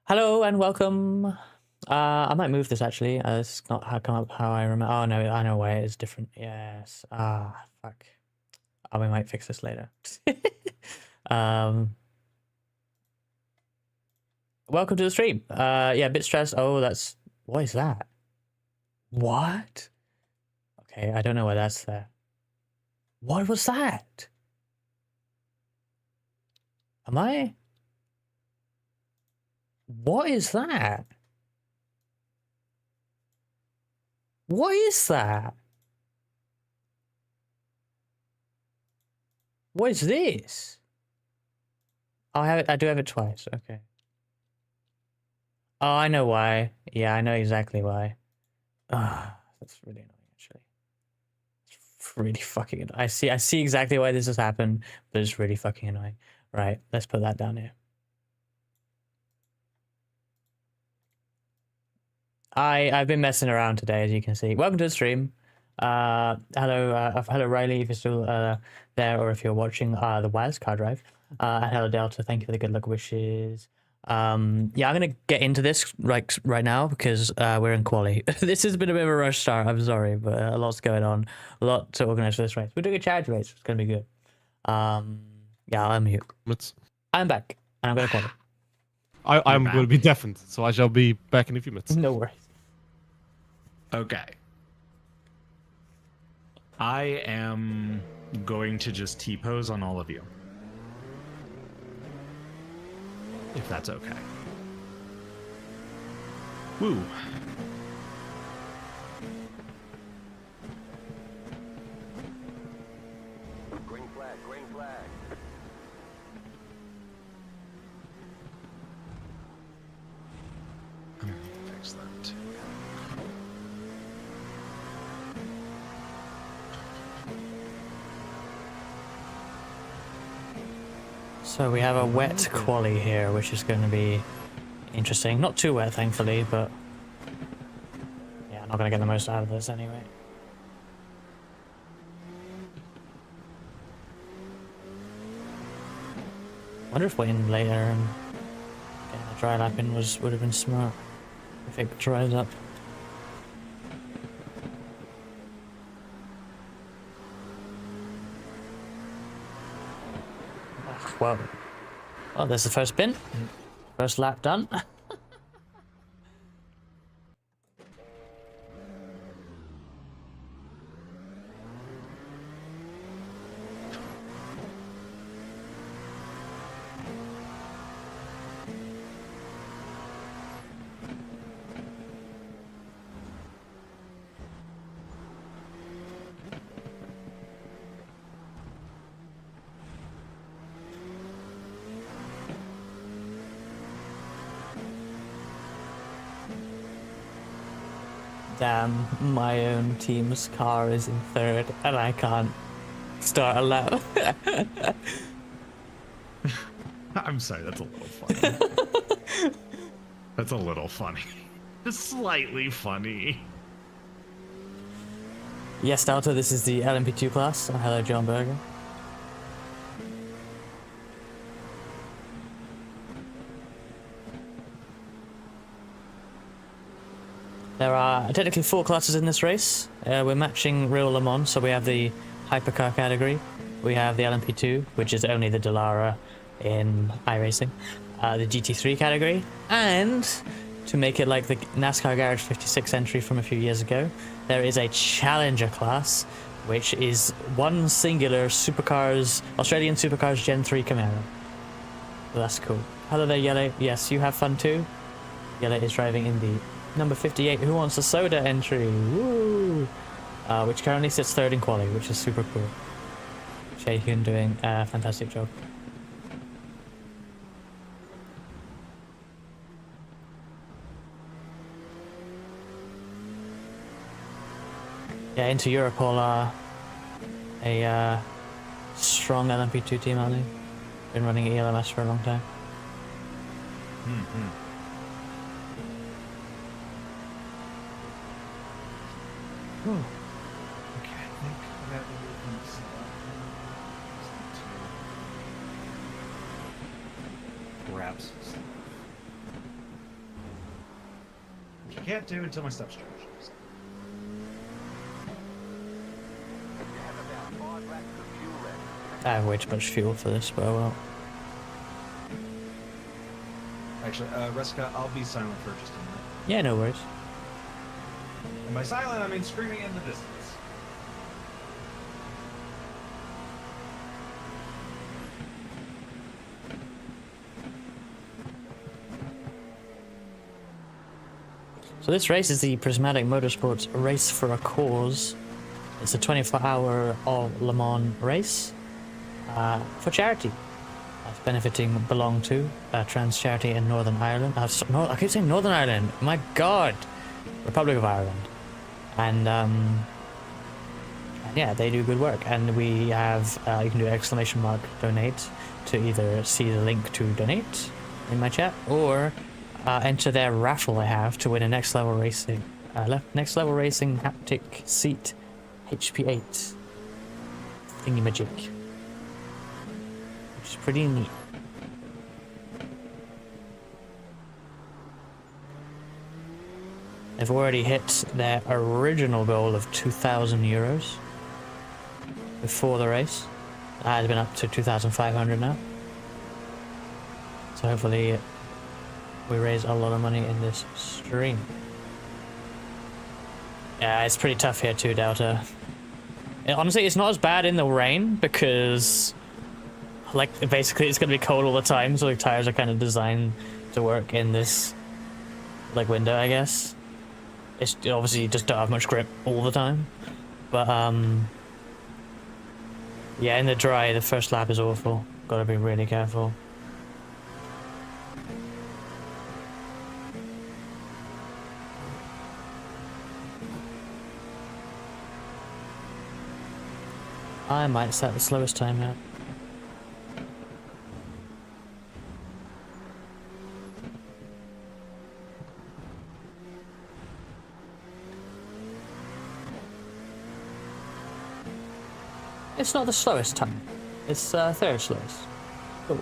Hello and welcome. I might move this actually. It's not how come up how I remember. Oh no, I know why it is different. Yes. Fuck. Oh, we might fix this later. um, welcome to the stream. Yeah, a bit stressed. Oh, what is that? What? Okay, I don't know why that's there. What was that? Am I? What is that? What is that? What is this? Oh, I have it. I do have it twice. Okay. Oh, I know why. Yeah, I know exactly why. Ah, that's really annoying. Actually, it's really fucking annoying. I see exactly why this has happened, but it's really fucking annoying. Right, let's put that down here. I've been messing around today, as you can see. Welcome to the stream. Hello Riley, if you're still there, or if you're watching the Wildcard Drive. And hello Delta, thank you for the good luck wishes. Yeah, I'm gonna get into this right now because we're in quali. This has been a bit of a rush start. I'm sorry, but a lot's going on, a lot to organize for this race. We're doing a charge race. It's gonna be good. Yeah, I'm here. I'm back, and I'm gonna quali. I'm going to be deafened, so I shall be back in a few minutes. No worries. Okay. I am going to just T-pose on all of you. If that's okay. Woo. Green flag, green flag. I'm gonna need to fix that too. So we have a wet quali here, which is going to be interesting. Not too wet, thankfully, but yeah, not going to get the most out of this anyway. Wonder if waiting later and getting a dry lap in would have been smart if it dries up. Well, there's the first spin. First lap done. Damn, my own team's car is in third and I can't start a lap. I'm sorry, that's a little funny. That's a little funny. Just slightly funny. Yes, Delta, this is the LMP2 class. Hello, John Berger. There are technically 4 classes in this race. We're matching Real Le Mans, so we have the hypercar category. We have the LMP2, which is only the Dallara in iRacing. The GT3 category. And to make it like the NASCAR Garage 56 entry from a few years ago, there is a Challenger class, which is one singular Australian Supercars Gen 3 Camaro. So that's cool. Hello there, Yellow. Yes, you have fun too? Yellow is driving in the number 58, Who Wants a Soda entry. Woo! Which currently sits third in quali, which is super cool. Shayhun doing a fantastic job. Yeah, into Europe all are a strong LMP2 team, aren't they? Been running ELMS for a long time. Mm-hmm. Okay, I think I got the movements. Grab some stuff. which I can't do until my stuff's charged. So. I have way too much fuel for this, but well. Actually, Reska, I'll be silent for just a minute. Yeah, no worries. And by silent, I mean screaming in the distance. So this race is the Prismatic Motorsports Race for a Cause. It's a 24-hour all-Le Mans race for charity. Benefiting Belong To, trans charity in Northern Ireland. I keep saying Northern Ireland. My God, Republic of Ireland, and yeah, they do good work. And we have you can do !donate to either see the link to donate in my chat or enter their raffle I have to win a Next Level Racing haptic seat HP8 thingy-majig, which is pretty neat. They've already hit their original goal of 2,000 euros before the race. That has been up to 2,500 now. So hopefully we raise a lot of money in this stream. Yeah, it's pretty tough here too, Delta. Honestly, it's not as bad in the rain because, like, basically it's gonna be cold all the time, so the tires are kind of designed to work in this, like, window, I guess. It's obviously you just don't have much grip all the time, but yeah, in the dry, the first lap is awful. Gotta be really careful. I might set the slowest time here. It's not the slowest time. It's third slowest. Cool.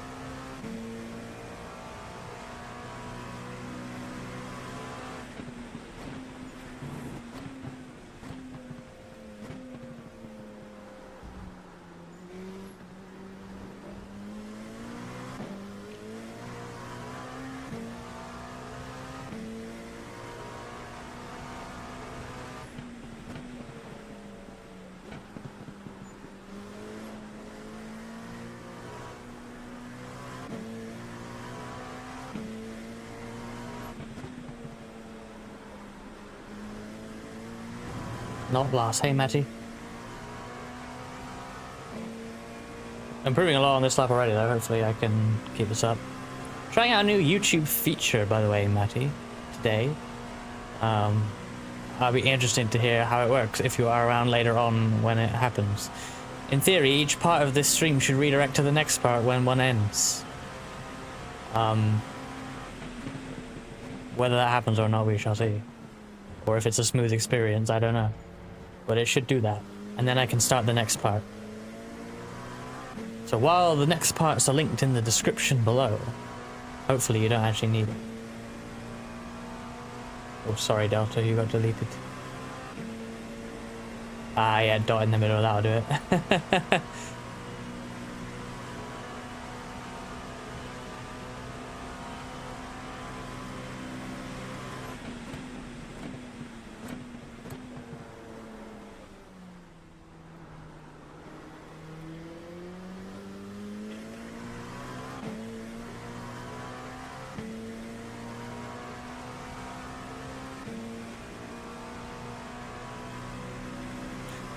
Not last. Hey, Matty. I'm improving a lot on this lap already, though. Hopefully I can keep this up. Trying out a new YouTube feature, by the way, Matty, today. I'll be interested to hear how it works if you are around later on when it happens. In theory, each part of this stream should redirect to the next part when one ends. Whether that happens or not, we shall see. Or if it's a smooth experience, I don't know. But it should do that. And then I can start the next part. So while the next parts are linked in the description below, hopefully you don't actually need it. Oh, sorry, Delta, you got deleted. Ah, yeah, dot in the middle, that'll do it.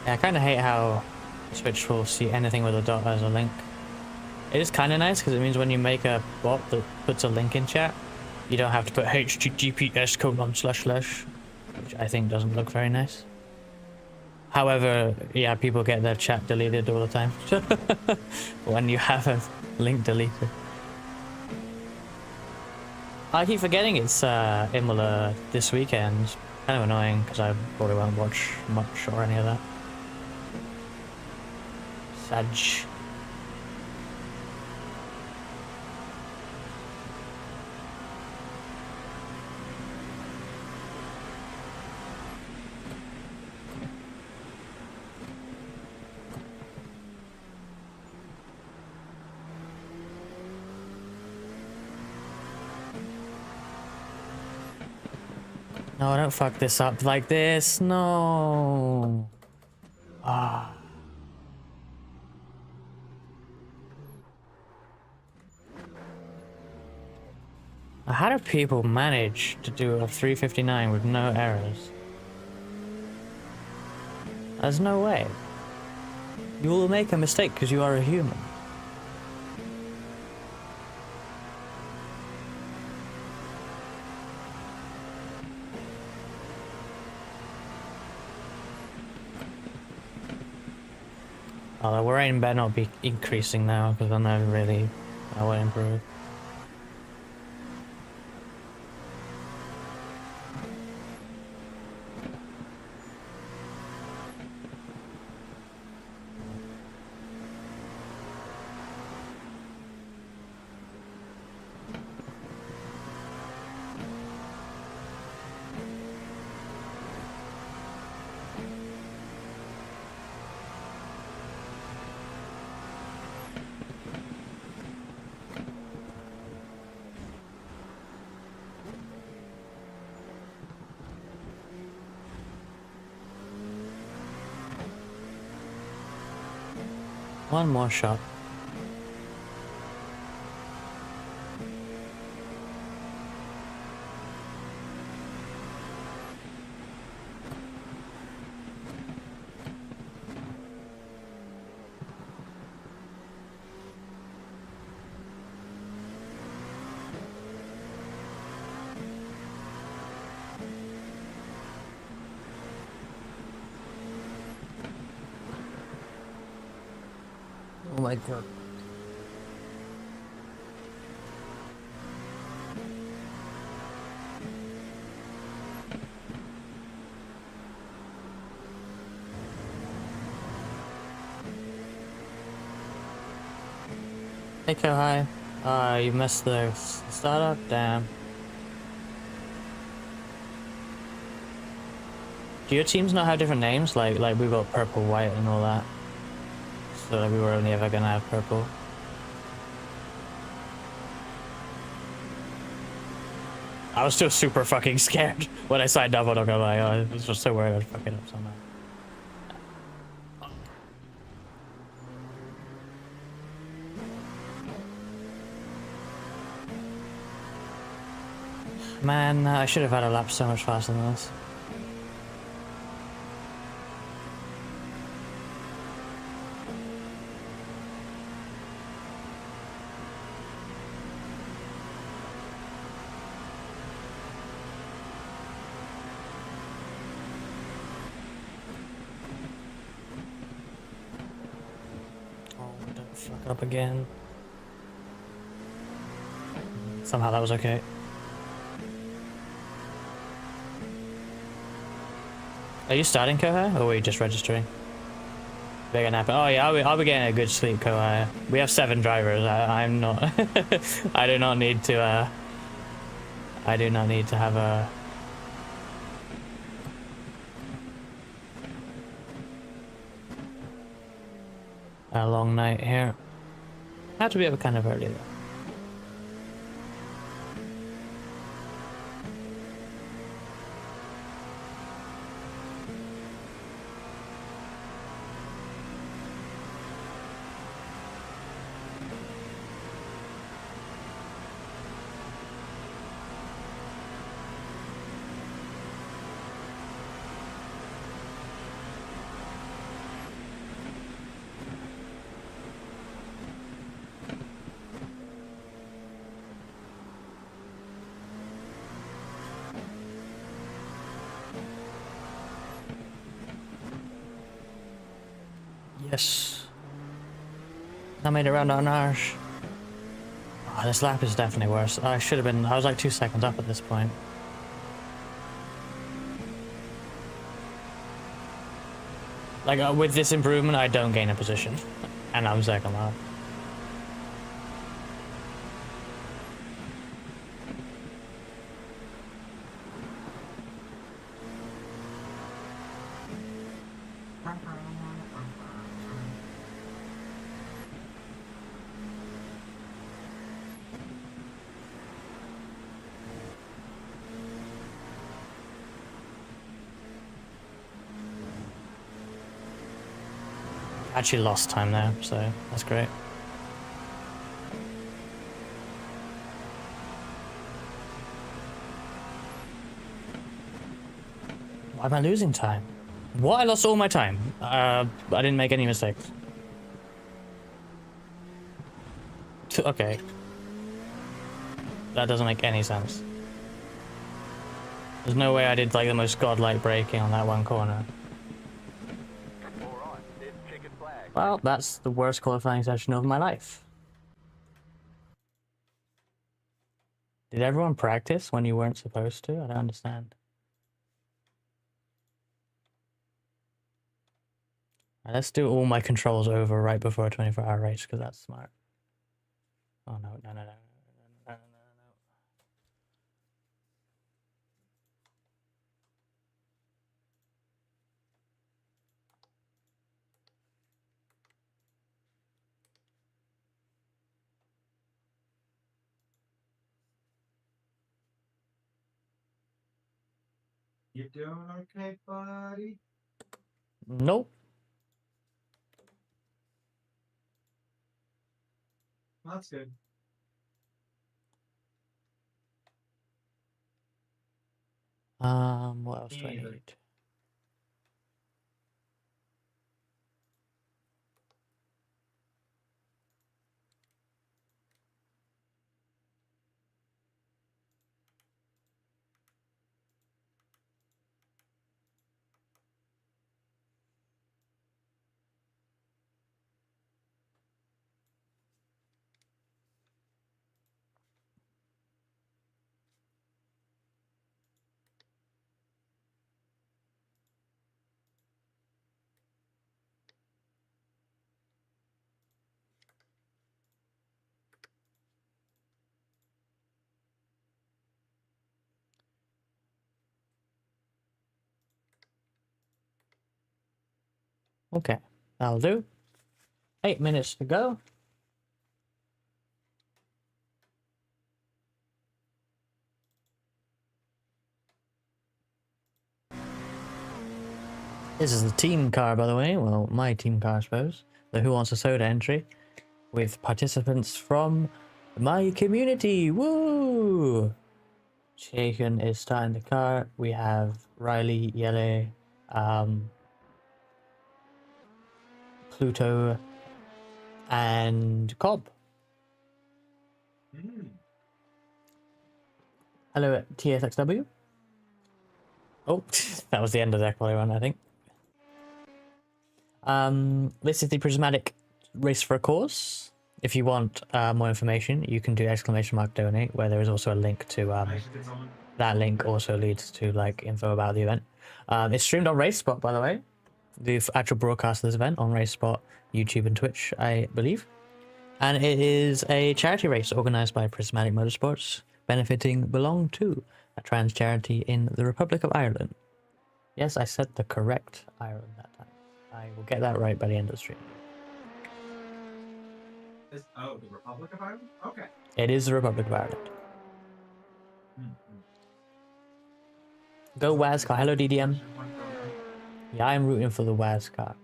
Yeah, I kind of hate how Twitch will see anything with a dot as a link. It is kind of nice because it means when you make a bot that puts a link in chat, you don't have to put https:// which I think doesn't look very nice. However, yeah, people get their chat deleted all the time when you have a link deleted. I keep forgetting it's Imola this weekend. Kind of annoying because I probably won't watch much or any of that. Sag. No, don't fuck this up like this. No. How do people manage to do a 359 with no errors? There's no way. You will make a mistake because you are a human. Oh, the rain better not be increasing now because I know really I won't improve. One more shot. Oh my god. Hey, Kohai. You missed the startup? Damn. Do your teams not have different names? Like we got purple, white, and all that. So like we were only ever gonna have purple. I was still super fucking scared when I signed up. I'm not gonna lie. I was just so worried I'd fuck it up somehow. Man, I should have had a lap so much faster than this. Oh, don't fuck up again. Somehow that was okay. Are you starting, Kohai, or were you just registering? Big nap. Oh yeah, I'll be getting a good sleep, Kohai. We have 7 drivers. I'm not. I do not need to. I do not need to have a long night here. Had to be up kind of early though. Yes. I made it around on ours. Oh, this lap is definitely worse. I should have been. I was like 2 seconds up at this point. Like with this improvement, I don't gain a position, and I'm second lap. Actually lost time there, so that's great. Why am I losing time? What? I lost all my time. I didn't make any mistakes. Okay. That doesn't make any sense. There's no way I did like the most godlike braking on that one corner. Well, that's the worst qualifying session of my life. Did everyone practice when you weren't supposed to? I don't understand. Right, let's do all my controls over right before a 24-hour race, because that's smart. Oh no, no, no, no, no, no, no, no, no. You doing okay, buddy? Nope. That's good. What else do I Either. need? Okay, that'll do. 8 minutes to go. This is the team car, by the way. Well, my team car, I suppose. The Who Wants a Soda entry. With participants from my community. Woo! Shaken is starting the car. We have Riley, Yele, Pluto, and Cobb. Hello, TSXW. Oh, that was the end of the quality run, I think. This is the Prismatic Race for a Cause. If you want more information, you can do !donate, where there is also a link to that link also leads to like info about the event. It's streamed on RaceSpot, by the way. The actual broadcast of this event on RaceSpot, YouTube and Twitch, I believe. And it is a charity race organized by Prismatic Motorsports, benefiting Belong To, a trans charity in the Republic of Ireland. Yes, I said the correct Ireland that time. I will get that right by the end of the stream. Oh, the Republic of Ireland? Okay. It is the Republic of Ireland. Go Wazcar. Hello, DDM. Yeah, I'm rooting for the Wazcar.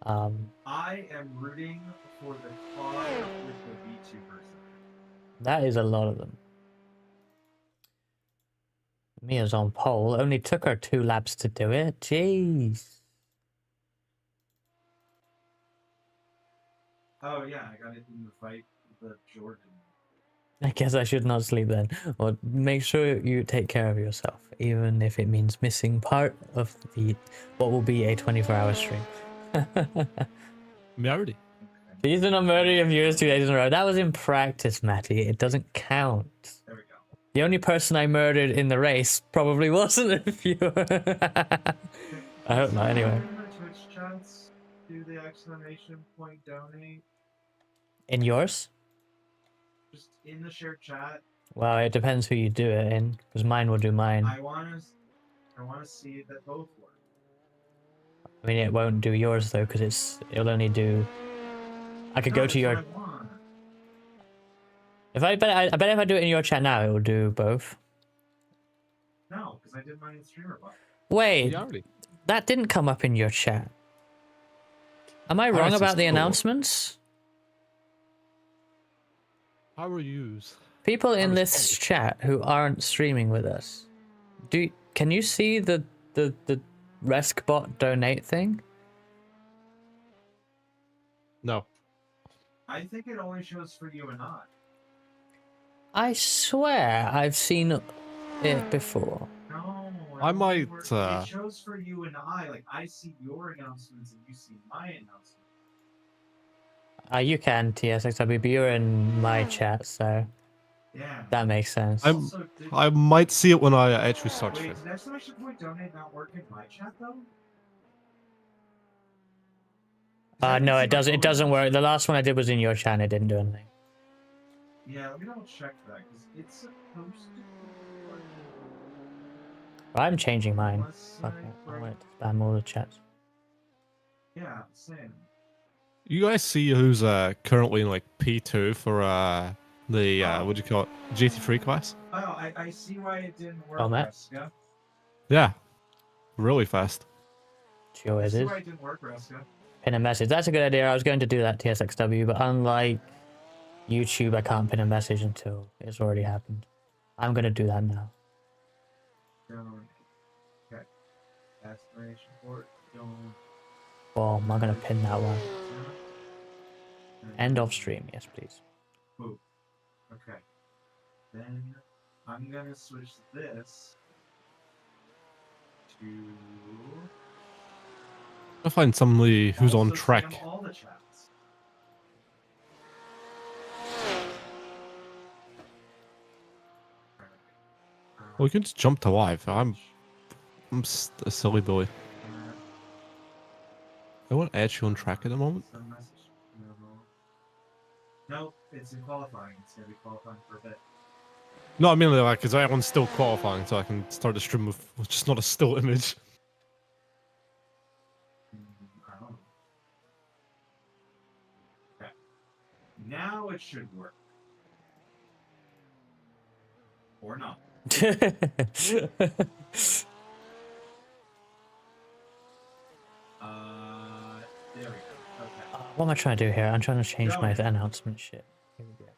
I am rooting for the car with the VTubers. That is a lot of them. Mia's on pole. Only took her 2 laps to do it. Jeez. Oh yeah, I got it in the fight with the Jordan. I guess I should not sleep then. Or make sure you take care of yourself, even if it means missing part of the what will be a 24-hour stream. Me already. These are not murdering of viewers 2 days in a row. That was in practice, Matty. It doesn't count. There we go. The only person I murdered in the race probably wasn't a viewer. I hope not, anyway. In the Twitch chats, do the !donate. In yours? Just in the shared chat. Well, it depends who you do it in, because mine will do mine. I want to see that both work. I mean, it won't do yours though, because it'll only do. I could go to your. I bet if I do it in your chat now, it will do both. No, because I did mine in streamer bot. Wait, Me already. that didn't come up in your chat. Am I wrong Iris about is the cool. announcements? How are yous? People in Iris this is chat who aren't streaming with us, can you see the Reskbot donate thing? No. I think it only shows for you and I. I swear I've seen it before. No, I might, It shows for you and I. Like I see your announcements and you see my announcements. You can, TSXW, but you're in my chat, so Yeah. that makes sense. I might see it when I actually start Wait, stream. did exclamation point donate not work in my chat though? No, it doesn't. It doesn't work. The last one I did was in your chat. It didn't do anything. Yeah, let me double check that because it's supposed to work. I'm changing mine. Unless Fuck I it. I break- want it to spam all the chats. Yeah, same. You guys see who's currently in like P2 for the what do you call it, GT3 class? Oh, I see why it didn't work, Oh, Matt? Reska. Yeah, really fast. She always I see is. why it didn't work, Reska. Pin a message. That's a good idea. I was going to do that, TSXW, but unlike YouTube, I can't pin a message until it's already happened. I'm going to do that now. Don't. Okay. Aspiration port. Don't. Boom. I'm going to pin that one. End of stream. Yes, please. Ooh. Okay. Then I'm gonna switch this to. I'll find somebody who's on also track. spam all the chats. Well, you can just jump to live. I'm a silly boy. I want actually on track at the moment. Send message. Nope, it's in qualifying. It's gonna be qualifying for a bit. No, I mean like, because everyone's still qualifying, so I can start the stream with just not a still image. I don't know. Okay. Now it should work. Or not. There we go. Okay. What am I trying to do here? I'm trying to change my announcement shit. Here we go.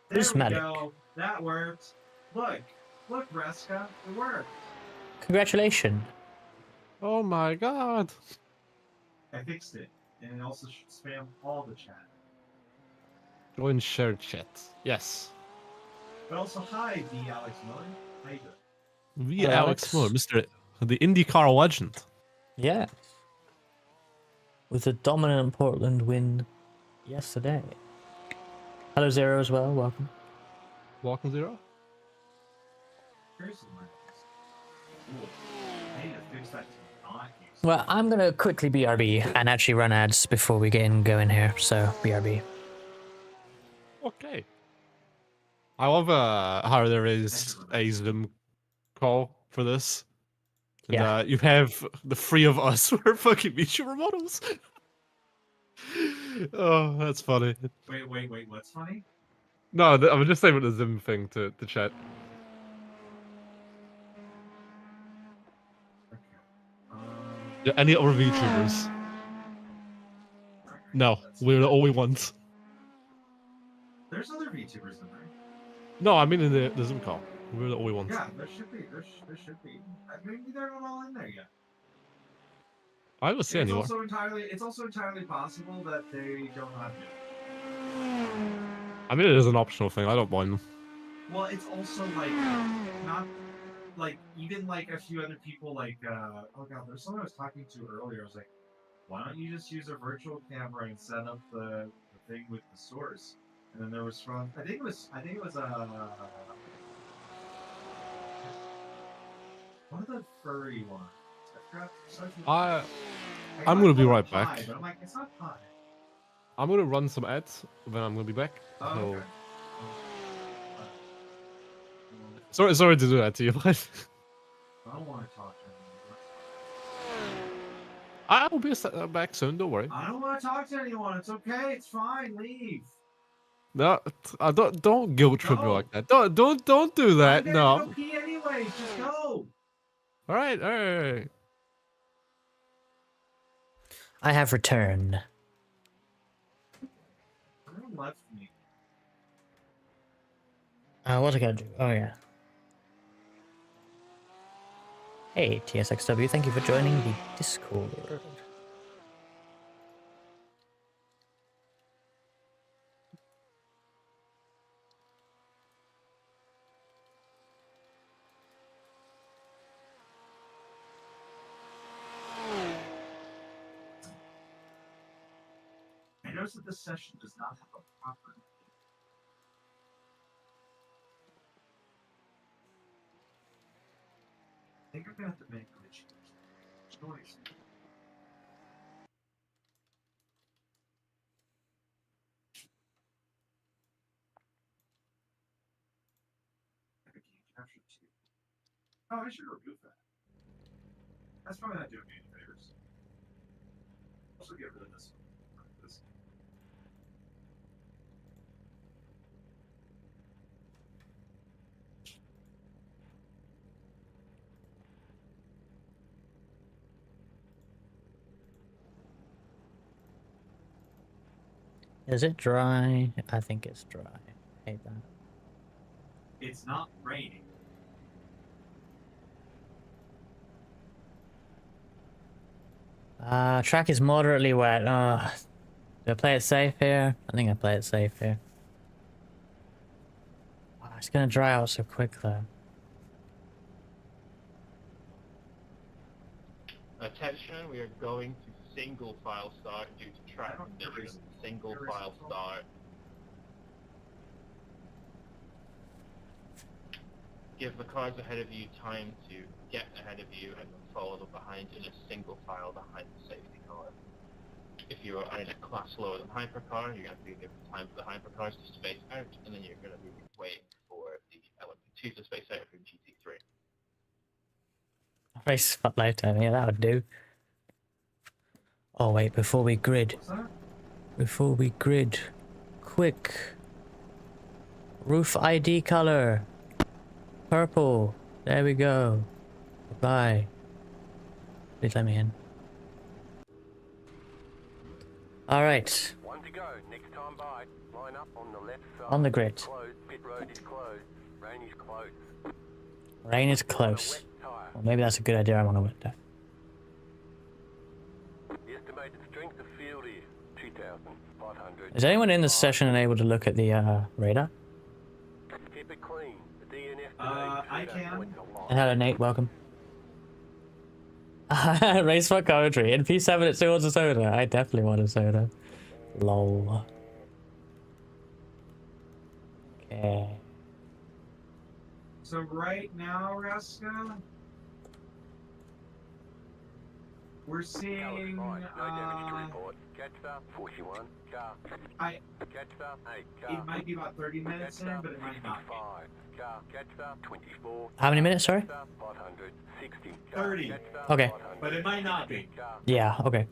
Prismatic. There we go. That worked. Look, Reska, it worked. Congratulations. Oh my god. I fixed it, and it also should spam all the chat. Join shared chat. Yes. But also, hi, the Alex Miller. How you doing? We Hello, Alex Miller, Alex. Mr. The IndyCar legend. Yeah. With a dominant Portland win yesterday. Hello, Zero, as well. Welcome. Welcome, Zero. Here's some items. Ooh, I need to fix that to not use. Well, I'm going to quickly BRB and actually run ads before we get going here. So, BRB. Okay. I love how there is a Zoom call for this. And, Yeah. you have the three of us who are fucking VTuber models. Oh, that's funny. Wait, what's funny? No, I was just saying with the Zoom thing to chat. Okay. Yeah, any other VTubers? No, we're the only ones. There's other VTubers in there. No, I mean in the Zoom call. We're the only ones. Yeah, there should be. There should be. Maybe they're not all in there yet. I don't see It's anyone. also entirely possible that they don't have it. I mean, it is an optional thing. I don't mind them. Well, it's also like not like even like a few other people like oh god, there's someone I was talking to earlier. I was like, why don't you just use a virtual camera and set up the thing with the source? And then there was from I think it was one of the furry ones. I forgot. I'm gonna be call it right pie, back. But I'm like, it's not pie. I'm gonna run some ads, then I'm gonna be back. Oh, So- okay. Sorry to do that to you, but I don't want to talk to anyone. I'll be back soon. Don't worry. I don't want to talk to anyone. It's okay. It's fine. Leave. No, don't guilt trip me No. like that. Don't do that. I'm No. gonna go pee anyways. Just go. All right. I have returned. What was I gonna do? Oh yeah. Hey TSXW, thank you for joining the Discord. I noticed that this session does not have a proper. I think I'm gonna have to make a choice. Like a game capture too. Oh, I should remove that. That's probably not doing me any favors. Also get rid of this one. This. Is it dry? I think it's dry. Hate that. It's not raining. Track is moderately wet. Do I play it safe here? I think I play it safe here. Oh, it's gonna dry out so quick though. Attention, we are going to single file start due to track conditions. Single file start. Give the cars ahead of you time to get ahead of you and then follow them behind in a single file behind the safety car. If you are in a class lower than hypercar, you're going to be given time for the hypercars to space out, and then you're going to be waiting for the LMP2 to space out from GT3. Race spotlight time, yeah, that would do. Oh wait, before we grid. What's that? Before we grid. Quick. Roof ID color. Purple. There we go. Goodbye. Please let me in. Alright. One to go. Next time by. Line up on the left side. On the grid. Closed. Pit road is closed. Rain is closed. Rain is close. Well, maybe that's a good idea. I'm on a wet tire. The estimated strength of field is 2,500. Is anyone in this session and able to look at the radar? Keep it clean. The DNF I can. And hello Nate, welcome. Race for commentary. In P7 it still wants a soda. I definitely want a soda. Lol. Okay. So right now, Raska, we're seeing No damage to report. Catch that 41 car. I- Catch that 8 car. it might be about 30 minutes in, but it might not be. 5 car. Catch that 24. How many minutes, sorry? 560. 30. Okay. But it might not be. Yeah, okay.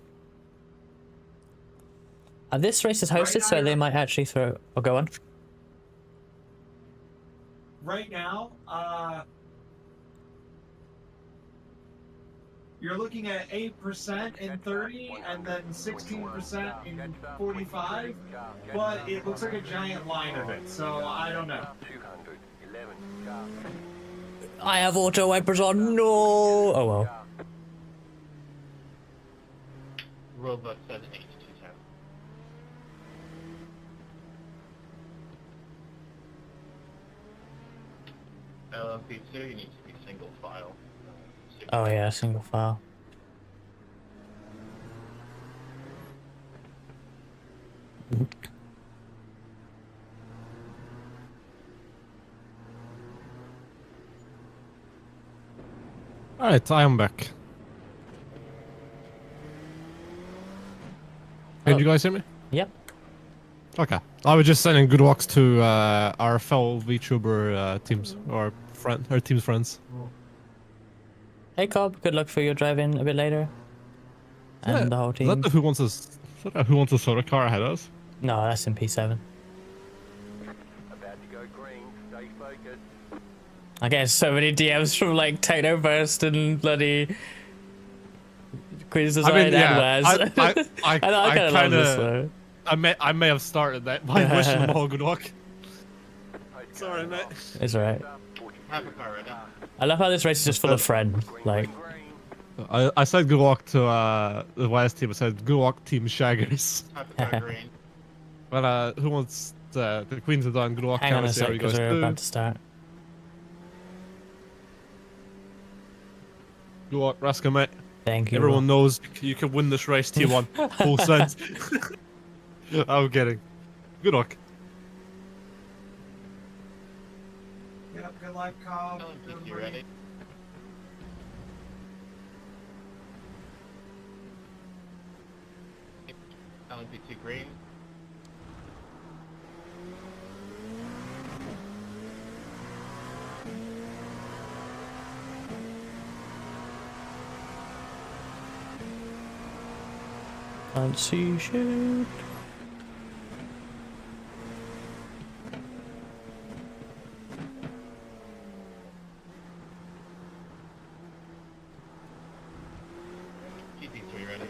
This race is hosted, so they might actually throw... Oh, go on. Right now, you're looking at 8% in 30 and then 16% in 45, but it looks like a giant line of it, so I don't know. 211 car. I have auto wipers on. No. Oh well. Robot says 8 to 10. LMP2, you need to be single file. Oh yeah, single file. Alright, I am back. Can you guys hear me? Yep. Okay. I was just sending good walks to our fellow VTuber teams, or team's friends. Hey Cobb, good luck for your drive-in a bit later. And Yeah, the whole Is team. that the who wants a soda car ahead of us? No, that's in P7. About to go green. Stay focused. I get so many DMs from like Techno Burst and bloody Quiz Design and Waz. I kind of love this though. I may have started that by wishing them all good luck. Sorry, mate. It's alright. Hypercar ready. I love how this race is just full of friends. Like, I said good luck to the YS team. I said good luck, Team Shaggers. Hypercar green. Well, who wants the Queen to Dawn? Good luck. hang on a see how sec, he because goes we're through. about to start. Good luck, Raska, mate. Thank you. Everyone knows you can win this race, T1. Full sense. I'm kidding. Good luck. Yep, good luck, Cobb. LMP2 ready. LMP2 green. Can't see shit. GT3 ready.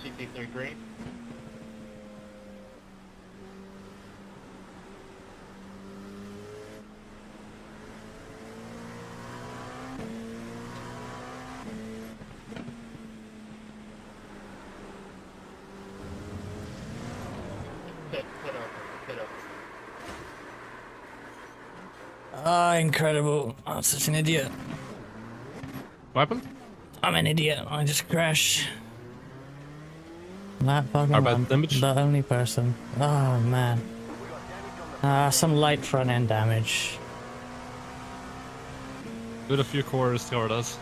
GT3 green. Pit over. Pit over. Ah, incredible. I'm such an idiot. What happened? I'm an idiot. I just crashed. That fucking Our bad lamp, damage? the only person. Oh man. Some light front end damage. Do a few quarters, see how it does.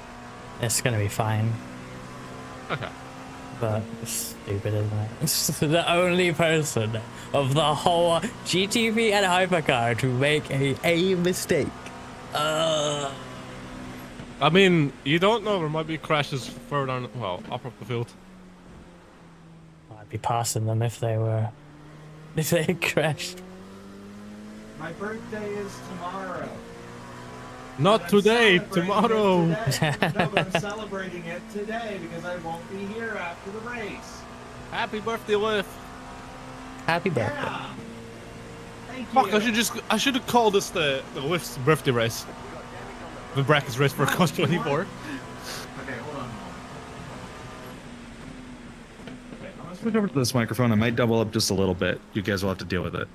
It's gonna be fine. Okay. But it's stupid, isn't it? It's the only person of the whole GTV and Hypercar to make a mistake. I mean, you don't know, there might be crashes further down, well, up the field. I'd be passing them if they were... if they had crashed. My birthday is tomorrow. Not I'm today, celebrating tomorrow! it today. No, but I'm celebrating it today because I won't be here after the race. Happy birthday, Liv! Happy birthday. Yeah. Thank Fuck, you. I should have called this the Lift's birthday race. The brackets race for Cost 24. Okay, hold on. Okay, I'm gonna Switch over to this microphone. I might double up just a little bit. You guys will have to deal with it.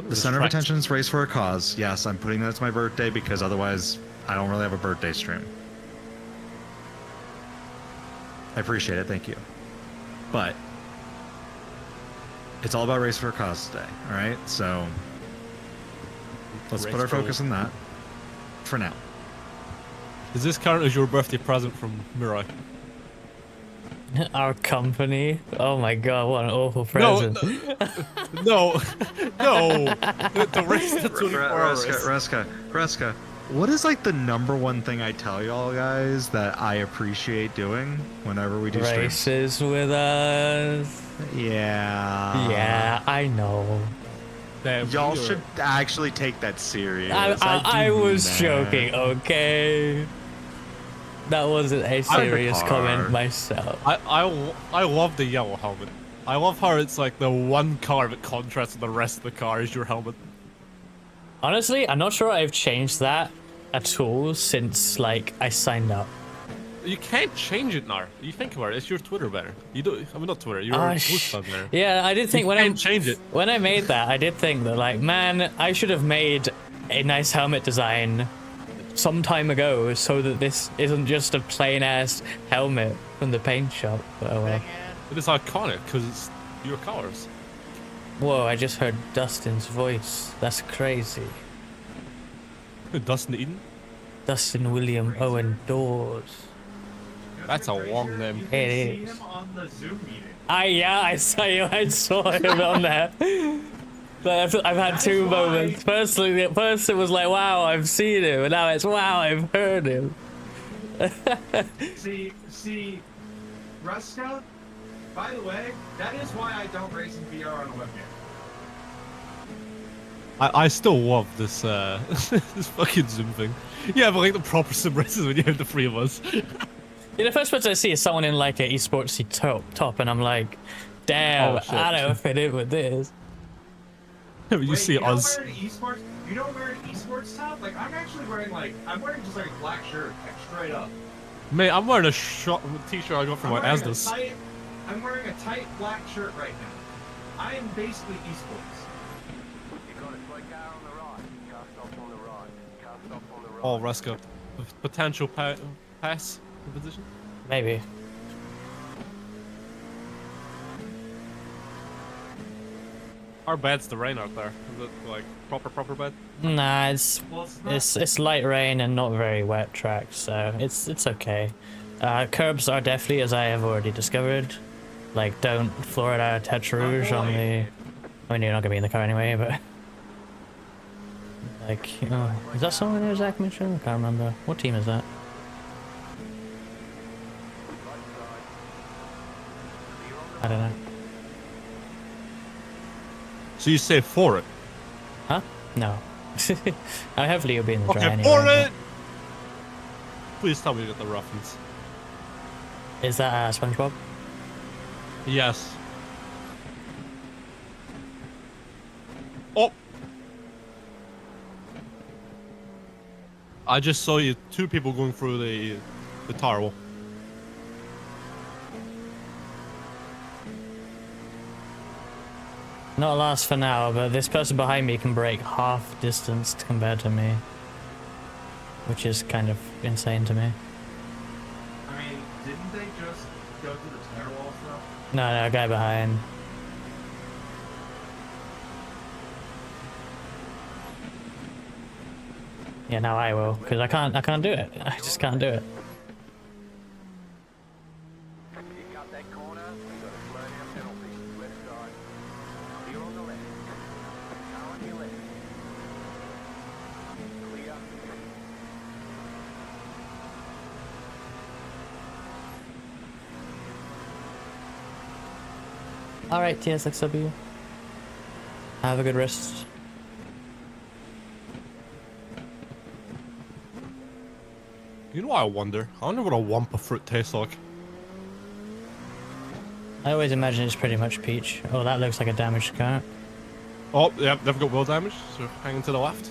The center of attention is race for a cause. Yes, I'm putting that as my birthday because otherwise I don't really have a birthday stream. I appreciate it, thank you. But it's all about race for a cause today, alright? So let's put our focus on that for now. Does this count as your birthday present from Mirai? Our company. Oh my god, what an awful present. No, the race the 24 hours. Reska, what is like the number one thing I tell y'all guys that I appreciate doing whenever we do streams? Races with us. Yeah. Yeah, I know. Damn, Y'all you're- should actually take that serious. I do was mean that. joking, okay? That wasn't a serious comment car. myself. I love the yellow helmet. I love how it's like the one car that contrasts with the rest of the car is your helmet. Honestly, I'm not sure I've changed that at all since, like, I signed up. You can't change it now. You think about it. It's your Twitter banner. You do. I mean, not Twitter. Your Oh, Twitch banner. Yeah, I did think You when can't change it. When I made that, I did think that, like, man, I should have made a nice helmet design some time ago so that this isn't just a plain ass helmet from the paint shop. But oh well. It is iconic because it's your colors. Whoa, I just heard Dustin's voice. That's crazy. Dustin Eden. Dustin William Owen Dawes. That's a long name. You It can see is. him on the Zoom meeting. I saw you. I saw him on there. But I've had two why- moments. Firstly, at first it was like, wow, I've seen him, and now it's wow, I've heard him. See, Ruska, by the way, that is why I don't race in VR on a webcam. I still love this this fucking Zoom thing. Yeah, but like the proper sim races when you have the three of us. Yeah, the first person I see is someone in like a esportsy top, and I'm like, damn, Oh, shit. I don't fit in with this. You Wait, see you us. don't wear an esports? You don't wear an esports top? Like I'm actually wearing I'm wearing just like a black shirt, like straight up. Mate, I'm wearing a t-shirt I got from my Asda's. I'm wearing a tight black shirt right now. I am basically esports. You got a slow car on the right. Car stops on the right. Car stops on the right. Oh, Resco. Potential pass position. Maybe. How bad's the rain out there? Is it like proper bad? Nah, it's Well, it's not. it's light rain and not very wet tracks, so it's okay. Curbs are definitely, as I have already discovered, like don't floor it out Tetra Rouge on the. I mean, you're not gonna be in the car anyway, but like, is that someone there, Zach Mitchell? I can't remember. What team is that? I don't know. So you say for it? Huh? No. Hopefully you'll be in the dry Okay, anyway. for but- it! Please tell me you got the reference. Is that SpongeBob? Yes. Oh! I just saw you, 2 people going through the tower wall. Not last for now, but this person behind me can break half distance compared to me. Which is kind of insane to me. I mean, didn't they just go through the tire walls though? No, guy behind. Yeah, now I will, because I can't do it. I just can't do it. You got that corner. You got a slow down penalty. Left side. Clear on the left. Car on your left. Clear. Alright, TSXW. Have a good rest. You know what I wonder? I wonder what a Wumpa fruit tastes like. I always imagine it's pretty much peach. Oh, that looks like a damaged car. Oh, yeah, they've got wheel damage, so hanging to the left.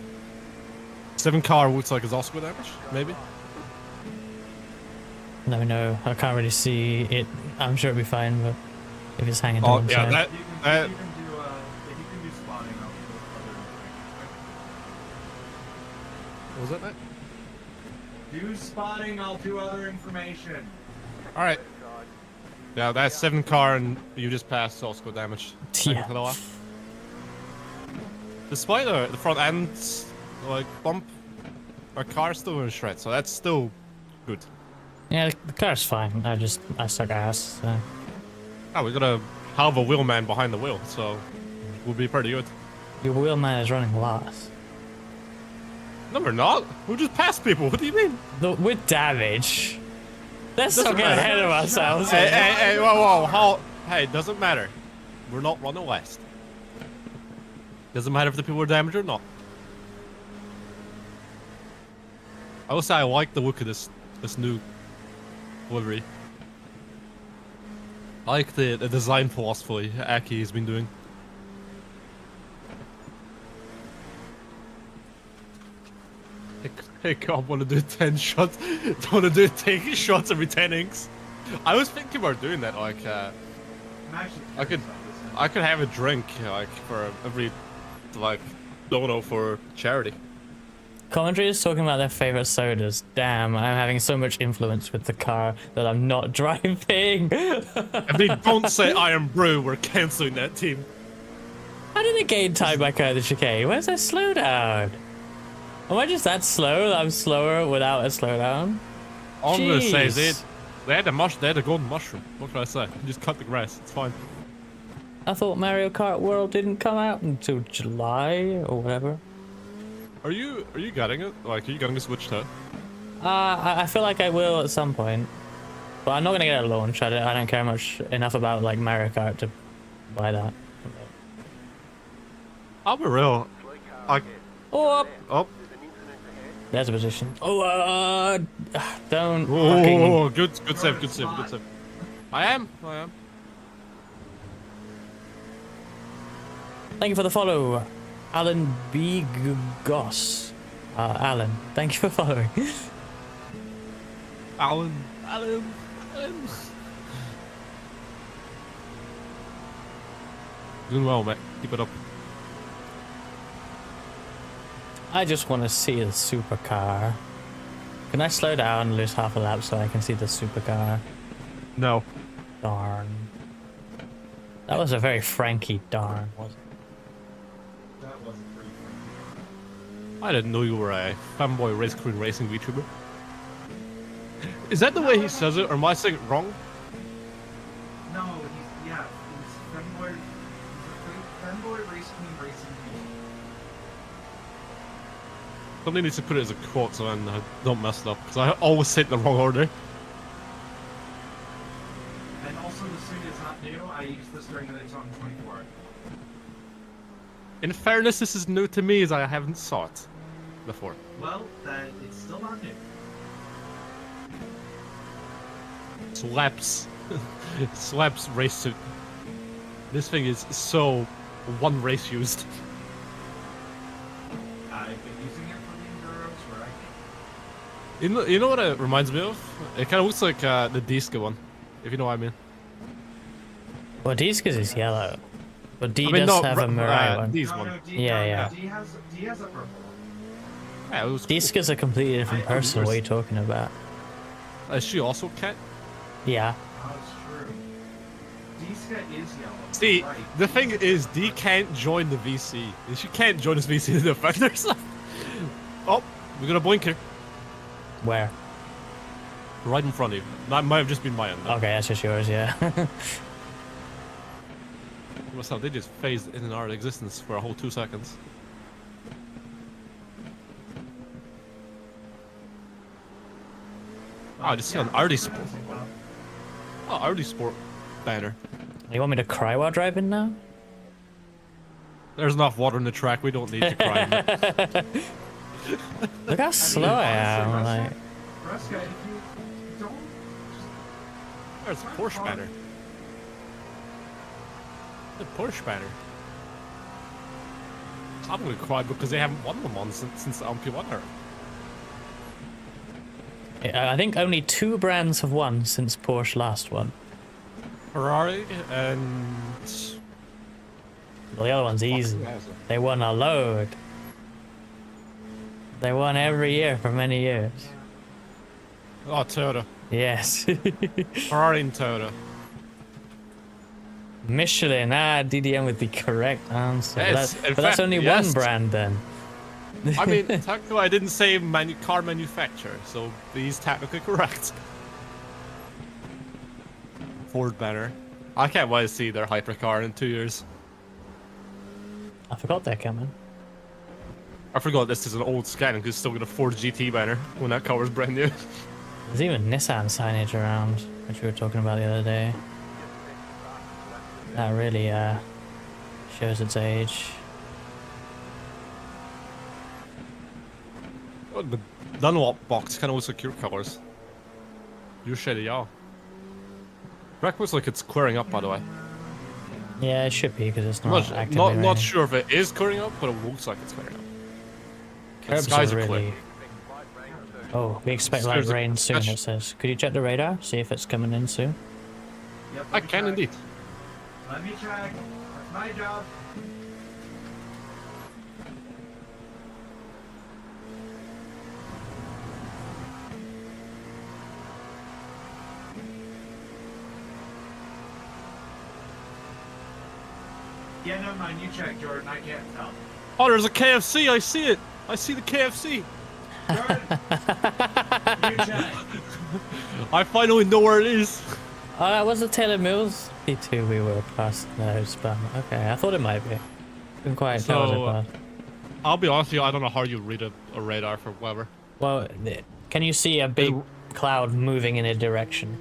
7 car looks like it's also got damage, maybe? Let me know. I can't really see it. I'm sure it'll be fine, but if it's hanging to Oh, one yeah, side. that, If you that, can do if you can do spotting, I'll do other information. was that that? Do spotting, I'll do other information. Alright. Yeah, that's 7 car and you just passed also got damage. Hanging Yeah. to the left. Despite the front end, like, bump, our car's still in shred, so that's still good. Yeah, the car's fine. I suck ass. So. Oh, we got a hell of a wheelman behind the wheel, so we'll be pretty good. Your wheelman is running last. No, we're not. We just passed people. What do you mean? With damage. Let's Doesn't not get matter. ahead of ourselves. Hey, whoa, how? Hey, it doesn't matter. We're not running west. Doesn't matter if the people are damaged or not. I will say I like the look of this new livery. I like the design philosophy Aki has been doing. Hey, God, want to do 10 shots? Want to do 10 shots every 10 inks? I was thinking about doing that. Like, I'm actually I could, curious about this. I could have a drink like for every, like, dono for charity. Commentary is talking about their favorite sodas. Damn, I'm having so much influence with the car that I'm not driving. If they don't say Iron Brew, we're canceling that team. How did they gain time back out of the chicane? Where's their slowdown? Am I just that slow that I'm slower without a slowdown? All I'm gonna say is Jeez. they had the golden mushroom. What can I say? You just cut the grass. It's fine. I thought Mario Kart World didn't come out until July or whatever. Are you getting it? Like, are you getting a Switch to it? I feel like I will at some point, but I'm not gonna get it at launch. I don't care much enough about like Mario Kart to buy that. I'll be real. Slow car I, ahead. Oh, oh, There's an incident ahead. There's a position. Oh, don't fucking... Oh, good save, good save, good save. I am. Thank you for the follow, Alan B. Goss. Alan, thank you for following. Alan. Doing well, mate. Keep it up. I just want to see the supercar. Can I slow down and lose half a lap so I can see the supercar? No. Darn. That was a very Frankie darn, wasn't it? That wasn't pretty funny. I didn't know you were a fanboy race queen racing VTuber. Is that the way he says it, or am I saying it wrong? No, he's fanboy. He's a fanboy race queen racing. Somebody needs to put it as a quote so I don't mess it up, because I always say it in the wrong order. And also, the suit is not new. I used this during the Daytona 24. In fairness, this is new to me, as I haven't saw it before. Well, then it's still not new. Slaps. Slaps race suit. This thing is so one race used. I've been using it for the Enduros where I can. You know what it reminds me of? It kind of looks like the Disca one, if you know what I mean. Well, Discus is yellow. But D I mean, does no, have a Mirai one. D's No, one. no, D, Yeah, no, no, yeah. D has a purple one. Yeah, it was cool. Discus a completely different person. What are you talking about? Is she also cat? Yeah. Oh, it's true. D-Ska is yellow. See, Right. the thing is, D can't join the VC. She can't join this VC to defend herself. Oh, we got a blinker Where? right in front of you. That might have just been my end. though. Okay, that's just yours, yeah. What's up? They just phased in and out of existence for a whole 2 seconds. Oh, I just see an Artie Sport. Oh, Artie Sport banner. You want me to cry while driving now? There's enough water in the track. We don't need to cry. in it. Look how slow I am. Like, Fresca, if you don't There's a Porsche banner. The Porsche banner. I'm gonna cry because they haven't won them on since the MP1 era. I think only 2 brands have won since Porsche last won. Ferrari and Well, the other one's easy. They won a load. They won every year for many years. oh, Toyota. Yes. Ferrari and Toyota. Michelin. DDM would be correct answer. Yes, But in that's fact, only yes. one brand then. I mean, technically, I didn't say car manufacturer, so he's technically correct. Ford banner. I can't wait to see their hypercar in 2 years. I forgot they're coming. I forgot this is an old scan because it's still got a Ford GT banner when that car was brand new. There's even Nissan signage around, which we were talking about the other day. That really shows its age. Oh, the Dunlop box kind of looks like your colors. Your shady, y'all. Track looks like it's clearing up, by the way. Yeah, it should be because it's I'm not not, actively not raining. sure if it is clearing up, but it looks like it's clearing up. Curbs skies are are clear. really... Oh, we expect light There's a- rain soon, that's- it says. Could you check the radar? See if it's coming in soon? Yep, I let me can check. indeed. Let me check. That's my job. Yeah, never mind. You check, Jordan. I can't tell. Oh, there's a KFC. I see it. I see the KFC. Jordan, you check. I finally know where it is. Oh, that was the Taylor Mills P2 we were past. No, spam. Okay, I thought it might be. Couldn't quite tell as it So, passed. I'll be honest with you, I don't know how you read a radar for whatever. Well, can you see a big cloud moving in a direction?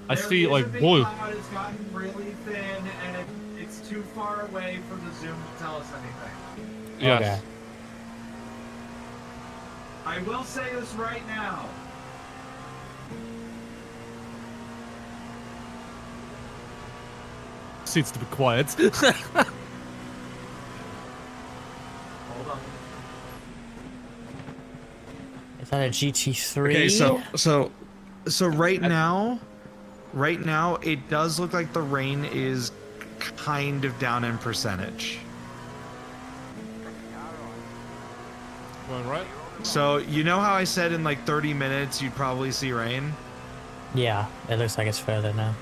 I There see is like a big blue. cloud. It's gotten really thin, and it's too far away for the zoom to tell us anything. Yes. Okay. I will say this right now. Seems to be quiet. Hold on. Is that a GT3? Okay, so right now it does look like the rain is kind of down in percentage. Going right? So you know how I said in like 30 minutes you'd probably see rain? Yeah, it looks like it's further now.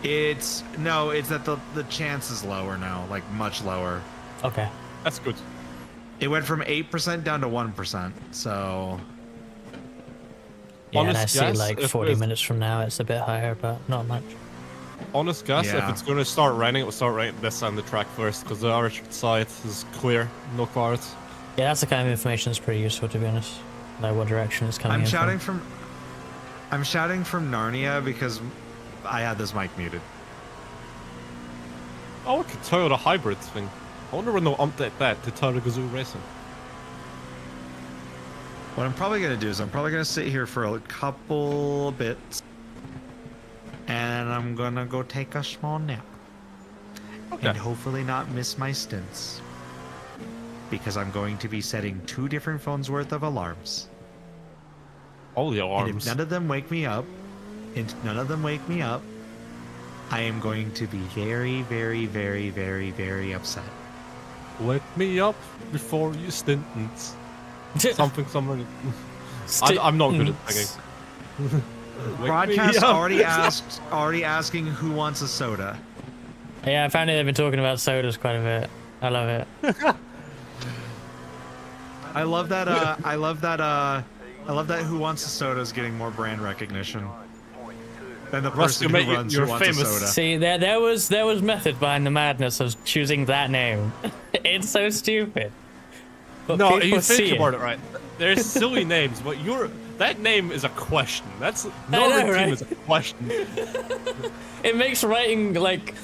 It's that the chance is lower now, like much lower. Okay. That's good. It went from 8% down to 1%. So Yeah, and I Honest see guess, like if 40 it's- minutes from now it's a bit higher, but not much. Honest guess, if Yeah. it's gonna start raining, it will start raining this side of the track first, because the other side is clear, no clouds. Yeah, that's the kind of information that's pretty useful, to be honest. Like what direction it's coming I'm in shouting from. I'm shouting from Narnia because I had this mic muted. Oh, look, a Toyota hybrid thing. I wonder when they'll update that to Toyota Gazoo Racing. What I'm probably gonna do is I'm probably gonna sit here for a couple bits, and I'm gonna go take a small nap, Okay. and hopefully not miss my stints, because I'm going to be setting 2 different phones worth of alarms. All the And alarms. if none of them wake me up, I am going to be very, very, very, very, very upset. Wake me up before you stint. Something. I'm not good at singing. Wake me Broadcast up. already asking who wants a soda. Yeah, apparently they've been talking about sodas quite a bit. I love it. I love that. I love that. Who wants a soda is getting more brand recognition than the Russ, person you're who runs you're who wants famous. a soda. See, there was method behind the madness of choosing that name. It's so stupid. But No, people you see think it. about it right. There's silly names, but that name is a question. That's know, no team right? is a question. It makes writing like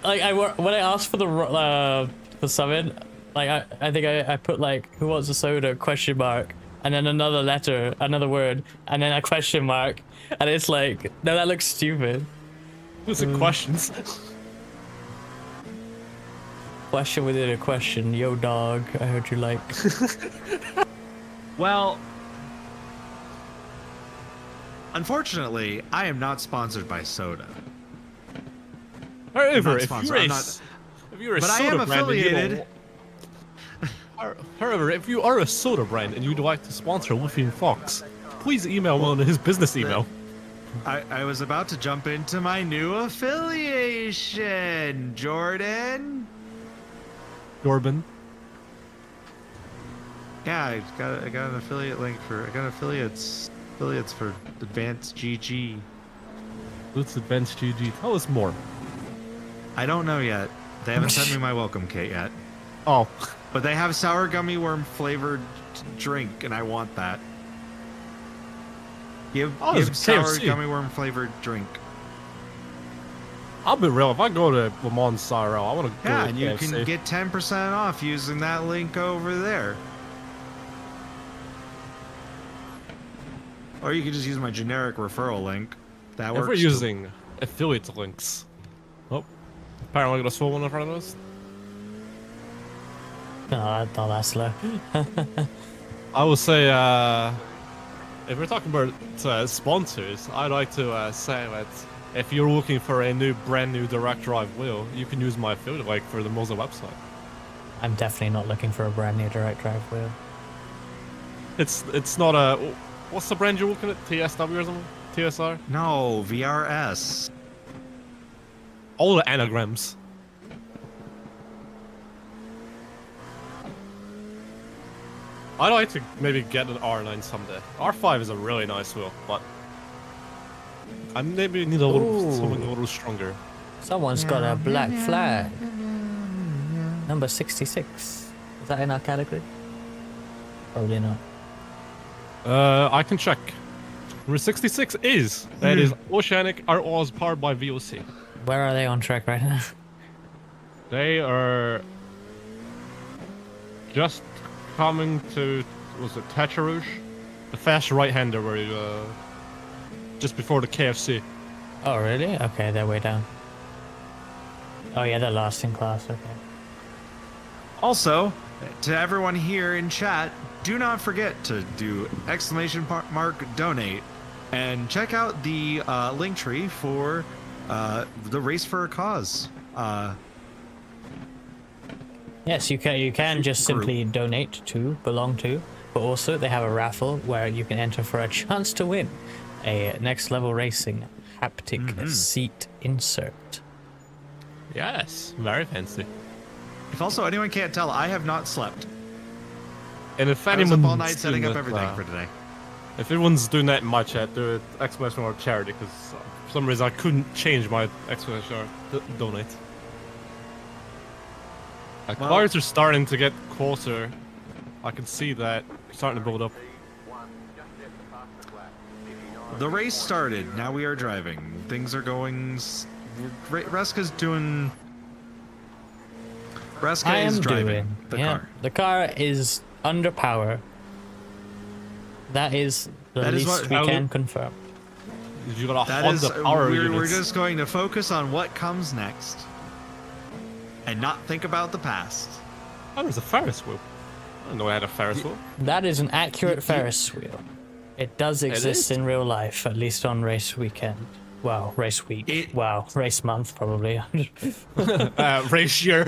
when I asked for the summon, like I think I put like who wants a soda question mark and then another letter, another word, and then a question mark, and it's like no, that looks stupid. Those are questions. Question within a question. Yo dog, I heard you like. Well, unfortunately, I am not sponsored by soda. However, not if sponsored, you're a, I'm s- if you're a But I soda am brand and you don't affiliated. However, if you are a soda brand and you'd like to sponsor Wolfie and Fox, please email me on his business email. I was about to jump into my new affiliation, Jordan. Corbin. Yeah, I got an affiliate link for. I got affiliates for Advanced GG. Let's advance GG. Tell us more. I don't know yet. They haven't sent me my welcome kit yet. Oh, But they have sour gummy worm flavored drink, and I want that. Give it's sour KFC. gummy worm flavored drink. I'll be real. If I go to Le Mans Cyril, I want to go Yeah, to and you KFC. can get 10% off using that link over there. Or you can just use my generic referral link. That If works. we're too. using affiliate links. Oh, apparently I got a slow one in front of us. No, not that slow. I will say, if we're talking about sponsors, I'd like to say that if you're looking for a brand new direct drive wheel, you can use my affiliate link for the Moza website. I'm definitely not looking for a brand new direct drive wheel. It's not a. What's the brand you're looking at? TSW or something? TSR? No, VRS. All the anagrams. I'd like to maybe get an R9 someday. R5 is a really nice wheel, but I maybe need a little something a little stronger. Someone's got a black flag. Number 66. Is that in our category? Probably not. I can check. Number 66 is that is Oceanic ROs powered by VOC. Where are they on track right now? They are just coming to was it Tatcharouge? The fast right-hander where you, just before the KFC. Oh, really? Okay, they're way down. Oh, yeah, they're last in class. Okay. Also, to everyone here in chat, do not forget to do !mark donate and check out the link tree for the Race for a Cause. Yes, you can just simply donate to, belong to, but also they have a raffle where you can enter for a chance to win a Next Level Racing haptic seat insert. Yes, very fancy. If also anyone can't tell, I have not slept. And if I was up anyone's all night setting doing up that, everything for today. If everyone's doing that in my chat, do it !mark charity, because for some reason I couldn't change my !mark donate. Well- Cars are starting to get closer. I can see that starting to build up. The race started. Now we are driving. Things are going. Reska's doing. Reska I is am driving doing. the Yeah, car. the car is under power. That is the That is least what- we how- can confirm. You got a That Honda is. power We're units. just going to focus on what comes next, and not think about the past. Oh, there's a Ferris wheel. I didn't know I had a Ferris wheel. That is an accurate Ferris wheel. It does exist is? in real life, at least on race weekend. Well, race week. Wow, race month probably. Race year.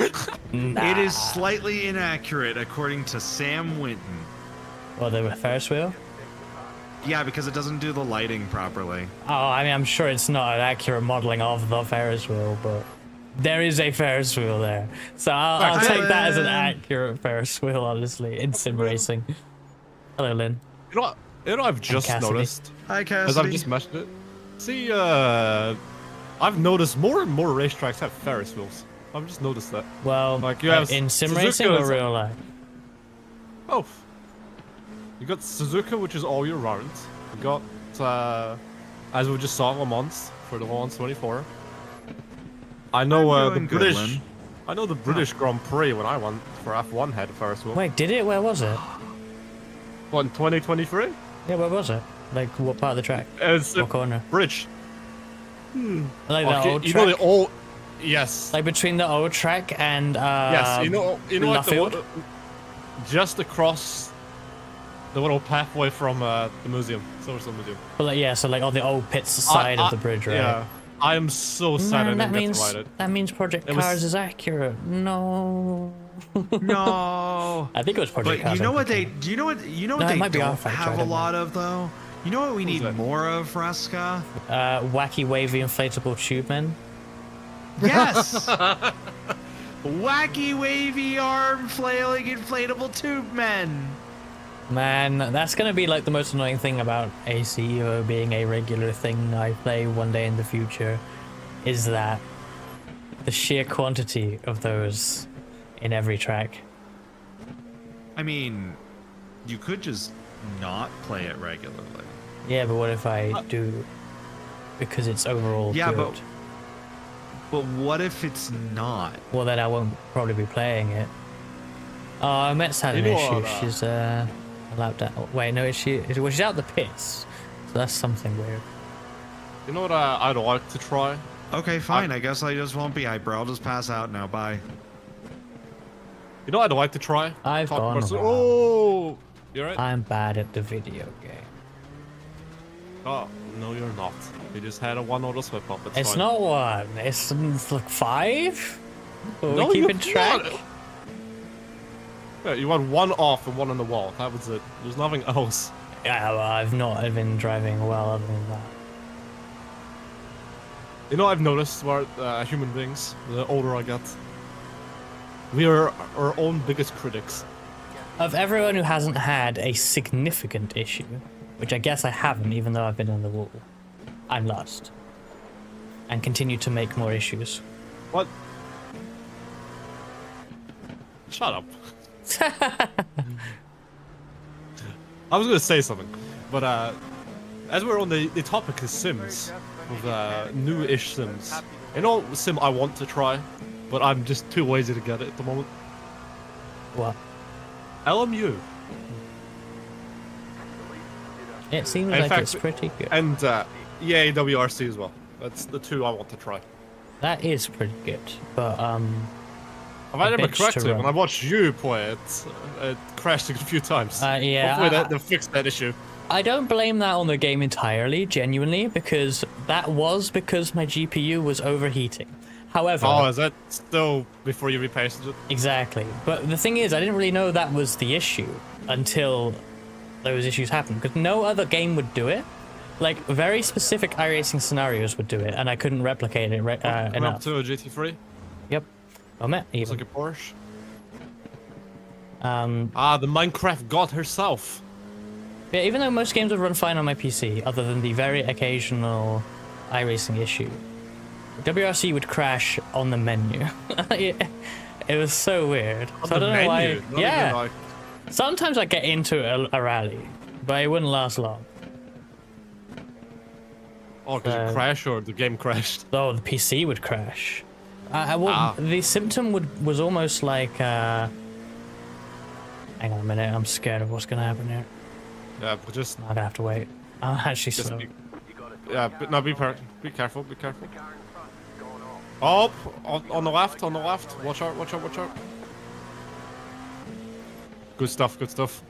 It is slightly inaccurate according to Sam Winton. Well, the Ferris wheel? Yeah, because it doesn't do the lighting properly. Oh, I mean, I'm sure it's not an accurate modeling of the Ferris wheel, but there is a Ferris wheel there. So I'll take that as an accurate Ferris wheel, honestly, in sim racing. Hello, Lynn. You know what I've just Cassidy. noticed? Hi, As Cassidy. I've just mentioned it. See, I've noticed more and more racetracks have Ferris wheels. I've just noticed that. Well, Like, you have in sim Suzuka racing or is- real life? Both. You got Suzuka, which is all year round. You got, as we just saw, Le Mans for the Le Mans 24. I know I'm the doing good, British. Lynn. I know the British Grand Prix when I went for F1 had a Ferris wheel. Wait, did it? Where was it? What, in 2023? Yeah, where was it? Like, what part of the track? It's What corner? Bridge. Like the Okay, old you track? know the old. Yes. Like between the old track and Yes. You know like the Luffield? just across the little pathway from the museum, Silverstone Museum. But like, yeah, so like on the old pits side of the bridge, right? Yeah. I am so sad I Man, didn't get to ride it. that means Project It was- Cars is accurate. No. No. I think it was Project But Cars. you know I'm what they? thinking. Do you know what? You know what No, it they might be don't Artifact, I have a don't know. lot of though. You know what we need that? more of, Reska? Wacky wavy inflatable tube men. Yes. Wacky, wavy arm flailing inflatable tube men. Man, that's gonna be like the most annoying thing about ACO being a regular thing I play one day in the future, is that the sheer quantity of those in every track. I mean, you could just not play it regularly. Yeah, but what if I do? Because it's overall Yeah, good. But what if it's not? Well, then I won't probably be playing it. Oh, Met's had an You know issue. what, She's allowed that. Wait, no, well, she's out the pits. So that's something weird. You know what I'd like to try? Okay, fine. I guess I just won't be hyper. I'll just pass out now. Bye. You know what I'd like to try? I've Talk gone about- around. Oh, you're right. I'm bad at the video game. Oh, no, you're not. You just had a one auto slip up. It's fine. not one. It's like 5. Are No, we keeping you're track? not. Yeah, you had one off and one on the wall. That was it. There's nothing else. Yeah, well, I've not been driving well other than that. You know, I've noticed about human beings, the older I get, we are our own biggest critics. Of everyone who hasn't had a significant issue, which I guess I haven't, even though I've been on the wall, I'm last. And continue to make more issues. What? Shut up. I was gonna say something, but as we're on the topic of Sims, of new-ish Sims, you know Sim I want to try, but I'm just too lazy to get it at the moment? What? LMU. It seems In like fact, it's pretty good. And EA WRC as well. That's the two I want to try. That is pretty good, but If I a remember bitch to correctly, when run. I watched you play it, it crashed a few times. Yeah, Hopefully they fixed that issue. I don't blame that on the game entirely, genuinely, because that was because my GPU was overheating. However, Oh, is that still before you repasted it? exactly. But the thing is, I didn't really know that was the issue until those issues happened, because no other game would do it. Like, very specific iRacing scenarios would do it, and I couldn't replicate it Up enough. to a GT3. Yep. Oh, man, It's even. like a Porsche. The Minecraft god herself. Yeah, even though most games would run fine on my PC, other than the very occasional iRacing issue, WRC would crash on the menu. It was so weird. On So I the don't know why. menu, not Yeah. even like... Sometimes I get into a rally, but it wouldn't last long. Oh, because it crashed or the game crashed? Oh, the PC would crash. The symptom was almost like. Hang on a minute, I'm scared of what's gonna happen here. Yeah, but just... I'm gonna have to wait. I'm actually just slow. yeah, but no, be careful, be careful. Oh, on the left, Watch out, watch out, watch out. Good stuff, good stuff.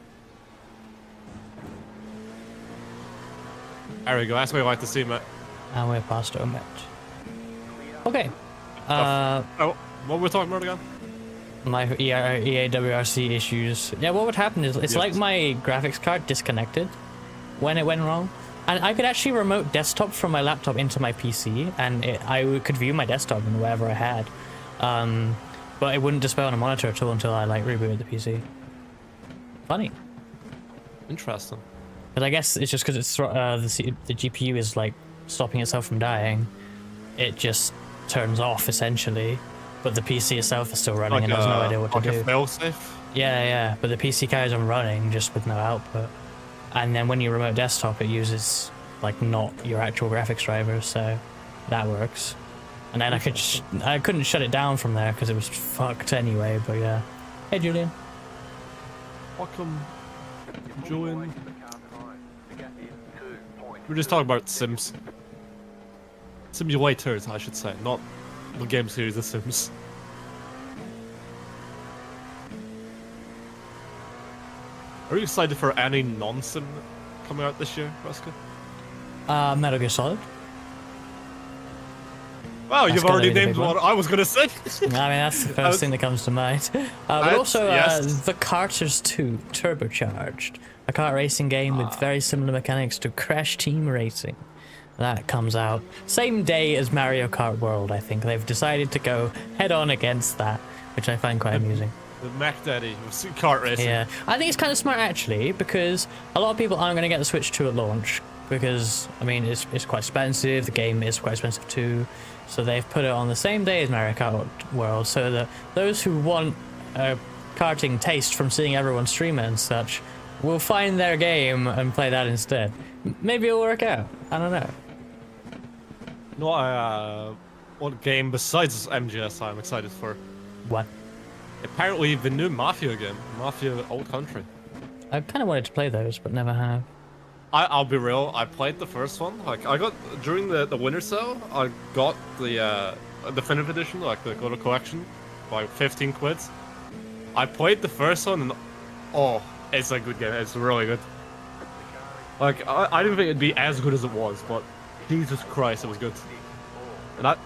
There we go, that's what I like to see, mate. And we're past Omet. Okay. Oh, what were we talking about again? My EAWRC issues. Yeah, what would happen is it's like my graphics card disconnected when it went wrong. And I could actually remote desktop from my laptop into my PC, and I could view my desktop and whatever I had. But it wouldn't display on a monitor at all until I like rebooted the PC. Funny. Interesting. But I guess it's just because it's the GPU is like stopping itself from dying. It just turns off essentially, but the PC itself is still running Like and has no idea what to like do. a failsafe? Yeah, but the PC carries on running just with no output. And then when you remote desktop, it uses like not your actual graphics driver, so that works. And then I couldn't shut it down from there because it was fucked anyway. But yeah. Hey Julian. Welcome, Julian. We're just talking about Sims. Simulators, I should say, not the game series The Sims. Are you excited for any non-sim coming out this year, Raska? Metal Gear Solid. Wow, you've gotta already be the named big one. what I was gonna say. I mean, that's the first thing that comes to mind. But also, yes. The Karters 2 Turbocharged, a kart racing game with very similar mechanics to Crash Team Racing. That comes out same day as Mario Kart World, I think. They've decided to go head-on against that, which I find quite amusing. The Mac Daddy of kart racing. Yeah, I think it's kind of smart actually, because a lot of people aren't going to get the Switch 2 at launch, because, I mean, it's quite expensive, the game is quite expensive too, so they've put it on the same day as Mario Kart World, so that those who want a karting taste from seeing everyone stream it and such will find their game and play that instead. Maybe it'll work out, I don't know. What game besides MGS I'm excited for? What? Apparently the new Mafia game, Mafia Old Country. I kind of wanted to play those, but never have. I'll be real, I played the first one. Like, I got, during the winter sale, I got the definitive edition, like the little collection, like 15 quids. I played the first one and, oh, it's a good game, it's really good. Like, I didn't think it'd be as good as it was, but Jesus Christ, it was good. And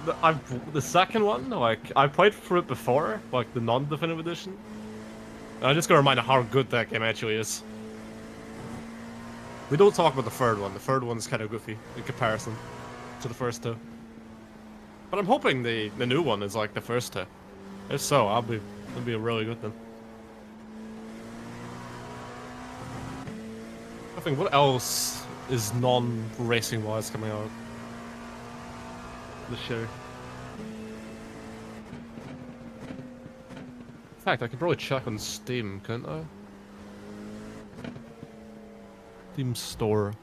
the second one, like, I played through it before, like the non-definitive edition. And I just got reminded how good that game actually is. We don't talk about the third one. The third one's kind of goofy in comparison to the first two. But I'm hoping the new one is like the first two. If so, it'll be really good then. I think what else is non-racing wise coming out this year? In fact, I could probably check on Steam, couldn't I? Steam Store.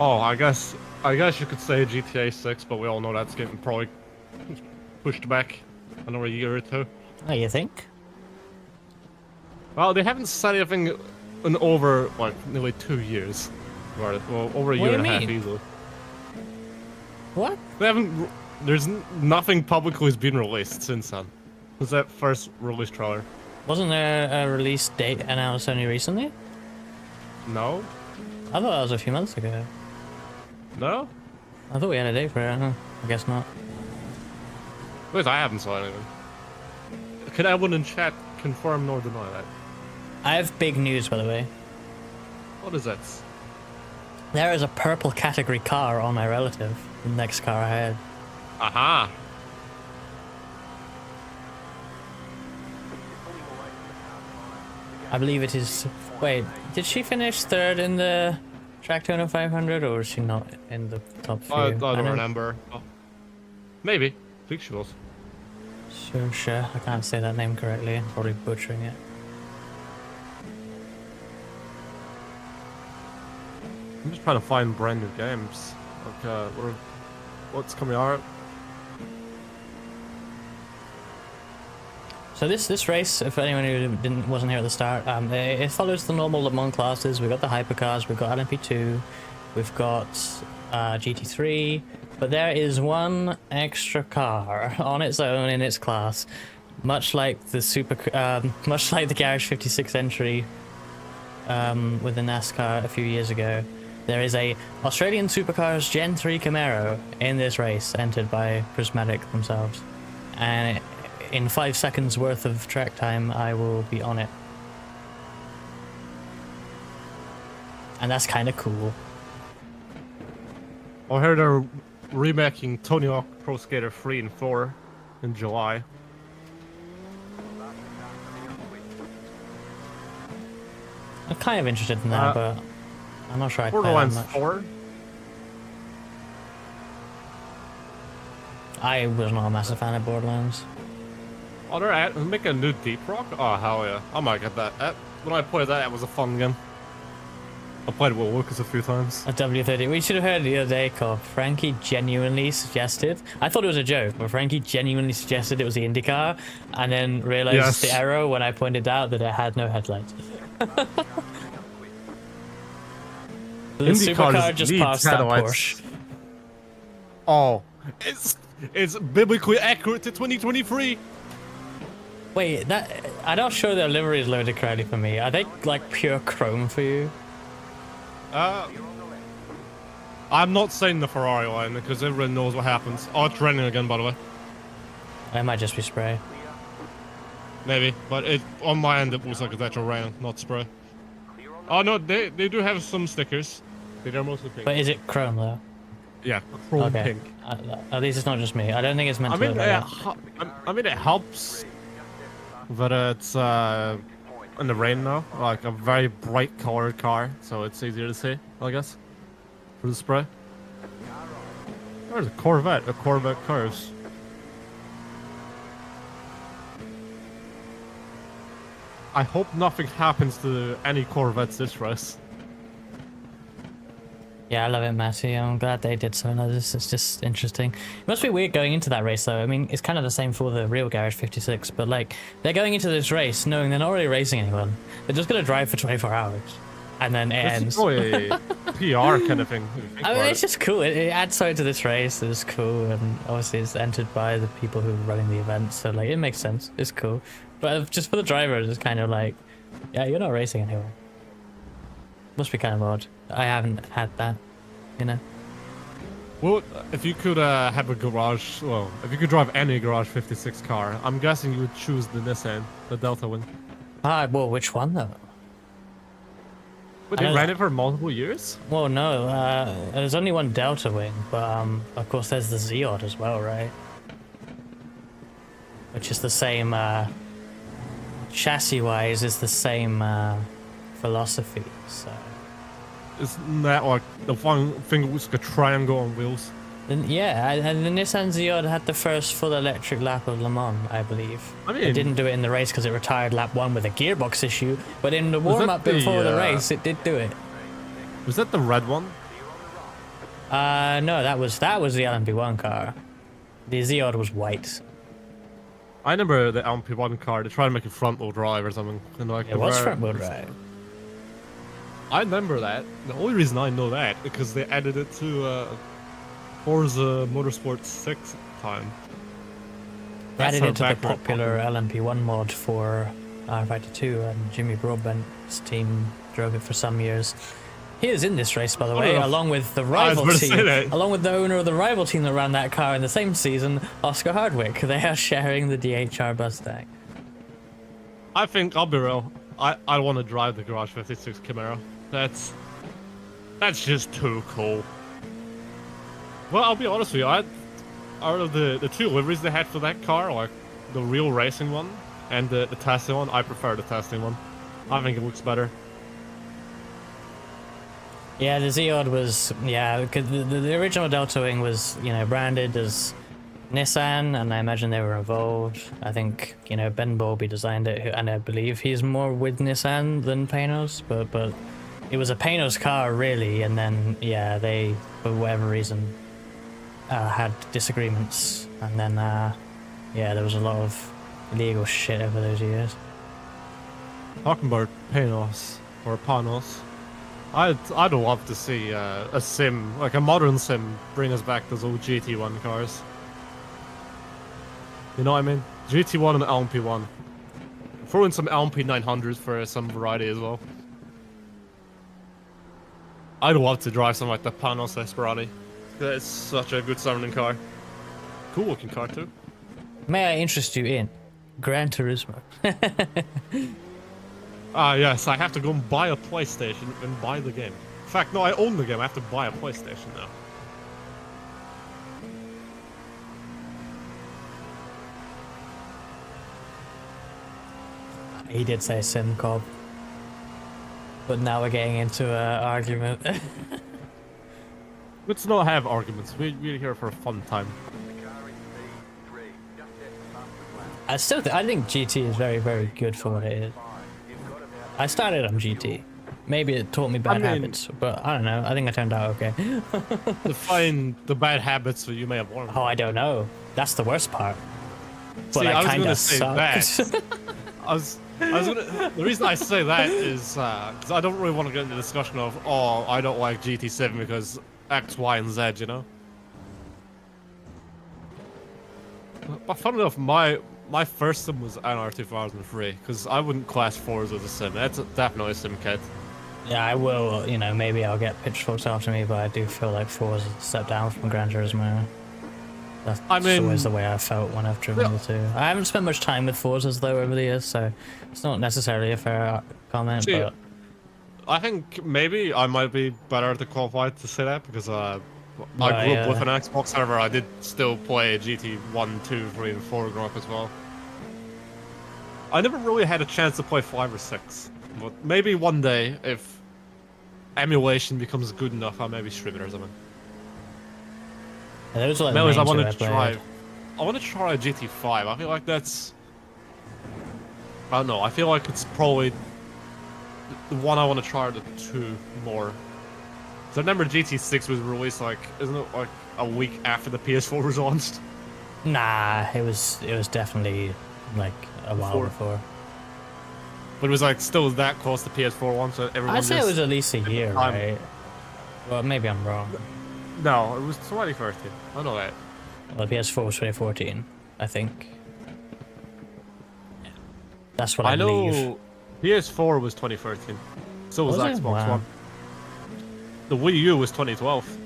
Oh, I guess you could say GTA 6, but we all know that's getting probably pushed back another year or two. Oh, you think? Well, they haven't said anything in over like nearly 2 years. Well, over a What year do and you a half mean? easily. What? They haven't. There's nothing publicly has been released since then. Was that first release trailer? Wasn't there a release date announced only recently? No, I thought that was a few months ago. no. I thought we had a date for it. Huh? I guess not. At least I haven't saw anything. Can anyone in chat confirm nor deny that? I have big news, by the way. What is that? There is a purple category car on my relative. The next car I had. Aha! I believe it is. Wait, did she finish third in the Track 500, or is she not in the top few? I don't know- remember. Oh. Maybe. I think she was. Sure. I can't say that name correctly. I'm probably butchering it. I'm just trying to find brand new games. Like, what's coming out? So this race, if anyone who wasn't here at the start, it follows the normal Le Mans classes. We've got the hypercars, we've got LMP2, we've got GT3, but there is one extra car on its own in its class, much like the Garage 56 entry with the NASCAR a few years ago. There is a Australian Supercars Gen 3 Camaro in this race, entered by Prismatic themselves, and in 5 seconds worth of track time, I will be on it. And that's kind of cool. I heard they're remaking Tony Hawk Pro Skater 3 and 4 in July. I'm kind of interested in that, but I'm not sure I'd play that Borderlands much. 4? I was not a massive fan of Borderlands. Oh, they're making a new Deep Rock? Oh, hell yeah. I might get that. When I played that, it was a fun game. I played it with Lucas a few times. A W30. We should have heard the other day, Cobb. Frankie genuinely suggested. I thought it was a joke, but Frankie genuinely suggested it was the IndyCar, and then realized Yes. the error when I pointed out that it had no headlights. The supercar just passed that Porsche. Oh, it's biblically accurate to 2023. Wait, I'm not sure their livery is loaded correctly for me. Are they like pure chrome for you? I'm not saying the Ferrari line because everyone knows what happens. Oh, it's raining again, by the way. It might just be spray. Maybe, but on my end it looks like it's actual rain, not spray. Oh no, they do have some stickers. They're mostly pink. But is it chrome though? Yeah, chrome Okay. pink. At least it's not just me. I don't think it's meant I to mean, look like that. I mean, it helps that it's in the rain now, like a very bright colored car, so it's easier to see, I guess, for the spray. There's a Corvette curves. I hope nothing happens to any Corvettes this race. Yeah, I love it, Matty. I'm glad they did something like this. It's just interesting. It must be weird going into that race, though. I mean, it's kind of the same for the real Garage 56, but like, they're going into this race knowing they're not really racing anyone. They're just going to drive for 24 hours, and then it ends. It's probably a PR kind of thing. if you think I mean, about it's it. just cool. It adds something to this race. It's cool, and obviously it's entered by the people who are running the event, so like, it makes sense. It's cool. But just for the drivers, it's kind of like, yeah, you're not racing anyone. Must be kind of odd. I haven't had that, you know. Well, if you could have a garage, well, if you could drive any Garage 56 car, I'm guessing you would choose the Nissan, the Delta one. Well, which one though? But I they don't- ran it for multiple years? Well, no. There's only one Delta wing, but of course there's the Zeod as well, right? Which is the same. Chassis-wise, is the same philosophy. So. Isn't that like the one thing that looks like a triangle on wheels? Then, yeah, and the Nissan Zeod had the first full electric lap of Le Mans, I believe. I mean- It didn't do it in the race because it retired lap 1 with a gearbox issue, but in the Was that warm-up the, before the race, it did do it. Was that the red one? No, that was the LMP1 car. The Zeod was white. I remember the LMP1 car. They tried to make it front wheel drive or something. And like It was front wheel drive. I remember that. The only reason I know that is because they added it to Forza Motorsport 6 time. They added how it to the backward popular LMP1 mod for R-Factor 2, and Jimmy Broadbent's team drove it for some years. He is in this race, by the way, enough. along with the I was rival about to say team, that. along with the owner of the rival team that ran that car in the same season, Oscar Hardwick. They are sharing the DHR Mustang. I think, I'll be real, I want to drive the Garage 56 Camaro. That's just too cool. Well, I'll be honest with you, out of the two liveries they had for that car, like the real racing one and the testing one, I prefer the testing one. I think it looks better. Yeah, the Zeod was, yeah, 'cause the original Delta Wing was, you know, branded as Nissan, and I imagine they were involved. I think, you know, Ben Bowlby designed it, and I believe he's more with Nissan than Panos, but it was a Panos car, really, and then, yeah, they, for whatever reason, had disagreements, and then, yeah, there was a lot of illegal shit over those years. Talking about Panos, or Panos, I'd love to see a sim, like a modern sim, bring us back those old GT1 cars. You know what I mean? GT1 and LMP1. Throw in some LMP 900s for some variety as well. I'd love to drive something like the Panos Esperati. It's such a good sounding car. Cool looking car too. May I interest you in Gran Turismo? Ah, yes, I have to go and buy a PlayStation and buy the game. In fact, no, I own the game. I have to buy a PlayStation now. He did say SimCop, but now we're getting into an argument. Let's not have arguments. We're here for a fun time. The car is P3. Just hit the master plan. I think GT is very, very good for what it is. You've got about I started on GT. Maybe it taught me bad mean- habits, but I don't know. I think I turned out okay. Define the bad habits that you may have learned. Oh, I don't know. That's the worst part. But See, I was kinda gonna say sucked. that. I was gonna. The reason I say that is because I don't really want to get into the discussion of, oh, I don't like GT7 because X, Y, and Z, you know. But fun enough, my first sim was NR 2003 because I wouldn't class Forza as a sim. That's definitely a sim kit. Yeah, I will. You know, maybe I'll get pitchforks after me, but I do feel like Forza stepped down from Gran Turismo. That's always the way I felt when I've driven the two. I haven't spent much time with Forzas though over the years, so it's not necessarily a fair comment. See, but I think maybe I might be better to qualified to say that because I grew up with an Xbox. However, I did still play GT 1, 2, 3, and 4 growing up as well. I never really had a chance to play 5 or 6, but maybe one day if emulation becomes good enough, I'll maybe stream it or something. yeah, those are like the Anyways, I main want two to played. try. I want to try a GT5. I feel like that's. I don't know. I feel like it's probably the one I want to try. The two more. So I remember GT6 was released like, isn't it like a week after the PS4 was launched? Nah, it was definitely like a while before. But it was like still that close to PS4 one, so everyone. I'd say it just- was at least a year, right? Well, maybe I'm wrong. No, it was 2013. I know that. Well, the PS4 was 2014, I think. Yeah. That's what I believe. know PS4 was 2013. So was Was it? Xbox Wow. One. The Wii U was 2012.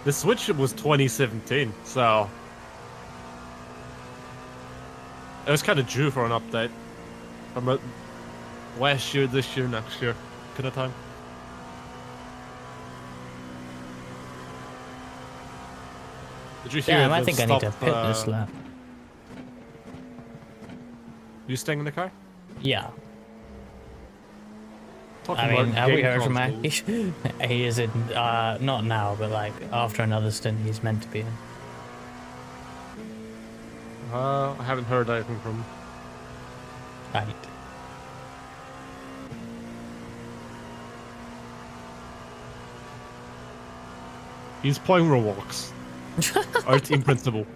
The Switch was 2017, so it was kind of due for an update. From last year, this year, next year, kind of time. Did you hear? Damn, I they've think I need to stopped, pit this lap. You staying in the car? Yeah. Talking I mean, about have we game heard from consoles. Mac? He is in, not now, but like after another stint he's meant to be in. I haven't heard anything from. Right. He's playing Roblox. Our team principal.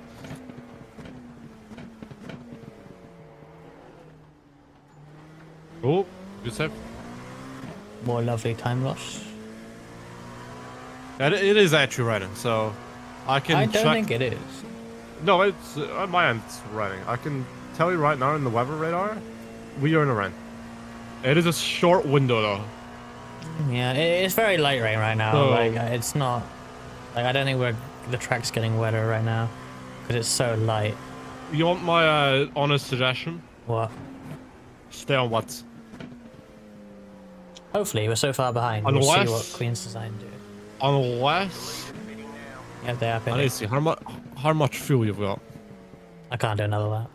Oh, good save. More lovely time loss. And it is actually raining, so I can I don't check. think it is. No, it's on my end. It's raining. I can tell you right now in the weather radar, we are in the rain. It is a short window though. Yeah, it's very light rain right now. So- Like it's not. Like I don't think the track's getting wetter right now because it's so light. You want my honest suggestion? What? Stay on what? Hopefully, we're so far behind. We'll see Unless- what Queen's Design do. Unless Yeah, they are I need pitting. to see how much fuel you've got. I can't do another lap.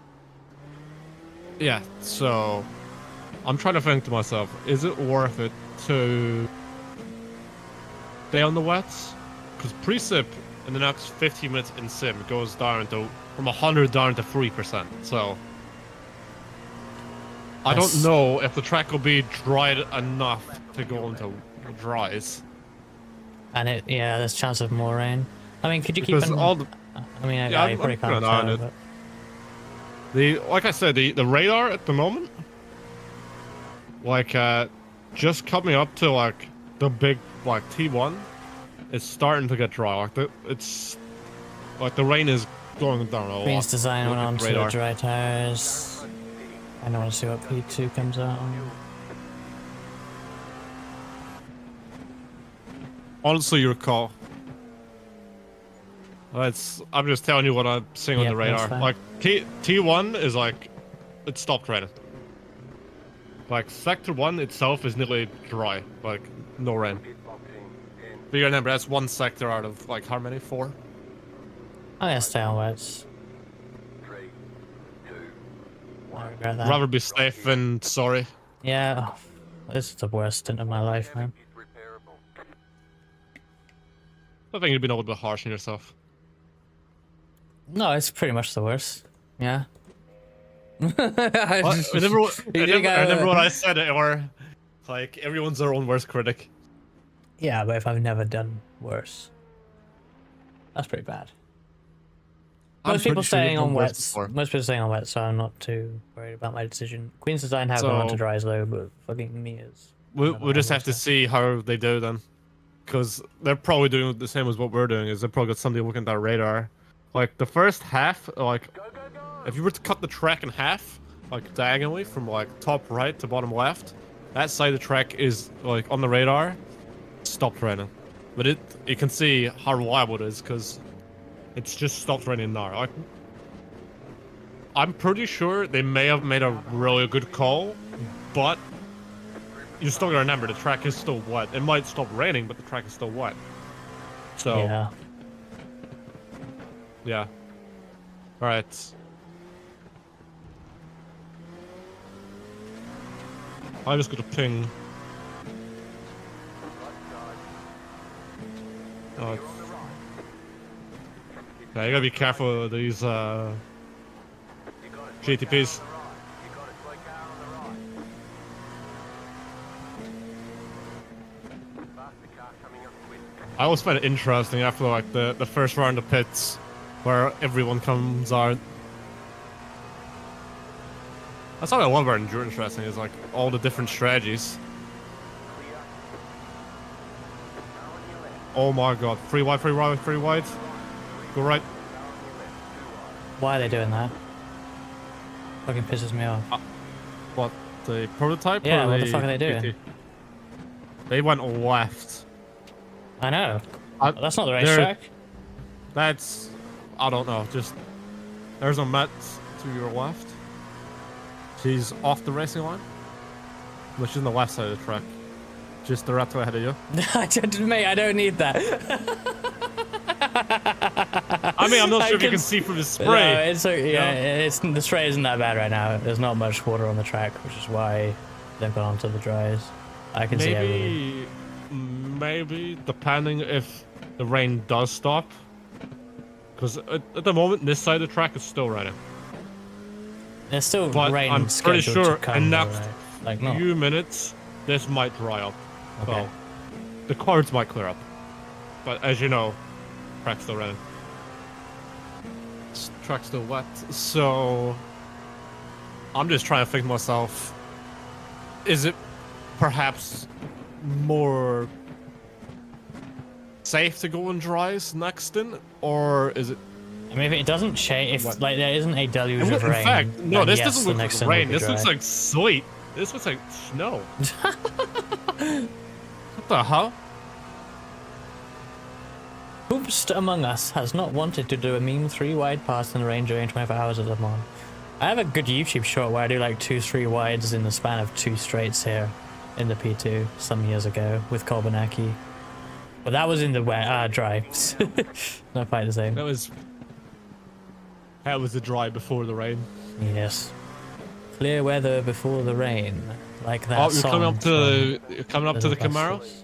Yeah, so I'm trying to think to myself, is it worth it to stay on the wets? Because pre-sip in the next 15 minutes in sim goes down to from 100 down to 3%. So I don't That's- know if the track will be dried enough to go into dries. And there's chance of more rain. I mean, could you keep Because an? all the I mean, Yeah, you I'm probably keeping can't an eye on tell, it. but like I said, the radar at the moment, like just coming up to like the big like T1, it's starting to get dry. Like the rain is going down a lot. Queen's Design Look went at on the to radar. dry tires. I don't want to see what P2 comes out on. Honestly, your call. I'm just telling you what I'm seeing on Yeah, the that's radar. fine. Like T1 is like it stopped raining. Like Sector 1 itself is nearly dry, like no rain. But you remember that's one sector out of like how many? 4? I'm gonna stay on wets. I regret that. Rather be safe than sorry. Yeah, this is the worst stint of my life, man. I think you've been a little bit harsh on yourself. No, it's pretty much the worst. Yeah. I remember when I said it, or like everyone's their own worst critic. Yeah, but if I've never done worse, that's pretty bad. I'm Most people pretty sure you've staying done on worse wets. before. Most people staying on wets, so I'm not too worried about my decision. Queen's Design have gone on to So- dries though, but fucking me is. We'll just have to see how they do then, because they're probably doing the same as what we're doing. Is they probably got somebody looking at their radar. Like the first half, like if you were to cut the track in half, like diagonally from like top right to bottom left, that side of the track is like on the radar, stopped raining. But you can see how reliable it is because it's just stopped raining now. Like, I'm pretty sure they may have made a really good call, but you still gotta remember the track is still wet. It might stop raining, but the track is still wet. So Yeah. yeah. Alright. I just got a ping. Oh, yeah, you gotta be careful of these GTPs. I always find it interesting after like the first round of pits where everyone comes out. That's what I love about endurance racing is like all the different strategies. Oh my god, free wide, free wide, free wide. Go right. Why are they doing that? Fucking pisses me off. What, the prototype? Yeah, or what the fuck are they doing? GT? They went left. I know. That's not the they're- racetrack. That's, I don't know, just, there's a Met to your left. She's off the racing line. No, she's on the left side of the track. Just directly ahead of you. Mate, I don't need that. I mean, I'm not I sure if you can can see from the No, spray. it's okay. Yeah, the spray isn't that bad right now. There's not much water on the track, which is why they've gone onto the dries. I can see everything. Maybe, depending if the rain does stop. Because at the moment, this side of the track is still raining. There's still But rain I'm pretty scheduled sure to come. in though, next right? Like not. few minutes, this might dry up. Okay. Well, the clouds might clear up. But as you know, Track's still running. Track's still wet. So I'm just trying to think to myself, is it perhaps more safe to go in dries next in, or is it? I mean, if it doesn't change, if What? like there isn't a deluge In of rain. fact, no, then this yes, doesn't the look next like in will rain. be This dry. looks like sleet. This looks like snow. What the hell? Hoopst among us has not wanted to do a meme 3 wide pass in the rain during 24 hours of Le Mans. I have a good YouTube short where I do like 2 3 wides in the span of 2 straights here in the P2 some years ago with Kobanaki. But that was in the dry. Not quite the same. That was the dry before the rain. Yes. Clear weather before the rain. Like that Oh, you're song coming up to from you're coming up to the Camaro. Ghostbusters.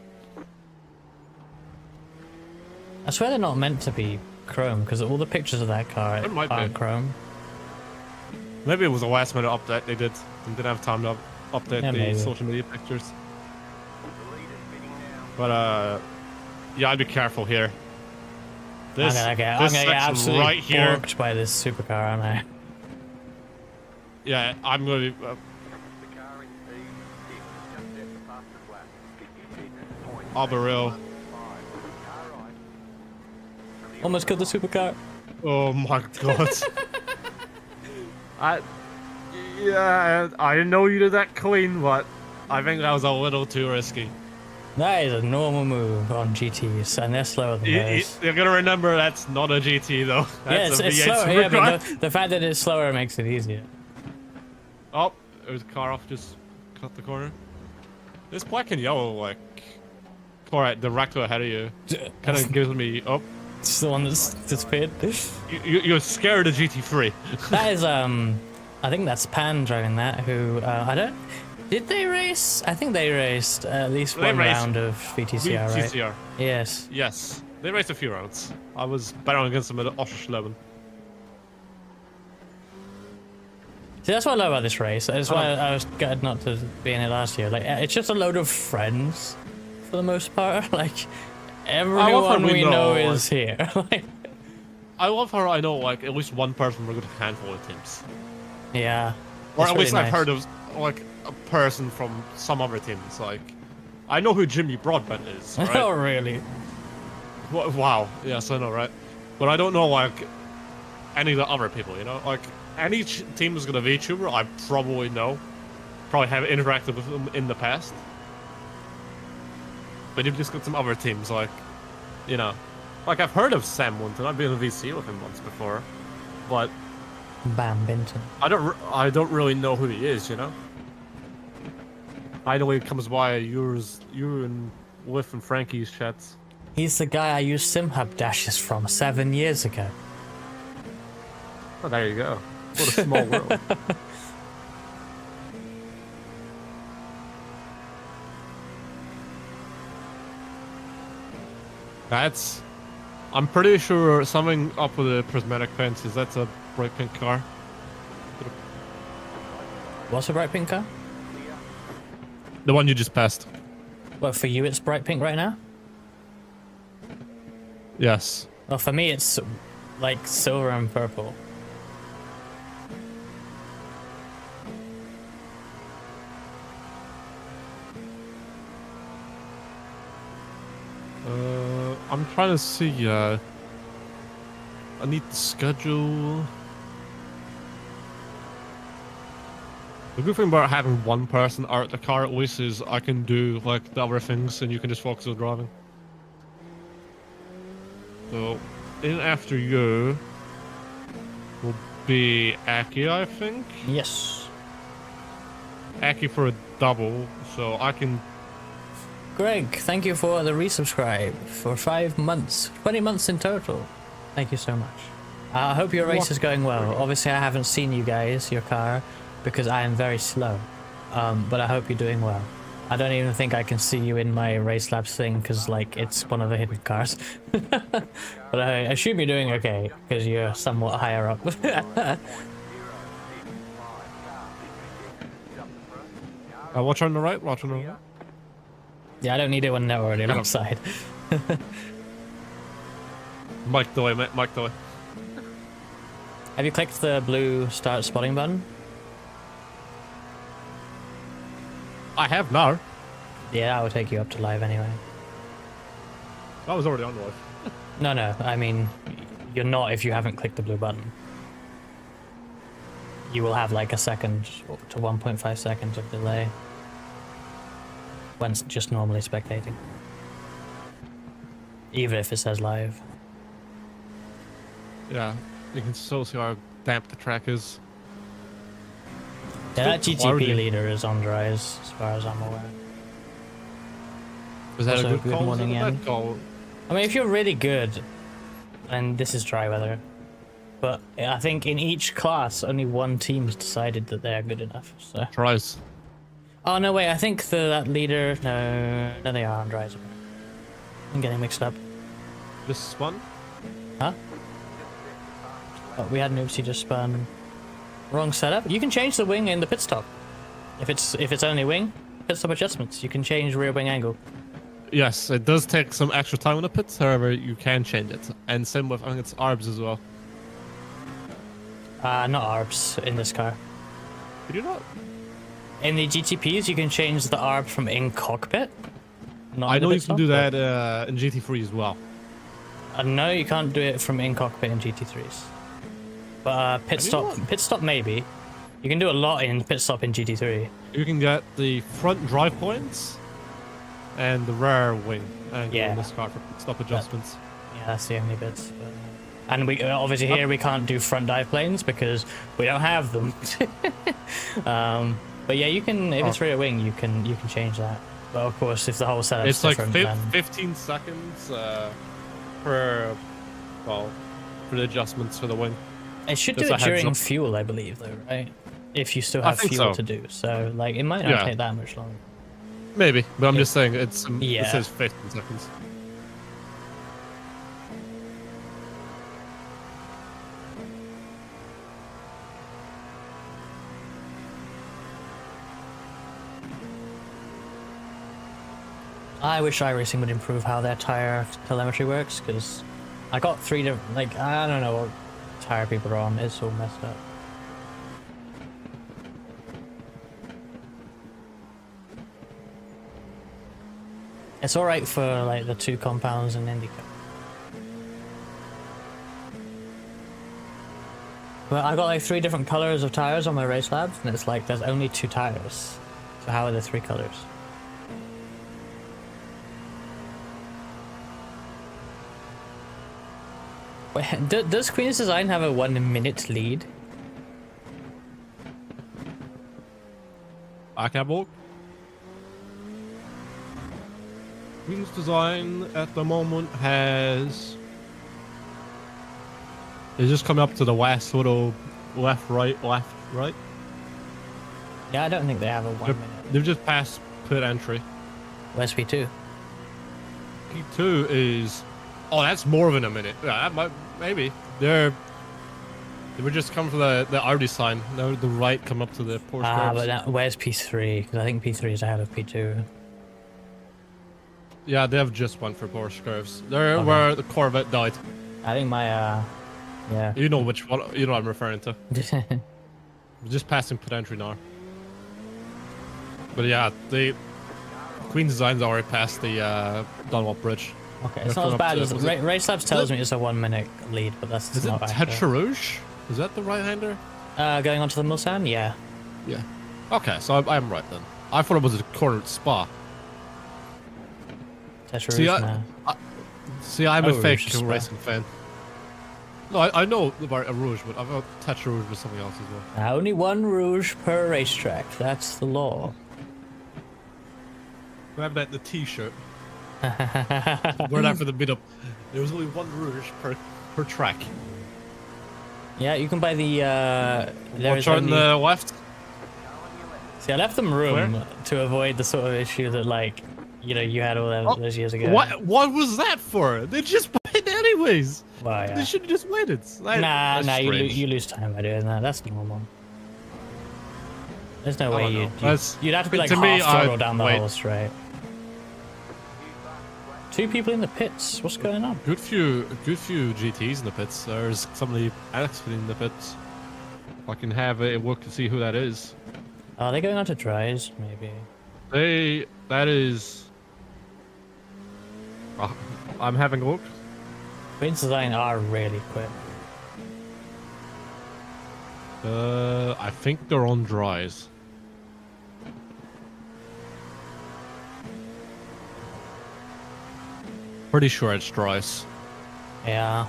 I swear they're not meant to be chrome because all the pictures of that car It might aren't be. chrome. Maybe it was a last minute update they did and didn't have time to update Yeah, the maybe. social media pictures. But yeah, I'd be careful here. I'm gonna get section absolutely right here. borked by this supercar, aren't I? Yeah, I'm gonna be. The car in P6 just at the fastest lap. It's point I'll be real. 5. Car right. Almost killed the supercar. Oh my god. Yeah, I didn't know you did that clean, but I think that was a little too risky. That is a normal move on GTs, and they're slower than those. You're gonna remember that's not a GT though. Yeah, That's it's a V8 slower, yeah, supercar. but the fact that it's slower makes it easier. Oh, there's a car off, just cut the corner. This black and yellow, like, car directly ahead of you, kind of gives me, oh, It's the one that's disappeared. you're scared of GT3. That is, I think that's Pan driving that, who, I don't... Did they race? I think they raced at least They one raced round of VTCR, right? VTCR. Yes. Yes, they raced a few rounds. I was betting against them at Oschersleben. See, that's what I love about this race. That's why I was gutted not to be in it last year. Like, it's just a load of friends, for the most part. Like, everyone we know is here. Like, I love how I know, like, at least one person from a good handful of teams. yeah. Or It's at least really I've nice. heard of, like, a person from some other teams. Like, I know who Jimmy Broadbent is, right? Oh, really? Wow. Yes, I know, right? But I don't know, like, any of the other people, you know? Like, any team that's gonna VTuber, I probably know. Probably have interacted with them in the past. But you've just got some other teams, like, you know. Like, I've heard of Sam Winton. I've been in VC with him once before. But Bam, Benton. I don't really know who he is, you know? I know he comes by you and Liff and Frankie's chats. He's the guy I used SimHub dashes from 7 years ago. Oh, there you go. What a small world. That's... I'm pretty sure something up with the prismatic fences. That's a bright pink car. What's a bright pink car? The one you just passed. Well, for you it's bright pink right now? Yes. Well, for me it's like silver and purple. I'm trying to see, I need the schedule. The good thing about having one person out the car at least is I can do, like, the other things and you can just focus on driving. So, in after you will be Aki, I think? Yes. Aki for a double, so I can... Greg, thank you for the resubscribe for 5 months. 20 months in total. Thank you so much. I hope your race is going well. Obviously I haven't seen you guys, your car, because I am very slow. But I hope you're doing well. I don't even think I can see you in my race labs thing because, like, it's one of the hidden cars. But I assume you're doing okay because you're somewhat higher up. watch on the right, watch on the right. Yeah, I don't need it when they're already alongside. Mike Doy, Mike Doy. Have you clicked the blue start spotting button? I have now. Yeah, that will take you up to live anyway. I was already on live. No, I mean, you're not if you haven't clicked the blue button. You will have like a second to 1.5 seconds of delay when just normally spectating. Even if it says live. Yeah, you can still see how damp the track is. Yeah, that Still GTP cloudy. leader is on dry as far as I'm aware. Was that Also, a good good call? morning, Was it a Ian. bad call? I mean, if you're really good, and this is dry weather, but I think in each class, only one team's decided that they're good enough. So. Tries. Oh no, wait! I think that leader. No, they are on dry. I'm getting mixed up. Just spun? Huh? Oh, we had an oopsie just spun. Wrong setup. You can change the wing in the pit stop. If it's only wing, pit stop adjustments. You can change rear wing angle. Yes, it does take some extra time on the pits, however, you can change it. And same with, I think it's ARBs as well. Not ARBs in this car. Did you not? In the GTPs, you can change the ARB from in cockpit. Not I in the know you pit can do stop, that in GT3 as well. No, you can't do it from in cockpit in GT3s. But pit stop maybe. You can do a lot in pit stop in GT3. You can get the front drive points and the rear wing angle Yeah. in this car for pit stop adjustments. Yeah, that's the only bits. But... And we obviously here we can't do front dive planes because we don't have them. But yeah, you can if it's rear wing, you can change that. But of course, if the whole setup's It's like different, then 15 seconds for the adjustments for the wing. it should do just a it heads during up. fuel, I believe, though, right? If you still I have think fuel so. to do, so like it might not Yeah. take that much longer. Maybe, but I'm Yeah. just saying it's Yeah. it says 15 seconds. I wish iRacing would improve how their tire telemetry works, because I got 3 different, like, I don't know what tire people are on, it's all messed up. It's alright for, like, the 2 compounds in IndyCar. But I got, like, 3 different colors of tires on my race labs, and it's like, there's only 2 tires. So how are there 3 colors? Wait, does Queen's Design have a 1 minute lead? I can walk. Queen's Design at the moment has. It's just coming up to the west, little left, right. Yeah, I don't think they have a 1 minute. They've just passed pit entry. Where's P2? P2 is. Oh, that's more than a minute. Yeah, that might, maybe. They were just coming for the Audi sign. Now the right come up to the Porsche curves. But now, where's P3? Because I think P3 is ahead of P2. Yeah, they have just one for Porsche curves. They're Okay. where the Corvette died. I think my, yeah. You know which one. You know what I'm referring to. We're just passing pit entry now. But yeah, the Queen's Design's already passed the Dunlop Bridge. Okay, They're it's not as coming up bad to- as was it- Race Labs tells me it's a 1 minute lead, but that's Is it not accurate. Tetra Rouge? Is that the right-hander? Going on to the Mulsanne? Yeah. Yeah. Okay, so I'm right then. I thought it was a corner at Spa. Tetra See, Rouge, nah. See, I'm Oh, a fake Rouge is Spa. racing fan. No, I know about a Rouge, but I thought Tetra Rouge was something else as well. Only 1 Rouge per racetrack. That's the law. We have that in the T-shirt. We're not for the meetup. There was only 1 Rouge per track. Yeah, you can buy the. Watch on the left. See, I left them room Where? to avoid the sort of issue that, like, you had all those years ago. What was that for? They just went anyways. Well, yeah. They should have just waited. Nah, That's you strange. lose time by doing that. That's normal. There's no I way don't know. That's- you'd have to be like to me, half throttle I'd down the wait. whole straight. 2 people in the pits. What's going on? Good few GTs in the pits. There's somebody else in the pits. I can have a look to see who that is. Are they going on to dries? Maybe. That is... I'm having a look. Queen's Design are really quick. I think they're on dries. Pretty sure it's dries. Yeah.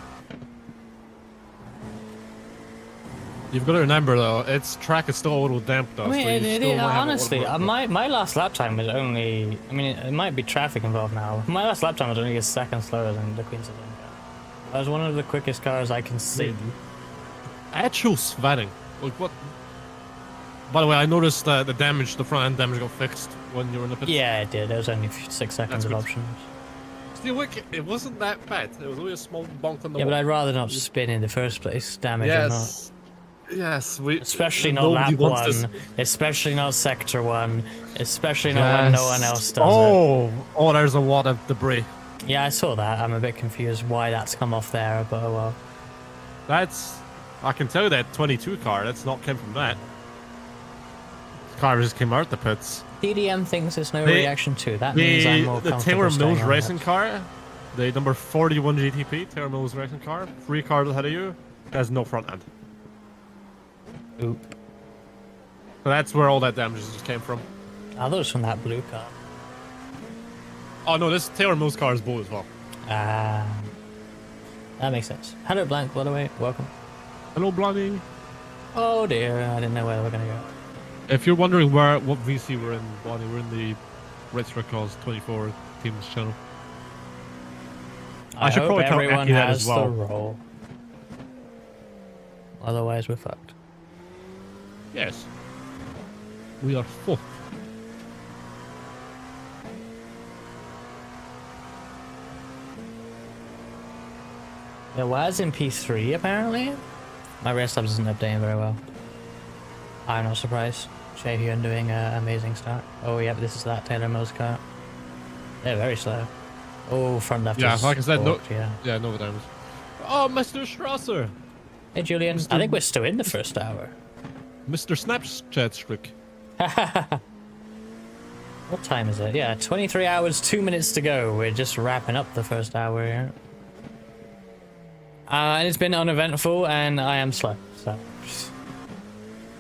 You've got to remember though, its track is still a little damp though. I mean, so you still might have a honestly, little bit- my last lap time was only... I mean, it might be traffic involved now. My last lap time was only a second slower than the Queen's Design car. That was one of the quickest cars I can see. Actual sweating. Like what? By the way, I noticed the damage, the front end damage got fixed when you were in the pits. Yeah, it did. There was only 6 seconds of good. options. Still, like, it wasn't that bad. It was only a small bonk on the Yeah, wall. but I'd rather not spin in the first place, damage or not. Yes. Yes, we... Especially not nobody lap wants 1, this. especially not sector 1, especially not when no one else does Oh, there's a lot of debris. it. Yeah, I saw that. I'm a bit confused why that's come off there, but oh well. That's... I can tell you that 22 car, that's not came from that. The car just came out the pits. DDM thinks there's no The- reaction to. That means I'm more The comfortable Taylor staying Mills on racing that. car, the number 41 GTP, Taylor Mills racing car, 3 cars ahead of you, has no front end. Oop. So that's where all that damage just came from. I thought it was from that blue car. Oh no, this Taylor Mills car is blue as well. Ah. That makes sense. Hello, Blank, by the way. Welcome. Hello, Blondie. Oh dear, I didn't know where they were going to go. If you're wondering what VC we're in, Blondie, we're in the Red Strict Cause 24 teams channel. I should hope probably tell everyone Eki that has as well. the role. Otherwise, we're fucked. Yes. We are fucked. Yeah, Waz in P3 apparently. My race sub isn't updating very well. I'm not surprised. Shahyun doing an amazing start. Oh yep, this is that Taylor Mills car. They're very slow. Oh, front left. Yeah, is like I said, no, forked, yeah. yeah, no damage. Oh, Mr. Strasser, Hey Julian, I think we're still in the first hour. Mr. Snapchat Strick. What time is it? Yeah, 23 hours, 2 minutes to go. We're just wrapping up the first hour here. And it's been uneventful, and I am slow, so...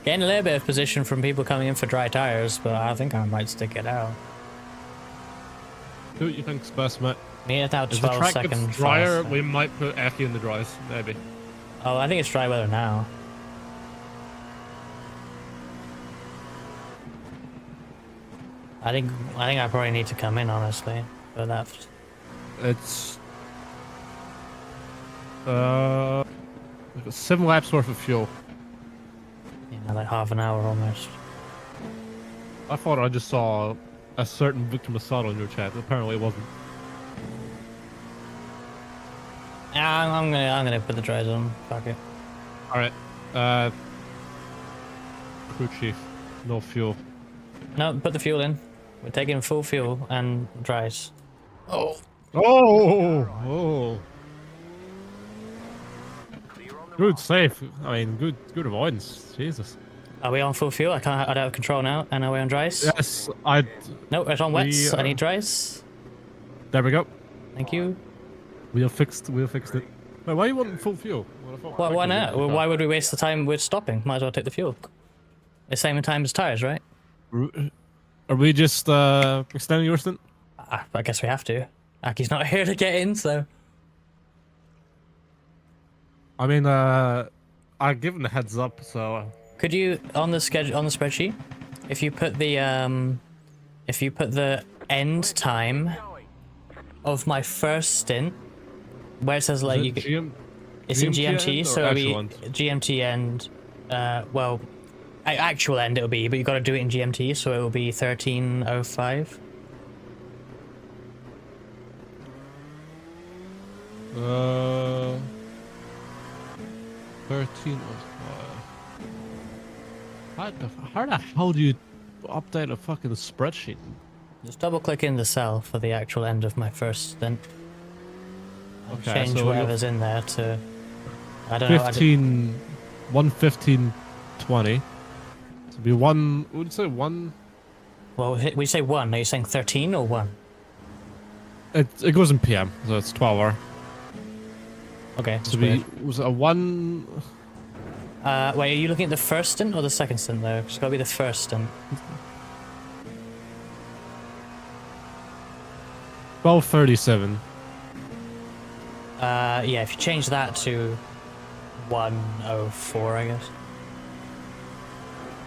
Getting a little bit of position from people coming in for dry tires, but I think I might stick it out. Who you think's best, mate? Me at now If the 12 track seconds gets drier, faster. we might put Eki in the dries, maybe. Oh, I think it's dry weather now. I think I probably need to come in, honestly, for that. It's 7 laps worth of fuel. You know, like half an hour almost. I thought I just saw a certain Victor Masado in your chat. Apparently it wasn't. Yeah, I'm gonna put the dries on. Fuck it. Alright. Crew chief. No fuel. No, put the fuel in. We're taking full fuel and dries. Oh. Oh! Good safe. I mean, good avoidance. Jesus. Are we on full fuel? I don't have control now. And are we on dries? Yes, No, it's on wets. I are- need dries. There we go. Thank you. We have fixed it. Wait, why are you wanting full fuel? Why not? Well, why would we waste the time with stopping? Might as well take the fuel. The same time as tires, right? Are we just extending your stint? I guess we have to. Aki's not here to get in, so... I mean, I've given the heads up, so... Could you, on the schedule, on the spreadsheet, if you put the end time of my first stint, where it says like you could, it's in GMT, end so or it'll be actual end? GMT end, well, actual end it'll be, but you got to do it in GMT, so it will be 13:05. 13 How the hell do you update a fucking spreadsheet? Just double click in the cell for the actual end of my first stint. I'll Okay, change so whatever's in there to... I don't know. 15, 115, 20. So be one. Would you say one? Well, we say 1. Are you saying 13 or 1? It goes in PM, so it's 12 hour. Okay. So was it a 1? Wait, are you looking at the first stint or the second stint though? It's gotta be the first stint. 12:37. Yeah, if you change that to 1:04, I guess.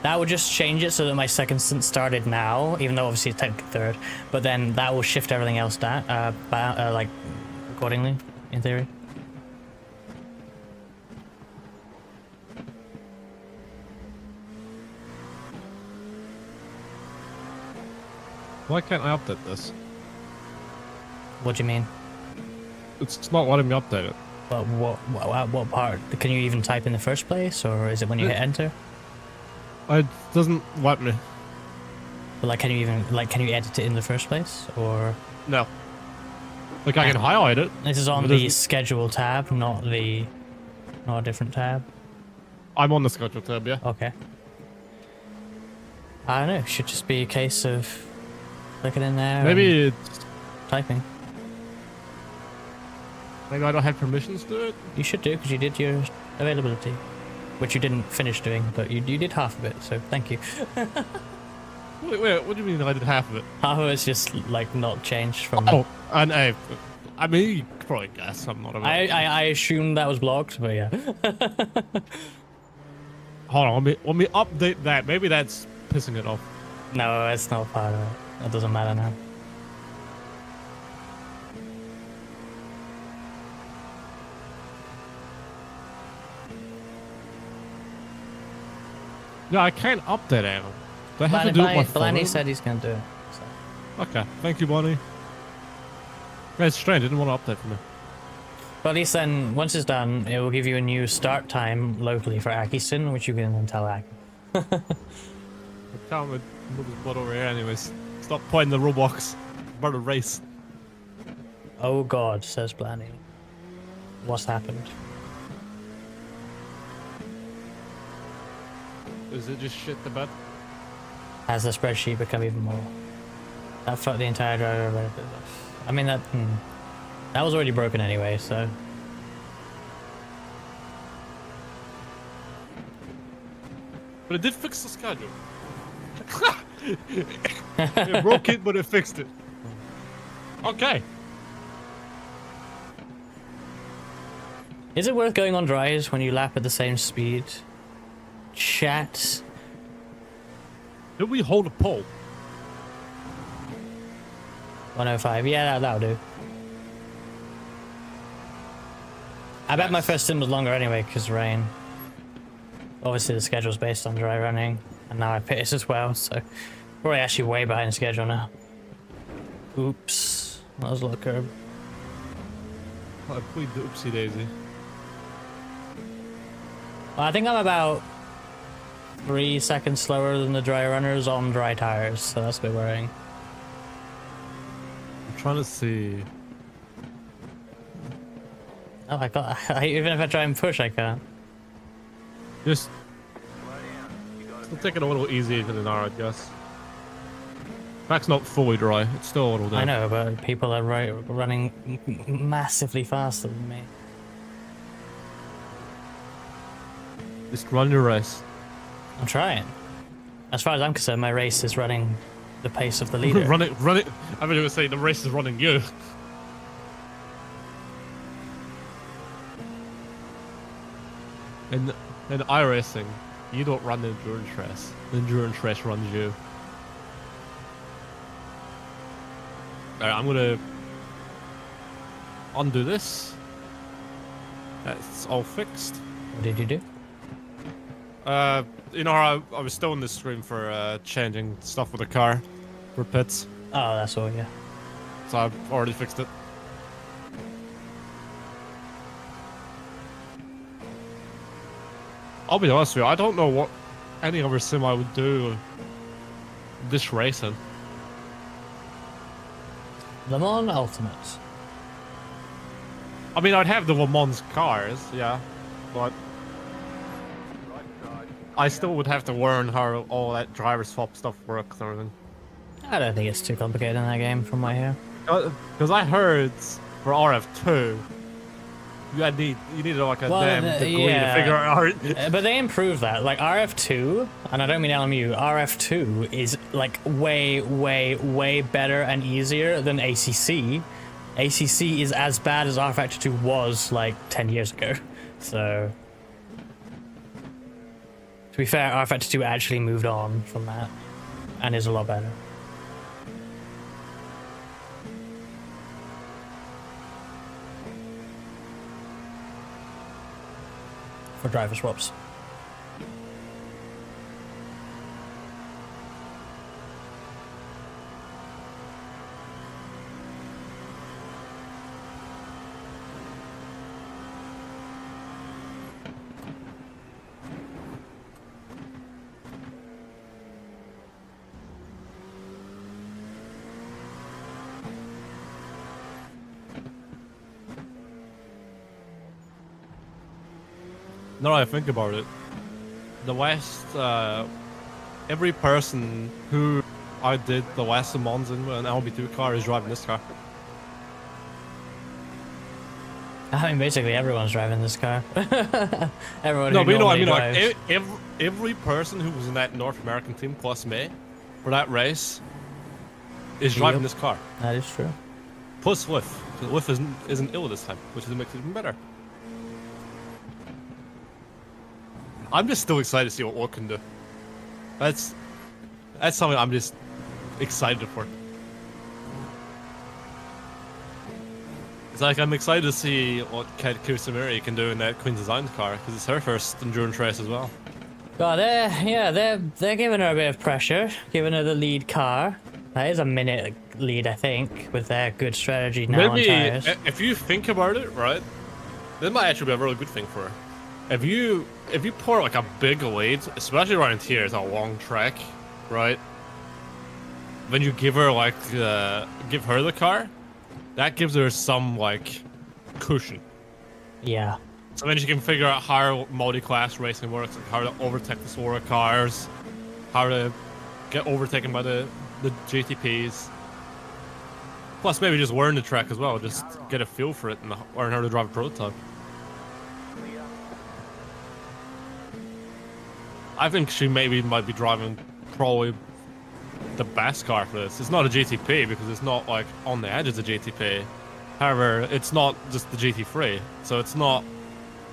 That would just change it so that my second stint started now, even though obviously it's technically third. But then that will shift everything else down, like accordingly, in theory. Why can't I update this? What do you mean? It's not letting me update it. But what part? Can you even type in the first place, or is it when you hit enter? It doesn't let me. But like, can you even can you edit it in the first place, or? No. Like I can highlight it. This is on but it the doesn't- schedule tab, not a different tab. I'm on the schedule tab, yeah. Okay. I don't know. It should just be a case of clicking in there. Maybe and it's typing. maybe I don't have permissions to it. You should do, because you did your availability, which you didn't finish doing, but you did half of it. So thank you. Wait, what do you mean I did half of it? Half of it's just like not changed from. Oh, and I mean, you could probably guess I'm not. I assumed that was blocked, but yeah. Hold on, let me update that. Maybe that's pissing it off. No, it's not part of it. That doesn't matter now. Yeah, I can't update it. Do I have to do it with my phone? Blanny said he's gonna do it. So. Okay, thank you, Bonnie. Yeah, it's strange. I didn't want to update for me. But at least then, once it's done, it will give you a new start time locally for Akiston, which you can then tell Aki. I can't move this blood over here, anyways. Stop pointing the Roblox. About a race. Oh God, says Blanny. What's happened? Is it just shit the bed? Has the spreadsheet become even more? That fucked the entire driver. I mean that was already broken anyway, so. But it did fix the schedule. It broke it, but it fixed it. Okay. Is it worth going on dries when you lap at the same speed? Chat. Did we hold a poll? 105. Yeah, that'll do. I bet my first sim was longer anyway because rain. Obviously the schedule's based on dry running, and now I pace as well, so probably actually way behind schedule now. Oops, that was a little curb. I played the oopsie daisy. Well, I think I'm about 3 seconds slower than the dry runners on dry tires, so that's a bit worrying. I'm trying to see. Oh, I can't. Even if I try and push, I can't. Just still take it a little easier than R, I guess. Track's not fully dry. It's still a little down. I know, but people are running massively faster than me. Just run your race. I'm trying. As far as I'm concerned, my race is running the pace of the leader. Run it. I mean, I would say the race is running you. In iRacing, you don't run the endurance race. The endurance race runs you. Alright, I'm gonna undo this. That's all fixed. What did you do? You know how I was still on the screen for changing stuff with the car for pits. Oh, that's all, yeah. So I've already fixed it. I'll be honest with you, I don't know what any other sim I would do this racing. Le Mans Ultimate. I mean, I'd have the Le Mans cars, yeah, but Right side. I still would have to learn how all that driver swap stuff works and everything. I don't think it's too complicated in that game from what I hear. Because I heard for RF2, you needed like a Well, damn degree yeah. to figure out. But they improved that. Like RF2, and I don't mean LMU, RF2 is like way, way, way better and easier than ACC. ACC is as bad as R Factor 2 was like 10 years ago. So, to be fair, R Factor 2 actually moved on from that and is a lot better. For driver swaps. Now that I think about it, the last, every person who I did the last Le Mans in an LB2 car is driving this car. I mean, basically everyone's driving this car. Everyone. No, who but you know, I normally mean, drives. like, every person who was in that North American team plus me for that race is driving Yep. this car. That is true. Plus Liff. Liff isn't ill this time, which makes it even better. I'm just still excited to see what Orc can do. That's something I'm just excited for. It's like I'm excited to see what Kat Kusamiri can do in that Queen Designed car because it's her first endurance race as well. God, they're giving her a bit of pressure, giving her the lead car. That is a minute lead, I think, with their good strategy now Maybe on tires. if you think about it, right, that might actually be a really good thing for her. If you pour like a big lead, especially around here, it's a long track, right? Then you give her like give her the car, that gives her some like cushion. Yeah. So then she can figure out how multi-class racing works, like how to overtake the slower cars, how to get overtaken by the GTPs. Plus maybe just learn the track as well, just get a feel for it and learn how to drive a prototype. Clear. I think she might be driving probably the best car for this. It's not a GTP because it's not like on the edge of the GTP. However, it's not just the GT3, so it's not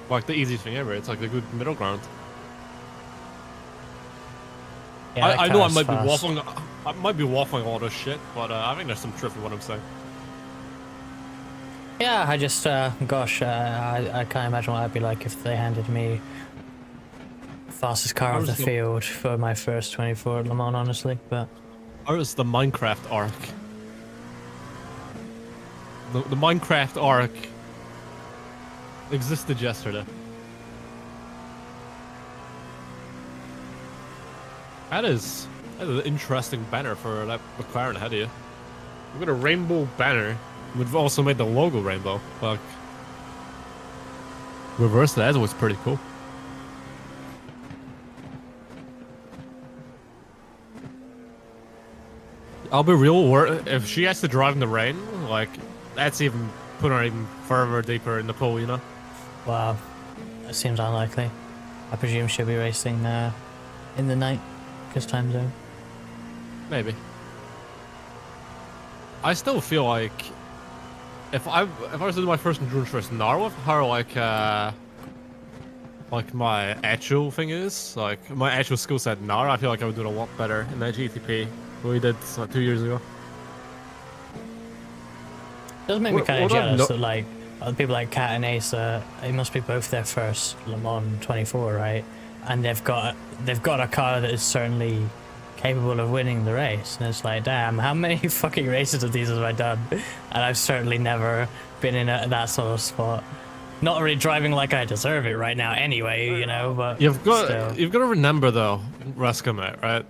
like the easiest thing ever. It's like the good middle ground. Yeah, that I know I car's might fast. be waffling. I might be waffling all this shit, but I think there's some truth in what I'm saying. Yeah, I just, gosh, I can't imagine what I'd be like if they handed me fastest car off the How's the- field for my first 24 at Le Mans, honestly. But Or is the Minecraft arc? The Minecraft arc existed yesterday. That is an interesting banner for that McLaren ahead of you. We've got a rainbow banner. We've also made the logo rainbow. Like, reverse that was pretty cool. I'll be real, if she has to drive in the rain, like, that's even putting her even further deeper in the pool, you know? wow, that seems unlikely. I presume she'll be racing in the night, because time zone. Maybe. I still feel like if I was to do my first endurance race now with how like my actual thing is, like my actual skill set now, I feel like I would do it a lot better in that GTP we did 2 years ago. It does make me What- kind of what I've jealous no- that like other people like Kat and Ace, it must be both their first Le Mans 24, right? And they've got a car that is certainly capable of winning the race. And it's like, damn, how many fucking races of these have I done? And I've certainly never been in that sort of spot. Not really driving like I deserve it right now, anyway, you know. But You've got still. to remember though, Ruska, mate, right?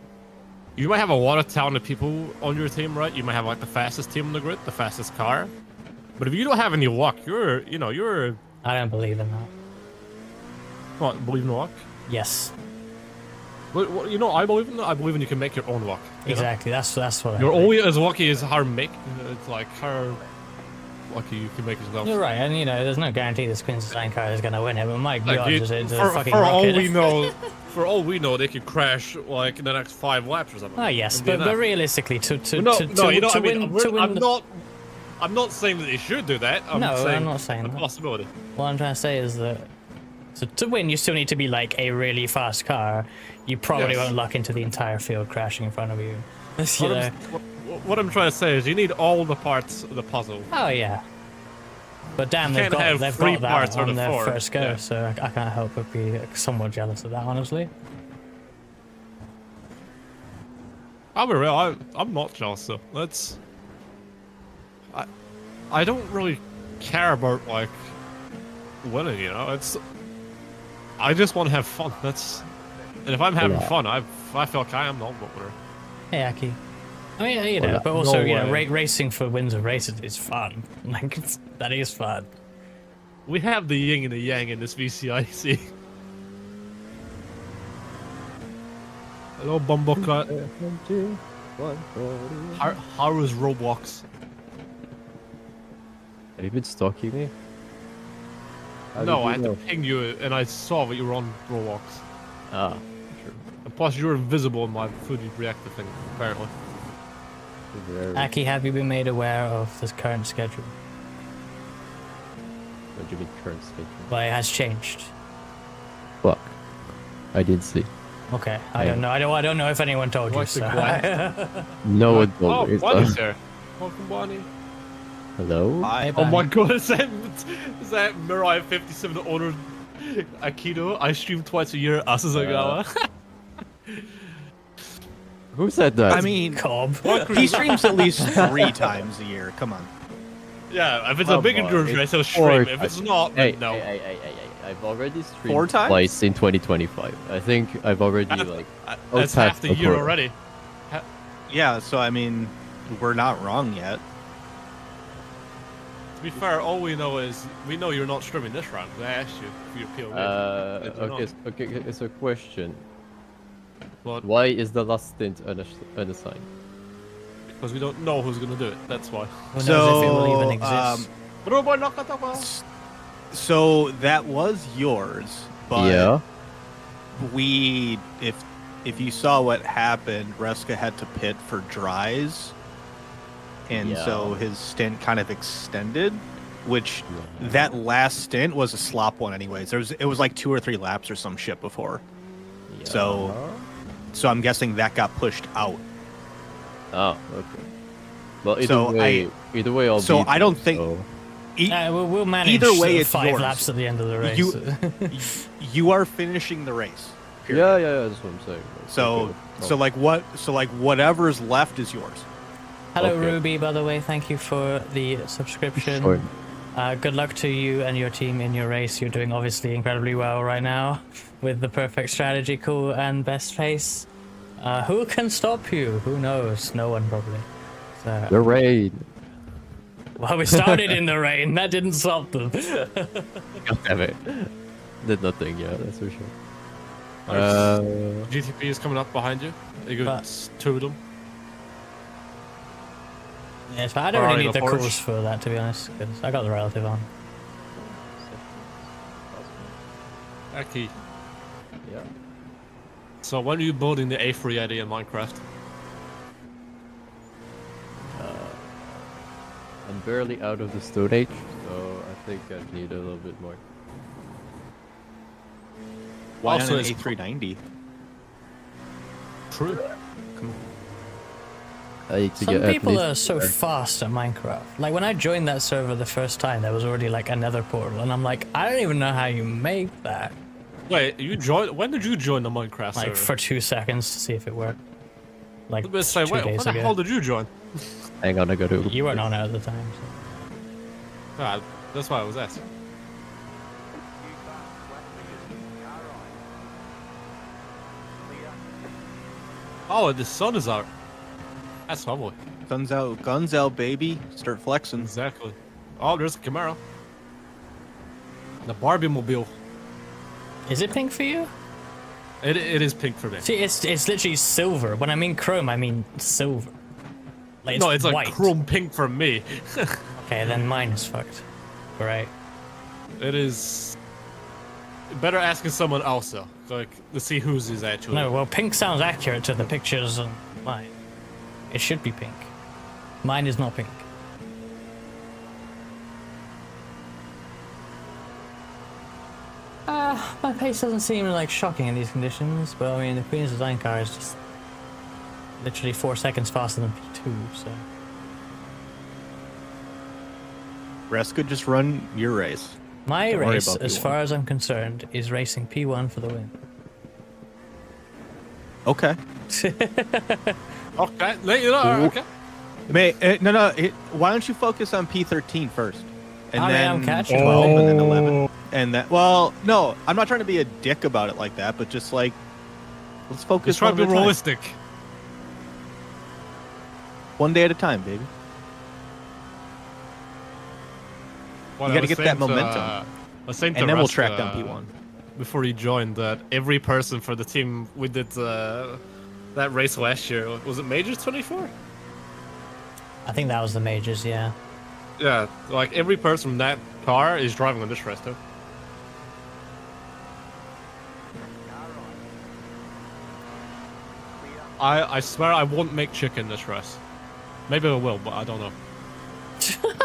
You might have a lot of talented people on your team, right? You might have like the fastest team on the grid, the fastest car. But if you don't have any luck, you're. I don't believe in that. What, believe in luck? Yes. What, I believe in that. I believe in you can make your own luck. Exactly. That's what You're I think. only as lucky as how it's like how lucky you can make yourself. You're right, and there's no guarantee this Queen's Design car is gonna win it, but my Like, god, dude, is it a for fucking all rocket. we know, they could crash like in the next 5 laps or something. Oh yes, and be but enough. realistically, to I'm win, not saying that they should do that. I'm No, saying I'm not saying a that. possibility. what I'm trying to say is that to win, you still need to be like a really fast car. You probably Yes. won't luck into the entire field crashing in front of you. You know? What I'm trying to say is you need all the parts of the puzzle. Oh yeah. But damn, You they've can't have got 3 that parts out on of their 4. first go, Yeah. so I can't help but be somewhat jealous of that, honestly. I'll be real. I'm not jealous though. I don't really care about like winning. I just want to have fun. And if I'm having fun, I feel like I am the ultimate winner. Hey, Aki. I mean, but also, no way. racing for wins of races is fun. Like, that is fun. We have the yin and the yang in this VCIC. Hello, Bumblecut. How is Roblox? Have you been stalking me? How No, did you I had to know? ping you, and I saw that you were on Roblox. Ah, true. And plus, you're invisible in my Fuji reactor thing, apparently. Very. Aki, have you been made aware of this current schedule? What do you mean current schedule? Well, it has changed. Fuck. I didn't see. Okay, I don't know. I don't know if anyone told you. What's the So. glass? No one Oh, told me. Bonnie's there. Welcome, Bonnie. Hello? Hey, Oh my Bonnie. god, is that Mirai 57 owner Aikido? I stream twice a year, Asazagawa. Who said that? I mean, Cobb. he streams at least 3 times a year. Come on. Yeah, if it's Oh a big boy, endurance it's race, I'll 4 stream. If it's not, hey, then no. hey. I've already streamed 4 times? twice in 2025. I think I've already like. That's outpassed half the year Okura. already. Yeah, so I mean, we're not wrong yet. To be fair, all we know is we know you're not streaming this round. I asked you for your POV. Did you not? Okay. So question: But why is the last stint unassigned? because we don't know who's gonna do it. That's why. Who knows if it will even So, exist? So that was yours, but Yeah. if you saw what happened, Reska had to pit for dries, and so Yeah. his stint kind of extended. Which that last stint was a slop one, anyways. It was like 2 or 3 laps or some shit before. So I'm guessing that got pushed out. Oh, okay. Well, either So way, I'll. so beat I don't you, think- so- We'll manage Either way, it's 5 yours. laps at the end of the race. You are finishing the race. period. Yeah, that's what I'm saying. So Okay. so whatever's left is yours. Hello, Okay. Ruby, by the way. Thank you for the subscription. Sure. Good luck to you and your team in your race. You're doing obviously incredibly well right now with the perfect strategy, cool, and best pace. Who can stop you? Who knows? No one, probably. So, The rain. well, we started in the rain. That didn't stop them. God damn it. Did nothing, yeah, that's for sure. GTP is coming up behind you. You got But- 2 of them. Yes, but I don't Or really in need the a Porsche. course for that, to be honest, because I got the relative on. Aki. Yeah. So when are you building the A3 Eddy in Minecraft? I'm barely out of the Stone Age, so I think I need a little bit more. Why Also, not an it's- A390? True. I need to Some get at people least are so fast at Minecraft. Like, when I joined that server the first time, there was already, like, another portal, and I'm like, I don't even know how you make that. Wait, you joined? When did you join the Minecraft Like, server? for 2 seconds to see if it worked. Like, I was gonna say, 2 wait, when days the ago. hell did you join? Hang on, I gotta. You weren't on it at the time, so. Ah, that's why I was asking. Oh, the sun is out. That's lovely. Guns out, baby. Start flexing. Exactly. Oh, there's a Camaro. The Barbie mobile. Is it pink for you? It is pink for me. See, it's literally silver. When I mean chrome, I mean silver. Like, No, it's like white. chrome pink for me. Okay, then mine is fucked. Right. It is. Better asking someone else though, like to see whose is actually. No, well, pink sounds accurate to the pictures on mine. It should be pink. Mine is not pink. My pace doesn't seem like shocking in these conditions, but I mean the Queen's design car is just literally 4 seconds faster than P2, so. Rest could just run your race. My Don't worry race, about as P1. far as I'm concerned, is racing P1 for the win. Okay. Okay, you know, okay. No. Why don't you focus on P13 first, and I mean, then I'm catching 12, and then 11, and that. Well, no, I'm not trying to be a dick about it like that, but just like let's focus. Just try to one be at a time. realistic. One day at a time, baby. Well, You I gotta was get saying that to, momentum. I was saying to And then we'll Russ, track down P1. Before he joined that every person for the team we did that race last year, was it Majors 24? I think that was the majors, yeah. Yeah, like every person from that car is driving on this race too. I swear I won't make chicken this race. Maybe I will, but I don't know.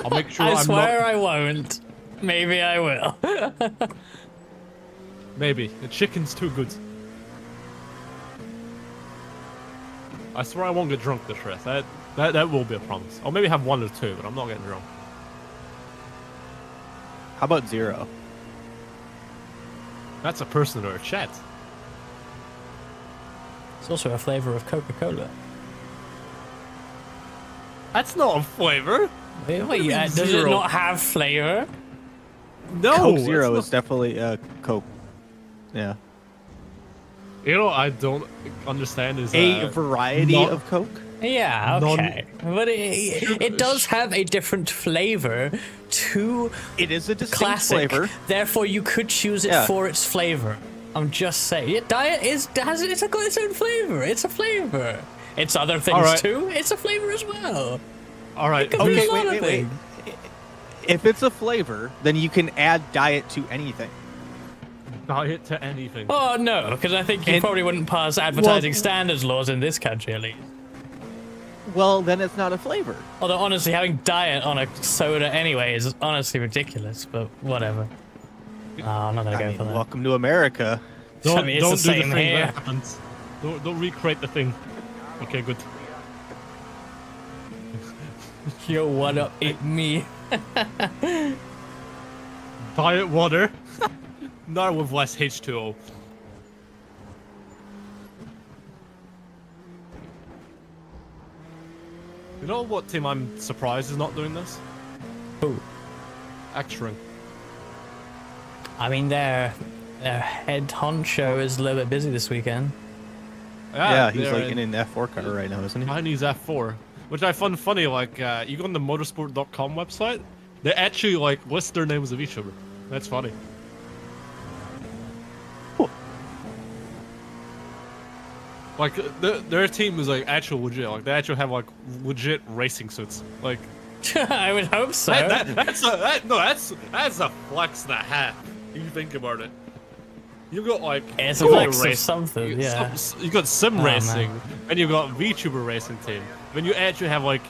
I'll make sure I I'm swear not. I won't. Maybe I will. Maybe the chicken's too good. I swear I won't get drunk this race. That will be a promise. I'll maybe have 1 or 2, but I'm not getting drunk. How about 0? That's a person or a chat. It's also a flavor of Coca-Cola. That's not a flavor. Wait, do you mean does it zero? not have flavor? No, Coke it's Zero not- is definitely Coke. Yeah. You know, I don't understand is A variety not- of Coke. Yeah, Non- okay. But it does have a different flavor to It is a distinct classic. flavor. Therefore, you could choose it Yeah. for its flavor. I'm just saying. Yeah, Diet it's got its own flavor. It's a flavor. It's other things Alright. too. It's a flavor as well. All right. It could be Okay, a lot wait, of wait, wait. things. If it's a flavor, then you can add diet to anything. Diet to anything. Oh no, because I think you And- probably wouldn't pass advertising standards laws in this country at least. Well, then it's not a flavor. Although honestly, having diet on a soda anyway is honestly ridiculous. But whatever. Oh, I'm not gonna I go mean, for that. welcome to America. I mean, it's don't the do same the thing here. that happens. Don't recreate the thing. Okay, good. Yo, what up, it me? Diet water. Not with less H2O. You know what team I'm surprised is not doing this? Who? X-Ring. I mean, their head honcho is a little bit busy this weekend. Yeah, he's they're like in an F4 car right now, isn't he? Chinese F4, which I find funny. Like, you go on the motorsport.com website, they actually like list their names of each other. That's funny. Cool. Like, their team is like actual legit. Like, they actually have like legit racing suits. Like, I would hope so. that's a flex and a half. If you think about it. You got like It's a sim flex of racing. something, yeah. You got sim Oh, racing, man. and you got VTuber racing team. Then you actually have like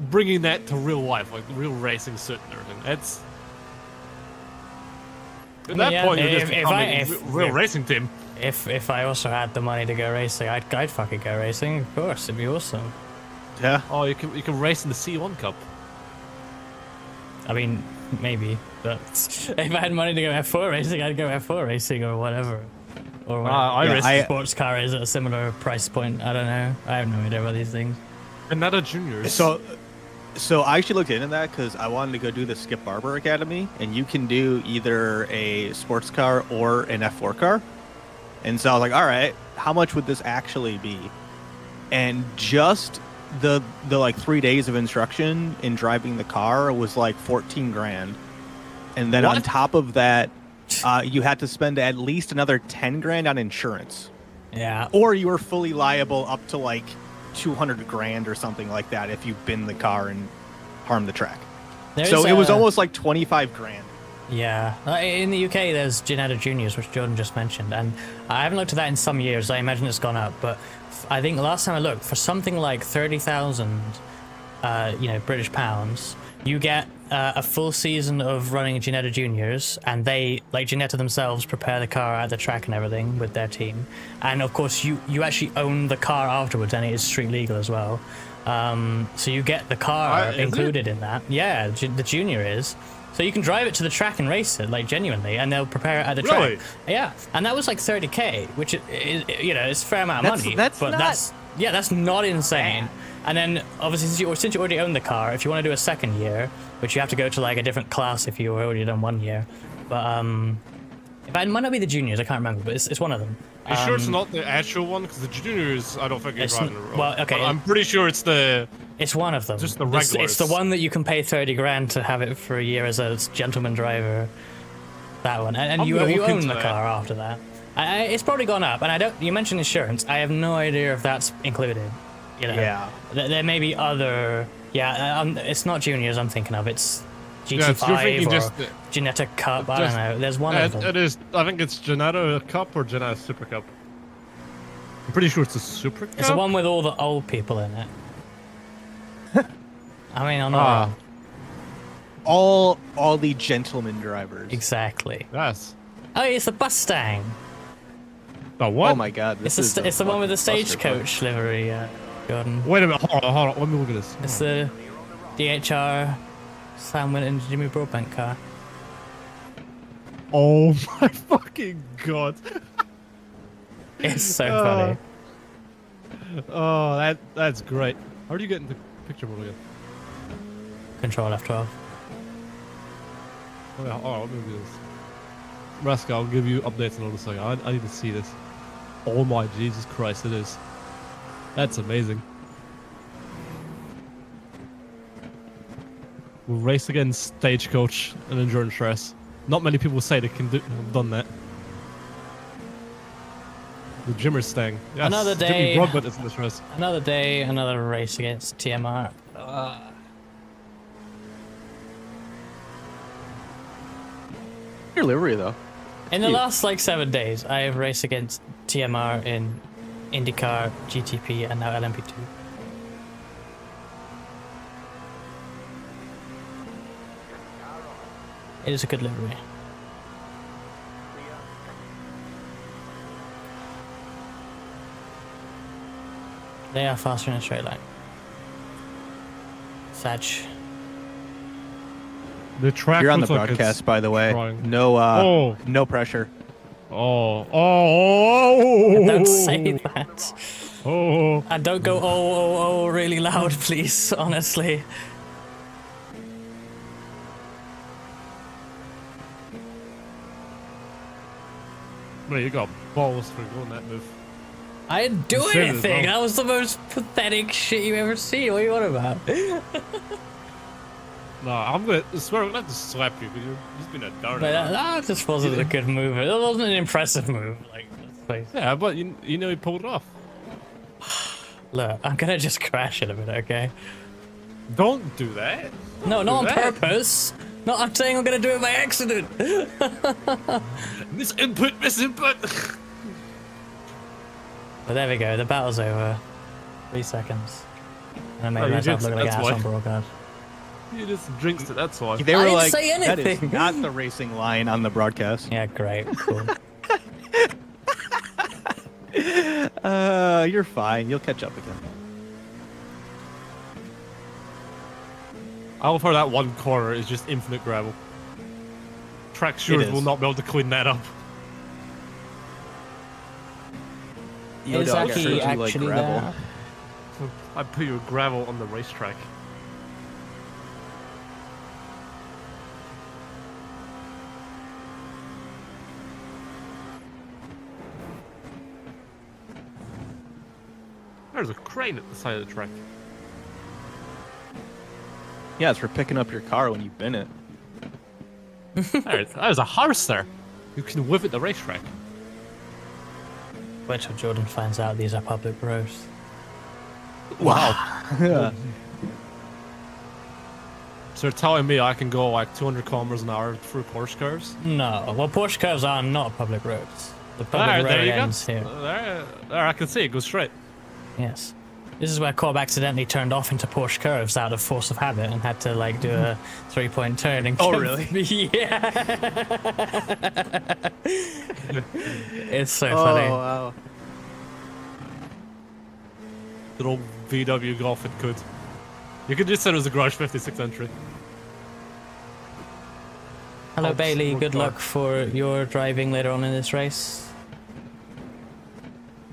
bringing that to real life, like real racing suit and everything. It's at that Yeah, point you're just if becoming I- a if- real if- racing team. If I also had the money to go racing, I'd fucking go racing. Of course, it'd be awesome. Yeah. Oh, you can race in the C1 Cup. I mean, maybe, but if I had money to go F4 racing, I'd go F4 racing or whatever. Or whatever I Yeah, raced I- sports car is at a similar price point. I don't know. I have no idea about these things. Another juniors. So I actually looked into that because I wanted to go do the Skip Barber Academy, and you can do either a sports car or an F4 car. And so I was like, all right, how much would this actually be? and just the like 3 days of instruction in driving the car was like 14 grand, and then on What? top of that, you had to spend at least another 10 grand on insurance, Yeah. or you were fully liable up to like 200 grand or something like that if you bin the car and harm the track. So it was almost like 25 grand. Yeah. In the UK, there's Ginetta Juniors, which Jordan just mentioned, and I haven't looked at that in some years. I imagine it's gone up, but I think the last time I looked, for something like 30,000, British pounds, you get a full season of running Ginetta Juniors, and they, like Ginetta themselves, prepare the car at the track and everything with their team. And of course, you actually own the car afterwards, and it is street legal as well. So you get the car included in that. Yeah, the Junior is. So you can drive it to the track and race it, like genuinely, and they'll prepare it at the Really? track. Yeah, and that was like 30k, which is, it's a fair amount of money. That's not insane. And then obviously since you already own the car, if you want to do a second year, which you have to go to like a different class if you already done 1 year, but it might not be the Juniors, I can't remember, but it's one of them. You sure it's not the actual one? Because the Juniors, I don't think you're driving the road. Well, okay. But I'm pretty sure it's the... It's one of them. Just the It's regulars. the one that you can pay 30 grand to have it for a year as a gentleman driver. That one, and I'm you gonna look own into the that. car after that. It's probably gone up, and I don't. You mentioned insurance. I have no idea if that's included. Yeah. There may be other. Yeah, it's not Juniors I'm thinking of. It's Yeah, you're GT5 thinking or just... Ginetta Cup. I don't know. There's one of them. It is... I think it's Ginetta Cup or Ginetta Super Cup. I'm pretty sure it's a Super Cup. It's the one with all the old people in it. I mean, I'm not. All the gentleman drivers. Exactly. Yes. Oh, it's the Mustang. The what? Oh my god, this is It's the one with the fucking stagecoach livery, Gordon. Wait a minute, hold on, let me look at this. It's the DHR Sam Winton and Jimmy Broadbent car. Oh my fucking god. It's so funny. Oh, that's great. How do you get into picture mode again? Control F12. Oh, yeah, let me do this. Raska, I'll give you updates in a second. I need to see this. Oh my Jesus Christ, it is. That's amazing. We'll race against Stagecoach and Endurance Race. Not many people say they can have done that. The Jimmer Stang. Yes, Another Jimmy day. Broadbent is in this race. Another day, another race against TMR. Your livery though. In the Cute. last like 7 days, I have raced against TMR in IndyCar, GTP, and now LMP2. It is a good livery. They are faster in a straight line. Sag. The track You're on the looks like it's broadcast, by the way. drawing. No, no pressure. Don't say that. Oh. And don't go oh really loud, please, honestly. Well, you got balls for going that move. I didn't do You said it as anything. well. That was the most pathetic shit you ever see. What are you on about? No, I'm gonna swear I'm gonna have to slap you because you're just being a darn. But that just wasn't a good move. It wasn't an impressive move. Like, let's face it. Yeah, but you know he pulled it off. Look, I'm gonna just crash in a minute, okay? Don't do that. No, not on Do that. purpose. No, I'm saying I'm gonna do it by accident. Miss input. But there we go. The battle's over. 3 seconds. And I made Oh, you myself jinxed look it, like that's ass why. on broadcast. You just jinxed it. That's why. They I were didn't like, say that is anything." not the racing line on the broadcast. Yeah, great. Cool. You're fine. You'll catch up again. I love how that one corner is just infinite gravel. Track It stewards is. will not be able to clean that up. Is dog Aki sure do like actually gravel. there? I put your gravel on the racetrack. There's a crane at the side of the track. Yeah, it's for picking up your car when you bin it. There's a horse there. You can whip at the racetrack. Wait till Jordan finds out these are public roads. Wow. So you're telling me I can go like 200 kilometers an hour through Porsche curves? No, well, Porsche curves are not public roads. The public road ends here. There, I can see it goes straight. Yes. This is where Cobb accidentally turned off into Porsche curves out of force of habit and had to like do a 3-point turn. And Oh, really? Yeah. It's so funny. Oh, wow. Good old VW Golf, it could. You could just say it was a Garage 56 entry. Hello, Oops, Bailey. wrong Good car. luck for your driving later on in this race.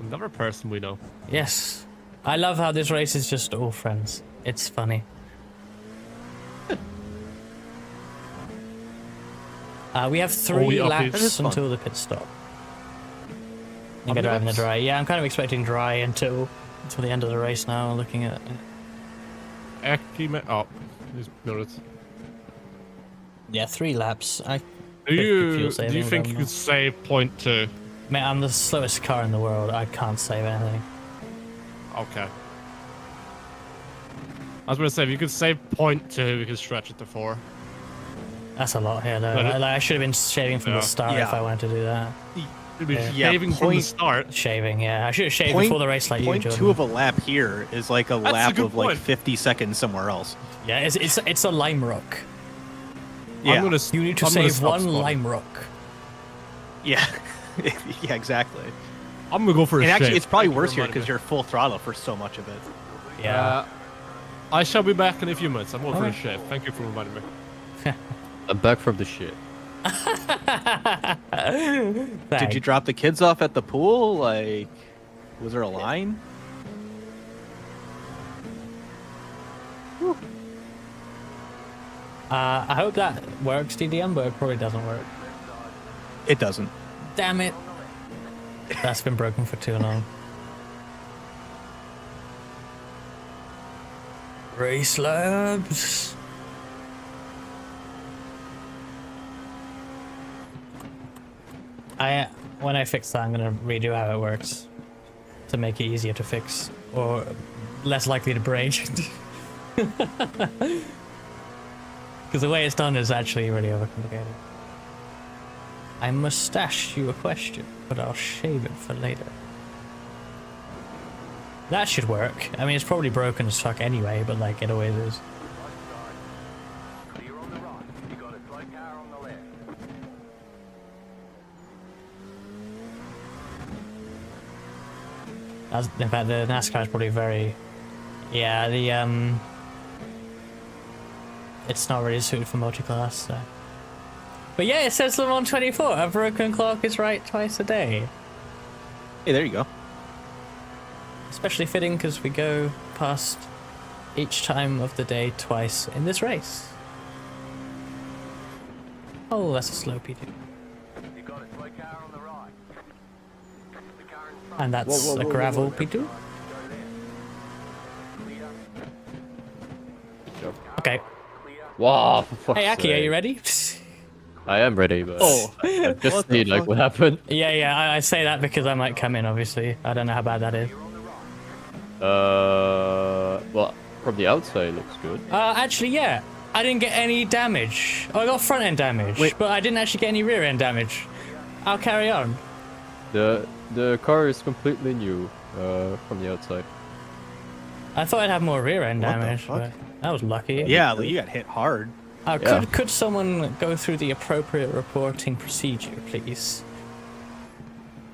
Another person we know. Yes. I love how this race is just all friends. It's funny. We have 3 uppies. That is laps fun. until the pit stop. You How get many driving the laps? dry. Yeah, I'm kind of expecting dry until the end of the race now, looking at... Oh, he's noted. Yeah, 3 laps. Do Fuel you saving, think but you I'm could save 0.2? Mate, I'm the slowest car in the world. I can't save anything. Okay. I was gonna say if you could save 0.2, we could stretch it to 4. That's a lot here, though. But it- I should have been shaving from the Yeah. start Yeah. if I wanted to do that. It'd be Yeah. shaving from the point- start. Shaving, yeah. I should have shaved Point- before the race like you, Point Jordan. 2 of a lap here is like a That's a lap good of like point. 50 seconds somewhere else. Yeah, it's a lime rock. Yeah. I'm gonna, You need to I'm gonna save stop one spotting. lime rock. Yeah. Yeah, exactly. I'm gonna go for a And actually, shave. it's probably Thank you worse for here reminding because me. you're full throttle for so much of it. Yeah. I shall be back in a few minutes. I'm going for a Alright. shave. Thank you for reminding me. I'm back from the shit. Did you drop the kids off at the pool? Like, was there a line? I hope that works, DDM, but it probably doesn't work. It doesn't. Damn it. That's been broken for too long. Race labs. When I fix that, I'm gonna redo how it works to make it easier to fix or less likely to break. Because the way it's done is actually really overcomplicated. I must ask you a question, but I'll shave it for later. That should work. I mean, it's probably broken as fuck anyway, but like it always is. Clear on the right. You got a slow car on the left. In fact, the NASCAR is probably very... Yeah, it's not really suited for multi-class, so... But yeah, it says Le Mans 24. A broken clock is right twice a day. Hey, there you go. Especially fitting because we go past each time of the day twice in this race. Oh, that's a slow P2. You got a slow car on the right. The car in front. And that's a gravel P2? Go there. Clear. Good job. Okay. Clear. Wow, for fuck's Hey, Aki, are sake. you ready? I am ready, but Oh. I just What the need like fuck? what happened. Yeah, I say that because I might come in, obviously. I don't know how bad that is. Well, from the outside it looks good. Actually, yeah. I didn't get any damage. Oh, I got front end damage, Wait. but I didn't actually get any rear end damage. I'll carry on. The car is completely new from the outside. I thought I'd have more rear end What the damage, fuck? but that was lucky. Yeah, you got hit hard. Yeah. Could someone go through the appropriate reporting procedure, please?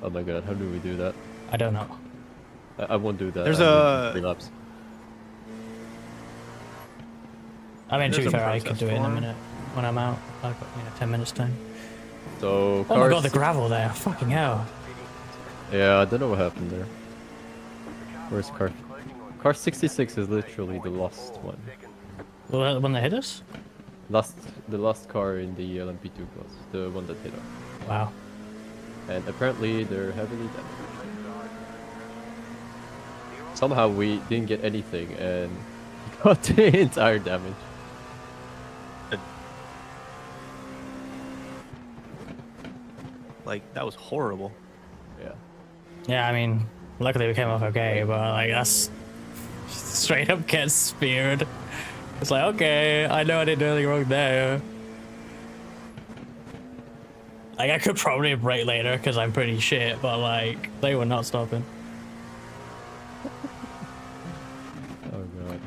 Oh my god, how do we do that? I don't know. I won't do that. There's I need a- 3 laps. I mean, to be There's a fair, I could process do it in a for it. minute when I'm out. I've got 10 minutes time. So Oh my car god, the six- gravel there. Fucking hell. Yeah, I don't know what happened there. Where's car? Car 66 is literally the last one. Well, when they hit us? The last car in the LMP2 class, the one that hit us. Wow. And apparently they're heavily damaged. Somehow we didn't get anything and got the entire damage. Like, that was horrible. Yeah. Yeah, I mean, luckily we came off okay, but like that's straight up gets speared. It's like, okay, I know I didn't do anything wrong there. Like, I could probably brake later because I'm pretty shit, but like, they were not stopping. Oh god.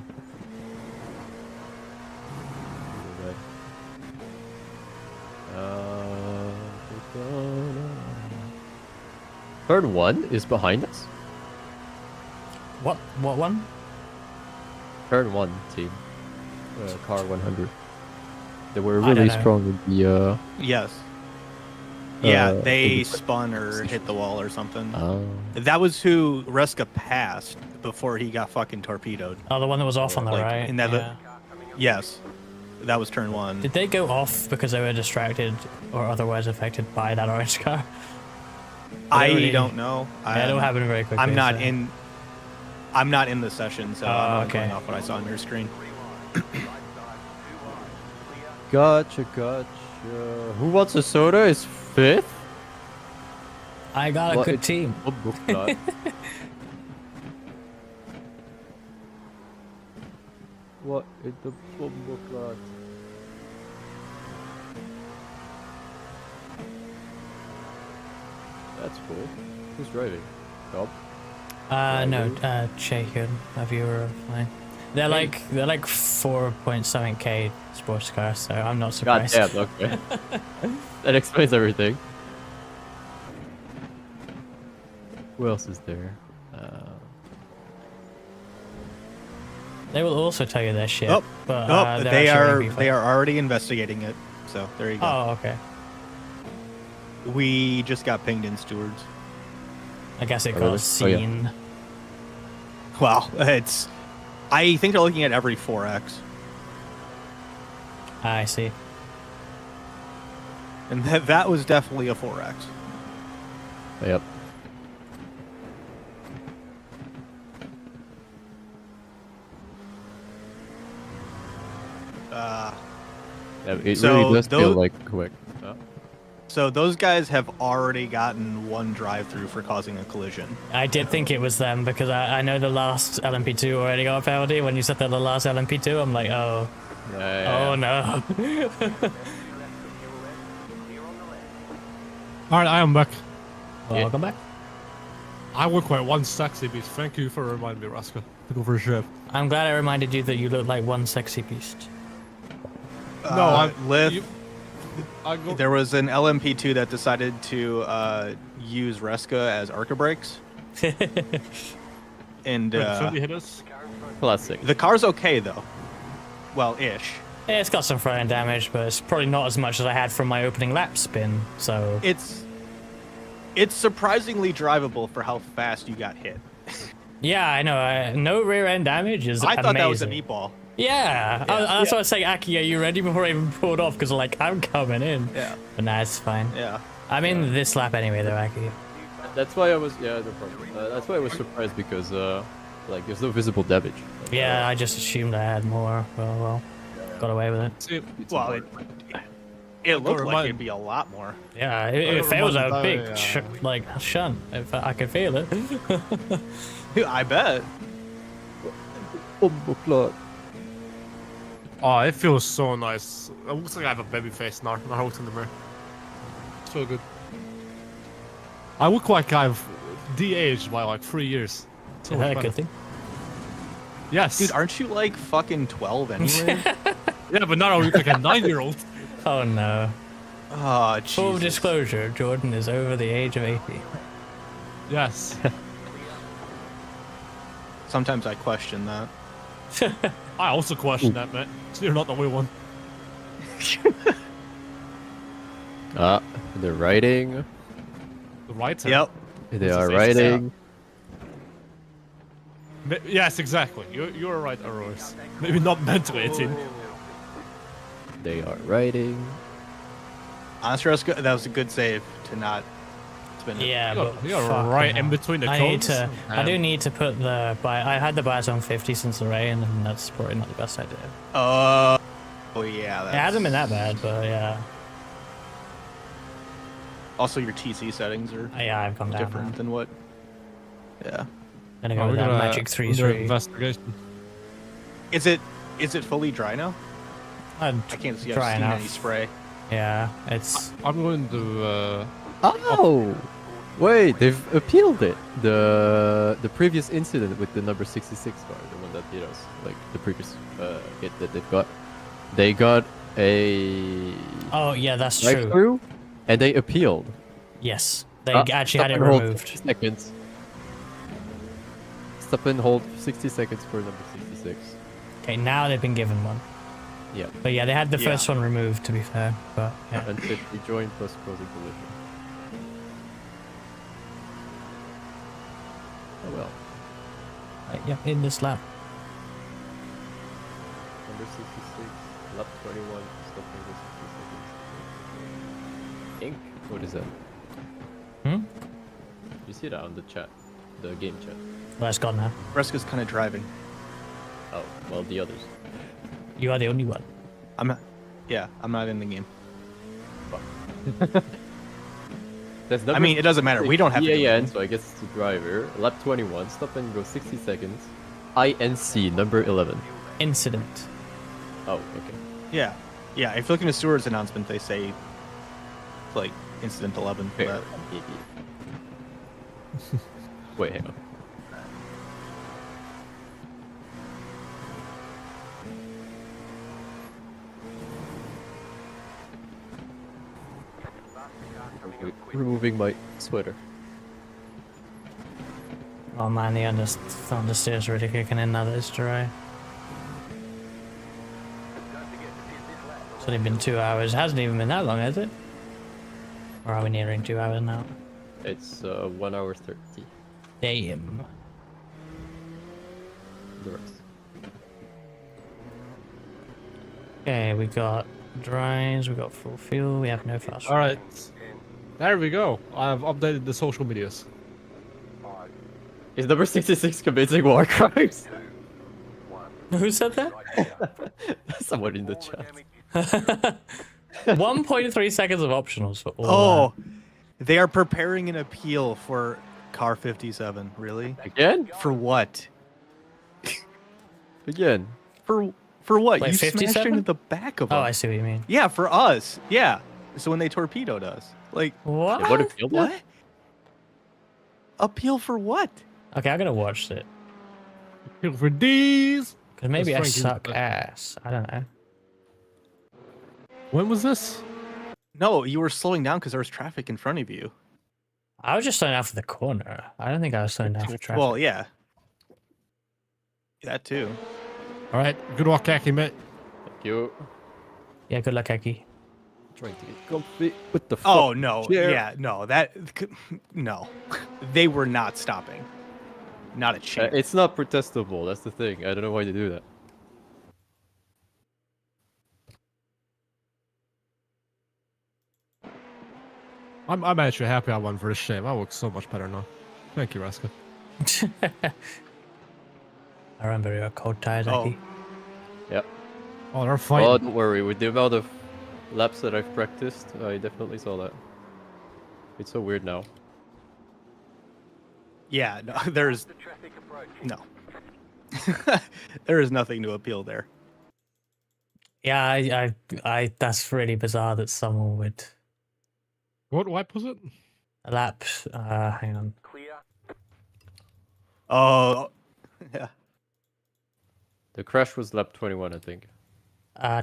Third one is behind us. What one? Turn one team. Car 100. They were I don't really know. strong with the. Yes. Yeah, in they the- spun or hit the wall or something. Oh. That was who Reska passed before he got fucking torpedoed. Oh, the one that was off on the Like, right. in that- Yeah. Yes, that was turn one. Did they go off because they were distracted or otherwise affected by that orange car? I really- don't know. Yeah, it'll happen very quickly. I'm not so- in. I'm not in the session, so Oh, I'm not okay. going off what I saw on your screen. Gotcha. Who wants a soda is fifth? I got a What, good it's- team. Oh, book lot. What in the book lot? That's cool. Who's driving? Bob? No, Shaken, a viewer of mine. They're like 4.7k sports cars, so I'm not God surprised. damn, okay. That explains everything. Who else is there? They will also tell you their shit. Oh, but, Oh, they're they actually are. running They are already investigating it. So there you go. Oh, okay. We just got pinged in stewards. I guess it Oh, got really? Oh, yeah. seen. Well, it's. I think they're looking at every 4x, I see. and that was definitely a 4x. Yep. Yeah, it So really does feel those- like quick. Huh? So those guys have already gotten one drive-through for causing a collision. I did think it was them because I know the last LMP2 already got a penalty. When you said that the last LMP2, I'm like, oh, oh no. Alright, I am back. Welcome back. I look like one sexy beast. Thank you for reminding me, Raska. To go for a ship. I'm glad I reminded you that you look like one sexy beast. No, I Liv, I go. there was an LMP2 that decided to use Reska as Arca brakes, and Somebody hit us. Classic. the car's okay though. Well, ish. Yeah, it's got some front end damage, but it's probably not as much as I had from my opening lap spin. So It's surprisingly drivable for how fast you got hit. yeah, I know. No rear end damage is I amazing. thought that was a meatball. Yeah, that's why I was saying, Aki, are you ready before I even pulled off? Because like I'm coming in. Yeah. But nah, it's fine. Yeah. I'm in this lap anyway, though, Aki. That's why I was no problem. That's why I was surprised because like there's no visible damage. Like, Yeah, I just assumed I had more. Well, got away with it. See, Well, it looked like remind- it'd be a lot more. Yeah, if it was a remember big that, like shunt, if I could feel it. I bet. Oh, it feels so nice. It looks like I have a baby face now. When I looked in the mirror. So good. I look like I've de-aged by like 3 years. So Is that a much good better. thing? Yes. Dude, aren't you like fucking 12 anyway? Yeah, but now I look like a 9-year-old. Oh no. Oh, Full Jesus. disclosure, Jordan is over the age of 80. Yes. Sometimes I question that. I also question that, mate. So you're not the only one. They're riding. The right hand. Yep. They What's are his face? riding. Yes, exactly. You're right, Aurora. Maybe not mentally 18. They are riding. Honestly, that was a good save to not spin it. Yeah, You got- but you got fucking right in hell. between the I need cones. to. I do need to put the. I had the bias on 50 since the rain, and that's probably not the best idea. Oh yeah. It hasn't been that bad, but yeah. Also, your TC settings are Yeah, I've gone down. different Now. than what. Yeah. Gonna go Oh, with we're that gonna magic 3 under 3. investigation. Is it fully dry now? I can't see. I've dry seen enough. any spray. Yeah, it's. I'm going to. Oh! Wait, they've appealed it. The previous incident with the number 66 car, the one that hit us, like the previous hit that they've got. They got a Oh yeah, that's true. drive-through, and they appealed. Yes, they Ah, actually stop had it and hold removed. 60 seconds. Stop and hold 60 seconds for number 66. Okay, now they've been given one. Yeah. But yeah, they had the Yeah. first one removed, to be fair. But yeah. And 50 join plus causing collision. Oh well. Right, yeah, in this lap. Number 66, lap 21, stop over 60 seconds. Ink? What is that? Hmm? You see that on the chat, the game chat. Well, it's gone now. Reska's kind of driving. Oh, well, the others. You are the only one. I'm not. Yeah, I'm not in the game. That's I mean, it doesn't matter. We don't have to do Yeah, it. so I guess it's the driver. Lap 21, stop and go 60 seconds. INC, number 11. Incident. Oh, okay. Yeah, yeah. If you look in the stewards announcement, they say like incident 11 for Fair. that. Wait, hang on. Removing my sweater. Oh man, the understeer's really kicking in now that it's dry. It's only been 2 hours. It hasn't even been that long, has it? Or are we nearing 2 hours now? It's 1 hour 30. Damn. The rest. Okay, we got dries, we got full fuel, we have no fast. All right. There we go. I've updated the social medias. Is number 66 committing war crimes? Who said that? Someone in the chat. 1.3 seconds of optionals for all Oh, they are preparing an appeal for car 57. Really? Again? For what? Again? For what? Wait, You smashed 57? into the back of that. them. Oh, I see what you mean. Yeah, for us. Yeah. So when they torpedoed us, like What? What appeal? what? Appeal for what? Okay, I'm gonna watch it. Here for these. Because maybe I That's Frankie. suck ass. I don't know. When was this? No, you were slowing down because there was traffic in front of you. I was just slowing down for the corner. I don't think I was slowing down for traffic. Well, yeah. That too. All right. Good luck, Kaki, mate. Thank you. Yeah, good luck, Eki. Trying to get comfy with the Oh no. chair. Yeah, no. No. They were not stopping. Not a chance. It's not protestable, that's the thing. I don't know why they do that. I'm actually happy I won for this shame. I look so much better now. Thank you, Raska. I remember your cold ties, Oh. Eki. Yep. Oh, they're Oh, fighting. don't worry. With the amount of laps that I've practiced, I definitely saw that. It's so weird now. Yeah, no, there's The traffic approaching. no. There is nothing to appeal there. Yeah, I that's really bizarre that someone would What wipe was it? lap. Hang on. Clear. Oh, yeah. The crash was lap 21, I think.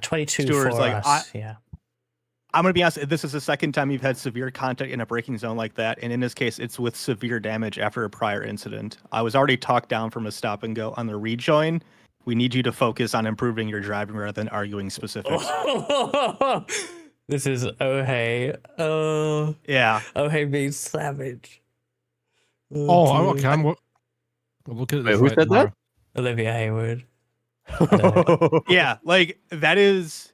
22 Stewart's for like, us. Yeah. I'm gonna be honest. This is the second time you've had severe contact in a braking zone like that, and in this case, it's with severe damage after a prior incident. I was already talked down from a stop and go on the rejoin. We need you to focus on improving your driving rather than arguing specifics. This is Ohei. Oh, Yeah. Ohei being savage. Oh, I'm dear. okay. I'm looking at Wait, this who right said now. that? Olivia Hayward. I don't know. Yeah, like that is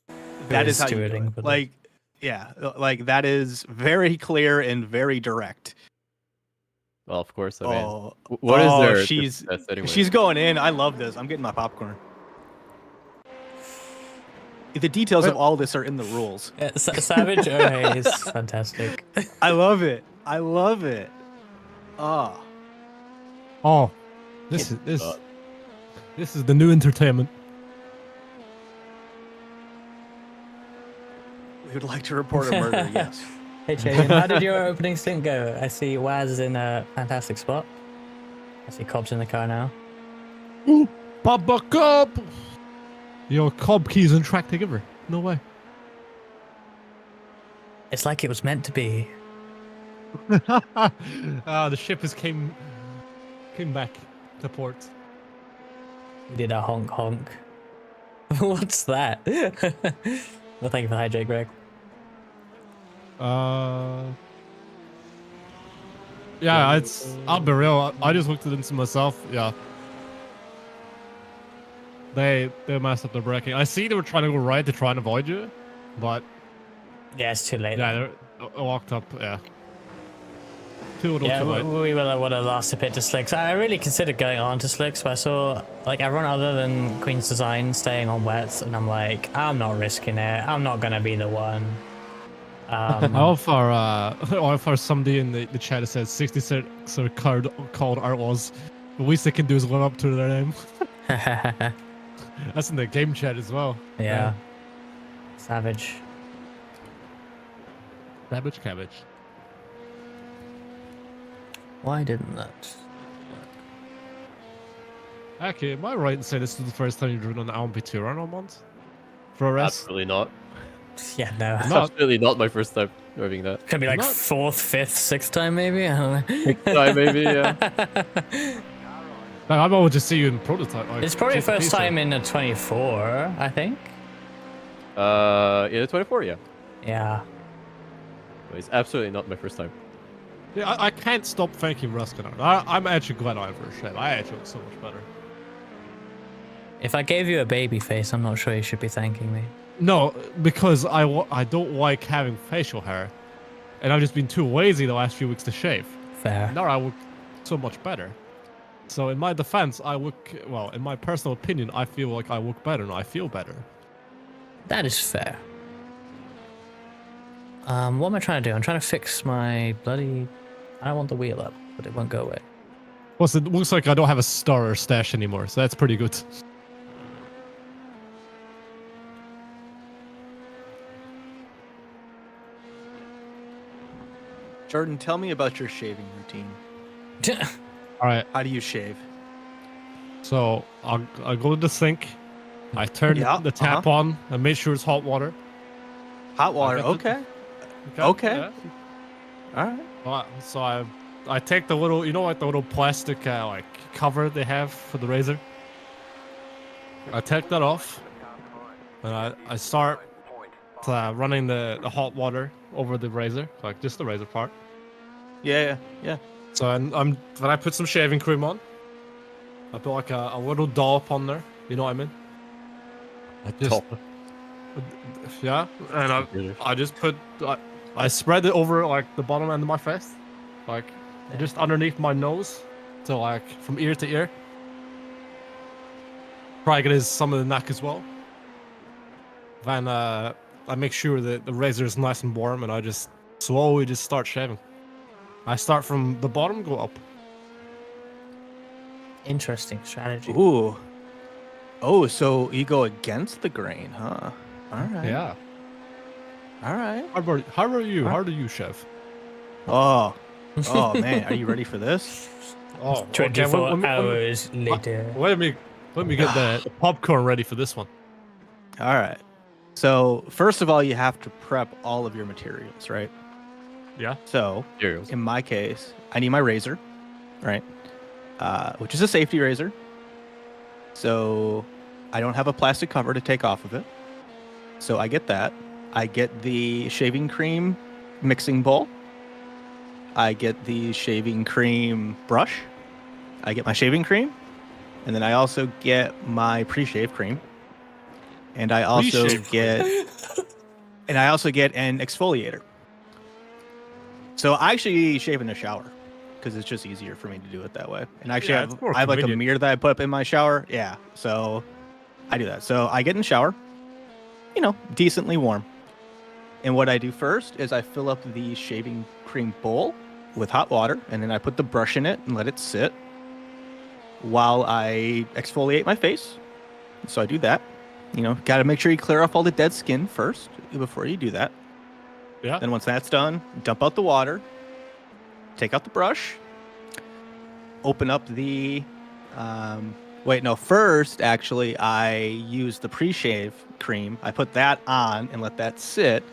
Who is how you do stewarding it. for the- Like Yeah, like that is very clear and very direct. Well, of course. I mean, Oh, what is there to she's protest anyway? she's going in. I love this. I'm getting my popcorn. The details of all this are in the rules. Savage OA is fantastic. I love it. I love it. Ah, Oh, this is the new entertainment. we would like to report a murder. Yes. Hey Jaden, how did your opening stint go? I see Waz is in a fantastic spot. I see Cobb's in the car now. Papa Cobb! Your Cobb keys on track together. No way. It's like it was meant to be. The ship has came back to port. We did a honk honk. What's that? Well, thank you for the hijack, Greg. Yeah, I'll be real. I just looked into myself. Yeah. They messed up the braking. I see they were trying to go right to try and avoid you, but Yeah, it's too late. yeah, they walked up. Yeah. Too little, Yeah, too late. we would have lost a bit to Slicks. I really considered going on to Slicks, but I saw like everyone other than Queen's Design staying on wets, and I'm like, I'm not risking it. I'm not gonna be the one. How far somebody in the chat said 66 are called outlaws. The least they can do is live up to their name. That's in the game chat as well. Yeah. Savage. Savage cabbage. Why didn't that? Okay, am I right in saying this is the first time you've driven on the LMP2 run on month? For a rest? Absolutely not. Yeah, no. Absolutely not my first time driving that. Could be like Not- fourth, fifth, sixth time maybe. I don't know. Time maybe, yeah. Like, I'm always just see you in prototype. Like, It's probably just a first teaser. time in a 24, I think. Yeah, 24, yeah. Yeah. But it's absolutely not my first time. Yeah, I can't stop thanking Ruskin. I'm actually glad I have a shape. I actually look so much better. If I gave you a baby face, I'm not sure you should be thanking me. No, because I don't like having facial hair, and I've just been too lazy the last few weeks to shave. Fair. Now I look so much better. So in my defense, I look well. In my personal opinion, I feel like I look better and I feel better. That is fair. What am I trying to do? I'm trying to fix my bloody... I don't want the wheel up, but it won't go away. Plus, it looks like I don't have a star or stash anymore, so that's pretty good. Jordan, tell me about your shaving routine. All right, How do you shave? so I'll go to the sink. I turn Yeah, the tap on and make sure it's hot water. Hot water. Okay. Okay. Okay. yeah. All right. Alright, so I take the little, you know, like the little plastic like cover they have for the razor. I take that off, and I start running the hot water over the razor, like just the razor part. Yeah. Yeah. So then I put some shaving cream on. I put like a little dollop on there. You know what I mean? I just Top. yeah, and I just put I spread it over like the bottom end of my face, like just underneath my nose, so like from ear to ear. Probably get some of the neck as well. Then I make sure that the razor is nice and warm, and I just slowly just start shaving. I start from the bottom, go up. Interesting strategy. Ooh. Oh, so you go against the grain, huh? All right. Yeah. All right. How are you? How do you shave? Oh. Oh man, are you ready for this? Oh, 24 hours later. Let me get the popcorn ready for this one. All right. So first of all, you have to prep all of your materials, right? Yeah. So Materials. in my case, I need my razor, right? Which is a safety razor. So I don't have a plastic cover to take off of it. So I get that. I get the shaving cream mixing bowl. I get the shaving cream brush. I get my shaving cream. And then I also get my pre-shave cream. And I also Pre-shave get and I also get an exfoliator. So I actually shave in the shower because it's just easier for me to do it that way. And actually, Yeah, it's more I have like a convenient. mirror that I put up in my shower. Yeah, so I do that. So I get in the shower, decently warm. And what I do first is I fill up the shaving cream bowl with hot water, and then I put the brush in it and let it sit while I exfoliate my face. So I do that. Got to make sure you clear off all the dead skin first before you do that. Yeah. Then once that's done, dump out the water, take out the brush, open up the... first, actually, I use the pre-shave cream. I put that on and let that sit.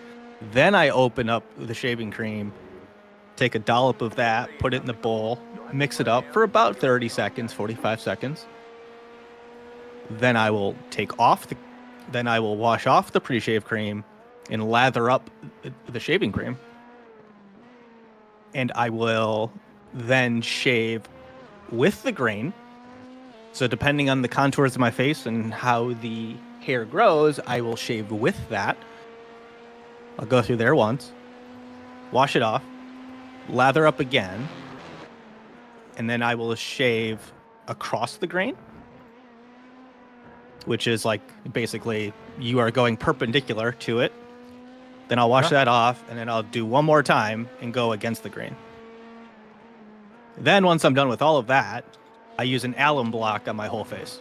Then I open up the shaving cream, take a dollop of that, put it in the bowl, mix it up for about 30 seconds, 45 seconds. Then I will wash off the pre-shave cream and lather up the shaving cream. And I will then shave with the grain. So depending on the contours of my face and how the hair grows, I will shave with that. I'll go through there once, wash it off, lather up again, and then I will shave across the grain, which is like basically you are going perpendicular to it. Then I'll wash that off, and then I'll do one more time and go against the grain. Then once I'm done with all of that, I use an alum block on my whole face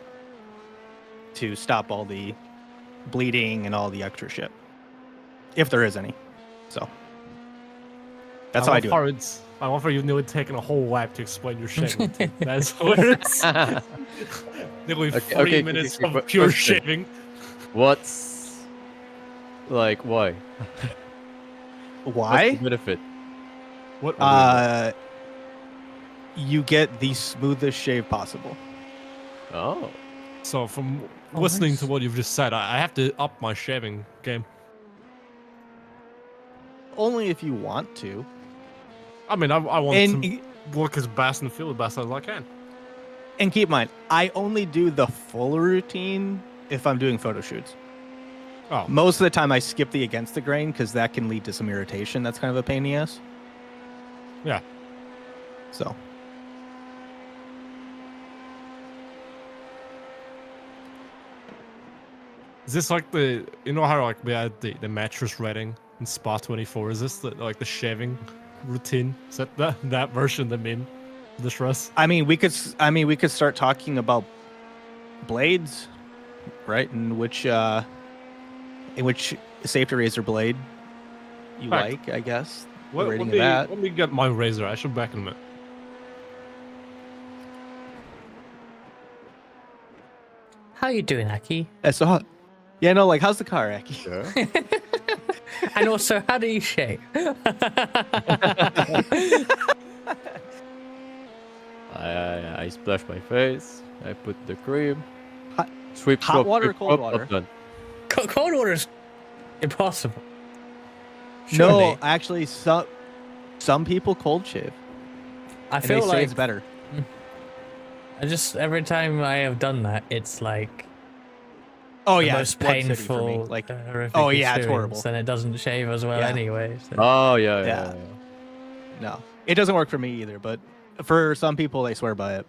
to stop all the bleeding and all the extra shit, if there is any. So that's how I do it. I want for you to taking a whole lap to explain your shaving routine. That's hilarious. Nearly 3 minutes of pure question. shaving. What's like why? Why? What's the benefit? What? You get the smoothest shave possible. Oh. So from listening to what you've just said, I have to up my shaving game. Only if you want to. I mean, I want And to look as best and feel as best as I can. And keep in mind, I only do the full routine if I'm doing photo shoots. Oh, Most of the time, I skip the against the grain because that can lead to some irritation. That's kind of a pain in the ass. yeah. So, Is this like how like we had the mattress rating in Spa 24? Is this like the shaving routine? Is that version the meme? The stress? I mean, we could start talking about blades, right? In which safety razor blade you Right. like, I guess. The Let rating me of that. let me get my razor. I should back in a minute. How you doing, Aki? That's hot. Yeah, no, like, how's the car, Aki? Sure. And also, how do you shave? I splash my face. I put the cream. Hot- Sweep. hot swap, water or sweep, cold swap, water? done. Cold water's impossible. No, Surely. actually, some people cold shave. I And they feel say like it's better. every time I have done that, it's like Oh the yeah, most it's blood city for me. painful, Like, horrific oh, yeah, it's experience, horrible. and it doesn't shave as well Yeah. anyway. So. Oh yeah, Yeah. yeah. no, it doesn't work for me either. But for some people, they swear by it.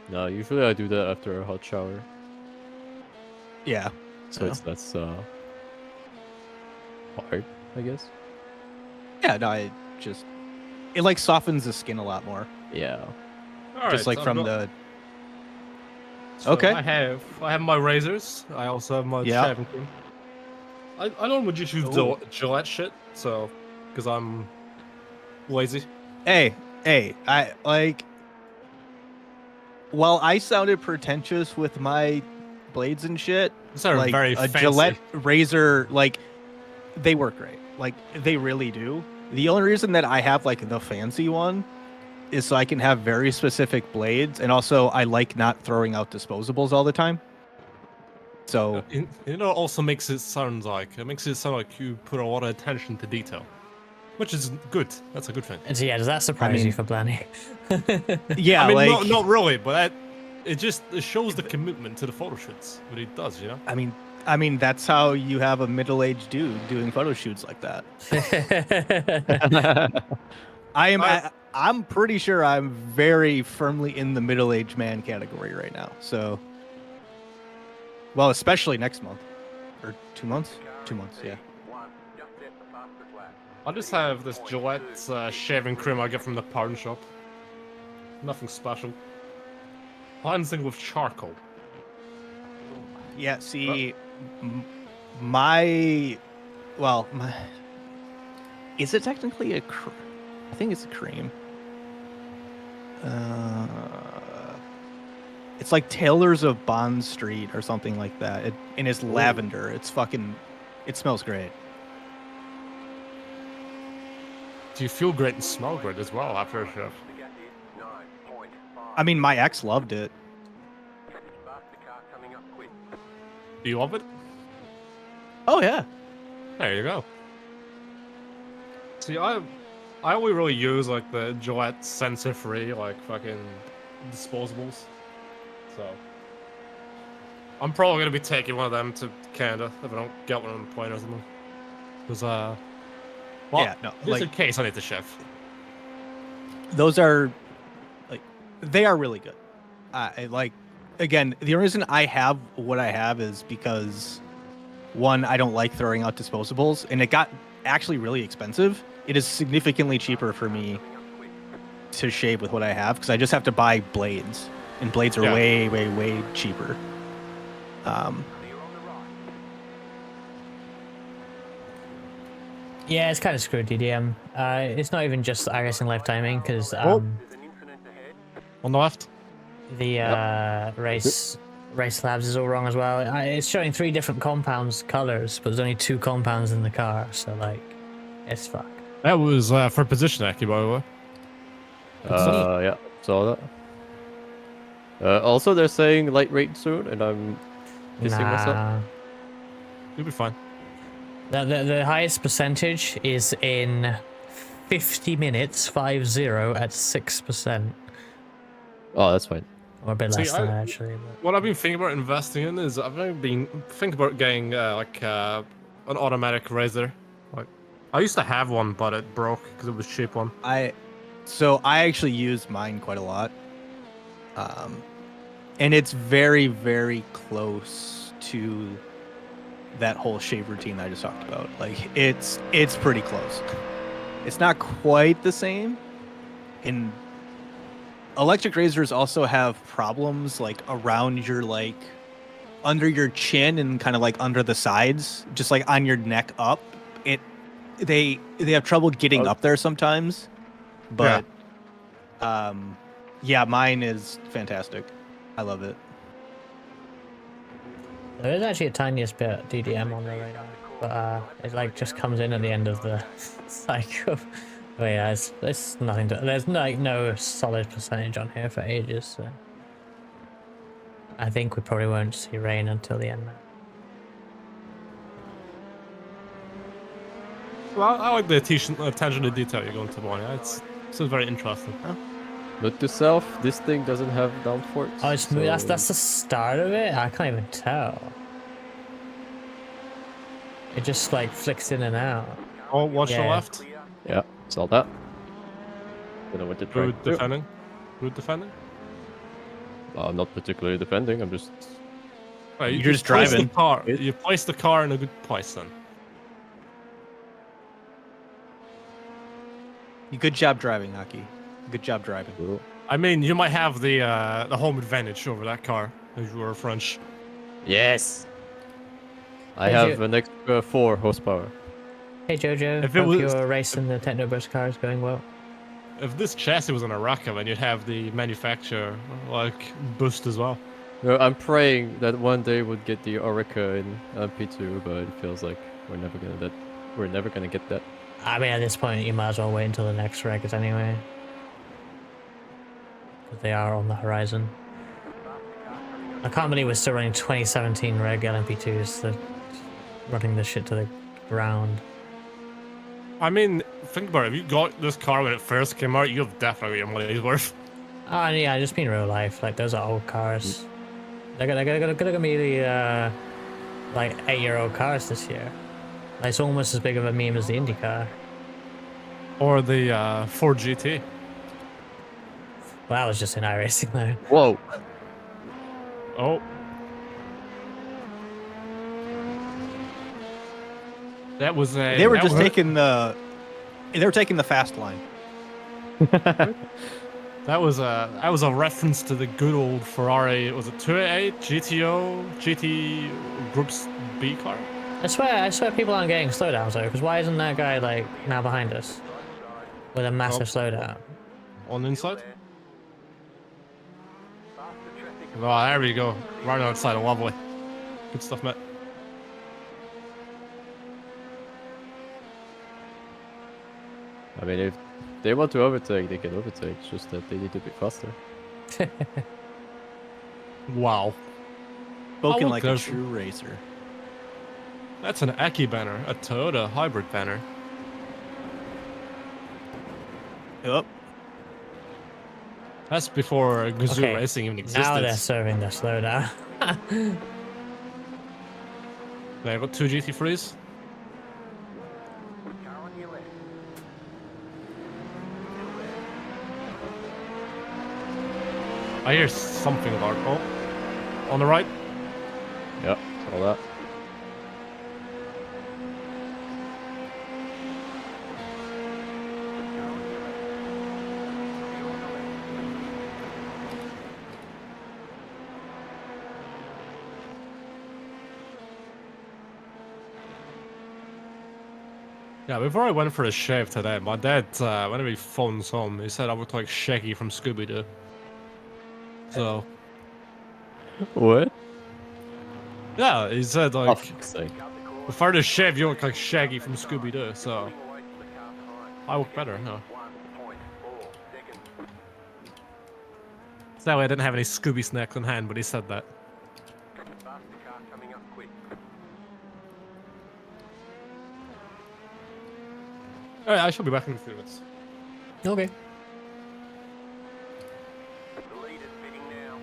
No, usually I do that after a hot shower, Yeah. so Yeah. it's less hard, I guess. Yeah, no, it like softens the skin a lot more. Yeah. All Just right, like so from I'm go- the so Okay. I have my razors. I also have my Yeah. shaving cream. I normally just use Ooh. Gillette shit, so because I'm lazy. hey, I like. While I sounded pretentious with my blades and shit, These are like very a fancy. Gillette razor, like they work great. Like they really do. The only reason that I have like the fancy one is so I can have very specific blades, and also I like not throwing out disposables all the time. So Also makes it sound like you put a lot of attention to detail, which is good. That's a good thing. And so, yeah, does that surprise mean- you for Blanny? yeah, I mean, like not really, but it shows the commitment to the photo shoots. What he does, you know. I mean, I mean, that's how you have a middle-aged dude doing photo shoots like that. I'm pretty sure I'm very firmly in the middle-aged man category right now. So, well, especially next month or 2 months. 2 months, yeah. I just have this Gillette shaving cream I get from the pawn shop. Nothing special. Cleansing with charcoal. Yeah, see, is it technically a I think it's a cream. It's like Taylor's of Bond Street or something like that. And it's lavender. It smells great. Do you feel great and smell great as well after a shift? I mean, my ex loved it. Do you love it? Oh yeah. There you go. See, I only really use like the Gillette sensor-free, like fucking disposables. So I'm probably gonna be taking one of them to Canada if I don't get one on the plane or something. Because well, yeah, no, just like, in case I need to shift. those are they are really good. Again, the only reason I have what I have is because, one, I don't like throwing out disposables, and it got actually really expensive. It is significantly cheaper for me to shave with what I have because I just have to buy blades, and blades are way, way, way cheaper. Yeah, it's kind of screwed, DDM. It's not even just iRacing live timing, because on the left. the race labs is all wrong as well. It's showing 3 different compounds colors, but there's only 2 compounds in the car, so like, it's fucked. That was for position accuracy, by the way. Yeah, saw that. Also, they're saying light rain soon, and I'm pissing myself. You'll be fine. The highest percentage is in 50 minutes, 50 at 6%. Oh, that's fine. Or a bit less than that, actually. But... What I've been thinking about investing in is I've been thinking about getting an automatic razor. Like, I used to have one, but it broke because it was a cheap one. I actually use mine quite a lot, and it's very, very close to that whole shave routine I just talked about. Like, it's pretty close. It's not quite the same. And electric razors also have problems like around your, like, under your chin and kind of like under the sides, just like on your neck up. They have trouble getting up there sometimes. But yeah, mine is fantastic. I love it. There is actually a tiniest bit of DDM on there right now, but it like just comes in at the end of the cycle. But yeah, it's nothing to, there's like no solid percentage on here for ages, so I think we probably won't see rain until the end now. Well, I like the attention to detail you're going to one. Yeah, it's very interesting. Huh? Note to self, this thing doesn't have downforce. Oh, it's smooth. That's the start of it? I can't even tell. It just like flicks in and out. Oh, watch the left. Yeah, saw that. Don't know what to try. Good defending. Good defending. I'm not particularly defending, I'm just... Right, You're just driving. You place the car in a good place then. Good job driving, Aki. Good job driving. Cool. I mean, you might have the home advantage over that car if you were French. Yes! I have an extra 4 horsepower. Hey Jojo, If it hope was- your race in the Technoburst car is going well. If this chassis was on a Raka, then you'd have the manufacturer like boost as well. No, I'm praying that one day we'll get the Orica in LMP2, but it feels like we're never gonna get that. I mean, at this point, you might as well wait until the next records anyway. Because they are on the horizon. I can't believe we're still running 2017 reg LMP2s. They're running this shit to the ground. I mean, think about it. If you got this car when it first came out, you've definitely got your money's worth. Oh, yeah, just being real life. Like, those are old cars. They're gonna be the like 8-year-old cars this year. Like, it's almost as big of a meme as the Indy car. Or the Ford GT. Well, that was just in iRacing though. Whoa. Oh. That was a. They were that just was- taking the. They were taking the fast line. That was a reference to the good old Ferrari. Was it 288 GTO GT Groups B car? I swear people aren't getting slowdowns though, because why isn't that guy like now behind us with a massive slowdown? On the inside. Oh, there we go. Right outside, lovely. Good stuff, Matt. I mean, if they want to overtake, they can overtake. It's just that they need to be faster. Wow. Spoken look, like a there's- true racer. That's an Aki banner, a Toyota hybrid banner. Yep. That's before Gazoo Okay, Racing even existed. now they're serving the slowdown. They've got 2 GT3s. Car on your left. I hear something about on the right. Yep, all that. Yeah, before I went for a shave today, my dad, whenever he phones home, he said I looked like Shaggy from Scooby-Doo. So, What? yeah, he said, Oh, like, for fuck's sake. before the shave, you look like Shaggy from Scooby-Doo, so I look better, huh? 1.4 seconds. That way I didn't have any Scooby snacks on hand, but he said that. Faster car coming up quick. Alright, I shall be back in a few minutes. Okay. The lead is bidding now.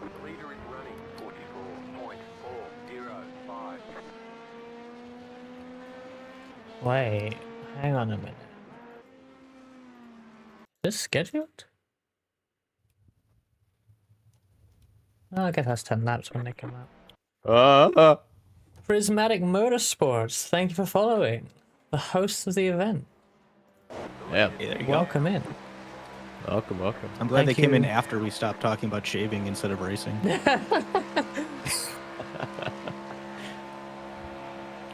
The leader is running 44.405. Wait, hang on a minute. Is this scheduled? Oh, I guess that's 10 laps when they come out. Prismatic Motorsports, thank you for following. The host of the event. Yeah. There you go. Welcome in. Welcome, welcome. I'm glad Thank they came in you. after we stopped talking about shaving instead of racing.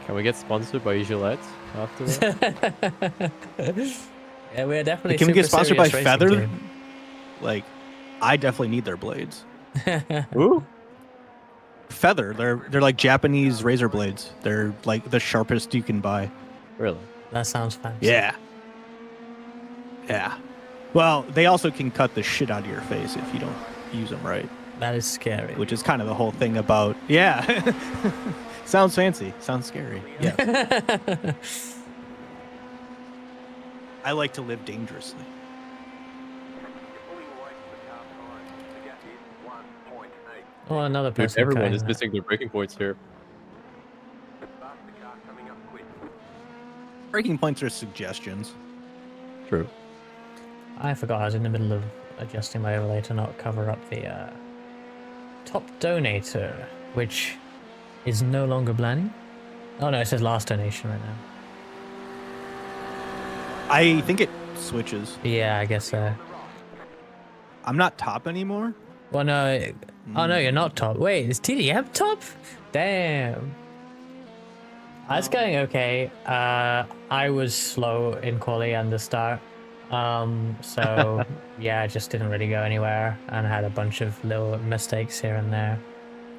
Can we get sponsored by Gillette after that? Yeah, we're definitely. Can we get super sponsored by serious racing Feather? team. Like, I definitely need their blades. Ooh. Feather, they're like Japanese razor blades. They're like the sharpest you can buy. Really? That sounds fancy. Yeah. Yeah. Well, they also can cut the shit out of your face if you don't use them right, That is scary. which is kind of the whole thing about. Yeah. Sounds fancy. Sounds scary. Yeah. I like to live dangerously. Pulling away from the car behind. The gap is 1.8. Oh, another Dude, person. everyone carrying is that. missing their breaking points here. Faster car coming up quick. Breaking points are suggestions. True. I forgot I was in the middle of adjusting my overlay to not cover up the top donator, which is no longer blanking. Oh no, it says last donation right now. I think it switches. Yeah, I guess so. I'm not top anymore. Well, no. Oh no, you're not top. Wait, is TDM top? Damn. That's going okay. I was slow in quali and the start. So yeah, I just didn't really go anywhere and had a bunch of little mistakes here and there.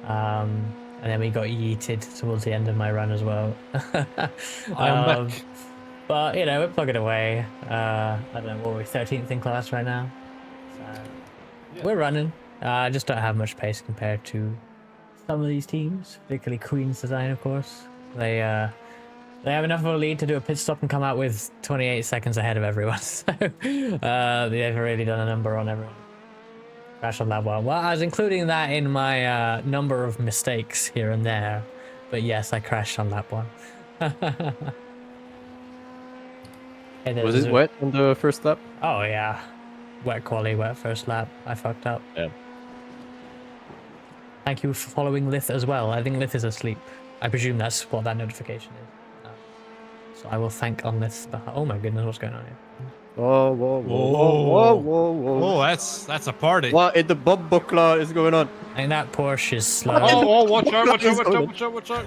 And then we got yeeted towards the end of my run as well. I am back. But you know, we're plugging away. I don't know, what are we 13th in class right now? So we're running. I just don't have much pace compared to some of these teams, particularly Queen's Design, of course. They They have enough of a lead to do a pit stop and come out with 28 seconds ahead of everyone. So they've really done a number on everyone. Crash on lap 1. Well, I was including that in my number of mistakes here and there. But yes, I crashed on lap 1. Hey, Was it wet on the first lap? Oh yeah. Wet quali, wet first lap. I fucked up. Yeah. Thank you for following Lith as well. I think Lith is asleep. I presume that's what that notification is. So I will thank on Lith. Oh my goodness, what's going on here? Whoa, whoa, whoa, whoa, whoa, whoa. Oh, that's a party. What in the bomb buckler is going on? I think that Porsche is slow. Oh, watch out, watch out, watch out, watch out, watch out.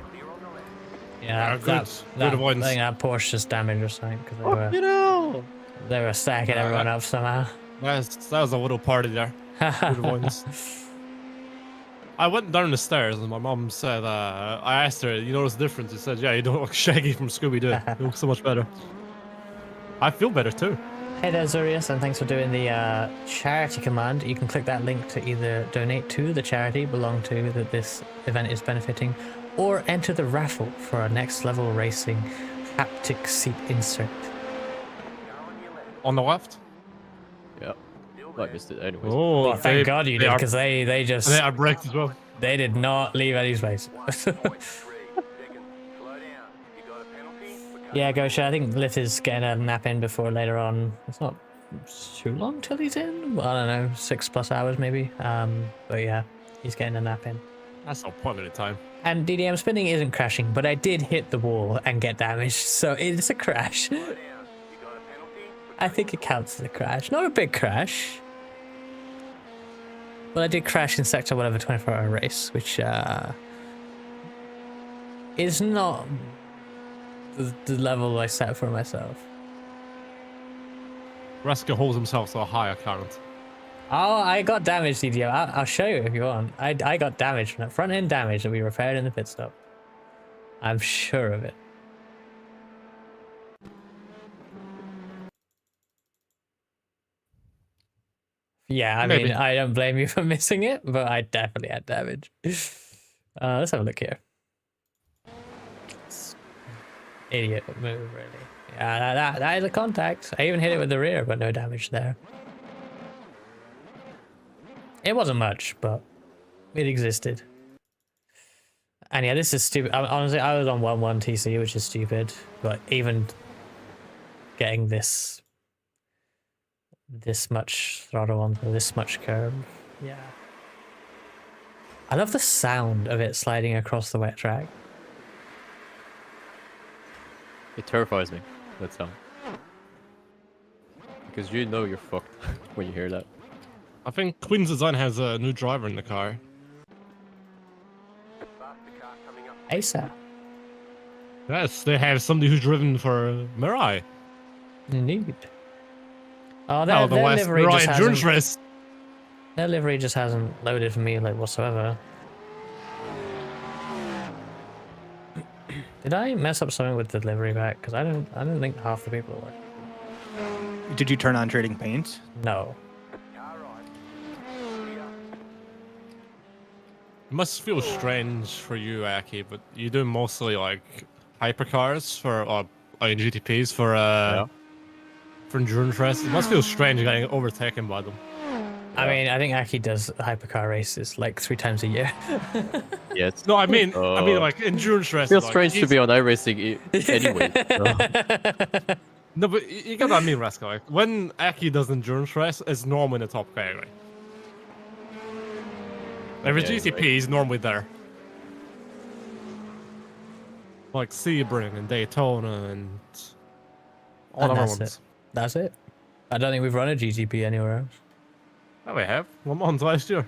Yeah, good avoidance. I think that Porsche is damaged or something because they were stacking everyone up somehow. That was a little party there. Good avoidance. I went down the stairs and my mom said, I asked her, you notice the difference? She said, yeah, you don't look Shaggy from Scooby-Doo. You look so much better. I feel better too. Hey there, Zurius, and thanks for doing the charity command. You can click that link to either donate to the charity belong to that this event is benefiting, or enter the raffle for our next level racing haptic seat insert. On the left? Yeah. I missed it anyways. Oh, Well, thank God you did, because they just They are braked as well. they did not leave any space. Yeah, Gosha, I think Lith is getting a nap in before later on. It's not too long till he's in. Well, I don't know, 6+ hours maybe. But yeah, he's getting a nap in. That's not point of time. And DDM spinning isn't crashing, but I did hit the wall and get damaged, so it's a crash. I think it counts as a crash. Not a big crash. Well, I did crash in Sector whatever 24-hour race, which is not the level I set for myself. Raska holds himself to a higher current. Oh, I got damaged, DDM. I'll show you if you want. I got damaged from that front end damage that we repaired in the pit stop. I'm sure of it. Yeah, I mean, I don't blame you for missing it, but I definitely had damage. Let's have a look here. Idiot move, really. Yeah, that is a contact. I even hit it with the rear, but no damage there. It wasn't much, but it existed. And yeah, this is stupid. Honestly, I was on 1-1 TC, which is stupid. But even getting this much throttle on this much curb, yeah. I love the sound of it sliding across the wet track. It terrifies me, that sound. Because you know you're fucked when you hear that. I think Queen's Design has a new driver in the car. ASAP. Yes, they have somebody who's driven for Mirai. Indeed. Oh, The their last livery Mirai just endurance hasn't, race. their livery just hasn't loaded for me like whatsoever. Did I mess up something with the delivery back? Because I don't think half the people are. Did you turn on trading paints? No. It must feel strange for you, Aki, but you do mostly like hypercars for GTPs for endurance races. It must feel strange getting overtaken by them. I mean, I think Aki does hypercar races like 3 times a year. Yes. No, I mean like endurance races. Feels like, strange to be on iRacing anyway. So. No, but you get what I mean, Raska. Like, when Aki does endurance race, it's normally in the top category. Every GTP right. is normally there. Like Sebring and Daytona and all And the other that's ones. it. That's it. I don't think we've run a GTP anywhere else. Oh, we have. One month last year.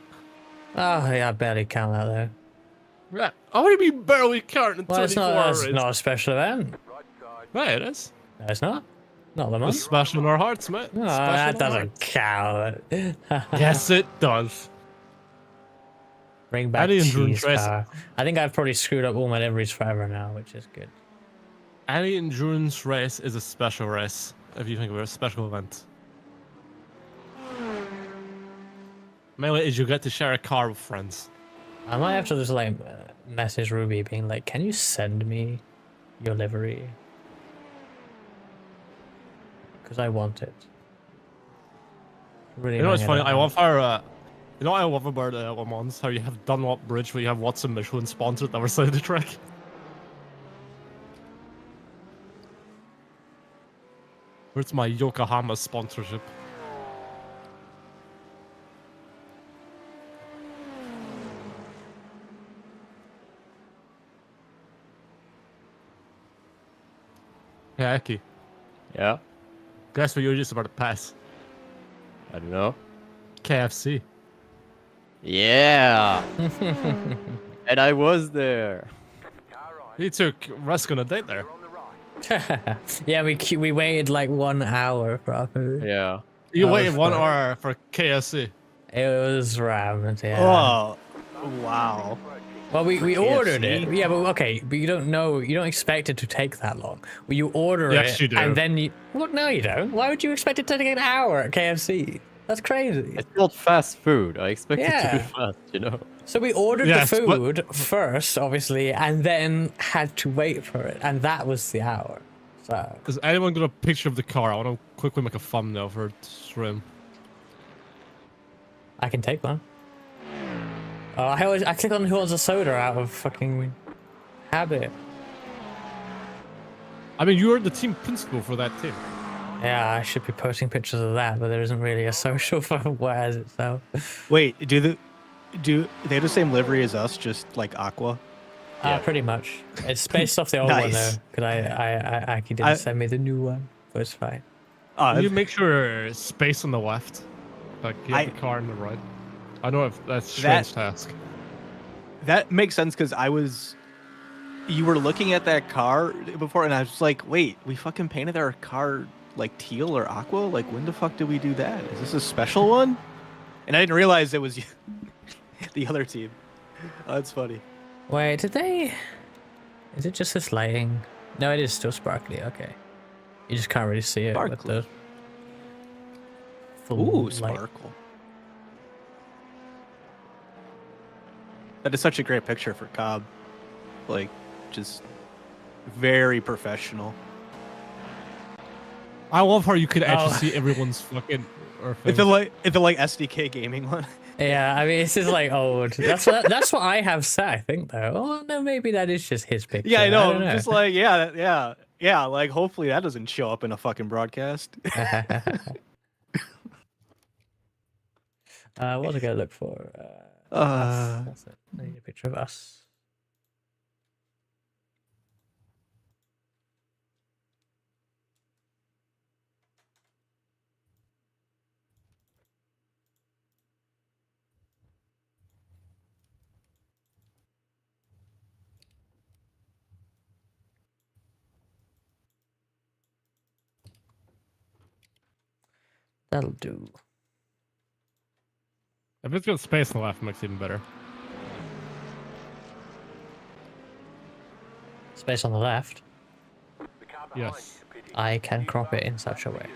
Oh, yeah, I barely count that though. Yeah. How do you barely count in Well, 24 hours? it's not a special event. Yeah, it is. No, it's not. Not the It's month. special in our hearts, mate. No, Special that in our doesn't count. Yes, it does. Bring back Any endurance cheese race- car. I think I've probably screwed up all my liveries forever now, which is good. Any endurance race is a special race, if you think of it, a special event. Mainly is you get to share a car with friends. I might have to just like message Ruby being like, can you send me your livery? because I want it. Really You know what's annoying funny? I don't love how, you know what I love about Le Mans? How you have Dunlop Bridge where you have Watson Michelin sponsored the other side of the track. Where's my Yokohama sponsorship? Yeah, Eki. Yeah. Guess what you were just about to pass? I don't know. KFC. Yeah. And I was there. He took Rusk on a date there. Yeah, we waited like 1 hour for our food. Yeah. You That waited was 1 fun. hour for KFC. It was rammed, yeah. Oh, wow. Well, we For ordered KFC? it. Yeah, but okay, but you don't expect it to take that long. Well, you order Yes, it, you do. and then you. Well, no, you don't. Why would you expect it to take an hour at KFC? That's crazy. It's not fast food. I expect it to Yeah. be fast, you know? So we ordered Yes, the but- food first, obviously, and then had to wait for it, and that was the hour. So Has anyone got a picture of the car? I want to quickly make a thumbnail for stream. I can take one. Oh, I click on who wants a soda out of fucking habit. I mean, you are the team principal for that team. Yeah, I should be posting pictures of that, but there isn't really a social for Where's itself. Wait, do they have the same livery as us, just like Aqua? Yeah. Pretty much. It's based off the old one though, Nice. because I Aki didn't send me the new one, but it's fine. Can you make sure space on the left? Like, you have the car on the right. I know if that's a strange task. That makes sense because you were looking at that car before, and I was just like, wait, we fucking painted our car like teal or aqua? Like, when the fuck did we do that? Is this a special one? And I didn't realize it was the other team. Oh, that's funny. Wait, did they? Is it just this lighting? No, it is still sparkly. Okay, you just can't really see it with Sparkly. the full Ooh, light. sparkle. That is such a great picture for Cobb. Like, just very professional. I love how you could actually Oh. see everyone's fucking. It's the like SDK gaming one. Yeah, I mean, this is like old. That's what I have set, I think, though. Oh no, maybe that is just his picture. Yeah, I know. don't I'm just like, yeah. Like, hopefully that doesn't show up in a fucking broadcast. What was I gonna look for? That's it. I need a picture of us. That'll do. If it's got space on the left, it makes it even better. Space on the left. Yes. I can crop it in such a way.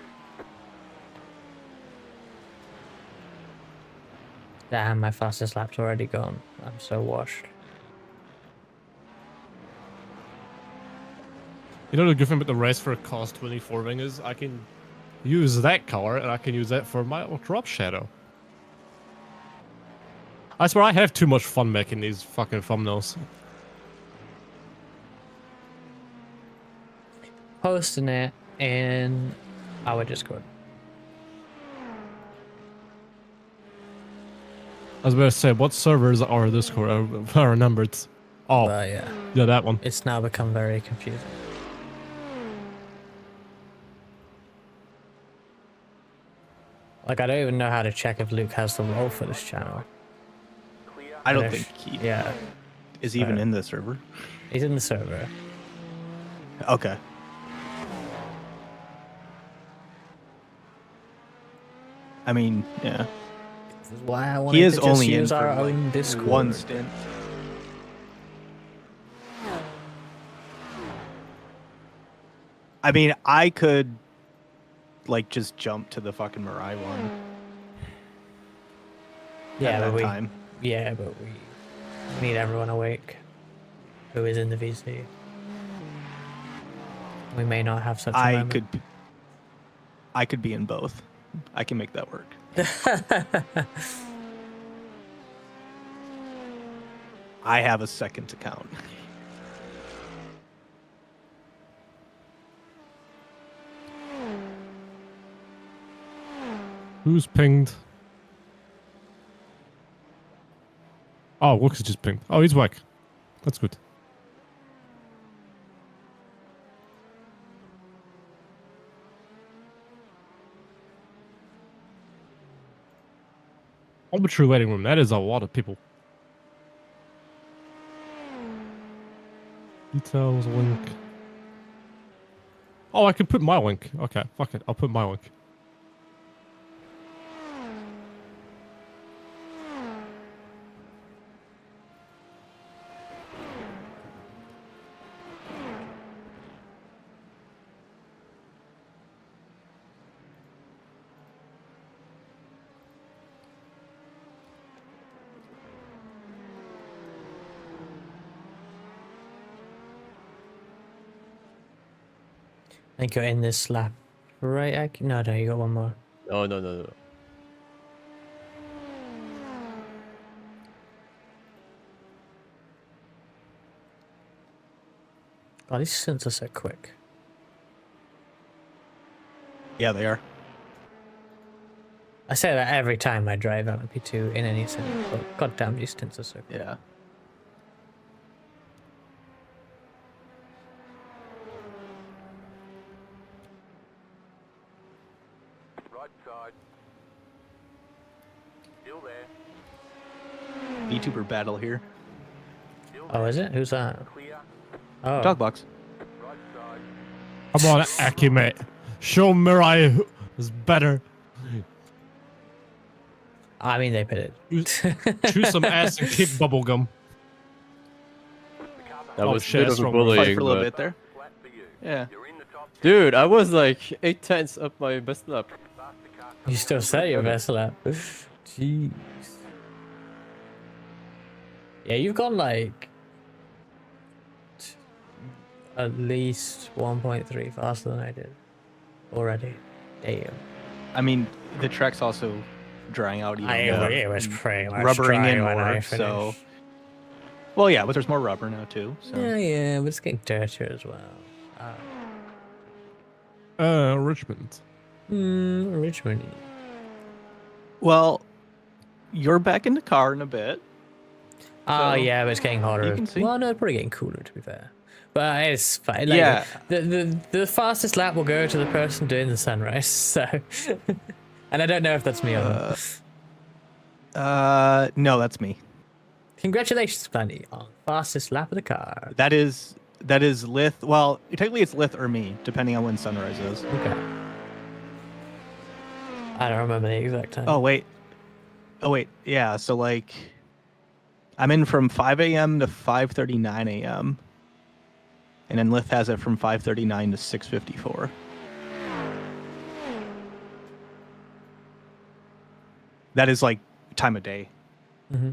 Damn, my fastest lap's already gone. I'm so washed. You know the good thing about the race for Cause 24 wing is I can use that color and I can use that for my drop shadow. I swear I have too much fun making these fucking thumbnails. Posting it in our Discord. I was about to say, what servers are Discord? I remembered. Oh, Yeah, yeah, that one. it's now become very confusing. Like, I don't even know how to check if Luke has the role for this channel. I don't Finish. think he Yeah, is even in the server. he's in the server. Okay. I mean, yeah. This is why I wanted He is to just only in use for our like own Discord. one stint. I mean, I could like just jump to the fucking Mirai one Yeah, at but that we time. need everyone awake who is in the VC. We may not have such a I moment. could. I could be in both. I can make that work. I have a second account. Who's pinged? Oh, Wooks just pinged. Oh, he's whack. That's good. Arbitrary waiting room. That is a lot of people. Details, link. Oh, I can put my link. Okay, fuck it. I'll put my link. I think you're in this lap, right? No, you got one more. No, no, no, no. Oh, these stints are so quick. Yeah, they are. I say that every time I drive LMP2 in any sense, but goddamn, these stints are so quick. Yeah. Right side. Still there. VTuber battle here. Still Oh, there. is it? Who's that? Clear. Oh, Dogbox. Right side. Come on, Aki, mate. Show Mirai who is better. I mean, they put it. Chew some ass and kick bubblegum. That Oh, was shit, a bit that's of a wrong. Fight bullying, for a little but- bit there. Flat for you. Yeah. You're in the top 10. Dude, I was like 8/10 up my best lap. Faster car You still say your best lap. Jeez. Yeah, you've gone like at least 1.3 faster than I did already. Damn. I mean, the track's also drying out even more. It was pretty much rubbering dry in when I more, so... finished. Well, yeah, but there's more rubber now, too. So. Yeah, but it's getting dirtier as well. Richmond. Richmond. Well, you're back in the car in a bit. Oh, So, yeah, but it's getting hotter. you can see. Well, no, it's probably getting cooler, to be fair. But it's fine. Like, Yeah. The fastest lap will go to the person doing the sunrise, so... And I don't know if that's me or not. No, that's me. Congratulations, Planny, on fastest lap of the car. That is Lith. Well, technically it's Lith or me, depending on when sunrise is. Okay. I don't remember the exact time. Oh wait. Yeah. So like, I'm in from 5 a.m. to 5:39 a.m. And then Lith has it from 5:39 to 6:54. That is like time of day. Mm-hmm.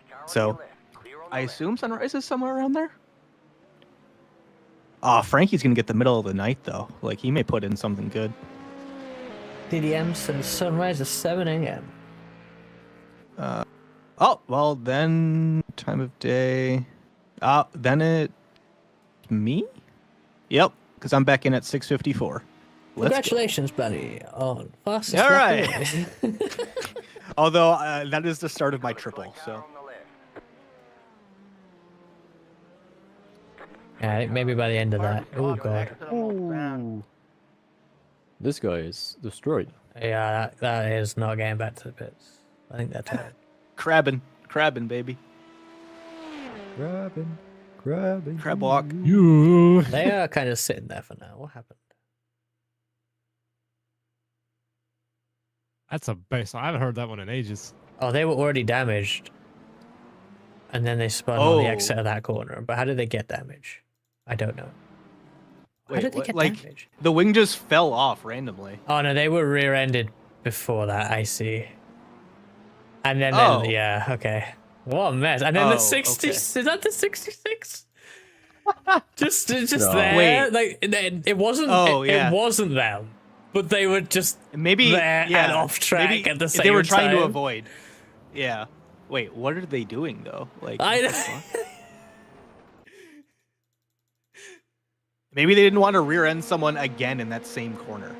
Car on So, your left. Clear on the I left. assume sunrise is somewhere around there. Oh, Frankie's gonna get the middle of the night though. Like he may put in something good. DDM says sunrise is 7 a.m. Oh, well then time of day. Then it me? Yep, because I'm back in at 6:54. Congratulations, Planny, on fastest All lap right. of the day. Although that is the start of my triple. Car So on the left. Yeah, I think maybe by the end of that. Oh, God. Ooh. This guy is destroyed. Yeah, that is not getting back to the pits. I think they're tired. crabbing, baby. Grabbing. Crab walk. You. They are kind of sitting there for now. What happened? That's a bass. I haven't heard that one in ages. Oh, they were already damaged. And then they spun on the Oh. exit of that corner. But how did they get damage? I don't know. How Wait, did they what? get Like damage? the wing just fell off randomly. Oh, no, they were rear-ended before that, I see. And then, Oh. yeah, okay. What a mess. And then the Oh, 60, okay. is that the 66? just No. there. Wait. Like, it wasn't, Oh, yeah. it wasn't them. But they were just Maybe there yeah, and off track maybe at the same they were trying to time. avoid. Yeah. Wait, what are they doing though? Like, I what the know. fuck? Maybe they didn't want to rear end someone again in that same corner.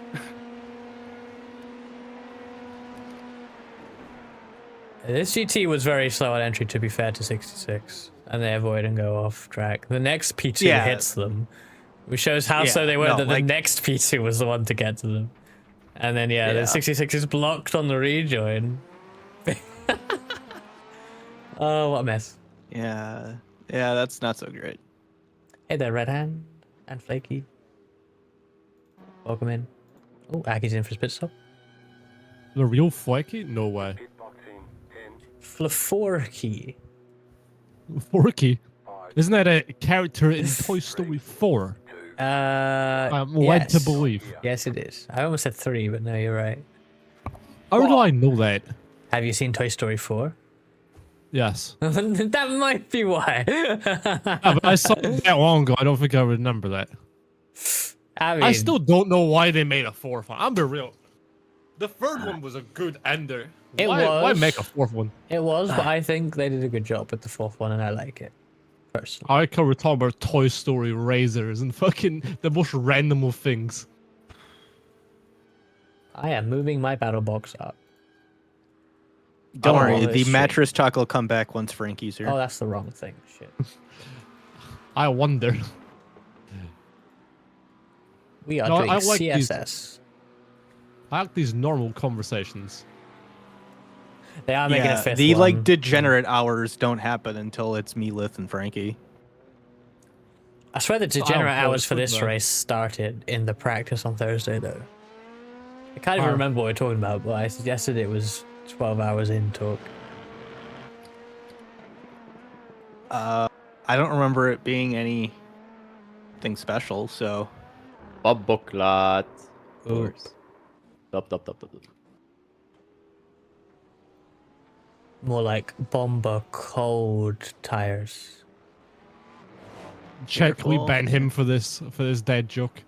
This GT was very slow at entry, to be fair to 66, and they avoid and go off track. The next P2 Yeah. hits them, which shows how Yeah, slow they were no, that like- the next P2 was the one to get to them. And then, yeah, Yeah. the 66 is blocked on the rejoin. Oh, what a mess. Yeah. Yeah, that's not so great. Hey there, Red Hand and Flaky. Welcome in. Oh, Aki's in for a spit stop. The real Flaky? No way. Flaforky. Forky? Isn't that a character in Toy Story 4? I'm led to Yes. believe. Yes, it is. I almost said 3, but no, you're right. How do I know that? Have you seen Toy Story 4? Yes. That might be why. Yeah, but I saw it that long ago. I don't think I remember that. I mean, I still don't know why they made a fourth one. I'm be real. The third one was a good ender. It Why was. make a fourth one? it was, but I think they did a good job with the fourth one, and I like it personally. I can talk about Toy Story razors and fucking the most random of things. I am moving my battle box up. Don't Oh, worry, it's the shit. mattress talk will come back once Frankie's here. Oh, that's the wrong thing. Shit. I wonder. We are No, doing I like these- CSS. I like these normal conversations. They are making a fifth the one. like degenerate hours don't happen until it's me, Lith, and Frankie. I swear the degenerate Oh, hours for good this though. race started in the practice on Thursday, though. I can't even Oh. remember what we're talking about, but I suggested it was 12 hours in talk. I don't remember it being anything special, so Bobboklat. Of Ooh. course. Stop. More like bomber cold tires. Check, we Careful. ban him for this dead joke.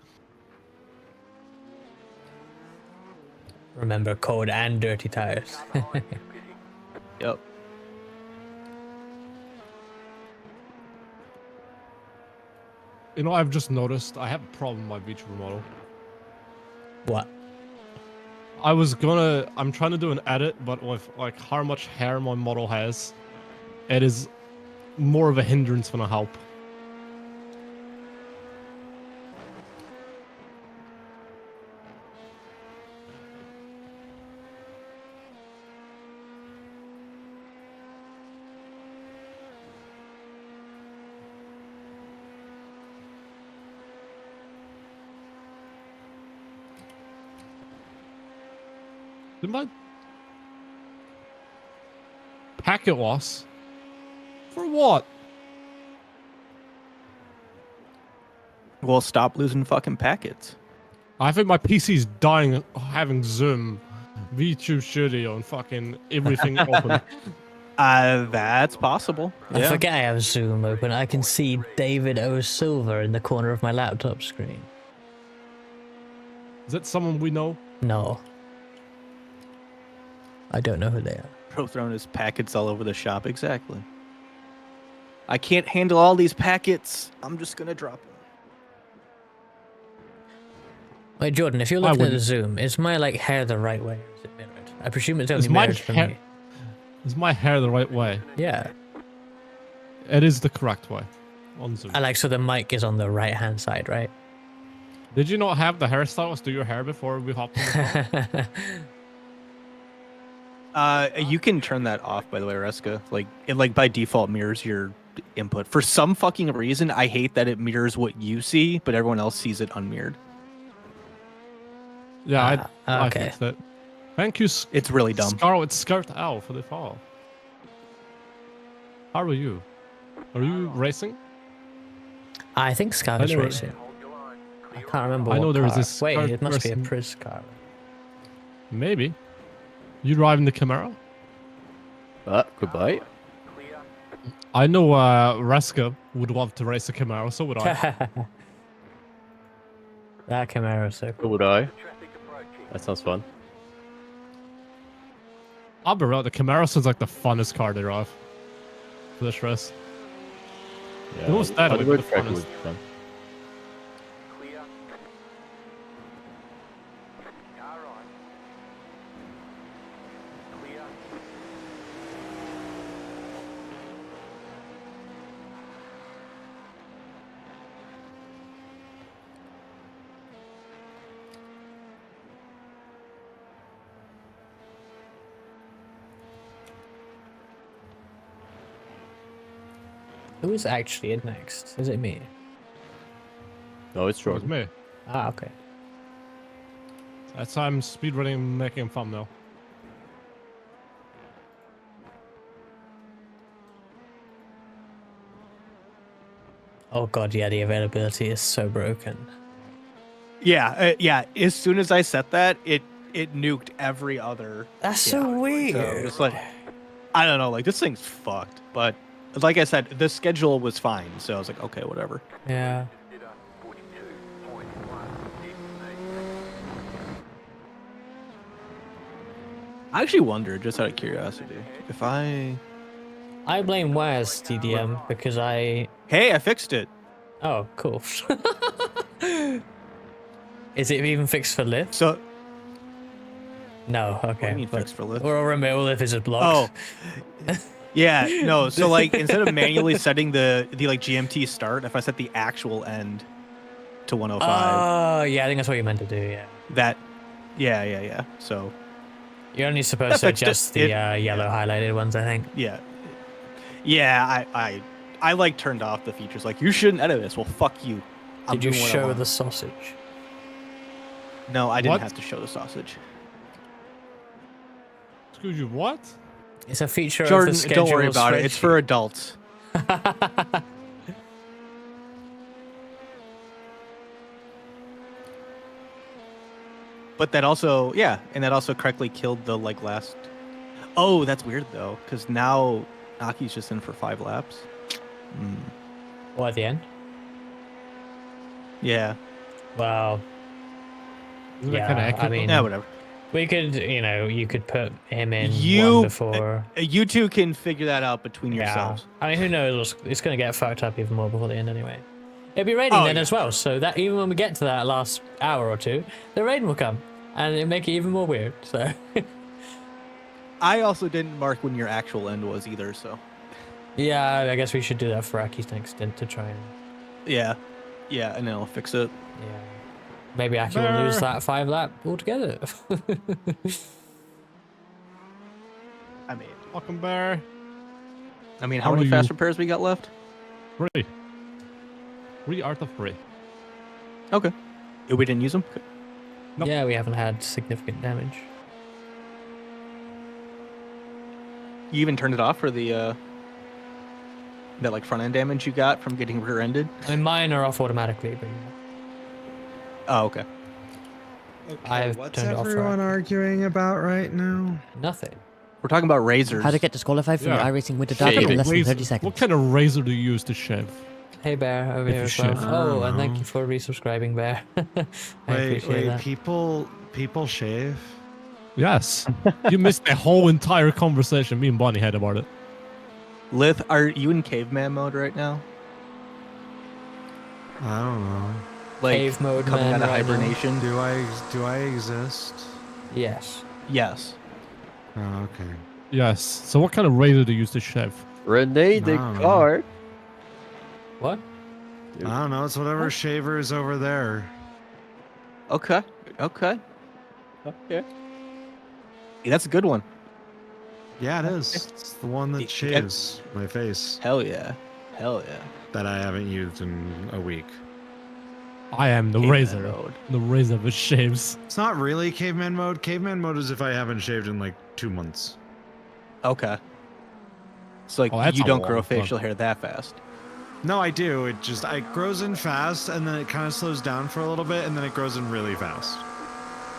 Remember, cold and dirty tires. yep. You know, I've just noticed I have a problem with my VTuber model. What? I'm trying to do an edit, but with like how much hair my model has, it is more of a hindrance than a help. Did my packet loss? For what? Well, stop losing fucking packets. I think my PC's dying having Zoom, VTube Studio, and fucking everything open. That's possible. I forget I have Zoom open. I can see David O. Silver in the corner of my laptop screen. Is that someone we know? No. I don't know who they are. Pro throwing his packets all over the shop. Exactly. I can't handle all these packets. I'm just gonna drop them. Wait, Jordan, if you're I looking at the wouldn't. Zoom, is my like hair the right way or is it mirrored? I presume it's Is only my mirrored for hair- me. Is my hair the right way? Yeah. It is the correct way. On Zoom. I like, so the mic is on the right hand side, right? Did you not have the hairstylist do your hair before we hopped on the call? You can turn that off, by the way, Reska. Like, it like by default mirrors your input. For some fucking reason, I hate that it mirrors what you see, but everyone else sees it unmirrored. Yeah, I okay. fixed it. Thank you, It's really dumb. Scarlet Skirt Owl, for the follow. How are you? Are you racing? I think Scarlet's I know- racing. I can't remember I know what there was car. this Wait, Scarlet it must be a person- Pris car. Maybe. You driving the Camaro? Goodbye. I know Reska would love to race a Camaro, so would I. That Camaro is so cool. So would I. That sounds fun. I'll be real. The Camaro sounds like the funnest car to drive for this race. Yeah, The most that would be Hollywood the track funnest. would be fun. Clear. All right. Clear. Who is actually in next? Is it me? No, it's It was Jordan. me. Ah, okay. That's I'm speedrunning, making a thumbnail. Oh god, yeah, the availability is so broken. Yeah, yeah. As soon as I set that, it nuked every other. That's so weird. So it's like, I don't know, like this thing's fucked. But like I said, the schedule was fine, so I was like, okay, whatever. Yeah. Consider 42.1 XC. I actually wonder, just out of curiosity, if I. I blame Waz TDM because I. Hey, I fixed it. Oh, cool. Is it even fixed for lift? So. No, What do okay. you mean but- fixed for lift? Or remote lift is just Oh. blocked. Yeah, no. So like, instead of manually setting the like GMT start, if I set the actual end to 105, Oh, yeah, I think that's what you meant to do, yeah. that. Yeah. So You're only supposed to fixed it. adjust the yellow highlighted ones, I think. yeah. I like turned off the features. Like, you shouldn't edit this. Well, fuck you. I'm Did you doing what I show want. the sausage? No, I didn't What? have to show the sausage. Excuse you, what? It's a feature Jordan, of the schedule don't worry about it. It's for adults. But that also, yeah, and that also correctly killed the like last. Oh, that's weird though, because now Naki's just in for 5 laps. What, at the end? Yeah. Well, Isn't that Yeah, kind of accurate? I mean- Yeah, whatever. we could, you could put him in You- one before. You two can figure that out between yourselves. I mean, who knows? It's going to get fucked up even more before the end anyway. It'll be raining Oh, then yeah. as well, so that even when we get to that last hour or two, the rain will come, and it'll make it even more weird, so... I also didn't mark when your actual end was either, so. Yeah, I guess we should do that for Aki's next stint to try and... Yeah. Yeah, and then I'll fix it. Yeah. Maybe Aki will lose that 5 lap altogether. I mean, Welcome, Bear. how How many are fast you? repairs we got left? 3. 3 out of 3. Okay. We didn't use them? Okay. Nope. Yeah, we haven't had significant damage. You even turned it off for the that like front end damage you got from getting rear ended? I mean, mine are off automatically, but Oh, okay. I've What's turned it off for everyone Aki. arguing about right now? Nothing. We're talking about razors. How to get disqualified from Yeah. the iRacing Winter Derby in less than Razor- 30 seconds. What kind of razor do you use to shave? Hey, Bear, over If here you as well. should. Oh, and thank know. you for resubscribing, Bear. I Wait, appreciate that. people shave? Yes. You missed the whole entire conversation me and Bonnie had about it. Lith, are you in caveman mode right now? I don't know. Like Cave mode, coming man, out of right now. hibernation? Do I exist? Yes. Yes. Oh, okay. Yes. So what kind of razor do you use to shave? Renee No. Descartes. What? I don't know. It's whatever shaver is over there. Okay. Okay. Okay. Yeah, that's a good one. Yeah, it is. It's the one Y- that shaves my face Hell yeah. Hell yeah. that I haven't used in a week. I am the Caveman razor. mode. The razor that shaves. It's not really caveman mode. Caveman mode is if I haven't shaved in like 2 months. Okay. It's like Oh, that's you a don't long grow time. facial hair that fast. No, I do. It grows in fast and then it kind of slows down for a little bit and then it grows in really fast.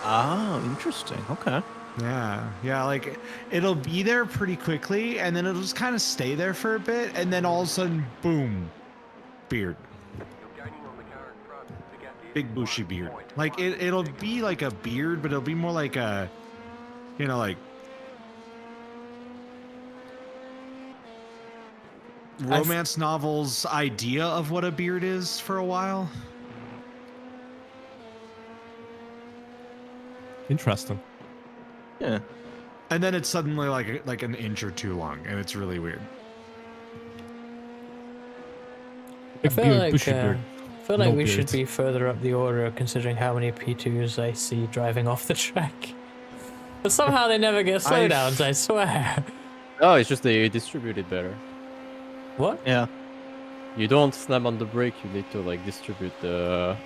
Oh, interesting. Okay. Yeah, like it'll be there pretty quickly and then it'll just kind of stay there for a bit and then all of a sudden, boom, beard. You're gaining on the car in front. The gap is big bushy beard. Like it'll be like a beard, but it'll be more like a, you know, like romance novels idea of what a beard is for a while. Interesting. Yeah. And then it's suddenly like an inch or two long, and it's really weird. I feel Beard, like bushy beard. I feel like No we beard. should be further up the order considering how many P2s I see driving off the track. But somehow they never get slowdowns, I swear. No, it's just they distribute it better. What? Yeah. You don't slam on the brake. You need to like distribute the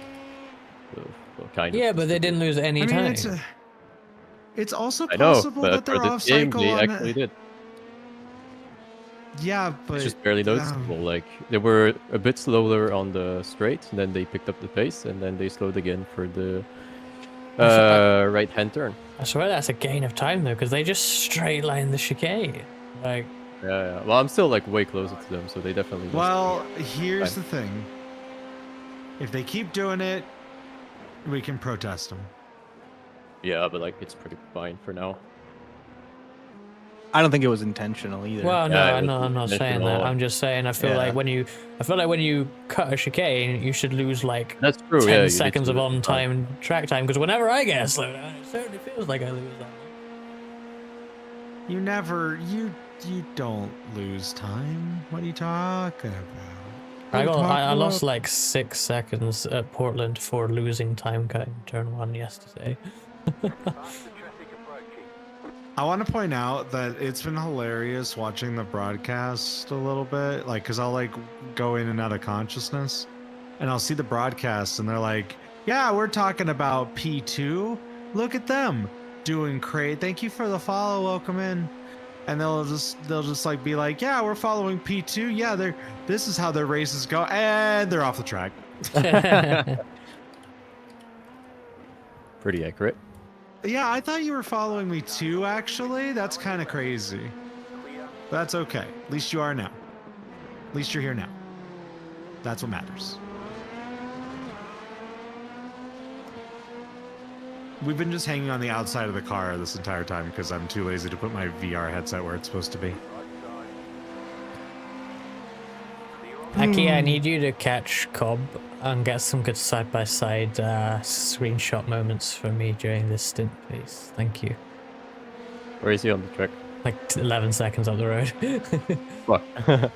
kind of. Yeah, but they didn't lose any I mean, time. it's also I know, possible but that for they're this off game, cycle they on actually did. Yeah, but It's just barely noticeable. Like they were a bit slower on the straight, and then they picked up the pace, and then they slowed again for the right-hand turn. I swear that's a gain of time though, because they just straight line the chicane. Like, Yeah. Well, I'm still like way closer to them, so they definitely. missed well, me. here's the thing. If they keep doing it, we can protest them. Yeah, but like it's pretty fine for now. I don't think it was intentional either. well, Yeah, no, I'm not saying that. intentional. I'm just saying I feel like when you cut a chicane, you should lose like That's true. 10 yeah, you need seconds to- of on time track time. Because whenever I get a slowdown, it certainly feels like I lose that. You don't lose time. What are you talking about? I lost like 6 seconds at Portland for losing time cutting turn 1 yesterday. I want to point out that it's been hilarious watching the broadcast a little bit, like, cause I'll like go in and out of consciousness, and I'll see the broadcast, and they're like, "Yeah, we're talking about P2. Look at them doing great. Thank you for the follow. Welcome in." And they'll just like be like, "Yeah, we're following P2. Yeah, this is how their races go," and they're off the track. Pretty accurate. Yeah, I thought you were following me too, actually. That's kind of crazy. But that's okay. At least you are now. At least you're here now. That's what matters. We've been just hanging on the outside of the car this entire time because I'm too lazy to put my VR headset where it's supposed to be. Aki, I need you to catch Cobb and get some good side-by-side screenshot moments for me during this stint, please. Thank you. Where is he on the track? Like 11 seconds up the road. Fuck.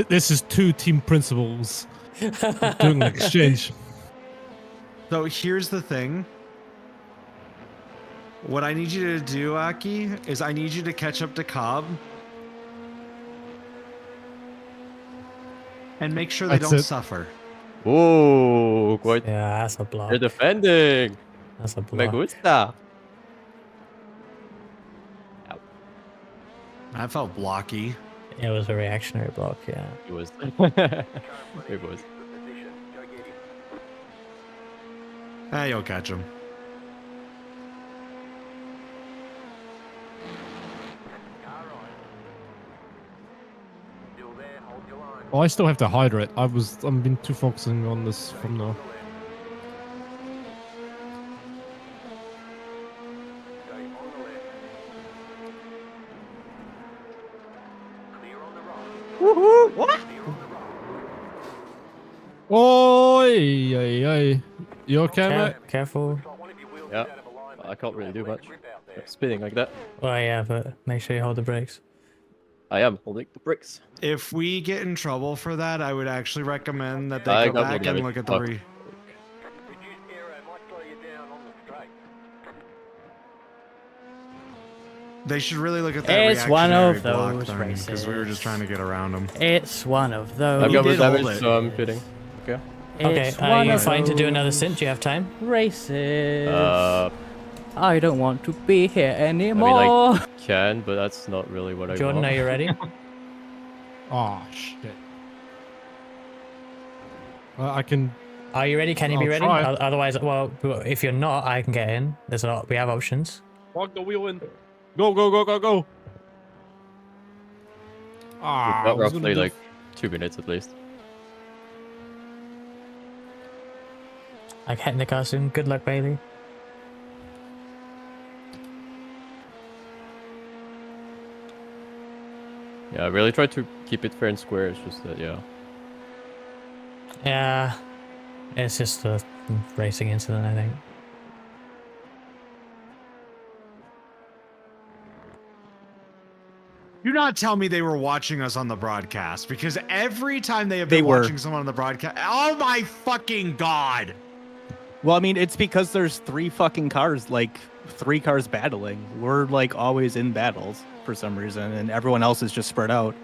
This is two team principals doing an exchange. So here's the thing. What I need you to do, Aki, is I need you to catch up to Cobb and make sure they That's don't it. suffer. Oh, quite. Yeah, that's a block. They're defending. That's a Me block. gusta. I felt blocky. It was a reactionary block, yeah. It was. It was. You'll catch him. Well, I still have to hydrate. I've been too focusing on this from now. Oi, ay. You okay, mate? Careful. Yeah. I can't really do much. Spinning like that. Well, yeah, but make sure you hold the brakes. I am holding the bricks. If we get in trouble for that, I would actually recommend that I they go got back one and of it. look at the Fuck. They should really look at that It's one reactionary of block those thing, because we were just trying to get around them. It's one of those. I've got did damage, hold it. so I'm fitting. Okay. Okay, It's are one you of fine to do another those stint? Do you have time? races. I I don't want to be here mean, anymore. I can, but that's not really what I Jordan, want. are you ready? Oh shit. I can. Are you ready? Can you be I'll ready? try. Otherwise, well, if you're not, I can get in. We have options. Walk the wheel in. Go. Ah, We've got roughly like 2 minutes at least. I get in the car soon. Good luck, Bailey. Yeah, I really try to keep it fair and square. It's just that, yeah. Yeah, it's just a racing incident, I think. Do not tell me they were watching us on the broadcast, because every time they have They been were. watching someone on the broadcast, oh my fucking god! Well, I mean, it's because there's 3 fucking cars, like 3 cars battling. We're like always in battles for some reason, and everyone else is just spread out.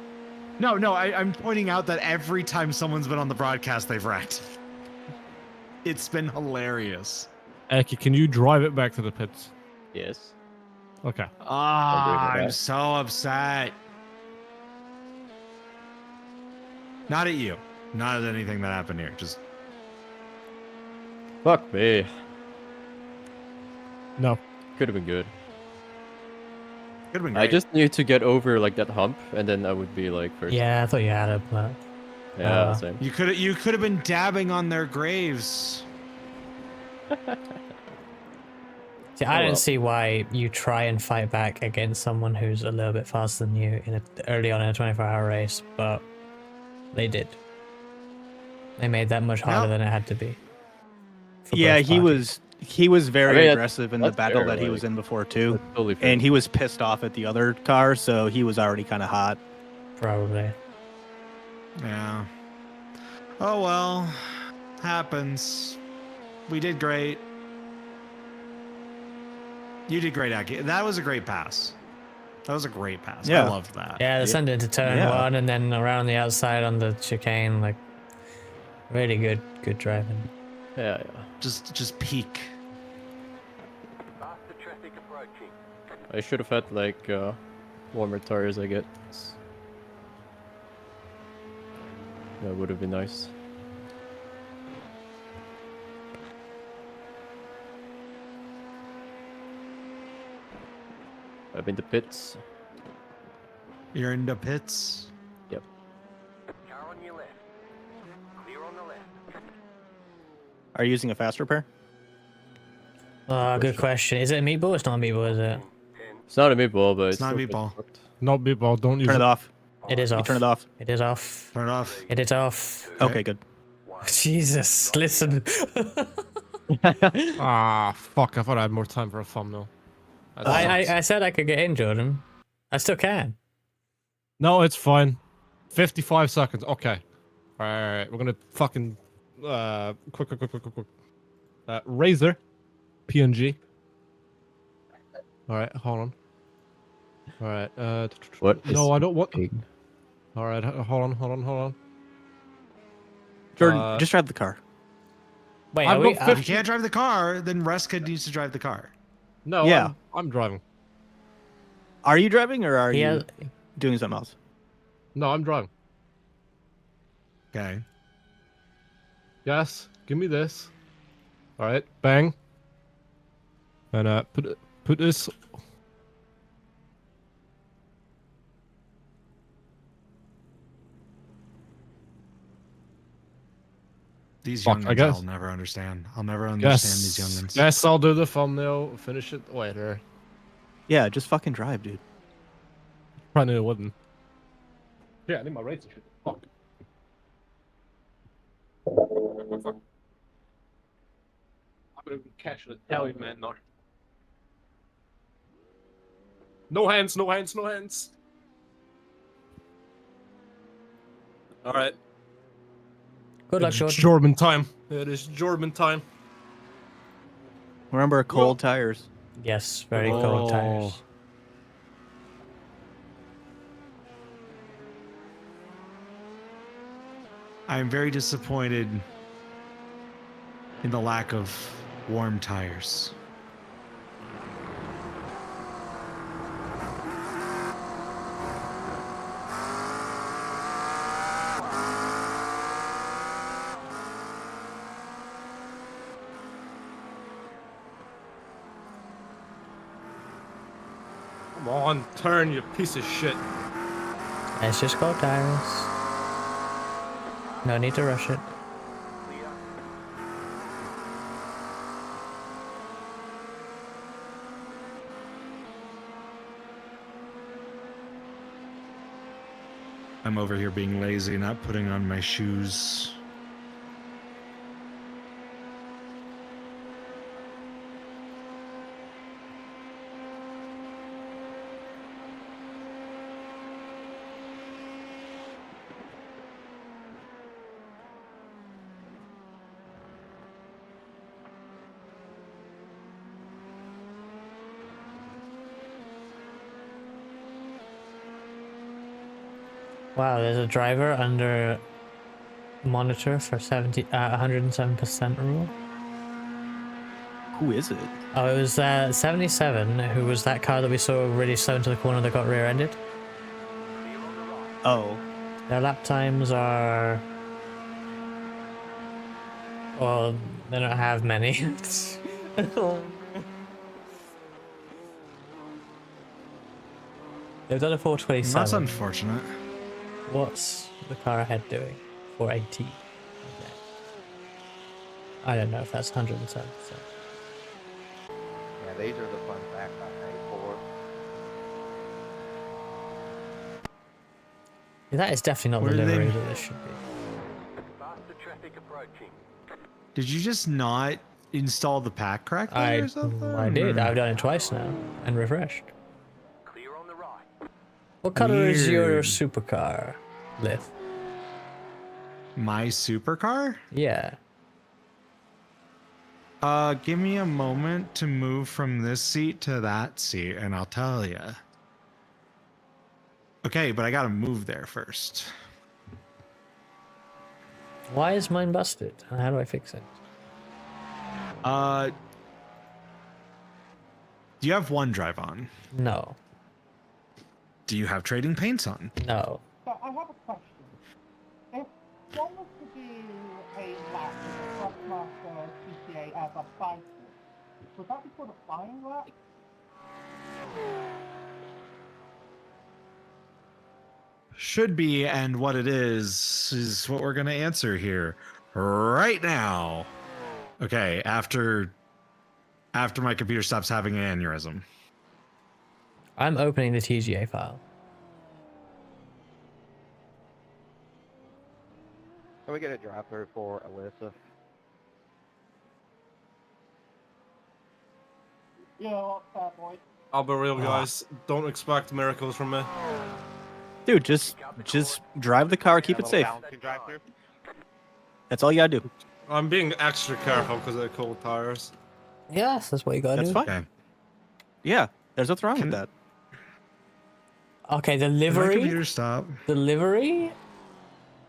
No, I'm pointing out that every time someone's been on the broadcast, they've wrecked. It's been hilarious. Eki, can you drive it back to the pits? Yes. Okay. Ah, with I'm that. so upset. Not at you. Not at anything that happened here. Just Fuck me. No. Could have been good. could have been I great. just need to get over like that hump, and then I would be like first. Yeah, I thought you had it, but Yeah, same. You could have been dabbing on their graves. see, I well. don't see why you try and fight back against someone who's a little bit faster than you early on in a 24-hour race, but they did. They made that much harder Yep. than it had to be. for Yeah, both he parties. was very I mean, aggressive in the that's battle fair, that he like, was in before too, That's totally fair. and he was pissed off at the other car, so he was already kind of hot. Probably. Yeah. Oh well. Happens. We did great. You did great, Aki. That was a great pass. That was a great pass. Yeah. I loved that. Yeah, they sent it into turn Yeah. 1 and then around the outside on the chicane, like really good driving. Yeah. Just peak. Faster traffic approaching. I should have had like warmer tires, I guess. That would have been nice. I'm in the pits. You're in the pits. Yep. Car on your left. Clear on the left. Are you using a fast repair? Oh, good question. Is it a meatball? It's not a meatball, is it? It's not a meatball, but It's not a still meatball. fucked. No, people, don't use Turn it off. It is You off. turn it off. It is off. Turn it off. It is off. Okay, good. Jesus, listen. Ah, fuck, I thought I had more time for a thumbnail. That sucks. I said I could get in, Jordan. I still can. No, it's fine. 55 seconds. Okay. Alright, we're gonna fucking quick. Razor. PNG. Alright, hold on. Alright, What? no, I don't want. Pig? Alright, hold on. Jordan, just drive the car. Wait, I've are we? got If you can't drive the car, then Reska needs to drive the car. No, Yeah. I'm driving. Are you driving or are Yeah. you doing something else? No, I'm driving. Okay. Yes, give me this. Alright, bang. And put this. These Fuck, I youngins guess. I'll never understand. I'll never understand these youngins. Yes, I'll do the thumbnail. Finish it later. Yeah, just fucking drive, dude. Probably it wouldn't. Yeah, I need my rates and shit. Fuck. Fuck. I'm gonna catch an Italian man now. No hands. Alright. Good luck, It's Jordan. Jordan time. It is Jordan time. Remember, cold tires. Yes, very cold tires. I am very disappointed in the lack of warm tires. Come on, turn, you piece of shit. It's just cold tires. No need to rush it. I'm over here being lazy, not putting on my shoes. Wow, there's a driver under monitor for 107% rule. Who is it? Oh, it was 77, who was that car that we saw really slow into the corner that got rear-ended. Oh, Their lap times are... Well, they don't have many. They've done a 427. That's unfortunate. What's the car ahead doing? 480. Okay. I don't know if that's 107%. Yeah, these are the fun facts I pay for. Yeah, that is definitely not Where the do they- livery that this should be. Faster traffic approaching. Did you just not install the pack correctly or something? I did. or- I've done it twice now and refreshed. Clear on the right. What color is your Weird. supercar, Lith? My supercar? Yeah. Give me a moment to move from this seat to that seat, and I'll tell you. Okay, but I gotta move there first. Why is mine busted? And how do I fix it? Do you have OneDrive on? No. Do you have trading paints on? No. So I have a question. If one was to do a lap with a Crossmaster TCA as a bicycle, would that be called a flying lap? Should be, and what it is what we're gonna answer here right now. Okay, after my computer stops having an aneurysm. I'm opening the TGA file. Can we get a drive-through for Alyssa? Yeah, what's that, boy? I'll be real, guys. Don't expect miracles from me. dude, just drive the car, keep it safe. Drive-through? That's all you gotta do. I'm being extra careful because of the cold tires. Yes, that's what you gotta That's do. fine. Okay. Yeah, there's nothing wrong Can- with that. Okay, the Can my livery. computer stop? The livery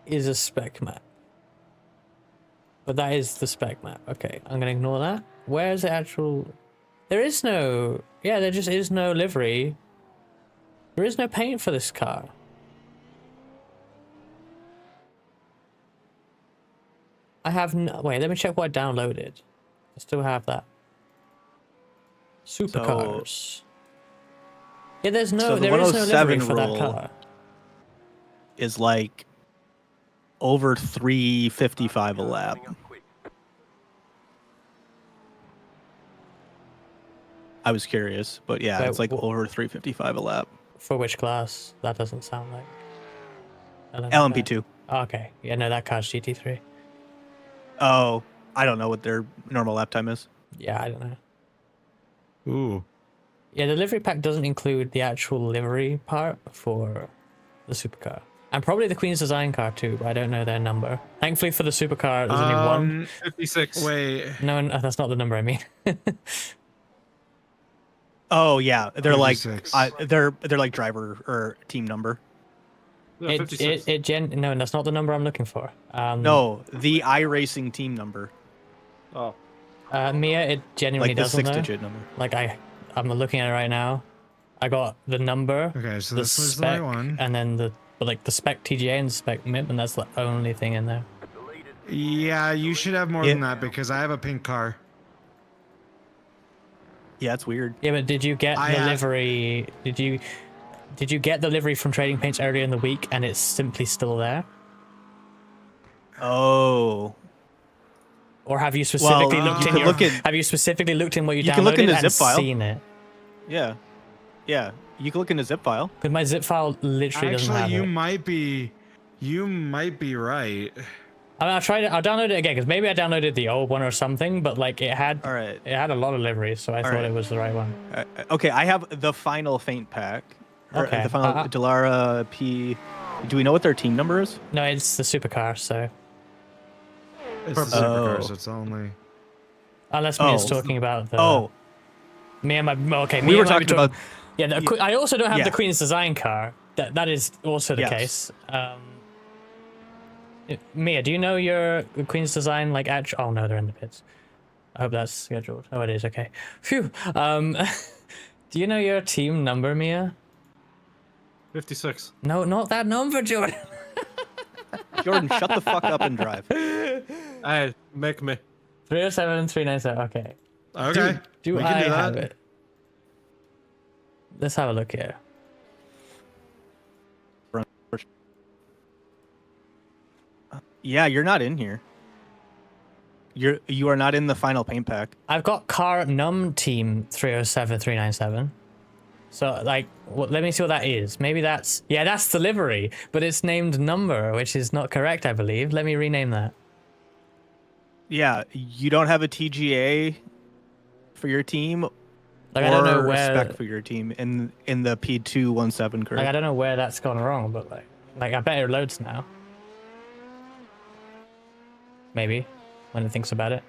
is a spec map. But that is the spec map. Okay, I'm gonna ignore that. Where's the actual... There is no... Yeah, there just is no livery. There is no paint for this car. I have no... Wait, let me check what I downloaded. I still have that. Supercars. Yeah, there's no... So the there is no 107 livery for that rule car. Is like over 355 a lap. I was curious, but yeah, Wait, it's like wh- over 355 a lap. For which class? That doesn't sound like... LMP2. Okay. Yeah, no, that car's GT3. Oh, I don't know what their normal lap time is. Yeah, I don't know. Ooh. Yeah, the livery pack doesn't include the actual livery part for the supercar. And probably the Queen's design car too, but I don't know their number. Thankfully for the supercar, there's only one. 56. Wait. No, that's not the number I mean. Oh yeah, they're like 56. they're like driver or team number. Yeah, 56. No, that's not the number I'm looking for. No, the iRacing team number, Oh. Mia, it genuinely like the doesn't know. 6-digit number. Like I'm looking at it right now. I got the number, Okay, so the this was the spec, right one. and then the spec TGA and the spec MIP, and that's the only thing in there. Yeah, you should have more Yeah. than that because I have a pink car. Yeah, it's weird. Yeah, but did you get I, the livery? Did you get the livery from Trading Paints earlier in the week, and it's simply still there? Oh, Or have you specifically Well, looked you in could your? look in- Have you specifically looked in what you You downloaded can look in the and zip file. seen it? yeah. You can look in the zip file. Because my zip file literally doesn't have Actually, it. you might be right. I mean, I'll download it again because maybe I downloaded the old one or something, but like it had a lot of liveries, so I thought it was the right one. Okay, I have the final faint pack. Okay. The final Delara P. Do we know what their team number is? No, it's the supercar, so. It's the supercar, so it's only. Unless Mia's talking about the. Oh. Me and my. Okay, we were talking about. Yeah, I also don't have the Queen's Design car. That is also the case. Mia, do you know your Queen's Design like actual? Oh no, they're in the pits. I hope that's scheduled. Oh, it is. Okay. Phew. Do you know your team number, Mia? 56. No, not that number, Jordan. Jordan, shut the fuck up and drive. Hey, make me. 307, 397. Okay. Okay. Do we I can do have that. it? Let's have a look here. Yeah, you're not in here. You are not in the final paint pack. I've got car num team 307, 397. So like, let me see what that is. Maybe that's that's the livery, but it's named number, which is not correct, I believe. Let me rename that. Yeah, you don't have a TGA for your team, like, or I don't know where spec for your team in the P217 curve. Like, I don't know where that's gone wrong, but like I bet it loads now. Maybe when it thinks about it.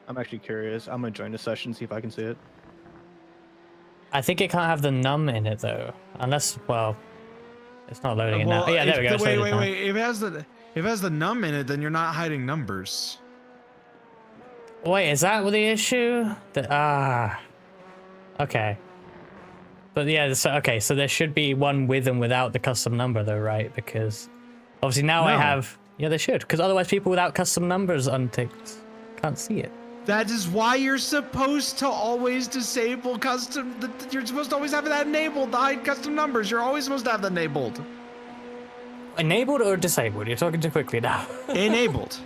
I'm actually curious. I'm gonna join the session, see if I can see it. I think it can't have the num in it though, unless it's not loading it now. Yeah, there we go. Wait. If it has the num in it, then you're not hiding numbers. Wait, is that the issue? Okay. But yeah, so there should be one with and without the custom number though, right? Because obviously now I have. Yeah, they should. Because otherwise, people without custom numbers unticked can't see it. That is why you're supposed to always disable custom. You're supposed to always have that enabled. To hide custom numbers. You're always supposed to have that enabled. Enabled or disabled? You're talking too quickly now. Enabled.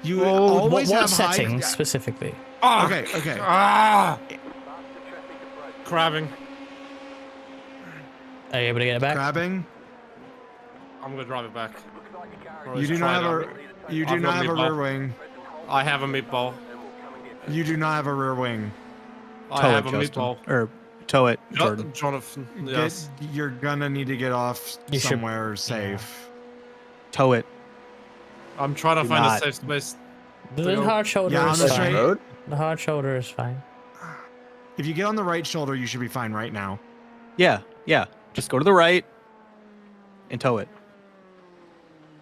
You always have settings specifically? Okay. Crabbing. Are you able to get it back? Crabbing. I'm gonna drive it back. You do not have a rear wing. I have a meatball. You do not have a rear wing. I have a meatball. Or tow it, Jordan. Jonathan. Yes. You're gonna need to get off somewhere safe. Tow it. I'm trying to find a safe space. The hard shoulder is fine. The hard shoulder is fine. If you get on the right shoulder, you should be fine right now. Yeah. Just go to the right and tow it.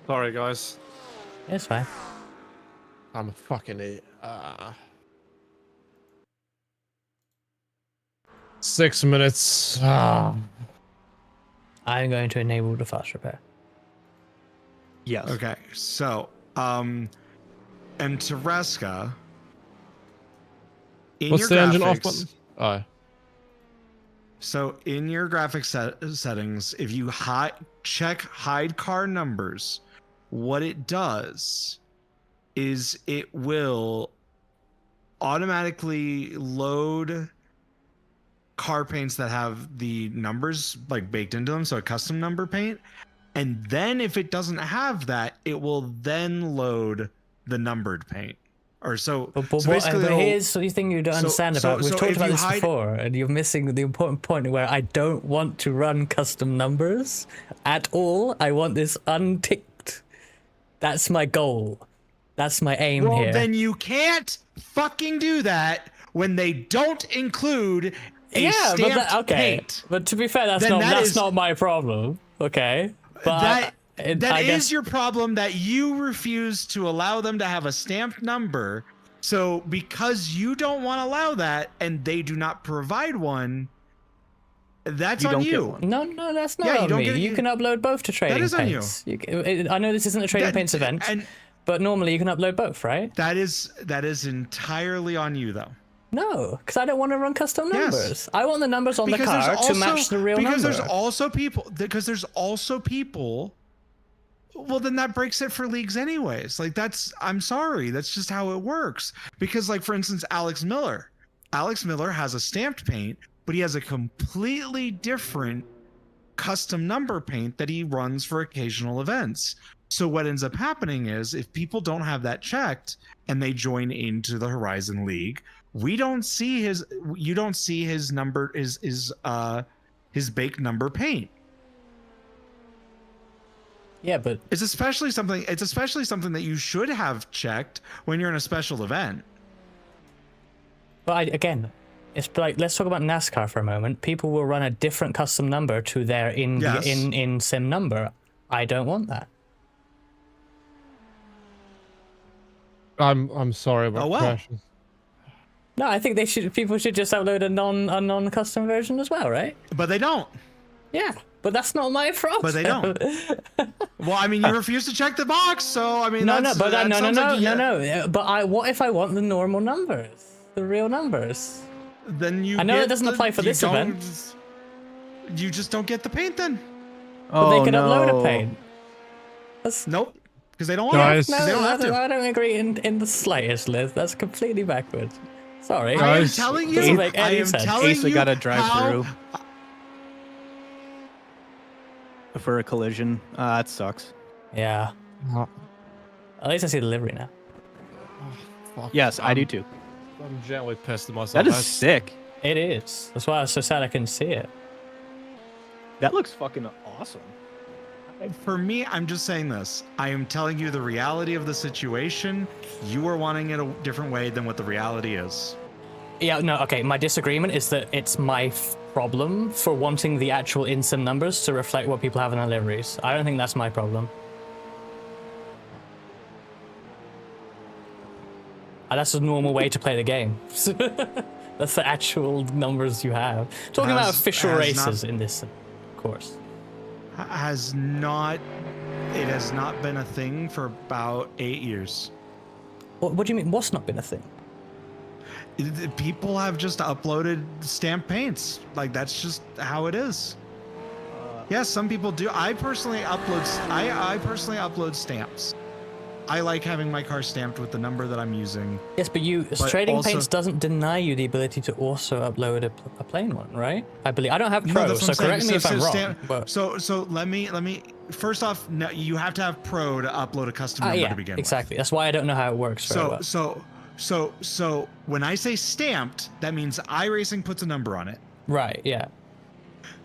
Sorry, guys. It's fine. I'm a fucking idiot. 6 minutes. I'm going to enable the fast repair. Yes. Okay, so, and Tereska, What's the engine off button? Oh. So in your graphics settings, if you check hide car numbers, what it does is it will automatically load car paints that have the numbers like baked into them, so a custom number paint. And then if it doesn't have that, it will then load the numbered paint. Or so, but here's the thing you don't understand about. We've talked about this before, and you're missing the important point where I don't want to run custom numbers at all. I want this unticked. That's my goal. That's my aim here. Well, then you can't fucking do that when they don't include a stamped paint. But to be fair, that's not my problem. Okay, but that is your problem, that you refuse to allow them to have a stamped number. So because you don't want to allow that and they do not provide one, that's on you. No, that's not on me. You can upload both to Trading Paints. That is on you. I know this isn't a Trading Paints event, but normally you can upload both, right? That is entirely on you, though. No, because I don't want to run custom numbers. Yes. I want the numbers on the car to match the real number. Because there's also people. Well, then that breaks it for leagues anyways. Like I'm sorry. That's just how it works. Because like, for instance, Alex Miller, Alex Miller has a stamped paint, but he has a completely different custom number paint that he runs for occasional events. So what ends up happening is if people don't have that checked and they join into the Horizon League, you don't see his number his baked number paint. Yeah, but It's especially something that you should have checked when you're in a special event. again, it's like, let's talk about NASCAR for a moment. People will run a different custom number to their in sim number. I don't want that. I'm sorry about Oh, well. crashing. No, I think people should just upload a non custom version as well, right? But they don't. Yeah, but that's not my problem. But they don't. Well, I mean, you refuse to check the box, so I mean, No. But What if I want the normal numbers, the real numbers? Then you. I know it doesn't apply for this event. You just don't get the paint then. But they could upload a paint. Nope, because they don't want Guys. it. No, They don't have to. I don't agree in the slightest, Liz. That's completely backwards. Sorry. I am Guys. telling you. Doesn't make I any am sense. telling Asa you got to drive how- through for a collision. That sucks. Yeah. Oh, At least I see the livery now. fuck. Yes, I do too. I'm gently pissed at myself. That is That's- sick. It is. That's why I was so sad I couldn't see it. That looks fucking awesome. For me, I'm just saying this. I am telling you the reality of the situation. You are wanting it a different way than what the reality is. Yeah, no, okay. My disagreement is that it's my problem for wanting the actual in-sim numbers to reflect what people have in their liveries. I don't think that's my problem. That's a normal way to play the game. That's the actual numbers you have. Talking about official races in this, of course. It has not been a thing for about 8 years. What do you mean? What's not been a thing? People have just uploaded stamp paints. Like, that's just how it is. Yes, some people do. I personally upload stamps. I like having my car stamped with the number that I'm using. Yes, but trading paints doesn't deny you the ability to also upload a plain one, right? I believe. I don't have Pro, that's so what I'm correct saying. me if I'm wrong. But So let me first off, no, you have to have Pro to upload a custom number to begin exactly. That's why I don't know how it works very well. So when I say stamped, that means iRacing puts a number on it. Right, yeah.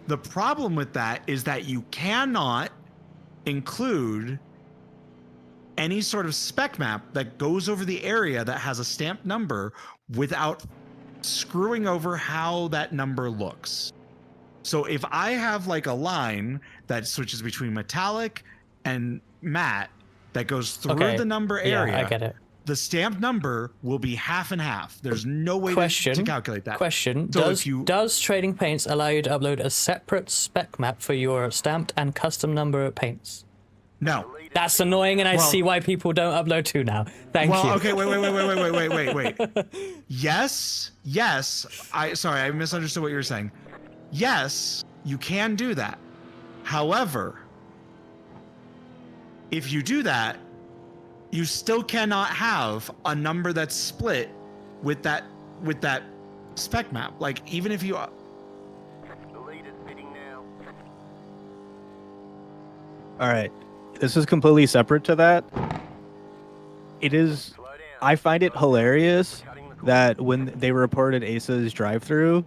The problem with that is that you cannot include any sort of spec map that goes over the area that has a stamped number without screwing over how that number looks. So if I have like a line that switches between metallic and matte that goes through the number area, I get it. the stamped number will be half and half. There's no way to calculate that. Question: So Does trading paints allow you to upload a separate spec map for your stamped and custom number paints? No. That's annoying, and I see why people don't upload two now. Thank you. Okay, wait. Yes. I misunderstood what you were saying. Yes, you can do that. However, if you do that, you still cannot have a number that's split with that spec map. Like, even if you The lead is pitting now. All right. This is completely separate to that. It is. Slow down. I find it hilarious that when they reported Asa's drive-through,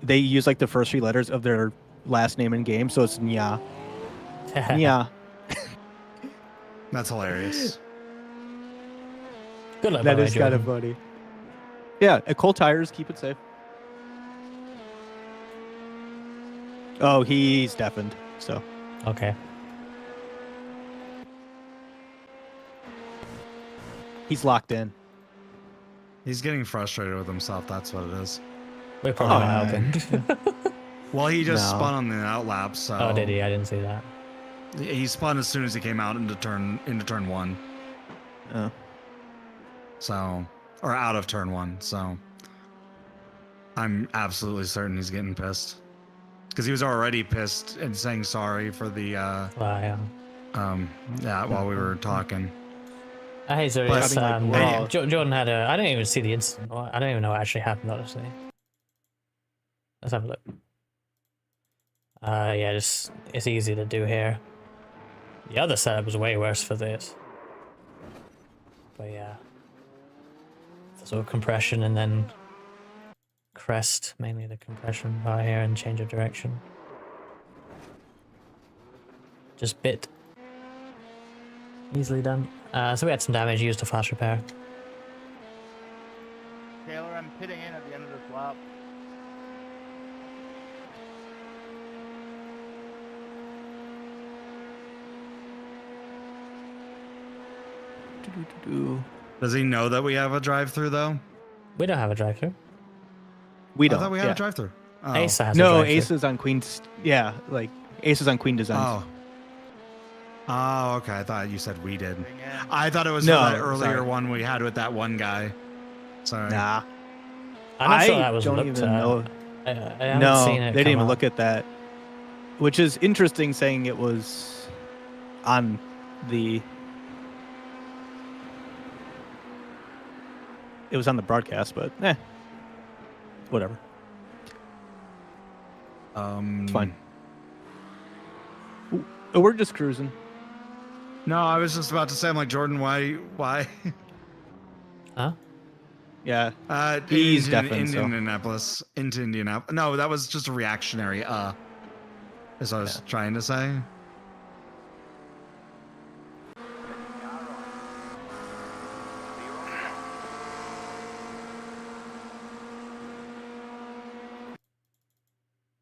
they use like the first three letters of their last name in game, so it's Nya. Nya. That's hilarious. Good luck, That by the is way, kind of Jordan. funny. Yeah, cold tires, keep it safe. Oh, he's deafened, so. Okay. He's locked in. He's getting frustrated with himself. That's what it is. We're probably not helping. Well, he just No. spun on the outlap. So. Oh, did he? I didn't see that. He spun as soon as he came out into turn one. Oh. So, or out of turn one. So, I'm absolutely certain he's getting pissed because he was already pissed and saying sorry for the Wow. while we were talking. Hey, sorry, But, it's, I mean, like, we're all- Jordan had a. I don't even see the incident. I don't even know what actually happened, honestly. Let's have a look. Yeah, just it's easy to do here. The other setup was way worse for this. But yeah, sort of compression and then crest, mainly the compression bar here, and change of direction. Just bit. Easily done. So we had some damage, used a fast repair. Taylor, I'm pitting in at the end of this lap. Does he know that we have a drive-through though? We don't have a drive-through. We I don't. thought we had yeah. a drive-through. Oh. Ace has a No, drive-through. Aces on Queen's. Yeah, like Aces on Queen designs. Oh. Oh, okay. I thought you said we did. Pitting in. I thought it was No, for that earlier sorry. one we had with that one guy. Sorry. Nah, I'm not sure I that was don't looked even at. know. I haven't No, seen it they didn't come even up. look at that. Which is interesting, saying it was on the. It was on the broadcast, but whatever. It's fine. We're just cruising. No, I was just about to say, I'm like, Jordan, why? Huh? Yeah, He's He's deafened, so. Indianapolis. Into Indianapolis. No, that was just a reactionary, as I was trying to say.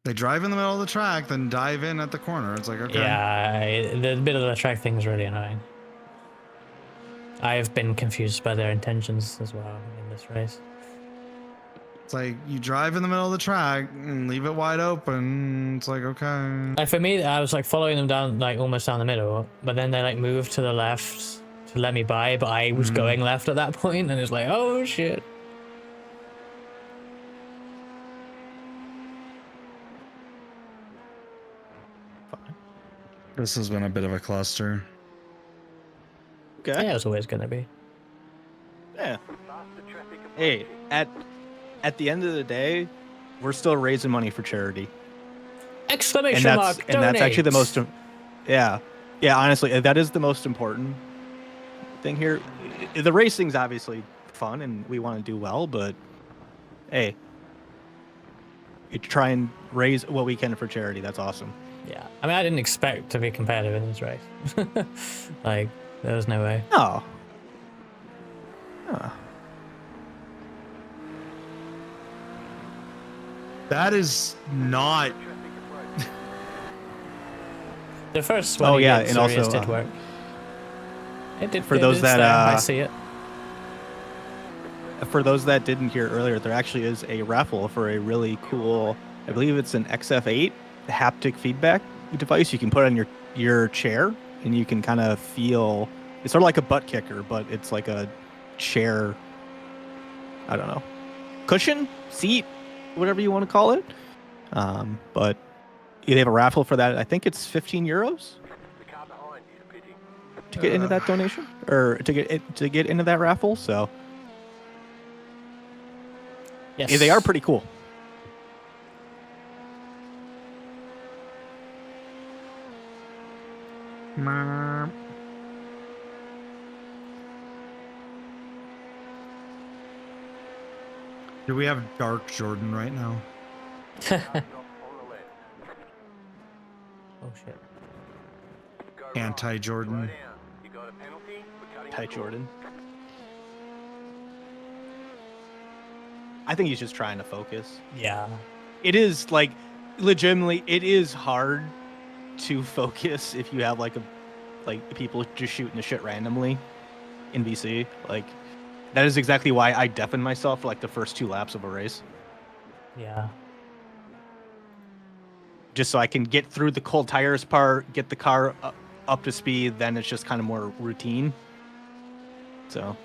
They drive in the middle of the track, then dive in at the corner. It's like, okay. Yeah, the bit of the track thing is really annoying. I've been confused by their intentions as well in this race. It's like you drive in the middle of the track and leave it wide open. It's like, okay. Like for me, I was like following them down, like almost down the middle, but then they like moved to the left to let me by, but I was going left at that point, and it's like, oh shit. This has been a bit of a cluster. Okay. Yeah, it's always gonna be. Yeah. Faster traffic Hey, at the end of the day, we're still raising money for charity, Exclamation and mark! that's actually the donate! most. Yeah, yeah. Honestly, that is the most important thing here. The racing's obviously fun, and we want to do well, but hey, you try and raise what we can for charity. That's awesome. Yeah, I mean, I didn't expect to be competitive in this race. Like, there was no way. Oh. Huh. That is not. The first Oh, one, yeah, and also, did work. It did. for it those is that, there, I uh, see it. For those that didn't hear earlier, there actually is a raffle for a really cool, I believe it's an XF8 haptic feedback device you can put on your chair, and you can kind of feel, it's sort of like a butt kicker, but it's like a chair, I don't know, cushion, seat, whatever you want to call it. But they have a raffle for that. I think it's 15 euros The car behind you is pitting. to get into that donation, or to get into that raffle. So Yes. yeah, they are pretty cool. Do we have Dark Jordan right now? Car stop on the left. Oh shit. Go right. Anti-Jordan. Slow down. You got a penalty for cutting Ty the Jordan. I think he's just trying to focus. Yeah. It is like, legitimately, it is hard to focus if you have like people just shooting the shit randomly in VC. Like, that is exactly why I deafen myself for like the first 2 laps of a race, Yeah. just so I can get through the cold tires part, get the car up to speed. Then it's just kind of more routine. So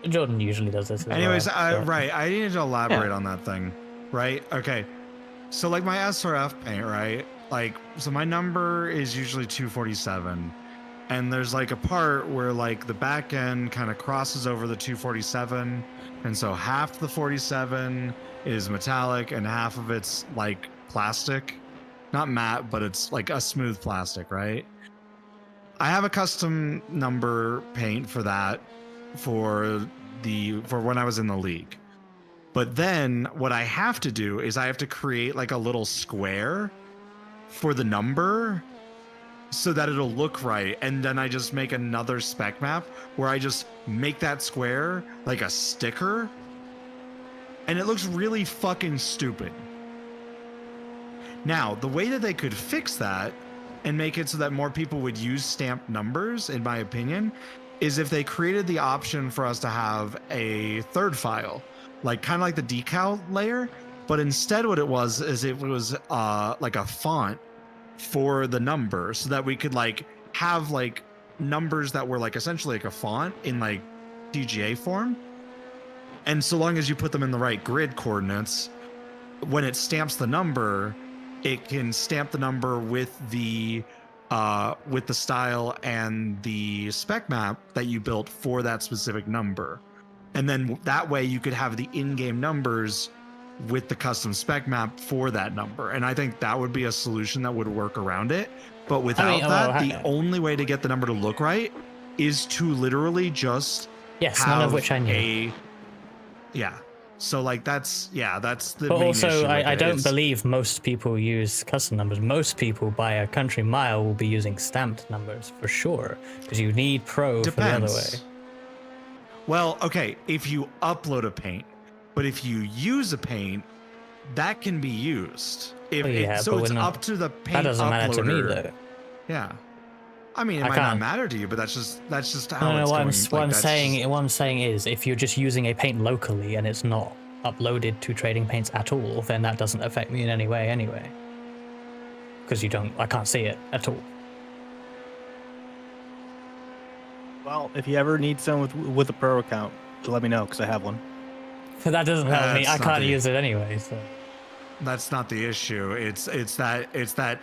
Jordan usually does this. As Anyways, well, so- right. I needed to elaborate Yeah. on that thing. Right? Okay. So like my SRF paint, right? Like, so my number is usually 247. and there's like a part where like the back end kind of crosses over the 247, and so half the 47 is metallic and half of it's like plastic, not matte, but it's like a smooth plastic, right? I have a custom number paint for that for when I was in the league. But then what I have to do is I have to create like a little square for the number so that it'll look right. And then I just make another spec map where I just make that square like a sticker. And it looks really fucking stupid. Now, the way that they could fix that and make it so that more people would use stamped numbers, in my opinion, is if they created the option for us to have a third file, like kind of like the decal layer, but instead what it was is it was like a font for the number, so that we could like have like numbers that were like essentially like a font in like TGA form. And so long as you put them in the right grid coordinates, when it stamps the number, it can stamp the number with the style and the spec map that you built for that specific number. And then that way you could have the in-game numbers with the custom spec map for that number. And I think that would be a solution that would work around it. But without the only way to get the number to look right is to literally just none of which I knew. So like that's the But main also, issue with I it. don't It's- believe most people use custom numbers. Most people by a country mile will be using stamped numbers for sure, because you need pro for the other way. Depends. Well, okay, if you upload a paint, but if you use a paint, that can be used. If Well, yeah, so but it's we're not- up to the paint That doesn't matter to me uploader. though. Yeah. I mean, it I might not can't- matter to you, but that's just how No, it's what going. what I'm that's saying, just- what I'm saying is, if you're just using a paint locally and it's not uploaded to Trading Paints at all, then that doesn't affect me in any way anyway. Because I can't see it at all. Well, if you ever need someone with a pro account, let me know because I have one. But that doesn't help me. I That's not can't the- use it anyway. So That's not the issue. It's that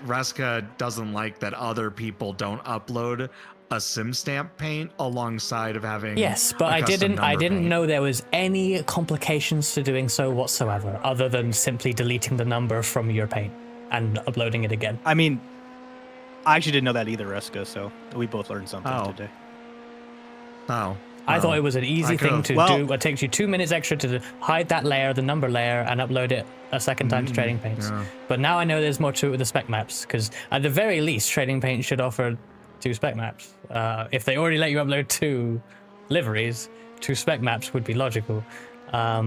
Reska doesn't like that other people don't upload a sim stamp paint alongside of having. yes, but a I custom didn't number paint. know there was any complications to doing so whatsoever, other than simply deleting the number from your paint and uploading it again. I mean, I actually didn't know that either, Reska, so we both learned something Oh. today. Oh. I thought it was an easy I thing could've- to well- do. It takes you 2 minutes extra to hide that layer, the number layer, and upload it a second time to Trading Paints. yeah. But now I know there's more to it with the spec maps, because at the very least, Trading Paint should offer 2 spec maps. If they already let you upload 2 liveries, 2 spec maps would be logical. I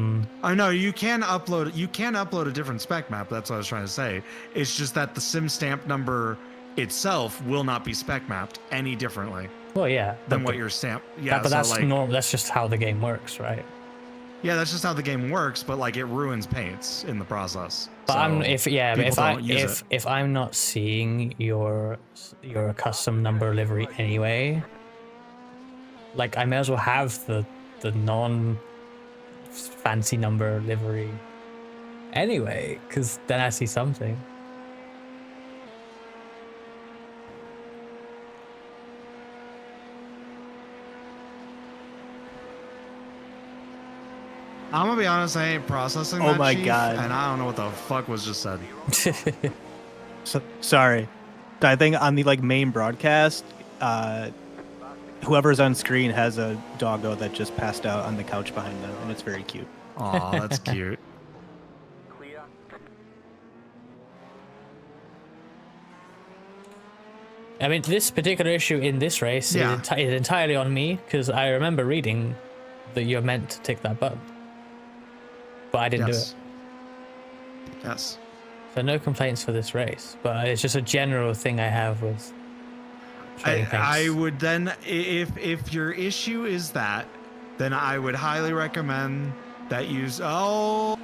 know you can upload a different spec map. That's what I was trying to say. It's just that the sim stamp number itself will not be spec mapped any differently Well, yeah. than but- what your stamp. Yeah, but so that's like, normal. That's just how the game works, right? yeah, that's just how the game works. But like, it ruins paints in the process. But So people don't use it. if I'm not seeing your custom number livery anyway, like I may as well have the non fancy number livery anyway, because then I see something. I'm gonna be honest, I ain't processing Oh that, my Chief, God. and I don't know what the fuck was just said. So, sorry. I think on the main broadcast, whoever's on screen has a doggo that just passed out on the couch behind them, and it's very cute. Aw, that's cute. Clear. I mean, this particular issue in this race Yeah. is entirely on me, because I remember reading that you're meant to tick that button, but I didn't do it. Yes. So no complaints for this race, but it's just a general thing I have with Trading Paints. I would then, if your issue is that, then I would highly recommend that you. Oh,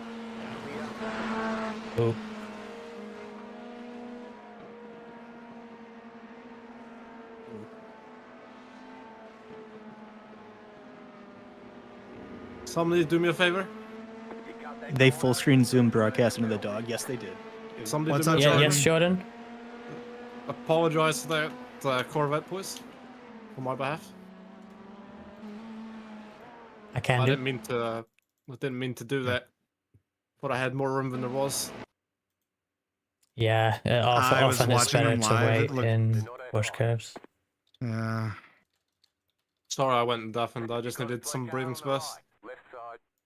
Oh. Somebody do me a favor. They full screen zoom broadcast into the dog. Yes, they did. Somebody What's do me up, a Yeah, favor. yes, Jordan. Apologize to that Corvette, please. on my behalf? I can I do. didn't mean to do that. But I had more room than there was. Yeah, I was often it's watching better them to live, it wait looked- in bush curves. Yeah. Sorry, I went and deafened. I just needed some breathing space.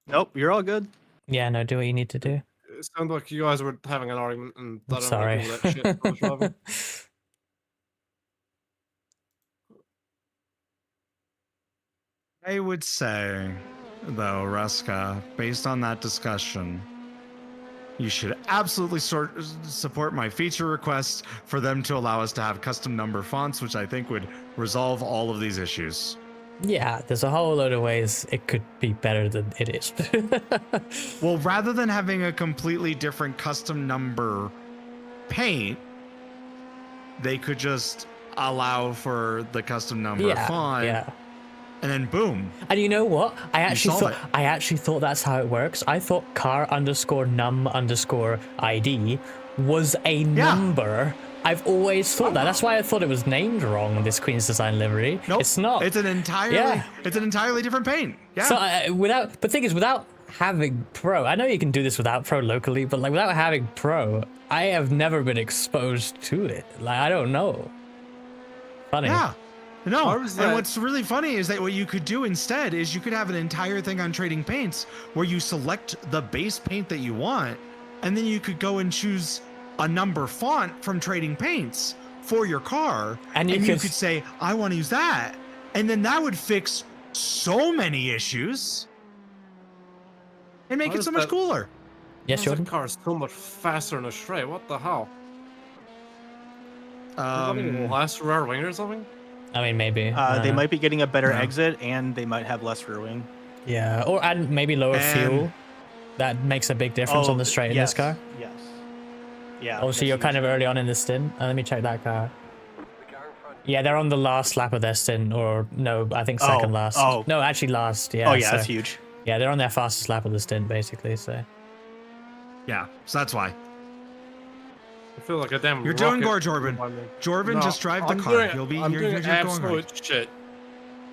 Nope, you're all good. Yeah, no, do what you need to do. It sounded like you guys were having an argument, and I I'm don't sorry. like all that shit. I was driving. I would say, though, Ruska, based on that discussion, you should absolutely support my feature request for them to allow us to have custom number fonts, which I think would resolve all of these issues. Yeah, there's a whole load of ways it could be better than it is. Well, rather than having a completely different custom number paint, they could just allow for the custom number font, and then boom. And you know what? I solve actually thought that's how it works. I thought car_num_ID was a number. I've always thought that. That's why I thought it was named wrong in this Queen's Design livery. Nope, it's not. It's an entirely different paint. Yeah. So but the thing is, without having Pro, I know you can do this without Pro locally, but like without having Pro, I have never been exposed to it. Like I don't know. Funny. Yeah. No, and that? what's really funny is that what you could do instead is you could have an entire thing on Trading Paints where you select the base paint that you want, and then you could go and choose a number font from Trading Paints for your car, and you could say, I want to use that. And then that would fix so many issues and make it so much cooler. Yes, Jordan? The car is so much faster in a straight. What the hell? Last rear wing or something? I mean, maybe. They might be getting a better exit, and they might have less rear wing. Yeah, or and maybe lower fuel. That makes a big difference on the straight in this car. Yes. Yeah. Oh, so you're kind of early on in the stint. Let me check that car. Yeah, they're on the last lap of their stint, or no, I think second last. Oh. No, actually last. Yeah. Oh yeah, that's huge. Yeah, they're on their fastest lap of the stint, basically. So. Yeah, so that's why. I feel like a damn. You're doing gore, Jordan. Jordan, just drive the car. You'll be. I'm doing you're absolute going right. shit.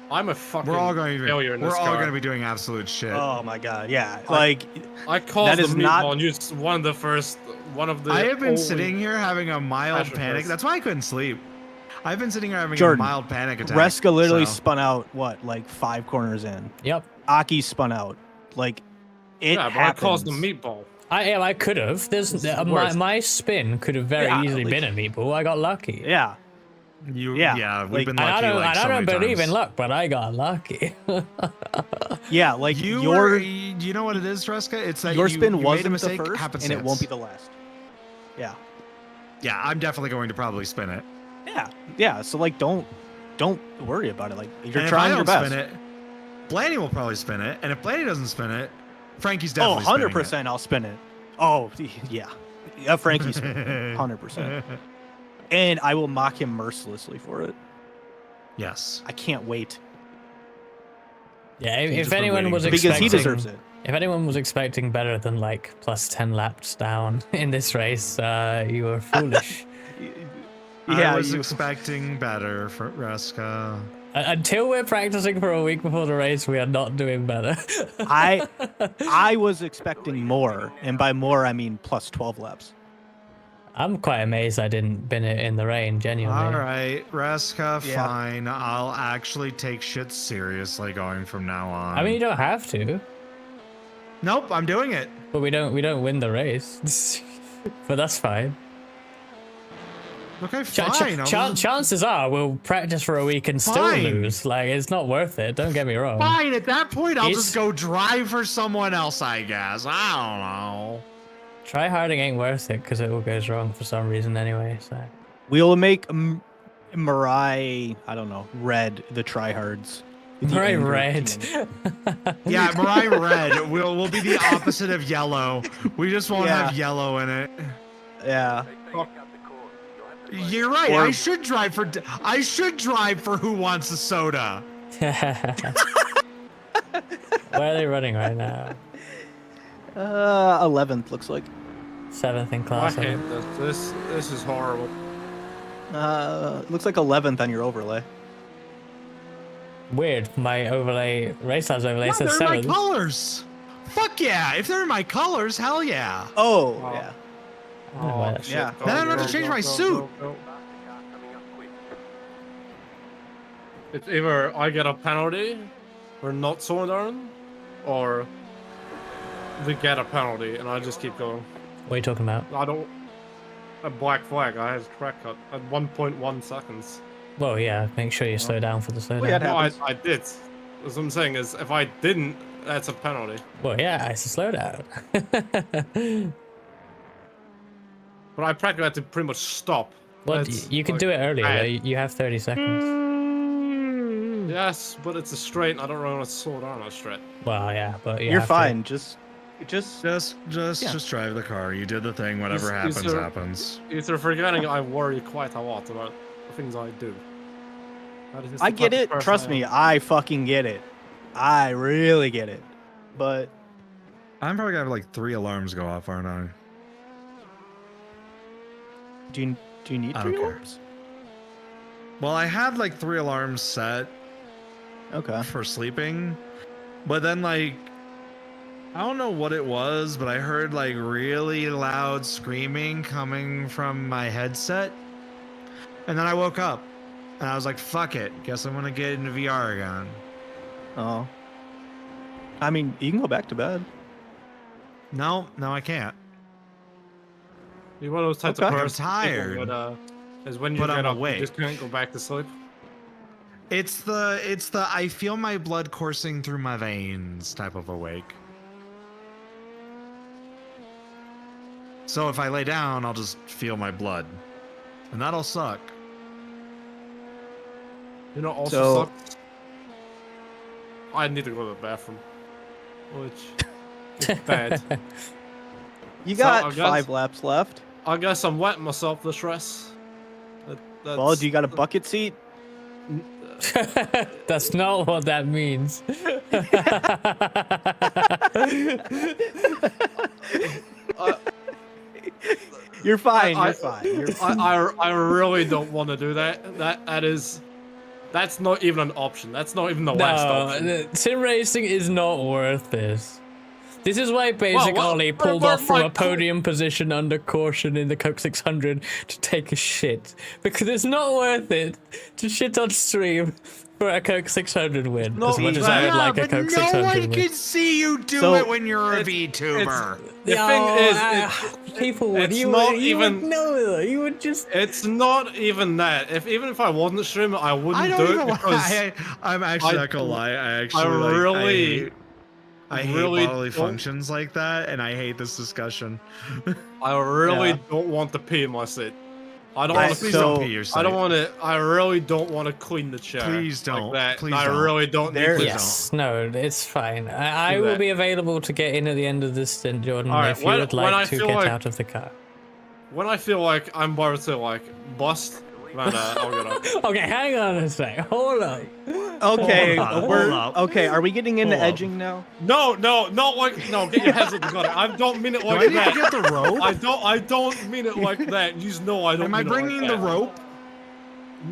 I'm a fucking. We're all going to be. failure in this We're all car. going to be doing absolute shit. Oh my god, yeah. Like I caused that the is meatball not. and used one of the. I have been only sitting here having a mild passion panic. first. That's why I couldn't sleep. I've been sitting here having Jordan, a mild panic attack. Reska literally so. spun out what, like 5 corners in. Yep. Aki spun out. Like it Yeah, but happens. I caused the meatball. I could have. There's my spin could have very easily been a meatball. I got lucky. Yeah. Yeah, we've been lucky. I so don't many believe times. in luck, but I got lucky. Yeah, like You know what it is, Reska? It's that your you spin made a wasn't the mistake, first, and it happenstance. won't be the last. Yeah. Yeah, I'm definitely going to probably spin it. Yeah. So like, don't worry about it. Like you're And trying if I your don't best. spin it, Blaney will probably spin it, and if Blaney doesn't spin it, Frankie's Oh, definitely 100% I'll spin it. Oh, yeah. Frankie's spin it. 100%. And I will mock him mercilessly for it. Yes. I can't wait. Yeah, He's if just been anyone waiting was for it. Because expecting, he deserves it. If anyone was expecting better than like plus 10 laps down in this race, you were foolish. Yeah, I was you- expecting better for Reska. Until we're practicing for a week before the race, we are not doing better. I was expecting more, and by more I mean plus 12 laps. I'm quite amazed I didn't bin it in the rain, genuinely. All right, Reska, Yeah. fine. I'll actually take shit seriously going from now on. I mean, you don't have to, nope, I'm doing it. but we don't win the race. But that's fine. Okay, fine. Chances are we'll practice for a week and still Fine. lose. Like, it's not worth it. Don't get me wrong. Fine, at that point, I'll It's- just go drive for someone else, I guess. I don't know. Try harding ain't worth it because it all goes wrong for some reason anyway. So We'll make Mirai, I don't know, red the tryhards. The Mirai angry red. team. Yeah, Mirai red. We'll be the opposite of yellow. We just won't Yeah. have yellow in it. Yeah. You're right. Or- I should drive for Who Wants a Soda. where are they running right now? 11th looks like. 7th in I class. hate this. This is horrible. Looks like 11th on your overlay. Weird. My overlay, race times overlay Yeah, says they're my 7. colors. Fuck yeah! If they're in my colors, hell yeah. Oh, Wow. yeah. I don't know why that's- Yeah. Then I don't have to change my suit. It's either I get a penalty for not slowing down, or we get a penalty and I just keep going. What are you talking about? I don't. A black flag. I had track cut at 1.1 seconds. Well, yeah, make sure you slow down for the slowdown. Well, yeah, it No, happens. I did. What I'm saying is, if I didn't, that's a penalty. Well, yeah, it's a slowdown. But I practically had to pretty much stop. Well, That's, you can like, do it earlier, bad. though. You have 30 seconds. Yes, but it's a straight, and I don't really want to slow down on a straight. Well, yeah, but you You're have to- fine. Just Just drive the car. You did the thing. Whatever Is happens, there- happens. You're forgetting I worry quite a lot about the things I do. That is just I the get type of it. person Trust I me, am. I fucking get it. I really get it. But I'm probably gonna have like 3 alarms go off, aren't I? do you need I 3 don't care. alarms? Well, I had like 3 alarms set Okay. for sleeping, but then like I don't know what it was, but I heard like really loud screaming coming from my headset, and then I woke up and I was like, "Fuck it, guess I'm gonna get into VR again." Oh. I mean, you can go back to bed. No, I can't. You're one of those types Okay. of I'm person. tired, Is when you but get I'm up, awake. you just can't go back to sleep. It's the I feel my blood coursing through my veins type of awake. So if I lay down, I'll just feel my blood, and that'll suck. You know, also So- sucks. I need to go to the bathroom, which is bad. You So, got I guess- 5 laps left. I guess I'm wetting myself this race. Well, do you got a bucket seat? That's not what that means. You're fine. I- You're fine. You're fine. I really don't want to do that. That's not even an option. That's not even the last No, option. sim racing is not worth this. This is why Basic well, Ollie but- pulled but off from my a podium position under caution in the Coke 600 to take a shit. Because it's not worth it to shit on stream for a Coke 600 win. not As much as I would that. like a but Coke no 600 one win. can see you do So- it when you're a It's- VTuber. The thing is, people would, it's you not would, you even- would know, you would just... it's not even that. Even if I wasn't streaming, I wouldn't I do don't it even because I'm actually I- not gonna lie. I actually I hate really bodily don't- functions like that, and I hate this discussion. I really Yeah. don't want to pee in my seat. I don't Right, want to. Please so- don't pee yourself. I don't want to. I really don't want to clean the chair. Please don't. Like that. Please I don't. really don't. There- need to. Yes, no, it's fine. I Do will that. be available to get in at the end of this stint, Jordan, Alright, if you when- would when I like to feel get like- out of the car. When I feel like I'm about to bust, then I'll get up. Okay, hang on a sec. Hold on. Okay, Hold up, we're hold up. okay. Are we getting into Hold up. edging now? No, not like no. Get your heads up the gutter. I don't mean it Do I like need that. to get the rope? I don't mean it like that. You just know I don't. Am I mean it like bringing the that. rope?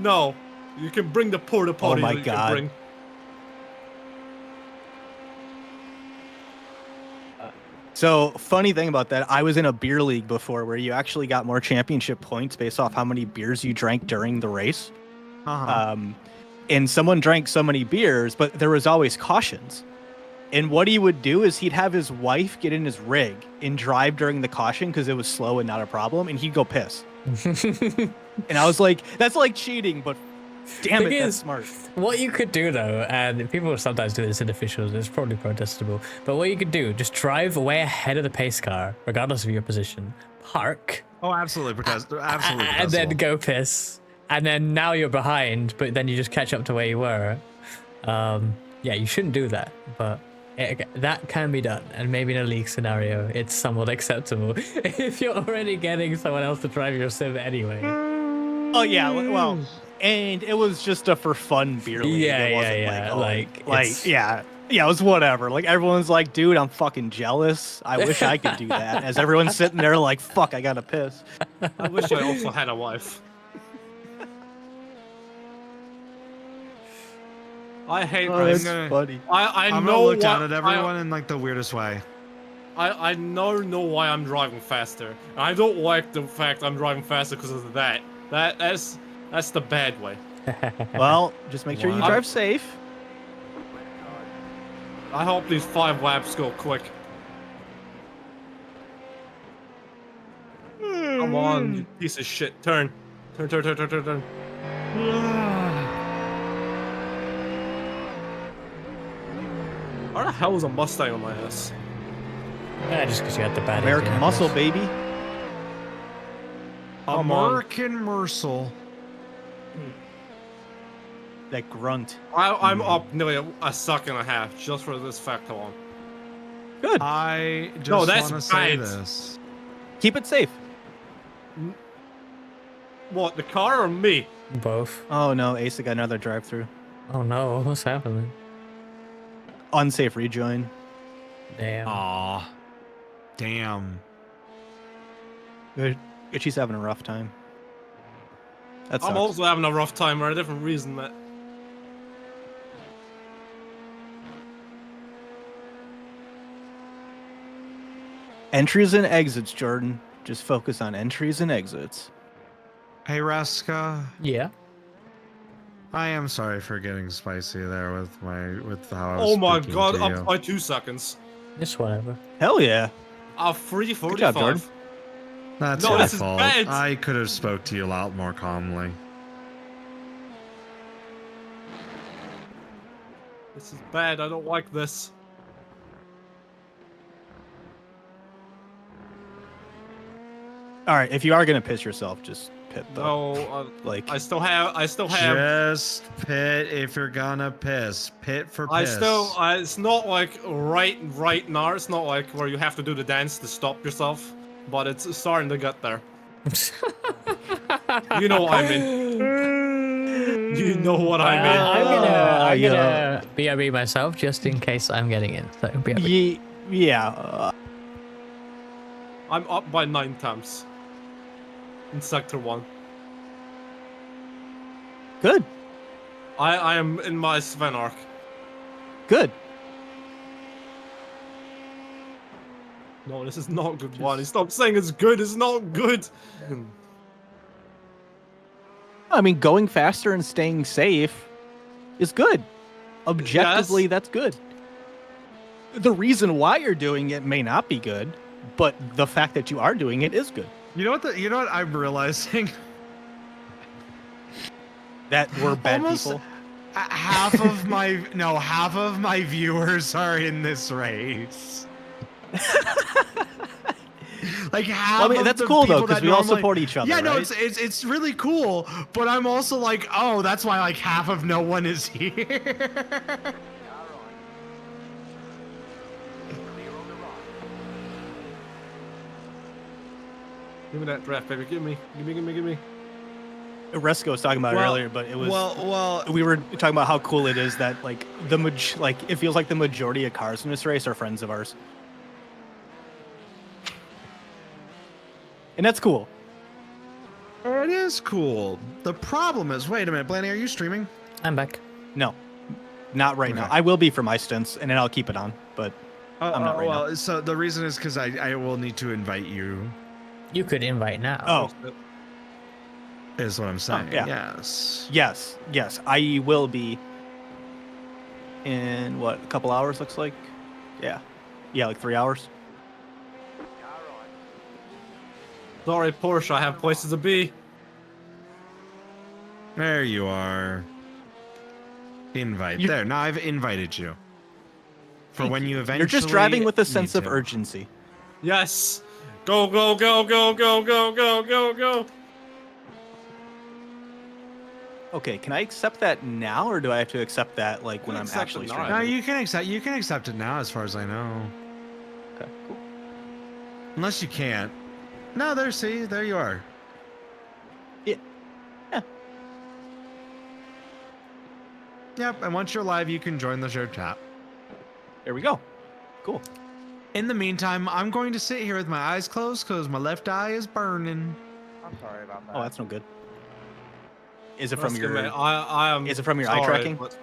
No, you can bring the porta potty. my that you can God. bring. So, funny thing about that, I was in a beer league before where you actually got more championship points based off how many beers you drank during the race. Uh-huh. And someone drank so many beers, but there was always cautions. And what he would do is he'd have his wife get in his rig and drive during the caution because it was slow and not a problem, and he'd go piss. And I was like, that's like cheating, but damn Thing it, that's is, smart. What you could do though, and people sometimes do this in officials, it's probably protestable, but what you could do, just drive way ahead of the pace car, regardless of your position, park, Oh, absolutely, absolutely. and then protestable. go piss, and then now you're behind, but then you just catch up to where you were. Yeah, you shouldn't do that, but that can be done, and maybe in a league scenario, it's somewhat acceptable if you're already getting someone else to drive your sim anyway. Oh, yeah, well, and it was just a for fun beer league. Yeah, It yeah, wasn't yeah, like, like, yeah, it was whatever. Like, everyone's like, dude, I'm fucking jealous. I wish I could do that. As everyone's sitting there like, fuck, I gotta piss. I wish I also had a wife. I hate Oh, this. that's funny. I I'm know gonna look down what- at everyone in like the weirdest way. I know why I'm driving faster. I don't like the fact I'm driving faster because of that. That's the bad way. Well, just make sure you What? drive safe. I hope these 5 laps go quick. Come on, you piece of shit. Turn. Turn. How the hell is a Mustang on my ass? Yeah, just because you had the bad American Indianapolis. muscle, baby. Come on. American Mercel. That grunt. I'm up nearly a second and a half just for this fact alone. Good. I just No, that's want to say bad. this. Keep it safe. What, the car or me? Both. Oh no, Asa got another drive-through. Oh no, what's happening? Unsafe rejoin. Damn. Aw. Damn. She's having a rough time. That sucks. I'm also having a rough time for a different reason. That Entries and exits, Jordan. Just focus on entries and exits. Hey, Raska. Yeah. I am sorry for getting spicy there with how I was oh my speaking god, to you. up by 2 seconds. Just whatever. Hell yeah. 3:45. Good job, Jordan. That's No, my this is fault. bad. I could have spoke to you a lot more calmly. This is bad. I don't like this. All right, if you are gonna piss yourself, just pit though. No, Like I still have. Just pit if you're gonna piss. Pit for piss. It's not like right now. It's not like where you have to do the dance to stop yourself, but it's starting to get there. You know what I mean. You know what I mean. I'm yeah. gonna BRB myself just in case I'm getting in. So BRB. yeah. I'm up by 9 times. In Sector 1. Good. I am in my Sven arc. Good. No, this is not good, Wally. Stop saying it's good. It's not good. I mean, going faster and staying safe is good. Objectively, Yes. that's good. The reason why you're doing it may not be good, but the fact that you are doing it is good. You know what I'm realizing? That we're bad Almost people. half of my viewers are in this race. Like half. Well, I mean, of that's the cool though, people because that we all normally- support each other. Yeah, no, right? it's really cool, but I'm also like, oh, that's why like half of no one is here. Give me that draft, baby. Give me. Resco was talking about it Well- earlier, but it was well, we were talking about how cool it is that like it feels like the majority of cars in this race are friends of ours, and that's cool. it is cool. The problem is, wait a minute, Blaney, are you streaming? I'm back. No, not right now. Okay. I will be for my stints, and then I'll keep it on. But I'm not right now. So the reason is because I will need to invite you. You could invite now. Oh, Is what I'm saying. yeah. Yes. yes, I will be in what, a couple hours? Looks like, yeah, like 3 hours. Sorry, Porsche. I have places to be. There you are. Invite. You- There. Now I've invited you. For Thank when you eventually. You're just driving with a need sense of to. urgency. Yes. Go. Okay, can I accept that now, or do I have to accept that like when can I'm accept it actually now, streaming? No, you can accept. You can accept it now, as far as I know. Okay, cool. Unless you can't. No, there you are. Yeah. Yep. And once you're live, you can join the shared chat. There we go. Cool. In the meantime, I'm going to sit here with my eyes closed because my left eye is burning. I'm sorry about that. Oh, that's no good. Is it from Rescue your? me. I am. Is it from your eye sorry, tracking? but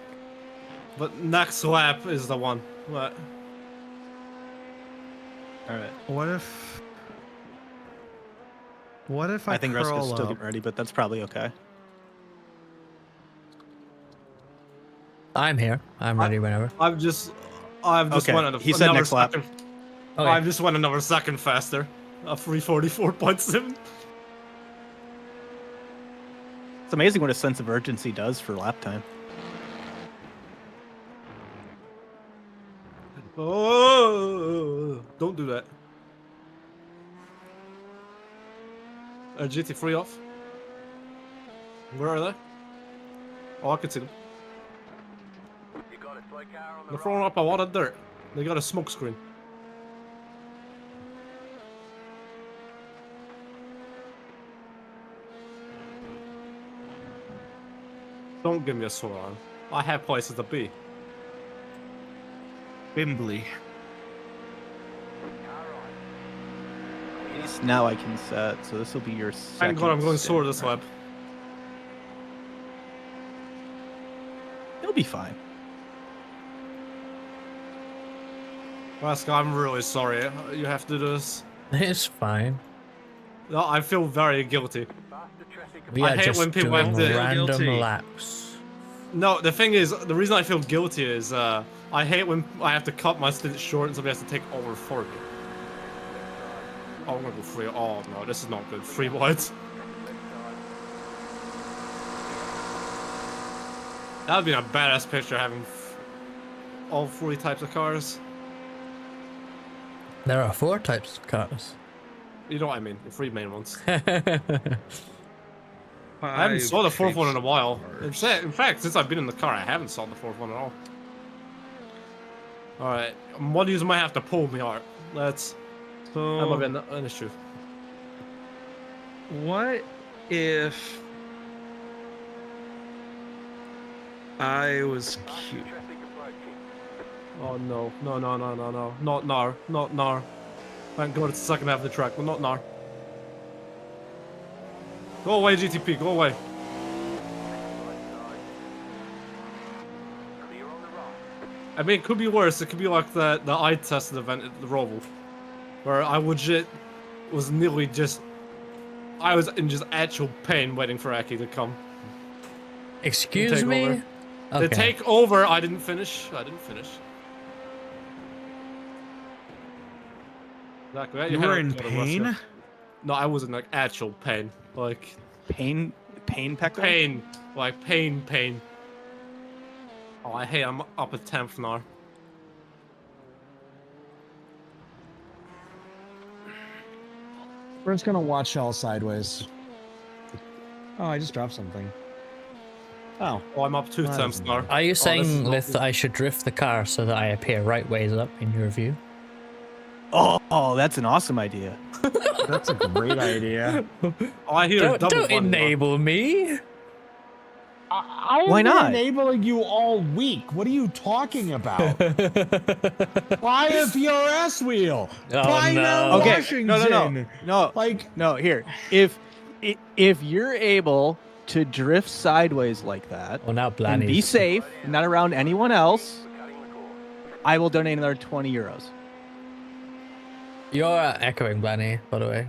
But next lap is the one. What? All right. What if I think curl Ruska's still up? getting ready, but that's probably okay. I'm here. I'm ready whenever. I've just Okay, went he said another next lap. second. Okay. I've just went another second faster. A 3:44.7. It's amazing what a sense of urgency does for lap time. Oh, don't do that. GT3 off. Where are they? Oh, I can see them. You got a toy car on the They're throwing right. up a lot of dirt. They got a smoke screen. Don't give me a sore arm. I have places to be. Bimbly. At least now I can set, so this will be your second. Thank God I'm going stint. sore this lap. He'll be fine. Raska, I'm really sorry. You have to do this. It's fine. No, I feel very guilty. Faster traffic. We I are hate just when people doing have to- random Guilty. laps. No, the thing is, the reason I feel guilty is, I hate when I have to cut my stint short and somebody has to take over for me. Oh, I'm gonna go free. Oh no, this is not good. Free whites. That would be a badass picture having all 3 types of cars. There are 4 types of cars. You know what I mean? The 3 main ones. I I haven't saw the 4th one in a while. Cars. In fact, since I've been in the car, I haven't saw the 4th one at all. Alright, one of you might have to pull me out. That might be an issue. What if I was cute? Traffic approaching. Oh no, no, no, no, no, no. Not Nar. Not Nar. Thank God it's the second half of the track, but not Nar. Go away, GTP, go away. Clear on the right. I mean, it could be worse. It could be like the eye test event at the Roval, where I legit was nearly just... I was in just actual pain waiting for Aki to come. Excuse Take me? over. Okay. The takeover, I didn't finish. Exactly. You were in pain? No, I was in like actual pain. Like Pain pecker? pain. Like pain. Oh, I'm up at 10th now. We're just gonna watch y'all sideways. Oh, I just dropped something. Oh, Oh, I'm up 2 Nice. temps now. Are you this is saying, not Lith, good. that I should drift the car so that I appear right ways up in your view? Oh, that's an awesome idea. that's a great idea. Oh, I hear a double Don't button now. enable me! I Why have been not? enabling you all week. What are you talking about? Buy a PRS wheel. Oh, Buy no. no Okay, Washington. no. Like, No, here. If you're able to drift sideways like that Well, now and be Blanny's. safe, not around anyone else, We're cutting the course. I will donate another 20 euros. You're echoing Blanny, by the way.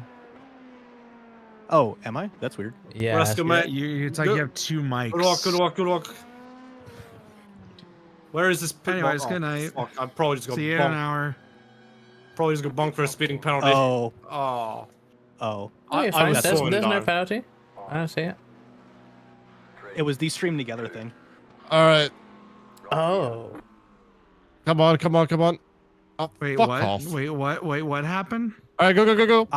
Oh, am I? That's weird. Yeah. Raska, mate. It's like you have 2 mics. Good luck. Where is this pit? Anyways, Oh, good night. Fuck, I'm probably just See you gonna in an bunk. hour. Probably just gonna bunk for a speeding penalty. Oh, Oh. oh. Oh, you're I fine. was There's slowing no down. penalty. I don't see it. It was the stream together thing. Alright. Oh. Come on. Oh, Wait, fuck what? off. Wait, what happened? Alright, go.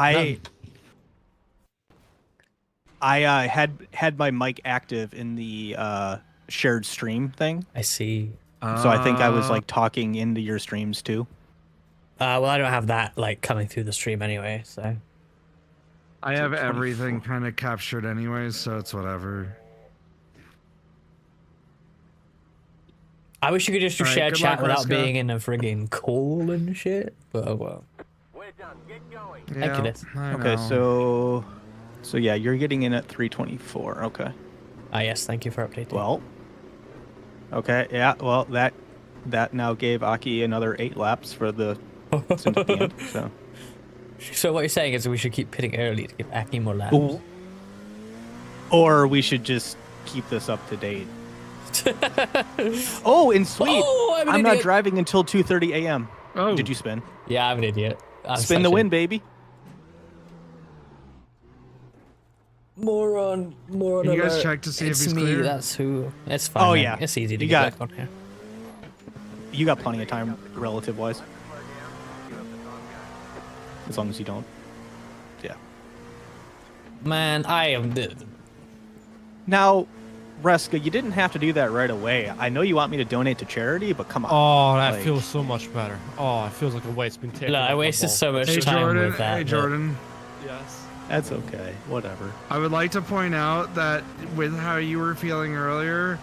I had my mic active in the shared stream thing, I see. so I think I was like talking into your streams too. Well, I don't have that like coming through the stream anyway, so. I have 24. everything kind of captured anyways, so it's whatever. I wish you could just do Alright, share good chat luck, without Raska. being in a friggin' call and shit. But oh well. We're done. Get going. Thank you, Liz. Okay, so yeah, you're getting in at 324. Okay. Ah, yes, thank you for updating. Well, Okay, yeah, well, that now gave Aki another 8 laps for the sim at the end, so. So what you're saying is we should keep pitting early to give Aki more laps. Ooh. Or we should just keep this up to date. Oh, and sweet! Oh, I'm an I'm not idiot. driving until 2:30 a.m. Oh, Did you spin? Yeah, I'm an idiot. I'm Spin the such a win, baby. Moron. Can you guys alert. check to see It's if he's me, clear? that's who. It's fine. Oh, man. yeah. It's easy to You get got- back on here. You got plenty of time, relative-wise. As long as you don't. Yeah. Man, I am. Now, Reska, you didn't have to do that right away. I know you want me to donate to charity, but come on. Oh, that Like- feels so much better. Oh, it feels like a weight's been taken. Look, I off my wasted ball. so much Hey time Jordan, with that. hey but- Jordan. Yes. That's okay. Whatever. I would like to point out that with how you were feeling earlier,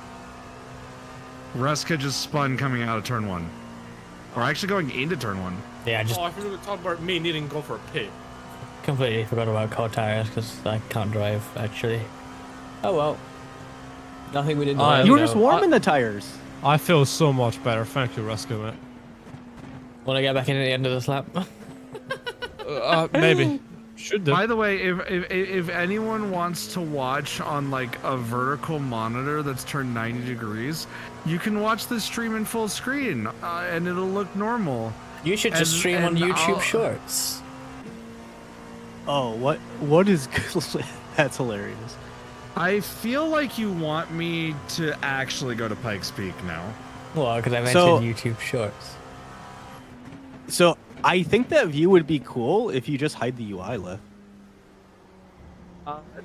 Ruska just spun coming out of turn 1. Or actually going into turn 1. Yeah, I just Oh, I forgot to talk about me needing to go for a pee. completely forgot about cold tires because I can't drive actually. Oh well. Nothing we didn't. Oh, learn, You were though. just warming the tires. I feel so much better. Thank you, Rescue, mate. Want to get back in at the end of this lap? Maybe. Should do. By the way, if anyone wants to watch on like a vertical monitor that's turned 90 degrees, you can watch the stream in full screen and it'll look normal. You should just And- stream on and YouTube I'll- Shorts. Oh, what is that's hilarious. I feel like you want me to actually go to Pikes Peak now. Well, because I mentioned So- YouTube Shorts. So I think that view would be cool if you just hide the UI lift.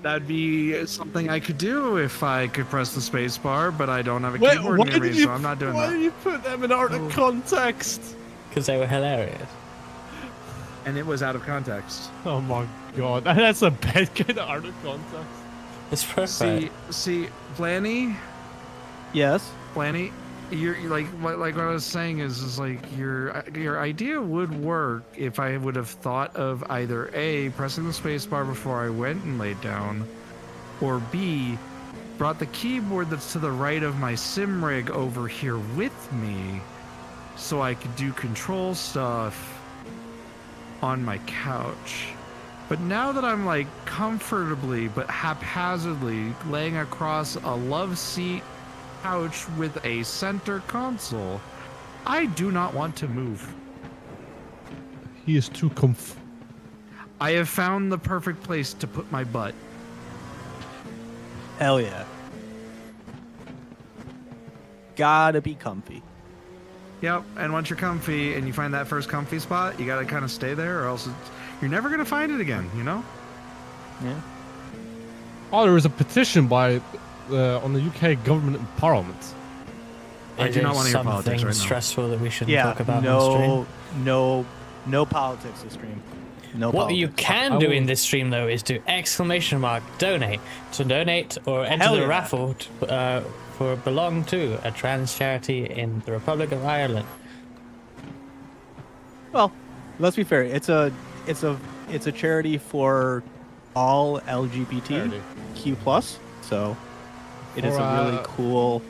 That'd be something I could do if I could press the space bar, but I don't have a Wait, keyboard why near me, did you? so I'm not doing why that. did you put them in out of context? Because they were hilarious. And it was out of context. Oh my god, that's a bad kind of out of context. It's perfect. See, Blanny, Yes. Blanny, you're like what I was saying is like your idea would work if I would have thought of either A, pressing the space bar before I went and laid down, or B, brought the keyboard that's to the right of my sim rig over here with me so I could do control stuff on my couch. But now that I'm like comfortably but haphazardly laying across a love seat couch with a center console, I do not want to move. He is too comf. I have found the perfect place to put my butt. Hell yeah. Gotta be comfy. Yep, and once you're comfy and you find that first comfy spot, you gotta kind of stay there or else you're never gonna find it again, you know? Yeah. Oh, there is a petition by on the UK government and parliament. I do not want to hear politics Something right now. stressful that we shouldn't Yeah. talk about on stream. No politics this stream. No What politics. you can do in this stream though is do !donate to donate or enter Hell the yeah. raffle for belong to a trans charity in the Republic of Ireland. Well, let's be fair. It's a charity for all LGBTQ plus. So it is For, a really cool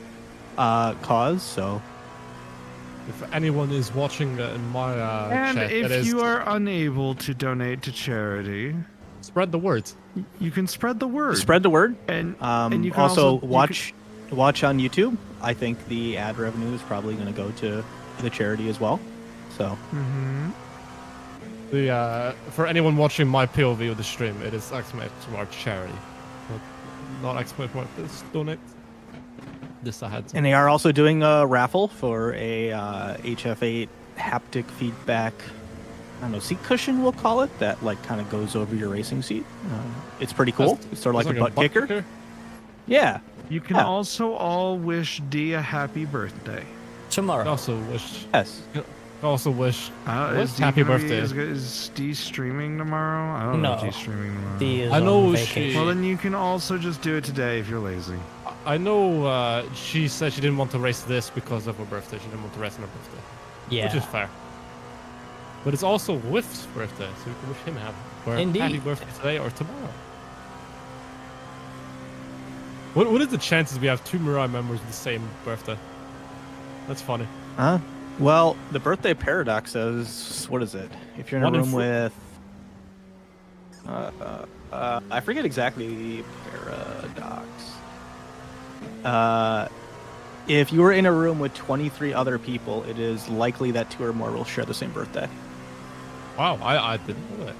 cause. So If anyone is watching in my And chat, it if is you are unable to donate to charity, spread the word. you can spread the word. spread the word. and you can Also, you can- watch on YouTube. I think the ad revenue is probably going to go to the charity as well. So Mhm. The for anyone watching my POV of the stream, it is exclamation mark charity, not exclamation mark this donate. This I had to. and they are also doing a raffle for a HF8 haptic feedback. I don't know, seat cushion we'll call it, that like kind of goes over your racing seat. It's pretty cool. It's sort of like a butt kicker. Yeah. You can Yeah. also all wish Dee a happy birthday. Tomorrow. I also wish. Yes. I also wish. Is Dee Happy gonna be- birthday. Is Dee streaming tomorrow? I don't know if No. Dee's streaming tomorrow. Dee is I know on she- vacation. Well, then you can also just do it today if you're lazy. I know she said she didn't want to race this because of her birthday. She didn't want to race on her birthday, Yeah. which is fair. But it's also Whiff's birthday, so we can wish him happy Indeed. birthday today or tomorrow. What is the chances we have two Mirai members with the same birthday? That's funny. Huh? Well, the birthday paradox says, what is it? If you're in a 1 in room 4. with, I forget exactly paradox. If you are in a room with 23 other people, it is likely that 2 or more will share the same birthday. Wow, I didn't know that.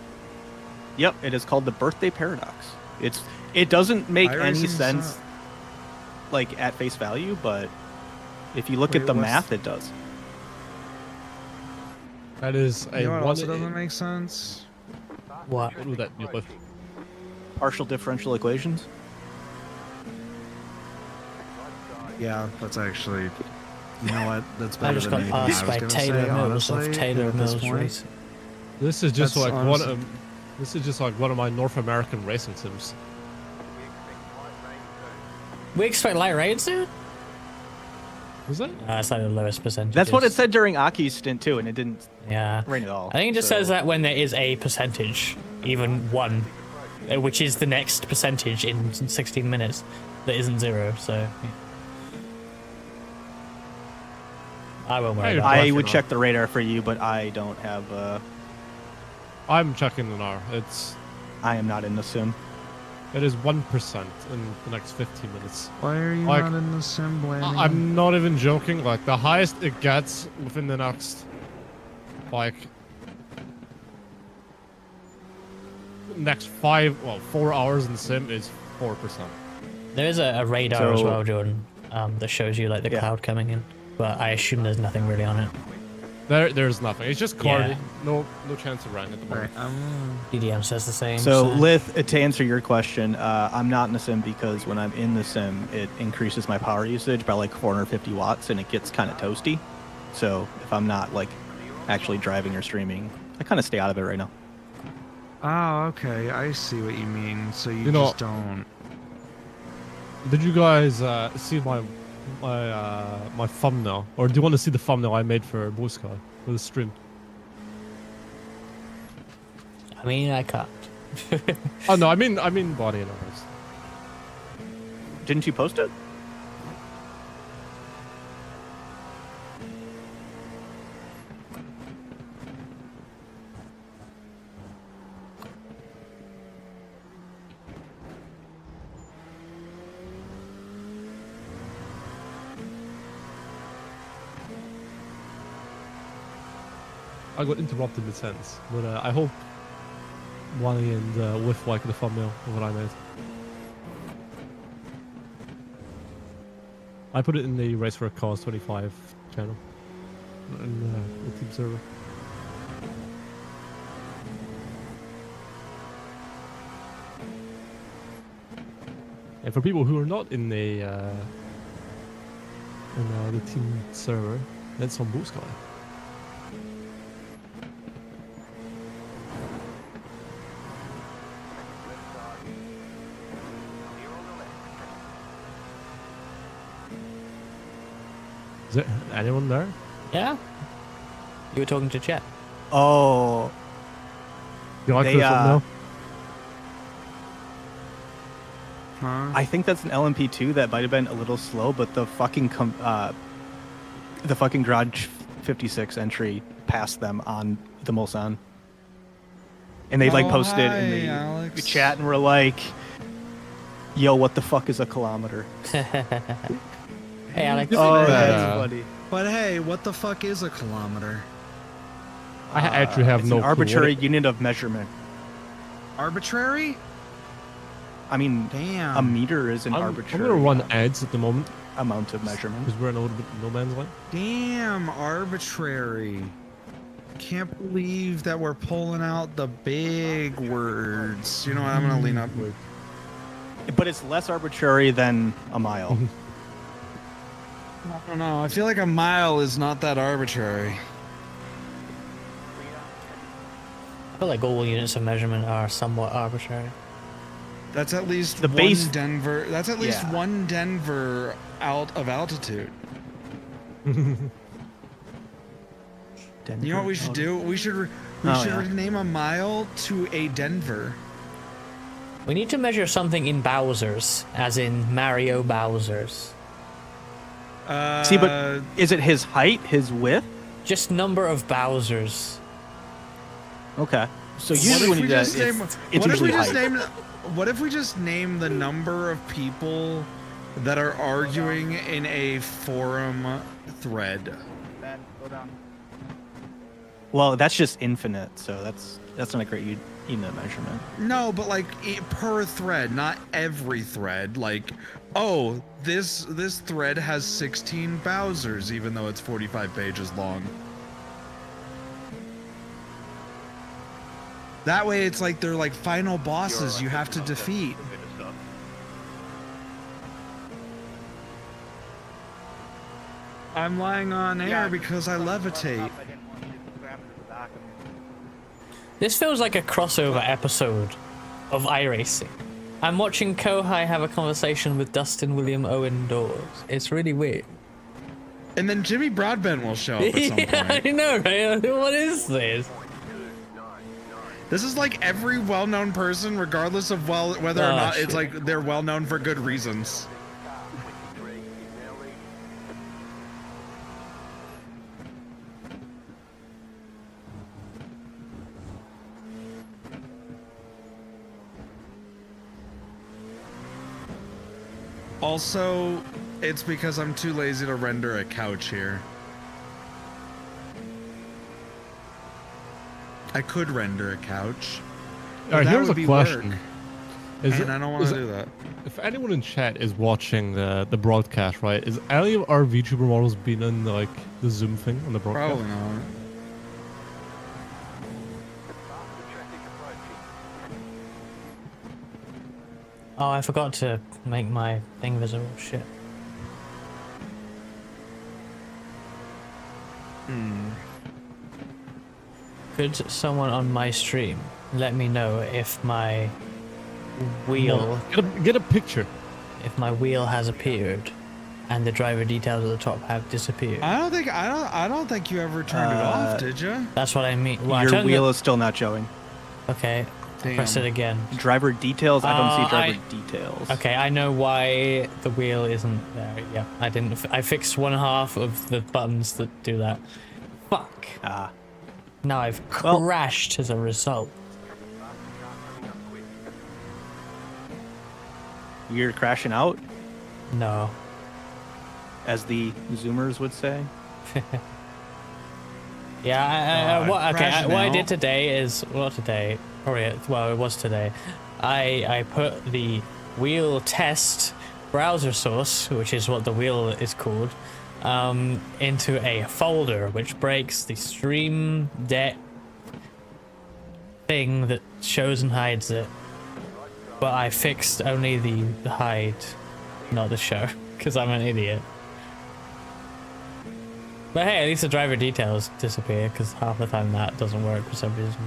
Yep, it is called the birthday paradox. It doesn't make any iRacing's sense, like at face value, but if you look Wait, at the what's- math, it does. That is a You know what 1 also in... doesn't make sense? What? What would that be with? Partial differential equations. Yeah, that's actually. You know what? That's I better just than got anything asked I by was gonna Taylor say, Mills honestly, of Taylor at this Mills point. Racing. This is just That's like honestly- this is just like one of my North American racing sims. We expect light rain soon? Was it? It's like the lowest percentage. That's what it said during Aki's stint too, and it didn't Yeah. rain at all. I think it just so- says that when there is a percentage, even 1, which is the next percentage in 16 minutes, that isn't 0, so... yeah. I won't worry Hey, about it. I would check the radar for you, but I don't have. I'm checking it now. I am not in the sim. It is 1% in the next 15 minutes. Why are you Like, not in the sim, Blaney? I'm not even joking. Like the highest it gets within the next, like, next 4 hours in the sim is 4%. There is a radar as So- well, Jordan, that shows you like the Yeah. cloud coming in, but I assume there's nothing really on it. There's nothing. It's just cloudy. Yeah. No chance of rain at the moment. DDM says the same. So, Lith, to answer your question, I'm not in the sim because when I'm in the sim, it increases my power usage by like 450 watts, and it gets kind of toasty. So, if I'm not like actually driving or streaming, I kind of stay out of it right now. Oh, okay. I see what you mean. So you know- just don't. Did you guys see my thumbnail, or do you want to see the thumbnail I made for Blue Sky for the stream? I mean, I can't. Oh no, I mean body and eyes. Didn't you post it? I got interrupted in a sense, but I hope Wally and Whiff like the thumbnail of what I made. I put it in the Race for a Cause 25 channel in the team server. And for people who are not in the team server, that's on Blue Sky. Is there anyone there? Yeah? You were talking to Chet. Oh, You like They, the thumbnail? Huh? I think that's an LMP2 that might have been a little slow, but the fucking Garage 56 entry passed them on the Mulsanne. And they like Oh, posted hi, in the Alex. chat and were like, "Yo, what the fuck is a kilometer?" Hey, Alex. Oh, that's Yeah. funny. But hey, what the fuck is a kilometer? I actually have It's no an clue what arbitrary it- unit of measurement. Arbitrary? I mean, Damn. a meter is an I'm arbitrary gonna run ads at the moment amount of measurement. because we're in a little bit no man's land. Damn, arbitrary. Can't believe that we're pulling out the big words. You know what? I'm gonna lean up. But it's less arbitrary than a mile. I don't know. I feel like a mile is not that arbitrary. I feel like all units of measurement are somewhat arbitrary. That's at least The one base- Denver. That's at least Yeah. one Denver out of altitude. You know what we should do? We should rename a mile to a Denver. We need to measure something in Bowser's, as in Mario Bowser's. See, but is it his height, his width? Just number of Bowsers. Okay. So What usually if when we you do that, just it's, name- it's what if we usually just height. name? What if we just name the number of people that are arguing in a forum thread? Man, hold on. Well, that's just infinite, so that's not a great unit measurement. No, but like per thread, not every thread. Like, oh, this thread has 16 Bowsers, even though it's 45 pages long. That way, it's like they're like final bosses you have to defeat. I'm lying on air because I levitate. This feels like a crossover episode of iRacing. I'm watching Kohai have a conversation with Dustin William Owen Dawes. It's really weird. And then Jimmy Broadbent will show up at some Yeah, point. I know, right? What is this? This is like every well-known person, regardless of whether or not it's like they're well-known for good reasons. Also, it's because I'm too lazy to render a couch here. I could render a couch. All right, that here's would a be question. work, Is and I don't want to do that. If anyone in chat is watching the broadcast, right, is any of our VTuber models been in like the Zoom thing on the broadcast? Probably not. Oh, I forgot to make my thing visible. Shit. Could someone on my stream let me know if my wheel, Get a picture. if my wheel has appeared, and the driver details at the top have disappeared? I don't think you ever turned it off, did you? That's what I mean. Well, I Your turned wheel it- is still not showing. Okay, press it again. Driver details? I don't see driver I- details. Okay, I know why the wheel isn't there. Yeah, I didn't. I fixed one half of the buttons that do that. Fuck. Ah. Now I've Well- crashed as a result. You're crashing out, No. as the Zoomers would say. Yeah, what I crashing out. did today is, well, today, well, it was today. I put the wheel test browser source, which is what the wheel is called, into a folder, which breaks the stream deck thing that shows and hides it. But I fixed only the hide, not the show, because I'm an idiot. But hey, at least the driver details disappear, because half the time that doesn't work for some reason.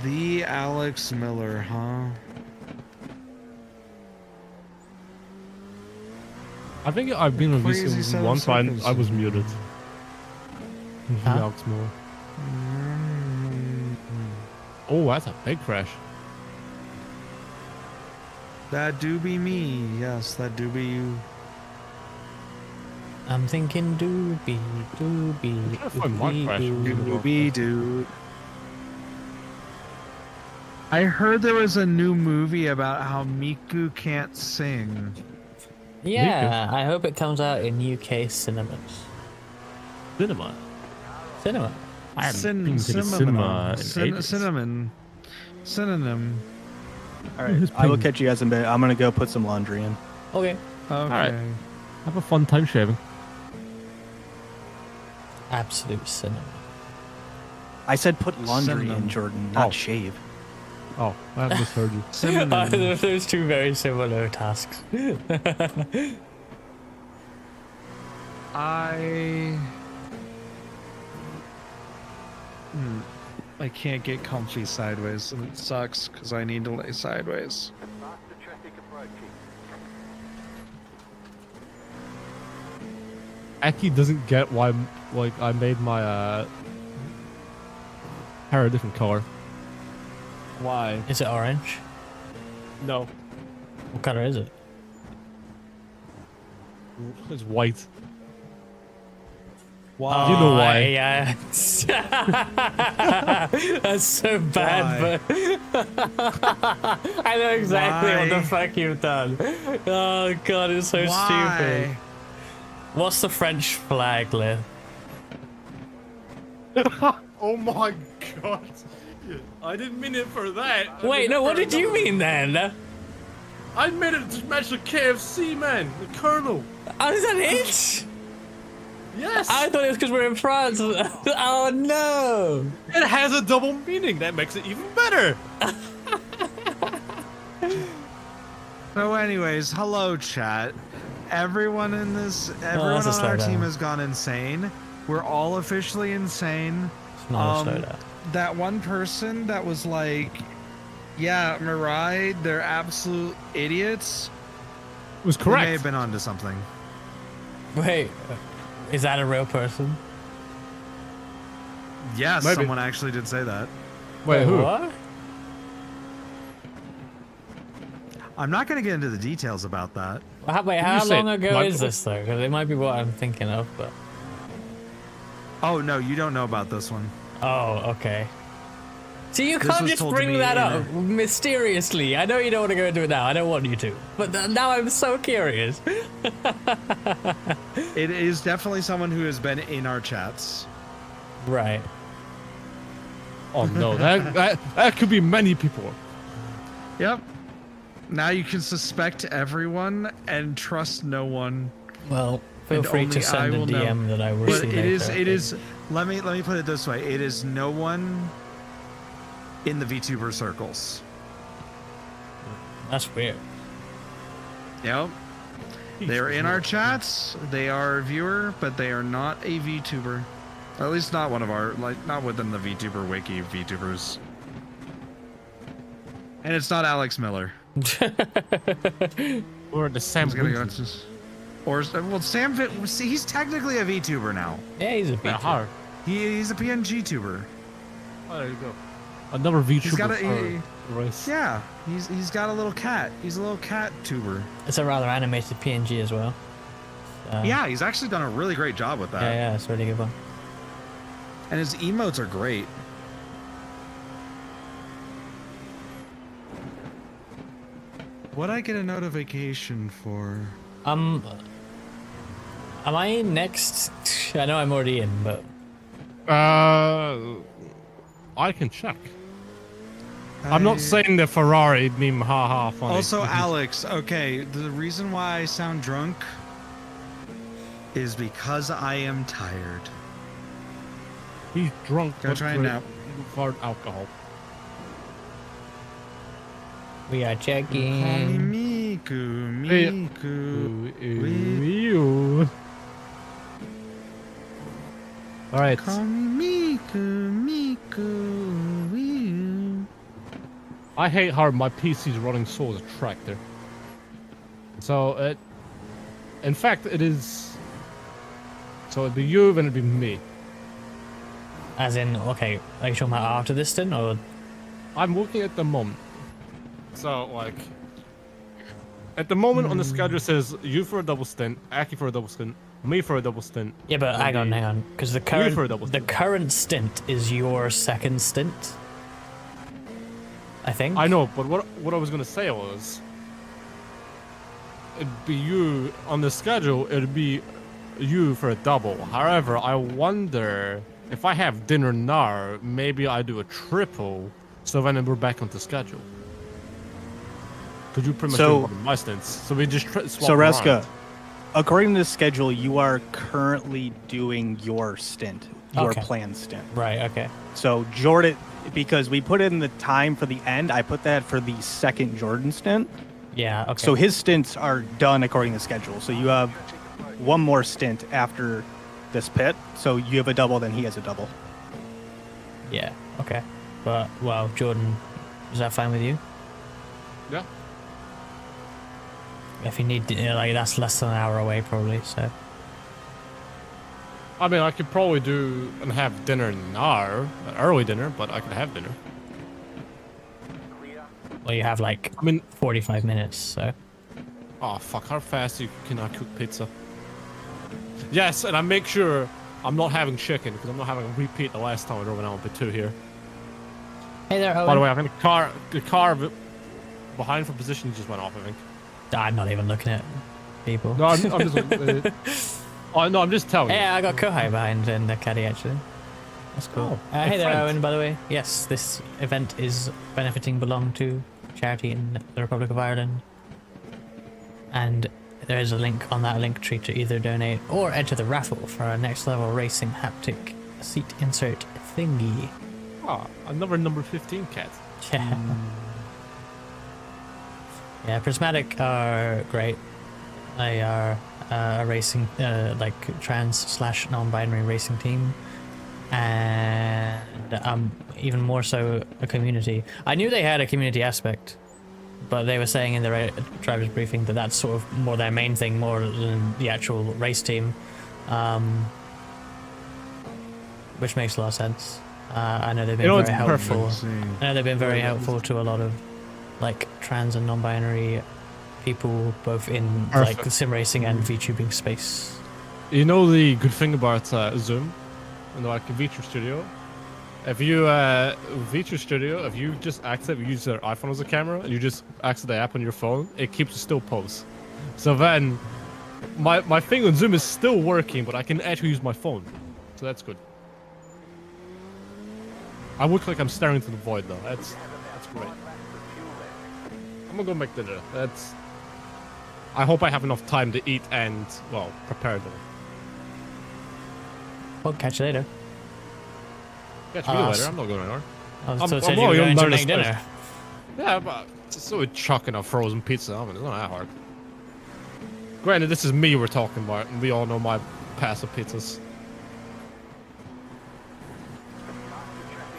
The Alex Miller, huh? I think I've been on Crazy VC set of once, but I was circumstances. muted. Huh? Alex Moore. Oh, that's a big crash. That do be me. Yes, that do be you. I'm thinking doobie, doobie, trying to find my crash. doobie. Be dude. I heard there was a new movie about how Miku can't sing. Yeah, I hope it comes out in UK cinemas. Cinema. Cinema. I haven't been to the cinema in ages. Cinnamon. Synonym. All right, I will catch you guys in a bit. I'm gonna go put some laundry in. Okay. Okay. right. Have a fun time shaving. Absolute cinema. I said put laundry Cinnamon. in, Jordan, not Oh. shave. Oh, I misheard you. Synonym. There's two very similar tasks. I can't get comfy sideways, and it sucks because I need to lay sideways. Faster traffic approaching. Aki doesn't get why, like, I made my hair a different color. Why? Is it orange? No. What color is it? It's white. Why? You know why. Yeah. That's so bad, but I know exactly what the fuck you've done. Oh god, it's so stupid. What's the French flag, Liv? Oh my god. I didn't mean it for that. Wait, no, what did you mean then? I made it to match the KFC, man. The Colonel. Oh, is that it? Yes. I thought it was because we're in France. Oh no. It has a double meaning. That makes it even better. So, anyways, hello, chat. Everyone on that's a slow our team down. has gone insane. We're all officially insane. It's not a slow down. That one person that was like, "Yeah, Mirai, they're absolute idiots." Was He correct. may have been onto something. Wait, is that a real person? Yes, Maybe. someone actually did say that. Wait, who? What? I'm not going to get into the details about that. Wait, You how said long ago Michael? is this though? Because it might be what I'm thinking of, but. Oh no, you don't know about this one. Oh, okay. See, you This can't was just told to bring me that in up mysteriously. I know you don't want to go into it now. I don't want you to. But now I'm so curious. It is definitely someone who has been in our chats. Right. Oh no, that could be many people. Yep. Now you can suspect everyone and trust no one. Well, feel And free to only send I a will know. DM that I will But see it later. is. Let me put it this way. It is no one in the VTuber circles. That's weird. Yep. They're in our chats. They are a viewer, but they are not a VTuber. At least not one of our, not within the VTuber wiki VTubers. And it's not Alex Miller. We're the same. He's gonna go to- Or, well, see, he's technically a VTuber now. Yeah, he's a Yeah, VTuber. hard. He's a PNG tuber. Oh, there you go. Another VTuber. He's got a, race. yeah, he's got a little cat. He's a little cat tuber. It's a rather animated PNG as well. Yeah, he's actually done a really great job with that. Yeah, it's a really good one. And his emotes are great. What'd I get a notification for? Am I next? I know I'm already in, but I can check. I'm not saying the Ferrari meme, haha, funny. Also, Alex, okay, the reason why I sound drunk is because I am tired. He's drunk. Go but try and with nap. hard alcohol. we are Call me checking. Miku, Hey. Miku. Ew. All right. Call me Miku, Miku. I hate how my PC's running so as a tractor. So in fact, it is. So it'd be you, then it'd be me. As in, okay, are you talking about after this then, or? I'm looking at the moment. So like, at the moment on the schedule it says you for a double stint, Aki for a double stint, me for a double stint. Yeah, but hang on, because the for a current double the stint. current stint is your second stint. I think. I know, but what I was gonna say was, it'd be you on the schedule. It'd be you for a double. However, I wonder if I have dinner now, maybe I do a triple, so then we're back on the schedule. Could you pretty much So- do one of my stints? So we just swap So around. Reska, according to the schedule, you are currently doing your stint, your Okay. planned stint. Right. Okay. So Jordan, because we put in the time for the end, I put that for the second Jordan stint. Yeah. Okay. So his stints are done according to schedule. So you have one more stint after this pit. So you have a double, then he has a double. Yeah. Okay. But well, Jordan, is that fine with you? Yeah. If you need, like, that's less than an hour away, probably. So. I mean, I could probably do and have dinner now, early dinner, but I could have dinner. Well, you have like I mean, 45 minutes, so. oh fuck, how fast can I cook pizza? Yes, and I make sure I'm not having chicken because I'm not having a repeat the last time I drove an LMP2 here. Hey there, Owen. By the way, I think the car behind for position just went off, I think. I'm not even looking at people. No, I'm just oh, no, I'm just telling you. Yeah, I got Kohai behind in the caddy actually. That's cool. Oh, Hey there, friend. Owen, by the way. Yes, this event is benefiting Belong to charity in the Republic of Ireland. And there is a link on that link tree to either donate or enter the raffle for our next level racing haptic seat insert thingy. Oh, another number 15 cat. Yeah. Yeah, Prismatic are great. They are a racing, like trans/non-binary racing team, and even more so a community. I knew they had a community aspect, but they were saying in the driver's briefing that that's sort of more their main thing, more than the actual race team, which makes a lot of sense. I know they've been very helpful. I know they've been very helpful to a lot of like trans and non-binary people, both in like the sim racing and VTubing space. You know the good thing about Zoom and like VTuber Studio? If you VTuber Studio, if you just use their iPhone as a camera and you just access the app on your phone, it keeps a still pose. So then my thing on Zoom is still working, but I can actually use my phone. So that's good. I look like I'm staring into the void though. That's great. I'm gonna go make dinner. I hope I have enough time to eat and, well, prepare dinner. Well, catch you later. Catch me later. I'm not going anywhere. Oh, so it said you were going to make dinner. Yeah, but so chucking a frozen pizza oven. It's not that hard. Granted, this is me we're talking about, and we all know my passive pizzas.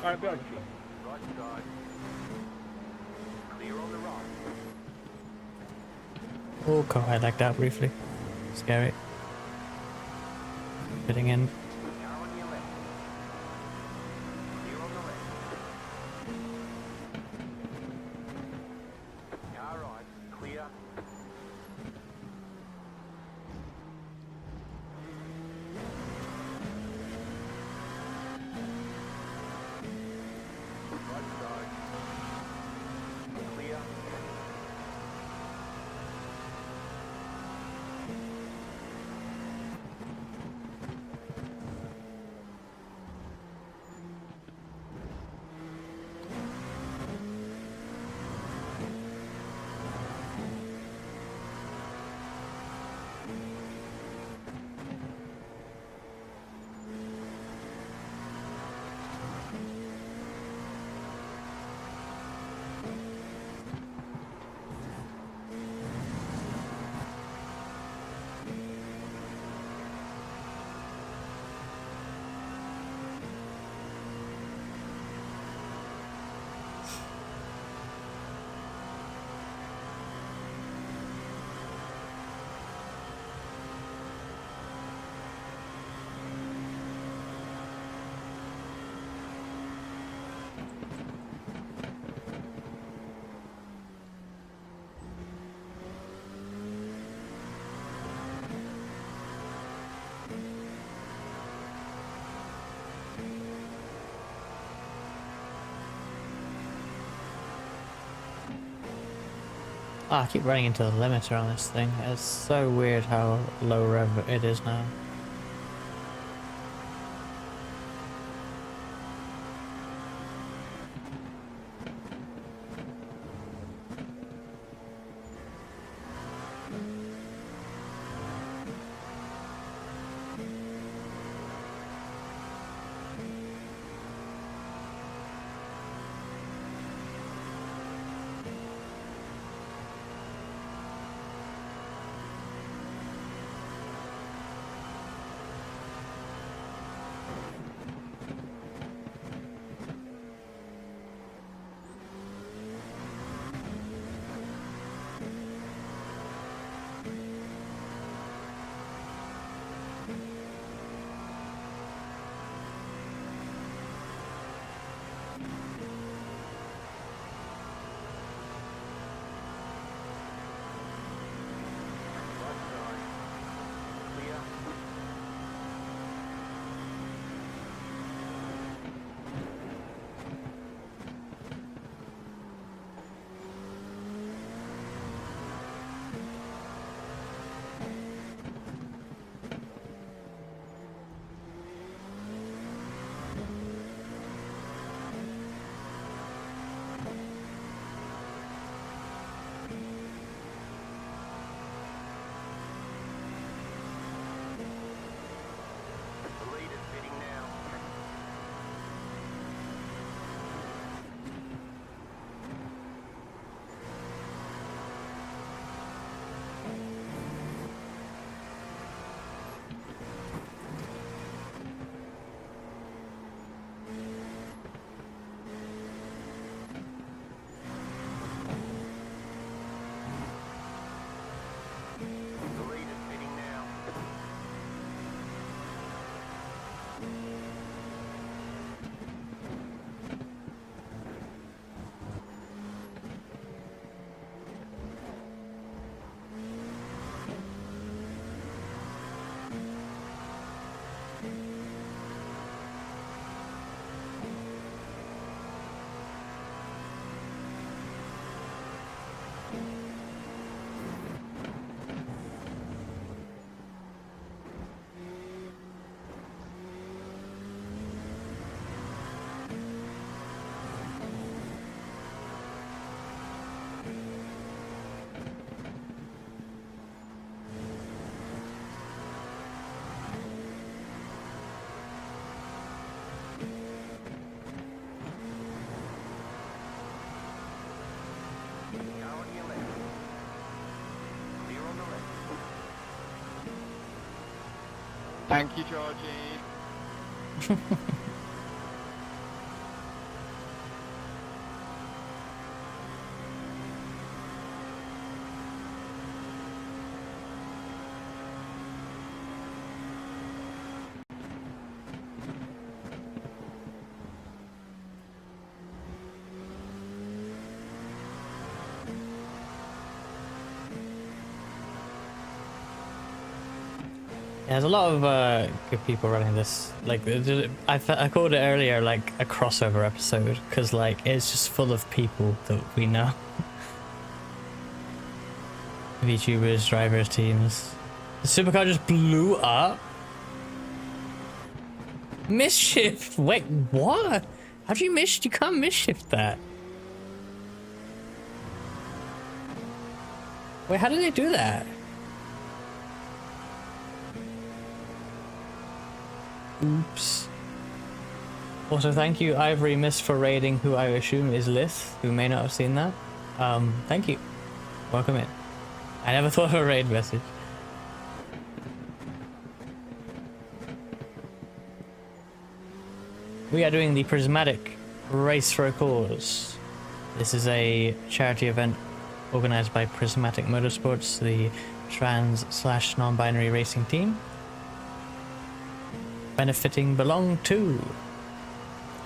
Alright, be on. Right side. Clear on the right. Oh, Kohai like that briefly. Scary. Fitting in. Car on your left. Clear on the left. Car right. Clear. Right side. Clear. Ah, I keep running into the limiter on this thing. It's so weird how low rev it is now. Thank you, Georgie. Yeah, there's a lot of good people running this. Like, I called it earlier like a crossover episode because like it's just full of people that we know. VTubers, drivers, teams. The supercar just blew up. Misshift. Wait, what? How do you miss? You can't misshift that. Wait, how did they do that? Oops. Also, thank you, Ivory Miss, for raiding who I assume is Lith, who may not have seen that. Thank you. Welcome in. I never thought of a raid message. We are doing the Prismatic Race for a Cause. This is a charity event organized by Prismatic Motorsports, the trans/non-binary racing team. Benefiting belong to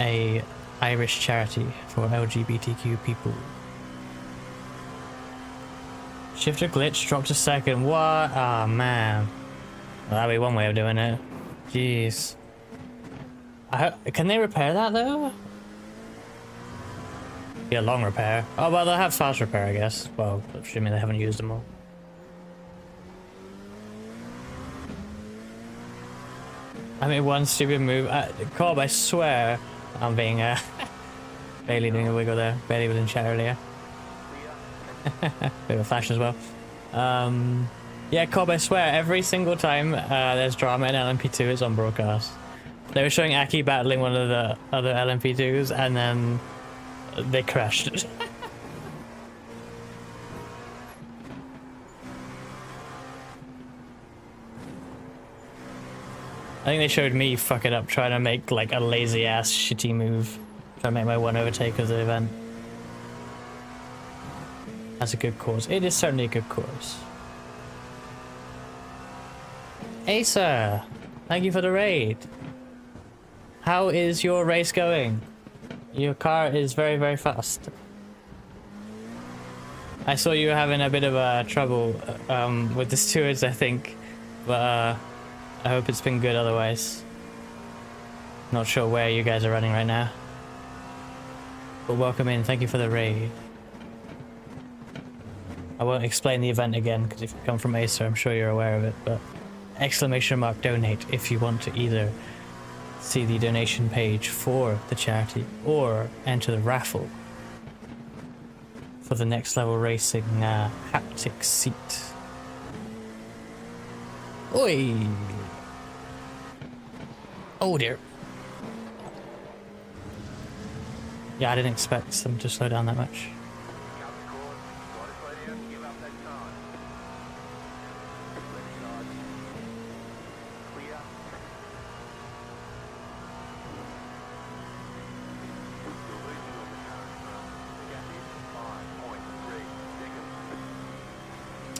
a Irish charity for LGBTQ people. Shifter glitch dropped a second. What? Ah, man. Well, that'd be one way of doing it. Jeez. Can they repair that though? Be a long repair. Oh well, they'll have fast repair, I guess. Well, assuming they haven't used them all. I made one stupid move. Cobb, I swear I'm being Bailey doing a wiggle there. Bailey was in chat earlier. Bit of a flash as well. Yeah, Cobb, I swear every single time there's drama in LMP2, it's on broadcast. They were showing Aki battling one of the other LMP2s and then they crashed. I think they showed me fuck it up trying to make like a lazy ass shitty move. Trying to make my one overtake of the event. That's a good cause. It is certainly a good cause. Asa, thank you for the raid. How is your race going? Your car is very, very fast. I saw you were having a bit of trouble with the stewards, I think. But I hope it's been good otherwise. Not sure where you guys are running right now. But welcome in, thank you for the raid. I won't explain the event again because if you come from Acer, I'm sure you're aware of it, but !donate if you want to either see the donation page for the charity or enter the raffle for the Next Level Racing haptic seat. Oi! Oh dear. Yeah, I didn't expect them to slow down that much.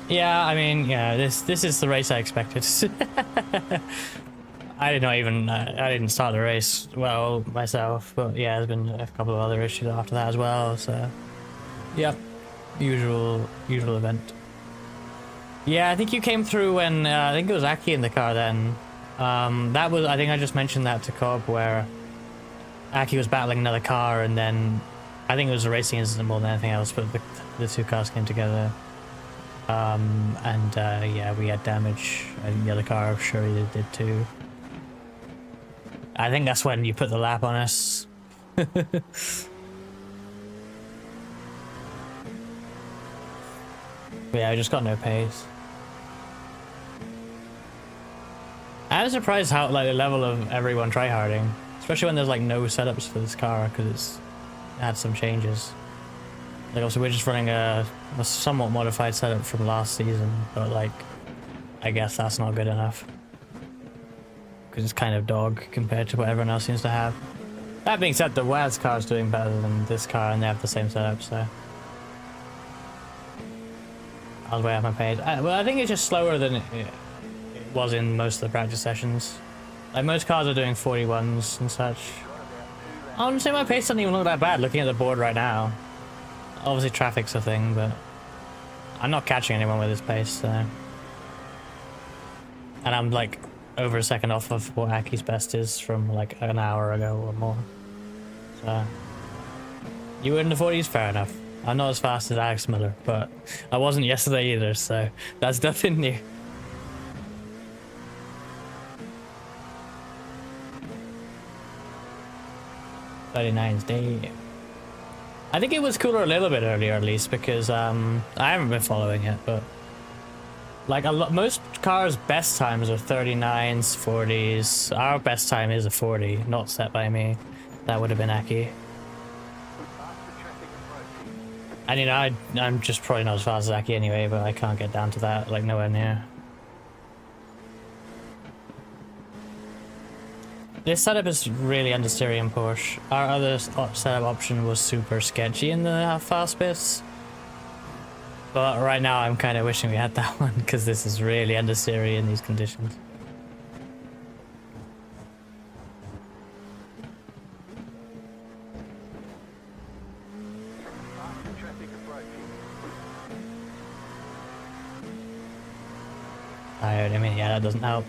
Yeah, I mean, yeah, this is the race I expected. I didn't start the race well myself, but yeah, there's been a couple of other issues after that as well, so yep, usual event. Yeah, I think you came through when I think it was Aki in the car then. That was, I think I just mentioned that to Cobb where Aki was battling another car and then I think it was a racing incident more than anything else, but the two cars came together. Yeah, we had damage. I think the other car, I'm sure he did too. I think that's when you put the lap on us. Yeah, I just got no pace. I was surprised how like the level of everyone tryharding, especially when there's like no setups for this car because it had some changes. Like also we're just running a somewhat modified setup from last season, but like I guess that's not good enough. because it's kind of dog compared to what everyone else seems to have. That being said, the WAS car is doing better than this car, and they have the same setup, so I'll way up my page. Well, I think it's just slower than it was in most of the practice sessions. Like, most cars are doing 41s and such. I wouldn't say my pace doesn't even look that bad looking at the board right now. Obviously traffic's a thing, but I'm not catching anyone with this pace, so. And I'm like over a second off of what Aki's best is from like an hour ago or more. So you were in the 40s, fair enough. I'm not as fast as Alex Miller, but I wasn't yesterday either, so that's nothing new. '39's day. I think it was cooler a little bit earlier, at least, because I haven't been following it, but like most cars' best times are 39s, 40s. Our best time is a 40, not set by me. That would have been Aki. And you know, I'm just probably not as fast as Aki anyway, but I can't get down to that, like nowhere near. This setup is really understeery in Porsche. Our other setup option was super sketchy in the fast bits. But right now I'm kind of wishing we had that one, because this is really understeery in these conditions. I mean, yeah, that doesn't help.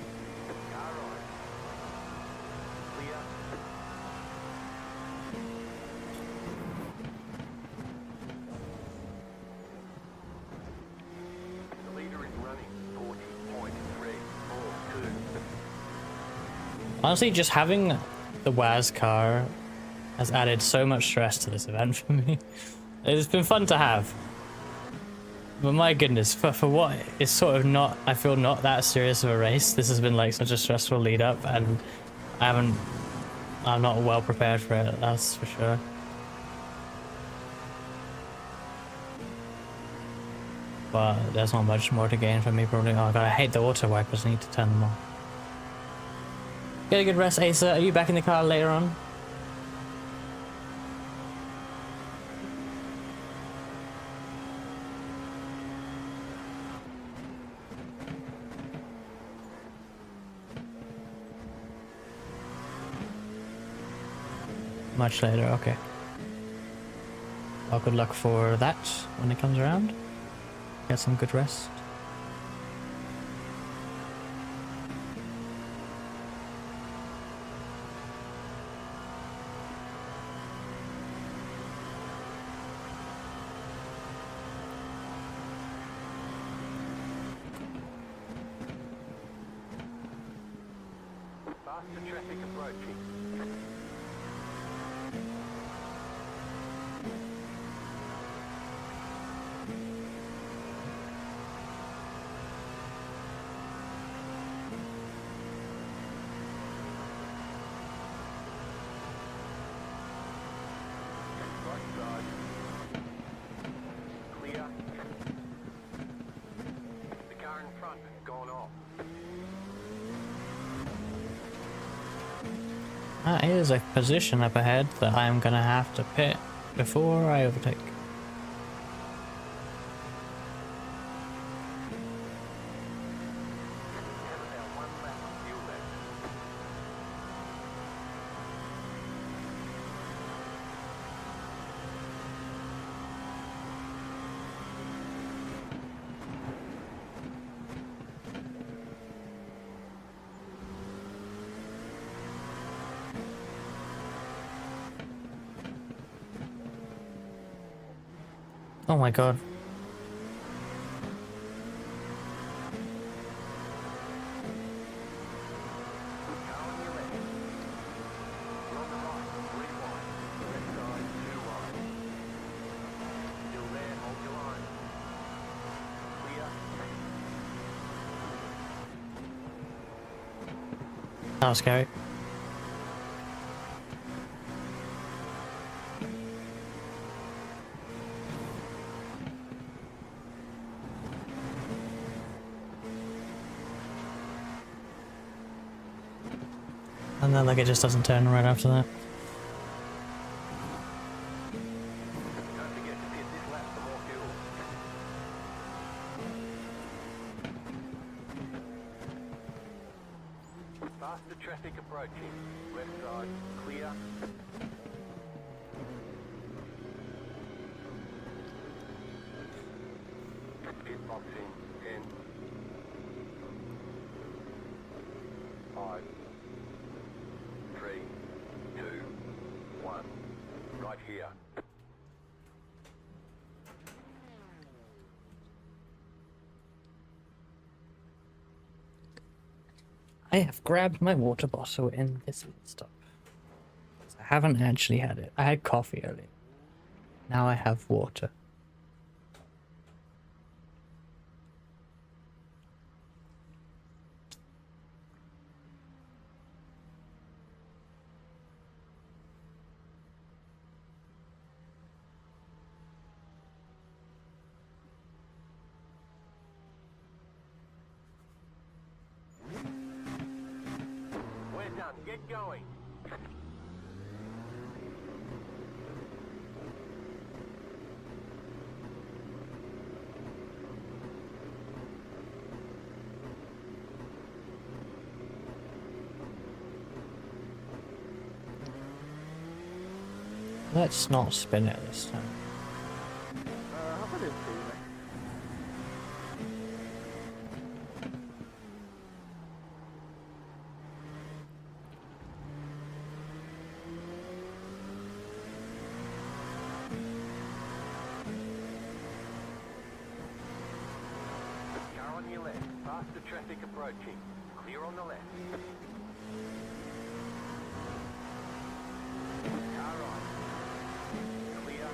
Honestly, just having the WAS car has added so much stress to this event for me. It's been fun to have. But my goodness, for what is sort of not, I feel not that serious of a race, this has been like such a stressful lead up, and I'm not well prepared for it, that's for sure. But there's not much more to gain for me probably. Oh god, I hate the auto wipers, I need to turn them off. Get a good rest, Asa. Are you back in the car later on? Much later, okay. Well, good luck for that when it comes around. Get some good rest. That is a position up ahead that I'm gonna have to pit before I overtake. Oh my god. That was scary. and then like it just doesn't turn right after that. Don't forget to pit this lap for more fuel. Faster traffic approaching. Left side, clear. Pit box in 10. 5, 3, 2, 1. Right here. I have grabbed my water bottle in this stop. I haven't actually had it. I had coffee earlier. Now I have water. We're done. Get going. Let's not spin it this time. Car on your left. Faster traffic approaching. Clear on the left. Car right. Clear.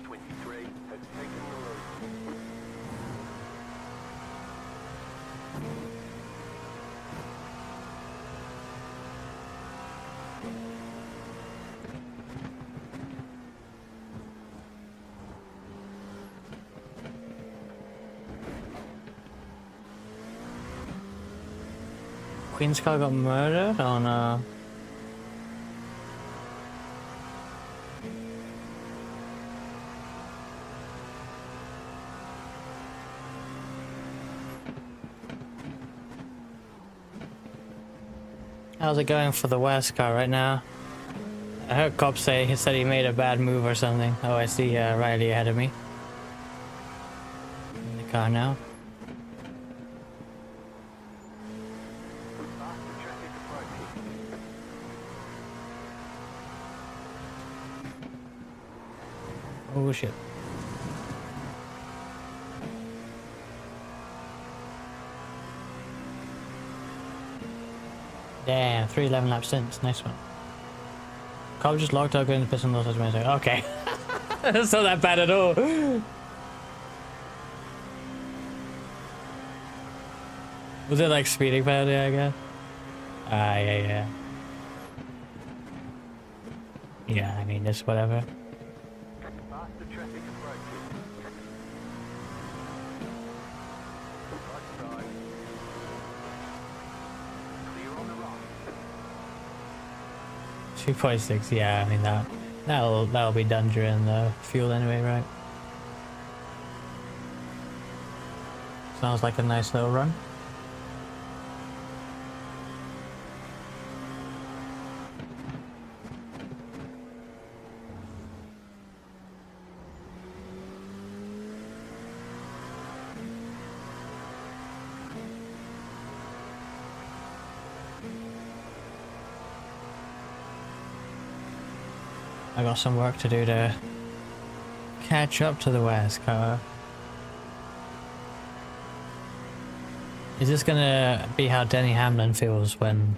23 has taken the lead. Queen's car got murdered? Oh no. How's it going for the West car right now? I heard cops say he said he made a bad move or something. Oh, I see Riley ahead of me. In the car now. Faster traffic approaching. Oh shit. Damn, 311 laps since. Nice one. Cop just locked out going to piss on those minutes. Okay. That's not that bad at all. Was it like speeding penalty, I guess? Ah, yeah. Yeah, I mean, it's whatever. Faster traffic approaching. Right side. Clear on the right. 2.6, yeah, I mean that'll be done during the fuel anyway, right? Sounds like a nice little run. I got some work to do to catch up to the West car. Is this gonna be how Denny Hamlin feels when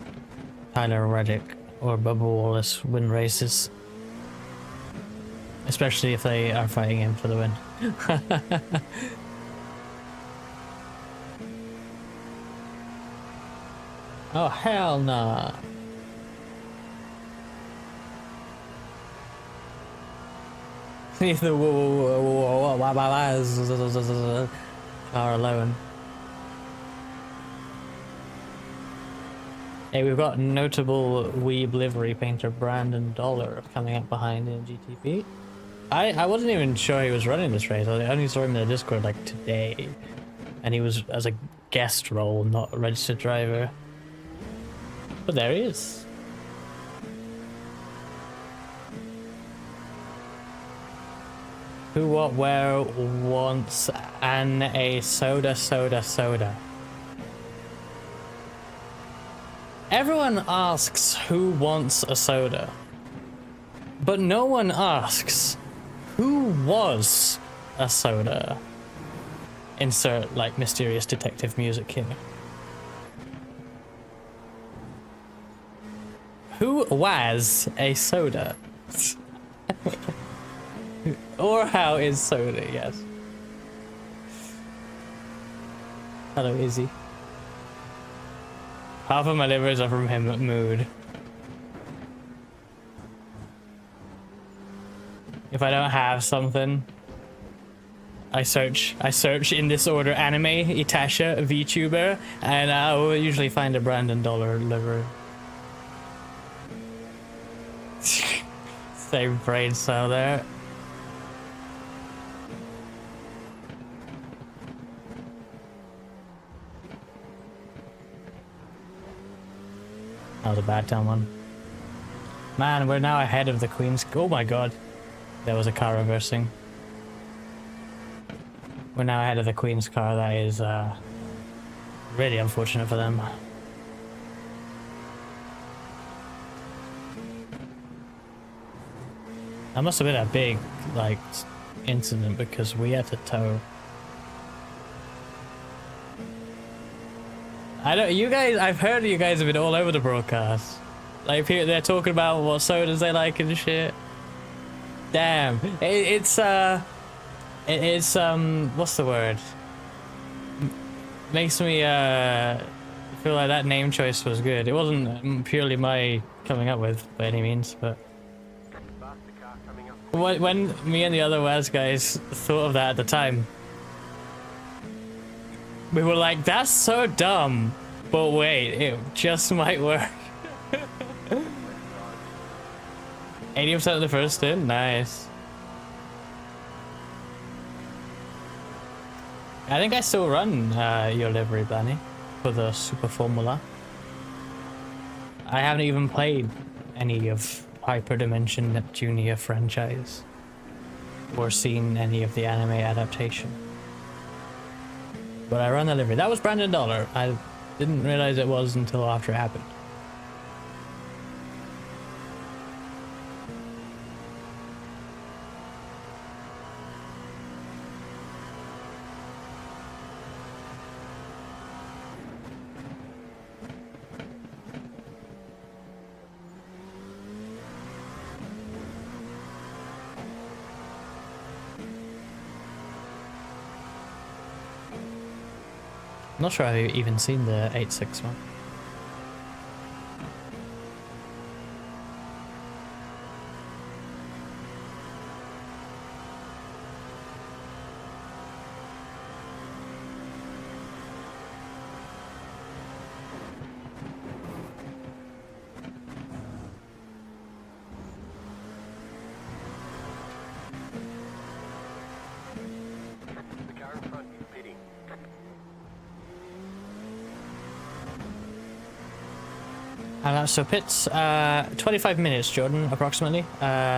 Tyler Reddick or Bubba Wallace win races? Especially if they are fighting him for the win. Oh hell nah. Leave the car alone. Hey, we've got notable weeb livery painter Brandon Dollar coming up behind in GTP. I wasn't even sure he was running this race. I only saw him in the Discord like today, and he was as a guest role, not a registered driver. But there he is. Who, what, where wants a soda? Everyone asks who wants a soda, but no one asks who was a soda. Insert like mysterious detective music here. Who was a soda? Or how is soda, yes. Hello, Izzy. Half of my livers are from him at Mood. If I don't have something, I search in this order: anime, Itasha, VTuber, and I will usually find a Brandon Dollar liver. Same brain cell there. That was a bad time one. Man, we're now ahead of the Queen's. Oh my god. There was a car reversing. We're now ahead of the Queen's car. That is really unfortunate for them. That must have been a big, like, incident because we had to tow. I don't. You guys, I've heard you guys have been all over the broadcast. Like, they're talking about what sodas they like and shit. Damn. It's what's the word? Makes me feel like that name choice was good. It wasn't purely my coming up with by any means, but when me and the other Waz guys thought of that at the time, we were like, that's so dumb, but wait, it just might work. 80% of the first turn? Nice. I think I still run your livery, Blanny, for the Super Formula. I haven't even played any of Hyperdimension Junior franchise or seen any of the anime adaptation. But I run the livery. That was Brandon Dollar. I didn't realize it was until after it happened. I'm not sure I've even seen the 8.6 one. So pits, 25 minutes, Jordan, approximately.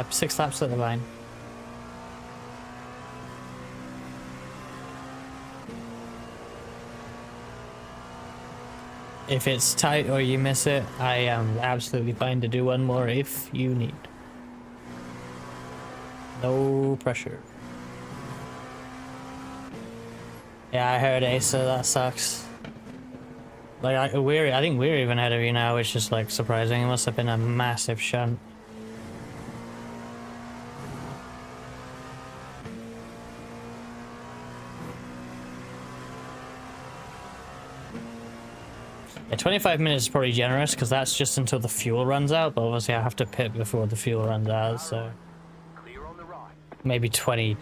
6 laps at the line. If it's tight or you miss it, I am absolutely fine to do one more if you need. No pressure. Yeah, I heard Asa, that sucks. Like, I think we're even ahead of you now, which is like surprising. It must have been a massive shunt. Yeah, 25 minutes is probably generous because that's just until the fuel runs out, but obviously I have to pit before the fuel runs out, so maybe 22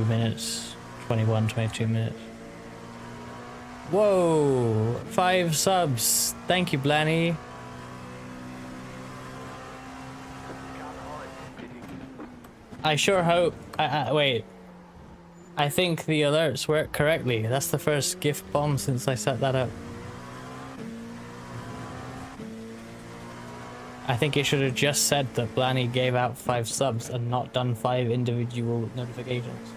minutes, 21, 22 minutes. Whoa, 5 subs. Thank you, Blanny. I sure hope. Wait. I think the alerts work correctly. That's the first gift bomb since I set that up. I think it should have just said that Blanny gave out 5 subs and not done 5 individual notifications.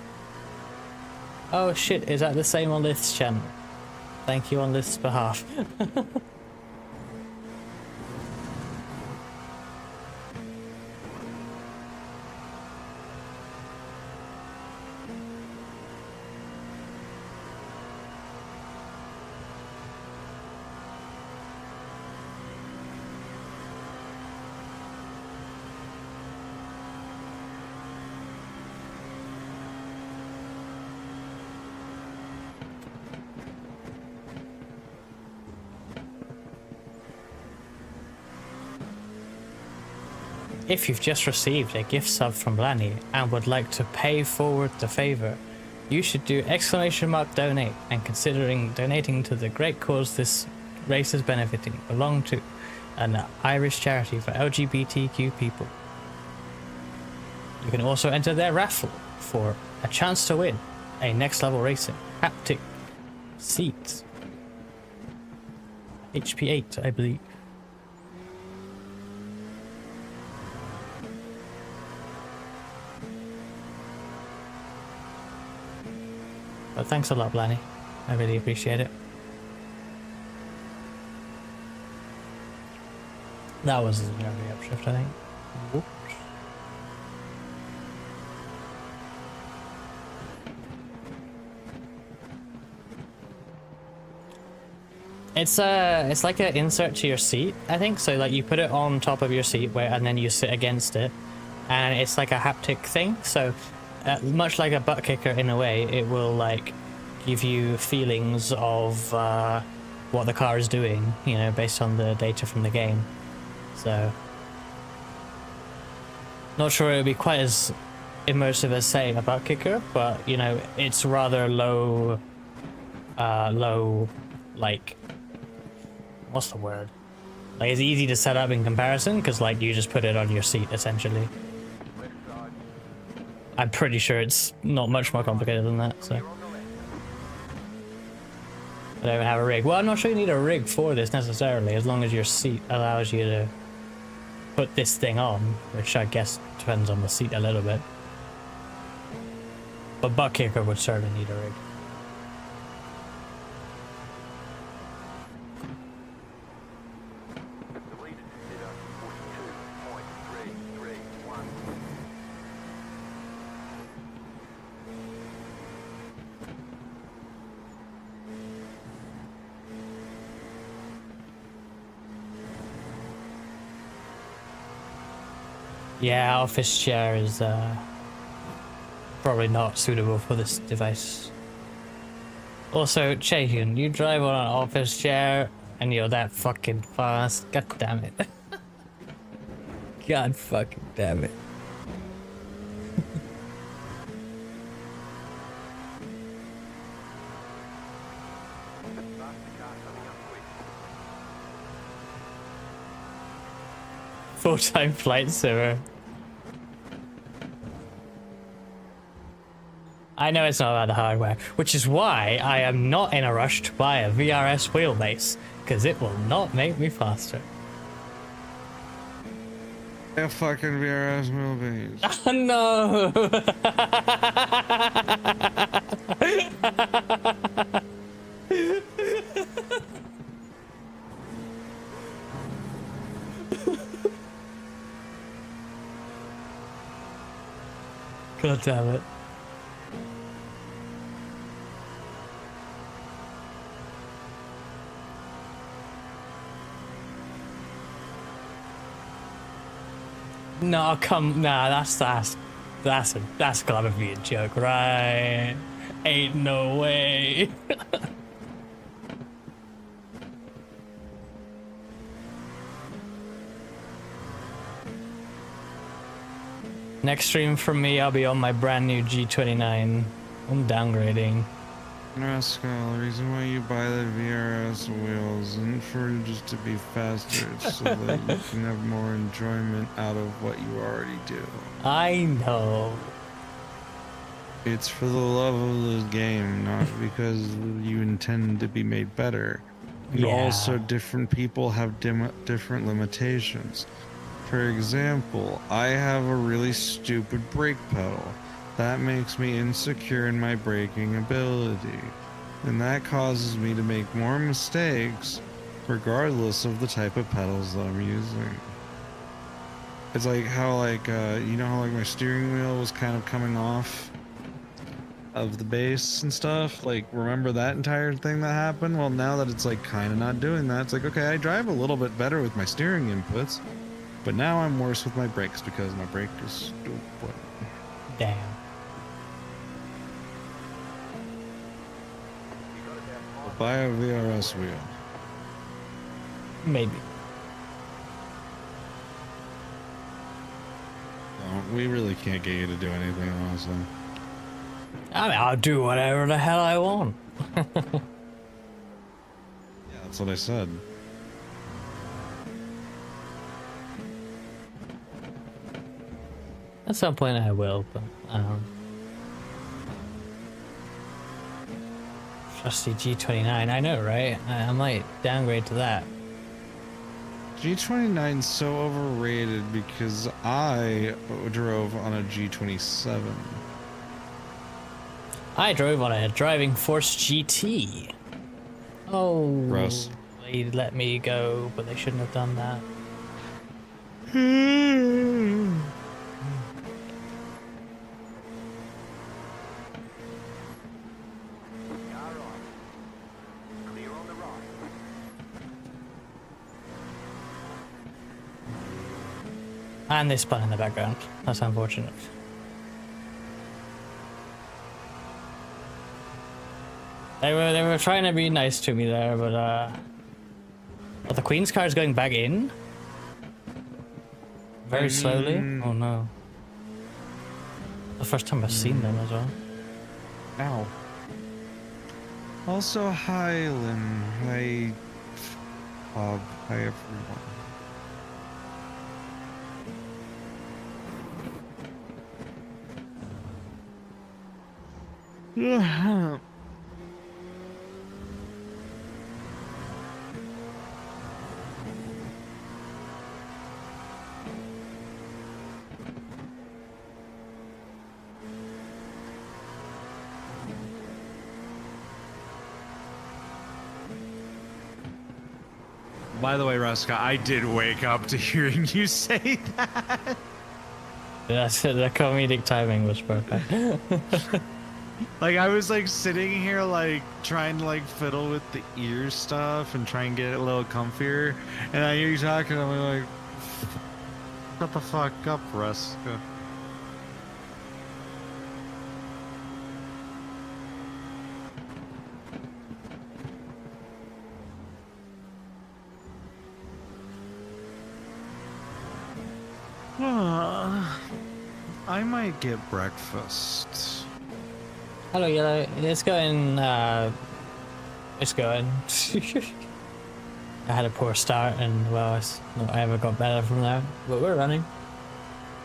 Oh shit, is that the same on Lith's channel? Thank you on Lith's behalf. If you've just received a gift sub from Blanny and would like to pay forward the favor, you should do !donate and considering donating to the great cause this race is benefiting belong to an Irish charity for LGBTQ people. You can also enter their raffle for a chance to win a Next Level Racing haptic seat. HP8, I believe. But thanks a lot, Blanny. I really appreciate it. That was an early upshift, I think. Whoops. It's like an insert to your seat, I think. So like you put it on top of your seat and then you sit against it, and it's like a haptic thing. So much like a butt kicker in a way, it will like give you feelings of what the car is doing, you know, based on the data from the game. So not sure it would be quite as immersive as say a butt kicker, but you know, it's rather low like, what's the word? Like, it's easy to set up in comparison because like you just put it on your seat essentially. I'm pretty sure it's not much more complicated than that, so. I don't even have a rig. Well, I'm not sure you need a rig for this necessarily, as long as your seat allows you to put this thing on, which I guess depends on the seat a little bit. But butt kicker would certainly need a rig. Yeah, office chair is probably not suitable for this device. Also, Chahyun, you drive on an office chair and you're that fucking fast. God damn it. God fucking damn it. Full-time flight simmer. I know it's not about the hardware, which is why I am not in a rush to buy a VRS wheelbase, because it will not make me faster. A fucking VRS wheelbase. Oh, no! God damn it. No, that's gotta be a joke, right? Ain't no way. Next stream from me, I'll be on my brand new G29. I'm downgrading. Rascal, the reason why you buy the VRS wheels isn't for just to be faster, it's so that you can have more enjoyment out of what you already do. I know. It's for the love of the game, not because you intend to be made better. And Yeah. also, different people have different limitations. For example, I have a really stupid brake pedal. That makes me insecure in my braking ability. And that causes me to make more mistakes regardless of the type of pedals that I'm using. It's like how you know how like my steering wheel was kind of coming off of the base and stuff? Like, remember that entire thing that happened? Well, now that it's like kind of not doing that, it's like, okay, I drive a little bit better with my steering inputs, but now I'm worse with my brakes because my brake is stupid. Damn. Buy a VRS wheel. Maybe. No, we really can't get you to do anything, honestly. I mean, I'll do whatever the hell I want. Yeah, that's what I said. At some point I will, but I don't know. Trusty G29, I know, right? I might downgrade to that. G29's so overrated because I drove on a G27. I drove on a Driving Force GT. Oh, Gross. They let me go, but they shouldn't have done that. And they spun in the background. That's unfortunate. They were trying to be nice to me there, but oh, the Queen's car is going back in? Very slowly? Oh no. The first time I've seen them as well. Ow. Also, hi, Lynn. Hi, Bob. Hi, everyone. By the way, Ruska, I did wake up to hearing you say that. That's it, the comedic timing was perfect. Like, I was like sitting here like trying to like fiddle with the ear stuff and try and get it a little comfier, and I hear you talking, and I'm like, shut the fuck up, Ruska. I might get breakfast. Hello, Yellow. It's going, it's going. I had a poor start and, well, I haven't got better from there, but we're running.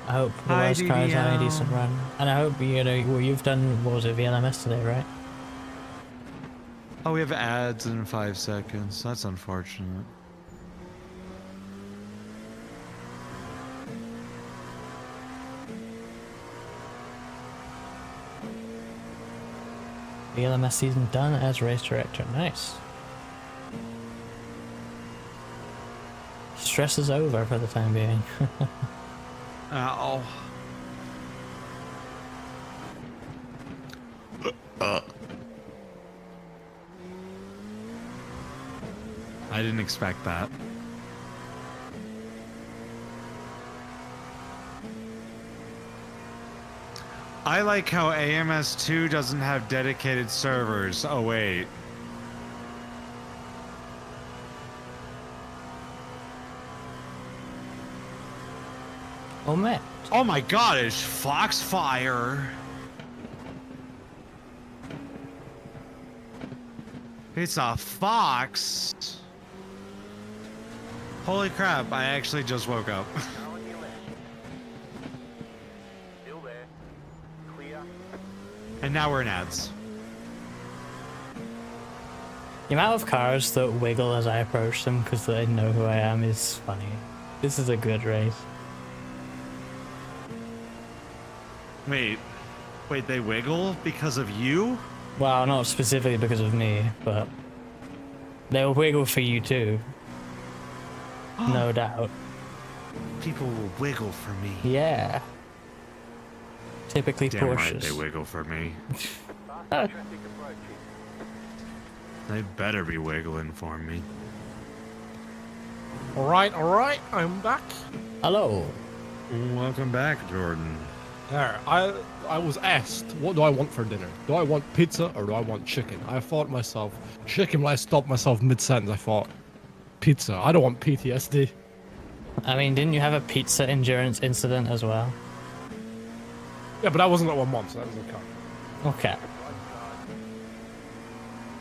I hope the last cars have a decent run. And I hope, you know, well, you've done, what was it, VLMS today, right? Oh, we have ads in 5 seconds. That's unfortunate. VLMS season done as race director. Nice. Stress is over for the time being. Ow. I didn't expect that. I like how AMS2 doesn't have dedicated servers. Oh, wait. Oh, man. Oh my god, it's Foxfire. It's a fox. Holy crap, I actually just woke up. Still there. Clear. And now we're in ads. The amount of cars that wiggle as I approach them because they know who I am is funny. This is a good race. Wait, they wiggle because of you? Well, not specifically because of me, but they'll wiggle for you too. No doubt. People will wiggle for me. Yeah. Typically Damn Porsches. right they wiggle for me. Traffic approaching. They better be wiggling for me. Alright, I'm back. Hello. Welcome back, Jordan. There, I was asked, what do I want for dinner? Do I want pizza or do I want chicken? I thought myself, chicken, but I stopped myself mid-sentence. I thought, pizza. I don't want PTSD. I mean, didn't you have a pizza endurance incident as well? Yeah, but that wasn't at 1 month, so that was okay. Okay.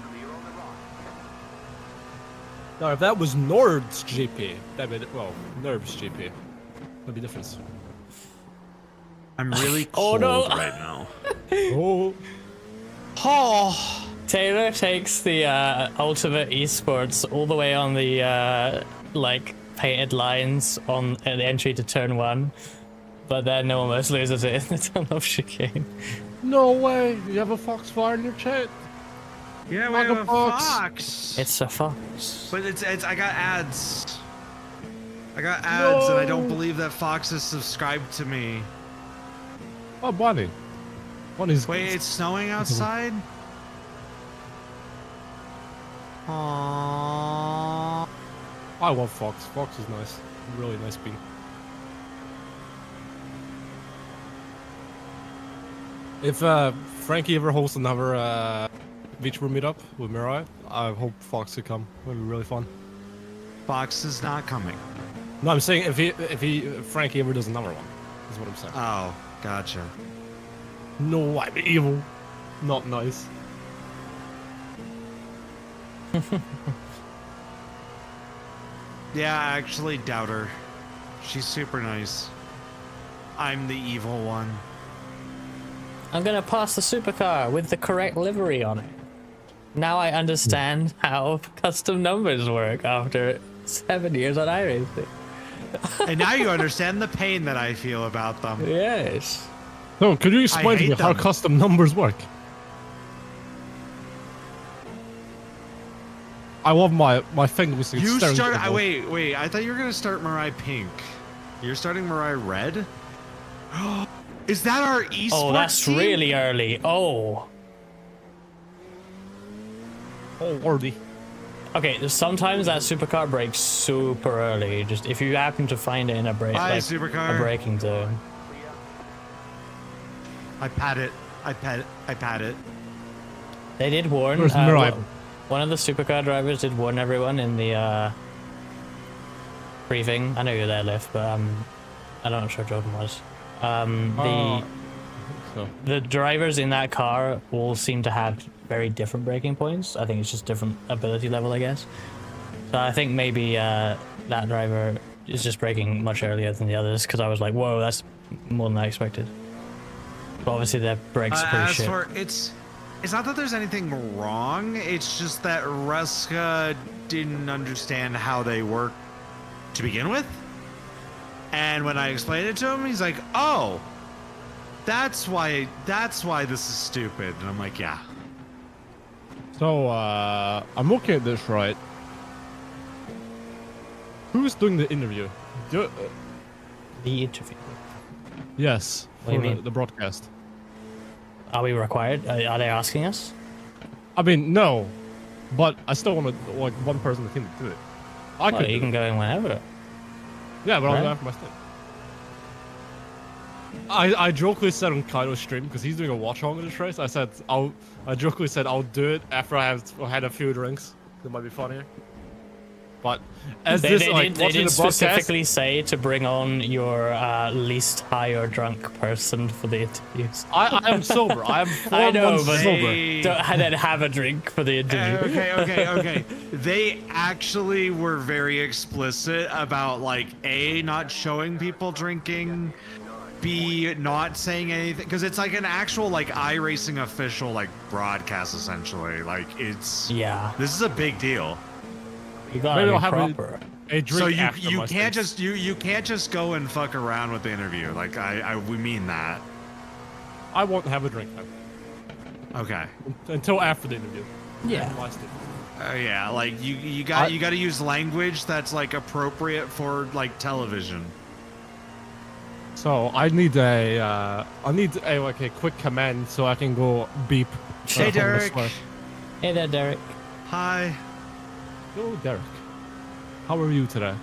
Clear on the right. Now, if that was Nord's GP, that'd be, well, Nerv's GP, that'd be different. I'm really Oh, cold no. right now. Oh. Oh. Taylor takes the ultimate esports all the way on the like painted lines on at the entry to turn 1, but then almost loses it in the tunnel chicane. No way! You have a Foxfire in your chat? Yeah, we Like have a a fox. fox. It's a fox. But it's I got ads. I got ads, and I don't believe that Fox is subscribed to me. Oh, Bonnie. Bonnie's... Wait, it's snowing outside? Aww. I love Fox. Fox is nice. Really nice bean. If Frankie ever hosts another VTuber meetup with Mirai, I hope Fox could come. It would be really fun. Fox is not coming. No, I'm saying if Frankie ever does another one, is what I'm saying. Oh, gotcha. No, I'm evil. Not nice. Yeah, I actually doubt her. She's super nice. I'm the evil one. I'm gonna pass the supercar with the correct livery on it. Now I understand how custom numbers work after 7 years on iRacing. And now you understand the pain that I feel about them. Yes. No, could you explain to hate me how them. custom numbers work? I love my fingers. You start. Wait. I thought you were gonna start Mirai pink. You're starting Mirai red. Is that our esports Oh, that's team? really early. Oh. Oh, lordy. Okay, sometimes that supercar breaks super early. Just if you happen to find it in a break, Bye, like supercar. a braking zone. I pat it. I pat it. They did warn. Where's Mirai? One of the supercar drivers did warn everyone in the briefing. I know you're there, Liv, but I'm not sure Jordan was. The drivers in that car all seem to have very different braking points. I think it's just different ability level, I guess. So I think maybe that driver is just braking much earlier than the others, because I was like, whoa, that's more than I expected. But obviously their brakes are pretty As shit. for it's not that there's anything wrong. It's just that Ruska didn't understand how they work to begin with. And when I explained it to him, he's like, "Oh, that's why this is stupid." And I'm like, "Yeah." So, I'm looking at this right. Who's doing the interview? The interview. Yes, What do you for mean? the broadcast. Are we required? Are they asking us? I mean, no, but I still want to, like, one person on the team to do it. I Well, could. you do can it. go in whenever. Yeah, but I'll Right. go after my stint. I jokingly said on Kaido's stream, because he's doing a watch along in this race, I jokingly said I'll do it after I have had a few drinks. It might be funnier. But as They this, did, like, they watching did the broadcast, specifically say to bring on your least high or drunk person for the interviews. I am sober. I am 4 I know, months but sober. don't have a drink for the interview. Okay. They actually were very explicit about, like, A, not showing people drinking, B, not saying anything, because it's like an actual, like, iRacing official, like, broadcast, essentially. Like, it's... Yeah. This is a big deal. You gotta Maybe be I'll have proper. a drink So after you my can't stint. just you can't just go and fuck around with the interview. Like we mean that. I won't have a drink then. Okay. Until after the interview. Yeah. And my stint. Yeah, like you got to use language that's, like, appropriate for, like, television. So I need a like a quick command so I can go beep. Hey, on the Derek. slur. Hey there, Derek. Hi. Hello, Derek. How are you today?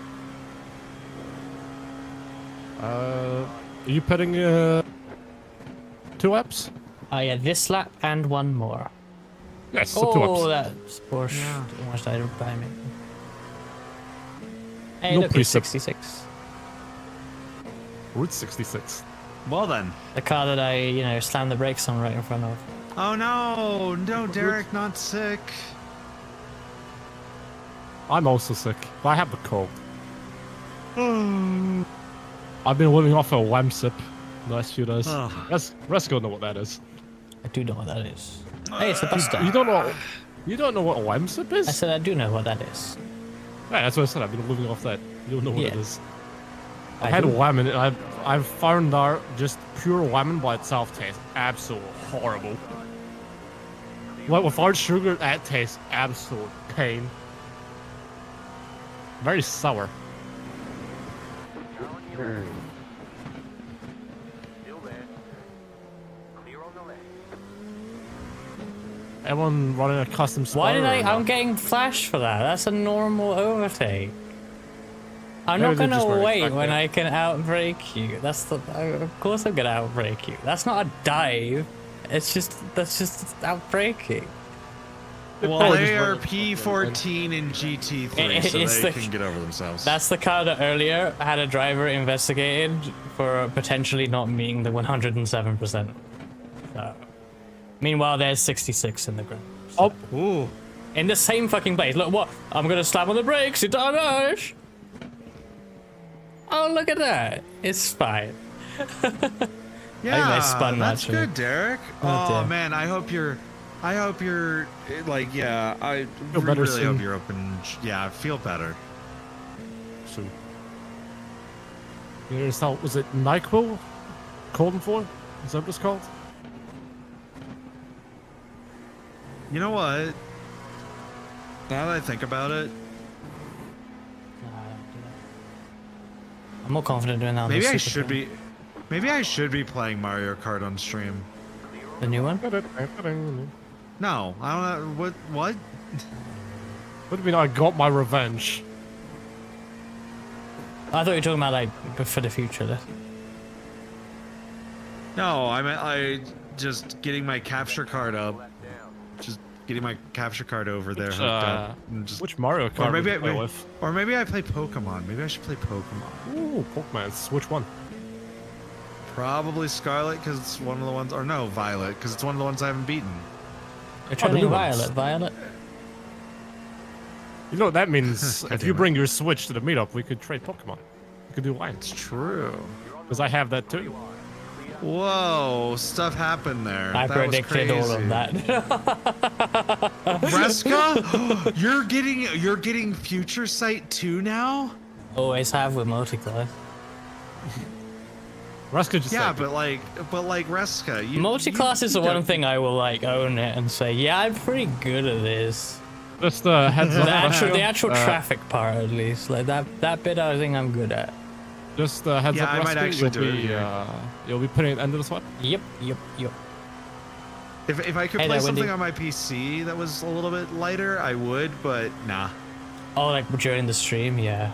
Are you pitting 2 laps? Yeah, this lap and one more. Yes, so 2 laps. Oh, that's Porsche almost died behind me. Hey, No look, it's precept. 66. Route 66. Well then. The car that I, slammed the brakes on right in front of. Oh no, Derek, not sick. I'm also sick, but I have the cold. I've been living off a Wamsip the last few days. Ugh. Let's go know what that is. I do know what that is. Hey, it's a bus stop. You don't know what Wamsip is? I said I do know what that is. Yeah, that's what I said. I've been living off that. You don't know what it Yeah. is. I I had do. lemon. And I've found out just pure lemon by itself tastes absolutely horrible. Like without sugar, that tastes absolute pain. Very sour. Still there. Clear on the left. Everyone running a custom style. Why did I'm getting flashed for that. That's a normal overtake. I'm not Maybe they're gonna just very wait when expectant. I can outbrake you. Of course I'm gonna outbrake you. That's not a dive. It's just that's just outbreaking. Well, probably they just are went- P14 in GT3, so It's they the- can get over themselves. That's the car that earlier had a driver investigated for potentially not meeting the 107%. So, meanwhile, there's 66 in the ground. Oh, Ooh. In the same fucking place. Look, what? I'm gonna slam on the brakes. It's on gosh. Oh, look at that. It's fine. Yeah, they spun that that's shit. good, Derek. Oh, Oh damn. man, I hope you're like, yeah, I Feel better really hope soon. you're open. Yeah, feel better. so. Here's how, was it NyQuil? Colden 4? Is that what it's called? You know what? Now that I think about it, I'm more confident doing that. On maybe the I Super should Train. be. Maybe I should be playing Mario Kart on stream. The new one? No, I don't know. What? What do you mean I got my revenge? I thought you were talking about like for the future. No, I meant just getting my capture card up. Just getting my capture card over there hooked up. And just, Which Mario Kart or maybe would you play with? or maybe I play Pokemon. Maybe I should play Pokemon. Ooh, Pokemon. Which one? Probably Scarlet because it's one of the ones, or no, Violet because it's one of the ones I haven't beaten. You're Oh, the training new ones. Violet. You know what that means? God If damn you it. bring your Switch to the meetup, we could trade Pokemon. We could do lines. It's true. Because I have that too. Whoa, stuff happened there. I That was predicted all of crazy. that. Reska, you're getting Future Sight 2 now? Always have with multiclass. Raska just Yeah, like, but like Reska, you Multiclass is the you one don't- thing I will like own it and say, yeah, I'm pretty good at this. just heads up. The actual Uh, traffic part, at least, like that bit, I think I'm good at. Just heads Yeah, up, I might Raska, actually you'll do it be, here. you'll be putting an end to the swap. Yep. If I could Hey play there, something Wendy. on my PC that was a little bit lighter, I would, but nah. Oh, like during the stream, yeah.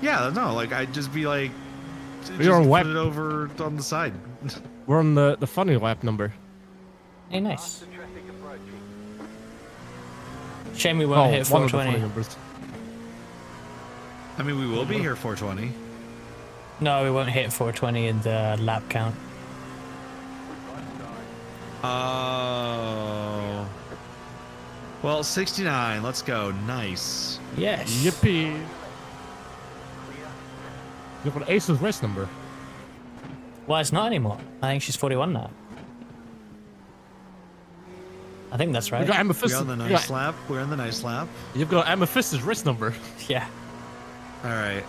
Yeah, no, like I'd just be like, just You're on put web. it over on the side. We're on the funny lap number. Hey, nice. The traffic approaching. Shame we won't hit one of the funny 420. numbers. I mean, we will be here 420. No, we won't hit 420 in the lap count. Oh. Well, 69. Let's go. Nice. Yes. Yippee! You've got Ace's race number. Well, it's not anymore. I think she's 41 now. I think that's You right. got Amethyst. We're on the you nice got- lap. We're on the nice lap. You've got Amethyst's race number. Yeah. All right.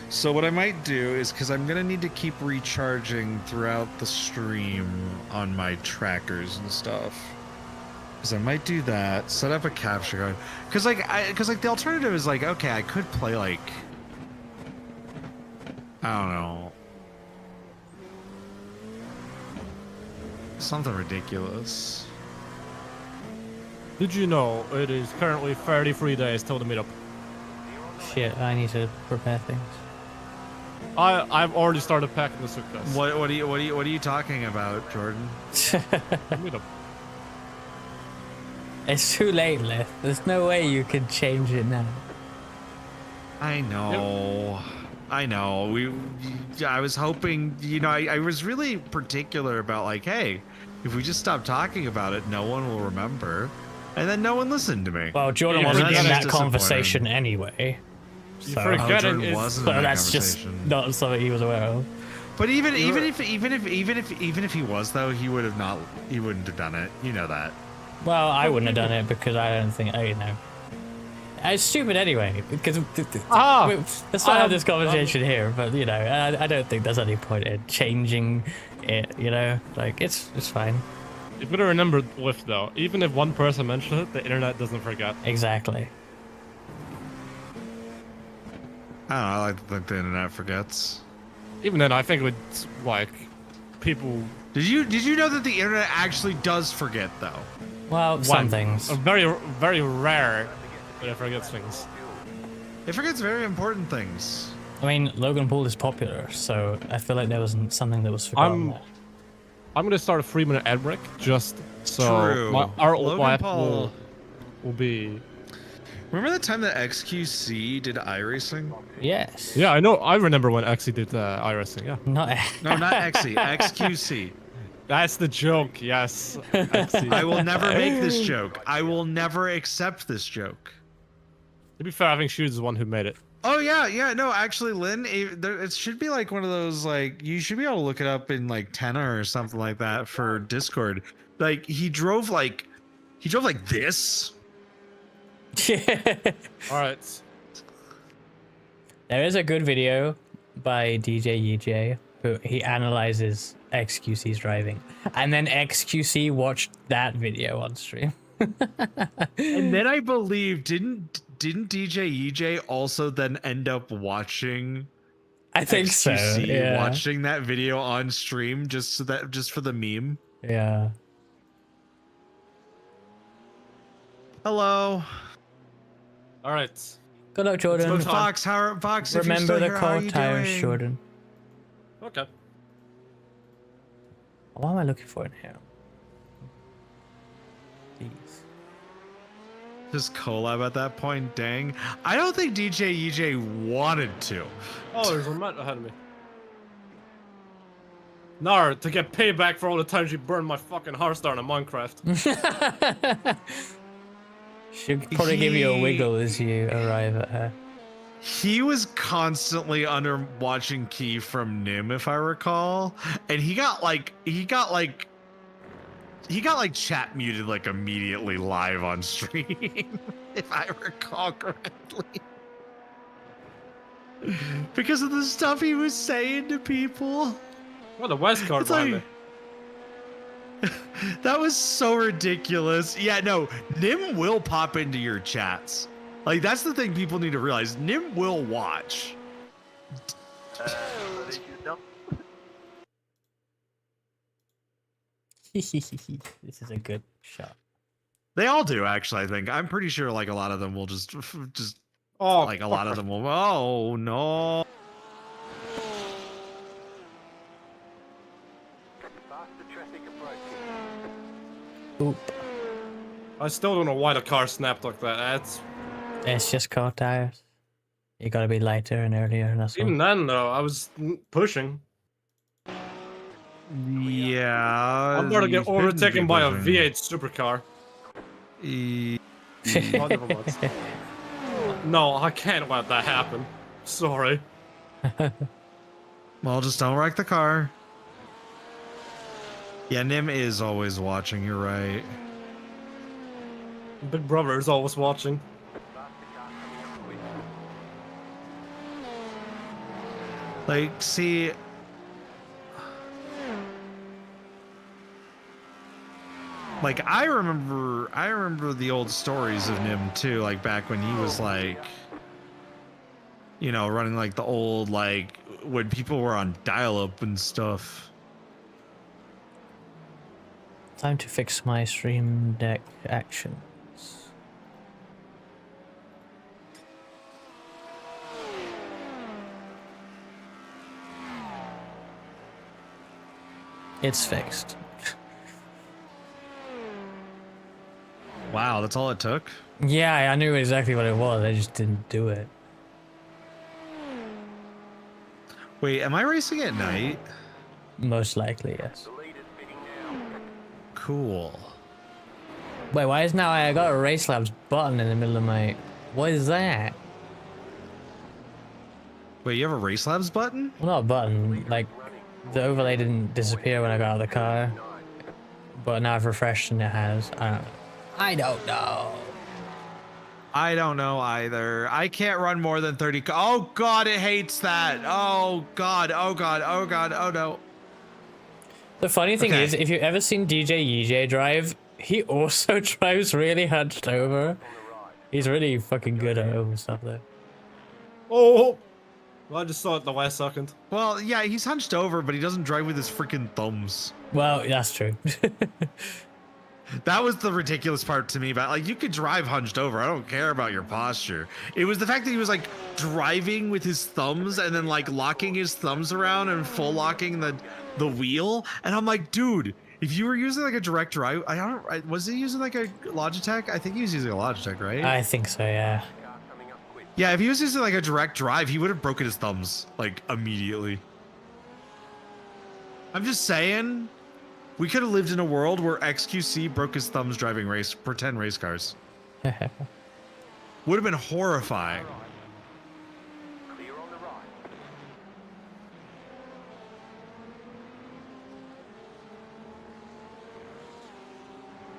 So what I might do is, because I'm gonna need to keep recharging throughout the stream on my trackers and stuff. Because I might do that. Set up a capture card. Because like the alternative is like, okay, I could play like, I don't know, something ridiculous. Did you know it is currently 33 days till the meetup? Shit, I need to prepare things. I've already started packing the suitcase. What are you talking about, Jordan? Meetup. It's too late, Lith. There's no way you can change it now. I know. I know. I was hoping, I was really particular about like, hey, if we just stop talking about it, no one will remember. And then no one listened to me. Well, Jordan Yeah, wasn't that's in that disappointing. conversation anyway. You So, forget Jordan it. wasn't so in that that's just conversation. not something he was aware of. But even if he was though, he wouldn't have done it. You know that. Well, I wouldn't have done it because I don't think, it's stupid anyway, because let's not have this conversation here, but, I don't think there's any point in changing it, like, it's fine. You've got to remember, Lift, though. Even if one person mentions it, the internet doesn't forget. Exactly. I don't know. I like to think the internet forgets. Even then, I think it's like people. Did you know that the internet actually does forget though? Well, some things. Very, very rare that it forgets things. It forgets very important things. I mean, Logan Paul is popular, so I feel like there was something that was forgotten there. I'm gonna start a 3-minute ad break just so True. our Logan life Paul. will be. Remember the time that XQC did iRacing? Yes. Yeah, I know. I remember when Exy did iRacing. Yeah. Not. No, not XC. XQC. That's the joke. Yes. Exy. I will never make this joke. I will never accept this joke. To be fair, I think she was the one who made it. Oh yeah. No, actually, Lynn, it should be like one of those like you should be able to look it up in like Tenor or something like that for Discord. Like he drove like this. All right. There is a good video by DJ EJ who he analyzes XQC's driving, and then XQC watched that video on stream. And then I believe didn't DJ EJ also then end up watching? I think so. XQC Yeah. watching that video on stream just for the meme. Yeah. Hello. All right. Good luck, Jordan. Fox, Fox, if you're Remember still the here, how are cold you tires, doing? Jordan. Okay. What am I looking for in here? Jeez. Just collab at that point, dang. I don't think DJ EJ wanted to. Oh, there's a Matt ahead of me. Nar, to get payback for all the times you burned my fucking Hearthstone in Minecraft. Should probably give you a wiggle as you arrive at her. He was constantly under watching Key from Nim, if I recall, and he got chat muted like immediately live on stream, if I recall correctly, because of the stuff he was saying to people. What the West card It's behind like- me. That was so ridiculous. Yeah, no, Nim will pop into your chats. Like, that's the thing people need to realize. Nim will watch. This is a good shot. They all do, actually, I think. I'm pretty sure, like, a lot of them will just Oh, like, a lot of them will, oh, no. Oop. I still don't know why the car snapped like that. That's It's just cold tires. You gotta be lighter and earlier, and that's all. even then though. I was pushing. Yeah. I'm about to get you shouldn't overtaken be by a pushing. V8 supercar. Oh, never mind. No, I can't let that happen. Sorry. Well, just don't wreck the car. Yeah, Nim is always watching, you're right. Big Brother is always watching. Like, see... Like, I remember the old stories of Nim, too, like, back when he was, like... You know, running, like, the old, like, when people were on dial-up and stuff. Time to fix my stream deck actions. It's fixed. Wow, that's all it took? Yeah, I knew exactly what it was. I just didn't do it. Wait, am I racing at night? Most likely, yes. Cool. Wait, why is now I got a Race Labs button in the middle of my... What is that? Wait, you have a Race Labs button? Well, not a button. Like, the overlay didn't disappear when I got out of the car. But now I've refreshed and it has. I don't know. I don't know either. I can't run more than 30. Oh god, it hates that. Oh god, oh god, oh god, oh no. The funny thing Okay. is, if you've ever seen DJ EJ drive, he also drives really hunched over. He's really fucking good at over stuff though. Oh! Well, I just saw it the last second. Well, yeah, he's hunched over, but he doesn't drive with his freaking thumbs. Well, that's true. That was the ridiculous part to me. But like, you could drive hunched over. I don't care about your posture. It was the fact that he was like driving with his thumbs and then like locking his thumbs around and full locking the the wheel, and I'm like, dude, if you were using like a direct drive, was he using like a Logitech? I think he was using a Logitech, right? I think so, yeah. Yeah, if he was using like a direct drive, he would have broken his thumbs like immediately. I'm just saying, we could have lived in a world where XQC broke his thumbs driving pretend race cars. Would have been horrifying. Clear on the right.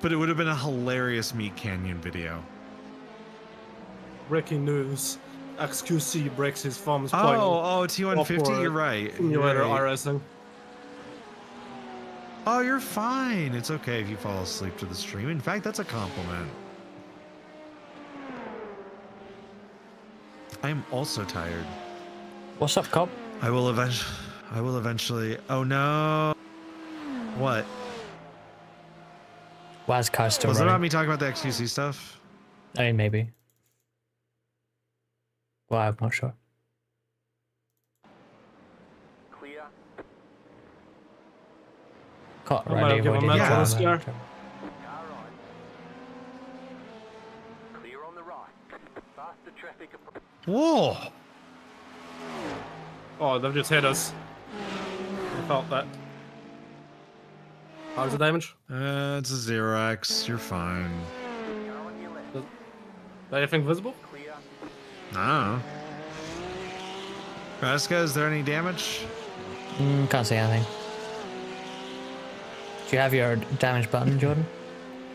But it would have been a hilarious Meat Canyon video. Breaking news. XQC breaks his thumbs playing. Oh, T150, you're right. Simulator iRacing. Oh, you're fine. It's okay if you fall asleep to the stream. In fact, that's a compliment. I am also tired. What's up, Cobb? I will eventually. Oh no. What? Why is car still Was it running? about me talking about the XQC stuff? I mean, maybe. Well, I'm not sure. Clear. Caught I might ready have given avoided that drama. to this guy. Car right. Clear on the right. Faster traffic approach. Whoa. Oh, they've just hit us. I felt that. How's the damage? It's a 0x. You're fine. Car on your left. Is anything visible? Clear. I don't know. Raska, is there any damage? Can't see anything. Do you have your damage button, Jordan?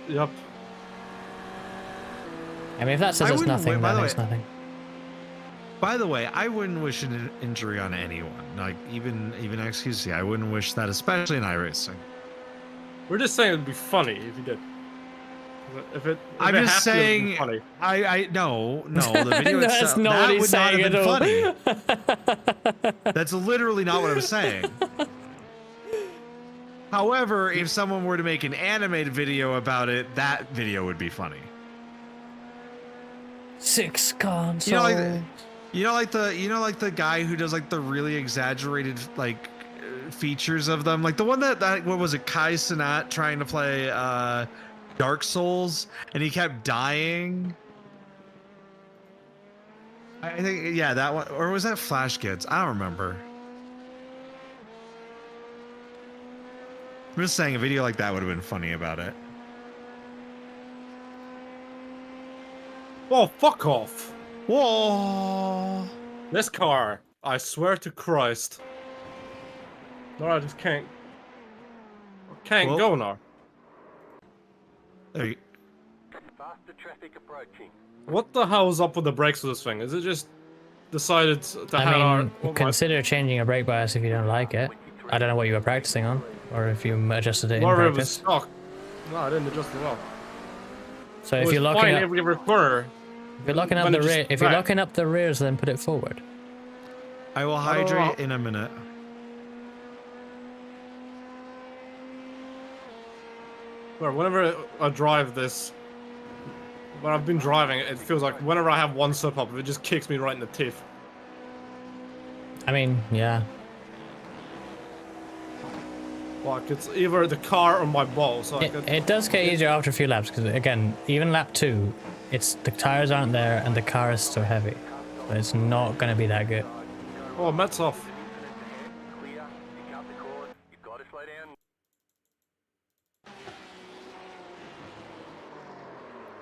Yep. I mean, if that says I it's wouldn't nothing, wait, by then the it's way. nothing. By the way, I wouldn't wish an injury on anyone. Like even XQC, I wouldn't wish that, especially in iRacing. We're just saying it'd be funny if you did. I'm just saying. Funny. No. The video That's itself, not that what he's would not saying have at been funny. That's literally not what I'm saying. However, if someone were to make an animated video about it, that video would be funny. 6 consoles. You know, like the guy who does like the really exaggerated like features of them, like the one that what was it, Kai Cenat trying to play Dark Souls, and he kept dying. I think, yeah, that one, or was that Flash Kids? I don't remember. I'm just saying a video like that would have been funny about it. Oh, fuck off! Whoa! This car, I swear to Christ. No, I just can't. Well, go now. There you, Faster traffic approaching. What the hell is up with the brakes of this thing? Is it just decided to have I mean, our... consider changing a brake bias if you don't like it. I don't know what you were practicing on, or if you adjusted it in Whatever it was practice. stock. No, I didn't adjust it well. So It if was you're fine locking up, every corner. if you're locking up when the it just rear, if you're back. locking up the rears, then put it forward. I will hydrate in a minute. Or whenever I drive this, when I've been driving, it feels like whenever I have one slip up, it just kicks me right in the teeth. I mean, yeah. Like it's either the car or my balls. Like It does get easier after a few laps because again, even lap 2, it's the tires aren't there and the car is so heavy, so it's not going to be that good. Oh, Matt's off. Clear. You cut the cord. You've got to slow down.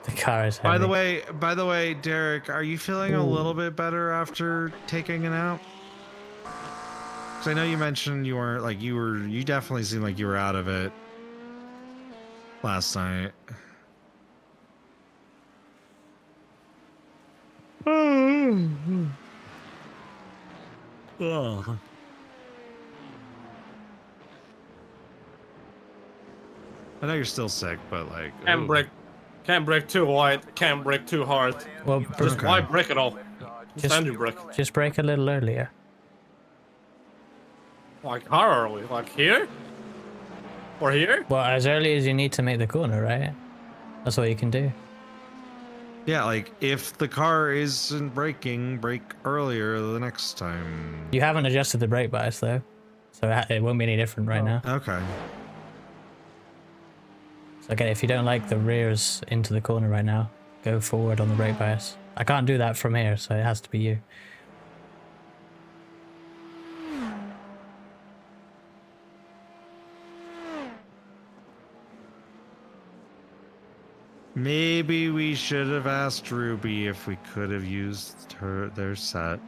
The car is heavy. By the way, Derek, are you feeling a little bit better after taking it out? Because I know you mentioned you weren't like you definitely seemed like you were out of it last night. Ugh. I know you're still sick, but like Can't break too wide, can't break too hard. Well, Just Okay. why break it all? Just standard break. just brake a little earlier. Like how early? Like here? Or here? Well, as early as you need to make the corner, right? That's what you can do. yeah, like if the car isn't braking, brake earlier the next time. You haven't adjusted the brake bias though, So it won't be any different right now. Okay. So again, if you don't like the rears into the corner right now, go forward on the brake bias. I can't do that from here, so it has to be you. Maybe we should have asked Ruby if we could have used their set.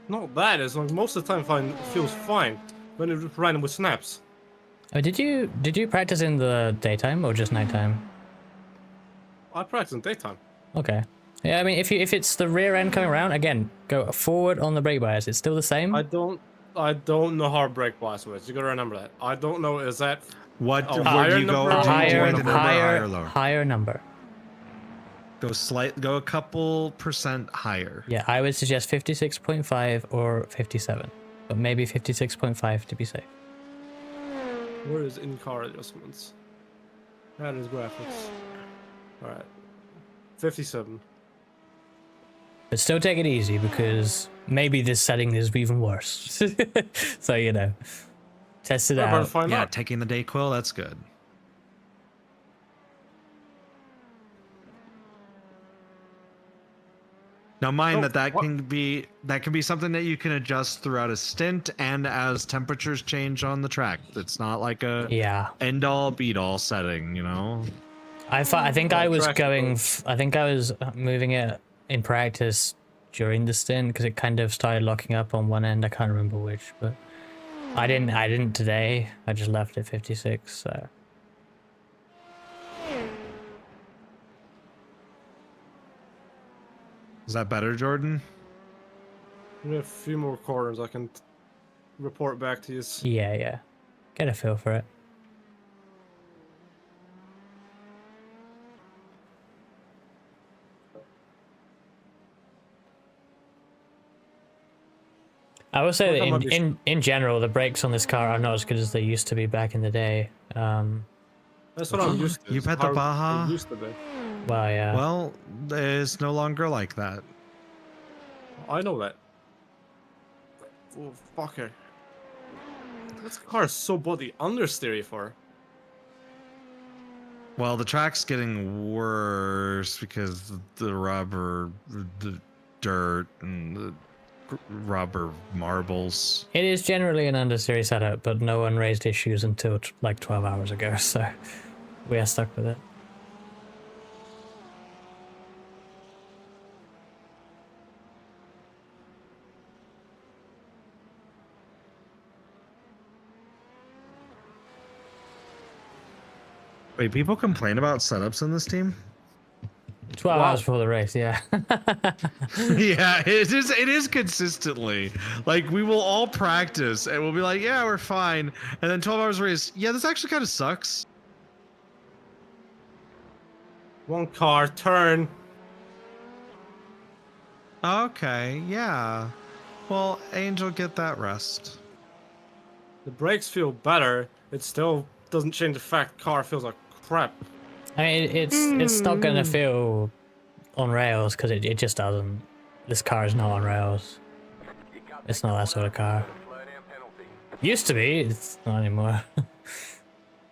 Not bad. It's like most of the time it feels fine when it ran with snaps. Oh, did you practice in the daytime or just nighttime? I practice in daytime. Okay. Yeah, I mean, if it's the rear end coming around, again, go forward on the brake bias. It's still the same. I don't know how brake bias works. You gotta remember that. I don't know. Is that What? a Where higher do you go? number? Do you join the number higher or lower? Higher number. Go a couple percent higher. Yeah, I would suggest 56.5 or 57, but maybe 56.5 to be safe. Where is in-car adjustments? That is graphics. All right, 57. But still take it easy because maybe this setting is even worse. So you know, test it out. Yeah, taking the Dayquil, that's good. Now mind that can be something that you can adjust throughout a stint and as temperatures change on the track. It's not like a end all beat all setting, you know. I think I was moving it in practice during the stint because it kind of started locking up on one end. I can't remember which, but I didn't today. I just left it 56. So. Is that better, Jordan? We have a few more corners I can report back to you. Yeah. Get a feel for it. I will say that in general, the brakes on this car are not as good as they used to be back in the day. That's what I'm used to. You bet the Baja. Used to be. Well, yeah. Well, it's no longer like that. I know that. Oh, fucker. This car is so bloody understeery for. Well, the track's getting worse because the rubber, the dirt, and the rubber marbles. It is generally an understeery setup, but no one raised issues until like 12 hours ago, so we are stuck with it. Wait, people complain about setups in this team? 12 hours before the race, yeah. Yeah, it is consistently. Like, we will all practice and we'll be like, yeah, we're fine. And then 12 hours race, yeah, this actually kind of sucks. One car, turn. Okay, yeah. Well, Angel, get that rest. The brakes feel better. It still doesn't change the fact car feels like crap. I mean, it's not going to feel on rails because it just doesn't. This car is not on rails. It's not that sort of car. Used to be, it's not anymore.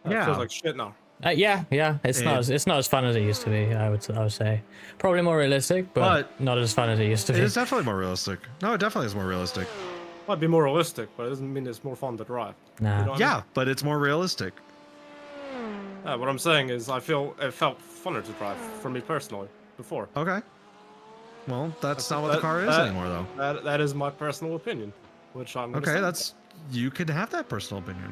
It feels like shit now. Yeah. It's not as fun as it used to be. I would say probably more realistic, but not as fun as it used to be. It is definitely more realistic. No, it definitely is more realistic. Might be more realistic, but it doesn't mean it's more fun to drive. Nah. You know what I mean? But it's more realistic. What I'm saying is, I feel it felt funner to drive for me personally before. Okay. Well, that's not what the car is anymore, though. That is my personal opinion, which I'm. Okay, you could have that personal opinion.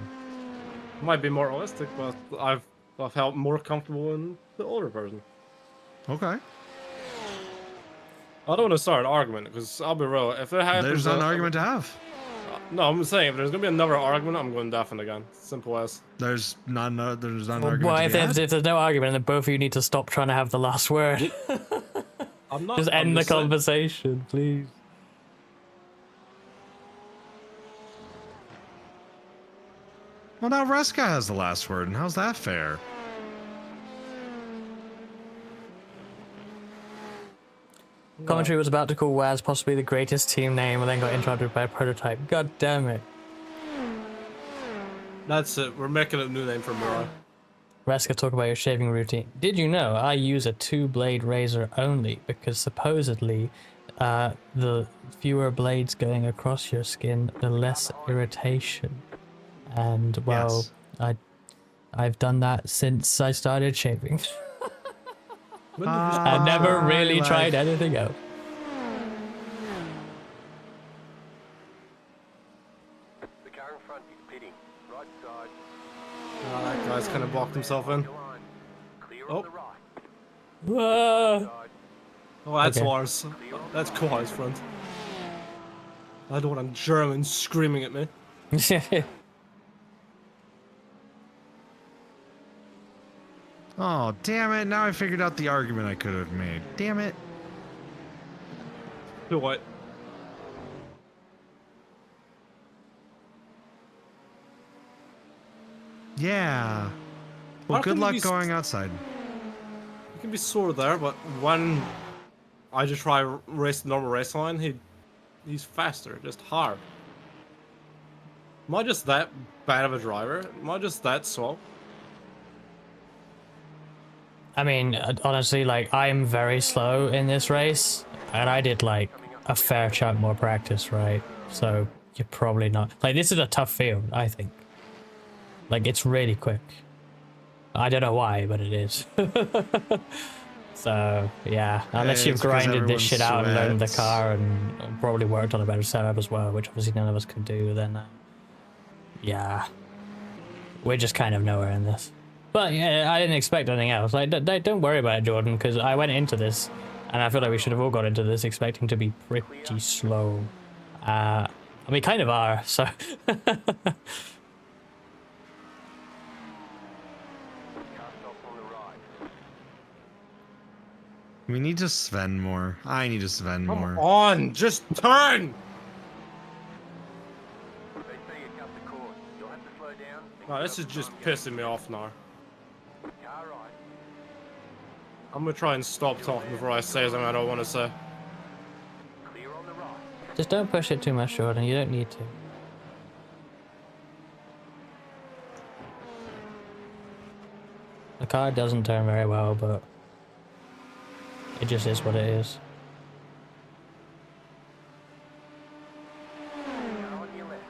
Might be more realistic, but I've felt more comfortable in the older version. Okay. I don't want to start an argument because I'll be real. If it happens, There's not an argument to have. No, I'm saying if there's gonna be another argument, I'm going deafened again. Simple as. There's not an argument. Well, if there's no argument, then both of you need to stop trying to have the last word. I'm not. Just end the conversation, please. Well, now Reska has the last word, and how's that fair? Commentary was about to call Waz possibly the greatest team name and then got interrupted by a prototype. God damn it. That's it. We're making a new name for Mirai. Raska, talk about your shaving routine. Did you know I use a 2-blade razor only because supposedly the fewer blades going across your skin, the less irritation. And well, Yes. I've done that since I started shaving. When did you start? I never really like- tried anything else. The car in front is pitting. Right side. Oh, that guy's kind of blocked himself in. Your line. Clear Oh. on the right. Whoa. Side. Oh, that's Okay. ours. That's Kawhi's front. I don't want German screaming at me. Oh, damn it. Now I figured out the argument I could have made. Damn it. Do what? Yeah. Well, How good can you luck be going outside. You can be sore there, but when I just try race the normal race line, he's faster, just hard. Am I just that bad of a driver? Am I just that slow? I mean, honestly, like, I'm very slow in this race, and I did, like, a fair chunk more practice, right? So, you're probably not... Like, this is a tough field, I think. Like, it's really quick. I don't know why, but it is. So, yeah. Unless Hey, you've it's because grinded this everyone shit out and learned the sweats. car and probably worked on a better setup as well, which obviously none of us can do, then, yeah. We're just kind of nowhere in this. But yeah, I didn't expect anything else. Like, don't worry about it, Jordan, because I went into this, and I feel like we should have all got into this expecting to be pretty slow. And we kind of are, so... Car stops on the right. We need to Sven more. I need to Sven Come more. on, just turn! They say you cut the cord. You'll have to slow down. and No, get this up is the just front gate. pissing me off now. Car right. I'm gonna try and stop talking before I say something I don't want to say. Clear on the right. Just don't push it too much, Jordan. You don't need to. The car doesn't turn very well, but it just is what it is. Car on your left.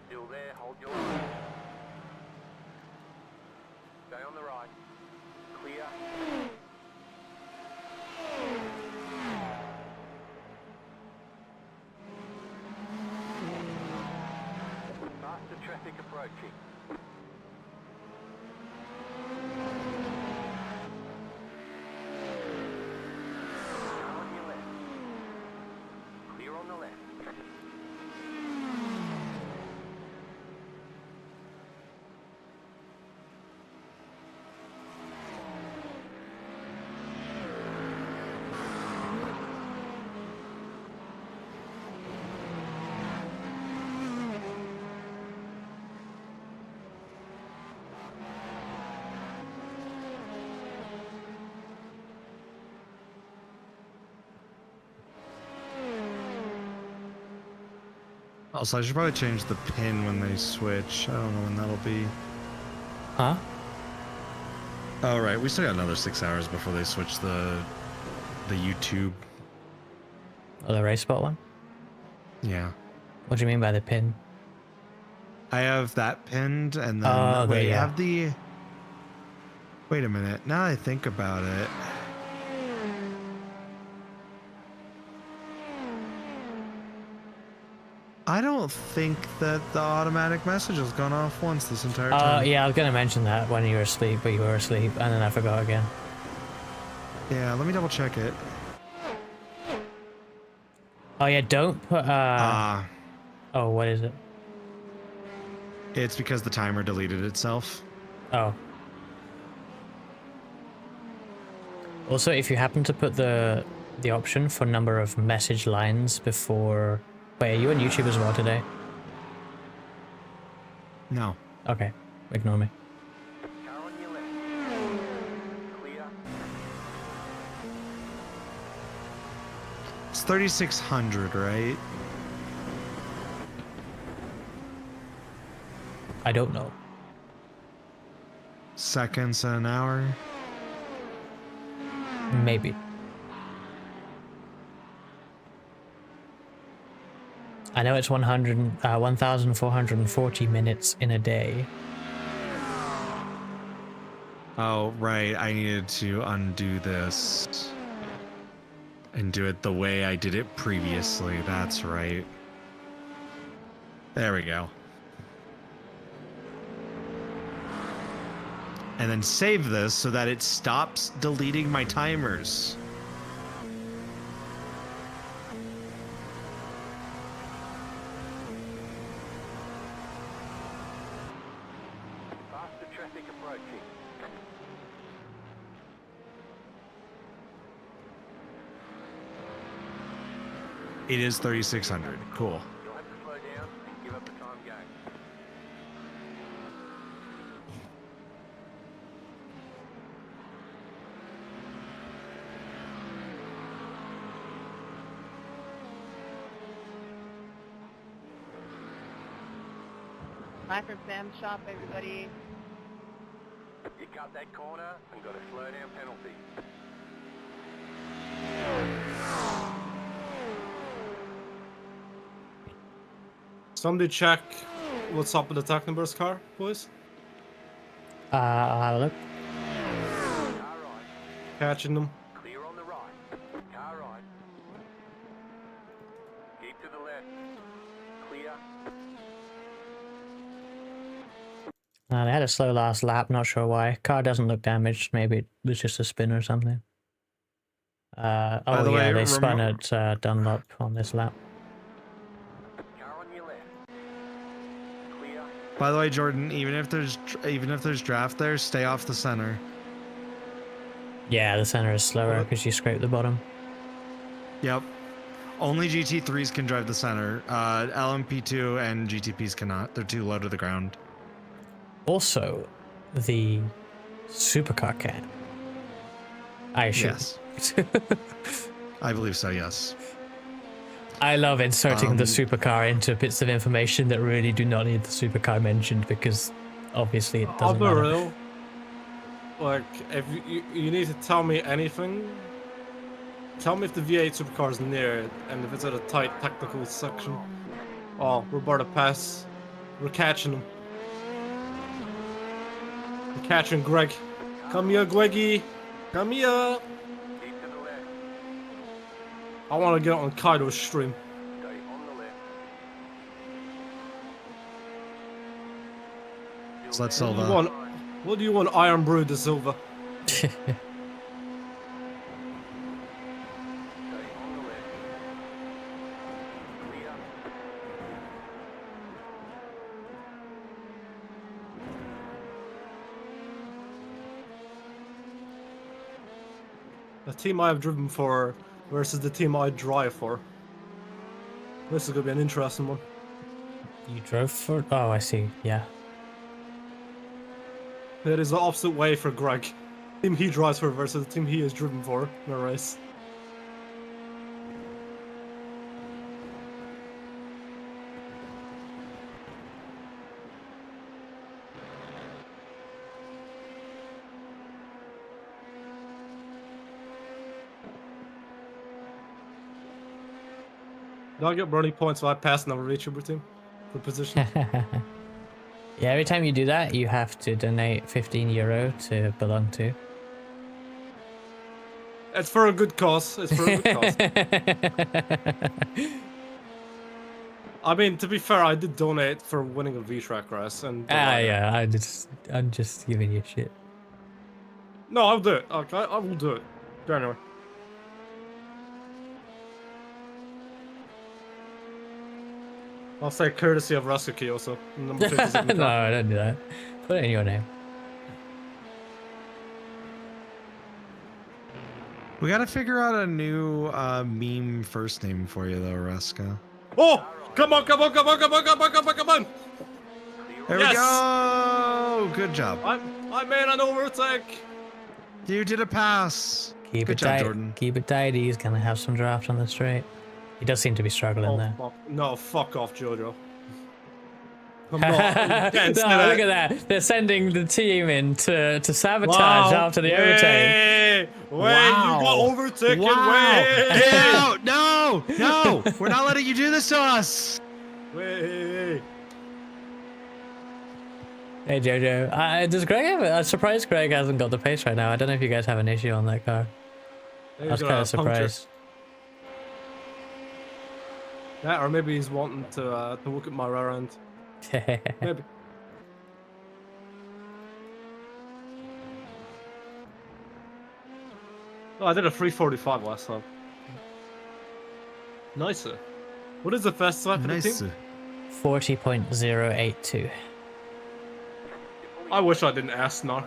Still there. Hold your line. Stay on the right. Clear. Faster traffic approaching. Car on your left. Clear on the left. Also, I should probably change the pin when they switch. I don't know when that'll be. Huh? Oh, right. We still got another 6 hours before they switch the YouTube. Oh, the race spot one? Yeah. What do you mean by the pin? I have that pinned, and then Oh, wait, yeah. I have the. Wait a minute. Now that I think about it. I don't think that the automatic message has gone off once this entire time. Yeah, I was gonna mention that when you were asleep, but you were asleep, and then I forgot again. Yeah, let me double check it. Oh yeah, don't put Ah, oh, what is it? it's because the timer deleted itself. Oh. Also, if you happen to put the option for number of message lines before... Wait, are you on YouTube as well today? No. Okay, ignore me. Car on your left. Clear. It's 3,600, right? I don't know. Seconds an hour. Maybe. I know it's 1,440 minutes in a day. Oh, right. I needed to undo this and do it the way I did it previously. That's right. There we go. And then save this so that it stops deleting my timers. Faster traffic approaching. It is 3,600. Cool. You'll have to slow down and give up the time gain. Bye from Sam's shop, everybody. You cut that corner and got a slow down penalty. Somebody check what's up with the Technoburst car, boys. I'll have a look. Car right. Catching them. Clear on the right. Car right. Keep to the left. Clear. They had a slow last lap, not sure why. Car doesn't look damaged, maybe it was just a spin or something. the Oh yeah, way, they spun at Dunlop on this lap. Car on your left. Clear. By the way, Jordan, even if there's draft there, stay off the center. Yeah, the center is slower because you scrape the bottom. Yep. Only GT3s can drive the center. LMP2 and GTPs cannot. They're too low to the ground. Also, the supercar can. I assume. Yes. I believe so, yes. I love inserting the supercar into bits of information that really do not need the supercar mentioned because obviously it I'll doesn't be matter. real. Like, if you need to tell me anything, tell me if the V8 supercar is near it and if it's at a tight technical section. Oh, we're about to pass. We're catching him. We're catching Greg. Come here, Greggy. Come here. Keep to the left. I want to get on Kaido's stream. Stay on the left. So let's What do you Silva. want? What do you want, Iron Brew de Silva? Stay on the left. Clear. The team I have driven for versus the team I drive for. This is gonna be an interesting one. You drove for? Oh, I see. Yeah. It is the opposite way for Greg. Team he drives for versus the team he is driven for in a race. Do I get brownie points if I pass another VTuber team for position? Yeah, every time you do that, you have to donate €15 to belong to. It's for a good cause. It's for a good cause. I mean, to be fair, I did donate for winning a V-Track race, and Yeah, I'm just giving you shit. no, I'll do it. Okay, I will do it. January. I'll say courtesy of Rasuki also. Number 57 No, car. don't do that. Put it in your name. We gotta figure out a new meme first name for you though, Ruska. Oh! Come on, come on, come on, come on, come on, come on, come on! There Yes! we go! Good job. I made an overtake! You did a pass. Keep Good it job, tight. Jordan. Keep it tight. He's gonna have some draft on the straight. He does seem to be struggling Oh, there. fuck. No, fuck off, Jojo. I'm No, not. You can't say look that. at that. They're sending the team in to sabotage Wow. after the overtake. Way, Wow. you got overtaken. Wow! Way. Get out! No! No! We're not letting you do this to us! Way. Hey Jojo, does Greg have? I'm surprised Greg hasn't got the pace right now. I don't know if you guys have an issue on that car. I was kind of surprised. Yeah, or maybe he's wanting to look at my rear end. Maybe. Oh, I did a 345 last time. Nicer. What is the fastest lap for the team? 40.082. I wish I didn't ask now.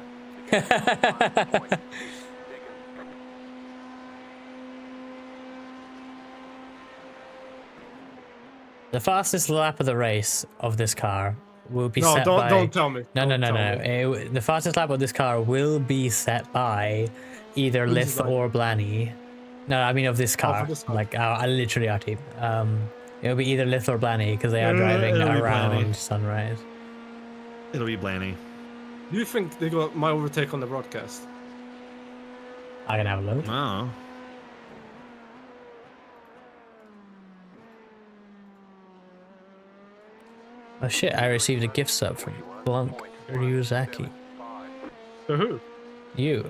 The fastest lap of the race of this car will be No, set by... don't tell me. No, Don't no, no, tell no. me. The fastest lap of this car will be set by either Who's Lith that? or Blanny. No, I mean of this car. this car. Like, literally our team. It'll be either Lith or Blanny because they are driving it'll be around Blanny. Sunrise. It'll be Blanny. Do you think they got my overtake on the broadcast? I can have a look. Oh. Oh shit, I received a gift sub from Blanc Ryuzaki. For who? You.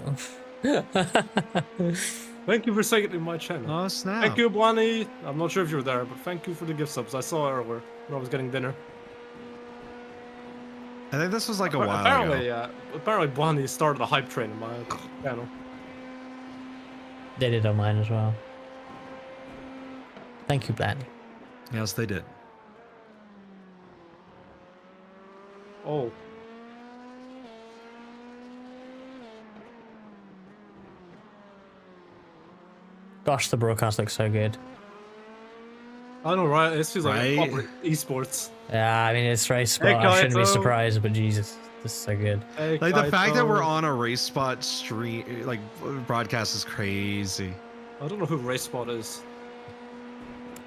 Thank you for saying it in my channel. Oh, snap. Thank you, Blani. I'm not sure if you were there, but thank you for the gift subs. I saw earlier when I was getting dinner. I think this was like a while apparently, ago. Apparently, Blani started a hype train in my channel. They did on mine as well. Thank you, Blanny. Yes, they did. Oh. Gosh, the broadcast looks so good. I know, right? This feels Right? like proper esports. Yeah, I mean, it's race spot. Hey, I shouldn't be Kaito. surprised, but Jesus, this is so good. Hey, Like the fact that Kaito. we're on a race spot stream, like broadcast, is crazy. I don't know who RaceSpot is.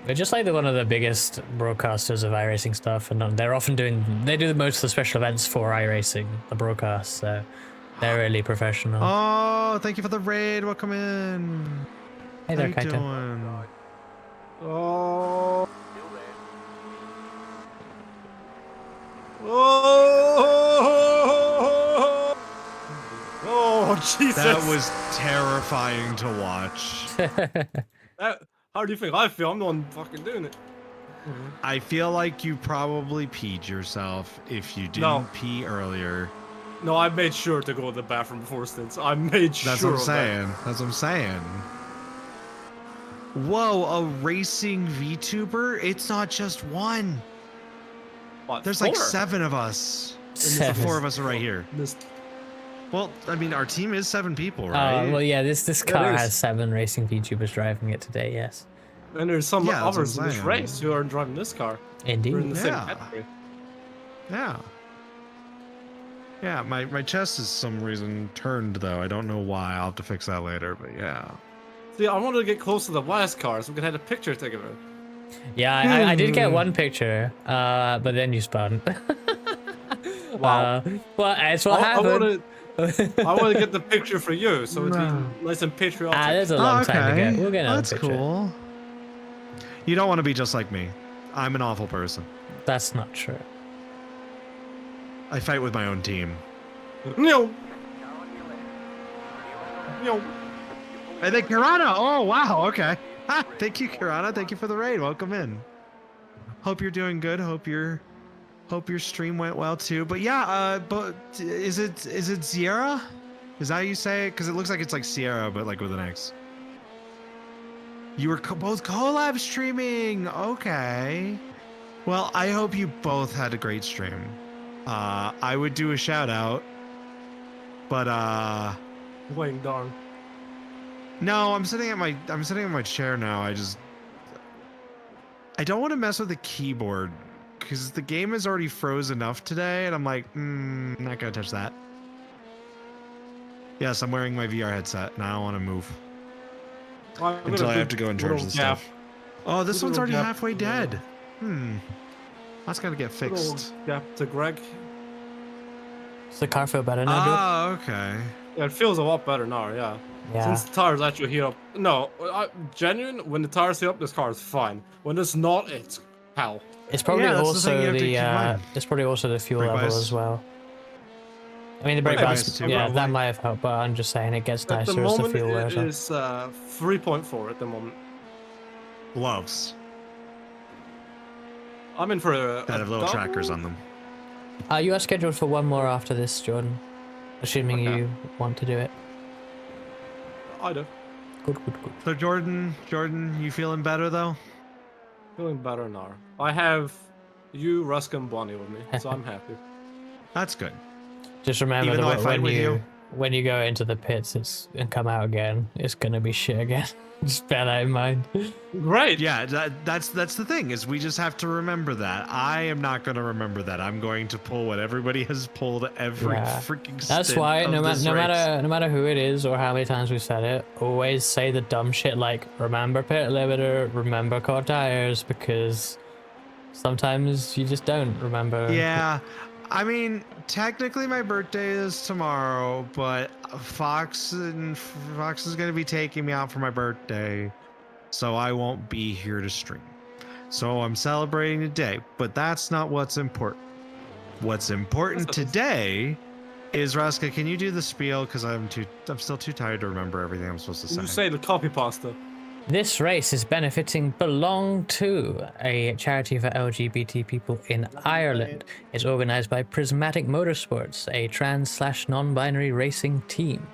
They're just like one of the biggest broadcasters of iRacing stuff, and they're often they do most of the special events for iRacing, the broadcast, so they're really professional. Oh, thank you for the raid. Welcome in. Hey there, How you Kaito. doing? Oh. Oh. Oh, Jesus. That was terrifying to watch. How do you think I feel? I'm the one fucking doing it. I feel like you probably peed yourself if you didn't No. pee earlier. No, I made sure to go to the bathroom before stints. I made sure. That's what I'm of that. saying. That's what I'm saying. Whoa, a racing VTuber? It's not just one. What, There's like four? 7 of us. And the Seven. 4 of us are right here. Well, I mean, our team is 7 people, right? Well, yeah, this car is. has 7 racing VTubers driving it today, yes. And there's some Yeah, that's what others I'm in this saying. race who aren't driving this car. Indeed. We're in the same Yeah. category. Yeah. Yeah, my chest is some reason turned though. I don't know why. I'll have to fix that later, but yeah. See, I wanted to get close to the last car so we could have a picture taken of it. Yeah, I did get one picture, but then you spun. Wow. Well, that's what I happened. want to get the picture for you, so it's No. nice and patriotic. There's a long time to get. We'll get another That's picture. cool. You don't want to be just like me. I'm an awful person. That's not true. I fight with my own team. No. No. And then Kirana. Oh wow. Okay. Ha, thank you, Kirana. Thank you for the raid. Welcome in. Hope you're doing good. Hope your stream went well too. But yeah. But is it Sierra? Is that how you say it? Because it looks like it's like Sierra, but like with an X. You were both collab streaming. Okay. Well, I hope you both had a great stream. I would do a shout out, but Wayne, darn. no, I'm sitting at my chair now. I don't want to mess with the keyboard because the game is already froze enough today, and I'm like, not gonna touch that. Yes, I'm wearing my VR headset, and I don't want to move. until I have to go and charge the stuff. Oh, this one's already halfway dead. That's gotta get fixed. Gap to Greg. Does the car feel better now, dude? Oh, okay. Yeah, it feels a lot better now, yeah. Yeah. Since the tires actually heat up. No, genuine, when the tires heat up, this car is fine. When it's not, it's hell. It's probably Yeah, that's the thing also you have to keep in mind. it's probably also the fuel Brake level bias. as well. I mean, the brake Brake bias, bias too, yeah, probably. that might have helped, but I'm just saying it gets At the nicer as the moment, fuel wears it off. is 3.4 at the moment. Gloves I'm in for a that have little double? trackers on them. You are scheduled for one more after this, Jordan. Assuming Okay. you want to do it. I do. Good. So Jordan, you feeling better though? Feeling better now. I have you, Rusk, and Bonnie with me, so I'm happy. That's good. Just remember Even though I that fight with you. when you go into the pits and come out again, it's gonna be shit again. Just bear that in mind. Great. Yeah, that's the thing is we just have to remember that. I am not going to remember that. I'm going to pull what everybody has pulled every Yeah. freaking. That's stint why of no this race. matter who it is or how many times we said it, always say the dumb shit like remember pit limiter, remember car tires, because sometimes you just don't remember. Yeah, I mean, technically my birthday is tomorrow, but Fox is going to be taking me out for my birthday, so I won't be here to stream. So I'm celebrating today, but that's not what's important. What's important today is Raska. Can you do the spiel? Because I'm still too tired to remember everything I'm supposed to say. You say the copy pasta. This race is benefiting Belong To, a charity for LGBT people in Ireland. It's organized by Prismatic Motorsports, a trans/non-binary racing team.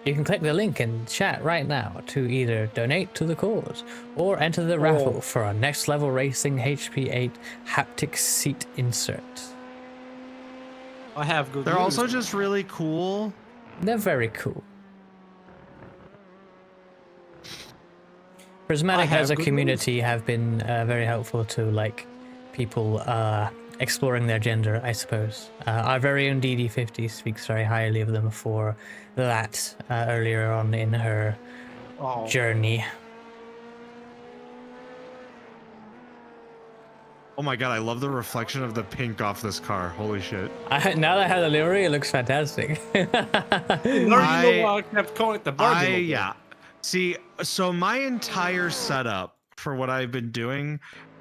You can click the link in chat right now to either donate to the cause or enter the raffle for our Next Level Racing HP8 haptic seat insert. I have good They're news. also just really cool. They're very cool. Prismatic as a community have been very helpful to like people exploring their gender, I suppose. Our very own DD50 speaks very highly of them for that earlier on in her journey. Oh my god, I love the reflection of the pink off this car. Holy shit. Now that I have the livery, it looks fantastic. I kept calling it the Barbie. Yeah. See, so my entire setup for what I've been doing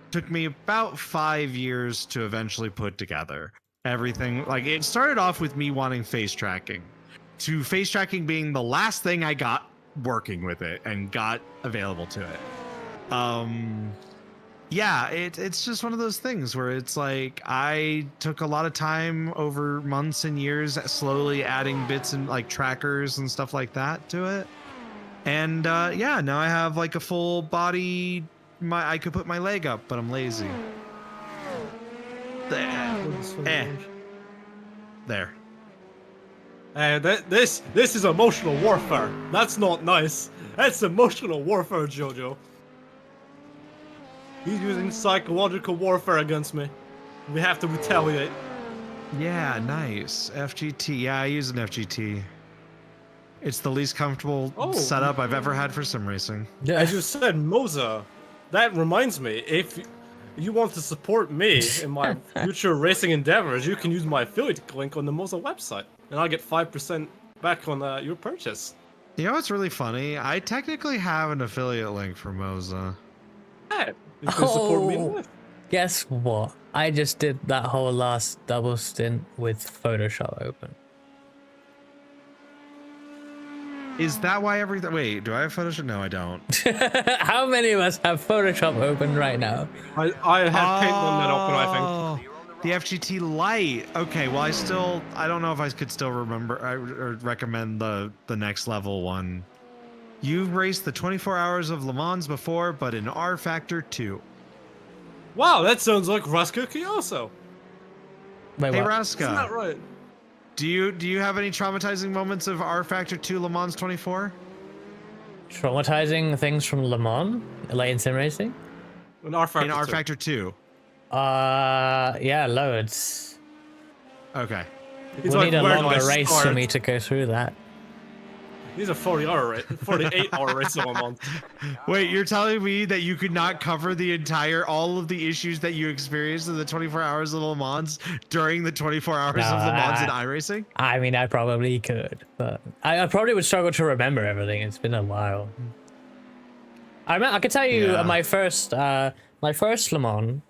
took me about 5 years to eventually put together. Everything, like it started off with me wanting face tracking, to face tracking being the last thing I got working with it and got available to it. Yeah, it's just one of those things where it's like I took a lot of time over months and years slowly adding bits and like trackers and stuff like that to it. And yeah, now I have like a full body. I could put my leg up, but I'm lazy. There. This is emotional warfare. That's not nice. That's emotional warfare, Jojo. He's using psychological warfare against me. We have to retaliate. Yeah, nice. FGT. Yeah, I use an FGT. It's the least comfortable setup I've ever had for sim racing. As you said, Moza, that reminds me, if you want to support me in my future racing endeavors, you can use my affiliate link on the Moza website, and I'll get 5% back on your purchase. You know what's really funny? I technically have an affiliate link for Moza. Hey, you can support me with. Guess what? I just did that whole last double stint with Photoshop open. Is that why everything? Wait, do I have Photoshop? No, I don't. How many of us have Photoshop open right now? I have paint on that open, I think. The FGT Lite. Okay, well, I don't know if I could still remember or recommend the next level one. You've raced the 24 hours of Le Mans before, but in R Factor 2. Wow, that sounds like Raska Kioso. Wait, Hey, what? Raska. Isn't that right? Do you have any traumatizing moments of R Factor 2 Le Mans 24? Traumatizing things from Le Mans? Like in sim racing? In R Factor In R Factor 2. Yeah, loads. Okay. We'll need a longer race for me to go through that. These are 48-hour races a month. Wait, you're telling me that you could not cover all of the issues that you experienced in the 24 hours of Le Mans during the 24 hours No, of Le Mans in iRacing? I mean, I probably could, but I probably would struggle to remember everything. It's been a while. I could tell you my first Le Mans.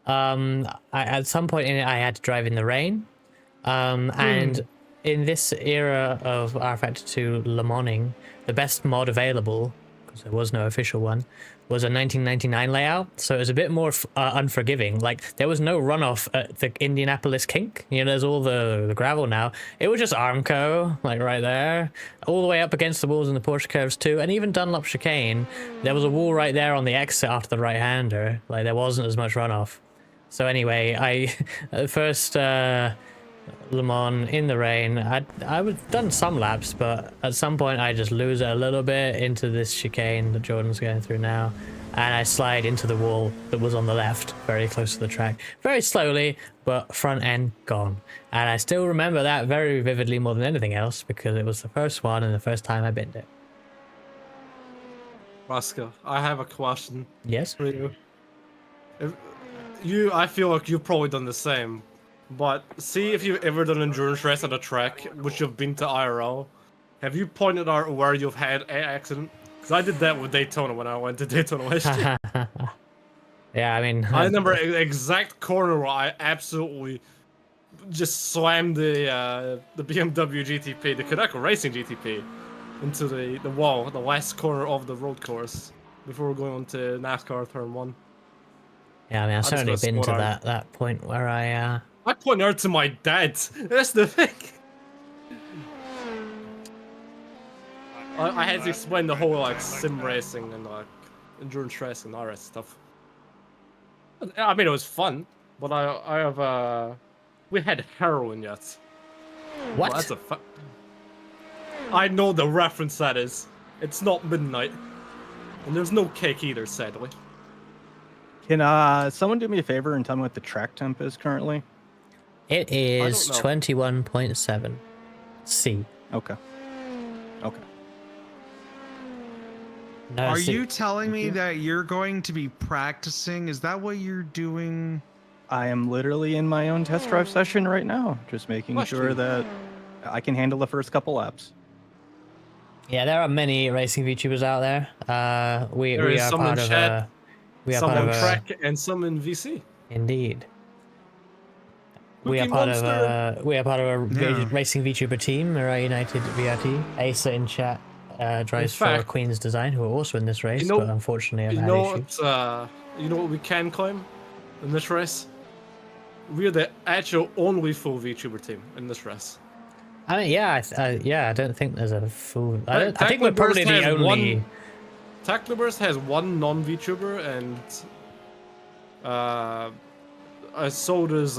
At some point in it, I had to drive in the rain, and in this era of rFactor 2 Le Mansing, the best mod available, because there was no official one, was a 1999 layout, so it was a bit more unforgiving. Like, there was no runoff at the Indianapolis kink. You know, there's all the gravel now. It was just Armco, like right there, all the way up against the walls in the Porsche curves too, and even Dunlop chicane, there was a wall right there on the exit after the right-hander. Like, there wasn't as much runoff. So anyway, at first Le Mans in the rain, I was done some laps, but at some point I just lose it a little bit into this chicane that Jordan's going through now, and I slide into the wall that was on the left, very close to the track, very slowly, but front end gone. And I still remember that very vividly more than anything else, because it was the first one and the first time I binned it. Roscoe, I have a question. Yes? For you. I feel like you've probably done the same. But see if you've ever done endurance race at a track, which you've been to IRL. Have you pointed out where you've had an accident? Because I did that with Daytona when I went to Daytona last year. Yeah, I mean... I remember the exact corner where I absolutely just slammed the BMW GTP, the Kaneko Racing GTP, into the wall, the last corner of the road course, before going on to NASCAR Turn 1. Yeah, I mean, I've certainly been to that point where I pointed out to my dad. That's the thing. I had to explain the whole like sim racing and like endurance racing and all that stuff. I mean, it was fun, but I have we had heroin yet. What? Well, that's I know the reference that is. It's not midnight, and there's no cake either, sadly. Can someone do me a favor and tell me what the track temp is currently? It is 21.7 C. Okay. Okay. No, Are C. you telling me that you're going to be practicing? Is that what you're doing? I am literally in my own test drive session right now, just making sure that I can handle the first couple laps. Yeah, there are many racing VTubers out there. We are part of a... Some on track and some in VC. Indeed. We are part of a racing VTuber team, Mirai United VRT. Asa in chat drives for Queen's Design, who are also in this race, but unfortunately I've had issues. You know what we can claim in this race? We're the actual only full VTuber team in this race. I mean, I don't think there's a full... I think we're probably the only... Technoburst has one non-VTuber, and so does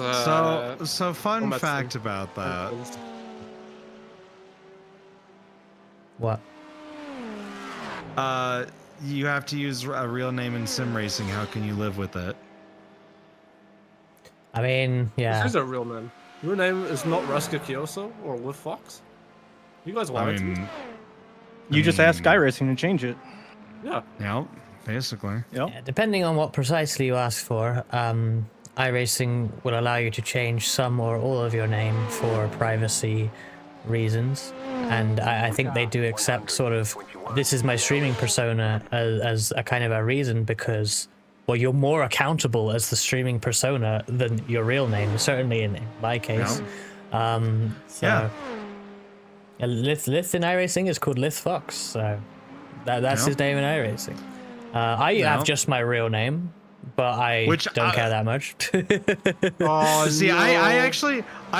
so fun fact about that. What? You have to use a real name in sim racing. How can you live with it? I mean, yeah. This is a real name. Your name is not Ruska Kyoso or Wolf Fox. You guys want it? You just asked Sky Racing to change it. Yeah. Yep. Basically. Yep. Yeah, depending on what precisely you ask for, iRacing will allow you to change some or all of your name for privacy reasons, and I think they do accept sort of this is my streaming persona as a kind of a reason, because well, you're more accountable as the streaming persona than your real name, certainly in my case. Yeah. Lith in iRacing is called Lith Fox, so that's his name in iRacing. I have just my real name, but I don't care that much. See, I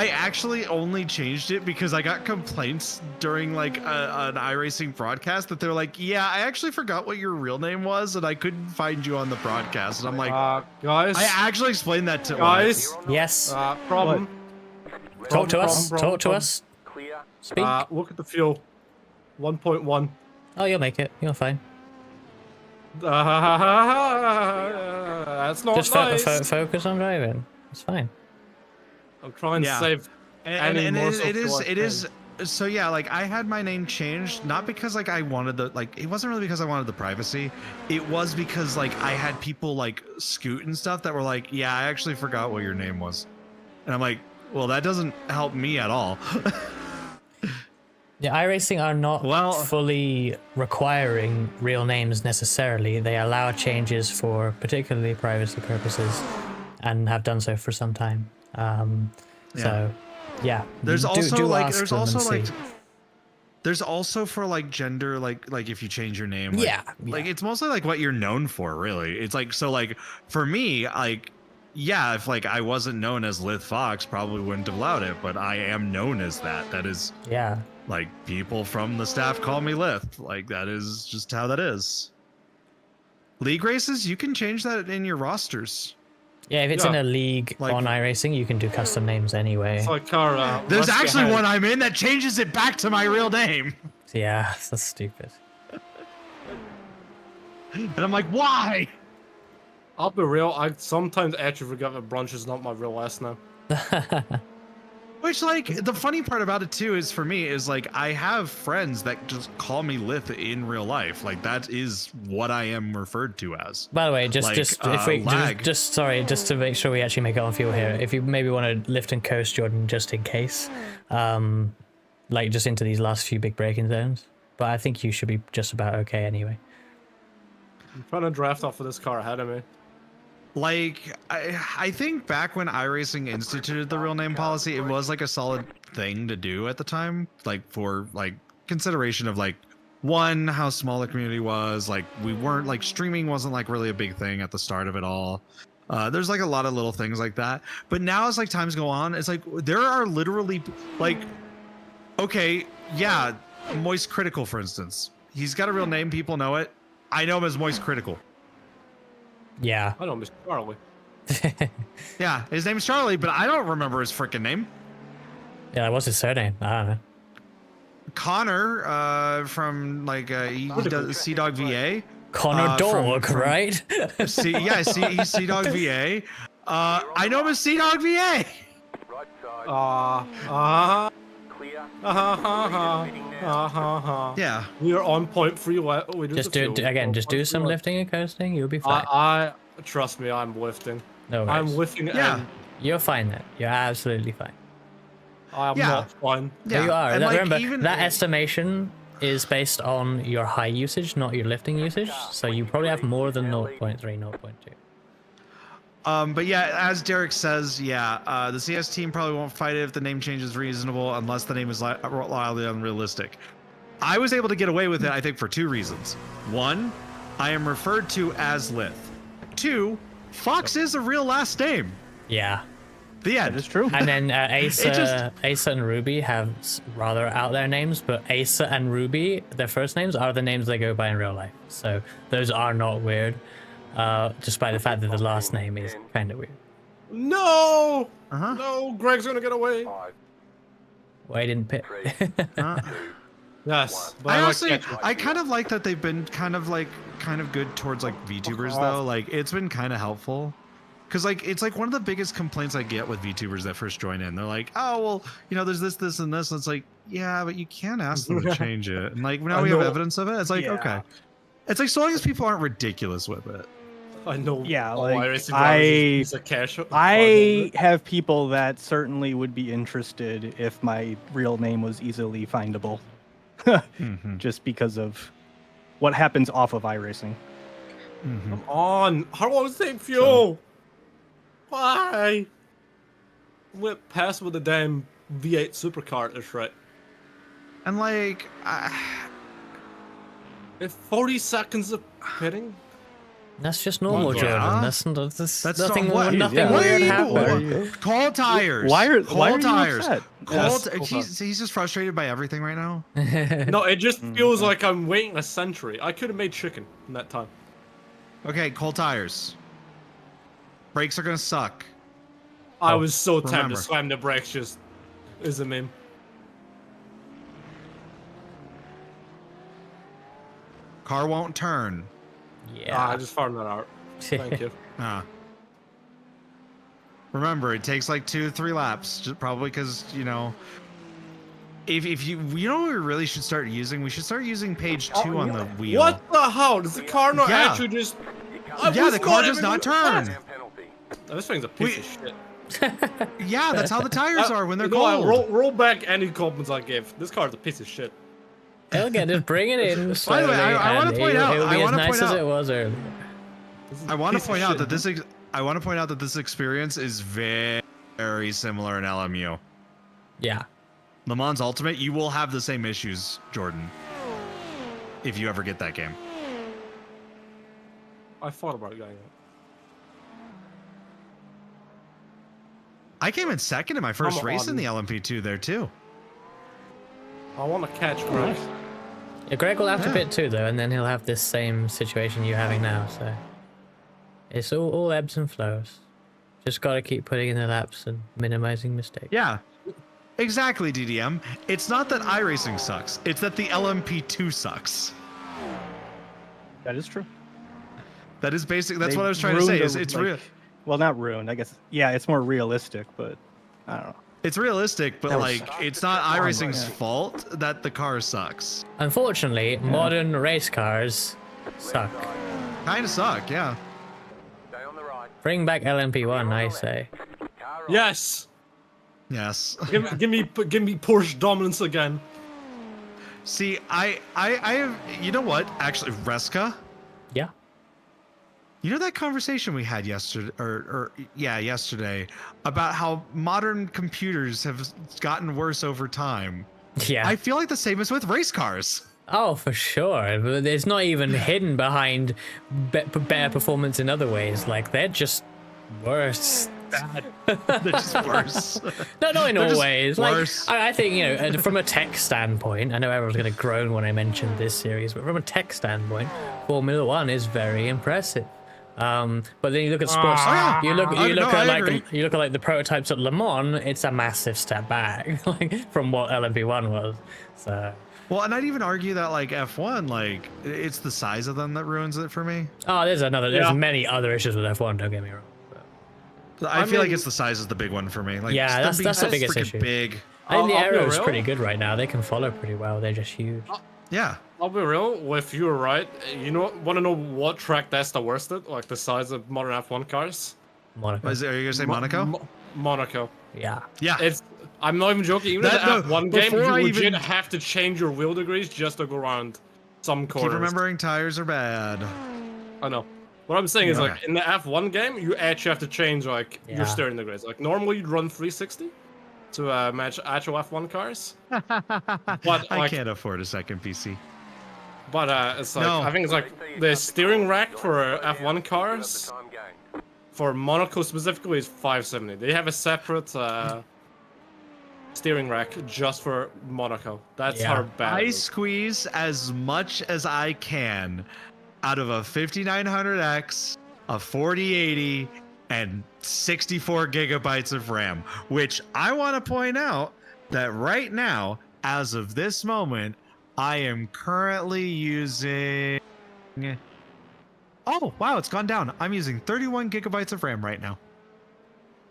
actually only changed it because I got complaints during like an iRacing broadcast that they're like, yeah, I actually forgot what your real name was and I couldn't find you on the broadcast. And I'm like, guys, I actually explained that to guys. Yes. Problem. Talk to us. Talk to us. Speak. Look at the fuel. 1.1. Oh, you'll make it. You're fine. That's not nice. Just focus on driving. It's fine. I'm trying to save. It so yeah, like I had my name changed, not because like I wanted the it wasn't really because I wanted the privacy. It was because like I had people like Scoot and stuff that were like, yeah, I actually forgot what your name was. And I'm like, well, that doesn't help me at all. Yeah, iRacing are not fully requiring real names necessarily. They allow changes for particularly privacy purposes and have done so for some time. So, yeah. There's also see. There's also for like gender, like if you change your name. Like, yeah. Like it's mostly like what you're known for, really. It's like, so like for me, like, yeah, if like I wasn't known as Lith Fox, probably wouldn't have allowed it, but I am known as that. That is, yeah. Like people from the staff call me Lith. Like that is just how that is. League races, you can change that in your rosters. Yeah, if it's in a league on iRacing, you can do custom names anyway. It's like there's actually one I'm in that changes it back to my real name. Yeah, that's stupid. And I'm like, why? I'll be real, I sometimes actually forget that Brunch is not my real last name. Which, like, the funny part about it too is for me is like I have friends that just call me Lith in real life. Like that is what I am referred to as. By the way, just if we lag. just to make sure we actually make it on fuel here, if you maybe want to lift and coast Jordan just in case, like just into these last few big braking zones. But I think you should be just about okay anyway. I'm trying to draft off of this car ahead of me. Like, I think back when iRacing instituted the real name policy, it was like a solid thing to do at the time, like for like consideration of like, one, how small the community was. Like we weren't like streaming wasn't like really a big thing at the start of it all. There's like a lot of little things like that. But now as like times go on, it's like there are literally like, okay, yeah, Moist Critical, for instance. He's got a real name, people know it. I know him as Moist Critical. Yeah. I know Mr. Charlie. Yeah, his name's Charlie, but I don't remember his freaking name. Yeah, what's his surname? I don't know. Connor, from like he does Sea Dog VA. Connor Dog, right? He's Sea Dog VA. I know him as Sea Dog VA. Yeah. We are on point for you. Just do some lifting and coasting. You'll be fine. I trust me. I'm lifting. No worries. I'm lifting. Yeah. And you're fine then. You're absolutely fine. I'm not fine. Yeah. You are. And like, remember, that estimation is based on your high usage, not your lifting usage. So you probably have more than 0.3, 0.2. But yeah, as Derek says, yeah, the CS team probably won't fight it if the name change is reasonable, unless the name is wildly unrealistic. I was able to get away with it, I think, for two reasons. One, I am referred to as Lith. Two, Fox is a real last name. Yeah. The end. It's true. And then Asa and Ruby have rather out there names, but Asa and Ruby, their first names are the names they go by in real life. So those are not weird. Just by the fact that the last name is kind of weird. No! No, Greg's gonna get away. Why didn't pit? Yes. But I honestly, I kind of like that they've been kind of good towards like VTubers though. Like it's been kind of helpful. Cause like, it's like one of the biggest complaints I get with VTubers that first join in. They're like, oh, well, you know, there's this, and this. And it's like, yeah, but you can't ask them to change it. And like, now we have evidence of it. It's like, okay. It's like, so long as people aren't ridiculous with it. I know. Yeah, all like iRacing I have people that certainly would be interested if my real name was easily findable, just because of what happens off of iRacing. Come on, how long does it take fuel? Why? Went past with the damn V8 supercar is right. And like, if 40 seconds of pitting. That's just normal, Jordan. That's nothing what? Nothing weird happened. Call tires. Why are tires? you upset? He's just frustrated by everything right now. No, it just feels like I'm waiting a century. I could have made chicken in that time. Okay, cold tires. Brakes are gonna suck. I was so tempted to slam the brakes. Just is a meme. Car won't turn. Yeah. I just farmed that out. Thank you. Remember, it takes like 2-3 laps, just probably because, you know, if you know what we really should start using? We should start using page 2 on the wheel. What the hell? Does the car not Yeah. actually just? Yeah, the car does not turn. Oh, this thing's a piece of shit. Yeah, that's how the tires are when they're You know what? cold. Roll back any compliments I give. This car's a piece of shit. Again, just bring it in. By the way, I want to point out. It'll be I as want to nice point as out. it was earlier. I want to point out that this. I want to point out that this experience is very similar in LMU. Yeah. Le Mans Ultimate, you will have the same issues, Jordan. If you ever get that game. I thought about going. I came in second in my first Come race in on. the LMP2 there too. I want to catch Greg. Yeah, Greg will have to Yeah. pit too, though, and then he'll have this same situation you're having now. So it's all ebbs and flows. Just got to keep putting in the laps and minimizing mistakes. Yeah. Exactly, DDM. It's not that iRacing sucks. It's that the LMP2 sucks. That is true. That is basic. That's They what I was trying to say. ruined Is the, it's like- real. Well, not ruined. I guess. Yeah, it's more realistic, but I don't know. It's realistic, but That was like such it's not iRacing's yeah. fault that the car sucks. Unfortunately, modern race cars suck. Kind of suck, yeah. Bring back LMP1, I say. Yes. Yes. give me Porsche dominance again. See, I have. You know what? Actually, Reska. Yeah. You know that conversation we had yesterday, yesterday, about how modern computers have gotten worse over time. Yeah. I feel like the same is with race cars. Oh, for sure. But it's not even hidden behind better performance in other ways. Like, they're just worse. They're just worse. No, not in They're all just ways. worse. Like, I think, you know, from a tech standpoint, I know everyone's going to groan when I mention this series, but from a tech standpoint, Formula One is very impressive. But then you look at sports. You look at like the prototypes at Le Mans. It's a massive step back, like from what LMP1 was. So. Well, and I'd even argue that like F1, like it's the size of them that ruins it for me. Oh, there's many other issues with F1. Don't get me wrong. I feel like it's the size is the big one for me. Like, Yeah, them being that's the so biggest freaking issue. Big. I think the I'll be aero is real. pretty good right now. They can follow pretty well. They're just huge. Yeah. I'll be real. If you're right, you know, want to know what track that's the worst at? Like the size of modern F1 cars? Monaco. Are you gonna say Monaco? Monaco. Yeah. Yeah. I'm not even joking. Even That- in no, the F1 game, before you I legit even- have to change your wheel degrees just to go around some corners. Keep remembering tires are bad. I know. What I'm saying is, Okay. like, in the F1 game, you actually have to change, like, Yeah. your steering degrees. Like, normally you'd run 360 to match actual F1 cars. But, I like, can't afford a second PC. but it's like, No. I think it's like the steering rack for F1 cars, for Monaco specifically, is 570. They have a separate steering rack just for Monaco. That's Yeah. how bad it I is. squeeze as much as I can out of a 5900X, a 4080, and 64 gigabytes of RAM, which I want to point out that right now, as of this moment, I am currently using... Oh, wow, it's gone down. I'm using 31 gigabytes of RAM right now.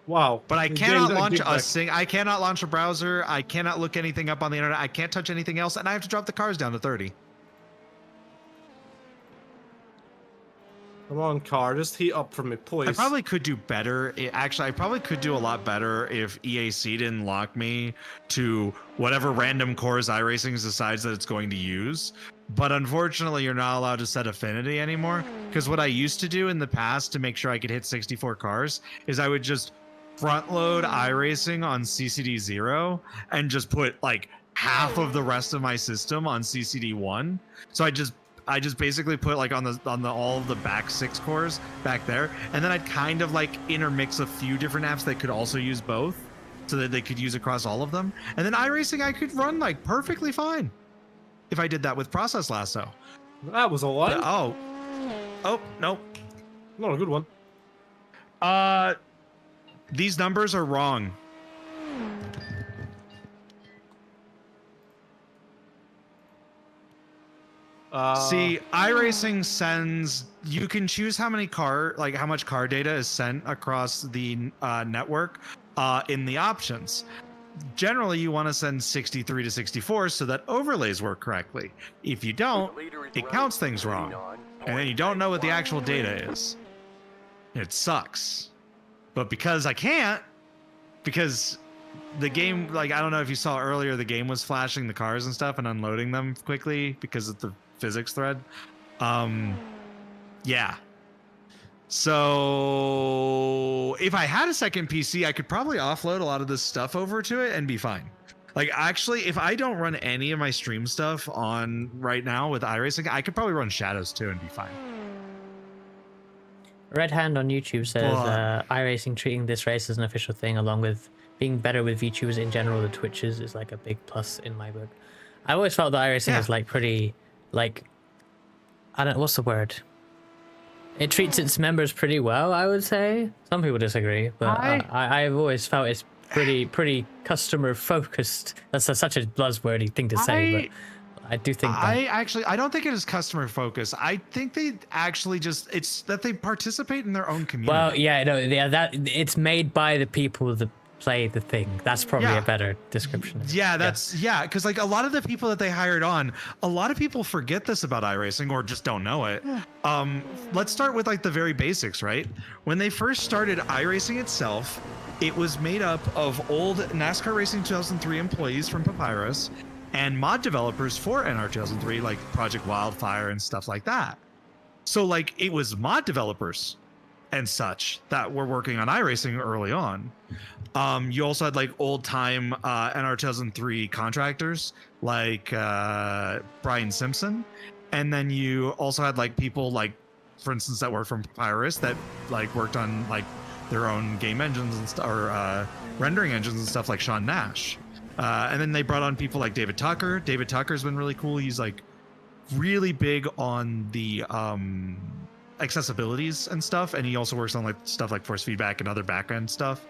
Wow. But I The cannot game's launch big back. I cannot launch a browser. I cannot look anything up on the internet. I can't touch anything else, and I have to drop the cars down to 30. Come on, car, just heat up for me, please. I probably could do better. Actually, I probably could do a lot better if EAC didn't lock me to whatever random cores iRacing decides that it's going to use. But unfortunately, you're not allowed to set affinity anymore. Because what I used to do in the past to make sure I could hit 64 cars is I would just front load iRacing on CCD 0 and just put like half of the rest of my system on CCD 1. So I just basically put like on the all of the back 6 cores back there, and then I'd kind of like intermix a few different apps that could also use both, so that they could use across all of them. And then iRacing I could run like perfectly fine if I did that with Process Lasso. That was a lie. Oh no, Not a good one. these numbers are wrong. See, iRacing sends. You can choose how much car data is sent across the network in the options. generally you want to send 63 to 64 so that overlays work correctly. If you don't, it counts things wrong, and then you don't know what the actual data is. It sucks. But because I can't, because the game, like, I don't know if you saw earlier, the game was flashing the cars and stuff and unloading them quickly because of the physics thread. Yeah. So if I had a second PC, I could probably offload a lot of this stuff over to it and be fine. Like, actually, if I don't run any of my stream stuff on right now with iRacing, I could probably run Shadows too and be fine. Red Hand on YouTube says iRacing treating this race as an official thing, along with being better with VTubers in general, the Twitches, is like a big plus in my book. I always felt that iRacing is like pretty, like, I don't know, what's the word? It treats its members pretty well, I would say. Some people disagree, but I've always felt it's pretty customer focused. That's such a buzzwordy thing to say, but I do think that. I don't think it is customer focused. I think they actually just, it's that they participate in their own community. Well, yeah, no, that it's made by the people that play the thing. That's probably a better description. Yeah, because like a lot of the people that they hired on, a lot of people forget this about iRacing or just don't know it. Let's start with like the very basics, right? When they first started iRacing itself, it was made up of old NASCAR Racing 2003 employees from Papyrus and mod developers for NR 2003, like Project Wildfire and stuff like that. So like it was mod developers and such that were working on iRacing early on. You also had like old time NR 2003 contractors like Brian Simpson. And then you also had like people like, for instance, that worked from Papyrus that like worked on like their own game engines and stuff, or rendering engines and stuff like Sean Nash. And then they brought on people like David Tucker. David Tucker's been really cool. He's like really big on the accessibilities and stuff. And he also works on like stuff like force feedback and other backend stuff.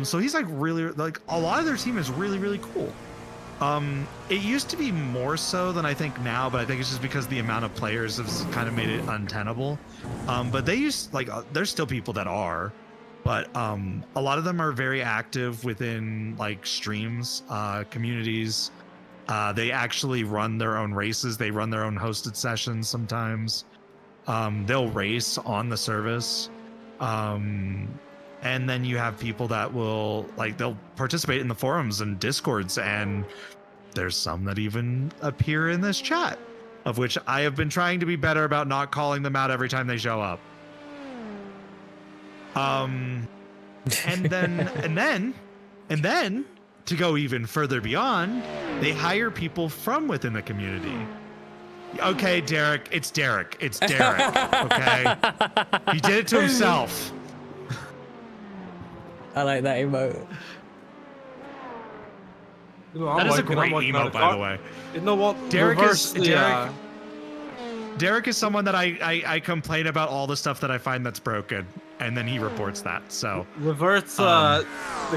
So he's like really, like a lot of their team is really, really cool. It used to be more so than I think now, but I think it's just because the amount of players has kind of made it untenable. But they used, like, there's still people that are, but a lot of them are very active within like streams, communities. They actually run their own races. They run their own hosted sessions sometimes. They'll race on the service. And then you have people that will, like, they'll participate in the forums and discords, and there's some that even appear in this chat, of which I have been trying to be better about not calling them out every time they show up. And then to go even further beyond, they hire people from within the community. Okay, Derek, it's Derek. It's Derek. Okay, he did it to himself. I like that emote. You know, that is a great emote, by the way. You know what? Derek is someone that I complain about all the stuff that I find that's broken, and then he reports that. So reverts the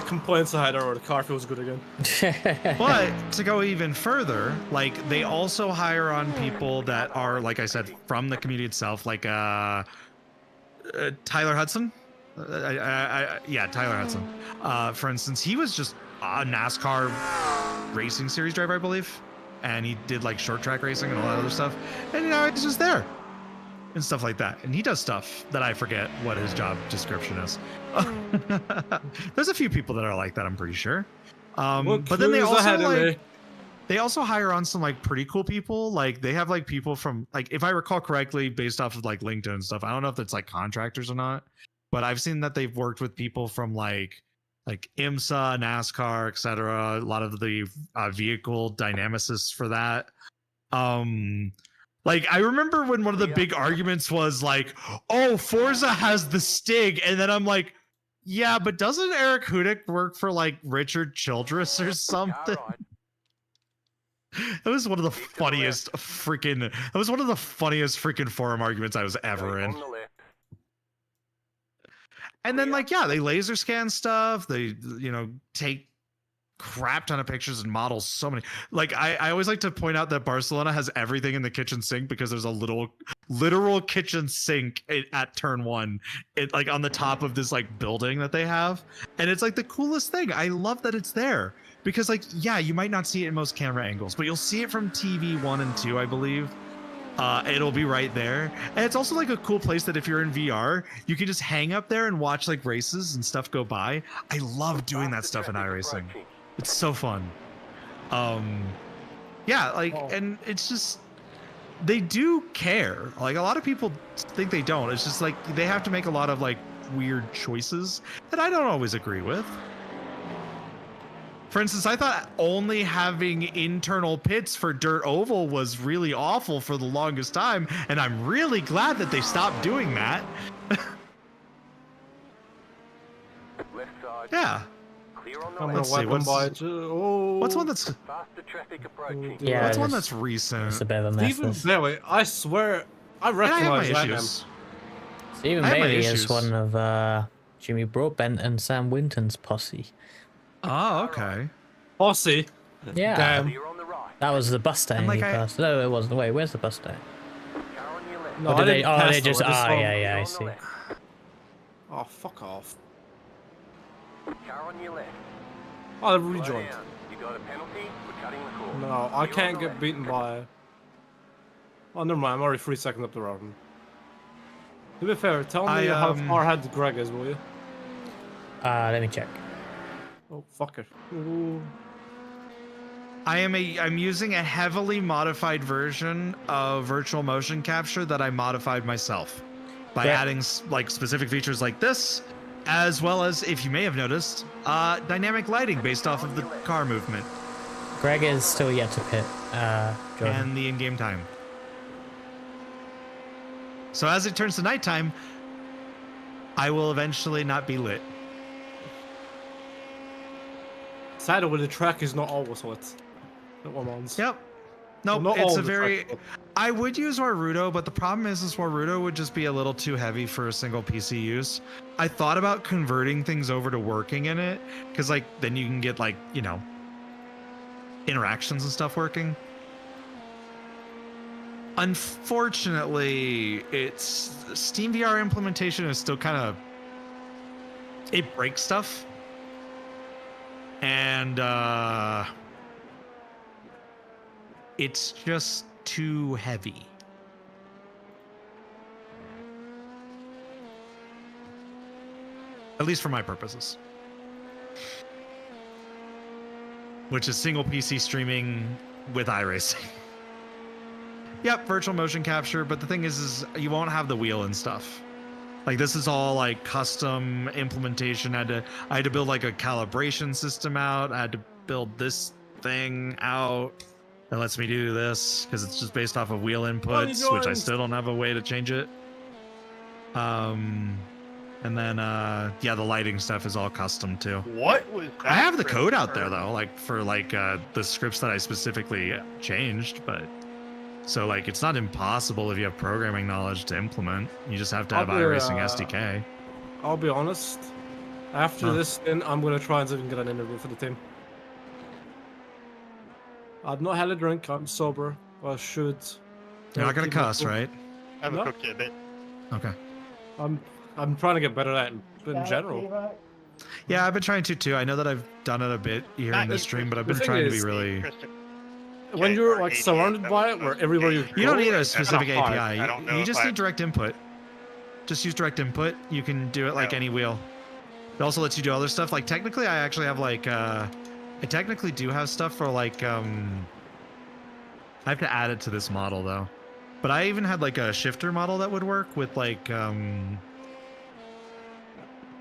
complaints I had, or the car feels good again. But to go even further, like they also hire on people that are, like I said, from the community itself, like Tyler Hudson. Yeah, Tyler Hudson. For instance, he was just a NASCAR racing series driver, I believe, and he did like short track racing and all that other stuff. And you know, he's just there and stuff like that. And he does stuff that I forget what his job description is. There's a few people that are like that, I'm pretty sure. But then they also hire on some like pretty cool people. Like they have like people from, like, if I recall correctly, based off of like LinkedIn and stuff. I don't know if it's like contractors or not. But I've seen that they've worked with people from like IMSA, NASCAR, etc. A lot of the vehicle dynamicists for that. Like I remember when one of the big arguments was like, "Oh, Forza has the Stig," and then I'm like, "Yeah, but doesn't Eric Hudick work for like Richard Childress or something?" That was one of the funniest freaking. That was one of the funniest freaking forum arguments I was ever in. And then, like, yeah, they laser scan stuff. They, you know, take crap ton of pictures and models. So many. Like I always like to point out that Barcelona has everything in the kitchen sink because there's a literal kitchen sink at turn 1, it like on the top of this like building that they have, and it's like the coolest thing. I love that it's there because like yeah, you might not see it in most camera angles, but you'll see it from TV 1 and 2, I believe. It'll be right there, and it's also like a cool place that if you're in VR, you can just hang up there and watch like races and stuff go by. I love doing that stuff in iRacing. It's so fun. Yeah, like, and it's just, they do care. Like a lot of people think they don't. It's just like they have to make a lot of like weird choices that I don't always agree with. For instance, I thought only having internal pits for Dirt Oval was really awful for the longest time, and I'm really glad that they stopped doing that. Left side. Yeah. Clear on the I'm left. gonna weapon by. What's one that's? Faster traffic approaching. Yeah, What's one it's- that's recent? It's a bit of a mess. Stephen this. Bailey, I swear, I And I have my recognize that name. issues. Stephen I have my Bailey is issues. one of Jimmy Broadbent and Sam Winton's posse. Oh, okay. Posse. Yeah, Damn. Clear on the right. that was the bus stand like he I- passed. No, it wasn't. Wait, where's the bus stand? Car on your left. No, Or I did they? didn't Oh, pass they just. them, I Oh, yeah, saw- yeah. I On the see. left. Oh, fuck off. Car on your left. Oh, they've Slow rejoined. down. You got a penalty for cutting the corner. No, I Clear on can't the get left. beaten by. Oh, never mind. I'm already 3 seconds up the road. To be fair, tell me how far ahead Greg is, will you? Let me check. Oh, fuck it. Ooh. I'm using a heavily modified version of virtual motion capture that I modified myself by Yeah. adding like specific features like this, as well as, if you may have noticed, dynamic lighting based off of the car movement Greg is still yet to pit. Jordan. and the in-game time. So as it turns to nighttime, I will eventually not be lit. Sad when the track is not always lit. That one one's. Yep. Nope, Not it's all a the very... track, I would use Warudo, but the problem is Warudo would just be a little too heavy for a single PC use. I thought about converting things over to working in it, because like then you can get like, you know, interactions and stuff working. Unfortunately, it's Steam VR implementation is still kind of, it breaks stuff. And it's just too heavy. At least for my purposes. Which is single PC streaming with iRacing. Yep, virtual motion capture, but the thing is you won't have the wheel and stuff. Like this is all like custom implementation. I had to build like a calibration system out. I had to build this thing out that lets me do this because it's just based off of wheel inputs, which I still don't have a way to change it. And then yeah, the lighting stuff is all custom too. What was that? I have the for code out there term? though, like for like the scripts that I specifically changed, but so like it's not impossible if you have programming knowledge to implement. You just have to have iRacing SDK. I'll be honest. After this spin, I'm gonna try and see if I can get an interview for the team. I've not had a drink. I'm sober. I should. You're not gonna keep my cuss, cool. right? I haven't No. cooked it a bit. Okay. I'm trying to get better at it in general. Yeah, I've been trying to too. I know that I've done it a bit here in this stream, but I've the been thing trying to be is- really. When you're like surrounded by it, where everywhere you You don't go, need a it's specific kinda hard. API. I don't know You if just I- need direct input. Just use direct input. You can do it like Yeah. any wheel. It also lets you do other stuff. Like technically, I actually have like I technically do have stuff for like I have to add it to this model though. But I even had like a shifter model that would work with like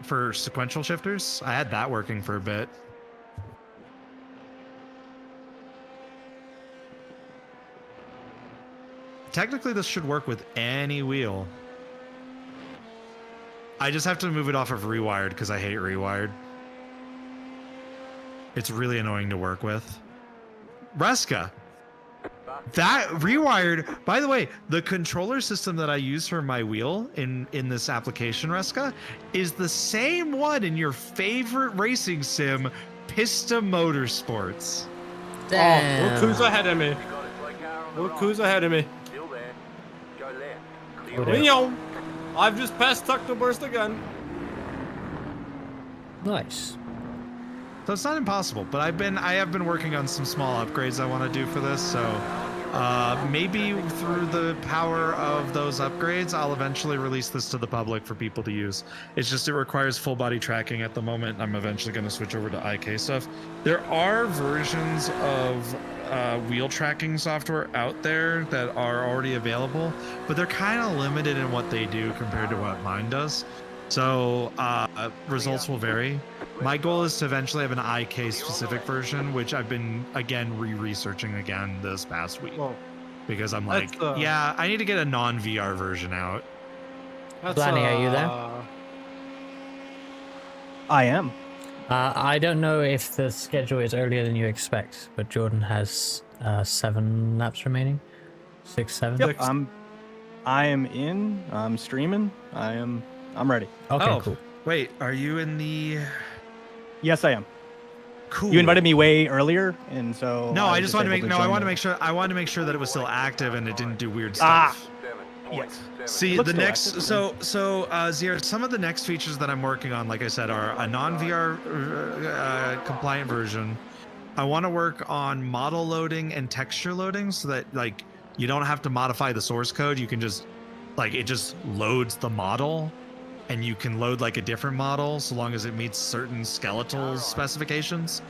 for sequential shifters. I had that working for a bit. Technically, this should work with any wheel. I just have to move it off of Rewired because I hate Rewired. It's really annoying to work with. Reska. That Rewired, by the way, the controller system that I use for my wheel in this application, Reska, is the same one in your favorite racing sim, Pista Motorsports. Oh, look who's ahead of me. Look who's ahead of me. Leon, I've just passed Tuckleburst again. Nice. So it's not impossible, but I have been working on some small upgrades I want to do for this. So maybe through the power of those upgrades, I'll eventually release this to the public for people to use. It's just it requires full body tracking at the moment. I'm eventually going to switch over to IK stuff. There are versions of wheel tracking software out there that are already available, but they're kind of limited in what they do compared to what mine does. So results will vary. My goal is to eventually have an IK specific version, which I've been again researching again this past week. Well, because I'm like, yeah, I need to get a non-VR version out. Blanny, are you there? I am. I don't know if the schedule is earlier than you expect, but Jordan has 7 laps remaining. 6, 7. Yep. I am in. I'm streaming. I'm ready. Okay, cool. Wait, are you in the? Yes, I am. Cool. You invited me way earlier, and so no, I just wanted to make I wanted to make sure that it was still active and it didn't do weird stuff. Yes. See, the next Zier, some of the next features that I'm working on, like I said, are a non-VR compliant version. I want to work on model loading and texture loading so that like you don't have to modify the source code. You can just it just loads the model, and you can load like a different model so long as it meets certain skeletal specifications,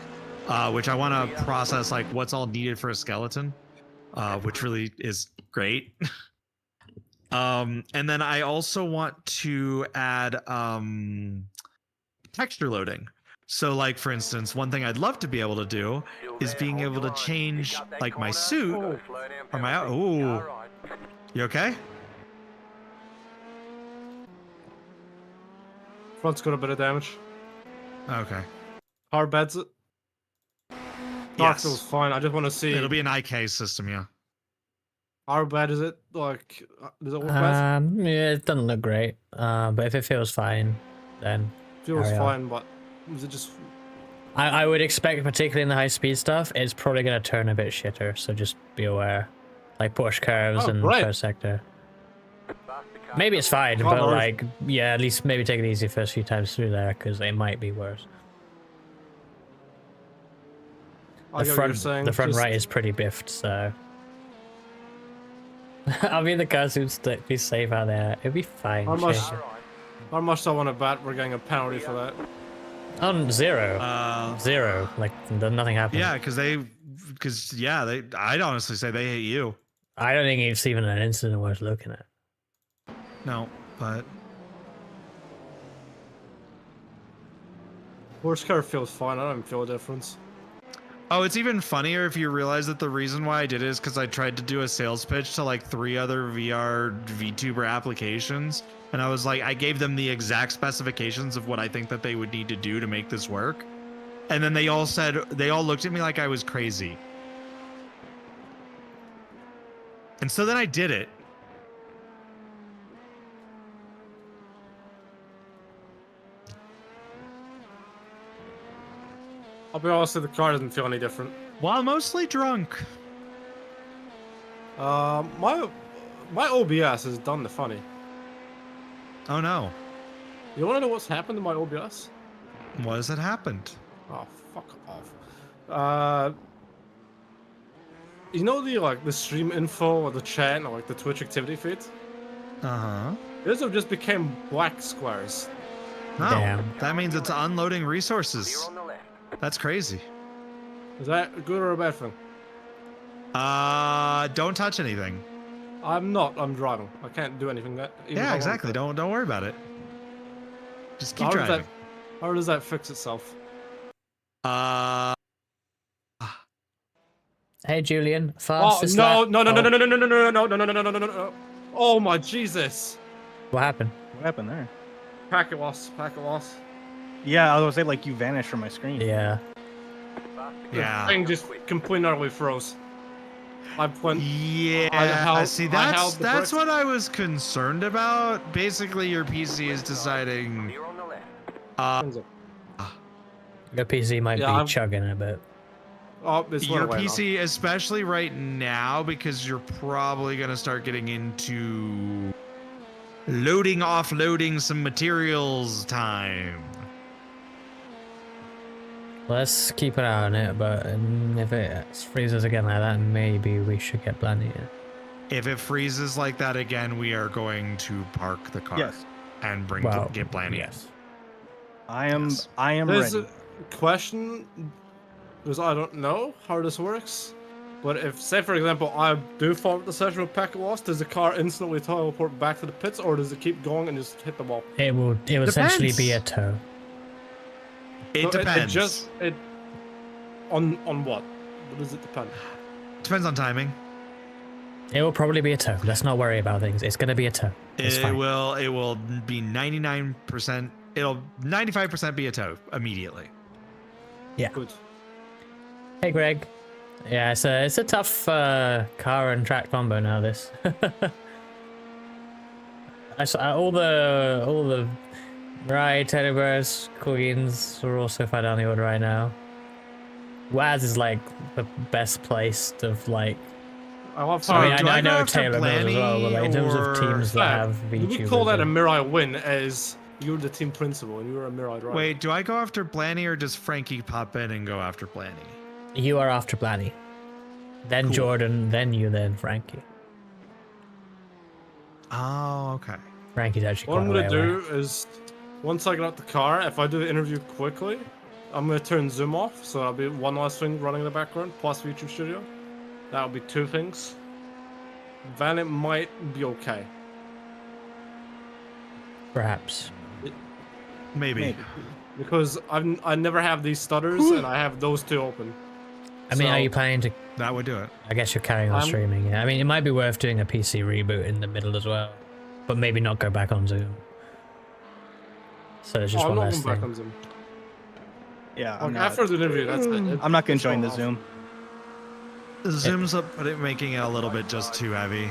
which I want to process like what's all needed for a skeleton, which really is great. And then I also want to add texture loading. So like, for instance, one thing I'd love to be able to do is being able to change like my suit or my, ooh, you okay? Front's got a bit of damage. Okay. How bad's it? Yes. Feels fine. I just want to see. It'll be an IK system, yeah. How bad is it? Like, does it look bad? Yeah, it doesn't look great. But if it feels fine, then Feels carry on. fine, but is it just? I would expect, particularly in the high speed stuff, it's probably gonna turn a bit shitter. So just be aware, like push curves and first sector. Maybe it's fine, but like, yeah, at least maybe take it easy first few times through there, because it might be worse. The front right is pretty biffed, so I'll be in the car soon. Be safe out there. It'll be fine. How much do I want to bet we're getting a penalty for that? Zero. Zero. Like nothing happened. Yeah, I'd honestly say they hate you. I don't think it's even an incident worth looking at. No, but Horse car feels fine. I don't feel a difference. oh, it's even funnier if you realize that the reason why I did it is because I tried to do a sales pitch to like 3 other VR VTuber applications, and I was like, I gave them the exact specifications of what I think that they would need to do to make this work, and then they all looked at me like I was crazy, and so then I did it. I'll be honest, the car doesn't feel any different. While mostly drunk. My OBS has done the funny. Oh no. You wanna know what's happened to my OBS? What has it happened? Oh, fuck off. You know the stream info or the chat or like the Twitch activity feed? Uh-huh. Those have just became black squares. No, Damn. that means it's unloading resources. That's crazy. Is that a good or a bad thing? Don't touch anything. I'm not. I'm driving. I can't do anything that. Yeah, exactly. Don't worry about it. Just keep driving. How does that fix itself? Hey Julian, Oh fastest no! lap. No! Oh my Jesus! What happened? What happened there? Packet loss. Packet loss. Yeah, I was gonna say like you vanished from my screen. Yeah. Yeah. The thing just completely utterly froze. Yeah. See, that's what I was concerned about. Basically, your PC is deciding. Your PC might Yeah, be I'm- chugging a bit. Oh, it's Your went away now. PC, especially right now, because you're probably gonna start getting into loading, offloading some materials time. Let's keep an eye on it, but if it freezes again like that, maybe we should get Blandy in. If it freezes like that again, we are going to park the car. Yes. And get Blandy. Yes. I am There's ready. a question, because I don't know how this works. But if, say for example, I do forward the session with packet loss, does the car instantly teleport back to the pits, or does it keep going and just hit the wall? It will essentially be a tow. It depends. On what? What does it depend? Depends on timing. It will probably be a tow. Let's not worry about things. It's going to be a tow. It's It fine. will be 99%. It'll 95% be a tow immediately. Yeah. Good. Hey, Greg. Yeah, it's a tough car and track combo now. This. I saw all the Mirai, Teddy Bears, Queens are also far down the order right now. Waz is like the best placed of like. I love So, how I mean, do I I go know after Taylor Mills as well, but like in terms of Blanny teams that Yeah, have VTubers. we call that a in- Mirai win, as you're the team principal and you're a Mirai driver. Wait, do I go after Blanny or does Frankie pop in and go after Blanny? You are after Blanny, then Cool. Jordan, then you, then Frankie. Oh, okay. Frankie's actually What I'm quite a gonna way do away. is, once I get out the car, if I do the interview quickly, I'm gonna turn Zoom off, so that'll be one last thing running in the background, plus YouTube Studio. That'll be 2 things. Then it might be okay. Perhaps. Maybe. Because I never have these stutters, and I have those 2 open. I mean, So- are you planning to? That would do it. I guess you're carrying on I'm- streaming. Yeah. I mean, it might be worth doing a PC reboot in the middle as well, but maybe not go back on Zoom. So it's just I'm one not less going back thing. on Zoom. Yeah, Like, I'm not. after the interview, that's it. I'm not gonna It's join the off. Zoom. Zoom's up, but it making it a little bit just too heavy.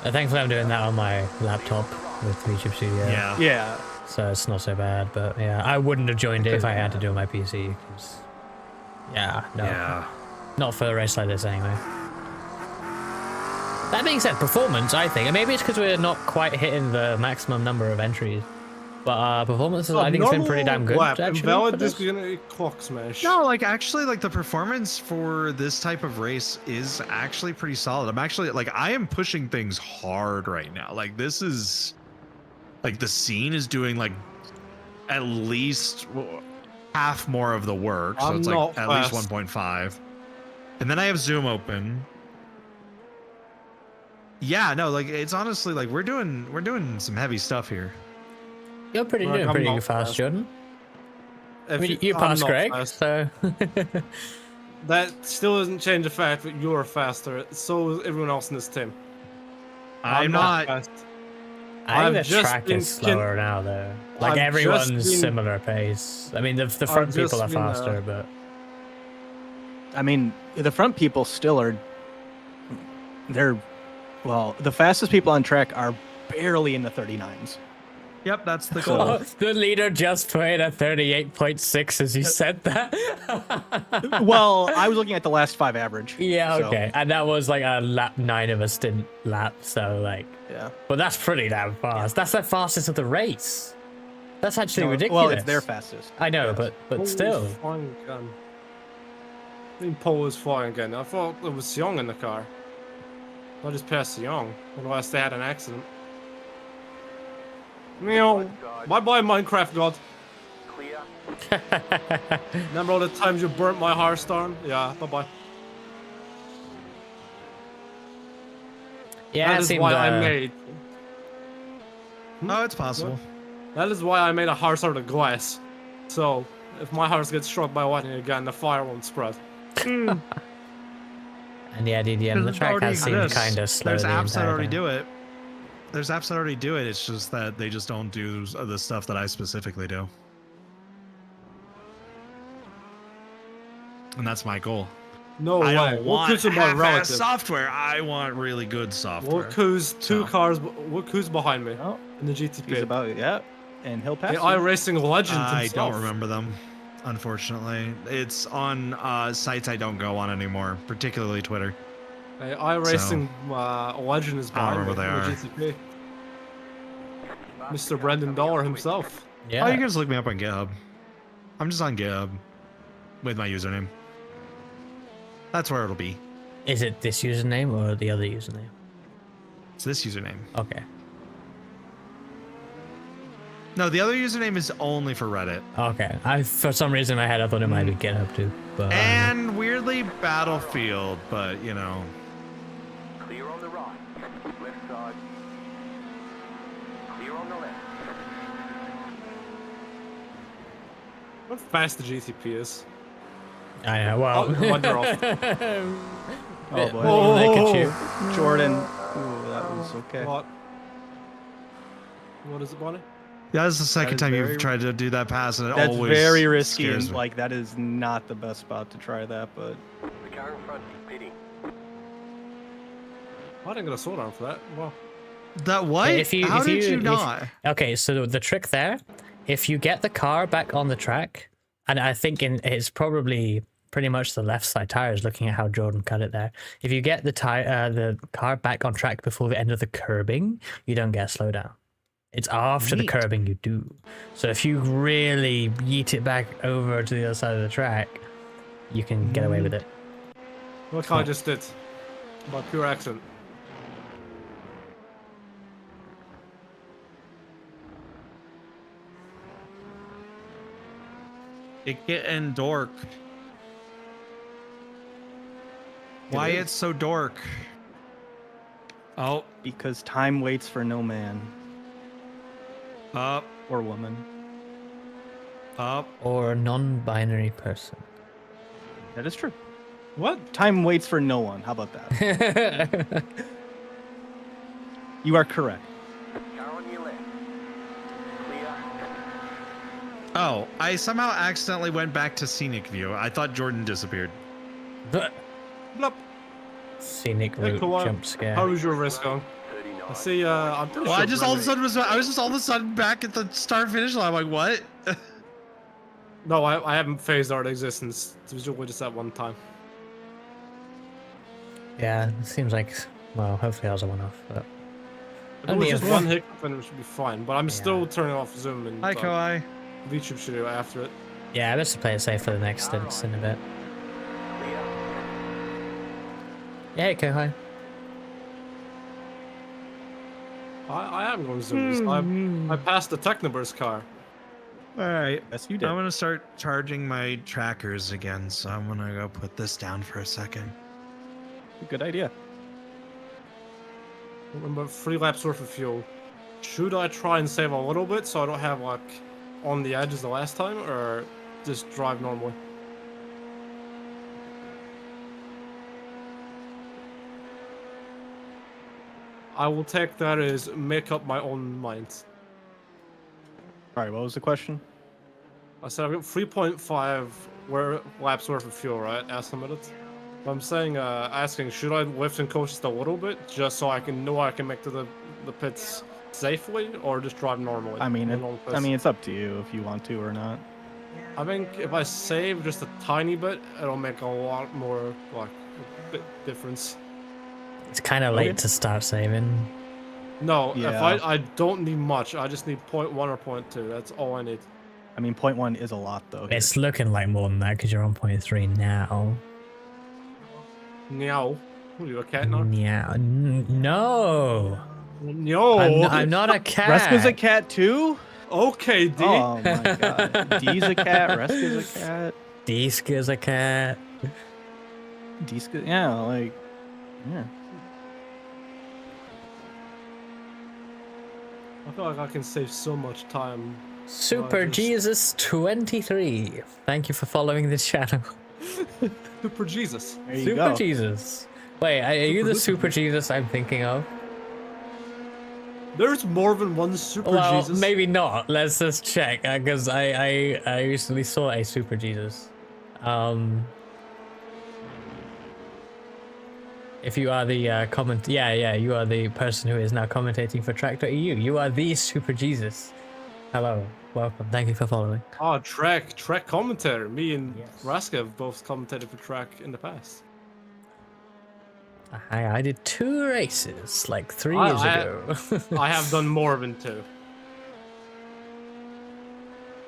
Thankfully, I'm doing that on my laptop with YouTube Studio. Yeah. Yeah. So it's not so bad, but yeah, I wouldn't have joined it if I had to do it on my PC. 'Cause, yeah, no, Yeah. not for a race like this anyway. That being said, performance, I think, and maybe it's because we're not quite hitting the maximum number of entries, but performance, I think it's been pretty damn good. Lap, Actually, invalid for this. discriminatory clock smash. No, like actually, like the performance for this type of race is actually pretty solid. I'm actually like I am pushing things hard right now. Like this is, like the scene is doing like at least half more of the work, so I'm it's not like at least fast. 1.5. And then I have Zoom open. Yeah, no, like it's honestly like we're doing some heavy stuff here. You're pretty Like, doing I'm pretty not good fast, fast. Jordan. I If mean, you I'm passed not Greg, fast. so That still doesn't change the fact that you're faster. So is everyone else in this team. I'm not. fast. I think I've the just track been is slower now, though. Like I've everyone's just been- similar pace. I mean, the front just people are been, faster, but I mean, the front people still are. They're, well, the fastest people on track are barely in the 39s. Yep, that's the goal. the leader just put in a 38.6 as you said that. Well, I was looking at the last 5 average. Yeah, so, okay. And that was like a lap 9 of a stint lap, so like, Yeah. but that's pretty damn fast. That's the fastest of the race. That's actually ridiculous. Well, it's their fastest. I know, Yes. but Paul still. was flying again. I think Paul was flying again. I thought it was Young in the car. I just passed Young, unless they had an accident. Meow. Bye bye, Minecraft God. Clear. Remember all the times you burnt my Hearthstone? Yeah, bye bye. Yeah, That it is seemed, why I made. Oh, it's possible. That is why I made a hearth out of glass. So, if my hearth gets struck by lightning again, the fire won't spread. And yeah, DDM, the It track already has seemed exists. kind of slow. There's the apps that entire already time. do it. There's apps that already do it. It's just that they just don't do the stuff that I specifically do. And that's my goal. No I way. don't want Look who's my half-ass relative. software. I want really good software. Look who's look who's behind me Oh, in the he's GTP. about, yeah. And he'll pass. The you. iRacing legend I himself. don't remember them. unfortunately. It's on sites I don't go on anymore, particularly Twitter. iRacing legend is behind However me they with are. GTP. Mr. Brendan Dollar himself. Yeah. Oh, you can just look me up on GitHub. I'm just on GitHub with my username. That's where it'll be. Is it this username or the other username? It's this username. Okay. No, the other username is only for Reddit. Okay. For some reason in my head I thought it might be GitHub too. But And weirdly Battlefield, but you know. Clear on the right. Left side. Clear on the left. How fast the GTP is. I know. Well, Oh, you're off. Oh boy. Oh, look at you. Jordan. Ooh, that was okay. What is it, Bonnie? That is the second is time very- you've tried to do that pass, and it That's always very risky, scares and me. like that is not the best spot to try that. But The car in front is pitting. I didn't get a sword arm for that. Wow. That what? How did you not? Okay, so the trick there, if you get the car back on the track, and I think it's probably pretty much the left side tires, looking at how Jordan cut it there. If you get the car back on track before the end of the curbing, you don't get a slowdown. It's after the curbing you do. So if you really yeet it back over to the other side of the track, you can get away with it. What I just did. By pure accident. It getting dork. Why is. it's so dork? Oh, because time waits for no man up or woman. Up. Or a non-binary person. That is true. What? Time waits for no one. How about that? You are correct. Car on your left. Clear. Oh, I somehow accidentally went back to scenic view. I thought Jordan disappeared. Blup. Scenic Hey, route Kawhi, jump scare. How is your wrist going? 39. I see, I'm pretty Well, sure I just all of a Brendan- sudden I was just all of a sudden back at the start finish line. I'm like, what? No, I haven't phased out existence. It was just that one time. Yeah, it seems like, well, hopefully I was a one-off. But If it was just one hiccup, then it should be fine. But I'm still turning off Zoom and Hi, Kawhi. VTuber should do after it. Yeah, let's play it safe for the next stints in a bit. Yeah, okay, hi. I am going to Zoom. I passed the Technoburst car. All right. Yes, you did. I'm gonna start charging my trackers again, so I'm gonna go put this down for a second. Good idea. Remember, 3 laps worth of fuel. Should I try and save a little bit so I don't have like on the edge as the last time, or just drive normally? I will take that as make up my own mind. All right. What was the question? I said I've got 3.5 laps worth of fuel, right? Estimated. But I'm saying, asking, should I lift and coast just a little bit, just so I can know I can make to the pits safely, or just drive normally? I mean, on normal I pits? mean, it's up to you if you want to or not. I think if I save just a tiny bit, it'll make a lot more, like, a bit difference. It's kind of late to start saving. No, if Yeah. I don't need much. I just need 0.1 or 0.2. That's all I need. I mean, 0.1 is a lot though. here. It's looking like more than that because you're on 0.3 now. Meow. What are you, a cat now? Yeah, no. No. I'm not a cat. Reska's a cat too? Okay, D. Oh my god. D's a cat, Reska's a cat. Deeska's a cat. Deeska, yeah, like, yeah. I feel like I can save so much time. Super just- Jesus 23. Thank you for following the channel. Super Jesus. There you Super go. Jesus. Wait, are you the Super Jesus I'm thinking of? There's more than one Super Well, Jesus. maybe not. Let's just check because I recently saw a Super Jesus. If you are the you are the person who is now commentating for Track.eu. You are the Super Jesus. Hello, welcome. Thank you for following. Oh, track commentator. Me and Yes. Raska have both commentated for track in the past. I did 2 races like 3 years ago. I have done more than 2.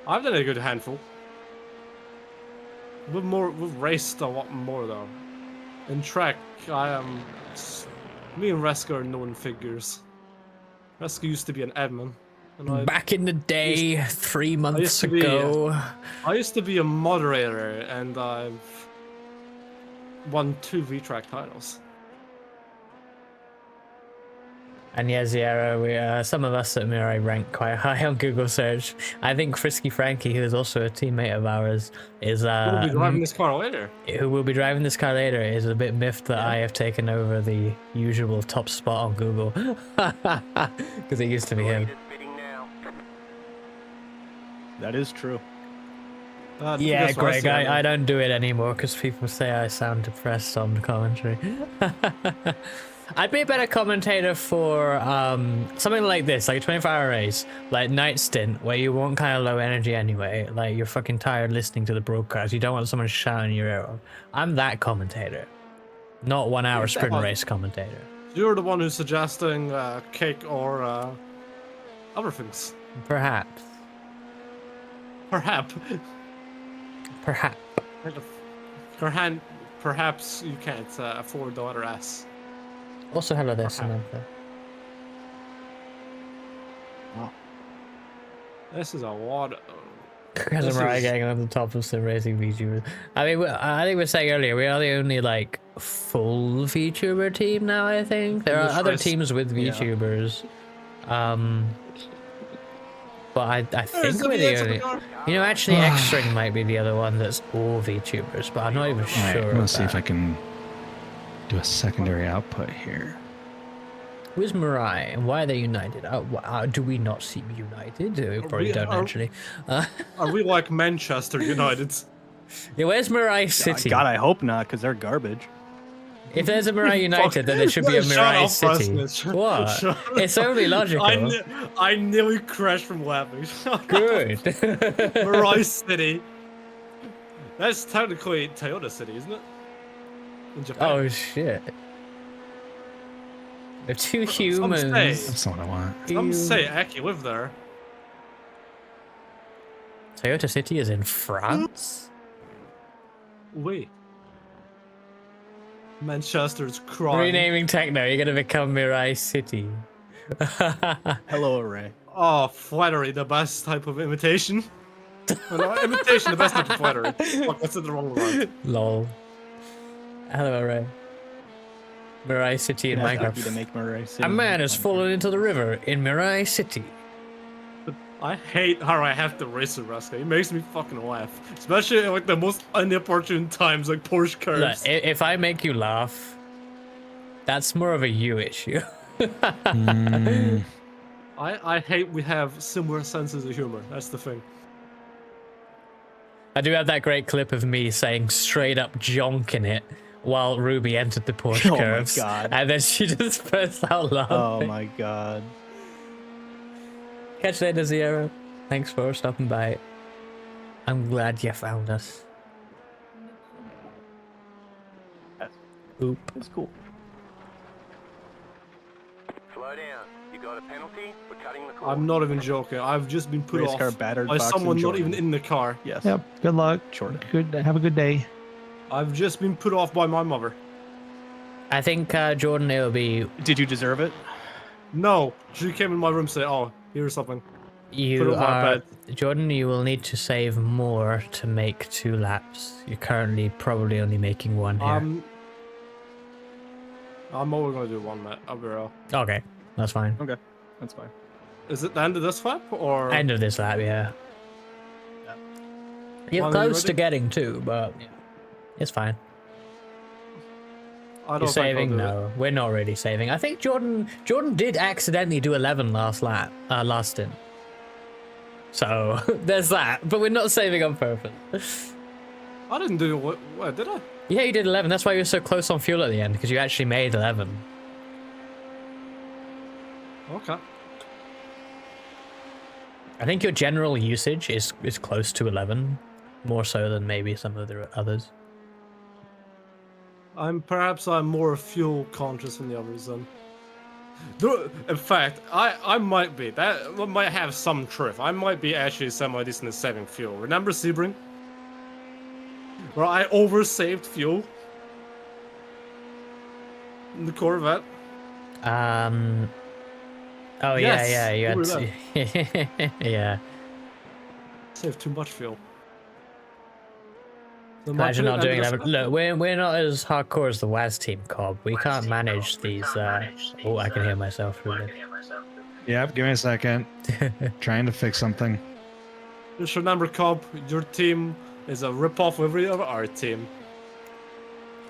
I've done a good handful. We've raced a lot more though. In track, me and Raska are known figures. Raska used to be an admin. And Back in the day, 3 months ago. I used to be a moderator, and I've won 2 V-Track titles. And yeah, Zierra, some of us at Mirai rank quite high on Google search. I think Frisky Frankie, who is also a teammate of ours, is Who will be driving this car later? Who will be driving this car later is a bit miffed that I have taken over the usual top spot on Google. Because it used to be him. That is true. Yeah, Greg, I don't do it anymore because people say I sound depressed on the commentary. I'd be a better commentator for something like this, like a 24-hour race, like Night Stint, where you want kind of low energy anyway. Like, you're fucking tired listening to the broadcast. You don't want someone shouting in your ear. I'm that commentator, not 1 hour sprint race commentator. You're the one who's suggesting cake or other things. Perhaps. Perhaps. Perhaps. Perhaps you can't afford the letter S. Also, hello there, Samantha. Wow. This is a lot of... Because Mirai getting on the top of sim racing VTubers. I mean, I think we were saying earlier, we are the only, like, full VTuber team now, I think. There are other teams with VTubers. But I think we're the only... You know, actually, X-String might be the other one that's all VTubers, but I'm not even sure. Alright, let's see if I can do a secondary output here. Who's Mirai and why are they united? Do we not seem united? We probably don't actually. Are we like Manchester United? Yeah, where's Mirai City? God, I hope not, because they're garbage. If there's a Mirai United, then there should be a Mirai City. What? It's only logical. I nearly crashed from laughing. Good. Mirai City. That's technically Toyota City, isn't it? In Japan. Oh shit. They're 2 humans. That's not what I want. Some say Aki live there. Toyota City is in France? Wait. Manchester's crying. Renaming Techno, you're gonna become Mirai City. Hello, Array. Oh, flattery, the best type of imitation. No, imitation, the best type of flattery. Fuck, that's in the wrong word. Lol. Hello, Ray. Mirai City in Minecraft. To make Mirai City. A man has fallen into the river in Mirai City. I hate how I have to race with Raska. It makes me fucking laugh. Especially at like the most inopportune times, like Porsche curves. Look, if I make you laugh, that's more of a you issue. I hate we have similar senses of humor. That's the thing. I do have that great clip of me saying straight up jonk in it while Ruby entered the Porsche curves. Oh my god. And then she just burst out laughing. Oh my god. Catch you later, Zero. Thanks for stopping by. I'm glad you found us. Oop. It's cool. Slow down. You got a penalty for cutting the course. I'm not even joking. I've just been put Race off car battered by Fox someone and not Jordan. even in the car. Yes. Yep. Good luck. Jordan. Good. Have a good day. I've just been put off by my mother. I think, Jordan, it'll be... Did you deserve it? No. She came in my room and said, oh, here's something. Put it You on my are... bed. Jordan, you will need to save more to make 2 laps. You're currently probably only making 1 here. I'm only gonna do 1 lap. I'll be real. Okay, that's fine. Okay, that's fine. Is it the end of this lap or End of this lap, yeah. You're Are you close to ready? getting 2, but it's fine. I You're don't think I'll saving? do it. No, we're not really saving. I think Jordan did accidentally do 11 last stint. So there's that, but we're not saving on purpose. I didn't do what did I? Yeah, you did 11. That's why you were so close on fuel at the end, because you actually made 11. Okay. I think your general usage is close to 11, more so than maybe some of the others. Perhaps I'm more fuel conscious than the others then. In fact, I might be. That might have some truth. I might be actually semi-decent at saving fuel. Remember Sebring? Where I oversaved fuel? In the Corvette? Oh Yes, yeah, you had remember to, yeah. Saved too much fuel. So Imagine much not it doing ended that. Look, we're not as hardcore as the WAS team, Cobb. We can't manage these. Oh, I can hear myself through this. Yep, give me a second. Trying to fix something. Just remember, Cobb, your team is a rip-off of every other our team.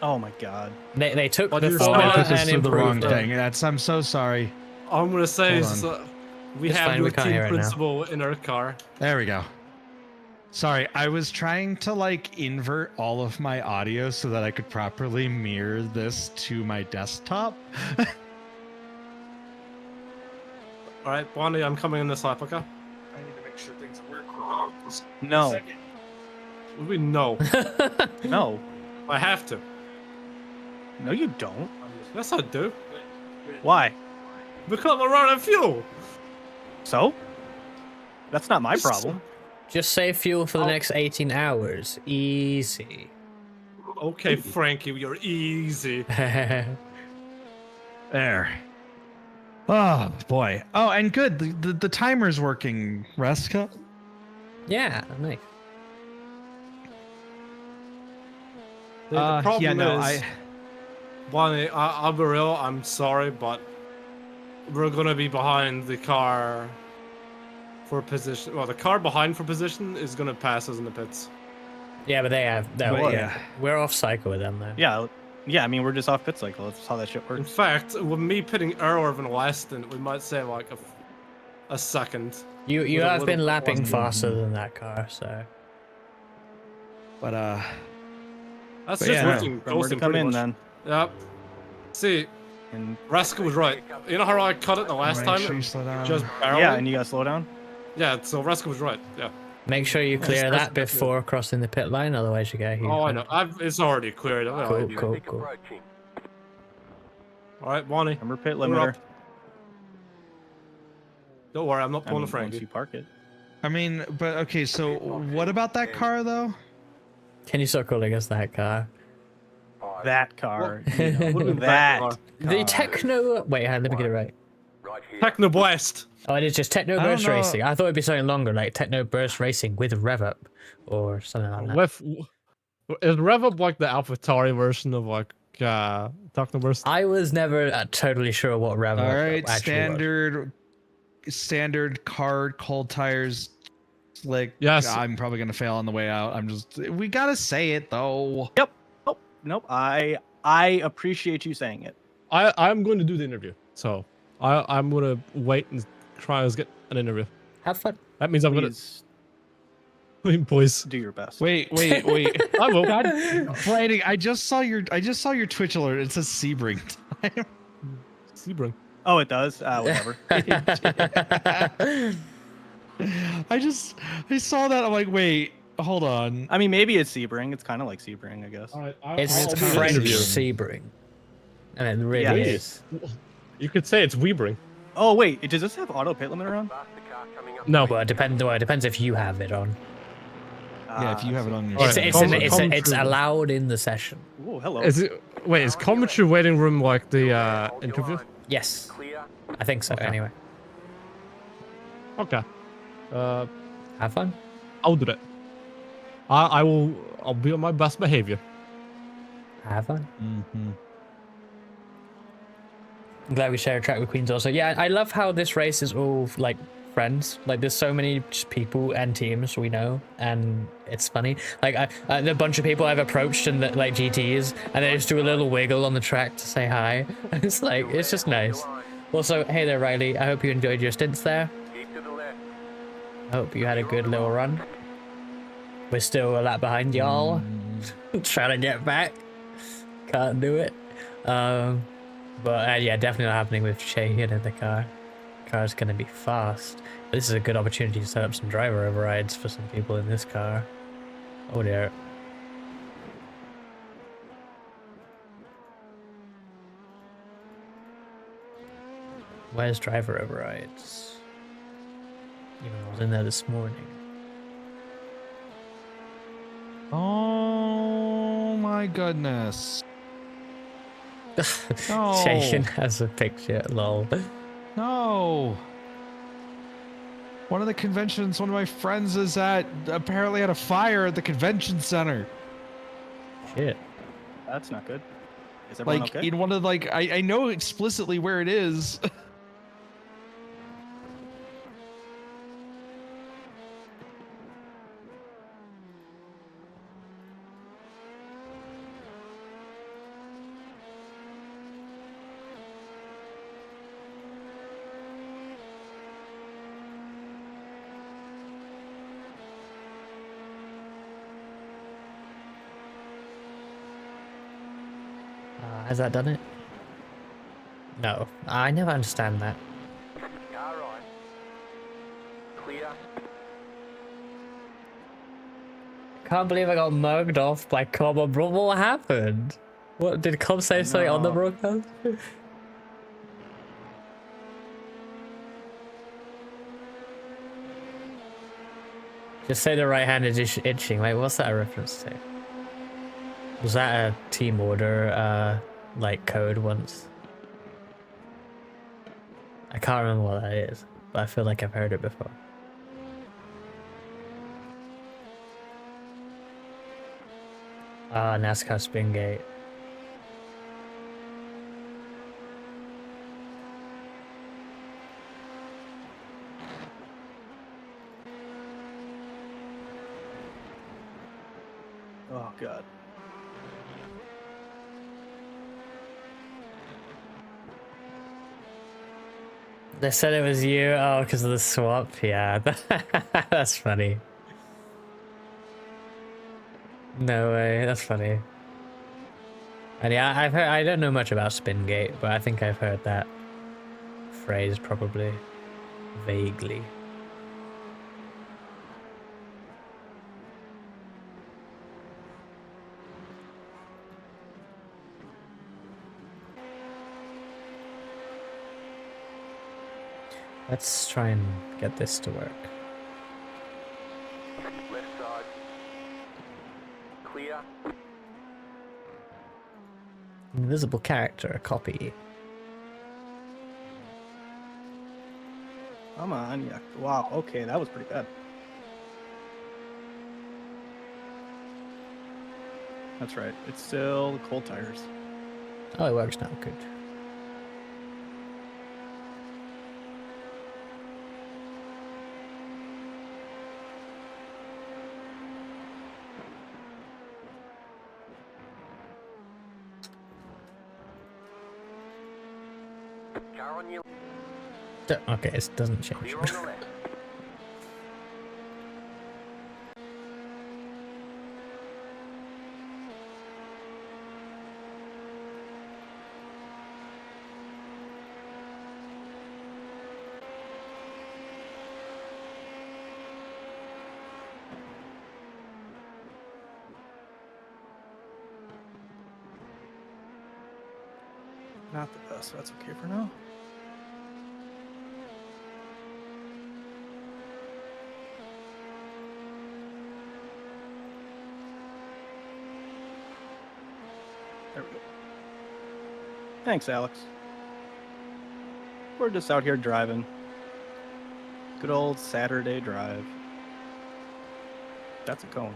Oh my god. They took But the you're formula still- I put this and through the wrong improved it. thing. I'm so sorry. All I'm gonna say Hold is on. we It's have fine, your we can't team hear it now. principal in our car. There we go. Sorry, I was trying to like invert all of my audio so that I could properly mirror this to my desktop. Alright, Bonnie, I'm coming in this lap, okay? I need to make sure things work. No. What do we know? No. I have to. No, you don't. Yes, I do. Why? Because we're running fuel. So? That's not my problem. Just save fuel for the next 18 hours. Easy. Okay, Frankie, you're easy. There. Oh boy. Oh, and good. The timer's working, Reska. Yeah, nice. The problem yeah, no, is, Bonnie, I'll be real, I'm sorry, but we're gonna be behind the car for position. Well, the car behind for position is gonna pass us in the pits. Yeah, but they have. No, But yeah. We're off cycle with them though. Yeah, yeah. I mean, we're just off pit cycle. That's how that shit In works. fact, with me pitting earlier than last, then we might say like a second. You With a have been little lapping pause. faster than that car, so. But That's But just yeah, working. Remember to ghosting come pretty in much. then. Yep. See, And Rascal was right. You know how I cut it the last make time? sure you slow down. Just barely. yeah, and you gotta slow down. Yeah, so Rascal was right. Yeah. Make sure you clear that before crossing the pit line, otherwise you get a huge. Oh, I penalty. know. It's already cleared. Cool. All right, Bonnie. Remember pit we're limiter. up. Don't worry, I'm not I pulling mean, a Frankie. once you park it. I mean, but okay. So what about that car though? Can you start calling us that car? That car. What do you mean that. car? The Techno. Wait, let me get it right. Techno Blast. Oh, it is just Techno I don't Burst know. Racing. I thought it'd be something longer, like Techno Burst Racing with Rev Up or something like that. Is Rev Up like the AlphaTauri version of like Techno Burst? I was never totally sure what Rev Up All right, actually standard car, cold tires, slick. Yes. I'm probably gonna fail on the way out. We gotta say it though. Yep. Nope. I appreciate you saying it. I'm going to do the interview, so I'm gonna wait and try and get an interview. Have fun. That means I'm Please gonna. Boys. do your best. Wait. I will. Brandon, I just saw your Twitch alert. It says Sebring time. Sebring. Oh, it does. Whatever. I saw that. I'm like, wait, hold on. I mean, maybe it's Sebring. It's kind of like Sebring, I guess. It's I'll do the French interview. Sebring. And it really Yeah, it is. You could say it's Weebring. Oh wait, does this have auto pit limiter on? No. Well, it depends if you have it on. Yeah, if you have it on your. All It's, right, it's, comment- it's, comment it's through. allowed in the session. Oh, hello. Is it? Wait, is commentary waiting room like the interview? Yes. I think so, Okay. anyway. Okay. Have fun. I'll do that. I will. I'll be on my best behavior. Have fun. Mm-hmm. I'm glad we share a track with Queens also. Yeah, I love how this race is all like friends. Like there's so many just people and teams we know, and it's funny. Like the bunch of people I've approached and like GTs, and they just do a little wiggle on the track to say hi. And it's like it's just nice. Also, hey there, Riley. I hope you enjoyed your stints there. I hope you had a good little run. We're still a lap behind y'all. Trying to get back. Can't do it. But yeah, definitely not happening with Shay in the car. car's gonna be fast. This is a good opportunity to set up some driver overrides for some people in this car. Oh dear. Where's driver overrides? Even though I was in there this morning. Oh my goodness. No. Shane has a picture, lol. No. One of the conventions one of my friends is at apparently had a fire at the convention center. Shit. That's not good. Is everyone Like okay? in one of like I know explicitly where it is. Has that done it? No. I never understand that. Car on. Clear. Can't believe I got mugged off by Cobb, bro. What happened? What did Cobb say something on the broadcast? Just say the right hand is itching. Wait, what's that a reference to? Was that a team order like code once? I can't remember what that is, but I feel like I've heard it before. Ah, NASCAR spin gate. Oh god. They said it was you. Oh, because of the swap. Yeah, that's funny. No way, that's funny. And yeah, I've heard. I don't know much about Spingate, but I think I've heard that phrase probably vaguely. Let's try and get this to work. Left side. Clear. Invisible character, a copy. Come on, yeah. Wow, okay, that was pretty bad. That's right. It's still cold tires. Oh, it works now. Good. Car on your Okay, it doesn't change. clear on the left. Not the best, that's okay for now. There we go. Thanks, Alex. We're just out here driving. Good old Saturday drive. That's a cone.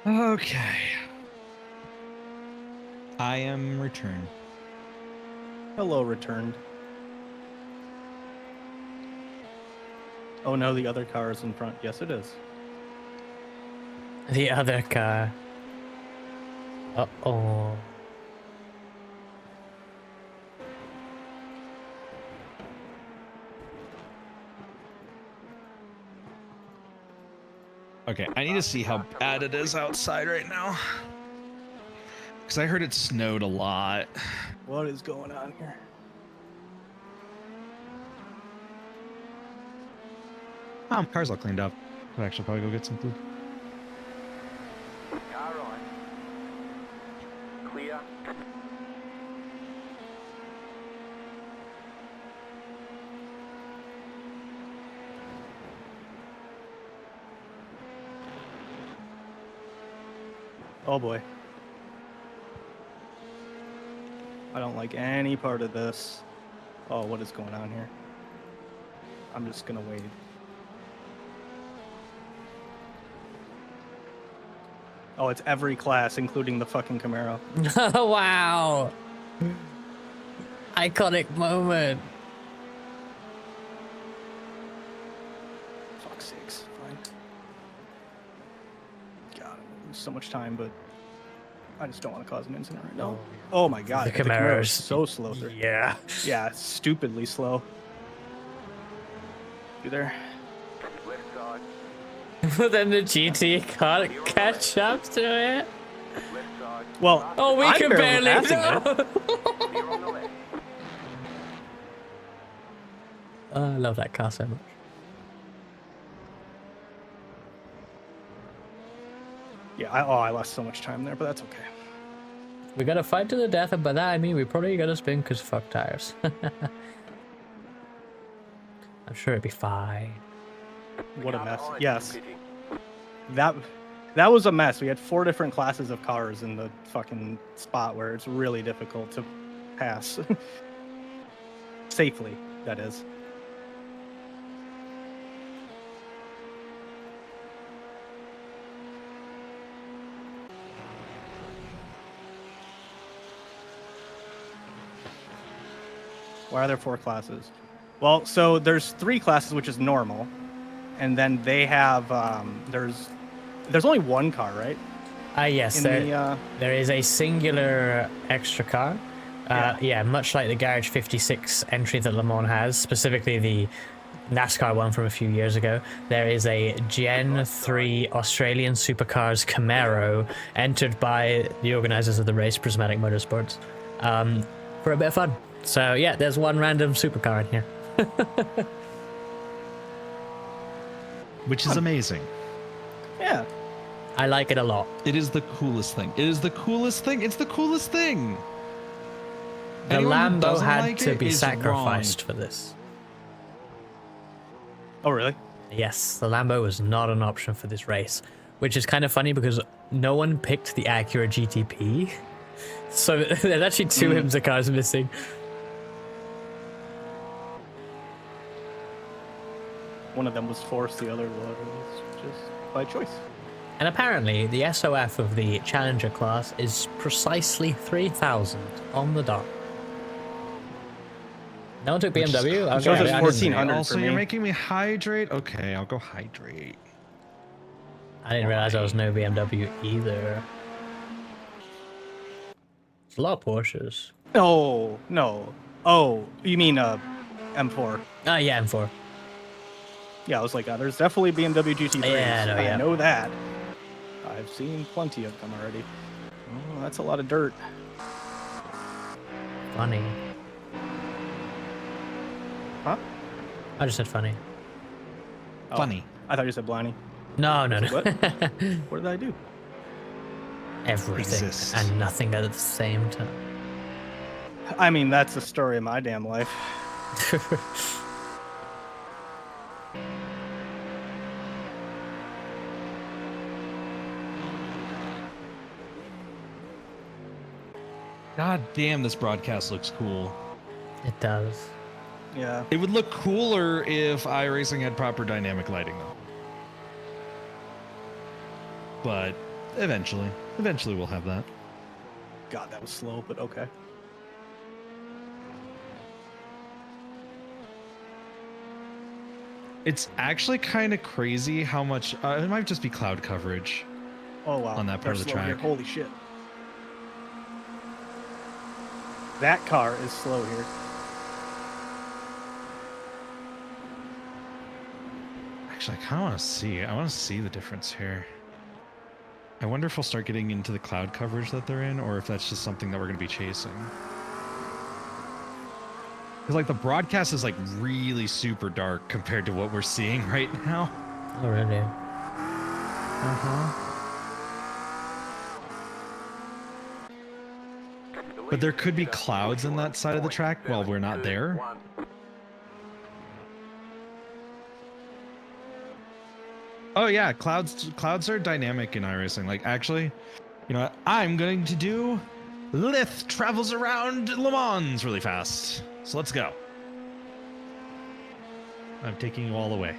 Okay. I am returned. Hello, returned. Oh no, the other car is in front. Yes, it is. The other car. Uh-oh. Okay, I need to see how bad it is outside right now. Because I heard it snowed a lot. What is going on here? Car's all cleaned up. I'll actually probably go get some food. Car on. Clear. Oh boy. I don't like any part of this. Oh, what is going on here? I'm just gonna wait. Oh, it's every class, including the fucking Camaro. Wow. Iconic moment. Fuck's sakes, fine. God, I'm gonna lose so much time, but I just don't want to cause an incident right now. Oh my god, The the Camaro is Camaro's so slow. There. Yeah. Yeah, stupidly slow. You there? Left side. But then the GT can't catch up to it. Left side. Well, Oh, we I'm can barely passing know. Clear on the left. Oh, I love that car so much. Yeah, I lost so much time there, but that's okay. We gotta fight to the death, and by that I mean we probably gotta spin because fuck tires. I'm sure it'd be fine. What a Car mess. behind Yes. pitting. That was a mess. We had 4 different classes of cars in the fucking spot where it's really difficult to pass. Safely, that is. Why are there 4 classes? Well, so there's 3 classes, which is normal, and then they have there's only 1 car, right? Yes, there is a singular extra car. Yeah, much like the Garage 56 entry that Le Mans has, specifically the NASCAR one from a few years ago. There is a Gen 3 Australian Supercars Camaro entered by the organizers of the race, Prismatic Motorsports, for a bit of fun. So yeah, there's 1 random supercar in here. Which is amazing. Yeah. I like it a lot. It is the coolest thing. It is the coolest thing. It's the coolest thing. The Anyone who Lambo doesn't had like to it be is sacrificed wrong. for this. Oh, really? Yes, the Lambo was not an option for this race, which is kind of funny because no one picked the Acura GTP. So there's actually 2 IMSA cars missing. One of them was forced, the other was just by choice. And apparently, the SOF of the Challenger class is precisely 3,000 on the dot. No one took BMW? Okay, shows us I didn't- 1,400 Also, for you're me. making me hydrate? Okay, I'll go hydrate. I didn't realize there was no BMW either. There's a lot of Porsches. No, no. Oh, you mean M4? Oh, yeah, M4. Yeah, I was like, there's definitely BMW GT3s. Yeah, no, yeah. I know that. I've seen plenty of them already. Oh, that's a lot of dirt. Funny. Huh? I just said funny. Oh, Funny. I thought you said Bliney. No, no, no. What? What did I do? Everything Exist. and nothing at the same time. I mean, that's the story of my damn life. God damn, this broadcast looks cool. It does. Yeah. It would look cooler if iRacing had proper dynamic lighting, though. But eventually we'll have that. God, that was slow, but okay. It's actually kind of crazy how much it might just be cloud coverage. Oh wow, on that part they're of the slow here. track. Holy shit. That car is slow here. Actually, I kind of want to see. I want to see the difference here. I wonder if we'll start getting into the cloud coverage that they're in, or if that's just something that we're going to be chasing. Because like the broadcast is like really super dark compared to what we're seeing right now. Oh, really? Uh-huh. But there could be clouds in that side of the track while we're not there. Oh yeah, clouds are dynamic in iRacing. Like actually, you know what? I'm going to do Lith travels around Le Mans really fast. So let's go. I'm taking you all the way.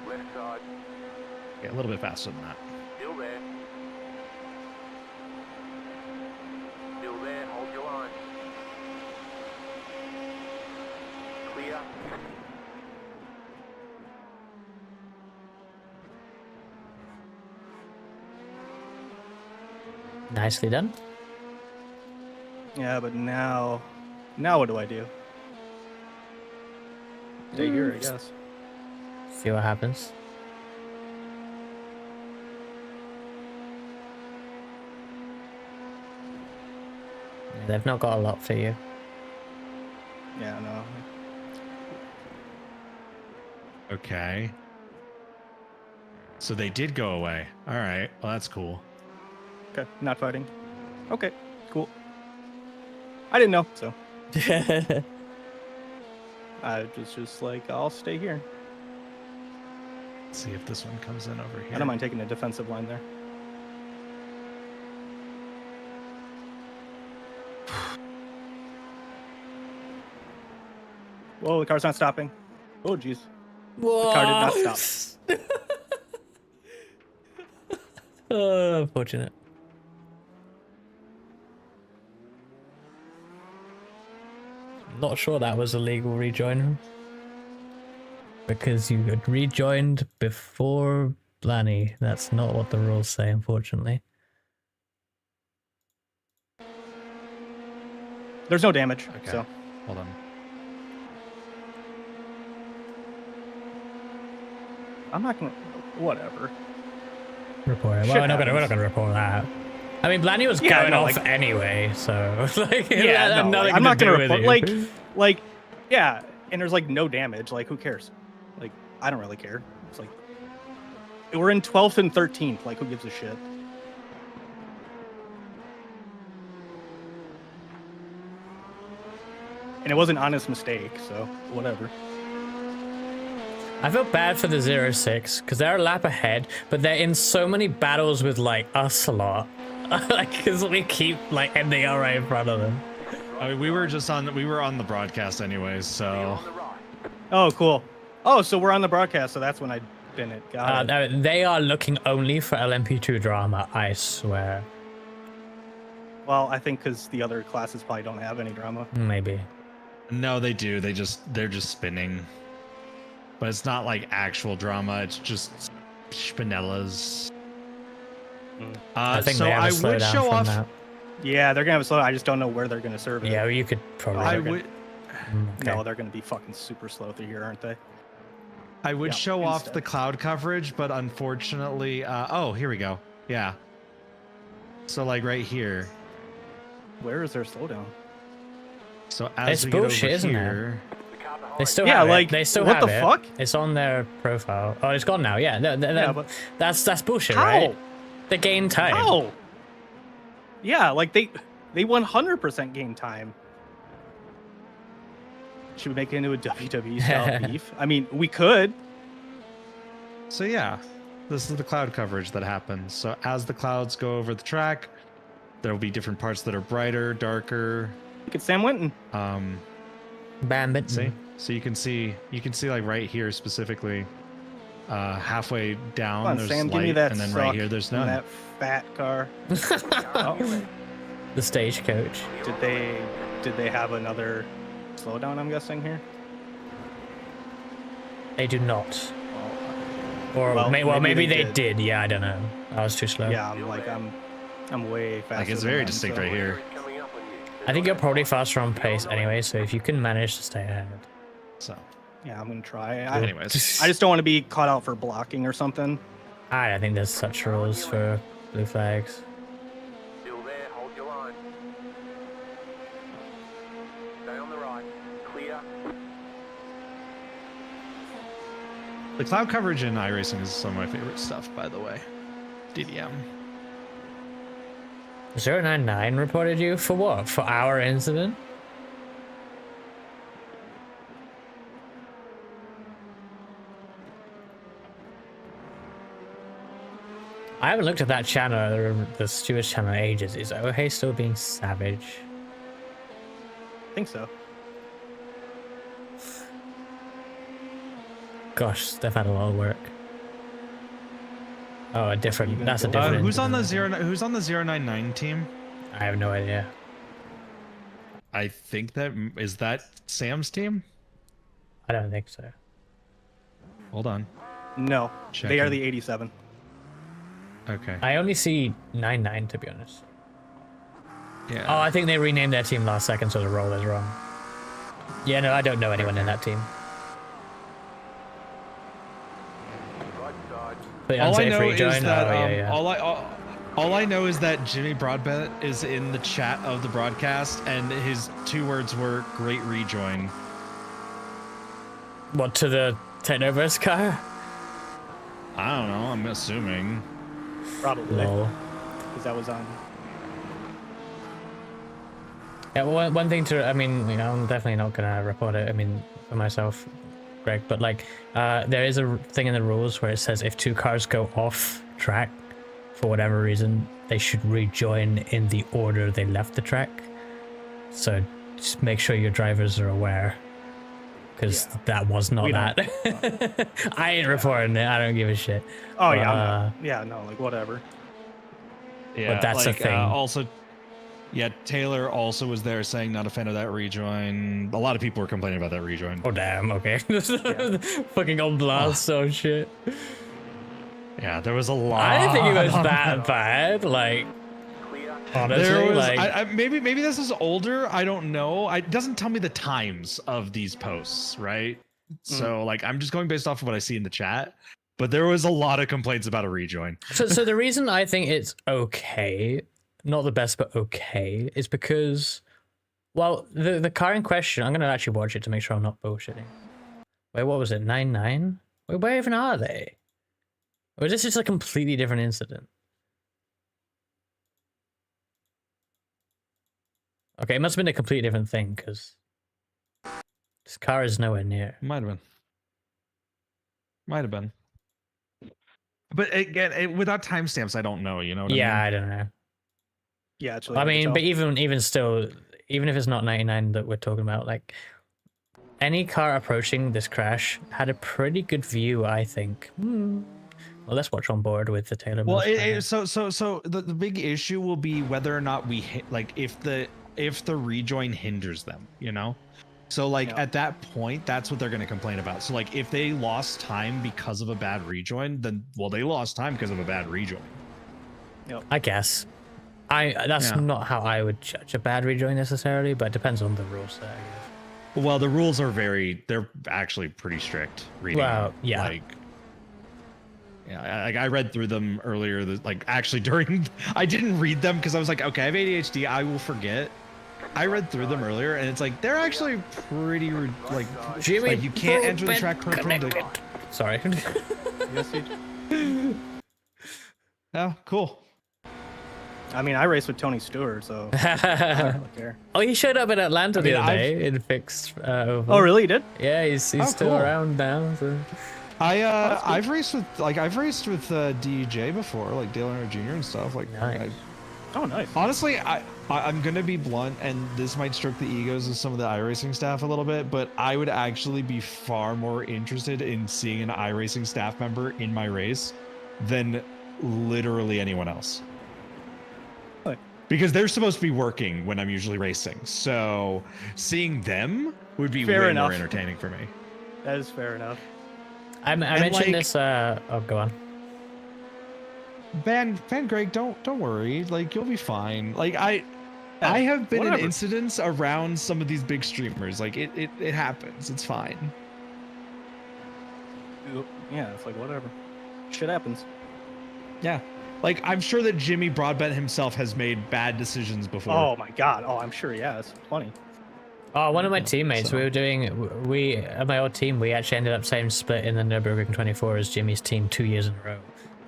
Left side. Yeah, a little bit faster than that. Still there. Still there. Hold your line. Clear. Nicely done. Yeah, but now what do I do? Stay here, I guess. See what happens. Yeah, they've not got a lot for you. Yeah, no. Okay. So they did go away. All right. Well, that's cool. Okay, not fighting. Okay, cool. I didn't know, so I was just like, I'll stay here. Let's see if this one comes in over here. I don't mind taking a defensive line there. Whoa, the car's not stopping. Oh, jeez. Whoa. The car did not stop. Unfortunate. Not sure that was a legal rejoin. Because you had rejoined before Blanny. That's not what the rules say, unfortunately. There's no damage, Okay. so. Hold on. I'm not gonna. Whatever. Report it. Shit Well, we're not happens. gonna report that. I mean, Blanny was Yeah, going no, off like- anyway, so like, Yeah, that had no, nothing I'm not to gonna do with report. you. Like, yeah, and there's like no damage. Like, who cares? Like, I don't really care. It's like we're in 12th and 13th. Like, who gives a shit? And it was an honest mistake, so whatever. I feel bad for the 06 because they're a lap ahead, but they're in so many battles with like us a lot. Like, because we keep like ending up right in front of them. I mean, we were on the broadcast anyways, so. Oh, cool. Oh, so we're on the broadcast, so that's when I bin it. Got it. No, they are looking only for LMP2 drama, I swear. Well, I think because the other classes probably don't have any drama. Maybe. No, they do. They're just spinning. But it's not like actual drama. It's just spinellas. I think so they have a I would slowdown show from off. that. Yeah, they're gonna have a slow. I just don't know where they're gonna serve it. Yeah, well, you could probably. I would. Okay. No, they're gonna be fucking super slow through here, aren't they? I would Yeah, show off instead. the cloud coverage, but unfortunately, oh, here we go. Yeah. So like right here. Where is their slowdown? So as It's we get bullshit, over isn't it? here, They still Yeah, have like, it. They still what have the it. fuck? It's on their profile. Oh, it's gone now. Yeah, Yeah, but that's bullshit, how? right? They gain time. How? Yeah, like they 100% gain time. Should we make it into a WWE style beef? I mean, we could. so yeah, this is the cloud coverage that happens. So as the clouds go over the track, there will be different parts that are brighter, darker. Look at Sam Winton. Bambit. See, so you can see like right here specifically. halfway down, Come on, there's Sam, light, give me that and then suck right here, there's in none. that fat car. The stagecoach. Did they have another slowdown? I'm guessing here. They do not. Or Well, maybe they they did. Yeah, I don't know. I was too slow. Yeah, I'm way faster. Like, it's than very them, distinct so- right here. I think you're probably faster on pace anyway, so if you can manage to stay ahead. So, Yeah, I'm gonna try. anyways. I just don't want to be caught out for blocking or something. I don't think there's such rules for blue flags. Still there, hold your line. Stay on the right. Clear. The cloud coverage in iRacing is some of my favorite stuff, by the way. DDM. 099 reported you for what? For our incident? I haven't looked at that channel, the Stewards channel, in ages. Is Ohei still being savage? I think so. Gosh, they've had a lot of work. Oh, a different. That's a different. Who's on the incident. Who's on the 099 team? I have no idea. I think that is that Sam's team. I don't think so. Hold on. No, they are Checking. the 87. Okay. I only see 99 to be honest. Yeah. Oh, I think they renamed their team last second, so the role is wrong. Yeah, no, I don't know anyone in that team. Right side. The All I unsafe know rejoin. is that Oh, yeah. all I know is that Jimmy Broadbent is in the chat of the broadcast, and his 2 words were "great rejoin." What, to the Technoverse car? I don't know. I'm assuming. Probably. Lol. Because that was on. Yeah, well, one thing to, I mean, you know, I'm definitely not gonna report it. I mean, for myself, Greg, but like, there is a thing in the rules where it says if 2 cars go off track for whatever reason, they should rejoin in the order they left the track. So just make sure your drivers are aware, because that was not We don't- that. I ain't reporting it. I don't give a shit. Oh yeah, I'm not. Yeah, no, like whatever. Yeah, But that's a thing. Also, yeah, Taylor also was there saying not a fan of that rejoin. A lot of people were complaining about that rejoin. Oh damn. Okay. Fucking on blast. Oh shit. Yeah, there was a lot. I didn't think it was that bad. Like, honestly, There was, like, maybe this is older. I don't know. It doesn't tell me the times of these posts, right? So like, I'm just going based off of what I see in the chat. But there was a lot of complaints about a rejoin. so the reason I think it's okay, not the best, but okay, is because, well, the car in question, I'm gonna actually watch it to make sure I'm not bullshitting. Wait, what was it? 99? Wait, where even are they? Or is this just a completely different incident? Okay, it must have been a completely different thing, because this car is nowhere near. Might have been. Might have been. But again, without timestamps, I don't know. You know what Yeah, I mean? I don't know. Yeah, it's really I hard to mean, tell. but even still, even if it's not 99 that we're talking about, like, any car approaching this crash had a pretty good view, I think. Well, let's watch on board with the Taylor. Well, Mills car. so the big issue will be whether or not we hit, like, if the rejoin hinders them, you know. So like at that point, that's what they're going to complain about. So like if they lost time because of a bad rejoin, then well, they lost time because of a bad rejoin. I guess. That's not how I would judge a bad rejoin necessarily, but it depends on the rules there, I guess. Well, the rules are they're actually pretty strict. Reading Well, yeah. Like, yeah, I read through them earlier. Like actually during, I didn't read them because I was like, okay, I have ADHD, I will forget. I read through them earlier, and it's like they're actually pretty like you can't enter the track perpendicular. Sorry. Oh, cool. I mean, I raced with Tony Stewart, so I don't really care. Oh, he showed up in Atlanta the other day in fixed. Oh, really? He did? Yeah, he's still cool. around now. So. I've raced with DJ before, like Dale Earnhardt Jr. and stuff. Like, Nice. Oh, nice. Honestly, I'm gonna be blunt, and this might stroke the egos of some of the iRacing staff a little bit, but I would actually be far more interested in seeing an iRacing staff member in my race than literally anyone else. Because they're supposed to be working when I'm usually racing, so seeing them would be way more entertaining for me. That is fair enough. I mentioned this. Oh, go on. Van Greg, don't worry. Like, you'll be fine. Like, I have been in incidents around some of these big streamers. Like, it happens. It's fine. Yeah, it's like whatever. Shit happens. Yeah. Like, I'm sure that Jimmy Broadbent himself has made bad decisions before. Oh my god. Oh, I'm sure. Yeah, it's plenty. Oh, one of my teammates, so. my old team, we actually ended up same split in the Nürburgring 24 as Jimmy's team 2 years in a row.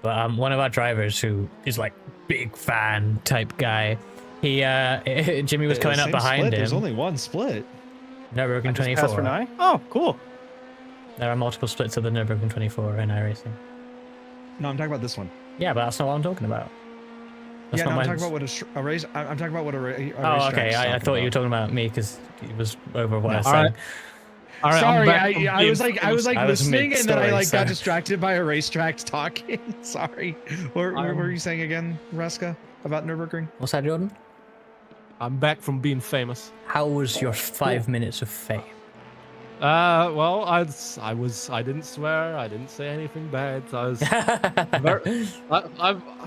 But one of our drivers, who is like big fan type guy, Jimmy was coming up behind him. There's only one split. Nürburgring 24. For 9? Oh, cool. There are multiple splits of the Nürburgring 24 in iRacing. No, I'm talking about this one. Yeah, but that's not what I'm talking about. I'm talking about what a race. I'm talking about what a race. Oh, okay. I thought you were talking about me because it was over what I was saying. All right, sorry, I was like listening, and then I mid-story, got distracted by a racetrack talking. Sorry. What were you saying again, Reska, about Nürburgring? What's that, Jordan? I'm back from being famous. How was your 5 minutes of fame? Well, I didn't swear. I didn't say anything bad. I was.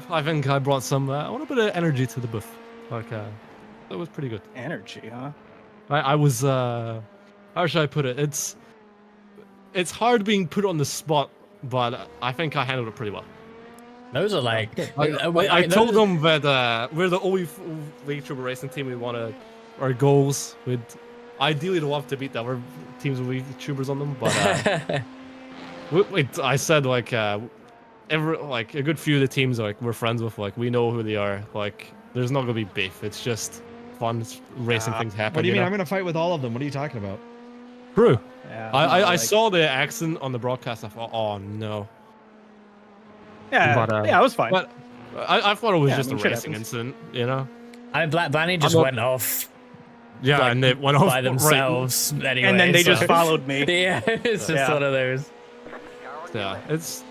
I think I brought some a little bit of energy to the booth. Like, it was pretty good. Energy, huh? I was. How should I put it? It's hard being put on the spot, but I think I handled it pretty well. Those are like. I told them that we're the only VTuber racing team. We want our goals with. Ideally, the love to beat the other teams with VTubers on them, but I said like a good few of the teams like we're friends with. Like, we know who they are. Like, there's not gonna be beef. It's just fun racing things happen. What do you mean? I'm gonna fight with all of them. What are you talking about? True. Yeah, I saw the accent on the broadcast. I thought, oh no. Yeah, but, yeah, it was fine. But I thought it was just a shit racing happens. incident, you know. Blanny just went off. Yeah, like, and they went off by themselves anyway. And then they so. just followed me. Yeah, it's just one of those. Yeah, it's.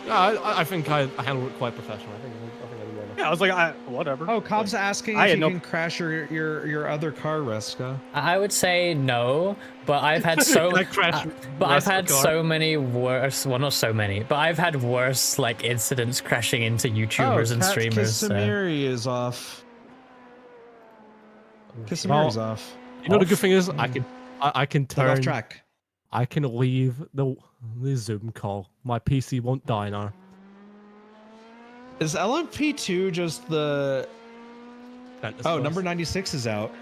Yeah, I think I handled it quite professional. I think I did well. Yeah, I was like, whatever. Oh, Cobb's asking if you can crash your other car, Reska. I would say no, but I've had so. I've had so many worse. Well, not so many, but I've had worse like incidents crashing into YouTubers and streamers. Kasamiri is off. Kasamiri's off. You know the good thing is I can turn off track. I can leave the Zoom call. My PC won't die now. Is LMP2 just the? Oh, number 96 is out.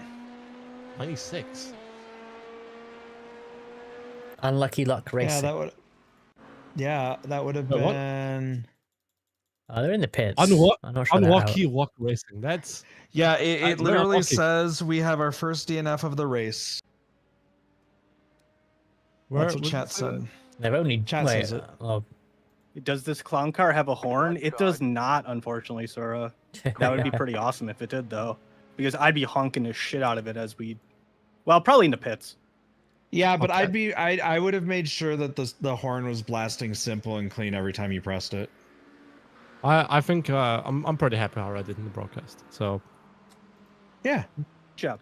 96. Unlucky Luck Racing. Yeah, that would have been. Oh, they're in the pits. Unlucky Luck Racing. That's. Yeah, it literally says we have our first DNF of the race. That's what chat said. They've only chat says it. Does this clown car have a horn? It does not, unfortunately, Sora. That would be pretty awesome if it did, though, because I'd be honking the shit out of it as we, well, probably in the pits. Yeah, but I would have made sure that the horn was blasting simple and clean every time you pressed it. I think I'm pretty happy how I did in the broadcast. So. Yeah. Good job.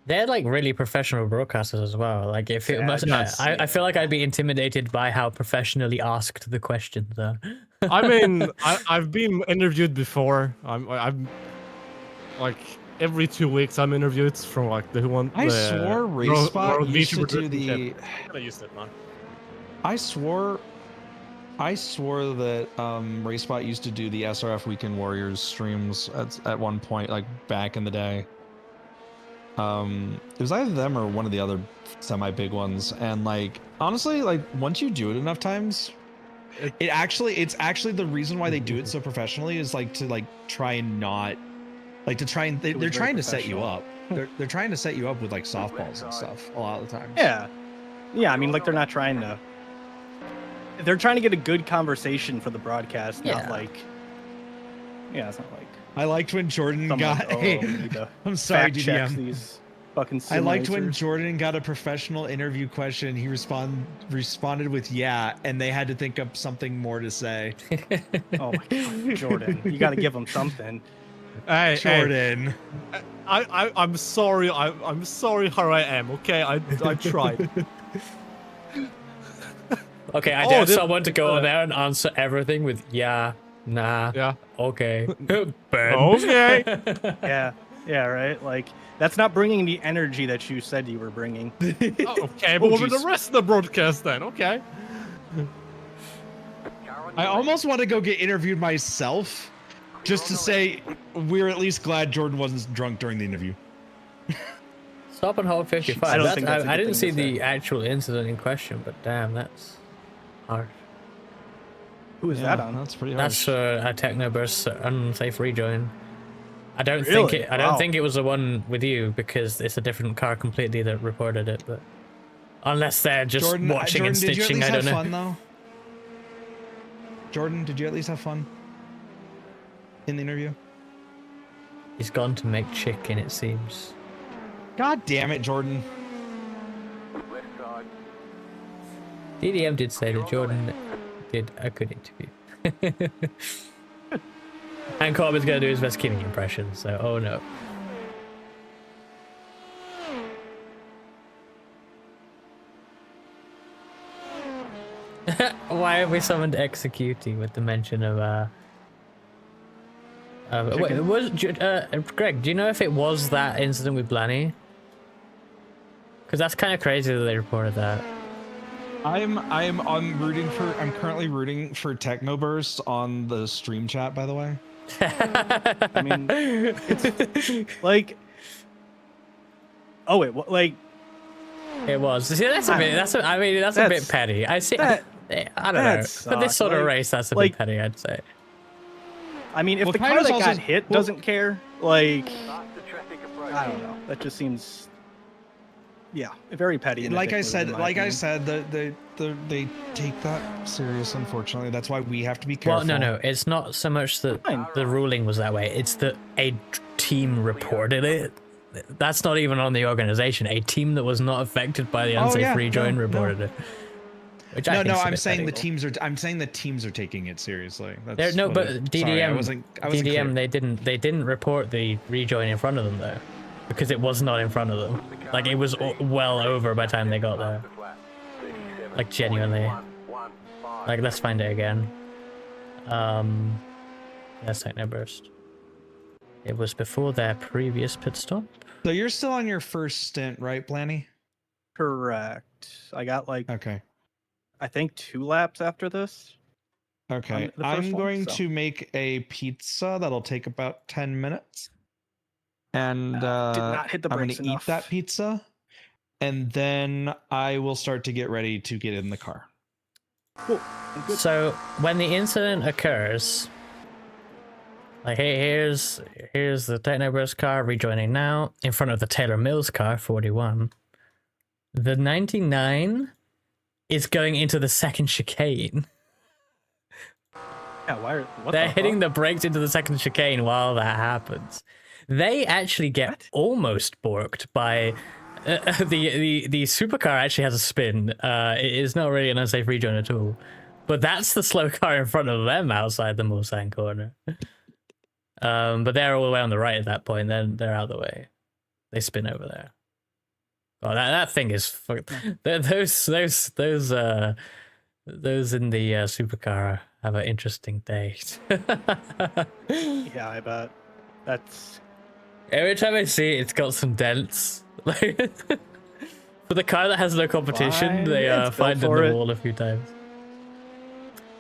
They're like really professional broadcasters as well. Like if it must, I feel like I'd be intimidated by how professionally asked the questions are. I mean, I've been interviewed before. I'm like every 2 weeks I'm interviewed from like the Who Won. I swore RaceSpot used to do the. I used it, man. I swore that RaceSpot used to do the SRF Weekend Warriors streams at one point, like back in the day. It was either them or one of the other semi-big ones, and like honestly, like once you do it enough times, it's actually the reason why they do it so professionally is like to like try and not like to try and they're trying to set you up. They're trying to set you up with like softballs and stuff a lot of the time. Yeah. I mean, like they're not trying to. They're trying to get a good conversation for the broadcast, not like. Yeah, it's not like. I liked when Jordan got. I'm sorry, DDM. These fucking I liked when simulators. Jordan got a professional interview question. He responded with "yeah," and they had to think up something more to say. Oh my god, Jordan, you got to give him something. Hey, Jordan. Hey, I'm sorry. I'm sorry how I am. Okay, I tried. Okay, I dare someone to go on there and answer everything with yeah, nah, Yeah. okay, Ben. Okay. Yeah, right. Like that's not bringing the energy that you said you were bringing. Okay, but what about the rest of the broadcast then? Okay. I almost want to go get interviewed myself, just to say we're at least glad Jordan wasn't drunk during the interview. Stop and hold 55. I don't think that's a I good didn't thing see to the say. actual incident in question, but damn, that's hard. Who is that on? That's pretty hard. That's a Technoburst unsafe rejoin. I don't Really? I don't Wow. think it was the one with you because it's a different car completely that reported it. But unless they're just Jordan, watching and did you at stitching, least I don't have know. fun though? Jordan, did you at least have fun in the interview? He's gone to make chicken, it seems. God damn it, Jordan. Left side. DDM did say that Jordan did a good interview. And Corbin's gonna do his best Kimmy impression, so oh no. Why have we summoned Executing with the mention of wait, Greg, do you know if it was that incident with Blanny? Because that's kind of crazy that they reported that. I'm currently rooting for Technoburst on the stream chat, by the way. I mean, it's like, oh wait, what, like, it was. See, that's a bit. That's a bit petty. I see. I don't know. For this sort of race, that's a bit petty, I'd say. I mean, if Well, the car Kyra's that also- got hit doesn't care, like, Faster traffic approach. I don't know. That just seems, yeah, very petty. and Like I ridiculous, said, in my opinion. they take that serious. Unfortunately, that's why we have to be careful. Well, no, it's not so much that the ruling was that way. It's that a team reported it. That's not even on the organization. A team that was not affected by the unsafe rejoin reported it. Which I think's a I'm bit saying petty. the teams are. I'm saying the teams are taking it seriously. But DDM. Sorry, I wasn't DDM, clear. they didn't report the rejoin in front of them though, because it was not in front of them. Like it was well over by the time they got there. Like genuinely. Like let's find it again. That's Technoburst. It was before their previous pit stop. So you're still on your first stint, right, Blanny? Correct. I got like, Okay. I think 2 laps after this. Okay. the first I'm one, going so. to make a pizza that'll take about 10 minutes. And Did not hit the I'm going brakes to eat enough. that pizza. And then I will start to get ready to get in the car. Cool. Good. So when the incident occurs, like hey, here's the Technoburst car rejoining now in front of the Taylor Mills car 41. The 99 is going into the second chicane. Yeah, what They're the hitting fuck? the brakes into the second chicane while that happens. They actually get almost borked by the supercar. Actually has a spin. It is not really an unsafe rejoin at all. But that's the slow car in front of them outside the Mulsanne corner. But they're all the way on the right at that point. Then they're out of the way. They spin over there. Oh, that thing is those in the supercar have an interesting day. Yeah, I bet. That's Every time I see it, it's got some dents. Like for the car that has no competition, Fine, they it's built find in for the it. wall a few times.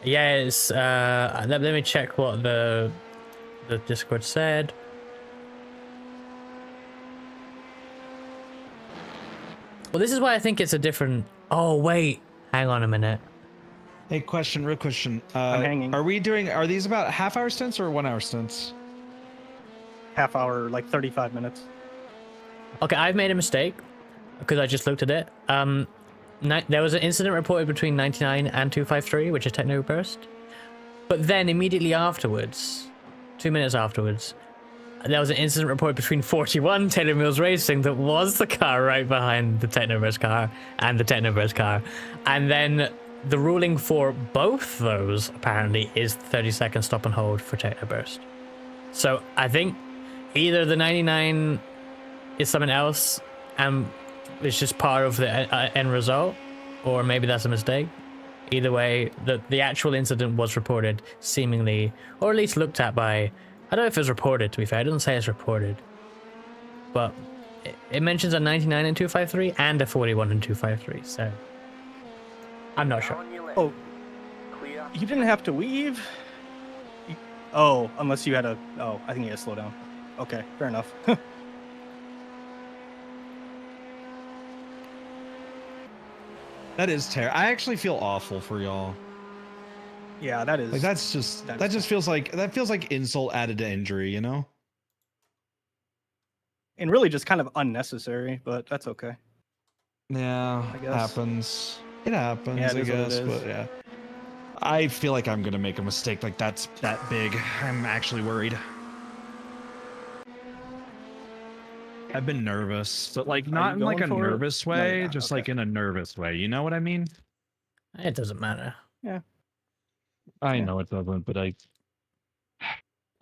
Yeah, it's let me check what the Discord said. Well, this is why I think it's a different. Oh wait, hang on a minute. Hey, real question. I'm hanging. Are these about half-hour stints or 1-hour stints? half hour, like 35 minutes. Okay, I've made a mistake because I just looked at it. There was an incident reported between 99 and 253, which is Technoburst. But then immediately afterwards, 2 minutes afterwards, there was an incident report between 41 Taylor Mills Racing that was the car right behind the Technoverse car and the Technoverse car. And then the ruling for both those apparently is 30-second stop and hold for Technoburst. So I think either the 99 is something else and it's just part of the end result, or maybe that's a mistake. Either way, the actual incident was reported seemingly, or at least looked at by, I don't know if it was reported, to be fair. It doesn't say it's reported. But it mentions a 99 and 253 and a 41 and 253, so I'm not sure. Oh, you didn't have to weave? Oh, unless you had a... Oh, I think you had to slow down. Okay, fair enough. That is terrible. I actually feel awful for y'all. Yeah, that is... Like that just feels like insult added to injury, you know? And really just kind of unnecessary, but that's okay. Yeah, I guess. Happens. It happens, Yeah, it I is what it guess, is. but yeah. I feel like I'm gonna make a mistake like that's that big. I'm actually worried. I've been nervous, but like not in like a going for it? nervous No, way, you're not. just Okay. like in a nervous way. You know what I mean? It doesn't matter. I know it doesn't, but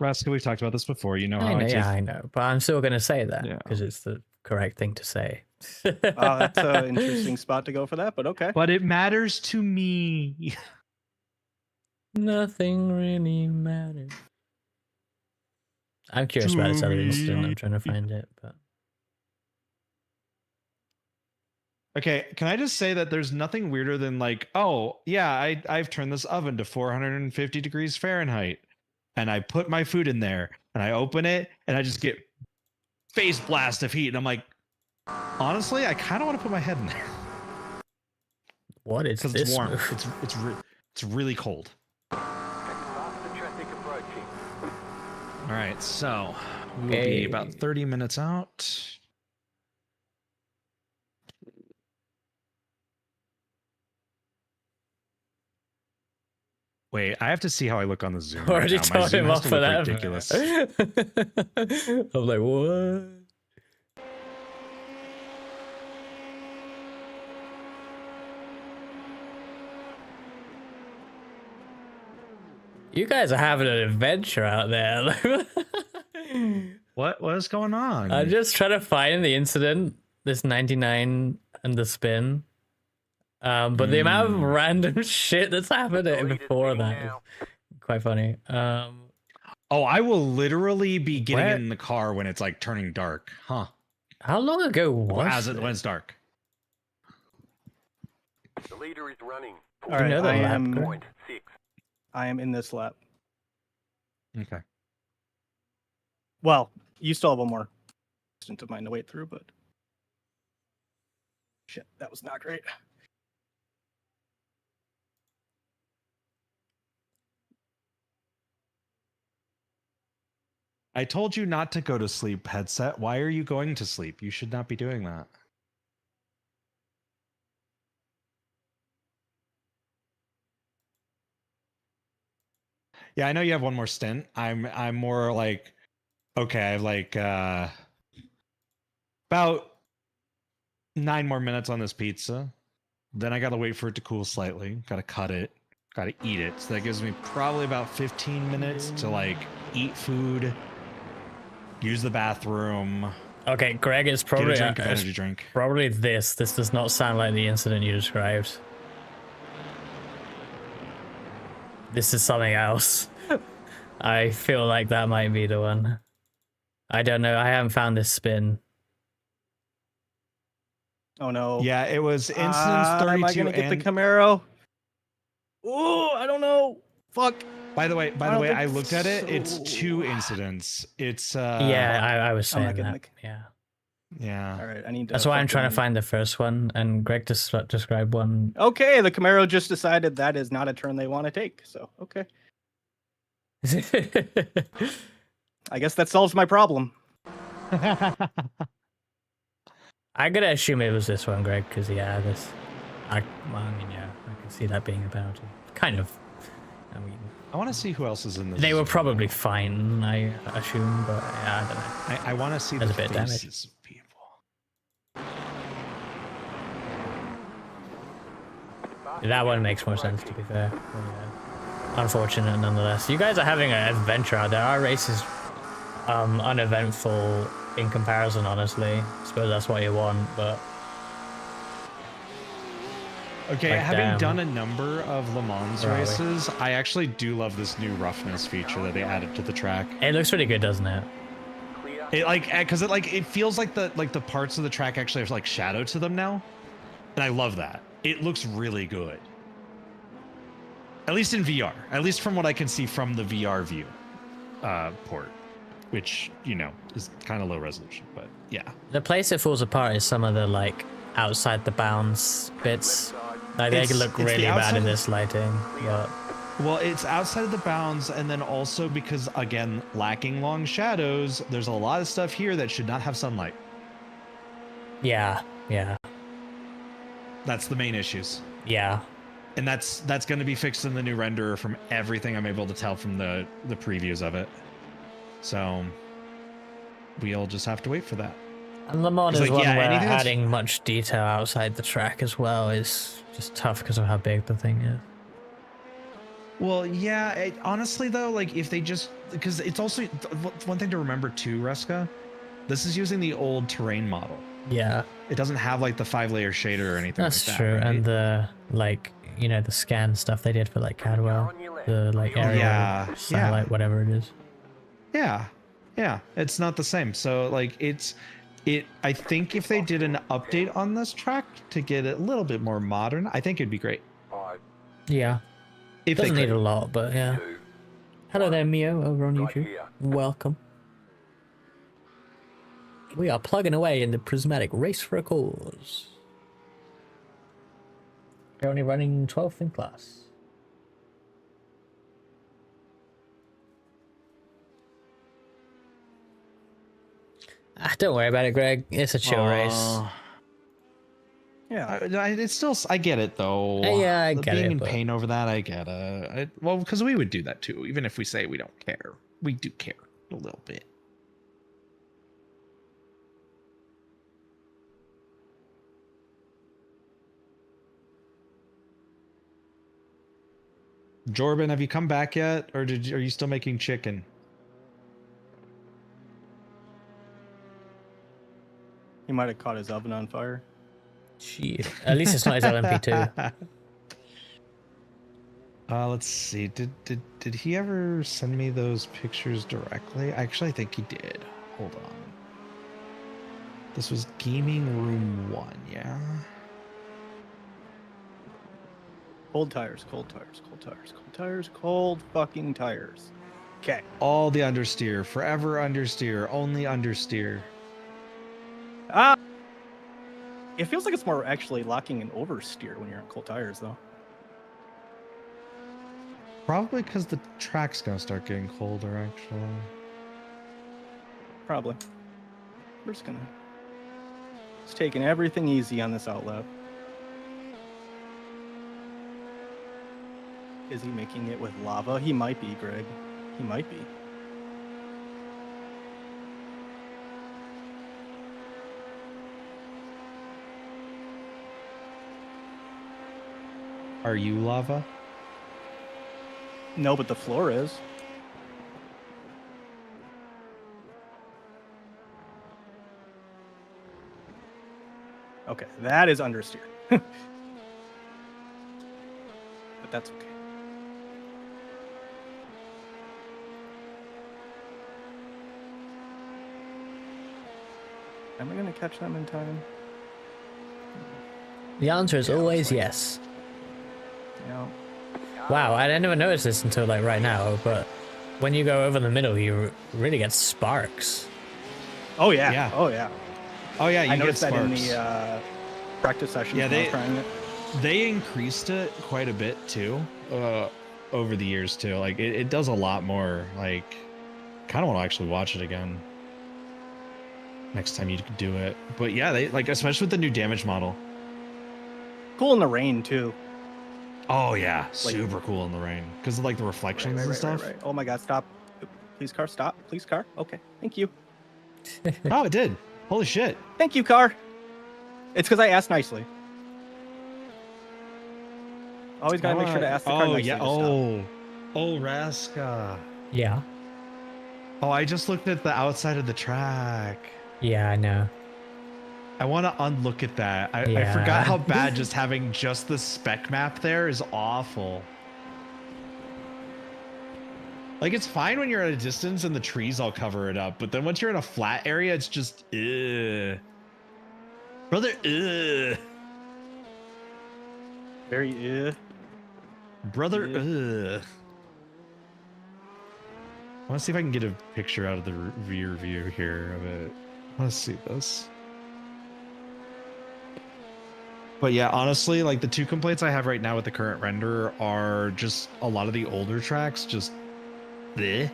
Raska, we've talked about this before. You know how I take. Yeah, I know. But I'm still going to say that Yeah. because it's the correct thing to say. Oh, that's an interesting spot to go for that, but okay. But it matters to me. Nothing really matters. I'm curious about this other incident. I'm trying to find it, but Okay, can I just say that there's nothing weirder than like, oh yeah, I've turned this oven to 450 degrees Fahrenheit, and I put my food in there, and I open it, and I just get face blast of heat, and I'm like, honestly, I kind of want to put my head in there what is because this? it's warm. move? It's really cold. Faster traffic approaching. All right, so we'll Okay. be about 30 minutes out. Wait, I have to see how I look on the Zoom. Already right now. My told Zoom him has off to for look that. ridiculous. I'm like, what? You guys are having an adventure out there. What is going on? I'm just trying to find the incident, this 99 and the spin. But the amount of random shit that's happened before that is quite funny. Oh, I will literally be getting Where- in the car when it's like turning dark. Huh. How long ago was As it when it's dark. The leader is running. All right, know the I lap am, group? 0.6. I am in this lap. Okay. Well, you still have one more instant of mine to wait through, but shit, that was not great. I told you not to go to sleep, headset. Why are you going to sleep? You should not be doing that. Yeah, I know you have one more stint. I'm more like, okay, I have like about 9 more minutes on this pizza. Then I gotta wait for it to cool slightly. Gotta cut it. Gotta eat it. So that gives me probably about 15 minutes to like eat food, use the bathroom. Okay, Greg, it's Get probably a drink of it's energy drink. probably this. This does not sound like the incident you described. This is something else. I feel like that might be the one. I don't know. I haven't found this spin. Oh no. Yeah, it was incidents Am 32 I gonna get the and Camaro? Oh, I don't know. Fuck. by the way, I don't I think looked at it. It's so. 2 incidents. It's Yeah, I was I'm saying not getting that. Yeah. yeah. All right, I need to. That's why I'm trying to fucking- find the first one, and Greg just described one. Okay, the Camaro just decided that is not a turn they want to take. So okay, I guess that solves my problem. I'm gonna assume it was this one, Greg, because yeah, this. I mean, yeah, I can see that being a penalty. Kind of. I mean, I want to see who else is in this. They were probably fine, I assume, but yeah, I don't know. I want to see There's the a bit of damage. faces of people. That one makes more sense, to be fair. But, yeah. Unfortunate, nonetheless. You guys are having an adventure out there. Our race is uneventful in comparison, honestly. I suppose that's what you want, but... Okay, Like, having damn. done a number of Le Mans Where are we? races, I actually do love this new roughness feature that they added to the track. It looks pretty good, doesn't it? It because it feels like the parts of the track actually have like shadow to them now, and I love that. It looks really good. At least in VR. At least from what I can see from the VR view port, which is kind of low resolution, but yeah. The place it falls apart is some of the like outside the bounds bits. Like they look it's the really bad outside in of- this lighting, but Well, it's outside of the bounds, and then also because, again, lacking long shadows, there's a lot of stuff here that should not have sunlight. yeah. That's the main issues. Yeah. And that's going to be fixed in the new renderer from everything I'm able to tell from the previews of it. So we'll just have to wait for that. And the mod It's is like, one yeah, where anything that's- adding much detail outside the track as well is just tough because of how big the thing is. Well, yeah, honestly, though, like if they just, because it's also one thing to remember too, Reska, this is using the old terrain model. Yeah. It doesn't have like the 5-layer shader or anything That's like that. true. right? And the like, the scan stuff they did for like Cadwell, the like area satellite, whatever it is. Yeah, it's not the same. So like I think if they did an update on this track to get it a little bit more modern, I think it'd be great. Yeah. If they Doesn't need could. a lot, but yeah. Hello there, Mio, over on YouTube. Welcome. We are plugging away in the Prismatic Race for a Cause. We're only running 12th in class. Don't worry about it, Greg. It's a chill race. Yeah, it's still. I get it though. Yeah, I get Being it, in but- pain over that, I get it. Well, because we would do that too, even if we say we don't care. We do care a little bit. Jorben, have you come back yet, or are you still making chicken? He might have caught his oven on fire. Shit. At least it's not his LMP2. Let's see. Did he ever send me those pictures directly? Actually, I think he did. Hold on. This was gaming room 1, yeah. Cold tires, cold tires, cold tires, cold tires, cold fucking tires. Okay. All the understeer, forever understeer, only understeer. It feels like it's more actually locking and oversteer when you're on cold tires, though. Probably because the track's gonna start getting colder, actually. Probably. We're just taking everything easy on this outlet. Is he making it with lava? He might be, Greg. He might be. Are you lava? No, but the floor is. Okay, that is understeer. But that's okay. Am I going to catch them in time? The answer is always yes. Yeah. Wow, I didn't even notice this until like right now, but when you go over the middle, you really get sparks. Oh yeah. Yeah. Oh yeah. Oh yeah, you I get noticed that in sparks. the practice session. Yeah, when I was trying it. They increased it quite a bit too, over the years too. Like it does a lot more. Like, kind of want to actually watch it again next time you can do it. But yeah, they like, especially with the new damage model. Cool in the rain too. Oh yeah, super cool in the rain because of like the reflections and stuff. Right. Oh my God! Stop! Please, car, stop! Please, car. Okay, thank you. Oh, it did. Holy shit! Thank you, car. It's because I asked nicely. Always gotta make sure to ask the car nicely. Yeah. To stop. Oh, Raska. Yeah. Oh, I just looked at the outside of the track. Yeah, I know. I want to unlook at that. I forgot how bad just having just the spec map there is awful. Like, it's fine when you're at a distance and the trees all cover it up, but then once you're in a flat area, it's just, ugh. Brother, ugh. Very, Brother, ugh. I want to see if I can get a picture out of the rear view here of it. I want to see this. But yeah, honestly, like the two complaints I have right now with the current render are just a lot of the older tracks, just bleh.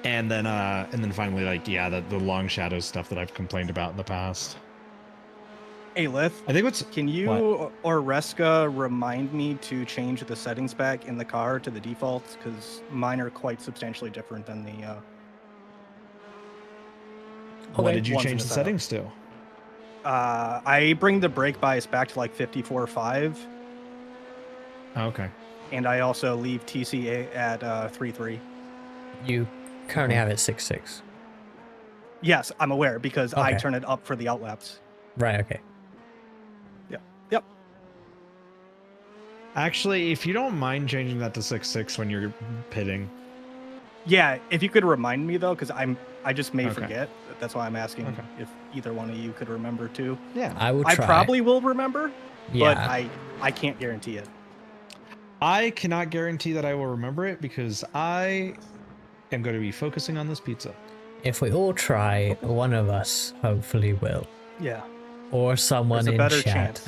And then finally, like, yeah, the long shadow stuff that I've complained about in the past. Hey, Lith. I think can you or Reska remind me to change the settings back in the car to the defaults? Because mine are quite substantially different than the. What did you change the settings to? I bring the brake bias back to like 54.5. Okay. And I also leave TCA at 3.3. You currently have it 6.6. Yes, I'm aware because I turn it up for the outlaps. Right. Okay. Yep. Actually, if you don't mind changing that to 6.6 when you're pitting. Yeah, if you could remind me though, because I just may forget. That's why I'm asking if either one of you could remember too. Yeah, I will try. I probably will remember, but I can't guarantee it. I cannot guarantee that I will remember it because I am going to be focusing on this pizza. If we all try, one of us hopefully will. Yeah. Or someone in better chat.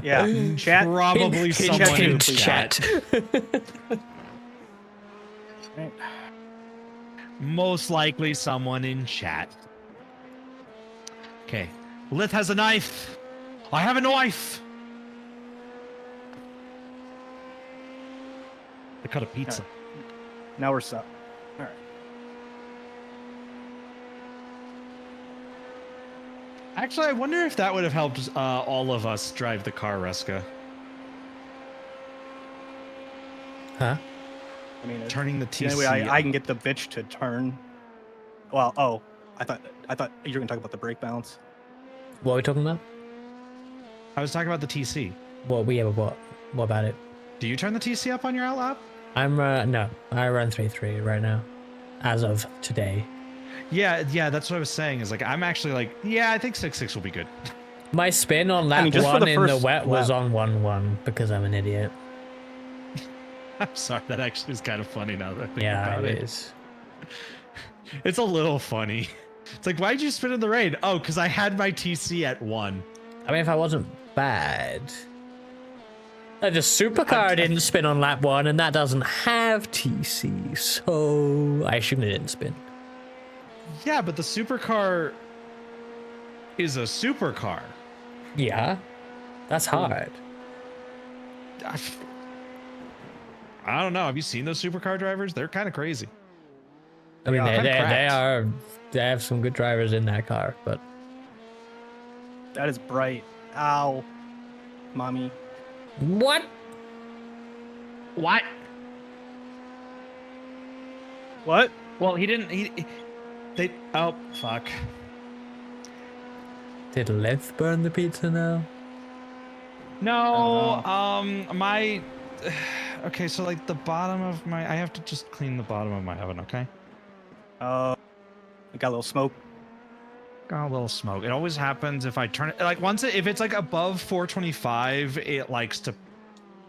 Yeah, chat. Probably someone in chat. Right. Most likely someone in chat. Okay. Lith has a knife. I have a knife. I cut a pizza. Right. Now we're set. All right. Actually, I wonder if that would have helped all of us drive the car, Reska. Huh? I mean, turning the TC. Anyway, I can get the bitch to turn. Well, I thought you were gonna talk about the brake balance. What are we talking about? I was talking about the TC. What about it? Do you turn the TC up on your outlap? No, I run 3.3 right now, as of today. Yeah, that's what I was saying. Is like I'm actually like, yeah, I think 6.6 will be good. My spin on lap 1 in the wet was on 1.1 because I'm an idiot. I'm sorry, that actually is kind of funny now that I think about it is. It's a little funny. It's like, why'd you spin in the rain? Oh, because I had my TC at 1. I mean, if I wasn't bad. The supercar didn't spin on lap 1, and that doesn't have TC, so I assume it didn't spin. Yeah, but the supercar is a supercar. Yeah, that's hard. I don't know. Have you seen those supercar drivers? They're kind of crazy. I mean, they have some good drivers in that car, but that is bright. Ow, mommy. What? What? Well, he didn't. Oh, fuck. Did Lith burn the pizza now? No. My. Okay, so like the bottom of my, I have to just clean the bottom of my oven. Okay. I got a little smoke. Got a little smoke. It always happens if I turn it like if it's like above 425, it likes to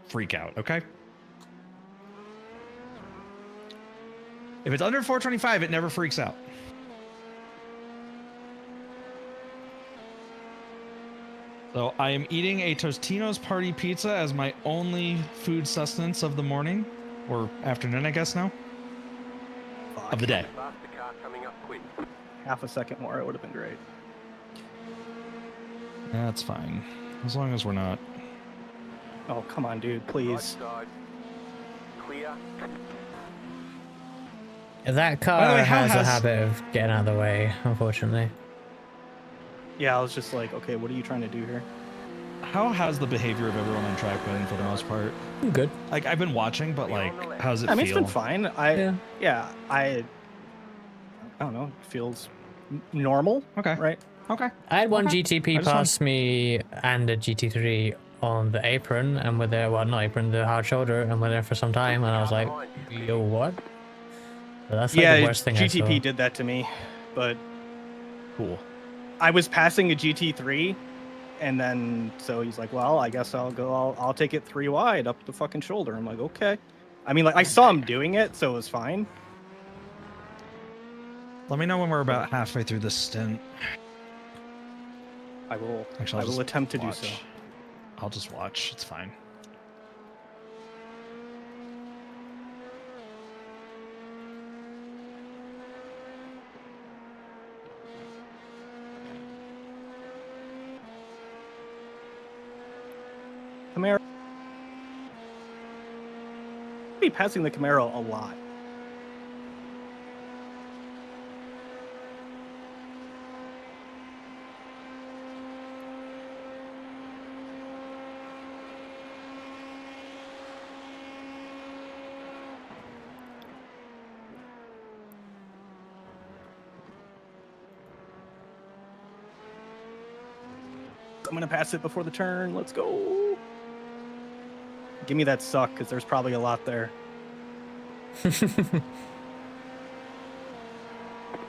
freak out. Okay. If it's under 425, it never freaks out. So I am eating a Tostino's party pizza as my only food sustenance of the morning or afternoon, I guess now. Of the day. Half a second more, it would have been great. That's fine. As long as we're not Oh, come on, dude, Right please. side. Clear. That car By the way, how has a has- habit of getting out of the way, unfortunately. Yeah, I was just like, okay, what are you trying to do here? How has the behavior of everyone on track been for the most part? Good. Like I've been watching, but like, how's it I mean, feel? it's been fine. I don't know. It feels normal. Okay. Right. Okay. I had one Okay. GTP I just pass me and a GT3 on the apron, and we're there, well, not apron, the hard shoulder, and we're there for some time, and I was like, yo, what? So that's like Yeah, the worst thing I GTP saw. did that to me, but Cool. I was passing a GT3, and then so he's like, "Well, I guess I'll take it 3 wide up the fucking shoulder." I'm like, "Okay." I mean, like I saw him doing it, so it was fine. Let me know when we're about halfway through this stint. I will. Actually, I will attempt to do so. I'll just watch. It's fine. Camaro. Be passing the Camaro a lot. I'm gonna pass it before the turn. Let's go. Give me that suck, because there's probably a lot there. All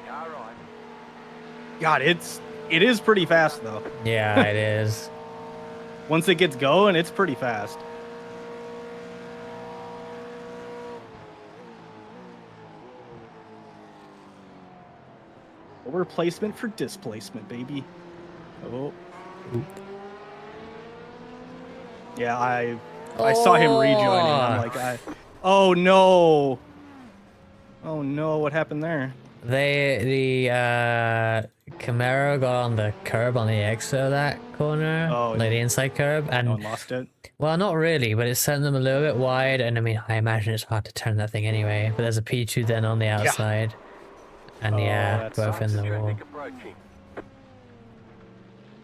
right. God, it is pretty fast though. Yeah, it is. Once it gets going, it's pretty fast. Replacement for displacement, baby. Oh. Yeah, I saw him rejoining. I'm like, oh no. Oh no, what happened there? The Camaro got on the curb on the exit of that corner, like the inside curb, and No one lost it. well, not really, but it sent them a little bit wide, and I mean, I imagine it's hard to turn that thing anyway. But there's a P2 then on the outside, and yeah, both in the wall.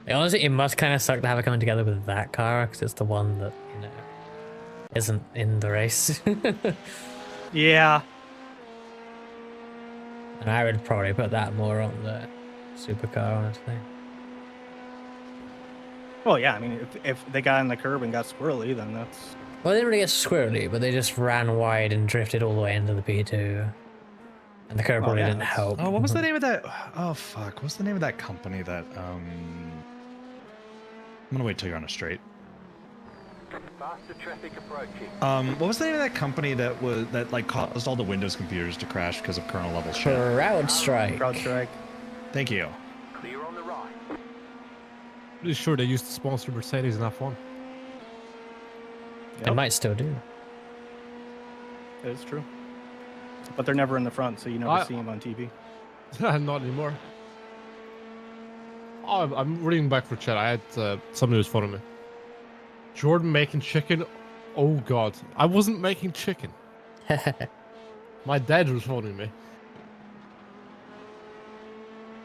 Honestly, it must kind of suck to have it coming together with that car, because it's the one that, you know, isn't in the race. Yeah. And I would probably put that more on the supercar, honestly. Well, yeah, I mean, if they got on the curb and got squirrely, then that's... Well, they didn't really get squirrely, but they just ran wide and drifted all the way into the P2. And the curb probably didn't help. Oh, what was the name of that? Oh, fuck. What's the name of that company that, I'm gonna wait till you're on a straight. Faster traffic approaching. What was the name of that company that like caused all the Windows computers to crash because of kernel level shit? CrowdStrike. CrowdStrike. Thank you. Clear on the right. Pretty sure they used to sponsor Mercedes in F1. They might still do. That is true. But they're never in the front, so you never see them on TV. Not anymore. Oh, I'm reading back for chat. I had somebody was phoning me. Jordan making chicken. Oh god, I wasn't making chicken. My dad was phoning me.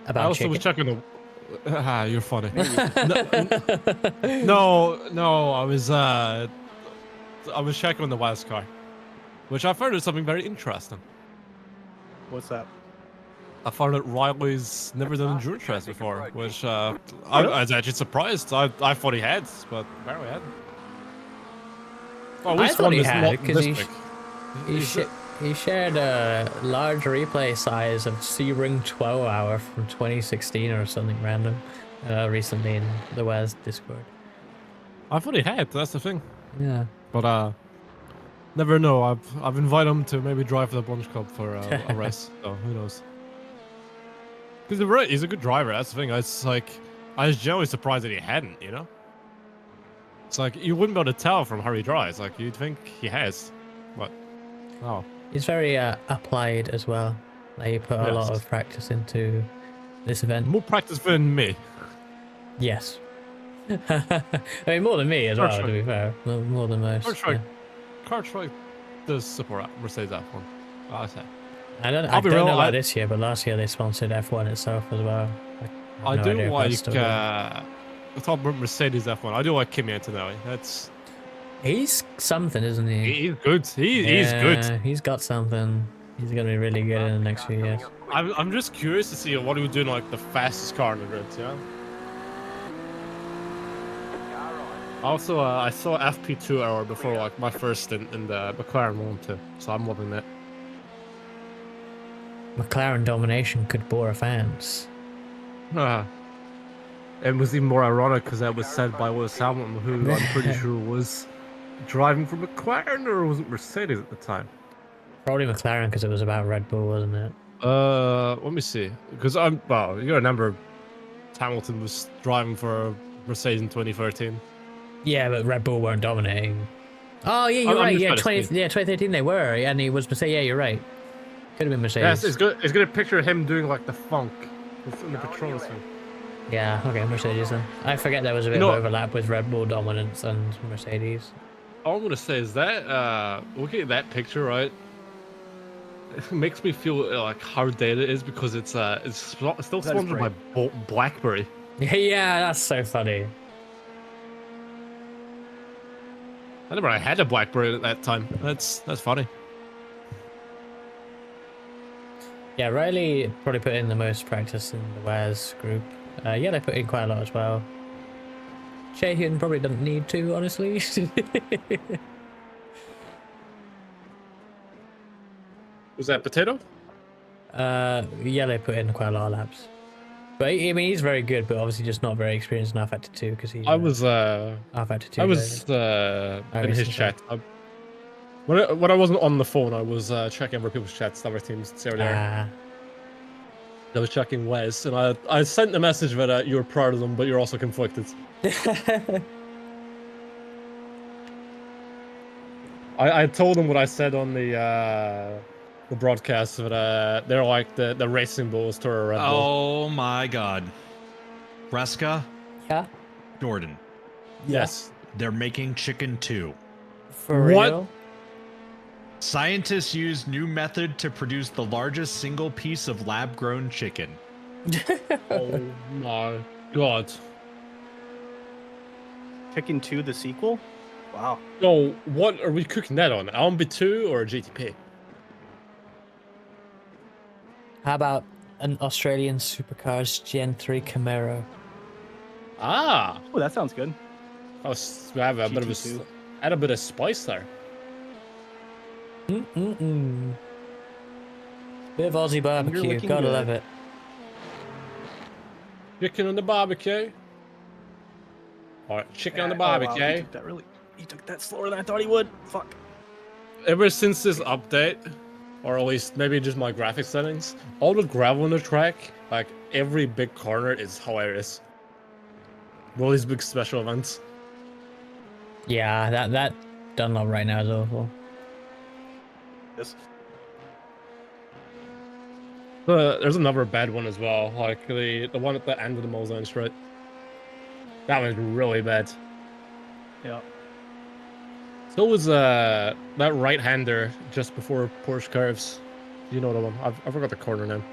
About I also chicken? was checking the. You're funny. no, I was checking on the West car, which I found something very interesting. What's that? I found that Riley's never done endurance race before, which I was actually surprised. I thought he had, but apparently he hadn't. Well, I thought he had, because he he shared a large replay size of Sebring 12 hour from 2016 or something random recently in the West Discord. I thought he had. That's the thing. Yeah. But never know. I've invited him to maybe drive for the Bunch Club for a race. So who knows? Because he's a good driver. That's the thing. It's like I was generally surprised that he hadn't. You know. It's like you wouldn't be able to tell from how he drives. Like you'd think he has, but oh. He's very applied as well. Like he put a lot of practice into this event. More practice than me. Yes. I mean, more than me as Car well, to Strike. be fair. More than most. Car Strike. yeah. Car Strike does support Mercedes F1. I say. I don't I'll be know real, about this year, but last year they sponsored F1 itself as well. I I have no do idea if that's like. still going. I thought Mercedes F1. I do like Kimi Antonelli. That's. He's something, isn't he? He's good. He's good. He's got something. He's gonna be really good in the next few years. I'm just curious to see what he would do in like the fastest car in the grid. Yeah. Also, I saw FP2 error before like my first stint in the McLaren one too, so I'm loving it. McLaren domination could bore fans. It was even more ironic because that was said by Lewis Hamilton, who I'm pretty sure was driving for McLaren, or was it Mercedes at the time? Probably McLaren because it was about Red Bull, wasn't it? Let me see. Because you gotta remember, Hamilton was driving for Mercedes in 2013. Yeah, but Red Bull weren't dominating. Oh yeah, you're right. Yeah, 2013 they were, and he was Mercedes. Yeah, you're right. Could have been Mercedes. Yes, it's good. It's gonna picture him doing like the funk in the Patronus thing. Yeah, okay, Mercedes then. I forget there was a bit of overlap with Red Bull dominance and Mercedes. All I'm gonna say is that looking at that picture, right, it makes me feel like how dated it is because it's still sponsored by BlackBerry. Yeah, that's so funny. I remember I had a BlackBerry at that time. That's funny. Yeah, Riley probably put in the most practice in the Waz group. Yeah, they put in quite a lot as well. Shahin probably doesn't need to, honestly. Was that Potato? Yeah, they put in quite a lot of laps. But I mean, he's very good, but obviously just not very experienced in R-Factor 2 because he. I was R-Factor 2. I was in his chat. When I wasn't on the phone, I was checking other people's chats, other teams, there. I was checking Wes, and I sent the message that you're proud of them, but you're also conflicted. I told them what I said on the broadcast that they're like the racing bulls to a Red Bull. Oh my God, Reska. Yeah. Jordan. Yes. They're making chicken too. For real? Scientists use new method to produce the largest single piece of lab-grown chicken. Oh my God. Chicken 2, the sequel? Wow. So, what are we cooking that on? LMB2 or GTP? How about an Australian Supercars Gen 3 Camaro? Ah. Oh, that sounds good. I have a bit of add a bit of spice there. Bit of Aussie barbecue, gotta love it. Chicken on the barbecue. Alright, chicken on the barbecue. Wow, he took that slower than I thought he would. Fuck. Ever since this update, or at least maybe just my graphic settings, all the gravel on the track, like every big corner is hilarious. All these big special events. Yeah, that Dunlop right now is awful. Yes. There's another bad one as well, like the one at the end of the Mulsanne straight. That one's really bad. Yeah. So was that right-hander just before Porsche curves. You know the one. I forgot the corner name.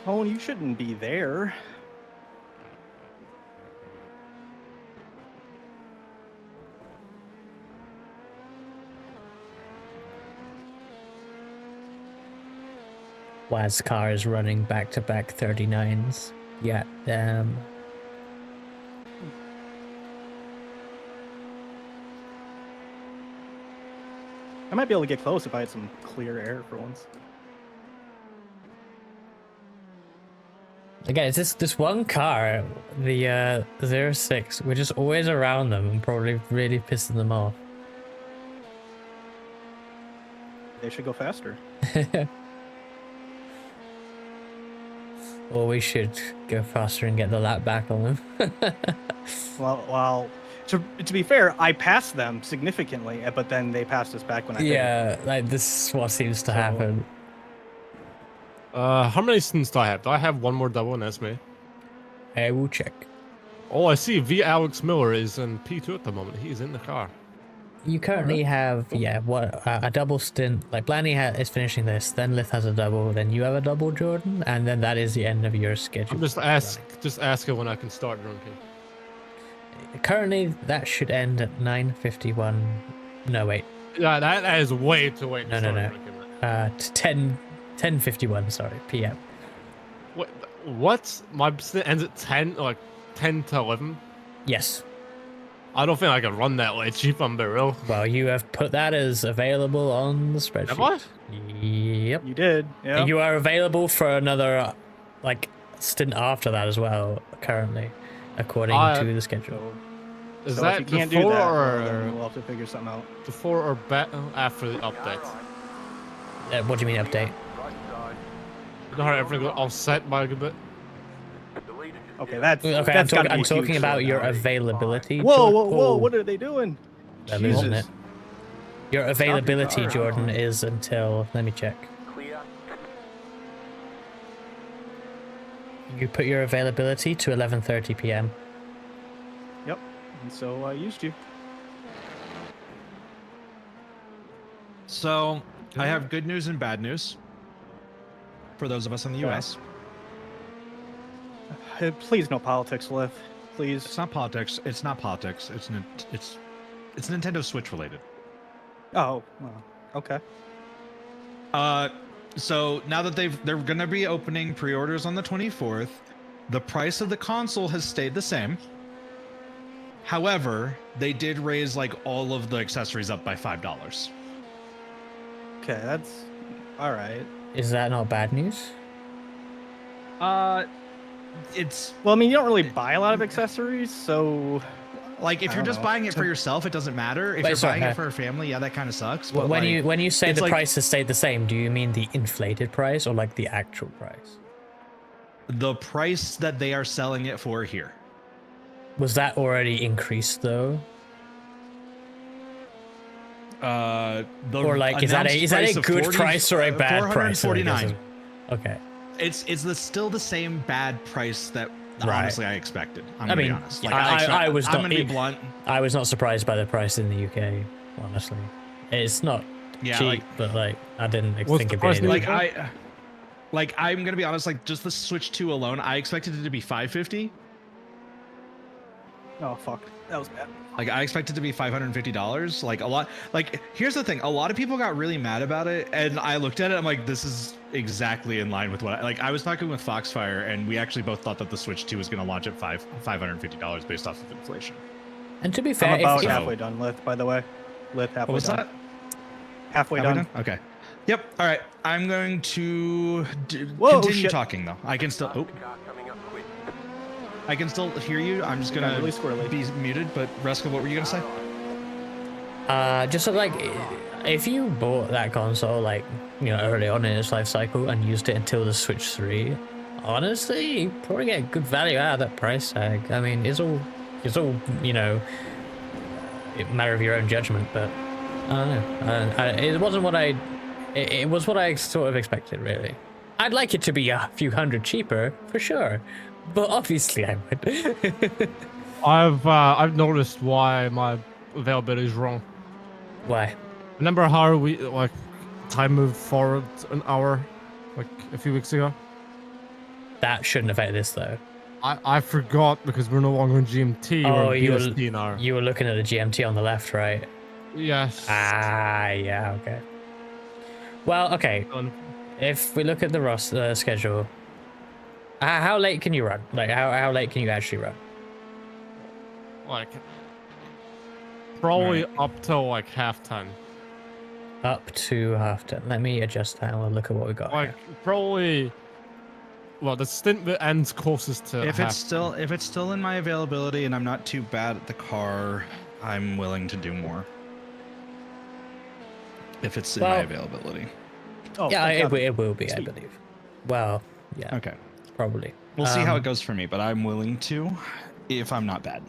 Oh, you shouldn't be there. Waz car is running back-to-back 39s. Yeah, damn. How might be able to get close if I had some clear air for once. Again, it's this one car, the 06. We're just always around them and probably really pissing them off. They should go faster. Or we should go faster and get the lap back on them. Well, to be fair, I passed them significantly, but then they passed us back when I yeah, like this is what seems to happen. How many stints do I have? Do I have one more double in Esme? I will check. Oh, I see. V. Alex Miller is in P2 at the moment. He's in the car. You currently have, yeah, what a double stint. Like Blanny is finishing this, then Lith has a double, then you have a double, Jordan, and then that is the end of your schedule. I'm just asking when I can start drinking. Currently, that should end at 9:51. No, wait. Yeah, that is way too late. No. 10:51. Sorry, p.m. What? My stint ends at 10, like 10 to 11. Yes. I don't think I can run that late, Chief. I'm real. Well, you have put that as available on the spreadsheet. Have I? Yep. You did. Yeah. You are available for another, like, stint after that as well. Currently, according to the schedule. Is so that if you can't before do that, or then we'll have to figure something out. before or after the update? What do you mean update? You know how everything got offset by a good bit? Okay, that's okay. that's I'm talking about your availability. Whoa! What are they doing? They're losing it. Your availability, Jordan, is until. Let me check. You put your availability to 11:30 p.m. Yep. And so I used you. So I have good news and bad news for those of us in the U.S. Please, no politics, Lith. Please. It's not politics. It's not politics. It's Nintendo Switch related. Oh, well, okay. So now that they're gonna be opening pre-orders on the 24th, the price of the console has stayed the same. However, they did raise like all of the accessories up by $5. Okay, that's all right. Is that not bad news? It's well, I mean, you don't really buy a lot of accessories, so like if you're just buying it for yourself, it doesn't matter. If you're buying it for a family, yeah, that kind of sucks. But when you say the like, price has stayed the same, do you mean the inflated price or like the actual price? The price that they are selling it for here. Was that already increased though? Or like is that a good price or a bad price? $449. Okay. It's still the same bad price that honestly I expected. I'm gonna be honest. Like, I was I'm not. gonna be blunt. I was not surprised by the price in the UK. Honestly, it's not cheap, but like I didn't think it'd be like I'm gonna be honest. Like just the Switch 2 alone, I expected it to be $550. Oh fuck, that was bad. Like I expected it to be $550. Like a lot. Like here's the thing: a lot of people got really mad about it, and I looked at it. I'm like, this is exactly in line with what I was talking with Foxfire, and we actually both thought that the Switch 2 was going to launch at $550 based off of inflation. And to be fair, I'm about halfway done, Lith. By the way, Lith halfway What's done. that? Halfway done. Okay. Yep. All right. I'm going to continue talking though. I can still. I can still hear you. I'm just gonna be muted. But Reska, what were you gonna say? Just like if you bought that console like early on in its life cycle and used it until the Switch 3, honestly, you probably get good value out of that price tag. I mean, it's all a matter of your own judgment, but I don't know. It wasn't what it was what I sort of expected, really. I'd like it to be a few hundred cheaper for sure. But obviously I would. I've noticed why my availability is wrong. Why? Remember how we time moved forward an hour like a few weeks ago? That shouldn't affect this though. I forgot because we're no longer in GMT. Oh, you were looking at the GMT on the left, right? Yes. Yeah, okay. Well, okay. If we look at the schedule, how late can you run? Like, how late can you actually run? Like, probably up till like half 10. up to half-ton. Let me adjust that and we'll look at what we got. Like probably. Well, the stint that ends closest to. If it's still in my availability and I'm not too bad at the car, I'm willing to do more. If it's in my availability. Oh, yeah, thank God. it will be, Sweet. I believe. Well, yeah. Okay. Probably. We'll see how it goes for me, but I'm willing to if I'm not bad.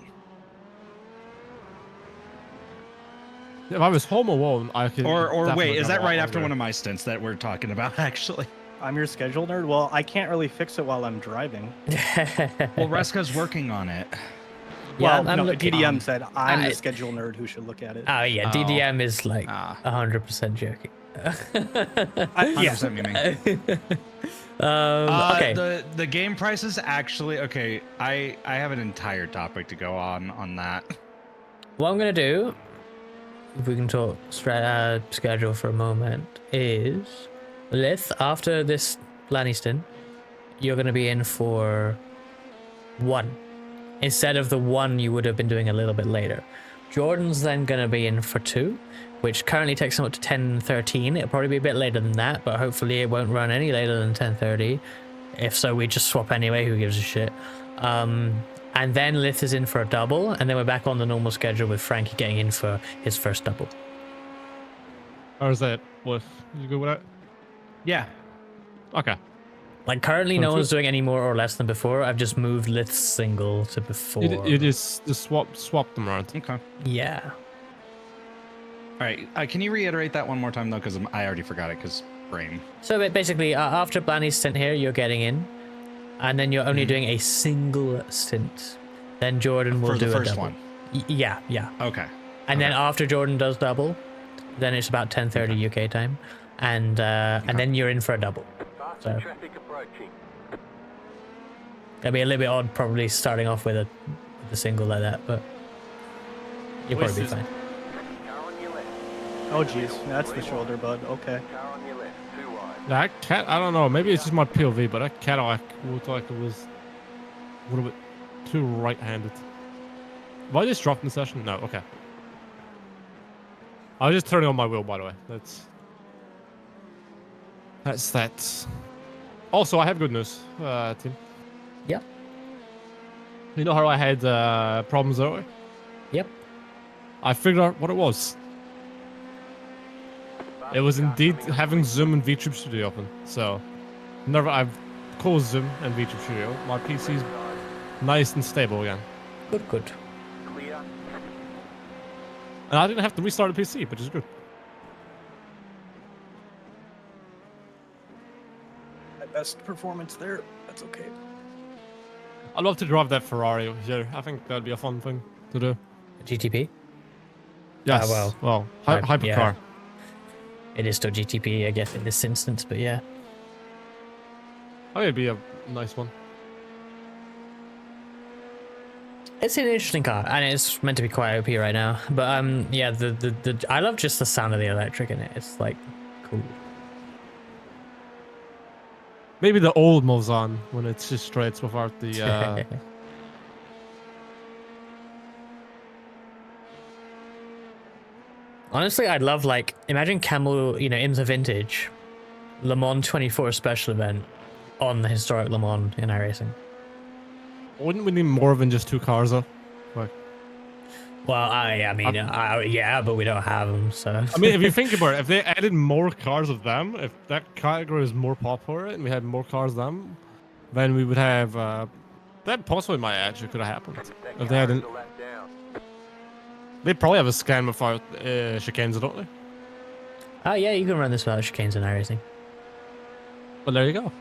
If I was home alone, I could. Or wait, is that right after one of my stints that we're talking about? Actually, I'm your schedule nerd. Well, I can't really fix it while I'm driving. well, Reska's working on it. Well, Yeah, I'm no, looking- DDM said I'm I- the schedule nerd who should look at it. Oh yeah, DDM is like Ah. 100% joking. Yeah. 100% memeing. Okay. The game prices actually okay. I have an entire topic to go on that. What I'm gonna do, if we can talk schedule for a moment, is Lith, after this Lanniston, you're gonna be in for 1. Instead of the 1 you would have been doing a little bit later. Jordan's then gonna be in for 2, which currently takes him up to 10:13. It'll probably be a bit later than that, but hopefully it won't run any later than 10:30. If so, we just swap anyway, who gives a shit. And then Lith is in for a double, and then we're back on the normal schedule with Frankie getting in for his first double. Or is that what? You good with that? Yeah. Okay. Like currently no Sounds one's good. doing any more or less than before. I've just moved Lith's single to before. You just swap them around. Okay. Yeah. All right. Can you reiterate that one more time though? Because I already forgot it. Because brain. So basically, after Blanny's stint here, you're getting in, and then you're only doing a single stint. Then Jordan will For do the a first double. one. Yeah. Okay. And then after Jordan does double, then it's about 10:30 UK time, and then you're in for a double. So Traffic approaching. it'll be a little bit odd, probably starting off with a single like that, but you'll probably be fine. Car on your left. Oh jeez, that's the shoulder, bud. Okay. Car on your left. 2 wide. That cat, I don't know. Maybe it's just my POV, but that Cadillac looked like it was a little bit too right-handed. Have I just dropped in the session? No. Okay. I was just turning on my wheel, by the way. That's that. Also, I have good news, team. Yep. You know how I had problems earlier? Yep. I figured out what it was. It was indeed having Zoom and VTuber Studio open. So, I've closed Zoom and VTuber Studio. My PC's nice and stable again. Good. Clear. And I didn't have to restart the PC, which is good. My best performance there. That's okay. I'd love to drive that Ferrari here. I think that'd be a fun thing to do. GTP? Yes. Hypercar. Yeah. It is still GTP, I guess, in this instance, but yeah. I think it'd be a nice one. It's an interesting car, and it's meant to be quite OP right now. But yeah, the I love just the sound of the electric in it. It's like cool. Maybe the old moves on when it's just straight without the. Honestly, I'd love imagine Camel, IMSA Vintage, Le Mans 24 special event on the historic Le Mans in iRacing. Wouldn't we need more than just 2 cars though? Like, Well, yeah, but we don't have them, so. I mean, if you think about it, if they added more cars of them, if that category is more popular and we had more cars of them, then we would have. That possibly might actually could have happened. If they hadn't. They probably have a scan without chicanes, don't they? Oh yeah, you can run this without chicanes in iRacing. Well, there you go.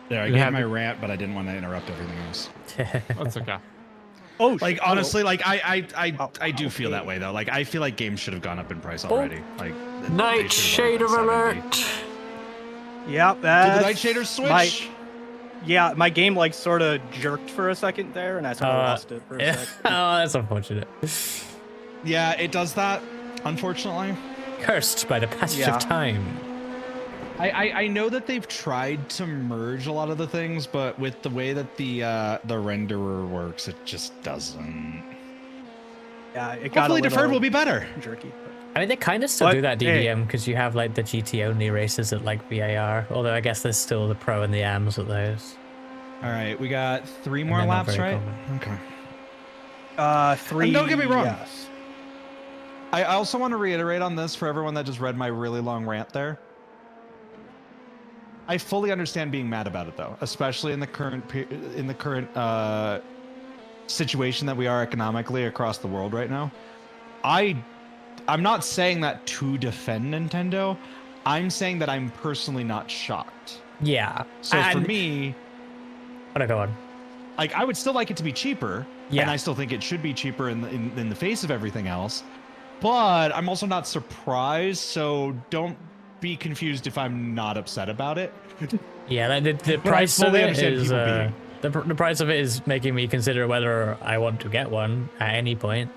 There, I You gave have my it. rant, but I didn't want to interrupt everything else. That's okay. Oh, Like honestly, like I do feel that way though. Like I feel like games should have gone up in price already. Like they should have gone up to 70. Yeah, Did that's the Night Shaders switch? my game sort of jerked for a second there, and I sort of lost it for a second. Oh, that's unfortunate. Yeah, it does that. Unfortunately, Cursed by the passage Yeah. of time. I know that they've tried to merge a lot of the things, but with the way that the renderer works, it just doesn't. Yeah, it got Hopefully, a little deferred will be better. jerky. I mean, they kind of still But, do that hey. DDM because you have like the GT only races at like VAR. Although I guess there's still the pro and the AMs at those. All right, we got 3 And more they're not laps, very right? common. Okay. 3. And don't get me wrong. Yes. I also want to reiterate on this for everyone that just read my really long rant there. I fully understand being mad about it though, especially in the current situation that we are economically across the world right now. I'm not saying that to defend Nintendo. I'm saying that I'm personally not shocked. Yeah. So for me, go on. Like I would still like it to be cheaper, Yeah. and I still think it should be cheaper in the face of everything else. But I'm also not surprised, so don't be confused if I'm not upset about it. Yeah, like the But I price of fully it understand is people being- the price of it is making me consider whether I want to get one at any point.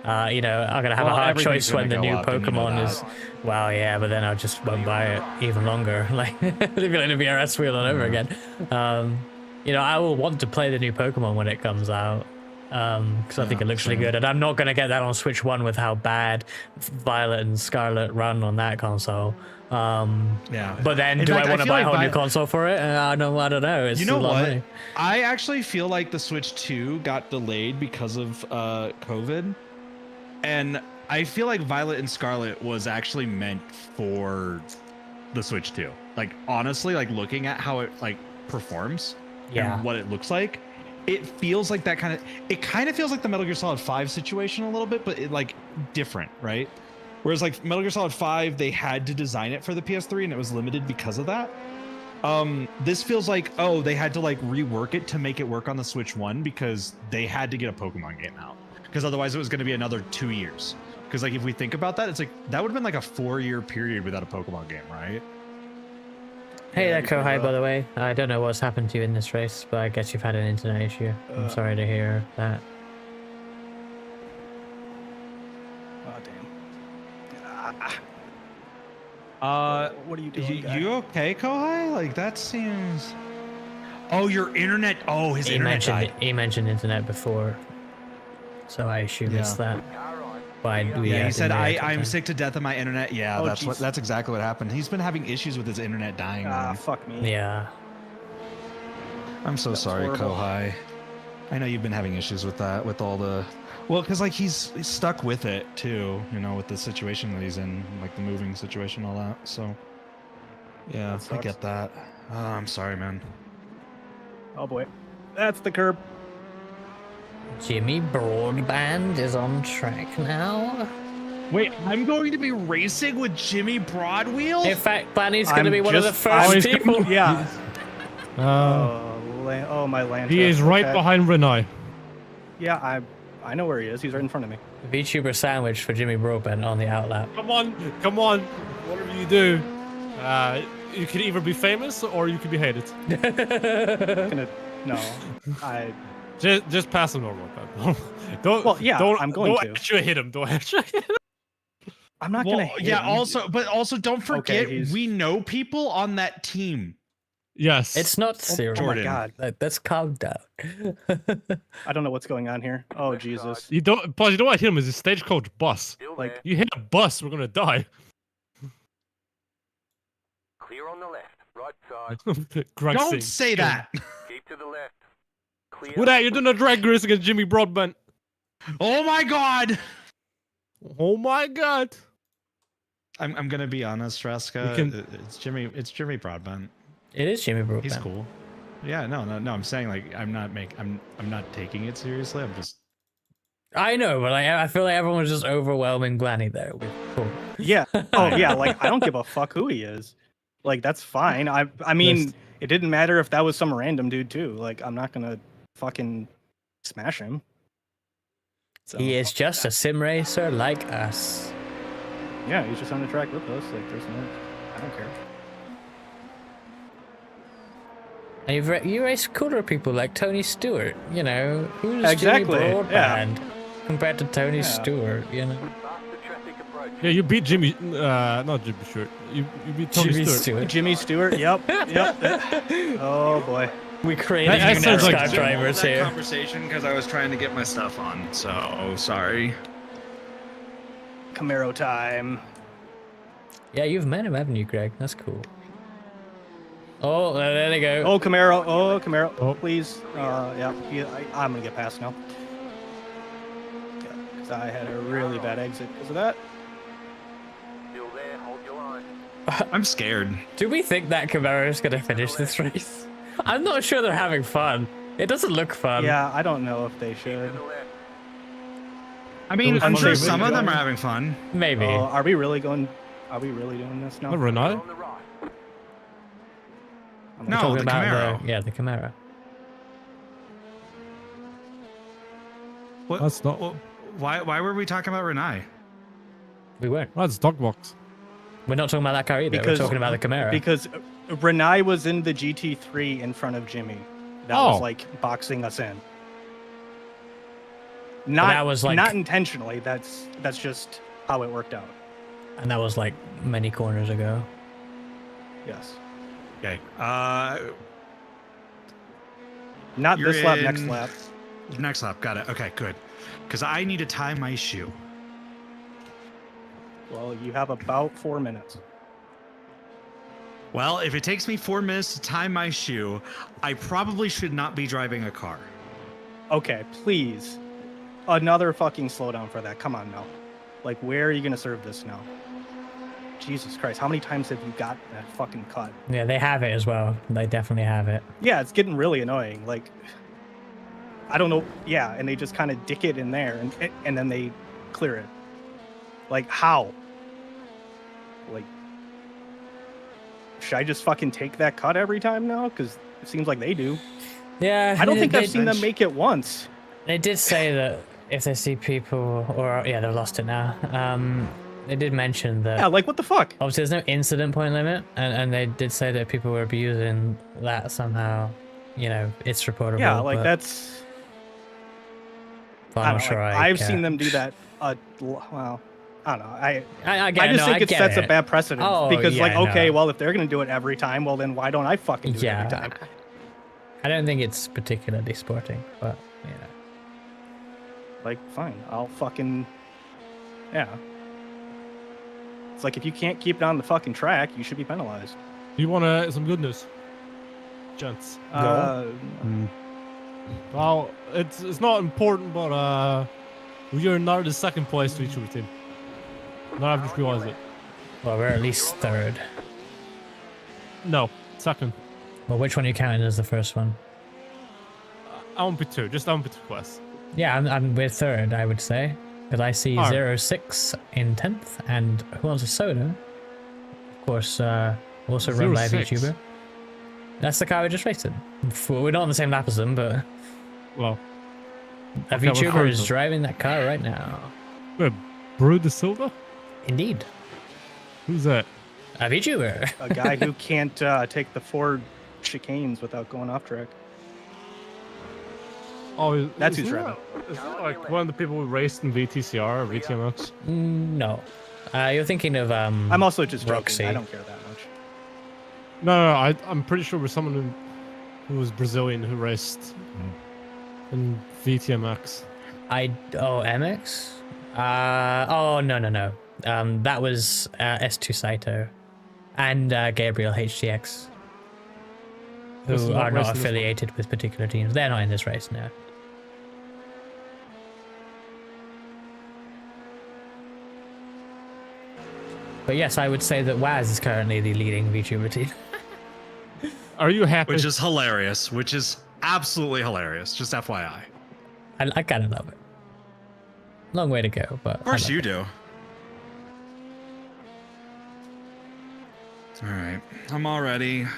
You know, I'm gonna have Well, a hard everything's choice when the gonna new go up, and you know Pokemon that. is. Well, yeah, but then I just won't buy it even longer. Like it'll be like the VRS wheel all over again. You know, I will want to play the new Pokemon when it comes out. Because I think it looks really good, and I'm not gonna get that on Switch 1 with how bad Violet and Scarlet run on that console. Yeah. But then, In do fact, I want to feel buy a like whole new console for it? I don't know. It's You know a lot of what? money. I actually feel like the Switch 2 got delayed because of COVID. And I feel like Violet and Scarlet was actually meant for the Switch 2. Like honestly, like looking at how it like performs Yeah. and what it looks like, it feels like that kind of feels like the Metal Gear Solid 5 situation a little bit, but it like different, right? Whereas like Metal Gear Solid 5, they had to design it for the PS3 and it was limited because of that. This feels like, oh, they had to like rework it to make it work on the Switch 1 because they had to get a Pokemon game out. Because otherwise it was going to be another 2 years. Because like if we think about that, it's like that would have been like a 4-year period without a Pokemon game, right? Hey there, Kohai, by the way. I don't know what's happened to you in this race, but I guess you've had an internet issue. I'm sorry to hear that. Oh, damn. What are you doing, guy? You okay, Kohai? Like that seems. Oh, your internet. Oh, his internet died. He mentioned internet before, so I assume it's that. Why? Yeah, he said I'm something. sick to death of my internet. Yeah, Oh, that's exactly what happened. He's been having issues with his internet dying. man. Fuck me. Yeah. I'm so sorry, horrible. Kohai. I know you've been having issues with that, with all the. Well, because like he's stuck with it too, you know, with the situation that he's in, like the moving situation, all that. So, yeah, I get that. Oh, I'm sorry, man. Oh boy, that's the curb. Jimmy Broadband is on track now. Wait, I'm going to be racing with Jimmy Broadwheel? In fact, Banny's going to I'm be one of the just- first people. Yeah. Uh, Oh my land. he is right behind Renai. Yeah, I know where he is. He's right in front of me. VTuber sandwich for Jimmy Broadband on the outlap. Come on, whatever you do, you can either be famous or you can be hated. No, just pass him over. Don't. Well, yeah, don't, I'm going don't to. actually hit him. Don't actually hit him. I'm not gonna. Hit him. Also, don't forget Okay, we know people on that team. Yes. It's not serious. Oh my god. Let's calm down. I don't know what's going on here. Oh Jesus. You don't. Plus, you don't want to hit him as a stagecoach bus. Like you hit a bus, we're gonna die. Clear on the left, right side. Greg Don't Singh. say that. Keep to the left. Clear. What that? You're doing a drag race against Jimmy Broadbent. Oh my god. Oh my god. I'm gonna be honest, Raska. We can- It's Jimmy Broadbent. It is Jimmy Broadbent. He's cool. Yeah, no. I'm saying like I'm not taking it seriously. I'm just. I know, but I feel like everyone's just overwhelming Glanny there. With cool. yeah. Oh yeah. Like I don't give a fuck who he is. Like that's fine. I mean, it didn't matter if that was some random dude too. Like I'm not gonna fucking smash him. So, He is just a sim racer like us. Yeah, he's just on the track with us. Like there's no. I don't care. And you race cooler people like Tony Stewart, you know. Who's Exactly, Jimmy yeah. Broadband compared to Tony Stewart, you know? Yeah, you beat Jimmy. Not Jimmy Stewart. You beat Tony Jimmy Stewart. Stewart. Jimmy Stewart. Yep. Oh boy. We created That new sounds like NASCAR drivers here. Conversation because I was trying to get my stuff on. So sorry. Camaro time. Yeah, you've met him, haven't you, Greg? That's cool. Oh, there they go. Oh, Camaro. Oh, Camaro. Oh, please. Yeah, I'm gonna get past now. Yeah, because I had a really bad exit because of that. Still there, hold your line. I'm scared. Do we think that Camaro is going to finish this race? I'm not sure they're having fun. It doesn't look fun. Yeah, I don't know if they should. I mean, I'm sure some of them are having fun. Maybe. Oh, are we really going? Are we really doing this now? Renai? No, the Camaro. The Camaro. What? That's not. Why were we talking about Renai? We weren't. That's Dogbox. We're not talking about that car either. We're talking about the Camaro. Because Renai was in the GT3 in front of Jimmy. That was like boxing us in. That was like not intentionally. That's just how it worked out. And that was like many corners ago. Yes. Okay. Not this lap, next lap. Next lap. Got it. Okay, good. Because I need to tie my shoe. Well, you have about 4 minutes. Well, if it takes me 4 minutes to tie my shoe, I probably should not be driving a car. Okay, please. Another fucking slowdown for that. Come on now. Like, where are you going to serve this now? Jesus Christ, how many times have you got that fucking cut? Yeah, they have it as well. They definitely have it. Yeah, it's getting really annoying. Like, I don't know. Yeah, and they just kind of dick it in there, and then they clear it. Like, how? Like, should I just fucking take that cut every time now? Because it seems like they do. Yeah. I don't think I've seen them make it once. They did say that if they see people, or yeah, they've lost it now. They did mention that. Yeah, like what the fuck? Obviously, there's no incident point limit, and they did say that if people were abusing that somehow, you know, it's reportable. Yeah, like that's. I'm not sure. I've seen them do that. Well, I don't know. I get just think it sets a it. bad precedent because, like, okay, well, if they're gonna do it every time, well, then why don't I fucking do it every time? I don't think it's particularly sporting, but yeah. Like, fine, I'll fucking, yeah. It's like if you can't keep it on the fucking track, you should be penalized. Do you want some good news, gents? Well, it's not important, but we are now the second place VTuber team. Now I've just realized it. Well, we're at least third. No, second. Well, which one are you counting as the first one? LMP2, just LMP2 quest. Yeah, we're third, I would say. Because I see 06 in 10th, and Who Wants a Soda? Of course, also run by a 06. VTuber. That's the car we just raced in. We're not on the same lap as them, but... Well... A VTuber is driving that car right now. Wait, Brew the Silver? Indeed. Who's that? A VTuber. A guy who can't take the 4 chicanes without going off track. Oh, that's who's driving. Is that like one of the people who raced in VTCR or VTMX? No. You're thinking of I'm also just Roxy. joking. I don't care that much. No, I'm pretty sure it was someone who was Brazilian who raced in VTMX. MX? No. That was S2 Saito and Gabriel HTX, who are not affiliated with particular teams. They're not in this race now. But yes, I would say that Waz is currently the leading VTuber team. Are you happy? Which is hilarious. Which is absolutely hilarious. Just FYI. I kind of love it. Long way to go, but of course you do. All right, I'm all ready.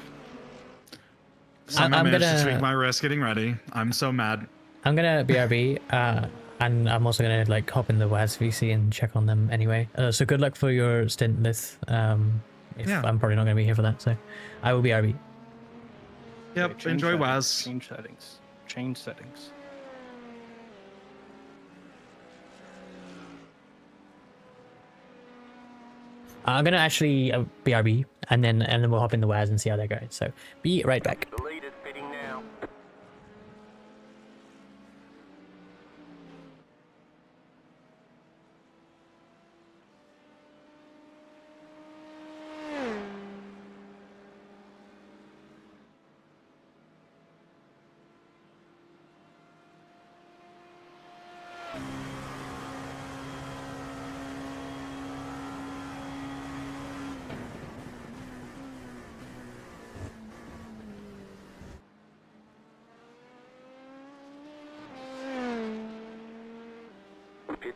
Somehow managed to tweak my wrist getting ready. I'm so mad. I'm gonna BRB, and I'm also gonna like hop in the WAS VC and check on them anyway. So good luck for your stint, Lith. I'm probably not gonna be here for that, so I will BRB. Yep, Okay, enjoy WAS. Change settings. Change settings. I'm gonna actually BRB, and then we'll hop in the WAS and see how that goes. So be right back. The lead is fitting now.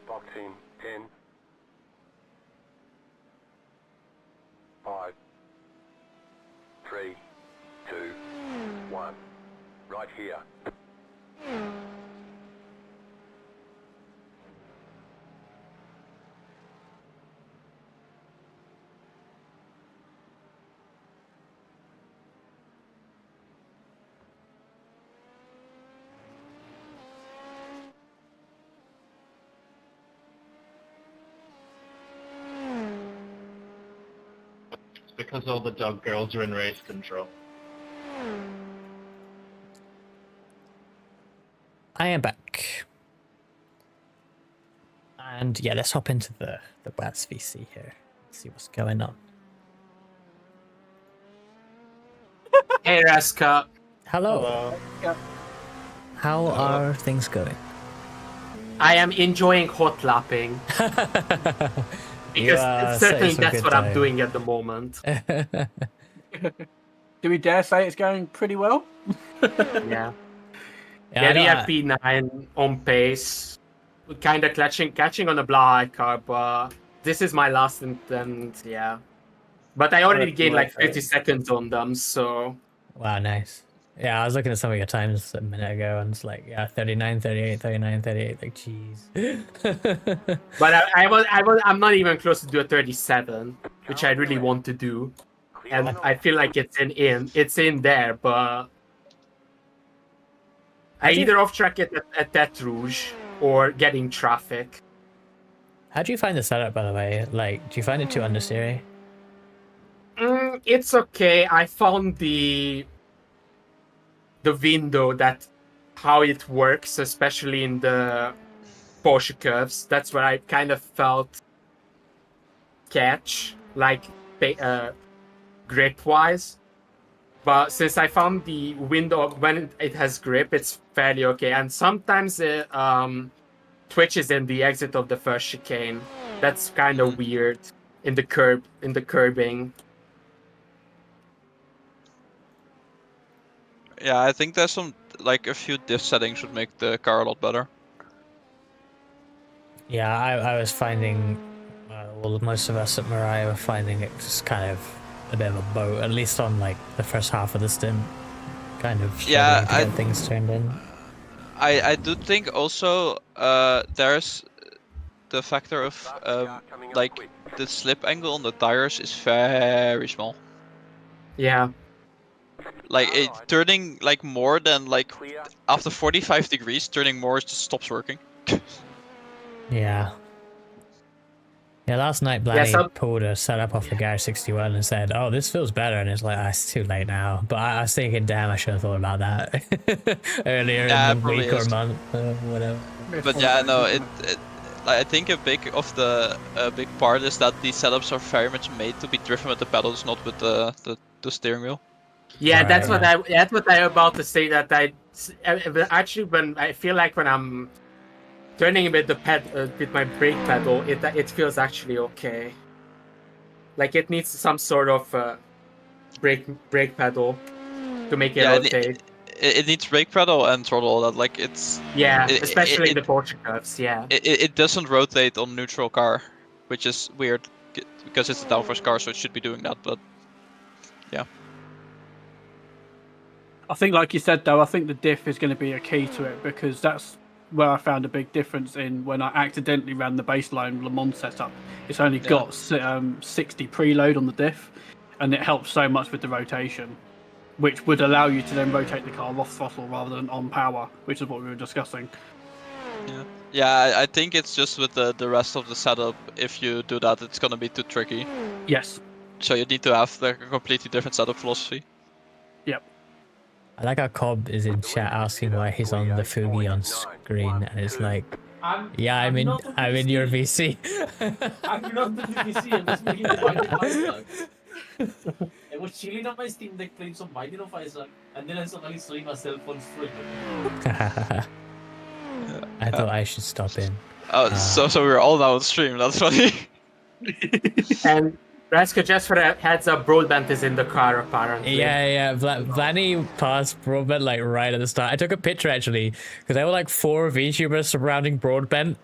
Box in 10, 5, 3, 2, 1. Right here. Because all the dog girls are in race control. I am back. And yeah, let's hop into the Wats VC here. See what's going on. Hey, Raska. Hello. How are things going? I am enjoying hot lapping. Because certainly that's what I'm doing at the moment. Do we dare say it's going pretty well? Yeah. Yeah, we have P9 on pace. Kind of catching on a black car, but this is my last attempt, yeah. But I already gained like 50 seconds on them, so... Wow, nice. Yeah, I was looking at some of your times a minute ago, and it's like, yeah, 39, 38, 39, 38, like, jeez. But I'm not even close to do a 37, which I really want to do. And I feel like it's in there, but... I either off-track it at Tête Rouge or getting traffic. How do you find the setup, by the way? Like, do you find it too understeery? It's okay. I found the window that how it works, especially in the Porsche curves. That's where I kind of felt catch, like grip-wise. But since I found the window when it has grip, it's fairly okay. And sometimes it twitches in the exit of the first chicane. That's kind of weird in the curbing. Yeah, I think there's a few diff settings would make the car a lot better. Yeah, I was finding, well, most of us at Mirai were finding it just kind of a bit of a boat, at least on like the first half of the stint. Kind of struggling to get things turned in. I do think also there's the factor of like the slip angle on the tires is very small. Yeah. Like turning like more than like after 45 degrees, turning more just stops working. Yeah. Yeah, last night Blanny pulled a setup off the Garage 61 and said, "Oh, this feels better," and it's like, it's too late now. But I was thinking, damn, I should have thought about that earlier in the week or month, whatever. But yeah, no, I think a big part is that these setups are very much made to be driven with the pedals, not with the steering wheel. Yeah, that's what I'm about to say. That actually when I'm turning with with my brake pedal, it feels actually okay. Like it needs some sort of brake pedal to make it rotate. It needs brake pedal and throttle. That like it's especially in the Porsche curves. Yeah, it doesn't rotate on neutral car, which is weird because it's a downforce car, so it should be doing that. But yeah. I think, like you said, though, I think the diff is going to be a key to it, because that's where I found a big difference in when I accidentally ran the baseline Le Mans setup. It's only got 60 preload on the diff, and it helps so much with the rotation, which would allow you to then rotate the car off throttle rather than on power, which is what we were discussing. Yeah, I think it's just with the rest of the setup, if you do that, it's going to be too tricky. Yes. So you need to have a completely different setup philosophy. Yep. I like how Cobb is in chat asking why he's on the Fugi on screen, and it's like, I'm in your VC. I'm not the VC, I'm just making the Fireslug. I was chilling on my Steam Deck playing some Binding of Fireslug, and then I suddenly saw myself on stream. I thought I should stop in. Oh, so we're all now on stream, that's funny. Raska, just for a heads up, Broadbent is in the car apparently. Yeah. Vlanny passed Broadbent like right at the start. I took a picture actually because there were like 4 VTubers surrounding Broadbent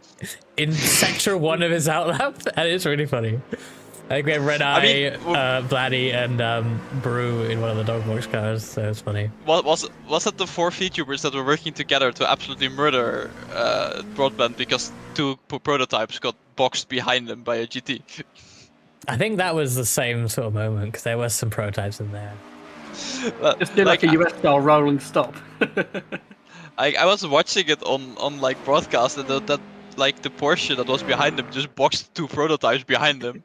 in sector 1 of his outlap, and it's really funny. I think we have Red Eye, Vladdy, and Brew in one of the Dogbox cars, so it's funny. Was it the 4 VTubers that were working together to absolutely murder Broadband because 2 prototypes got boxed behind them by a GT? I think that was the same sort of moment because there were some prototypes in there. Just do like a US style rolling stop. I was watching it on like broadcast, and that like the Porsche that was behind them just boxed 2 prototypes behind them.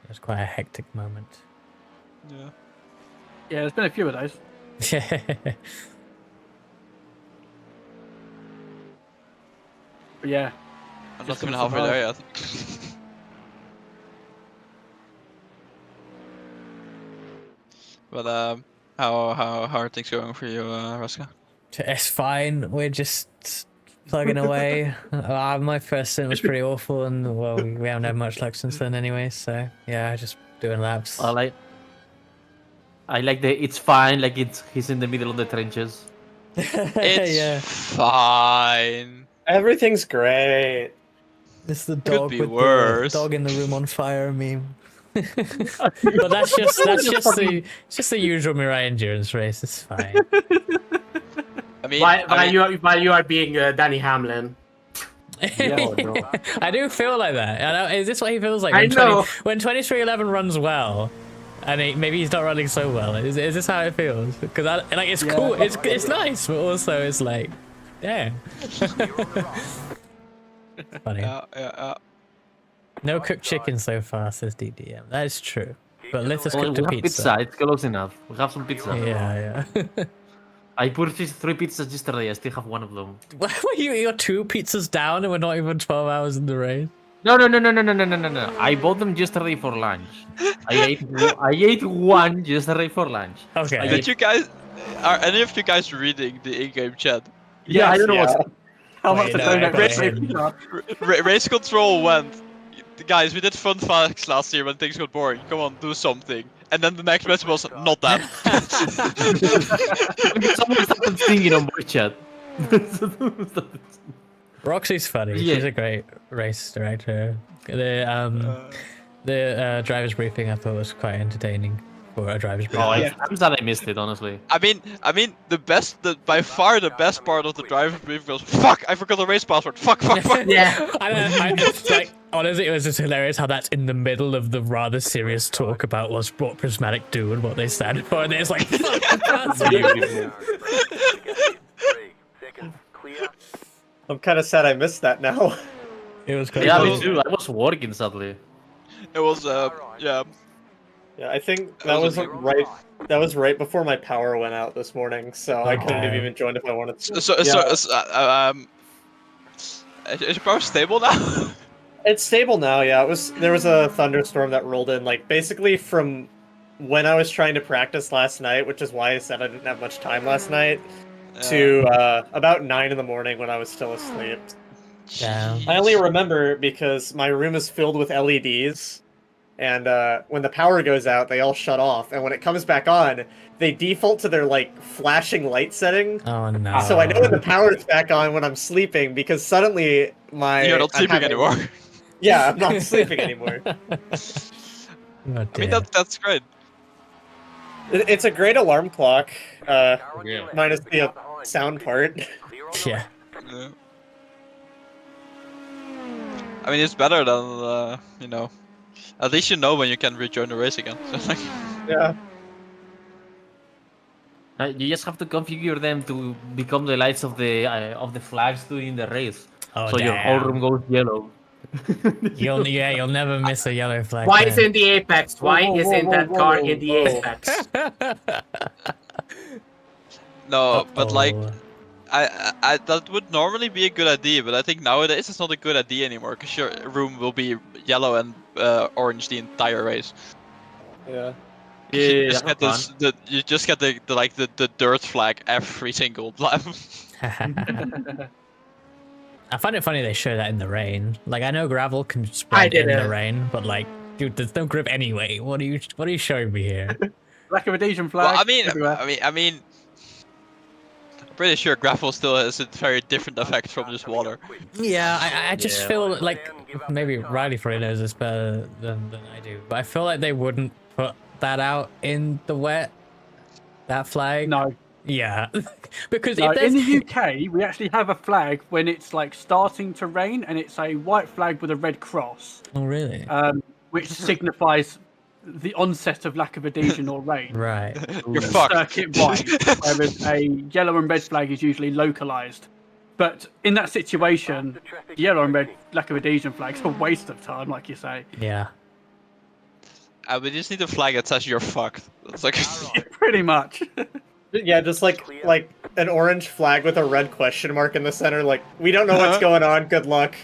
It was quite a hectic moment. Yeah. Yeah, there's been a few of those. But yeah. I'm not even halfway there yet. But how are things going for you, Raska? It's fine. We're just plugging away. My first stint was pretty awful, and well, we haven't had much luck since then anyway. So yeah, just doing laps. I like the it's fine, like he's in the middle of the trenches. It's fine. Everything's great. It's the Could dog be with worse. the dog in the room on fire meme. But that's just the usual Mirai endurance race. It's fine. I mean, while you are being Danny Hamlin. I do feel like that. I know, is this what he feels like? I When know. When 2311 runs well, and maybe he's not running so well. Is this how it feels? Because like it's cool. It's nice, but also it's like, yeah. Funny. No cooked chicken so far, says DDM. That is true. But let us Well, cook the we have pizza. It's close enough. We have some pizza. Yeah. I purchased 3 pizzas yesterday. I still have 1 of them. You're 2 pizzas down, and we're not even 12 hours in the race. No. I bought them yesterday for lunch. I ate 1 yesterday for lunch. Okay. Did you guys? Are any of you guys reading the in-game chat? Yeah, I don't know what's. How much Race control went. Guys, we did fun facts last year when things got boring. Come on, do something. And then the next message was not that. Someone started singing on my chat. Roxy's funny. Yeah. She's a great race director. The driver's briefing I thought was quite entertaining for a driver's briefing. I'm sad I missed it, honestly. I mean, by far the best part of the driver briefing was fuck. I forgot the race password. Fuck. Yeah. I just, like, honestly, it was just hilarious how that's in the middle of the rather serious talk about what Prismatic do and what they stand for, and it's like, fuck, I can't see it. I'm kind of sad I missed that now. It was Yeah, me too. I was working sadly. It was yeah. Yeah, I think that was right. That was right before my power went out this morning, so I couldn't have even joined if I wanted to. Is your power stable now? It's stable now. Yeah, there was a thunderstorm that rolled in, like basically from when I was trying to practice last night, which is why I said I didn't have much time last night, to about 9 in the morning when I was still asleep. Yeah. I only remember because my room is filled with LEDs. And when the power goes out, they all shut off. And when it comes back on, they default to their, like, flashing light setting. Oh, no. So I know when the power's back on when I'm sleeping, because suddenly You're not sleeping anymore. Yeah, I'm not sleeping anymore. Oh, I mean, that's great. It's a great alarm clock, minus the sound part. Yeah. I mean, it's better than, you know... At least you know when you can rejoin the race again. So, like... Yeah. You just have to configure them to become the lights of the flags during the race, so your whole room goes yellow. You'll never miss a yellow flag. Why is in the apex? Why isn't that car in the apex? No, but like, I that would normally be a good idea, but I think nowadays it's not a good idea anymore because your room will be yellow and orange the entire race. Yeah. You just get you just get the dirt flag every single lap. I find it funny they show that in the rain. Like, I know gravel can spread in the rain, but like, dude, there's no grip anyway. What are you showing me here? Lack of adhesion flag. Well, everywhere. I mean, I'm pretty sure gravel still has a very different effect from just water. Yeah, I just feel like maybe Riley probably knows this better than I do, but I feel like they wouldn't put that out in the wet. That flag. No. Yeah, because No, if there's... in the UK, we actually have a flag when it's like starting to rain, and it's a white flag with a red cross. Oh, really? Which signifies the onset of lack of adhesion or rain. Right. You're fucked. Circuit wide, whereas a yellow and red flag is usually localized. But in that situation, yellow and red lack of adhesion flags are a waste of time, like you say. Yeah. We just need a flag that says you're fucked. That's like pretty much. Yeah, just like an orange flag with a red question mark in the center. Like, we don't know what's going on. Good luck.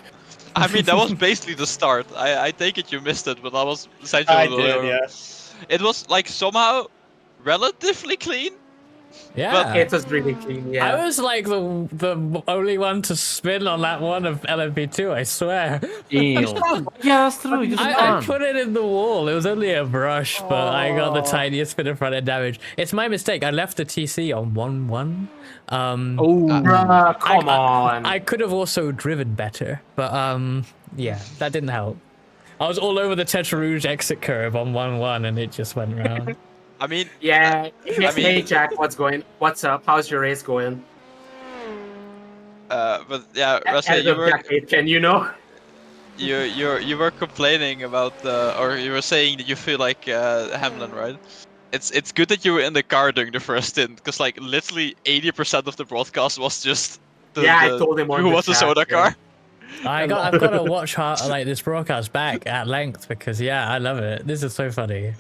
I mean, that was basically the start. I take it you missed it, but that was essentially. I did, yeah. It was like somehow relatively clean. Yeah, it was really clean. Yeah, I was like the only one to spin on that one of LMP2. I swear. Yeah, that's true. I put it in the wall. It was only a brush, but I got the tiniest bit of front end damage. It's my mistake. I left the TC on 1-1. Come on. I could have also driven better, but yeah, that didn't help. I was all over the Tetra Rouge exit curve on 1-1, and it just went round. I mean, yeah. Hey Jack, what's up? How's your race going? But yeah, Rusty, you were. Can you know? You were complaining about or you were saying that you feel like Hamlin, right? It's good that you were in the car during the first stint, because like literally 80% of the broadcast was just I told him who was the soda car. I've got to watch like this broadcast back at length because I love it. This is so funny.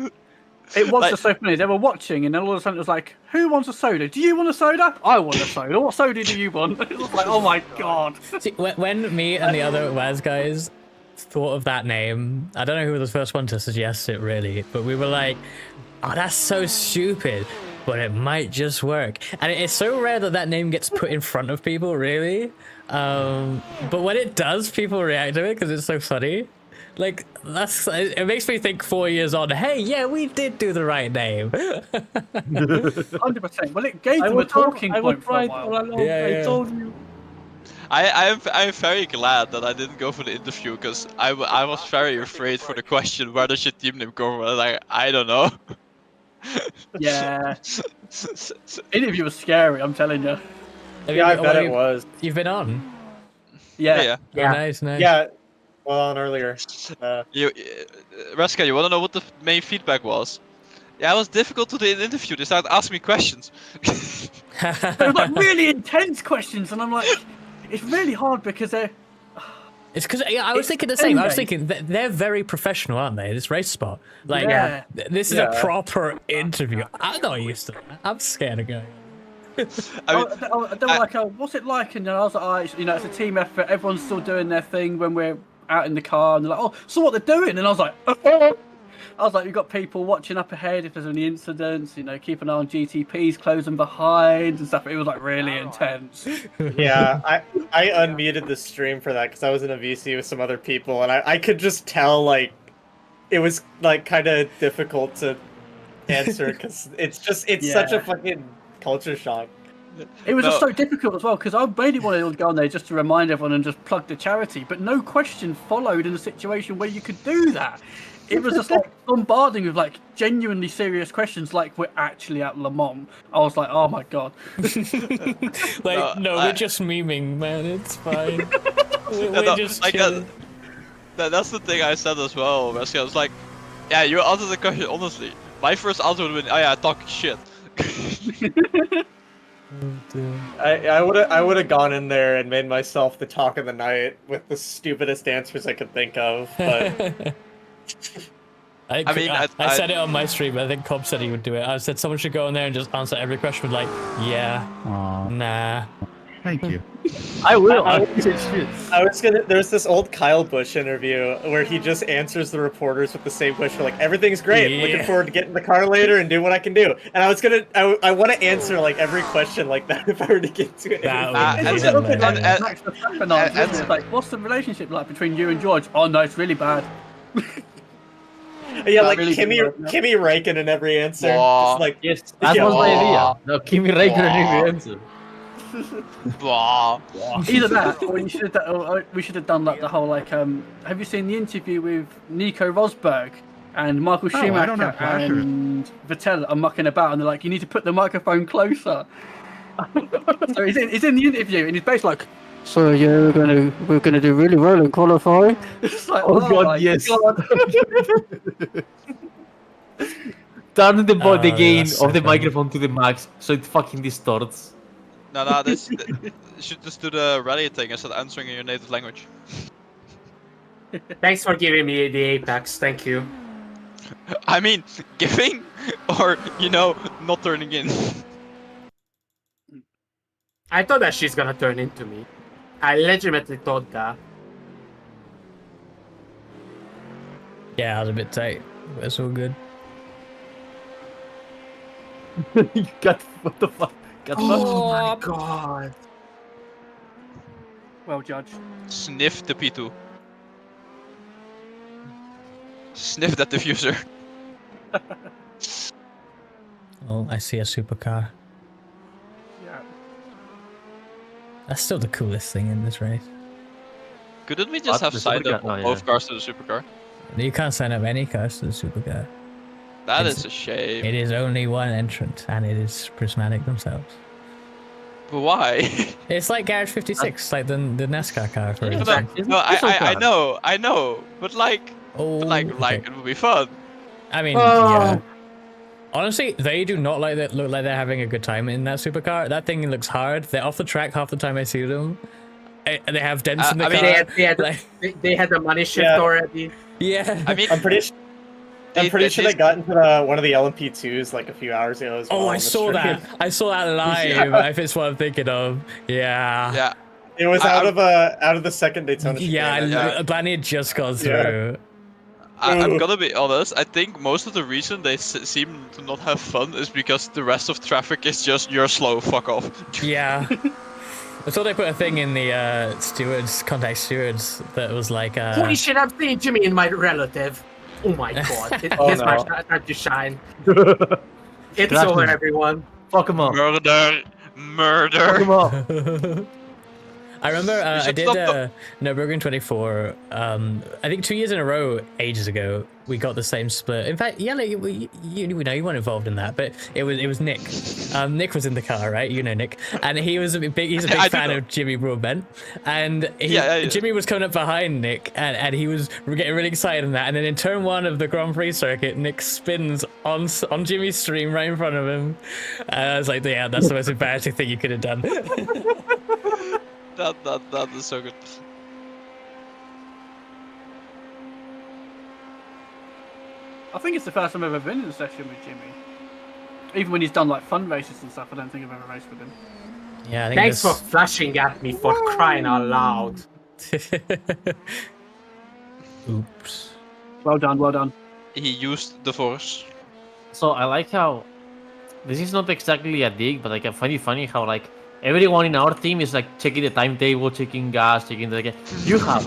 It was just so funny. They were watching, and then all of a sudden it was like, "Who wants a soda? Do you want a soda? I want a soda. What soda do you want?" It was like, "Oh my god!" See, when me and the other Waz guys thought of that name, I don't know who was the first one to suggest it really, but we were like, "Oh, that's so stupid." But it might just work. And it's so rare that name gets put in front of people, really. But when it does, people react to it because it's so funny. Like, it makes me think 4 years on, hey, yeah, we did do the right name. 100%. Well, it gave them a talking point for a while. I told you. I'm very glad that I didn't go for the interview, because I was very afraid for the question, where does your team name go from? Like, I don't know. Yeah. Interview was scary, I'm telling you. Yeah, I bet it was. You've been on? Yeah. Oh, nice. Yeah, well, on earlier. Raska, you want to know what the main feedback was? Yeah, it was difficult to do an interview. They started asking me questions. They were like really intense questions, and I'm like, it's really hard because they're... It's because I was thinking the same. I was thinking they're very professional, aren't they? This race spot, like, this is a proper interview. I'm not used to that. I'm scared of going. They were like, what's it like? And I was like, it's a team effort. Everyone's still doing their thing when we're out in the car. And they're like, oh, so what they're doing? And I was like, you've got people watching up ahead if there's any incidents. Keep an eye on GTPs, closing behind and stuff. It was like really intense. Yeah, I unmuted the stream for that because I was in a VC with some other people, and I could just tell like it was like kind of difficult to answer because it's such a fucking culture shock. It was just so difficult as well because I really wanted to go on there just to remind everyone and just plug the charity, but no question followed in a situation where you could do that. It was just like bombarding with like genuinely serious questions, like we're actually at Le Mans. I was like, oh my god. Like, we're just memeing, man. It's fine. we're just chilling. That's the thing I said as well. Wesley. I was like, yeah, you answered the question honestly. My first answer would have been, oh yeah, talking shit. I would have gone in there and made myself the talk of the night with the stupidest answers I could think of, but. I said it on my stream. I think Cobb said he would do it. I said someone should go in there and just answer every question with like, yeah, nah, Thank you. I will. I was gonna. There's this old Kyle Busch interview where he just answers the reporters with the same question, like everything's great. Yeah. Looking forward to getting in the car later and doing what I can do. And I was gonna. I want to answer like every question like that if I were to get to it. It's a little bit like Max Verstappen answer, isn't it? It's like, what's the relationship like between you and George? Oh no, it's really bad. Yeah, like really Kimi good, yeah. Räikkönen in every answer. Wow. Just like Yes, that was my idea. No, Kimi Räikkönen in the answer. Wow. Either that, or you should have done, or we should have done like the whole like. Have you seen the interview with Nico Rosberg and Michael Oh, I don't Schumacher have pleasure. and Vettel are mucking about, and they're like, "You need to put the microphone closer." So he's in the interview, and he's basically like, "So yeah, we're gonna do really well in qualifying." It's like, Oh, God, my yes. God. Turn the Oh, gain that's so of the funny. microphone to the max so it fucking distorts. No, this you should just do the rally thing instead of answering in your native language. Thanks for giving me the Apex. Thank you. I mean, giving or not turning in. I thought that she's gonna turn into me. I legitimately thought that. Yeah, I was a bit tight. But it's all good. You got what the fuck? Got Oh my god. Well judged. Sniff the P2. Sniff that diffuser. Oh, I see a supercar. Yeah. That's still the coolest thing in this race. Couldn't we just have the signed up supercar? Oh, both yeah. cars to the supercar? You can't sign up any cars to the supercar. That It's- is a shame. It is only one entrant, and it is Prismatic themselves. But why? It's like Garage 56, like the NASCAR car, for No, instance. no, I know, but like, it would be fun. I mean, Oh. yeah. Honestly, they do not look like they're having a good time in that supercar. That thing looks hard. They're off the track half the time I see them. They have dents in the I mean, car. they had the money shift Yeah. already. Yeah. I mean, I'm pretty sure they got into one of the LMP2s like a few hours ago as well. Oh, on I the saw stream. that. I saw that live. Yeah. If it's what I'm thinking of. Yeah. Yeah. It was out of the second Daytona. Yeah, chicane. Blaney had just gone Yeah. through. I'm gonna be honest. I think most of the reason they seem to not have fun is because the rest of traffic is just you're slow. Fuck off. Yeah. I saw they put a thing in the contact stewards that was like. Holy shit! I'm seeing Jimmy in my relative. Oh my god! Oh, Here's my no. time to shine. It's That's over, me. everyone. Fuck him up. Murder. Fuck him up. I remember I should did stop the- Nürburgring 24. I think 2 years in a row, ages ago, we got the same split. In fact, yeah, like, you know you weren't involved in that, but it was Nick. Nick was in the car, right? You know Nick, and he's a big I do fan know. of Jimmy Broadbent, and Yeah. Jimmy was coming up behind Nick, and he was getting really excited in that. And then in turn 1 of the Grand Prix circuit, Nick spins on Jimmy's stream right in front of him. And I was like, yeah, that's the most embarrassing thing you could have done. That is so good. I think it's the first time I've ever been in a session with Jimmy. Even when he's done like fun races and stuff, I don't think I've ever raced with him. Yeah, I think Thanks for flashing at me for crying out loud. Oops. Well done, well done. He used the force. So I like how this is not exactly a dig, but like I find it funny how like everyone in our team is like checking the timetable, checking gas, checking the. You have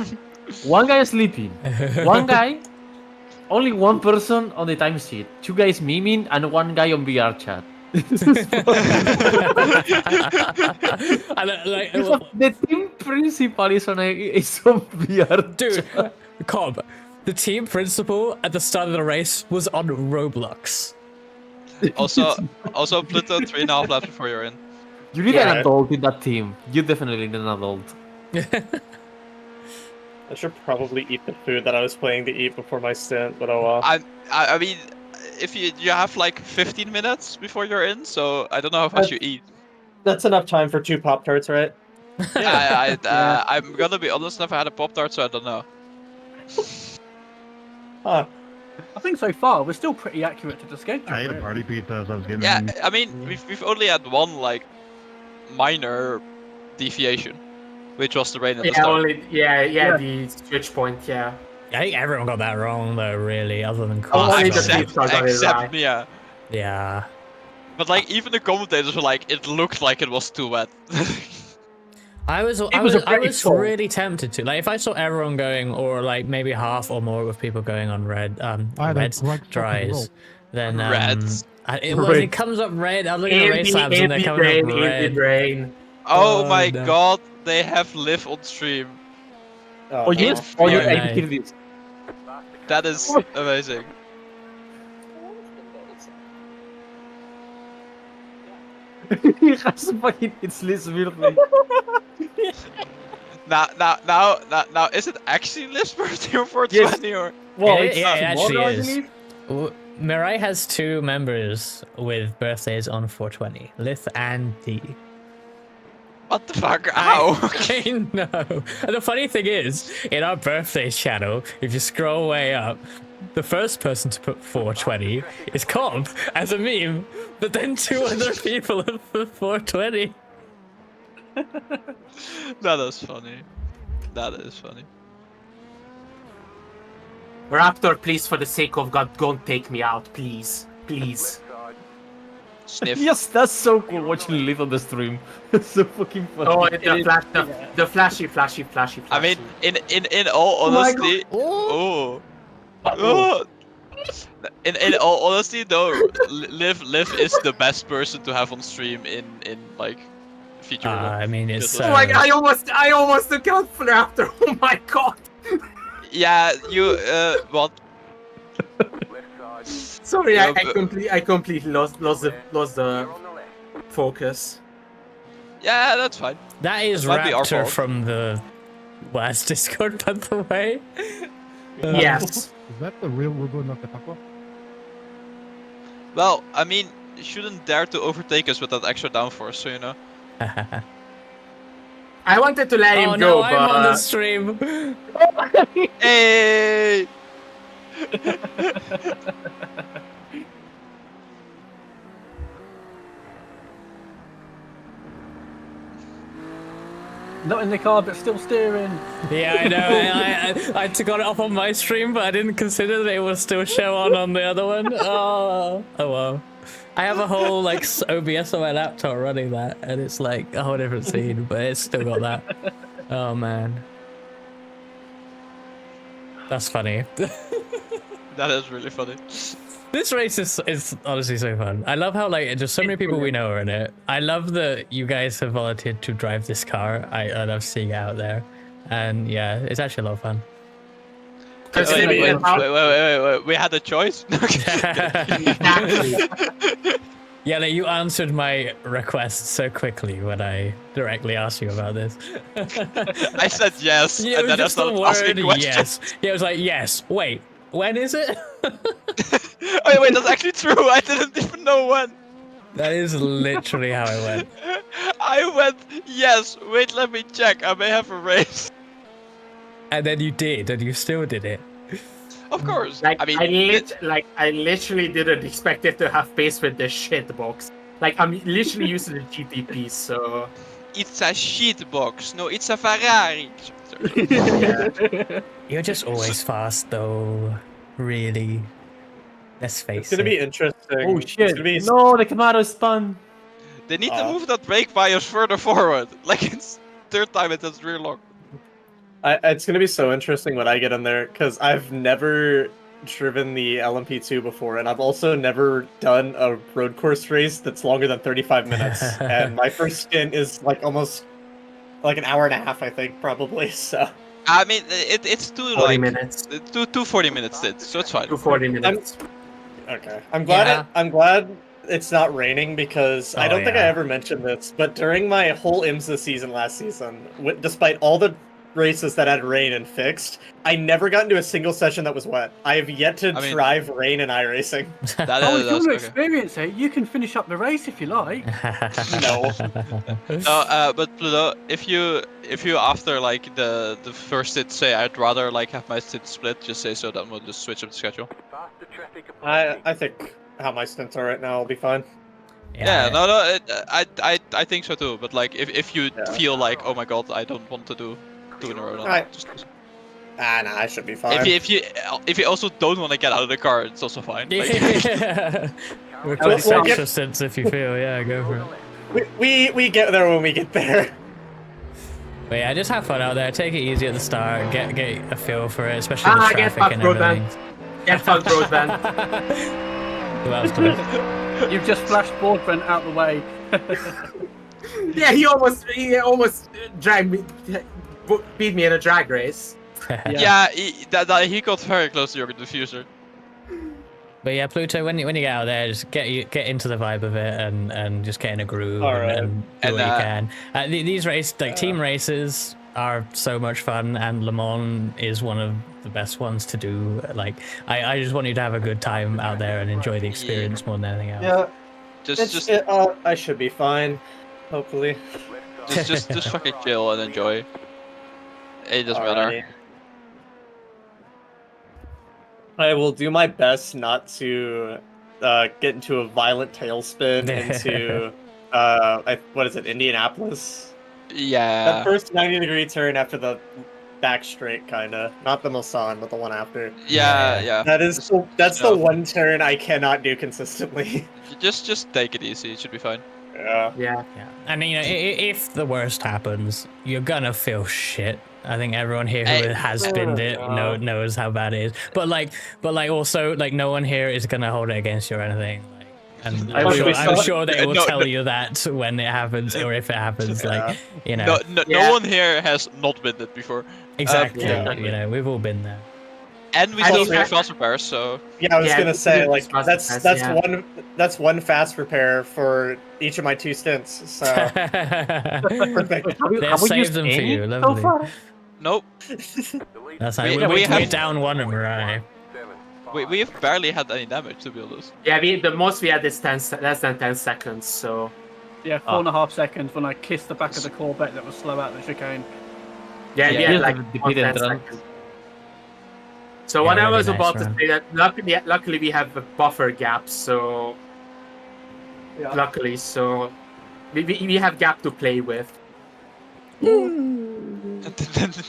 one guy sleeping, one guy, only one person on the time sheet, 2 guys memeing, and 1 guy on VR chat. The team principal is on VR. Dude, Cobb, the team principal at the start of the race was on Roblox. Also, Pluto 3.5 laps before you're in. You need Yeah. an adult in that team. You definitely need an adult. I should probably eat the food that I was planning to eat before my stint, but oh well. I mean, if you have like 15 minutes before you're in, so I don't know how much you eat. That's enough time for 2 Pop-Tarts, right? I'm gonna be honest, never had a Pop-Tart, so I don't know. Huh. I think so far we're still pretty accurate to the schedule. I ate a really. party pizza as I was getting Yeah, in. I mean, we've only had one like minor deviation, which was the rain at the Yeah, start. the switch point, yeah. I think everyone got that wrong though, really, other than Only the Except, Beats got it except right. Mia. Yeah. But like even the commentators were like, it looked like it was too wet. I was really tempted to. Like, if I saw everyone going, or like maybe half or more of people going on red, reds dries, then it comes up red. I was looking at race labs and they're coming up red. Rain. Oh my no. god, they have live on stream. Oh, yes. Oh, yeah, I can hear this. That is amazing. It's Liz weirdly. Now, is it actually Liv's birthday or 420 or? Well, it actually is. Mirai has 2 members with birthdays on 420, Lith and D. What the fuck? Ow! I know. And the funny thing is, in our birthdays channel, if you scroll way up, the first person to put 420 is Comp as a meme, but then 2 other people have put 420. That is funny. That is funny. Raptor, please, for the sake of God, don't take me out, please. Please. Sniff. Yes, that's so cool watching Liv on the stream. It's so fucking funny. Oh, the flashy. I mean, in all honesty, in all honesty, though, Liv is the best person to have on stream in like VTuber. I mean, it's. Oh my god, I almost took out Raptor. Oh my god. Yeah, you what? Sorry, I completely lost the focus. Yeah, that's fine. That is Raptor from the last Discord, by the way. Yes. Is that the real Rubo Nakatako? Well, I mean, you shouldn't dare to overtake us with that extra downforce, so you know. I wanted to let him No, go, I'm but on the stream. Hey! Not in the car, but still steering. Yeah, I know. I took it off on my stream, but I didn't consider that it would still show on the other one. Oh well. I have a whole like OBS on my laptop running that, and it's like a whole different scene, but it's still got that. Oh man, that's funny. That is really funny. This race is honestly so fun. I love how like just so many people we know are in it. I love that you guys have volunteered to drive this car. I love seeing it out there, and yeah, it's actually a lot of fun. Wait, we had a choice? Yeah, like, you answered my request so quickly when I directly asked you about this. I said yes, Yeah, and then I started asking questions. yes. Yeah, it was like, yes, wait, when is it? Oh wait, that's actually true, I didn't even know when. That is literally how it went. I went, yes, wait, let me check, I may have a race. And then you did, and you still did it. Of course. Like, I mean, I literally didn't expect it to have pace with this shit box. Like, I'm literally using the GTP, so... It's a shit box. No, it's a Ferrari. Yeah. You're just always fast, though. Really. Let's face it. It's gonna be interesting. Oh It's shit! gonna be... No, the Camaro spun. They need to move that brake bias further forward. Like, it's third time it has rear lock. It's gonna be so interesting when I get in there, because I've never driven the LMP2 before, and I've also never done a road course race that's longer than 35 minutes. And my first stint is like almost like an hour and a half, I think, probably. So I mean, it's 40 minutes. Two 40-minute stints, so it's fine. 40 minutes. okay, I'm glad it's not raining, because I don't think I ever mentioned this, but during my whole IMSA season last season, despite all the races that had rain and fixed, I never got into a single session that was wet. I have yet to drive rain in iRacing. If you want to experience it, you can finish up the race if you like. No. But Pluto, if you after like the first stint say I'd rather like have my stint split, just say so, then we'll just switch up the schedule. I think how my stints are right now will be fine. Yeah, I think so too. But like, if you feel like, oh my god, I don't want to do two in a row, then just nah, I should be fine. If you also don't want to get out of the car, it's also fine. Like, Request extra sense if you feel. Yeah, go for it. We get there when we get there. But yeah, just have fun out there. Take it easy at the start. Get a feel for it, especially the traffic and everything. Get fucked, Broadband. Who else did it? You've just flashed Broadband out the way. Yeah, he almost dragged me, beat me in a drag race. yeah, he got very close to your diffuser. But yeah, Pluto, when you get out there, just get into the vibe of it and just get in a groove and do what you can. These team races are so much fun, and Le Mans is one of the best ones to do. Like, I just want you to have a good time out there and enjoy the experience more than anything else. Yeah, I should be fine, hopefully. Just fucking chill and enjoy. It doesn't matter. I will do my best not to get into a violent tailspin into what is it, Indianapolis? Yeah. That first 90-degree turn after the back straight, kinda. Not the Mulsanne, but the one after. Yeah. That's the one turn I cannot do consistently. Just take it easy. It should be fine. Yeah. And you know, if the worst happens, you're gonna feel shit. I think everyone here who has spinned it knows how bad it is. But also no one here is gonna hold it against you or anything. And I'm sure they will tell you that when it happens or if it happens. Like, you know. No one here has not been it before. Exactly. You know, we've all been there. And we still have fast repairs, so. Yeah, I was gonna say, like, that's one fast repair for each of my 2 stints. So perfect. They've saved them for you. Lovely. So far? Nope. That's like we're down one at Mirai. We've barely had any damage, to be honest. Yeah, the most we had is less than 10 seconds, so. Yeah, 4.5 seconds when I kissed the back of the Corvette that was slow out the chicane. Yeah, like 10 seconds. So what I was about to say that luckily we have a buffer gap, so luckily, so we have gap to play with.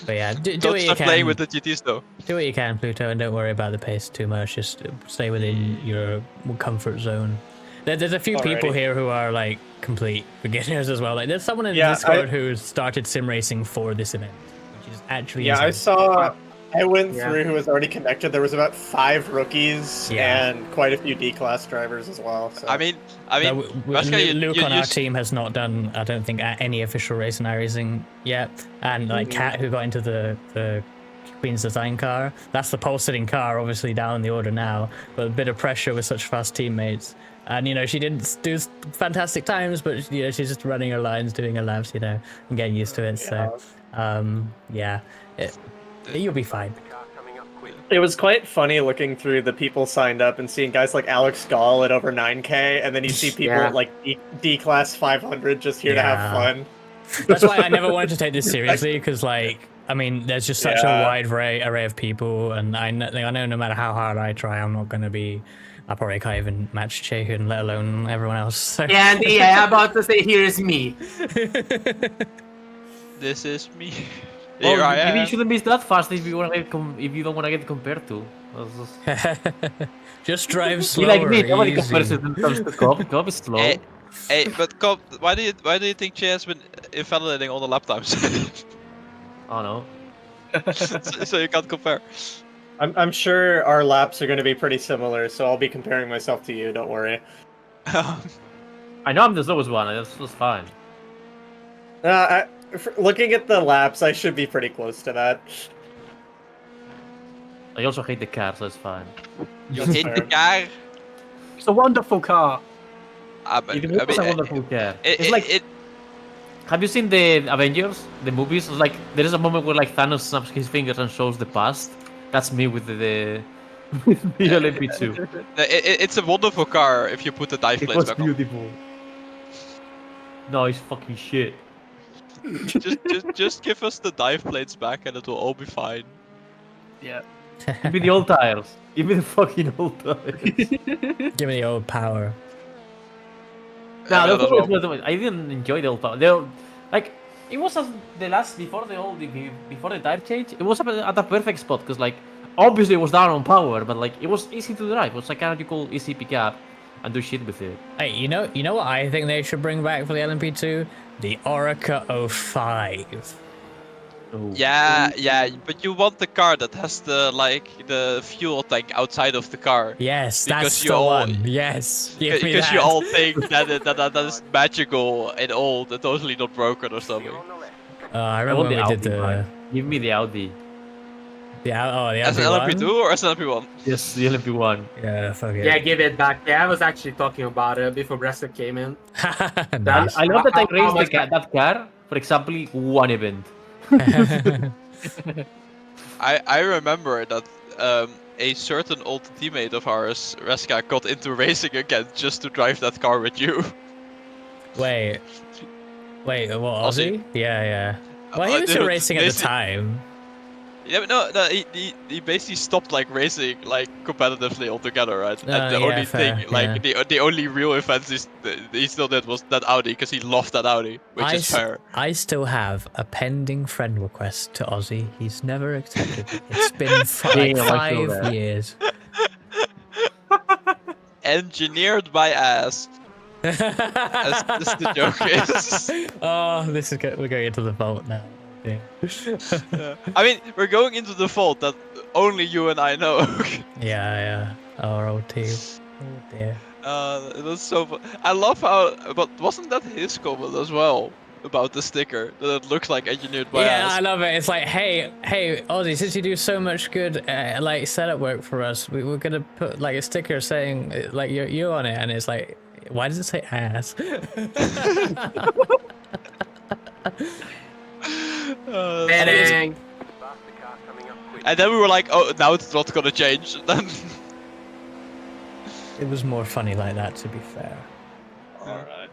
But yeah, do Don't what you stop can. playing with the GTs though. Do what you can, Pluto, and don't worry about the pace too much. Just stay within your comfort zone. There's a few people here who are like complete beginners as well. Like there's someone in Discord who started sim racing for this event, which is actually insane. I went through who was already connected. There was about 5 rookies and quite a few D-class drivers as well. So. I mean, Luke on our team has not done, I don't think, any official race in iRacing yet. And like Kat, who got into the Queen's Design car, that's the pole-sitting car, obviously down in the order now, but a bit of pressure with such fast teammates. And, you know, she didn't do fantastic times, but, you know, she's just running her lines, doing her laps, you know, and getting used to it. So, you'll be fine. It was quite funny looking through the people signed up and seeing guys like Alex Gall at over 9K, and then you see people at like D-class 500 just here to have fun. That's why I never wanted to take this seriously, because, like, I mean, there's just such a wide array of people, and I know no matter how hard I try, I'm not going to be... I probably can't even match Chehun, let alone everyone else. So. Yeah, I'm about to say, here's me. This is me. Well, maybe you shouldn't be that fast if you don't want to get compared to. Just drive slower. You like me, nobody compares when it comes to Cobb. Cobb is slow. Hey, but Cobb, why do you think Che has been invalidating all the lap times? Oh no. so you can't compare. I'm sure our laps are going to be pretty similar, so I'll be comparing myself to you. Don't worry. I know I'm the slowest one. That's fine. Looking at the laps, I should be pretty close to that. I also hate the car, so it's fine. You hate the car? It's a wonderful car. It's a wonderful car. It's like... Have you seen the Avengers, the movies? Like, there is a moment where like Thanos snaps his fingers and shows the past. That's me with the LMP2. It's a wonderful car if you put the dive plates back on. It's beautiful. No, it's fucking shit. just give us the dive plates back and it will all be fine. Yeah. Give me the old tires. Give me the fucking old tires. Give me the old power. No, having the that as old well. power was I didn't enjoy the old power. They were, like it was as the last before before the type change. It was at a perfect spot because like obviously it was down on power, but like it was easy to drive. It was like kind of you cool easy pick up and do shit with it. Hey, you know what I think they should bring back for the LMP2? The Orica 05. Yeah, yeah, but you want the car that has the fuel tank outside of the car. Yes, because that's you the all one. Yes, give me because you that. all think that is magical and old and totally not broken or something. I I remember want when the we Audi. did the Give me the Audi. the As an LMP1. LMP2 or as an LMP1? Yes, the LMP1. Yeah, fuck it. Yeah, give it back. Yeah, I was actually talking about it before Brexit came in. Nice. I love that I How raced much that car for example one event. I remember that a certain old teammate of ours, Reska, got into racing again just to drive that car with you. Wait, what, Aussie? Yeah, yeah. Well, he was Dude, racing at the time. Yeah, but no, he basically stopped like racing like competitively altogether, right? And the Yeah, only fair, thing, like yeah. the only real events he still did was that Audi because he loved that Audi, which is fair. I still have a pending friend request to Aussie. He's never accepted it. It's been like Damn, I feel 5 that. years. Engineered by ass. As the joke is. Oh, we're going into the vault now. Yeah. I mean, we're going into the fault that only you and I know. Yeah, our old team. Oh dear. That's so fun. I love how, but wasn't that his comment as well about the sticker that it looks like engineered by Yeah, us? I love it. It's like, hey, Aussie, since you do so much good like setup work for us, we're gonna put like a sticker saying like you on it, and it's like, why does it say ass? Kidding. And then we were like, oh, now it's not gonna change. Then It was more funny like that, to be fair. Alright.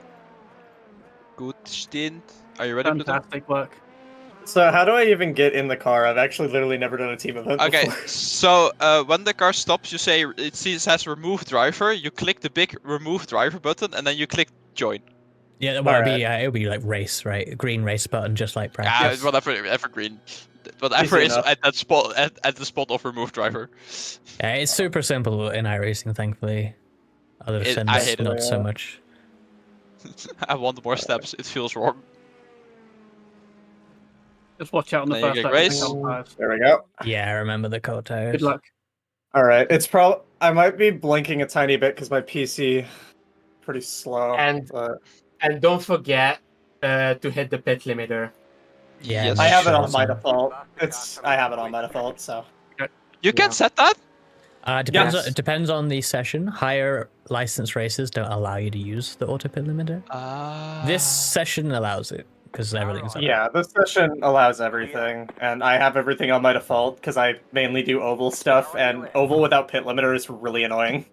Good stint. Are you ready? Fantastic work. So how do I even get in the car? I've actually literally never done a team event Okay, before. so when the car stops, you say it says remove driver. You click the big remove driver button, and then you click join. Yeah, well, it'll be like race, right? Green race button, just like Yeah, practice. whatever, evergreen. Whatever Easy is enough. at that spot, at the spot of remove driver. Yeah, it's super simple in iRacing, thankfully. Other I sims, hate it. not so much. I want more steps. It feels wrong. Just watch out on the Then you first get lap. race. There we go. Yeah, I remember the cold tires. Good luck. All right, it's probably I might be blinking a tiny bit because my PC pretty slow. And but and don't forget to hit the pit limiter. Yeah, Yes. I have it on sure, my so- default. I have it on my default. So You can set that. Depends. Yes. It depends on the session. Higher license races don't allow you to use the auto pit limiter. This session allows it because everything's up. yeah, this session allows everything, and I have everything on my default because I mainly do oval stuff, and oval without pit limiter is really annoying.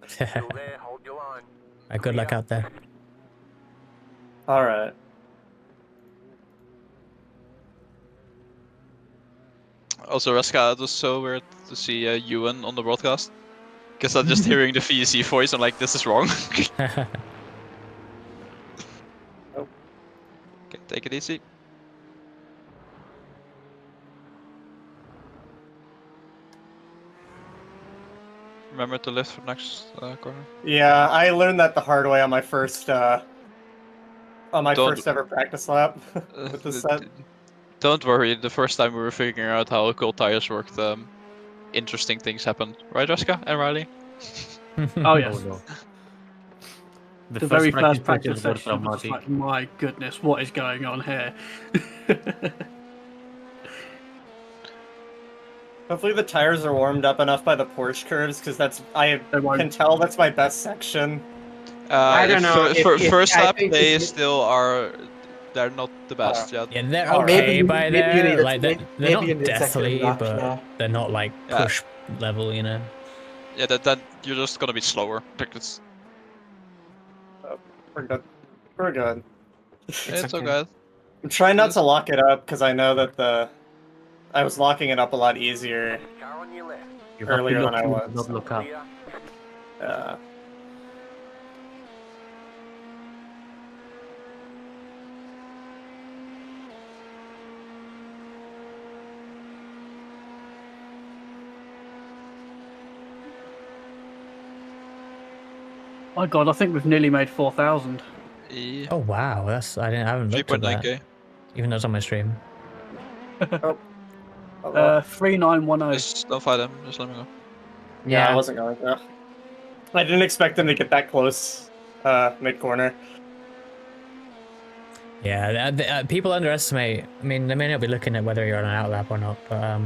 Good luck out there. All right. Also, Reska, it was so weird to see Ewan on the broadcast. Because I'm just hearing the VEC voice, I'm like, this is wrong. Okay, take it easy. Remember to lift for next corner. Yeah, I learned that the hard way on my first Don't- first ever practice lap with the set. Don't worry, the first time we were figuring out how cold tires worked, interesting things happened. Right, Reska and Riley? Oh yes. no. The very first practice practice session was like, my goodness, what is going on here? Hopefully the tires are warmed up enough by the Porsche curves because I won't. can tell that's my best section. I don't know, First I lap, think they if- still are. They're not the best yet. Yeah, they're Oh, okay maybe- by maybe you there. need a- Like they're maybe not you need a second deathly, lap, but yeah. they're not like Yeah. push level, you know. Yeah, then you're just gonna be slower. Like it's We're good. We're good. it's okay. I'm trying not to lock it up because I know that I was locking it up a lot easier You have earlier to than I look, was. not look up. My God, I think we've nearly made 4,000. Yeah. Oh wow, I haven't looked at that. 3.9k. Even though it's on my stream. 3910. Just don't fight him. Just let me go. Yeah, I wasn't going to. I didn't expect them to get that close mid corner. Yeah, people underestimate. I mean, they may not be looking at whether you're on an outlap or not, but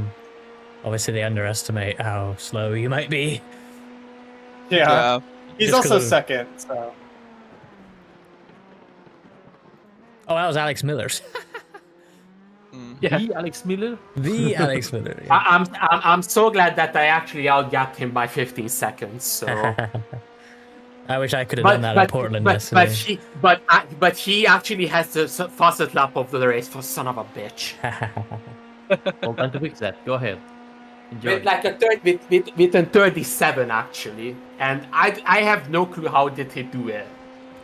obviously they underestimate how slow you might be. Yeah. He's Just 'cause also of- second, so. Oh, that was Alex Miller's. Yeah. The Alex Miller? The Alex Miller. I'm so glad that I actually outgapped him by 15 seconds. So. I wish I could have done that at Portland yesterday. But he actually has the fastest lap of the race. For son of a bitch. Well, time to fix that. Go ahead. Enjoy. With like with a 37 actually, and I have no clue how did he do it.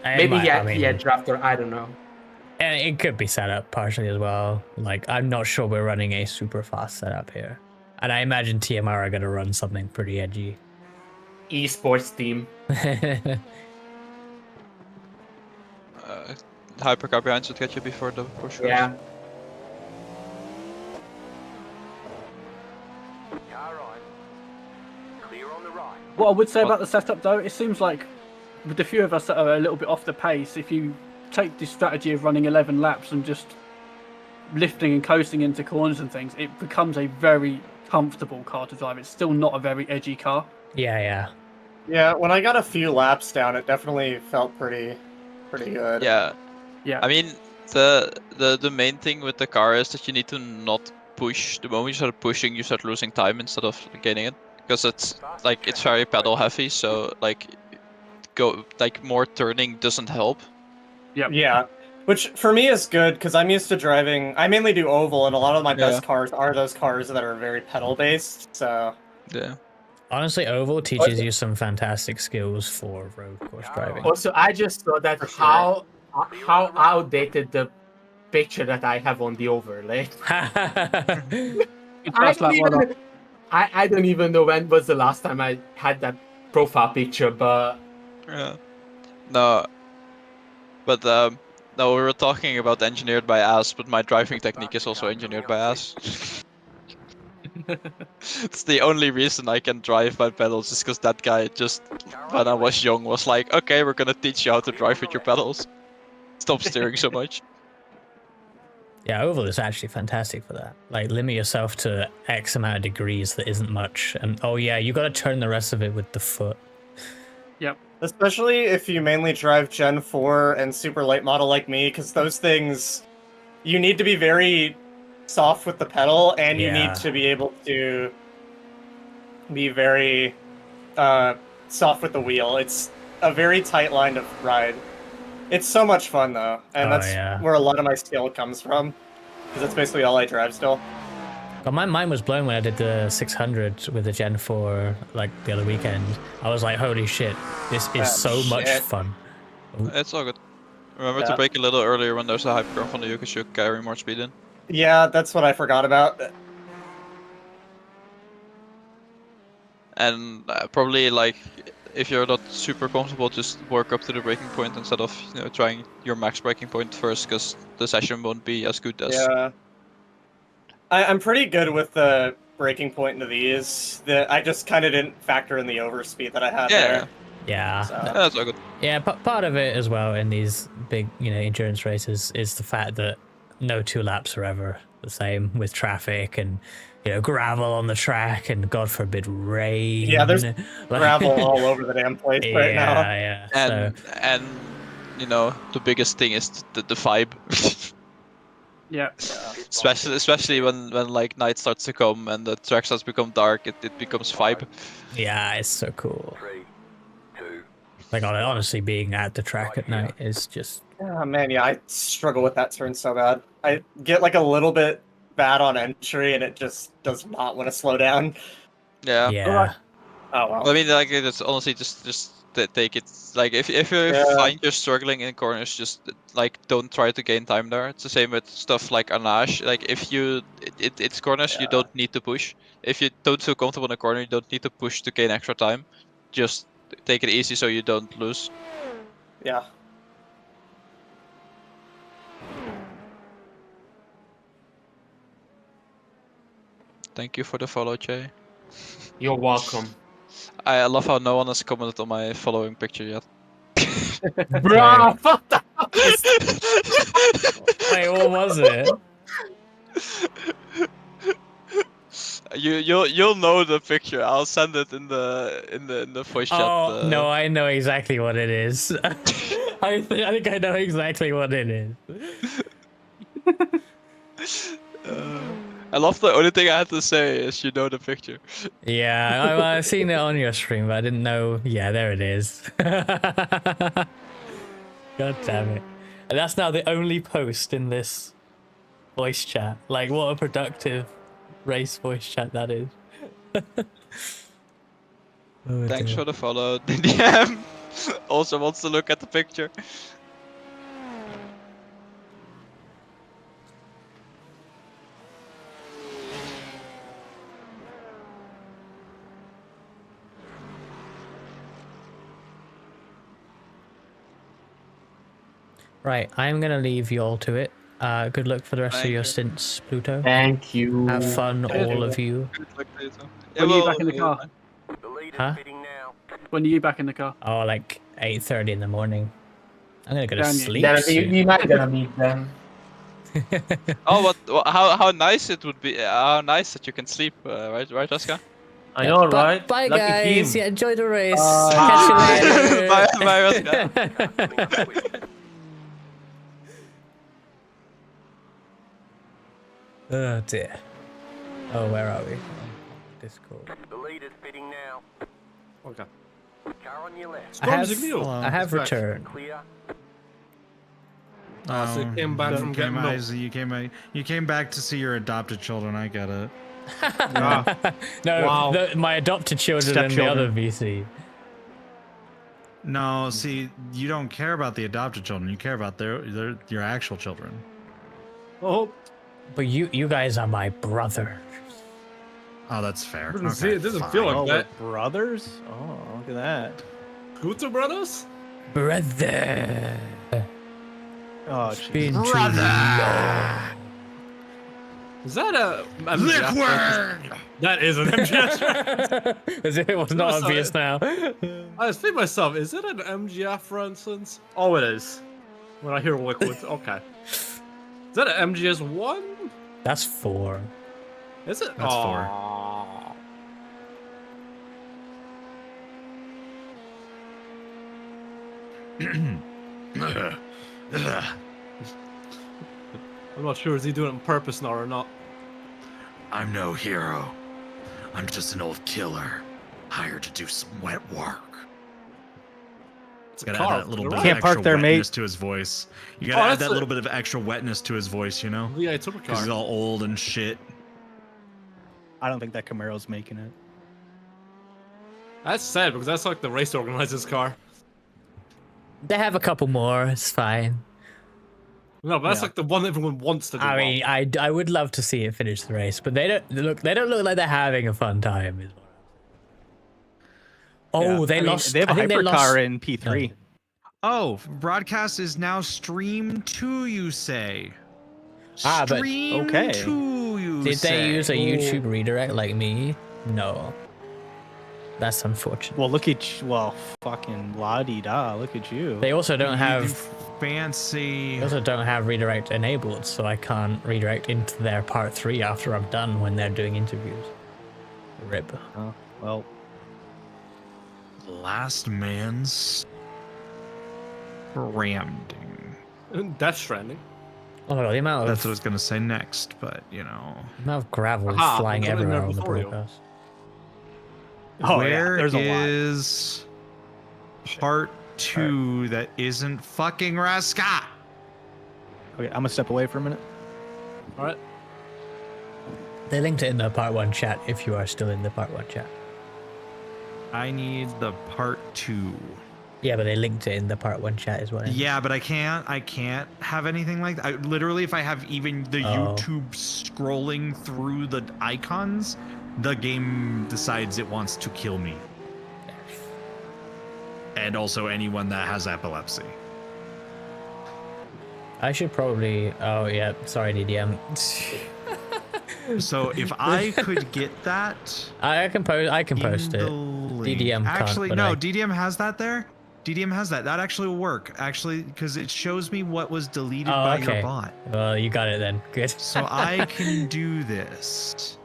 Maybe he had draft or I don't know. And it could be set up partially as well. Like, I'm not sure we're running a super fast setup here. And I imagine TMR are going to run something pretty edgy. Esports team. Hypercar behind should get you before the push goes. Yeah. What I would say about the setup, though, it seems like with the few of us that are a little bit off the pace, if you take this strategy of running 11 laps and just lifting and coasting into corners and things, it becomes a very comfortable car to drive. It's still not a very edgy car. Yeah. Yeah, when I got a few laps down, it definitely felt pretty good. Yeah. Yeah. I mean, the main thing with the car is that you need to not push. The moment you start pushing, you start losing time instead of gaining it, because it's very pedal heavy. So more turning doesn't help. Yeah, which for me is good because I'm used to driving. I mainly do oval, and a lot of my best cars are those cars that are very pedal based. So yeah. Honestly, oval teaches you some fantastic skills for road course driving. Also, I just saw that how outdated the picture that I have on the overlay. I don't even know when was the last time I had that profile picture, but yeah, no, but no, we were talking about engineered by ass, but my driving technique is also engineered by ass. It's the only reason I can drive by pedals, is because that guy just, when I was young, was like, okay, we're gonna teach you how to drive with your pedals. Stop steering so much. Yeah, oval is actually fantastic for that. Like, limit yourself to X amount of degrees that isn't much, and oh yeah, you got to turn the rest of it with the foot. Yep. Especially if you mainly drive Gen 4 and super late model like me, because those things, you need to be very soft with the pedal, and you need to be able to be very soft with the wheel. It's a very tight line to ride. It's so much fun though, and that's where a lot of my skill comes from, because that's basically all I drive still. But my mind was blown when I did the 600 with the Gen 4 like the other weekend. I was like, holy shit, this is so much fun. It's all good. Remember to brake a little earlier when there's a hypercar from the you, because you carry more speed in. Yeah, that's what I forgot about. And probably, like, if you're not super comfortable, just work up to the braking point instead of trying your max braking point first, because the session won't be as good as. Yeah, I'm pretty good with the braking point into these. I just kind of didn't factor in the overspeed that I had there. Yeah, that's all good. Yeah, part of it as well in these big, endurance races is the fact that no 2 laps are ever the same, with traffic and gravel on the track and God forbid rain. Yeah, there's gravel all over the damn place right now. Yeah, and the biggest thing is the vibe. Yeah. Especially when like night starts to come and the track starts to become dark, it becomes vibe. Yeah, it's so cool. Like, honestly, being at the track at night is just... Oh man, yeah, I struggle with that turn so bad. I get like a little bit bad on entry, and it just does not want to slow down. Yeah. Yeah. Oh well. I mean, like, it's honestly just take it. Like, if you find you're struggling in corners, just like don't try to gain time there. It's the same with stuff like Anage. Like, if it's corners, you don't need to push. If you don't feel comfortable in a corner, you don't need to push to gain extra time. Just take it easy so you don't lose. Yeah. Thank you for the follow, Jay. You're welcome. I love how no one has commented on my following picture yet. Bro, what the Wait, what was it? You'll know the picture. I'll send it in the voice chat. Oh, no, I know exactly what it is. I think I know exactly what it is. I love the only thing I had to say is you know the picture. Yeah, I've seen it on your stream, but I didn't know. Yeah, there it is. God damn it. And that's now the only post in this voice chat. Like, what a productive race voice chat that is. Oh, Thanks dear. for the follow. DM also wants to look at the picture. Right, I'm gonna leave you all to it. Good luck for the rest of Thank your you. stints, Pluto. Thank you. Have fun, all of you. When are you back in the car? Huh? When are you back in the car? Oh, like 8:30 in the morning. I'm gonna go to Damn you. sleep Yeah, soon. you might gonna meet them. Oh, how nice it would be! How nice that you can sleep, right, Oscar? I know, right? Bye, Lucky guys. team. Yeah, enjoy the race. Catch you later. Bye, Oscar. Oh dear. Oh, where are we? Discord. The lead is pitting now. Okay. Car on your left. I have returned. Clear. So you came back from getting milk. You came back to see your adopted children. I get it. No, Wow. my adopted children and the other VC. No, see, you don't care about the adopted children. You care about your actual children. Oh, But you guys are my brother. Oh, that's fair. it doesn't feel like Oh, that. we're brothers? Oh, look at that. Scooter Brothers? Brother. Oh, Been jeez. too long. Is that a MGF reference? That is an MGF reference. It was not obvious now. I was thinking to myself, is it an MGF for instance? Oh, it is. When I hear liquid, okay. Is that an MGS1? That's 4. Is it? That's 4. I'm not sure, is he doing it on purpose now or not? I'm no hero. I'm just an old killer, hired to do some wet work. It's a Gotta car. add that little bit of Can't extra park there, wetness mate. to his voice. You Oh, gotta add that's that a- little bit of extra wetness to his voice, you know? Yeah, it's a Because he's car. all old and shit. I don't think that Camaro's making it. That's sad because that's like the race organizer's car. They have a couple more. It's fine. No, but that's Yeah. like the one everyone wants to do. I mean, I would love to see it finish the race, but they don't look like they're having a fun time. Is what I'm saying. Oh, Yeah. they I mean, lost. They have a I think they hypercar lost. in P3. Oh, broadcast is now streamed to, you say? Ah, but Stream okay. to, you Did say? they use a YouTube redirect like me? No. That's unfortunate. Well, look at you. Well, fucking la-di-da. Look at you. They also don't have. Fancy. They also don't have redirect enabled, so I can't redirect into their part 3 after I'm done when they're doing interviews. Rip. Oh, well. Last man's branding. Death Stranding. Oh my god, the amount of That's what I was gonna say next, but you know. the amount of gravel Aha, flying I'm coming there everywhere on the before you. broadcast. Oh, Where yeah, there's a lot. is part 2 that isn't fucking Rascat? Okay, I'm gonna step away for a minute. All right. They linked it in the part 1 chat if you are still in the part 1 chat. I need the part 2. Yeah, but they linked it in the part 1 chat as well. Yeah, but I can't have anything like that. Literally, if I have even the Oh. YouTube scrolling through the icons, the game decides it wants to kill me. and also anyone that has epilepsy. I should probably. Oh yeah, sorry, DDM. So if I could get that, I can post it. DDM can't, actually, but no, I- DDM has that there. DDM has that. That actually will work. Actually, because it shows me what was deleted Oh, by okay. your bot. Well, you got it then. Good. So I can do this.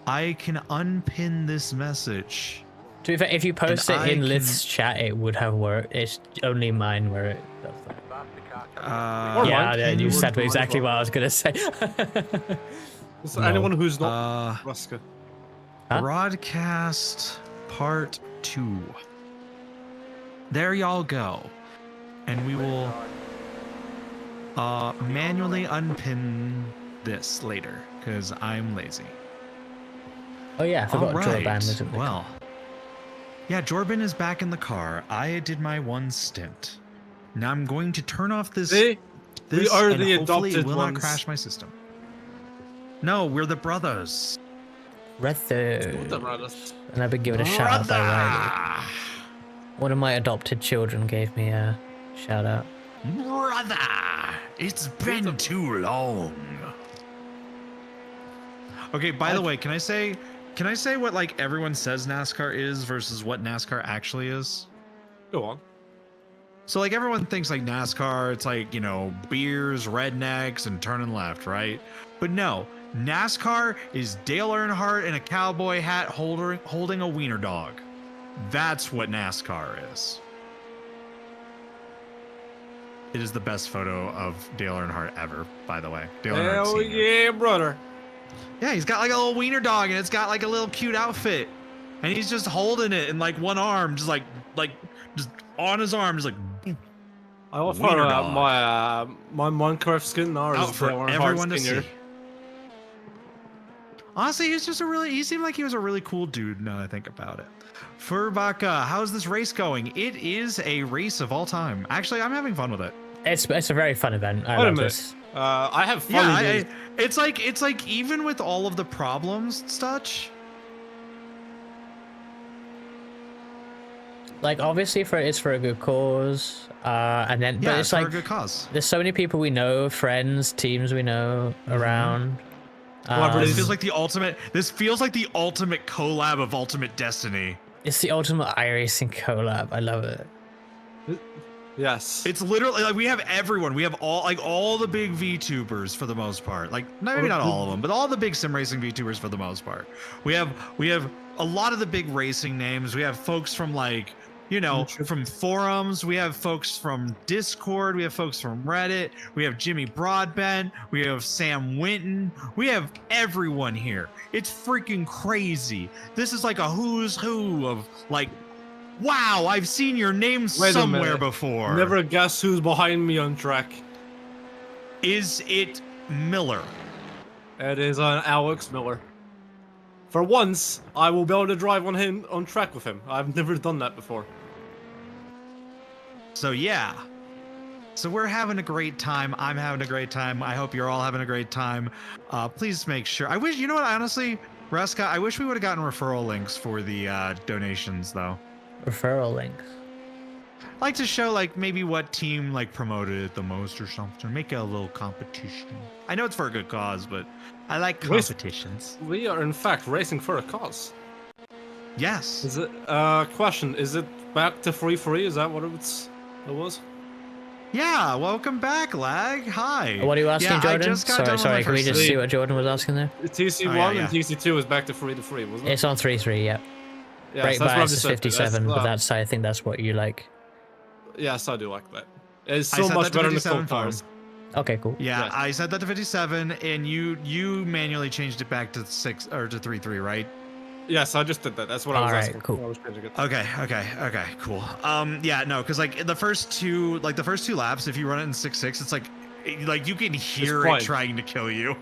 I can unpin this message. To be fair, if you post And it in I Lith's chat, it would have worked. It's only mine where it does that. Yeah, you said exactly what I was gonna say. So anyone who's not Ruska. Broadcast part 2. There y'all go. And we will manually unpin this later, because I'm lazy. Oh yeah, I forgot Alright, Jordan was in the well. Yeah, Jordan is back in the car. I did my one stint. Now I'm going to turn off this. We are and the hopefully adopted it will ones. not crash my system. No, we're the brothers. brothers. And I've been given a shout out by Riley. One of my adopted children gave me a shout out. Brother, it's been too long. Okay, by the way, can I say what like everyone says NASCAR is versus what NASCAR actually is? Go on. So like everyone thinks like NASCAR, it's like, you know, beers, rednecks, and turning left, right? But no, NASCAR is Dale Earnhardt in a cowboy hat holding a wiener dog. That's what NASCAR is. It is the best photo of Dale Earnhardt ever, by the way. Dale Earnhardt Hell Sr. yeah, brother. Yeah, he's got like a little wiener dog, and it's got like a little cute outfit, and he's just holding it in like one arm, just like just on his arm, just like. I offer Wiener dog. my Minecraft skin now Out is for Dale Earnhardt everyone to Sr. see. Honestly, he seemed like he was a really cool dude now that I think about it. Furbaka, how's this race going? It is a race of all time. Actually, I'm having fun with it. It's a very fun event. I Wait a love minute. this. I have fun. Yeah, it's like even with all of the problems and such. Like obviously it's for a good cause, and then Yeah, but it's it's for a like good cause. there's so many people we know, friends, teams we know around. This feels like the ultimate. This feels like the ultimate collab of Ultimate Destiny. It's the ultimate iRacing collab. I love it. Yes. It's literally like we have everyone. We have all the big VTubers for the most part. Like maybe not all of them, but all the big sim racing VTubers for the most part. We have a lot of the big racing names. We have folks from like, you know, from forums. We have folks from Discord. We have folks from Reddit. We have Jimmy Broadbent. We have Sam Winton. We have everyone here. It's freaking crazy. This is like a who's who of like, wow, I've seen your name Wait a somewhere minute. before. Never guess who's behind me on track. Is it Miller? It is Alex Miller. For once, I will be able to drive on track with him. I've never done that before. So yeah. So we're having a great time. I'm having a great time. I hope you're all having a great time. Please make sure. I wish, you know what, honestly, Ruska, I wish we would have gotten referral links for the donations though. Referral links. I like to show like maybe what team like promoted it the most or something. Make it a little competition. I know it's for a good cause, but I like competitions. We are in fact racing for a cause. Yes. Is it question, is it back to free? Is that what it was? Yeah, welcome back, Lag. Hi. What are you asking, Yeah, I Jordan? just got done with Sorry. my Can we first just league. see what Jordan was asking there? TC1 yeah. and TC2 is back to free, wasn't it? It's on 3-3. Yep. Yeah, Break so that's what I'm bias is just saying. 57, but That's, I think that's what you like. Yes, I do like that. It's I so set much that to better than the 57 cold cars. Okay, cool. Yeah, Yes. I set that to 57, and you manually changed it back to 6 or to 3-3, right? Yes, I just did that. That's what I was Alright, asking. cool. I was changing it. Okay, cool. Yeah, no, because like the first two laps, if you run it in 6-6, it's like you can hear it fine. trying to kill you.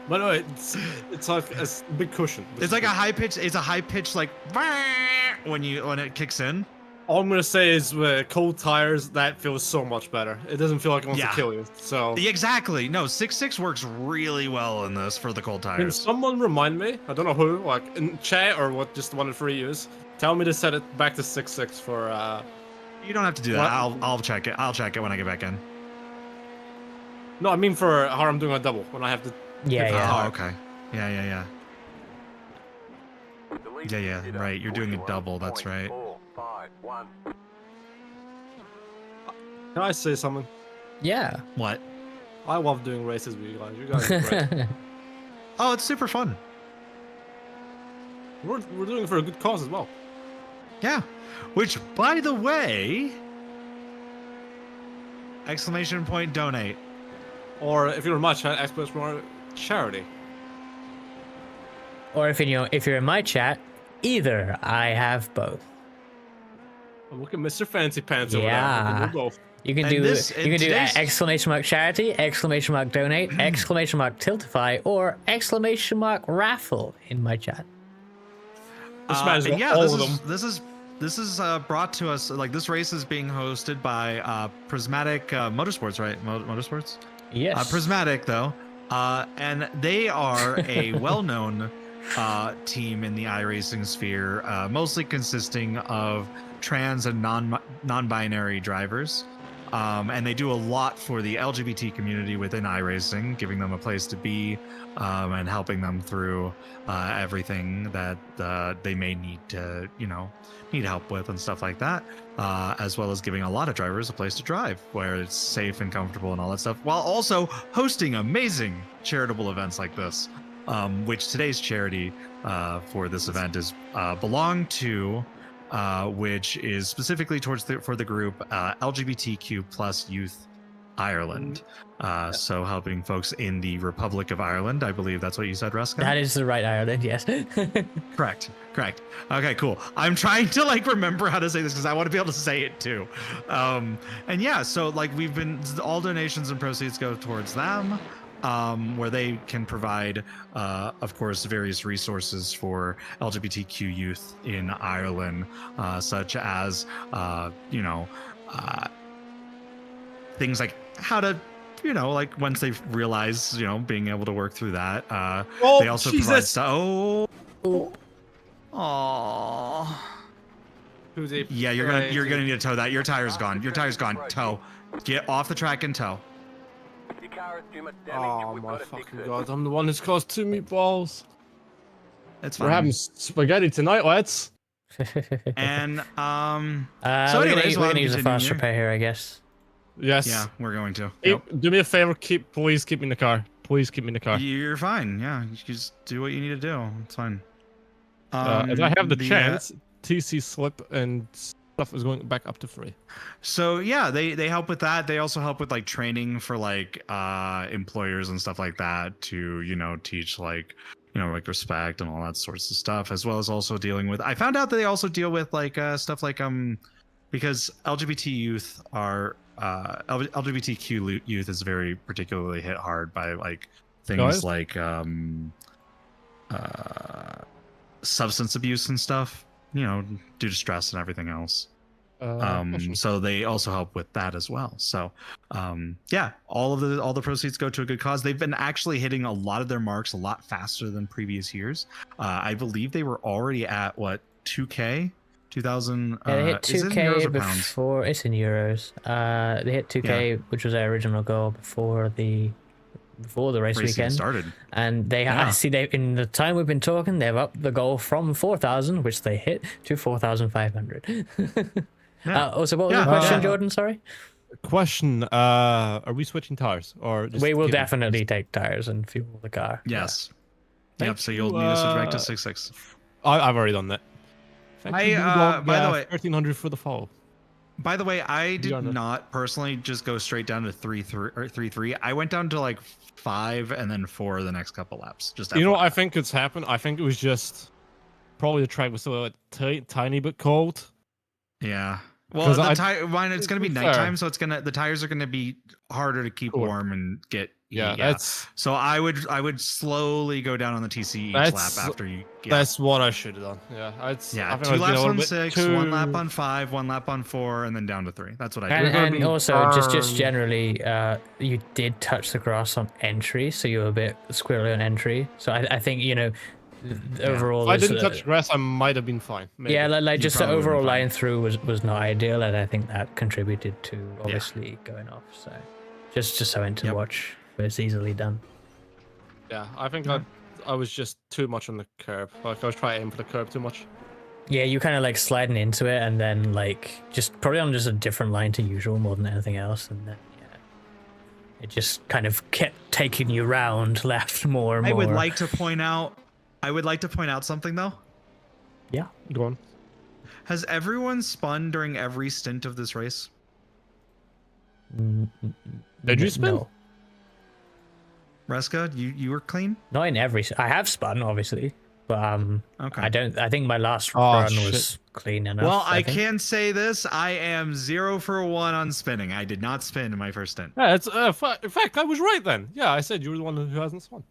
But no, it's like a big cushion. It's like a high pitch. It's a high pitch like when it kicks in. All I'm gonna say is with cold tires, that feels so much better. It doesn't feel like it wants Yeah. to kill you. So Yeah, exactly. No, 6-6 works really well in this for the cold can tires. someone remind me? I don't know who, like in chat or what, just the one that free use. Tell me to set it back to 6-6 You don't have to do that. I'll check it. I'll check it when I get back in. No, I mean for how I'm doing a double when I have to. Oh, okay. Yeah. Right. You're doing a double. That's right. Can I say something? Yeah. What? I love doing races with you guys. You guys are great. Oh, it's super fun. We're doing it for a good cause as well. Yeah. Which, by the way, exclamation point donate. Or if you're in my chat, exclamation point charity. Or if you're in my chat, either. I have both. Oh, look at Mr. Fancy Pants over there. Yeah. We can do both. You can do exclamation mark charity, exclamation mark donate, exclamation mark tiltify, or exclamation mark raffle in my chat. This is brought to us, like, this race is being hosted by Prismatic Motorsports, right? Motorsports? Yes. Prismatic, though. And they are a well-known team in the iRacing sphere, mostly consisting of trans and non-binary drivers. And they do a lot for the LGBT community within iRacing, giving them a place to be and helping them through everything that they may need help with and stuff like that, as well as giving a lot of drivers a place to drive where it's safe and comfortable and all that stuff, while also hosting amazing charitable events like this, which today's charity for this event is Belong To, which is specifically for the group LGBTQ plus Youth Ireland. So helping folks in the Republic of Ireland. I believe that's what you said, Ruska? That is the right Ireland, yes. Correct. Okay, cool. I'm trying to remember how to say this because I want to be able to say it too. And yeah, so all donations and proceeds go towards them. Where they can provide, of course, various resources for LGBTQ youth in Ireland, such as, things like how to, once they realize, being able to work through that. They also provide stuff. Aww. Yeah, you're gonna need to tow that. Your tire's gone. Tow. Get off the track and tow. Oh my fucking god, I'm the one who's caused 2 meatballs. It's fine. We're having spaghetti tonight, lads. And so anyways, we're gonna use a fast repair here, I guess. Yes. Yeah, we're going to. Do me a favor, please keep me in the car. Please keep me in the car. You're fine. Yeah, you just do what you need to do. It's fine. If I have the chance, TC slip and stuff is going back up to free. So yeah, they help with that. They also help with training for employers and stuff like that to teach respect and all that sorts of stuff, as well as also dealing with. I found out that they also deal with stuff because LGBT youth are LGBTQ youth is very particularly hit hard by things like substance abuse and stuff, due to stress and everything else. So they also help with that as well. So yeah, all the proceeds go to a good cause. They've been actually hitting a lot of their marks a lot faster than previous years. I believe they were already at 2K 2000. Yeah, they hit 2K before. It's in euros. They hit 2K, which was their original goal before the race weekend started. And they in the time we've been talking, they've upped the goal from 4,000, which they hit, to 4,500. Also, what was the question, Jordan? Sorry. Question: are we switching tires, or we will definitely take tires and fuel the car? Yes. Yep. So you'll need to switch back to 6.6. I've already done that. By the way, 1,300 for the fall. By the way, I did not personally just go straight down to 3.3. I went down to 5 and then 4 the next couple laps. Just what I think it's happened. I think it was just probably the track was still a tiny bit cold. Yeah. Well, it's going to be nighttime, so the tires are going to be harder to keep warm and get. Yeah. So I would slowly go down on the TC each lap after you. Yeah. That's what I should have done. Yeah. I 2 laps on 6, 1 lap on 5, 1 lap on 4, and then down to 3. That's what I did. And also, just generally, you did touch the grass on entry, so you were a bit squirrely on entry. So I think overall. If I is, didn't touch grass, I might have been fine. Maybe. Yeah, like You just the probably would've overall been fine. line through was not ideal, and I think that contributed to obviously going off. So just something to watch, but it's easily done. Yeah, I think I was just too much on the curb. Like I was trying to aim for the curb too much. Yeah, you kind of like sliding into it, and then like just probably on just a different line to usual more than anything else, and then it just kind of kept taking you round left more and more. I would like to point out something though. Yeah, go on. Has everyone spun during every stint of this race? Did you spin? No. Reska, you were clean? Not in every. I have spun, obviously, but okay. I don't. I think my last run was clean enough. Well, I think. can say this: I am 0 for 1 on spinning. I did not spin in my first stint. Yeah, it's in fact I was right then. Yeah, I said you were the one who hasn't spun.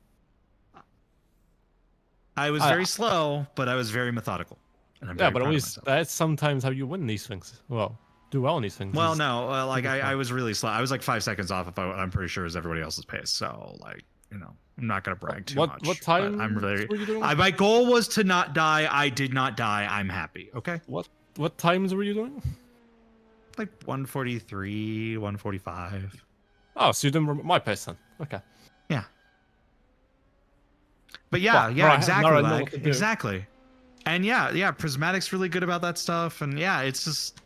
I was very slow, but I was very methodical. And I'm yeah, very but proud at of least myself. that's sometimes how you win these things. Well, do well in these things. Well, is- no, like I was really slow. I was like 5 seconds off of what I'm pretty sure is everybody else's pace. So like, I'm not gonna brag too much. What time I'm really. were you doing? My goal was to not die. I did not die. I'm happy. Okay. What times were you doing? Like 1:43, 1:45. Oh, so you didn't remember my pace then? Okay. Yeah. But yeah, Well, yeah, now I exactly, know what like, to do. exactly. And yeah, Prismatic's really good about that stuff. And yeah, it's just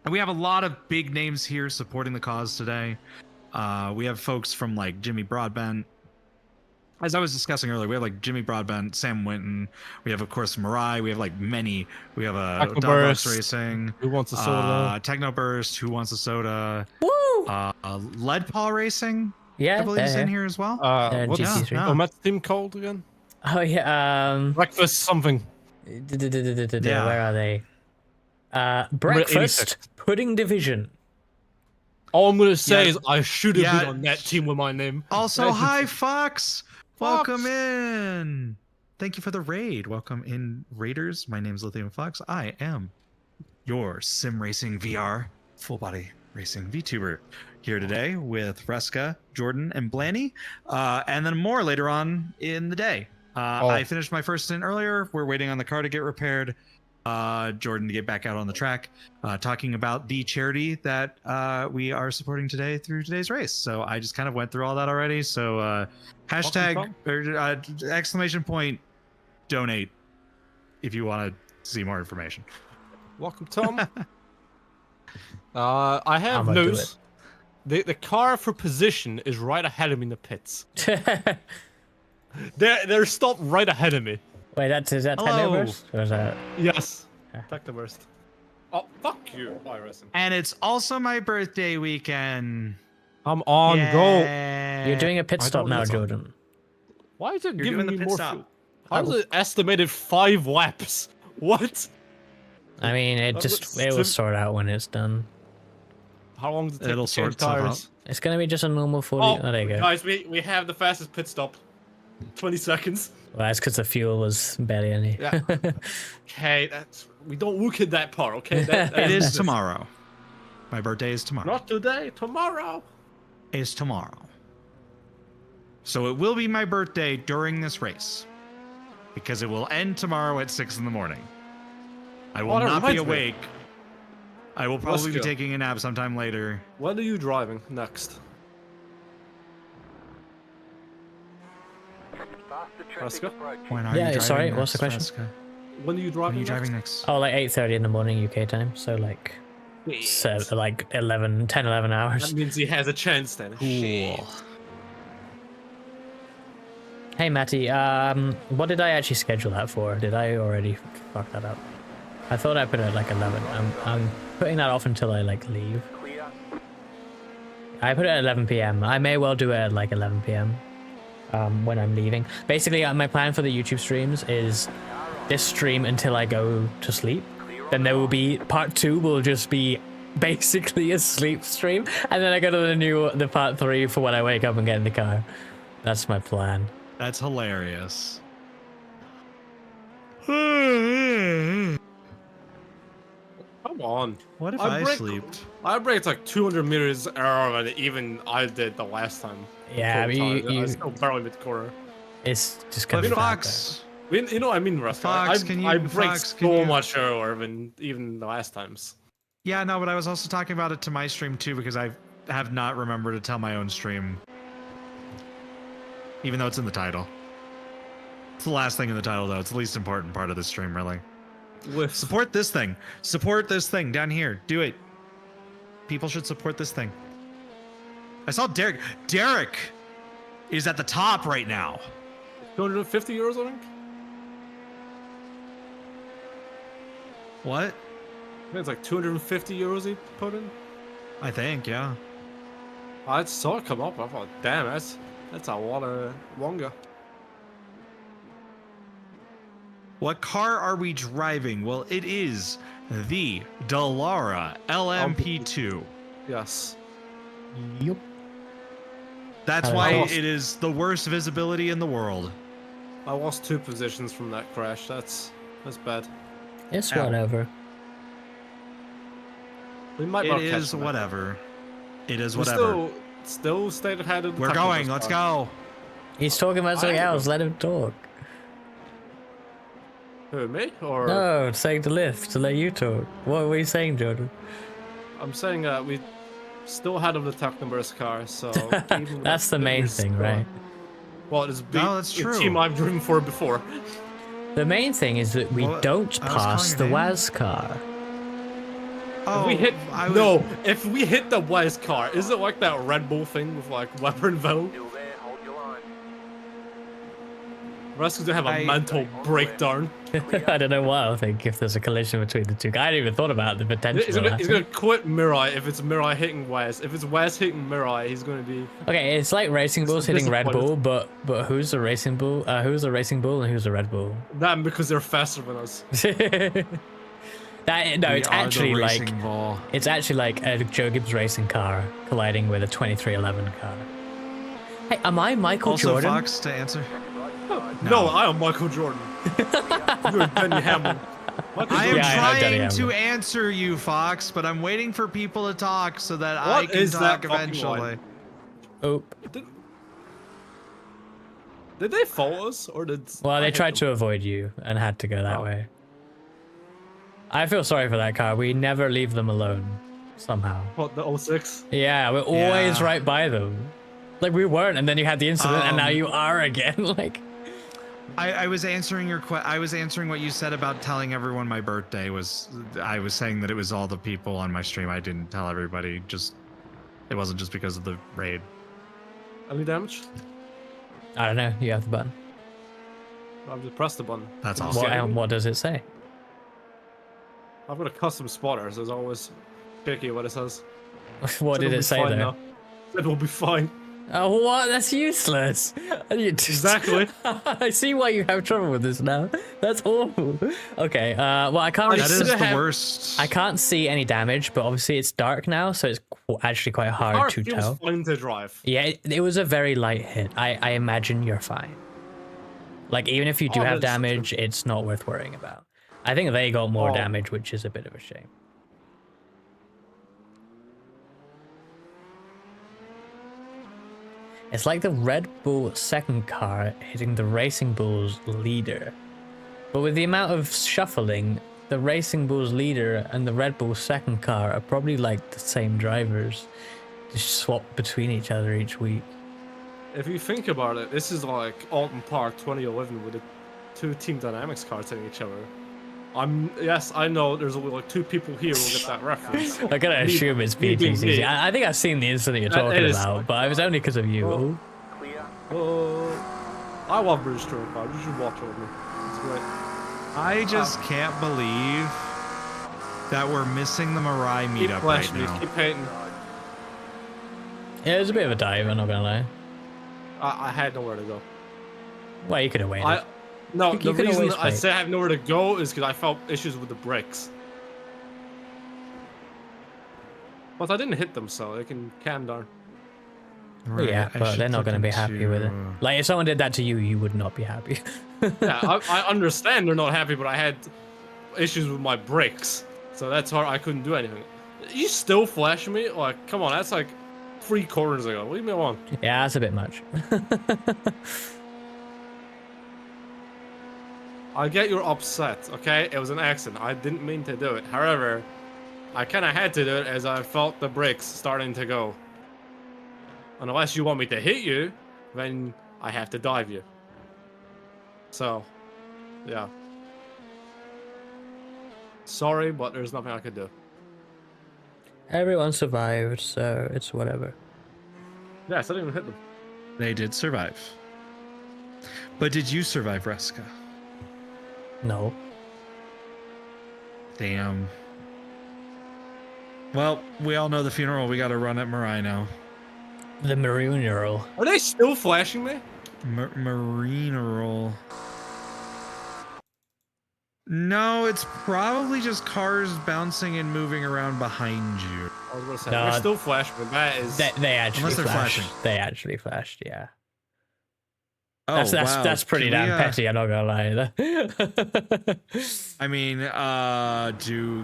we have a lot of big names here supporting the cause today. We have folks from like Jimmy Broadbent. As I was discussing earlier, we have like Jimmy Broadbent, Sam Winton. We have, of course, Mirai. We have like many. We have Technoburst, Dogbox Racing. Who Wants a Soda? Technoburst. Who Wants a Soda? Woo! Lead Paw Racing. Yeah, I believe is they're in here. here as well. What's GT3. Omet's team called again? Oh yeah. Breakfast something. Where are they? Breakfast 86. Pudding Division. All I'm gonna say Yeah. is I should have Yeah. been on that team with my name. Also, That's- hi Fox. Welcome in. Thank you for the raid. Welcome in, Raiders. My name is Lithium Fox. I am your sim racing VR full body racing VTuber here today with Reska, Jordan, and Blanny, and then more later on in the day. I finished my first stint earlier. We're waiting on the car to get repaired. Jordan to get back out on the track, talking about the charity that we are supporting today through today's race. So I just kind of went through all that already. So hashtag or exclamation point donate if you want to see more information. Welcome, Tom. I have I'ma do news. The car for position is right ahead of me in the pits. They're stopped right ahead of me. Wait, is that Technoburst? Or is that? Yes. Technoburst. Oh, fuck you, Iverson. And it's also my birthday weekend. I'm on go. You're doing a pit I stop don't now, listen. Jordan. Why is it You're giving doing the me pit more stop. fuel? How is it estimated 5 laps? What? I mean, it will sort out when it's done. How long does it take It'll to change sort itself out. tires? It's gonna be just a normal 40. Oh, there you go. Guys, we have the fastest pit stop. 20 seconds. Well, that's because the fuel was barely any. Yeah. Okay, we don't look at that part, okay? It is tomorrow. My birthday is tomorrow. Not today, tomorrow. Is tomorrow. So it will be my birthday during this race. Because it will end tomorrow at 6 in the morning. I will Oh, that not be reminds me. awake. I will probably be Let's go. taking a nap sometime later. When are you driving next? Let's go. When are you Yeah, driving sorry, next, what's the question? Jessica? When are you driving? When are you driving next? Oh, like 8:30 in the morning UK time. So like, like 10, 11 hours. That means he has a chance then. Cool. Hey Matty, what did I actually schedule that for? Did I already fuck that up? I thought I put it at like 11. I'm putting that off until I like leave. I put it at 11 p.m. I may well do it at like 11 p.m. When I'm leaving. Basically, my plan for the YouTube streams is this stream until I go to sleep. Then there will be part 2 will just be basically a sleep stream, and then I go to the part 3 for when I wake up and get in the car. That's my plan. That's hilarious. Come on. What if I break- slept? I braked like 200 meters earlier than even I did the last time. Yeah, I mean, I still barely mid-quarter. It's just But gonna be Fox, You know, I mean, Russ. Fox, I break Fox, so much earlier than even the last times. Yeah, no, but I was also talking about it to my stream too because I have not remembered to tell my own stream. Even though it's in the title. It's the last thing in the title, though. It's the least important part of the stream, really. Support this thing. Support this thing down here. Do it. People should support this thing. I saw Derek. Derek is at the top right now. 250 euros, I think. What? I think it's like 250 euros he put in. I think, yeah. I saw it come up. I thought, damn, that's a lot of longer. What car are we driving? Well, it is the Dallara LMP2. Yes. Yep. That's why it is the worst visibility in the world. I lost 2 positions from that crash. That's bad. It's whatever. We might It not is catch whatever. It is We whatever. Still stayed ahead of the We're technical going. Let's squad. go. He's talking about something else. Let him talk. Who, me? Or No, saying to lift, to let you talk. What were you saying, Jordan? I'm saying we still ahead of the Technoburst car, so even That's the main thing, right? Well, it's that's the true. team I've driven for before. The main thing is that we don't pass the WAS car. If we hit if we hit the West car, is it like that Red Bull thing with like Weber and Vettel? Russ is gonna have a mental breakdown. I don't know what I'll think if there's a collision between the two. I hadn't even thought about the potential. He's gonna quit Mirai if it's Mirai hitting West. If it's West hitting Mirai, he's gonna be. Okay, it's like Racing Bulls hitting Red Bull, disappointed. but who's the Racing Bull? Who's the Racing Bull and who's the Red Bull? That because they're faster than us. It's actually like a Joe Gibbs racing car colliding with a 2311 car. Hey, am I Michael Also, Jordan? Fox, to answer. No, I am Michael Jordan. You're Denny Hamlin. I am trying to answer you, Fox, but I'm waiting for people to talk so that I What can is talk that fucking eventually. line? Oh. Did they follow us or did? Well, they tried to avoid you and had to go that way. I feel sorry for that car. We never leave them alone, somehow. What, the 06? Yeah, we're always right by them. Like we weren't, and then you had the incident, and now you are again. Like, I was answering I was answering what you said about telling everyone my birthday was. I was saying that it was all the people on my stream. I didn't tell everybody. It wasn't just because of the raid. Any damage? I don't know. You have the button. I've just pressed the button. That's awesome. What does it say? I've got a custom spotter, so it's always picky what it says. What did it say there? Now. It will be fine. Oh, what? That's useless. Exactly. I see why you have trouble with this now. That's awful. Okay. Well, I can't. That is the worst. I can't see any damage, but obviously it's dark now, so it's actually quite hard to tell. Fine to drive. Yeah, it was a very light hit. I imagine you're fine. Like even if you do have damage, it's not worth worrying about. I think they got more damage, which is a bit of a shame. It's like the Red Bull second car hitting the Racing Bull's leader. But with the amount of shuffling, the Racing Bull's leader and the Red Bull second car are probably like the same drivers. Just swap between each other each week. If you think about it, this is like Alton Park 2011 with the 2 Team Dynamics cars hitting each other. Yes, I know there's only like 2 people here who will get that reference. I'm gonna assume it's PTCC. I think I've seen the incident you're talking about, but it was only because of you. I love British touring cars. You should watch it with me. It's great. I just can't believe that we're missing the Mirai meetup right now. Keep hating. Yeah, it was a bit of a dive, I'm not gonna lie. I had nowhere to go. Well, you could have waited. No, the could reason always I wait. say I have nowhere to go is because I felt issues with the brakes. But I didn't hit them, so they can calm down. Well, yeah, but they're not going to be happy with it. Like, if someone did that to you, you would not be happy. Yeah, I understand they're not happy, but I had issues with my brakes, so that's hard. I couldn't do anything. You still flashing me? Like, come on, that's like 3 corners ago. Leave me alone. Yeah, that's a bit much. I get you're upset, okay? It was an accident. I didn't mean to do it. However, I kind of had to do it as I felt the brakes starting to go. Unless you want me to hit you, then I have to dive you. So, yeah. Sorry, but there's nothing I could do. Everyone survived, so it's whatever. Yes, I didn't even hit them. They did survive. But did you survive, Reska? No. Damn. Well, we all know the funeral we gotta run at Mirai now. The Maroon-earl. Are they still flashing me? Marine-earl. No, it's probably just cars bouncing and moving around behind you. I was gonna say, No, they're still flashing, but that is... They actually Unless they're flashed. flashing. They actually flashed, yeah. Oh, wow. That's pretty Can we, damn petty, I'm not gonna lie. I mean,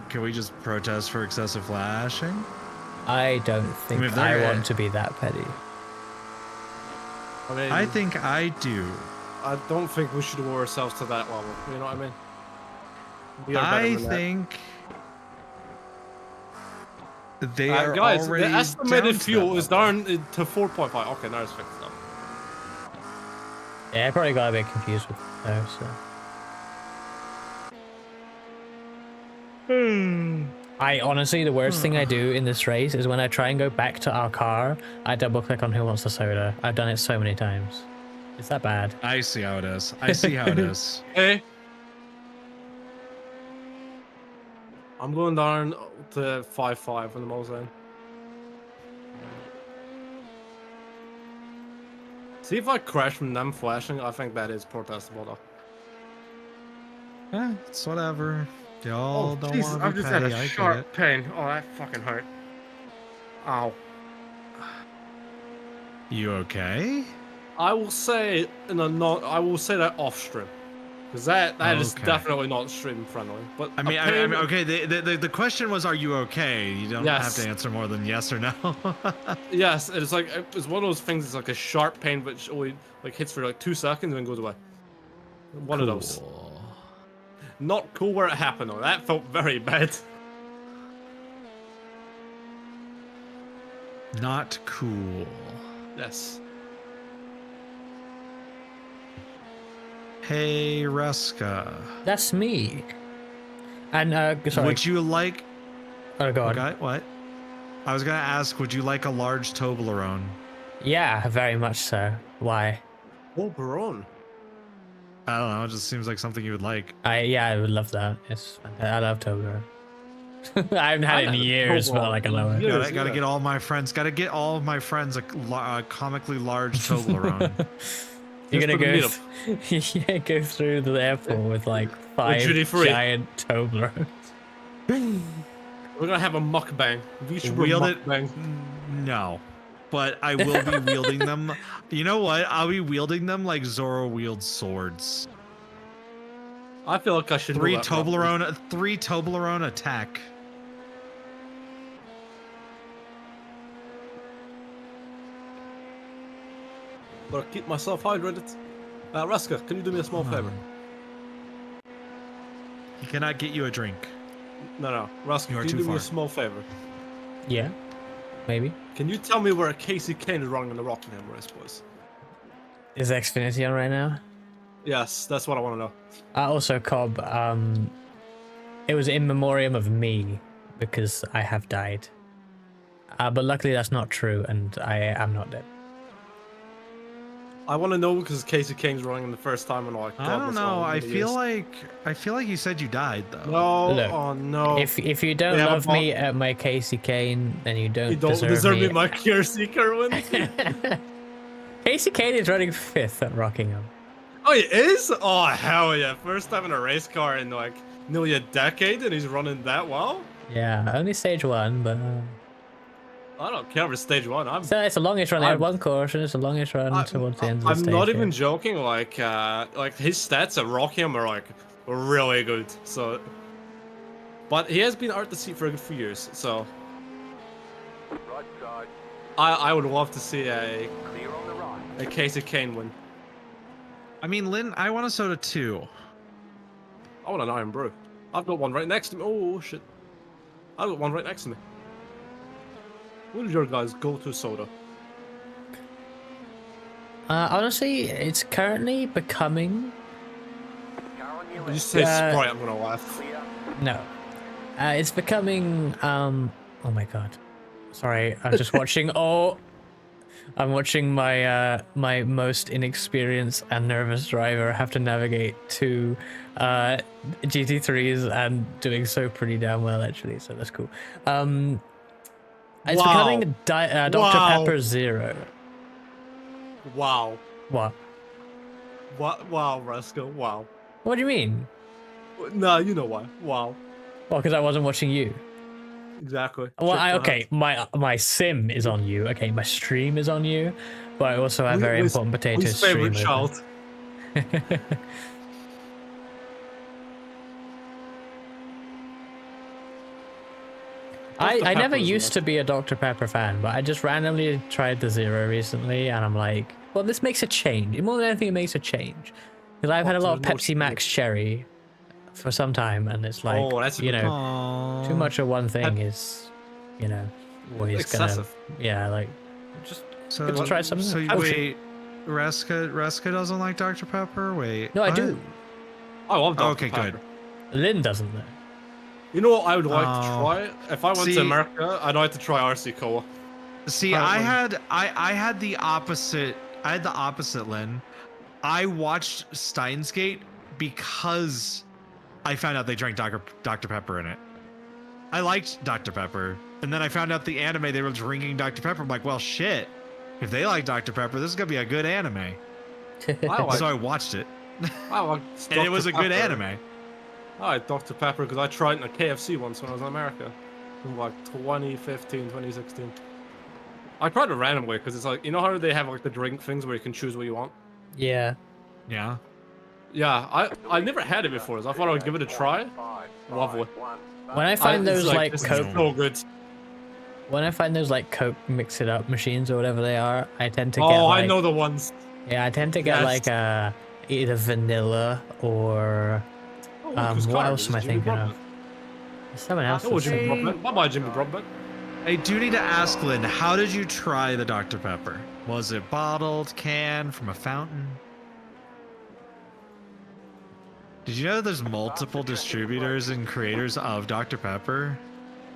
can we just protest for excessive flashing? I don't think if I they're- want to be that petty. I mean, I think I do. I don't think we should lower ourselves to that level. You know what I mean? We are better I than that. think they are guys, already the estimated down to fuel that is down to 4.5. Okay, now it's fixed up. Yeah, I probably got a bit confused with those, so. I honestly, the worst thing I do in this race is when I try and go back to our car, I double click on Who Wants a Soda. I've done it so many times. Is that bad? I see how it is. I see how it is. Hey. I'm going down to 5.5 in the mall zone. See if I crash from them flashing, I think that is protestable though. Yeah, it's whatever. Y'all don't Jesus, want to I've be just had petty. a I get sharp it. pain. Oh, that fucking hurt. Ow. You okay? I will say in a not. I will say that off stream, because that is Okay. definitely not stream friendly. But I mean, a pain- okay. The question was, are you okay? You don't Yes. have to answer more than yes or no. Yes, it's like it's one of those things. It's like a sharp pain, which only like hits for like 2 seconds and then goes away. One of those. Not cool where it happened though. That felt very bad. Not cool. Yes. Hey, Reska. That's me. And, sorry. Would you like... Oh, go on. Okay, what? I was gonna ask, would you like a large Toblerone? Yeah, very much so. Why? Toblerone? I don't know, it just seems like something you would like. Yeah, I would love that. It's fantastic. I love Toblerone. I haven't had it in years, but like I love it. Gotta get all my friends. Gotta get all of my friends a comically large Toblerone. You're gonna go, yeah, go through the airport with like 5 duty-free. giant Toblerones. We're gonna have a mukbang. VTuber Wield it? mukbang. No, but I will be wielding them. You know what? I'll be wielding them like Zoro wields swords. I feel like I should. Three know that properly. Toblerone attack. But keep myself hydrated. Raska, can you do me a small favor? He cannot get you a drink. No. Raska, You are can you too do me a far. small favor? Yeah, maybe. Can you tell me where Casey Kane is running in the Rockingham race, please? Is Xfinity on right now? Yes, that's what I want to know. Also, Cobb, it was in memoriam of me because I have died. But luckily that's not true and I am not dead. I want to know because Casey Kane's running the first time and like. I don't know. I feel like you said you died though. No. Look, Oh no. If you don't Yeah, love but- me at my Casey Kane, then you don't, You don't deserve me my Casey Kerwin. Casey Kane is running 5th at Rockingham. Oh, he is? Oh, hell yeah. First time in a race car in like nearly a decade and he's running that well? Yeah, only stage 1, but... I don't care for stage 1. So it's the longest run. They had I'm- one caution. It's the longest run towards the end of the I'm stage. not yeah. even joking. Like his stats at Rockingham are like really good. So, but he has been out the seat for a good few years. So, Right side, I would love to see a clear on the right. Casey Kane win. I mean, Lynn, I want a soda too. I want an Iron Brew. I've got one right next to me. Oh shit! I've got one right next to me. What is your guys' go-to soda? Honestly, it's currently becoming. Did you say Sprite? I'm gonna laugh. No, it's becoming. Oh my god, sorry. I'm just watching. Oh, I'm watching my my most inexperienced and nervous driver have to navigate two GT3s and doing so pretty damn well actually. So that's cool. It's becoming Dr. Pepper Zero. Wow. What? What? Wow, Rascal. Wow. What do you mean? No, you know why. Wow. Well, because I wasn't watching you. Exactly. Well, okay, my sim is on you. Okay, my stream is on you, but I also have very important potatoes stream. Favorite child. I never used to be a Dr. Pepper fan, but I just randomly tried the Zero recently, and I'm like, well, this makes a change. More than anything, it makes a change. Because I've had a lot of Pepsi Max Cherry for some time, and it's like, you know, too much of one thing is, you know, always excessive. Gonna, yeah, like, just So good to try something. So wait, Reska doesn't like Dr. Pepper? Wait. No, I do. I love Dr. Okay, Pepper. good. Lynn doesn't though. You know what I would like to try? If I went to America, I'd like to try RC Cola. See, I had the opposite. I had the opposite, Lynn. I watched Steins Gate because I found out they drank Dr. Pepper in it. I liked Dr. Pepper, and then I found out the anime they were drinking Dr. Pepper. I'm like, well, shit. If they like Dr. Pepper, this is gonna be a good anime. So I watched it. And it was a good anime. I like Dr. Pepper because I tried it in a KFC once when I was in America. In like 2015, 2016. I tried it randomly because it's like, you know how they have like the drink things where you can choose what you want? Yeah. Yeah. Yeah, I never had it before, so I thought I would give it a try. Lovely. When I find those like this is Coke, so good. when I find those like Coke mix it up machines or whatever they are, I tend to get. Oh, like, I know the ones. Yeah, I tend to get like either vanilla or what else am I thinking of? Someone else. Oh, Jimmy Broadbent. Bye-bye, Jimmy Broadbent. I do need to ask, Lynn, how did you try the Dr. Pepper? Was it bottled, canned, from a fountain? Did you know there's multiple distributors and creators of Dr. Pepper?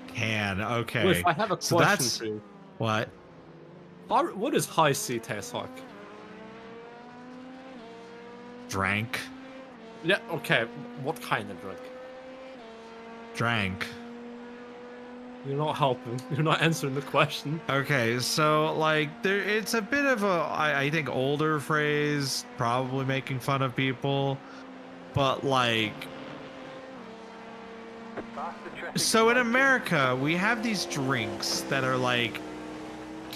Can, okay. Wait, I have a question for you. What? What does high C taste like? Drank. Yeah, okay. What kind of drink? Drank. You're not helping. You're not answering the question. Okay, so like it's a bit of a I think older phrase, probably making fun of people, but like so in America we have these drinks that are like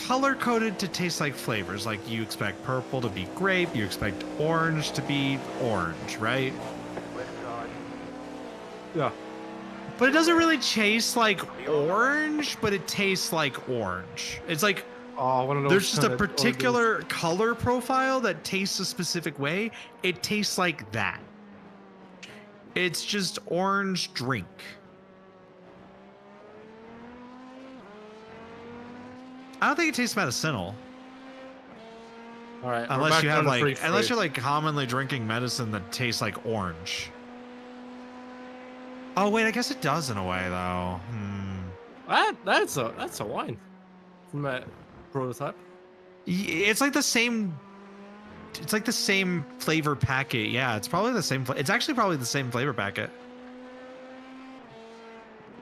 color coded to taste like flavors. Like you expect purple to be grape, you expect orange to be orange, right? Yeah. But it doesn't really taste like orange, but it tastes like orange. It's like there's just a particular color profile that tastes a specific way. It tastes like that. It's just orange drink. I don't think it tastes medicinal. All right. Unless you have like, unless you're like commonly drinking medicine that tastes like orange. Oh wait, I guess it does in a way though. That's a wine from that prototype. It's like the same. It's like the same flavor packet. Yeah, it's probably the same. It's actually probably the same flavor packet,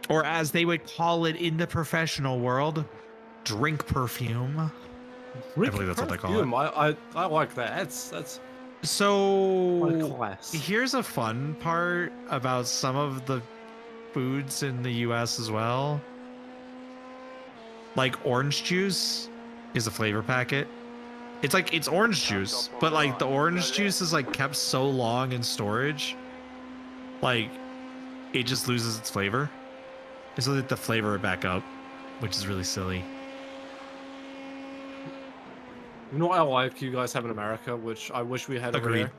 or as they would call it in the professional world, drink perfume. I believe that's what they call it. I like that. That's. So here's a fun part about some of the foods in the US as well. Like orange juice is a flavor packet. It's like it's orange juice, but like the orange juice is like kept so long in storage, like it just loses its flavor. And so they have to flavor it back up, which is really silly. You know what I like you guys have in America, which I wish we had over Agreed. here?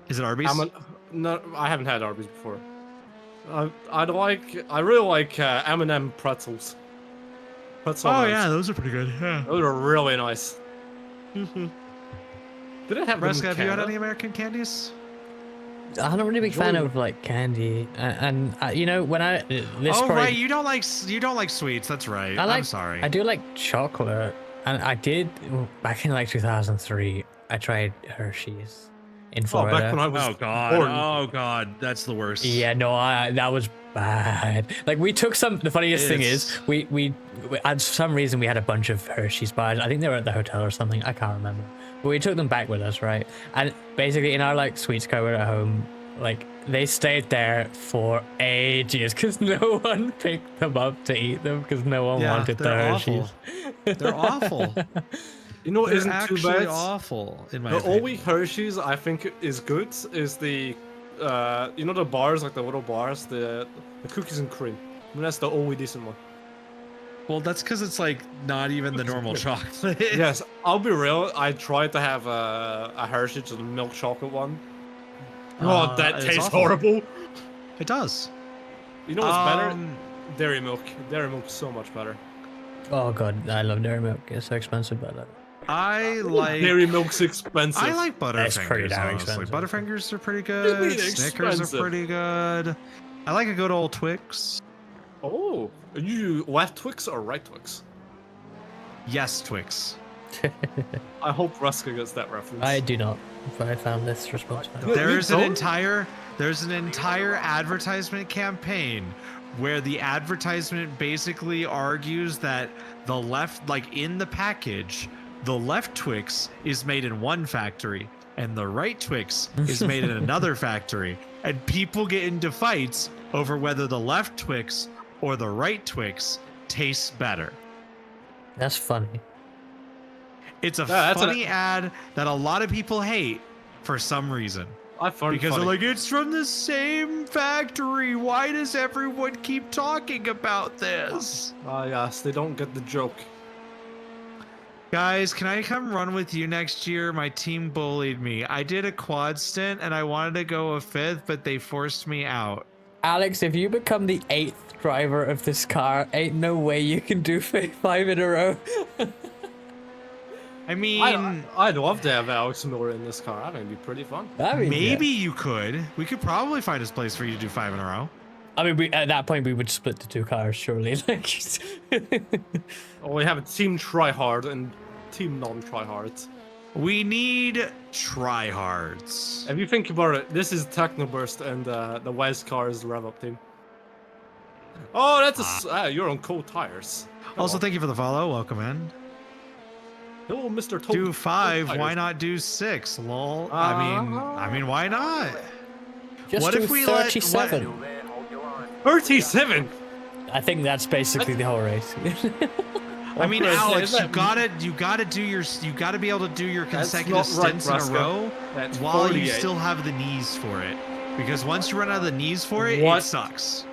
Is it Arby's? No, I haven't had Arby's before. I really like M&M pretzels. Oh yeah, those are pretty good. Yeah. Those are really nice. Did it have them in Reska, have you had Canada? any American candies? I'm not really a big fan of like candy, and you know when I this Oh probably, right, you don't like sweets. That's right. I'm sorry. I do like chocolate, and I did back in like 2003. I tried Hershey's in Florida. back when I was Oh god. born. Oh god, that's the worst. Yeah, no, that was bad. Like we took some. The funniest thing is we for some reason we had a bunch of Hershey's bars. I think they were at the hotel or something. I can't remember. But we took them back with us, right? And basically in our like sweets cupboard at home, like they stayed there for ages because no one picked them up to eat them because no one wanted the Hershey's. They're awful. You know what They're isn't too actually bad? awful in my The opinion. only Hershey's I think is good is the, you know the bars, like the little bars, the cookies and cream. I mean, that's the only decent one. Well, that's because it's like not even the normal chocolate. Yes, I'll be real. I tried to have a Hershey's, the milk chocolate one. Oh, that it's tastes awful. horrible. It does. You know what's better? Dairy milk. Dairy milk's so much better. Oh god, I love dairy milk. It's so expensive, but I love it. I like dairy milk's expensive. I like It's pretty Butterfingers. damn Honestly, expensive. Butterfingers are pretty What good. do you mean Snickers expensive? are pretty good. I like a good old Twix. Oh, are you left Twix or right Twix? Yes, Twix. I hope Ruska gets that reference. I do not. But I found this response. There's an entire advertisement campaign where the advertisement basically argues that the left, like in the package, the left Twix is made in one factory and the right Twix is made in another factory, and people get into fights over whether the left Twix or the right Twix tastes better. That's funny. It's a that's funny ad that a lot of people hate for some reason. I find Because funny. they're like, it's from the same factory. Why does everyone keep talking about this? Ah, yes, they don't get the joke. Guys, can I come run with you next year? My team bullied me. I did a quad stint and I wanted to go a fifth, but they forced me out. Alex, if you become the 8th driver of this car, ain't no way you can do 5 in a row. I mean, I'd love to have Alex Miller in this car. I think it'd be pretty fun. maybe you could. We could probably find a place for you to do 5 in a row. I mean, at that point, we would split the 2 cars, surely. Like, Or we have a team tryhard and team non-tryhards. We need tryhards. If you think about it, this is Technoburst and the West car is the rev-up team. Oh, that's you're on cold tires. Also, thank you for the follow. Welcome in. Hello, Mr. Do 5. Why not do 6? Lol. I mean, why not? just What do if we 37. 37. I think that's basically the whole race. I mean, Chris, Alex, is you gotta be able to do your That's consecutive not right, stints in a Roscoe. row That's while you 48. still have the knees for it. Because once you run out of the knees for it, What? it sucks.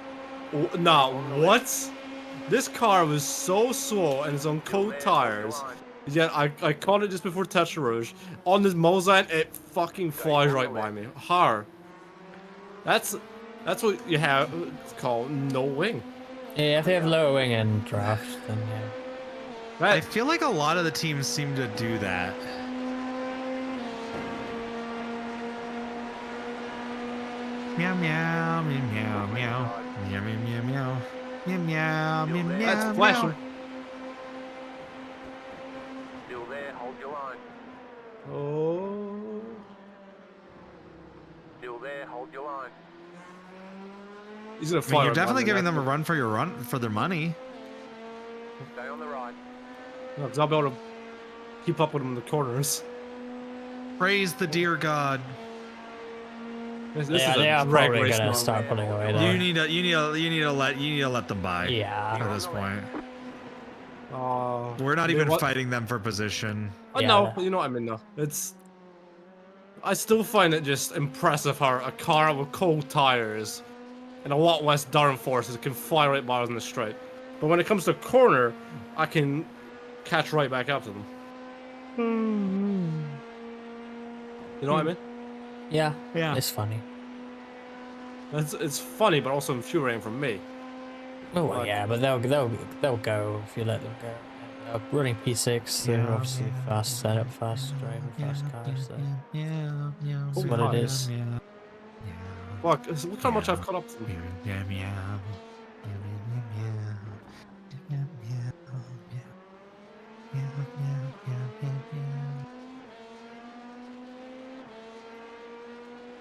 No, what? This car was so slow and it's on cold tires. Yet I caught it just before Tetra Rouge. On this Mozart, it fucking flies right by me. Har. That's what you have. It's called no wing. Yeah, if they have lower wing and draft, then yeah. I feel like a lot of the teams seem to do that. Meow meow meow meow meow meow meow meow meow meow meow meow. That's flashing. Still there, hold your line. Oh. Still there, hold your line. He's gonna I mean, fly. you're right definitely by me, giving that's them a run for their money. Stay on the right. No, 'cause I'll be able to keep up with him in the corners. Praise the dear God. This Yeah, is they a are drag probably race gonna now. start pulling away though. You need to let them by. Yeah. At this point, Oh, we're not you know even what? fighting them for position. I know, you know what I mean though. It's. I still find it just impressive how a car with cold tires and a lot less downforce can fly right by us in the straight. But when it comes to a corner, I can catch right back up to them. You know what I mean? Yeah. Yeah. It's funny. It's funny, but also infuriating for me. Oh Like- yeah, but they'll go if you let them go. Running P6, they're obviously fast setup, fast driving, fast cars. So that's what it is. Fuck, look how much I've caught up to them.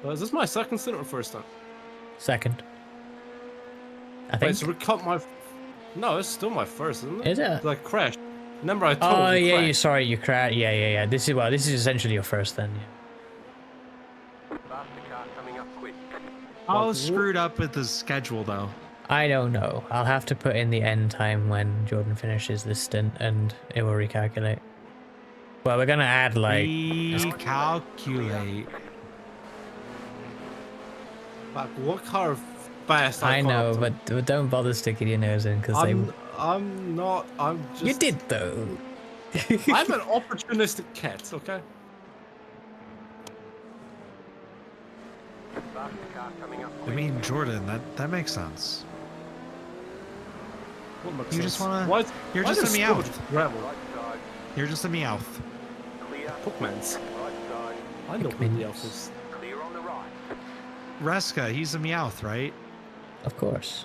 Is this my second stint or first time? Second. I Wait, think. so we cut my... No, it's still my first, isn't it? Is it? Like, crashed. Remember I told Oh you yeah, crashed. sorry, you crashed. Yeah. This is essentially your first then. Yeah. I was screwed up with the schedule though. I don't know. I'll have to put in the end time when Jordan finishes this stint, and it will recalculate. Well, we're gonna add like. Recalculate. Like, what car fast I caught know, up to? but don't bother sticking your nose in because they. I'm not. I'm just. You did though. I'm an opportunistic cat. Okay. I mean, Jordan, that makes sense. What makes You sense? just wanna. Why- You're why just a does meowth. Stewart gravel? You're just a meowth. Pookmans. I know who the elf is. Reska, he's a meowth, right? Of course.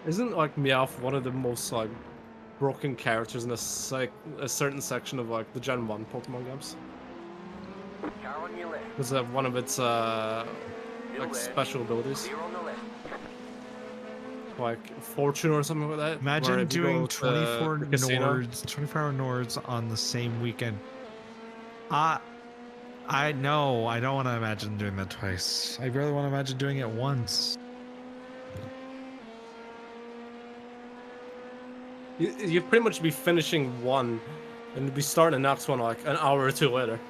Isn't like Meowth one of the most like broken characters in a certain section of like the Gen 1 Pokemon games? Was that one of its like special abilities? Like Fortune or something like that? where Imagine if you doing go to 24 the casino- Nords, 24-hour Nords on the same weekend. I know. I don't want to imagine doing that twice. I really want to imagine doing it once. You'd pretty much be finishing one and you'd be starting the next one like an hour or two later.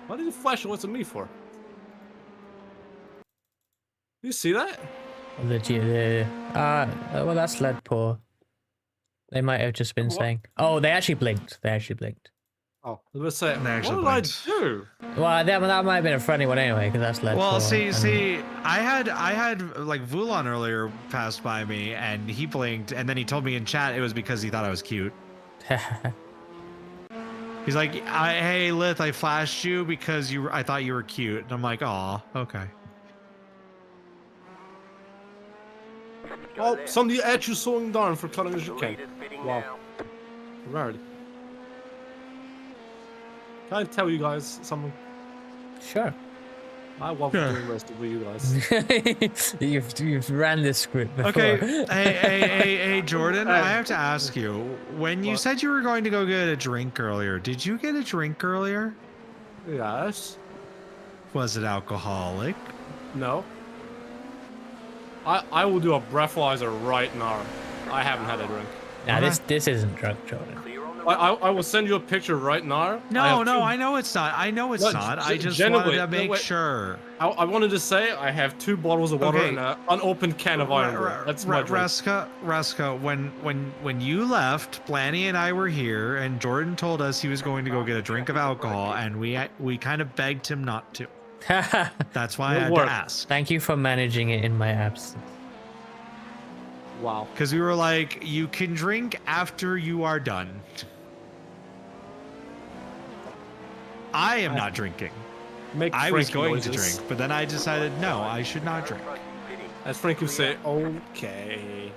Why did you flash what's at me for? You see that? Well, that's lead poor. They might have just been saying. Oh, they actually blinked. They actually blinked. Oh, I was gonna say, what actually did I do? Well, that might have been a friendly one anyway, because that's lead Well, poor. see, I had like Vulon earlier passed by me and he blinked and then he told me in chat it was because he thought I was cute. He's like, "Hey, Lith, I flashed you because I thought you were cute." And I'm like, "Aw, okay." Oh, somebody at you slowing down for cutting as you can. Wow. Rarity. Can I tell you guys something? Sure. I love doing this with you guys. you've ran this script before. Okay, hey, Jordan, I have to ask you. When you said you were going to go get a drink earlier, did you get a drink earlier? Yes. Was it alcoholic? No. I will do a breathalyzer right now. I haven't had a drink. Nah, this isn't drunk, Jordan. I will send you a picture right now. No, I know it's not. I know it's not. I just wanted to make sure. I wanted to say I have 2 bottles of water and an unopened can of Iron Brew. That's my drink. Reska, when you left, Blanny and I were here, and Jordan told us he was going to go get a drink of alcohol, and we kind of begged him not to. That's why I had to ask. Thank you for managing it in my absence. Wow. Because we were like, you can drink after you are done. I am not drinking. I was going to drink, but then I decided no, I should not drink. As Frank would say, okay.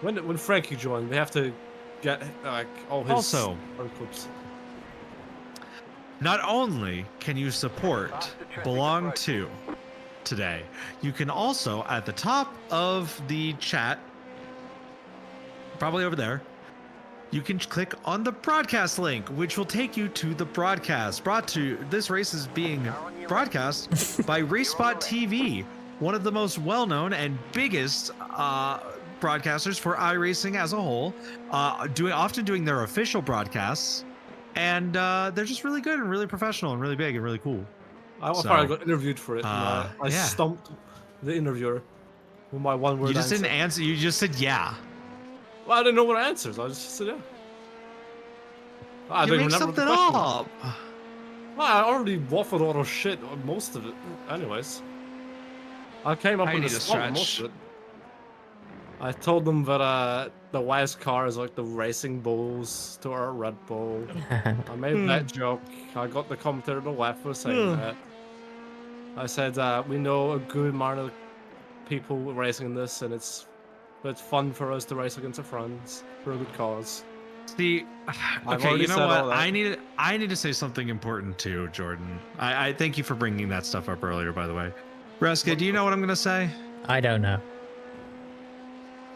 When Frankie joined, they have to get like all his Also, clips. Not only can you support Belong To today, you can also at the top of the chat, probably over there, you can click on the broadcast link, which will take you to the broadcast. This race is being broadcast by RaceSpot TV, one of the most well-known and biggest broadcasters for iRacing as a whole, often doing their official broadcasts, and they're just really good and really professional and really big and really cool. I So, finally got interviewed for it. And, I yeah. stumped the interviewer with my one-word You just answer. didn't answer. You just said yeah. Well, I didn't know what answers. I just said yeah. I You don't make even remember something the question. up. Well, I already waffled all of shit, most of it. Anyways, I came up I with need a a spot on most stretch. of it. I told them that the Wise car is like the racing bulls to our Red Bull. I made that joke. I got the commentator to laugh for saying that. I said we know a good amount of people racing this, and it's fun for us to race against our friends for a good cause. See, I've okay, already you know said what? all that. I need to say something important too, Jordan. I thank you for bringing that stuff up earlier, by the way. Reska, do you know what I'm gonna say? I don't know.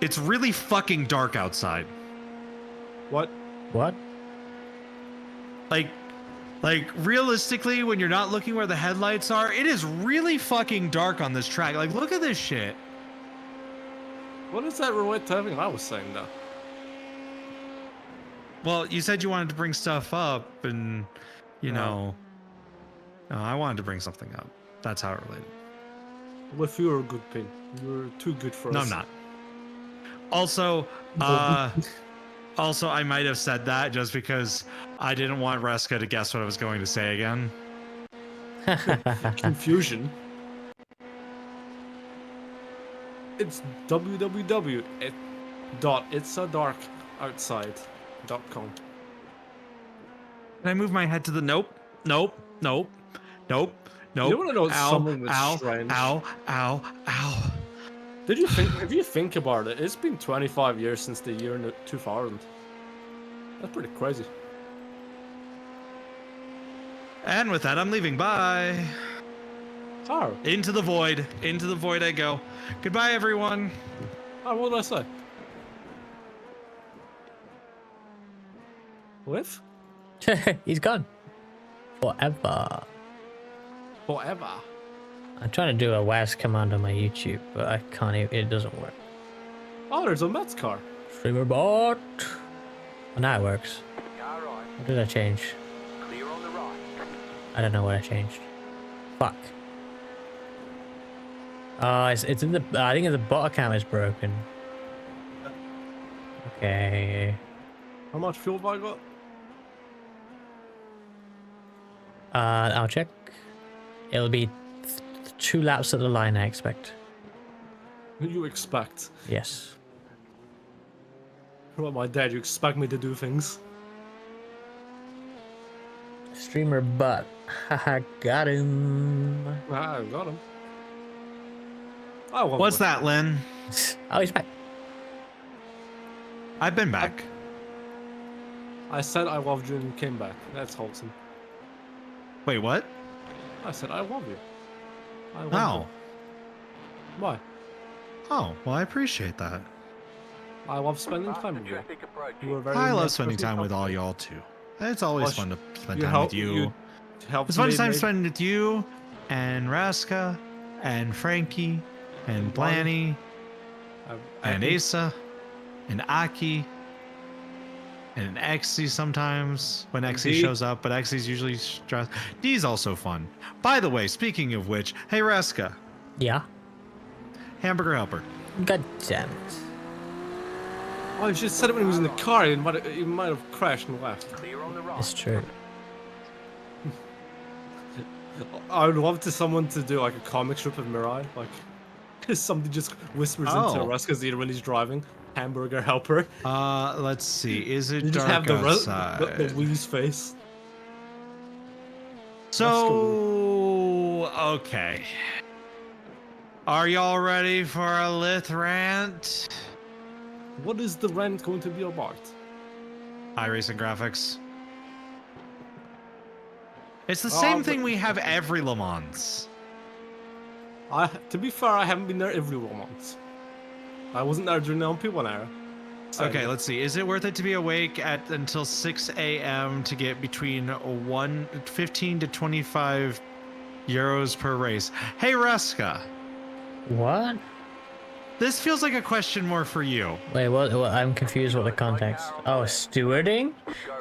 It's really fucking dark outside. What? What? Like realistically, when you're not looking where the headlights are, it is really fucking dark on this track. Like, look at this shit. What does that relate to everything I was saying, though? Well, you said you wanted to bring stuff up, and you know, I wanted to bring something up. That's how it related. Well, if you were a good pin, you were too good for us. No, I'm not. Also, I might have said that just because I didn't want Reska to guess what I was going to say again. Confusion. It's www.itsadarkoutside.com. Can I move my head to the nope? Nope. You wanna know something that's strange? Ow. If you think about it, it's been 25 years since the year 2000. That's pretty crazy. And with that, I'm leaving. Bye. Oh. Into the void. Into the void I go. Goodbye, everyone. Oh, what did I say? With? He's gone. Forever. I'm trying to do a WAS command on my YouTube, but I can't even, it doesn't work. Oh, there's a Mets car. Streamer bot. Oh, now it works. What did I change? Clear on the right. I don't know what I changed. Fuck. It's in the, I think the bot account is broken. Okay. How much fuel have I got? I'll check. It'll be 2 laps at the line, I expect. You expect? Yes. What, my dad, you expect me to do things? Streamer butt. Haha, got him. I got him. What's that, Lynn? Oh, he's back. I've been back. I said I loved you and you came back. That's wholesome. Wait, what? I said I love you. I love Oh. you. Why? Oh, well, I appreciate that. I love spending time with you. You were very I love nice spending person. time with all y'all too. It's always Well, fun to spend you time help- with you. you helped It's fun me time make- spending with you and Raska and Frankie and Blanny and Asa and Aki and Exy sometimes when Exy D. shows up, but Exy's usually stressed. D's also fun. By the way, speaking of which, hey Raska. Yeah? Hamburger helper. God damn it. Oh, you should have said it when he was in the car. He might have crashed and left. It's true. I would love someone to do like a comic strip of Mirai, like somebody just whispers into Oh. Ruska's ear when he's driving. Hamburger helper. Let's see. Is it You just dark have outside? the Wii's face. So, okay. Are y'all ready for a Lith rant? What is the rant going to be about? iRacing graphics. It's the same thing we have every Le Mans. To be fair, I haven't been there every month. I wasn't there during the LP1 era. Okay, let's see. Is it worth it to be awake until 6 a.m. to get between 15 to 25 euros per race? Hey, Ruska. What? This feels like a question more for you. Wait, what? I'm confused with the context. Oh, stewarding?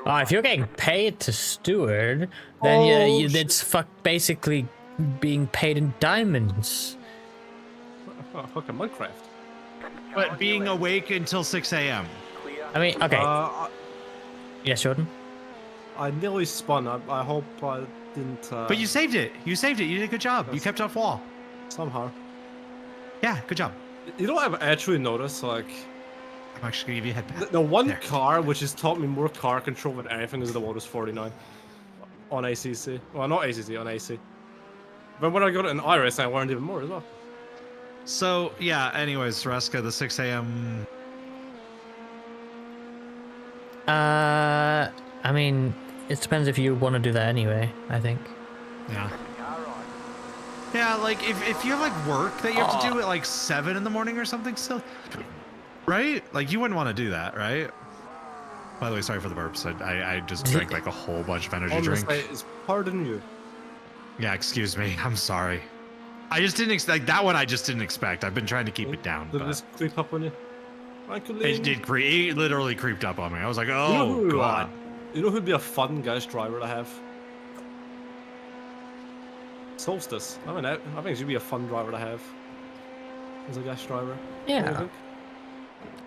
Oh, if you're getting paid to steward, then yeah, it's basically being paid in diamonds. Oh, fucking Minecraft. But being awake until 6 a.m. I mean, okay. Yes, Jordan? I nearly spun. I hope I didn't... But you saved it. You saved it. You did a good job. You kept off wall. Somehow. Yeah, good job. You know what I've actually noticed? Like... I'm actually going to give you a head pat. The one car which has taught me more car control than anything is the Lotus 49. On ACC. Well, not ACC, on AC. But when I got it in Iris, I learned even more as well. So, yeah, anyways, Reska, the 6 a.m. I mean, it depends if you want to do that anyway, I think. Yeah. Yeah, like, if you have, like, work that you have to do at, like, 7 in the morning or something still, right? Like, you wouldn't want to do that, right? By the way, sorry for the burps. I just drank, like, a whole bunch of energy drink. Is pardon you. Yeah, excuse me. I'm sorry. I just didn't expect that one. I just didn't expect. I've been trying to keep it down. Did this creep up on you? It did creep. It literally creeped up on me. I was like, oh god. You know who'd be a fun ghost driver to have? Solstice. I mean, I think she'd be a fun driver to have as a guest driver. Yeah.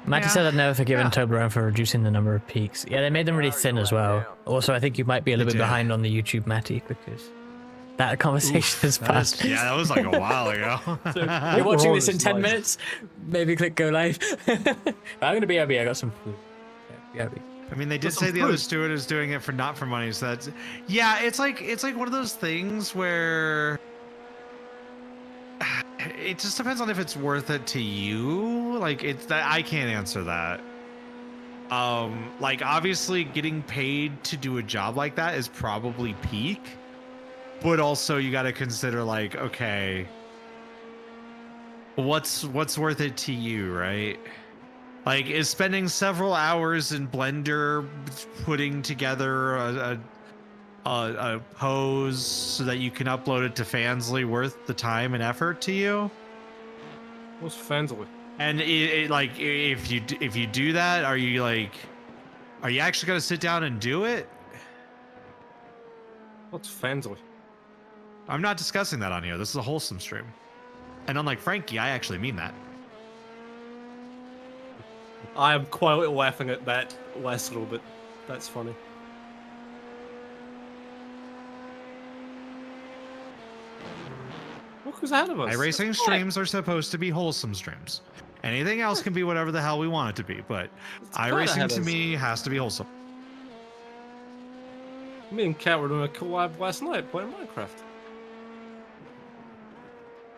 Matty said I'd never forgiven Toblerone for reducing the number of peaks. Yeah, they made them really thin as well. Also, I think you might be a little bit behind on the YouTube, Matty, because that conversation is past. Yeah, that was like a while ago. So, you're watching this in 10 minutes? Maybe click go live. I'm gonna be BRB. I got some food. Yeah, BRB. I mean, they did say the other steward is doing it for not for money, so that's yeah. It's like one of those things where it just depends on if it's worth it to you. Like it's that I can't answer that. Like obviously getting paid to do a job like that is probably peak, but also you got to consider like, okay, what's worth it to you, right? Like, is spending several hours in Blender putting together a pose so that you can upload it to Fansly worth the time and effort to you? What's Fansly? And like, if you do that, are you actually gonna sit down and do it? What's Fansly? I'm not discussing that on here. This is a wholesome stream, and unlike Frankie, I actually mean that. I am quietly laughing at that last little bit. That's funny. Look who's ahead of us. iRacing streams are supposed to be wholesome streams. Anything else can be whatever the hell we want it to be, but iRacing to me has to be wholesome. Me and Kat were doing a collab last night playing Minecraft.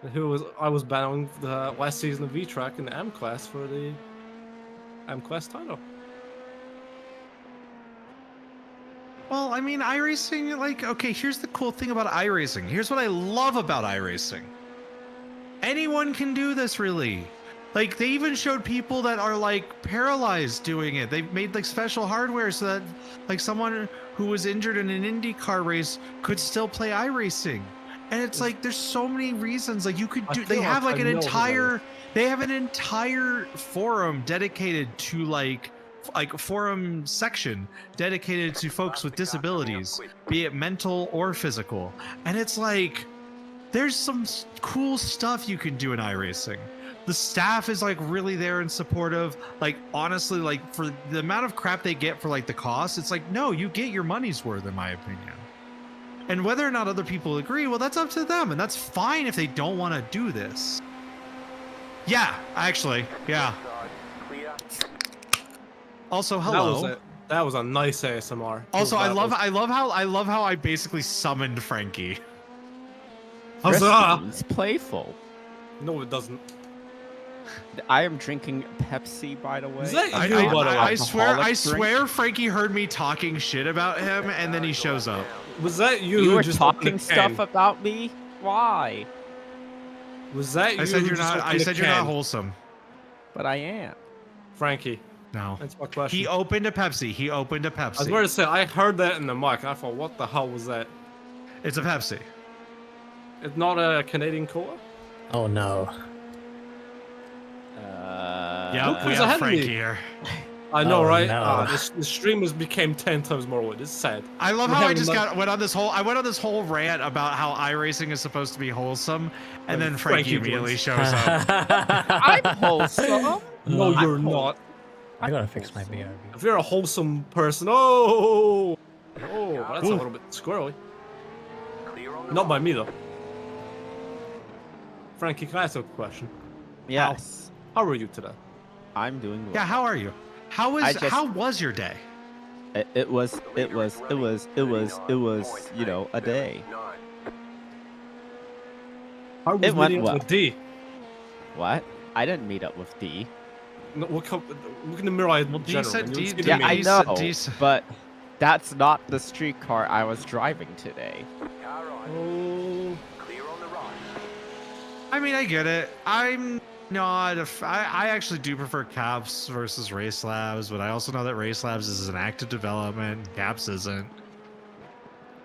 And I was battling the last season of V-Track in the M class for the M class title. Well, I mean, iRacing, like, okay, here's the cool thing about iRacing. Here's what I love about iRacing. Anyone can do this, really. Like, they even showed people that are, like, paralyzed doing it. They made, like, special hardware so that, like, someone who was injured in an IndyCar race could still play iRacing. And it's like, there's so many reasons. Like, you could do, they have, like, an entire forum dedicated to, like forum section dedicated to folks with disabilities, be it mental or physical. And it's like, there's some cool stuff you can do in iRacing. The staff is like really there and supportive. Like honestly, like for the amount of crap they get for like the cost, it's like, no, you get your money's worth in my opinion. And whether or not other people agree, well, that's up to them, and that's fine if they don't want to do this. Yeah, actually, yeah. Also, hello. That was a nice ASMR. Also, I love how I basically summoned Frankie. Huzzah! It's playful. No, it doesn't. I am drinking Pepsi, by the way. Is that you, by the way? I swear Frankie heard me talking shit about him, and then he shows up. Was that you? You who were just talking stuff about me? Why? Was that you? I said who you're just not. opened I a said you're not can? wholesome. But I am. Frankie. No. That's my question. He opened a Pepsi. He opened a Pepsi. I was about to say, I heard that in the mic. I thought, what the hell was that? It's a Pepsi. It's not a Canadian cola? Oh no. Yeah, we have Frankie here. I know, right? No. The streamers became 10 times more wood. It's sad. I love We how I haven't just done- went on this whole rant about how iRacing is supposed to be wholesome, and then Frankie immediately joins. shows up. I'm wholesome. No, I'm you're not. I gotta fix my BRB. If you're a wholesome person, oh, that's a little bit squirrely. Not by me though. Frankie, can I ask you a question? Yes. How are you today? I'm doing well. Yeah, how are you? How was your day? It was, you know, a day. How was It went meeting well. with D? What? I didn't meet up with D. No, look in the Mirai in D general. said and D- you'll see D- Yeah, the I memes. know, but that's not the streetcar I was driving today. Oh. I mean, I get it. I'm not I actually do prefer Caps versus Race Labs, but I also know that Race Labs is an active development and Caps isn't.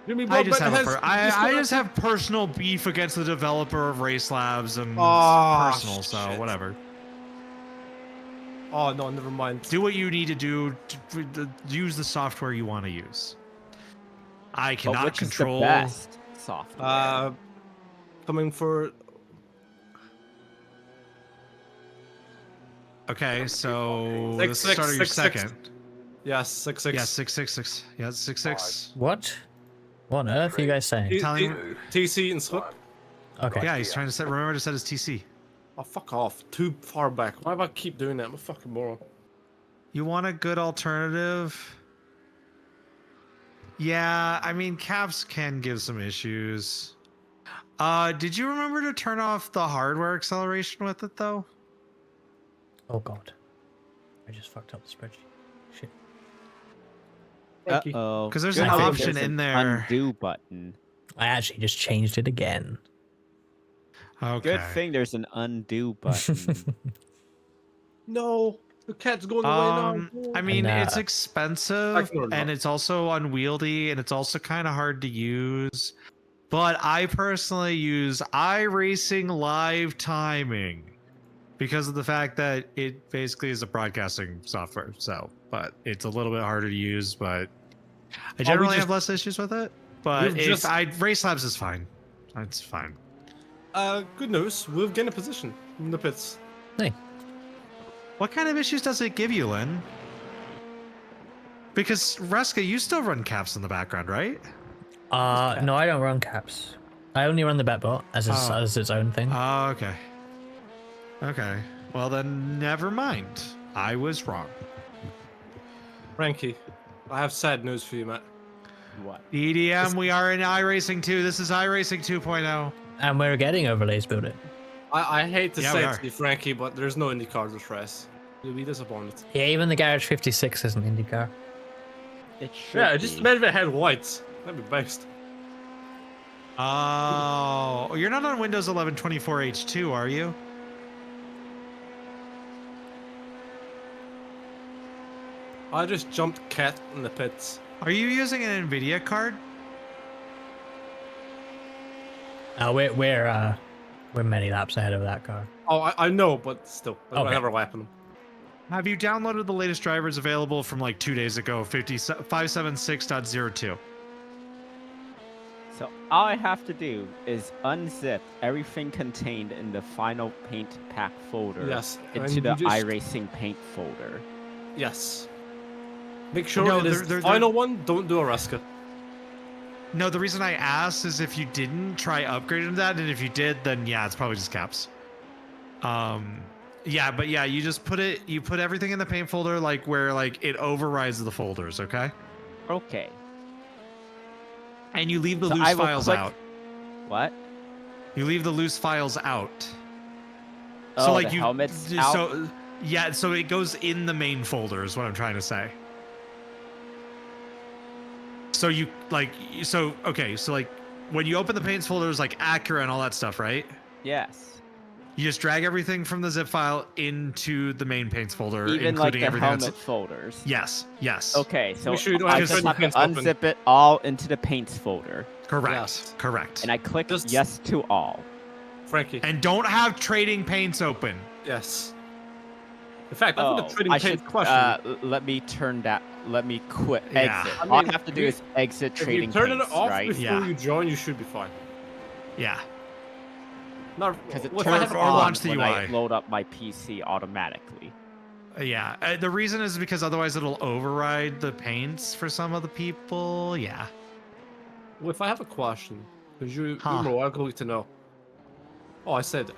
I just have personal beef against the developer of Race Labs and Oh, personal, so shit. whatever. Oh no, never mind. Do what you need to do to use the software you want to use. I But cannot which control is the best software? Coming for. Okay, so Six, this six, started your six, six. second. Yes, 6-6. Yeah, 666. Yeah, 6-6. What? What on earth are you guys saying? TC and Slip. Okay. Yeah, he's trying to remember to set his TC. Oh, fuck off. Too far back. Why do I keep doing that? I'm a fucking moron. You want a good alternative? Yeah, I mean, Caps can give some issues. Did you remember to turn off the hardware acceleration with it, though? Oh god. I just fucked up the spreadsheet. Shit. Uh-oh. Because there's Good an thing option there's in an there. Undo button. I actually just changed it again. Okay. Good thing there's an undo button. No, the cat's going away now. I mean, And, it's expensive ignore and that. it's also unwieldy and it's also kind of hard to use. But I personally use iRacing live timing because of the fact that it basically is a broadcasting software. So, but it's a little bit harder to use, but I generally have less issues with it. But Race Labs is fine. It's fine. Good news. We've gained a position in the pits. Hey. What kind of issues does it give you, Lynn? Because Reska, you still run Caps in the background, right? No, I don't run Caps. I only run the BetBot as its own thing. Oh, okay. Okay. Well, then never mind. I was wrong. Frankie, I have sad news for you, Matt. What? EDM, we are in iRacing 2. This is iRacing 2.0. And we're getting overlays built in. I hate to Yeah, say we it are. to you, Frankie, but there's no IndyCar this race. You'll be disappointed. Yeah, even the Garage 56 isn't IndyCar. It should Yeah, be. just imagine if it had whites. That'd be best. Oh, you're not on Windows 11 24H2, are you? I just jumped cat in the pits. Are you using an NVIDIA card? We're many laps ahead of that car. Oh, I know, but still, I Okay. never lap them. Have you downloaded the latest drivers available from like 2 days ago, 576.02? So all I have to do is unzip everything contained in the final paint pack folder Yes, into and the you just- iRacing paint folder. Yes. Make sure No, it is the final one. Don't do a Reska. No, the reason I asked is if you didn't try upgrading that, and if you did, then yeah, it's probably just Caps. Yeah, but yeah, you just put everything in the paint folder, like where like it overrides the folders, okay? Okay. And you leave the So loose I will files click- out. What? You leave the loose files out. Oh, so like the you helmet's so out? yeah, so it goes in the main folder is what I'm trying to say. So you okay, so like when you open the paints folders like Acura and all that stuff, right? Yes. You just drag everything from the zip file into the main paints folder, Even like including the everything helmet that's folders. Yes, yes. Okay, so Make sure you don't I have just any have to paints open. unzip it all into the paints folder. Correct. Yes. Correct. And I click Just- yes to all. Frankie. And don't have trading paints open. Yes. In fact, I think the trading I paint should question. let me turn that. Let me quit. Yeah. Exit. I All I mean, have to do you- is exit If you trading turn paints, it off right? before Yeah. you join, you should be fine. Yeah. Not Because it well, if I turns have or on launch the when I UI. load up my PC automatically. Yeah. The reason is because otherwise it'll override the paints for some of the people. Yeah. Well, if I have a question, because you're Huh. more likely to know. Oh, I said.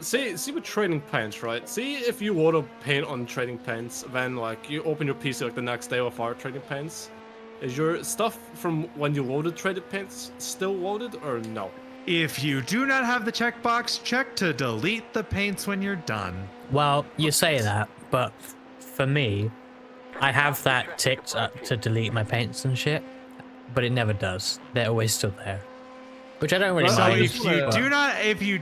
See with trading paints, right? See if you order paint on trading paints, then like you open your PC like the next day of our trading paints. Is your stuff from when you loaded traded paints still loaded or no? If you do not have the checkbox, check to delete the paints when you're done. Well, you say that, but for me, I have that ticked up to delete my paints and shit, but it never does. They're always still there, which I don't really So mind. if you but-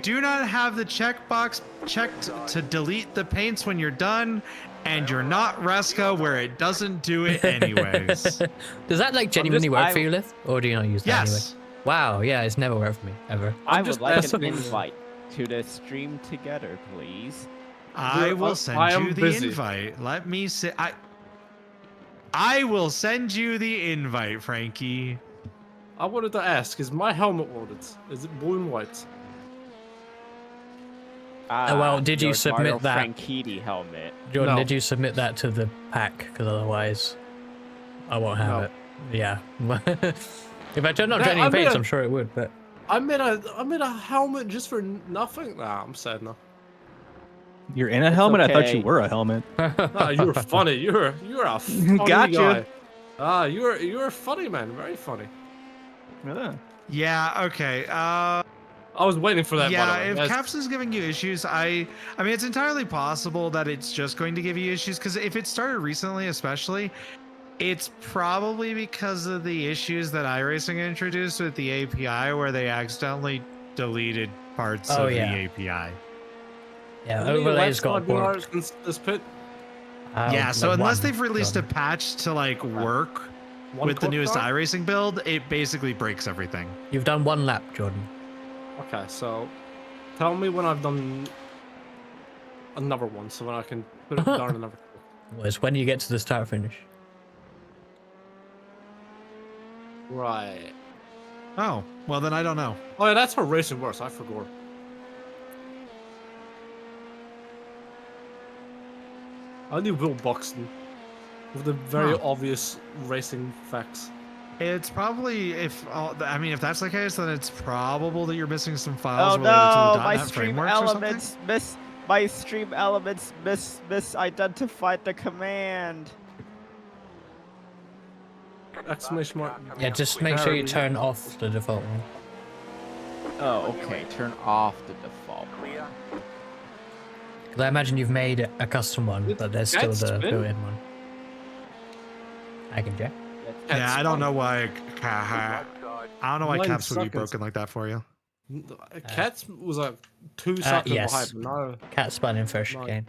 do not have the checkbox checked to delete the paints when you're done, and you're not Reska where it doesn't do it anyways. Does that like genuinely work for you, Lith? Or do you not use that Yes. anyway? Wow, yeah, it's never worked for me, ever. I would like an invite to the stream together, please. I will send you the invite. Let me say I will send you the invite, Frankie. I wanted to ask, is my helmet loaded? Is it blue and white? Well, did you your submit Mario that? Franchitti helmet. Jordan, No. did you submit that to the pack? Because otherwise, I won't have No. it. Yeah. If I turned on Yeah, training I made paints, a- I'm sure it would, but... I made a helmet just for nothing. Nah, I'm sad now. You're in a helmet? I thought you okay. were a helmet. Nah, you were funny. You're a funny Gotcha. guy. Ah, you're funny, man. Very funny. Yeah, okay. I was waiting for that. Yeah, by the way. if That's- Caps is giving you issues, I mean, it's entirely possible that it's just going to give you issues because if it started recently, especially, it's probably because of the issues that iRacing introduced with the API, where they accidentally deleted parts Oh, of yeah. the API. Yeah, How many overlays laps got have I been borked. on since this pit? Yeah, so like unless one, they've released a Jordan. patch to like work One with the clock newest car? iRacing build, it basically breaks everything. You've done one lap, Jordan. Okay, so tell me when I've done another one, so when I can put it down another. Well, it's when you get to the start finish. Right. Oh, well then I don't know. Oh yeah, that's how racing works. I forgot. I knew Will Buxton with the very obvious racing facts. It's probably if that's the case, then it's probable that you're missing some files Oh related to no, the my .NET stream frameworks or something. elements my stream elements misidentified the command. Exclamation mark. Yeah, just make sure you turn off the default one. Oh, okay. Turn off the default. Because I imagine you've made a custom one, but there's still That's the spin? built-in one. I can check. Yeah, I don't know why. I don't know why 9 Caps would be seconds. broken like that for you. Cats was like 2 seconds yes. behind. No. Cat spun in first No. chicane.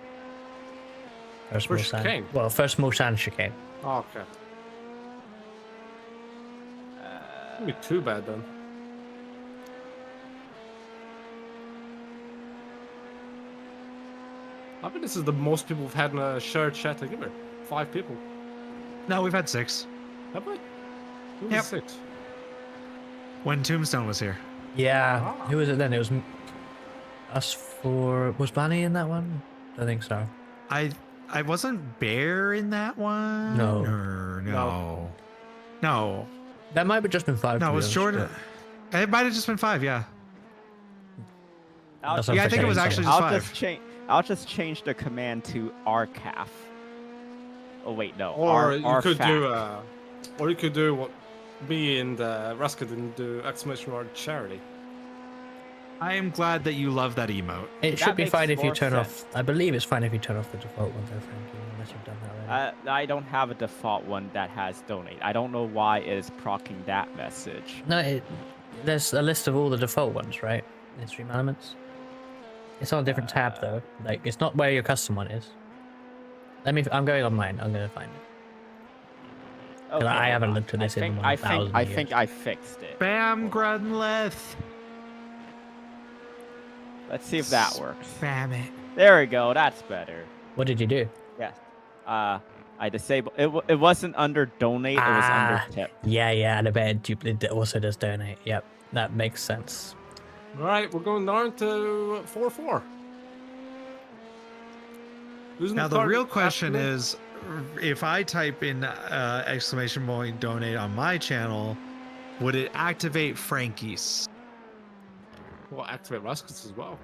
First First Mulsanne. chicane? Well, first Mulsanne chicane. Oh, okay. Wouldn't be too bad then. I think this is the most people we've had in a shared chat together. 5 people. No, we've had 6. Have we? Who was Yep. 6? When Tombstone was here. Yeah. Ah. Who was it then? It was us for... Was Bunny in that one? I think so. I wasn't Bear in that one. No. No. That might have just been 5. No, to it be was honest, Jordan. It might have just been 5. Yeah. I'll, That's Yeah, I think it was actually just 5. I'll just change the command to rcaf. Oh wait, no. Or you could rfac. do, or you could do what me and Raska didn't do! Exclamation mark charity. I am glad that you love that emote. It should be makes fine if you more turn sense. off... I believe it's fine if you turn off the default one though, Frankie, unless you've done that already. I don't have a default one that has donate. I don't know why it is procking that message. No, there's a list of all the default ones, right? In stream elements. It's on a different tab though. Like, it's not where your custom one is. I'm going on mine. I'm gonna find it. 'Cause I haven't looked at this in 1,000 I years. think I fixed it. Bam, Grunlith. Let's see if that works. Bam it. There we go. That's better. What did you do? Yes. I disabled it. It wasn't under donate. It was under tip. Yeah, and I bet it also does donate. Yep, that makes sense. All right, we're going down to 4-4. Now the real question is, if I type in exclamation point donate on my channel, would it activate Frankie's? We'll activate Rusk's as well.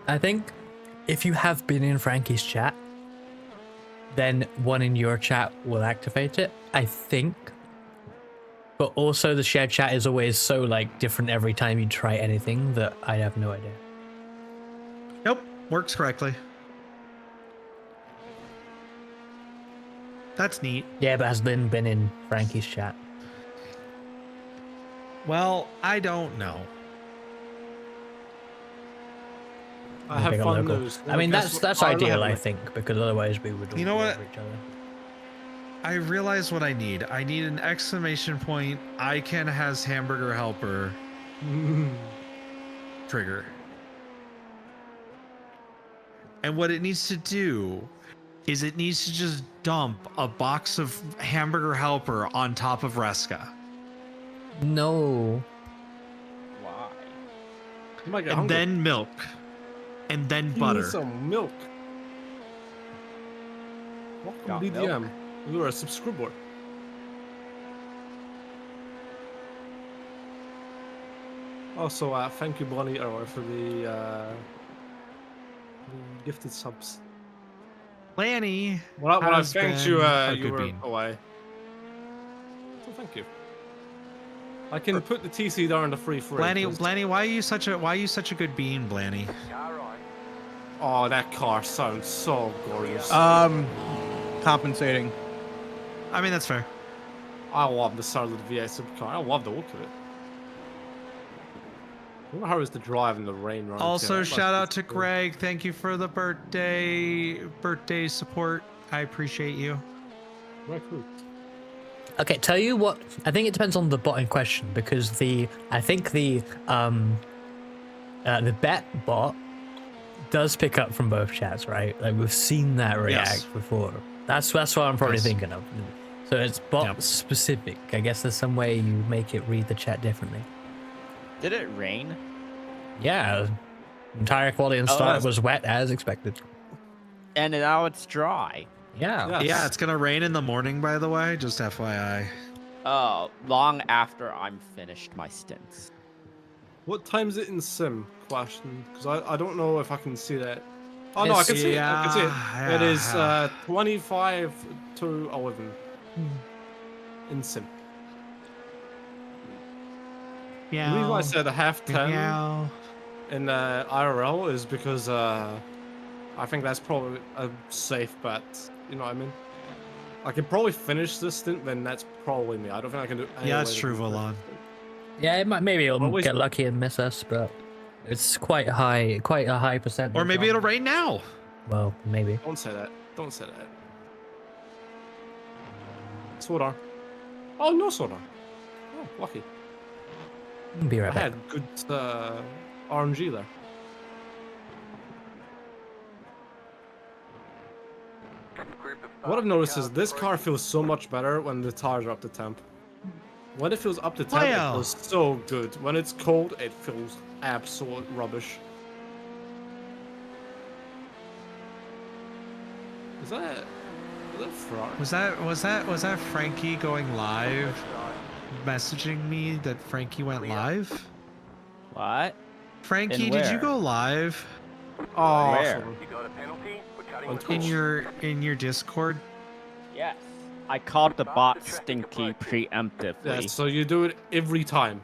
I think if you have been in Frankie's chat, then one in your chat will activate it, I think. But also the shared chat is always so like different every time you try anything that I have no idea. Nope, works correctly. That's neat. Yeah, but has Lynn been in Frankie's chat? Well, I don't know. I have fun news. I mean, that's ideal, I think, because otherwise we would all You know be what? over each other. I realize what I need. I need an exclamation point. Icon has hamburger helper. Trigger. And what it needs to do is it needs to just dump a box of hamburger helper on top of Reska. No. Why? And then milk. And then butter. Some milk. Welcome DDM. You're a subscriber. Also, thank you, Bonnie, for the gifted subs. Lanny. When I has thanked been you, a you good were bean. away. So thank you. I can put the TC down in the free. Blanny, why are you such a good bean, Blanny? Oh, that car sounds so gorgeous. Compensating. I mean, that's fair. I love the sound of the V8 supercar. I love the look of it. I wonder how it was to drive in the rain. Right? Also, shout out to Greg. Thank you for the birthday support. I appreciate you. Right, cool. Okay, tell you what, I think it depends on the bot in question, because I think the bet bot does pick up from both chats, right? Like we've seen that react before. That's what I'm probably thinking of. So it's bot specific. I guess there's some way you make it read the chat differently. Did it rain? Yeah, entire quality and start was wet as expected. And now it's dry. Yeah. Yeah, it's gonna rain in the morning, by the way. Just FYI. Long after I'm finished my stints. What time is it in sim? Question, because I don't know if I can see that. Oh no, I can see it. I can see it. It is 25 to 11 in sim. Yeah. The reason I said a half 10 Meow. in IRL is because I think that's probably a safe bet. You know what I mean? I can probably finish this stint, then that's probably me. I don't think I can do. Yeah, that's true, Volan. Yeah, maybe it'll get lucky and miss us, but it's quite a high percentage. Or maybe it'll rain now. Well, maybe. Don't say that. Don't say that. Soda. Oh, no soda. Oh, lucky. Be right I back. had good RNG there. What I've noticed is this car feels so much better when the tires are up to temp. When it feels up to temp, it feels so good. When it's cold, it feels absolute rubbish. Is that fraud? Was that Frankie going live, messaging me that Frankie went live? What? Frankie, And did you where? go live? Oh, Where? In your Discord? Yes. I called the bot stinky preemptively. Yeah, so you do it every time.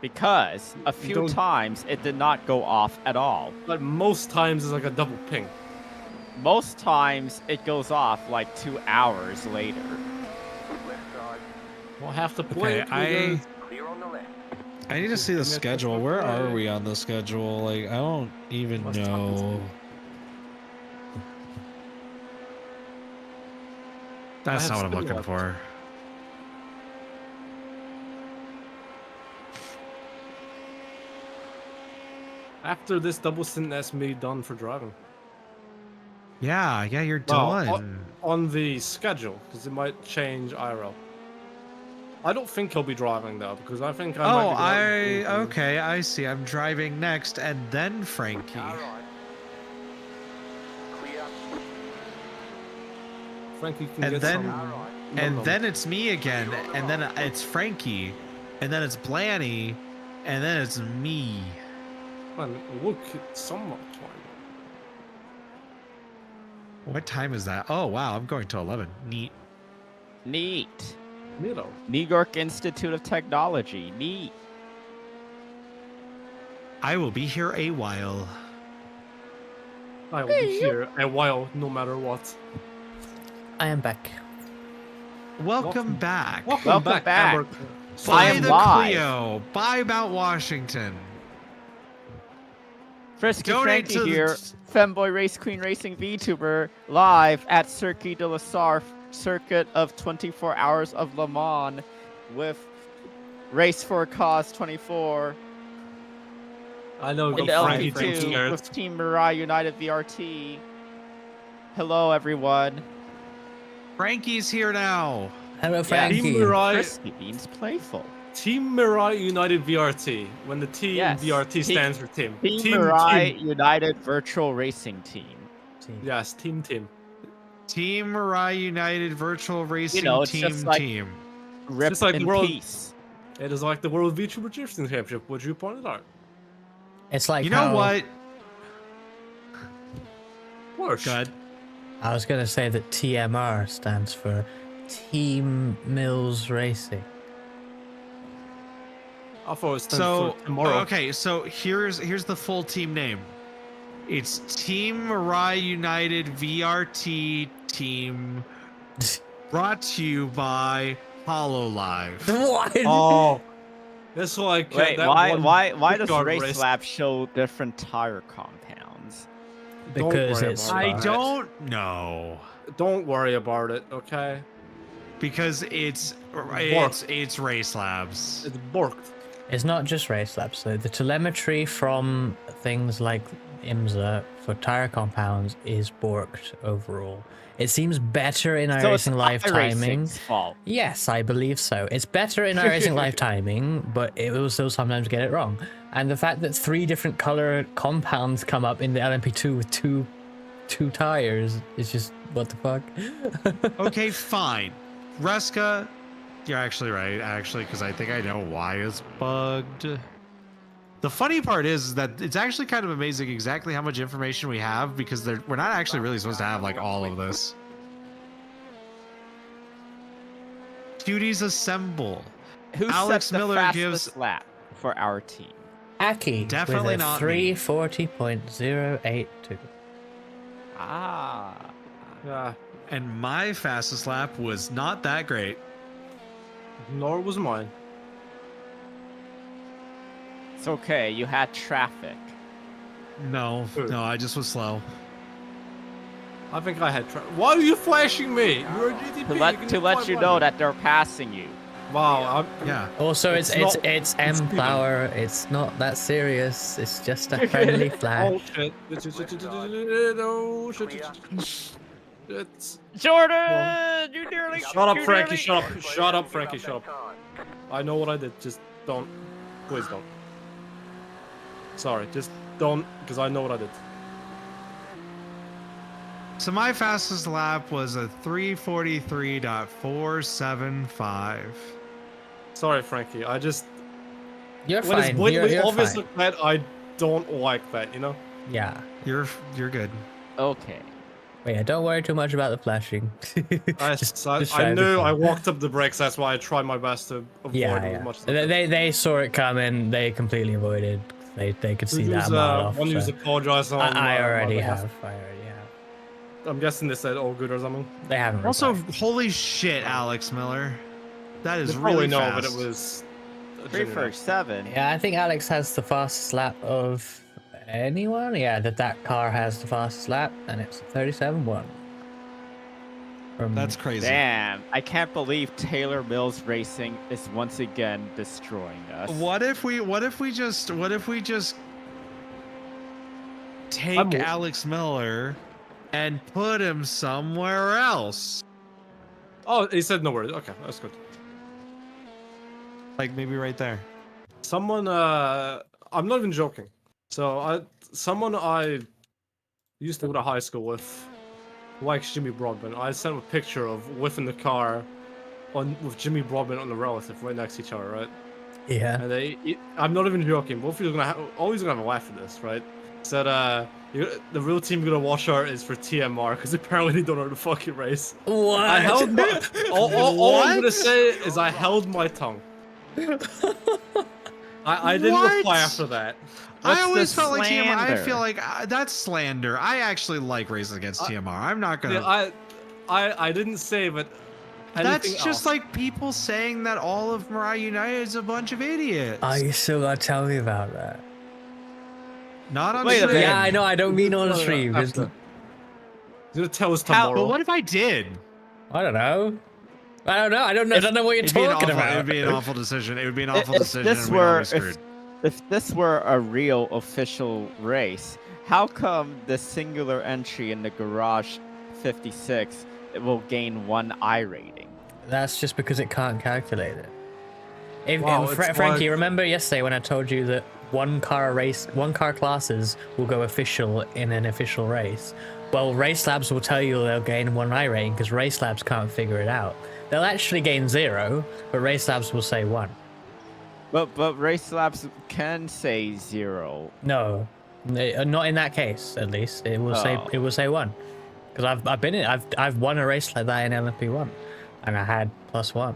Because a few don't- times it did not go off at all. But most times it's like a double ping. Most times it goes off like 2 hours later. We'll have to play Okay, it. I need to see the schedule. Where are we on the schedule? Like, I don't even know. That's not what I'm looking for. After this double stint, that's me done for driving. Yeah, you're Well, done. on the schedule, because it might change IRL. I don't think he'll be driving though, because I think I might be okay, I see. I'm driving next, and then Frankie. Frankie can And get then, some. and then it's me again, and then it's Frankie, and then it's Blanny, and then it's me. Man, look, it's somewhat fine. What time is that? Oh wow, I'm going to 11. Neat. Neat. Miro. New York Institute of Technology. Neat. I will be here a while. I will be here a while, no matter what. I am back. Welcome back. Welcome back. Amber. By the Clio. By Mount Washington. Frisky Donate Frankie to the- here, Femboy Race Queen Racing VTuber, live at Circuit de la Sarre, circuit of 24 hours of Le Mans, with Race for a Cause 24. I know. In the LP2 with Team Mirai United VRT. Hello, everyone. Frankie's here now. Hello, Frankie. Team Mirai. Frisky Beans Playful. Team Mirai United VRT. When the T in VRT stands for team. Team Mirai United Virtual Racing Team. Yes, team. Team Mirai United Virtual Racing it's Team just like Team. Rip Just like in the world. peace. It is like the World VTuber Drifting Championship, which you pointed out. It's like You know what? Worse. Good. I was going to say that TMR stands for Team Mills Racing. I thought it stands So for tomorrow. okay, so here's the full team name. It's Team Mirai United VRT Team, brought to you by HoloLive. What? Oh, that's like Wait, that why does Guard Race Lab show different tire compounds? Because worry it's about I it. don't know. Don't worry about it, okay? Because it's Race Labs. It's borked. It's not just Race Labs, so the telemetry from things like IMSA for tire compounds is borked overall. It seems better in So it's iRacing Live timing. iRacing's fault. Yes, I believe so. It's better in iRacing Live timing, but it will still sometimes get it wrong. And the fact that 3 different color compounds come up in the LMP2 with two tires is just what the fuck. Okay, fine. Ruska, you're actually right, because I think I know why it's bugged. The funny part is that it's actually kind of amazing exactly how much information we have, because we're not actually really supposed to have like all of this. Cuties assemble. Who Alex set the Miller fastest gives lap for our team? Aki Definitely with a not me. 340.082. Ah. Yeah. And my fastest lap was not that great. Nor was mine. It's okay, you had traffic. No, I just was slow. I think I had. Why are you flashing me? You're a GTP. To let you know that they're passing you. Wow. Yeah. Also, it's not- M speeding. power. It's not that serious. It's just a friendly flash. Oh shit. Oh shit. It's... Jordan, you nearly. Shut up, you Frankie. nearly- Shut up. Shut up, Frankie. Shut up. I know what I did. Just don't. Please don't. Sorry. Just don't, because I know what I did. So my fastest lap was a 343.475. Sorry, Frankie. I just. You're when it's fine. blatantly You're obvious fine. like that, I don't like that, you know? Yeah. You're good. Okay. But yeah, don't worry too much about the flashing. I try to be knew I fine. walked up the brakes, that's why I tried my best to avoid Yeah, it yeah. as much as I could. They saw it coming. They completely avoided. They could see that a mile off. One so. user apologized on I already my have. behalf. I already have. I'm guessing they said all good or something. They haven't. Also, holy shit, Alex Miller. That is They probably really know, fast. but it was. a 347. Yeah, I think Alex has the fastest lap of anyone. Yeah, that car has the fastest lap, and it's 37.1. That's crazy. Damn, I can't believe Taylor Mills Racing is once again destroying us. What if we just take Alex Miller and put him somewhere else. Oh, he said no worries. Okay, that's good. Like maybe right there. Someone, I'm not even joking. So someone I used to go to high school with, likes Jimmy Broadbent. I sent him a picture of in the car, with Jimmy Broadbent on the relative right next to each other, right? Yeah. And I'm not even joking. Both of you are always gonna have a laugh at this, right? Said the real team you're gonna watch out is for TMR because apparently they don't know the fucking race. What? I held my, all I'm gonna say is I held my tongue. I didn't reply after that. I always felt like TMR. I feel like that's slander. I actually like racing against TMR. I'm not gonna. I didn't say, but that's anything just else. like people saying that all of Mirai United is a bunch of idiots. Oh, you still gotta tell me about that. Not on Wait stream. Yeah, I know. I don't mean on stream. Just... You're gonna tell us tomorrow. But what if I did? I don't know. I don't know. I don't know what you're talking about. It would be an awful decision. It would be an awful If decision. this and we'd all were be screwed. if this were a real official race, how come the singular entry in the garage 56 will gain 1 I rating? That's just because it can't calculate it. Wow, it's Frankie, like- remember yesterday when I told you that one car classes will go official in an official race? Well, Race Labs will tell you they'll gain 1 I rating because Race Labs can't figure it out. They'll actually gain 0, but Race Labs will say 1. But Race Labs can say 0. No, not in that case. At least it will say 1. Because I've won a race like that in LMP1, and I had +1.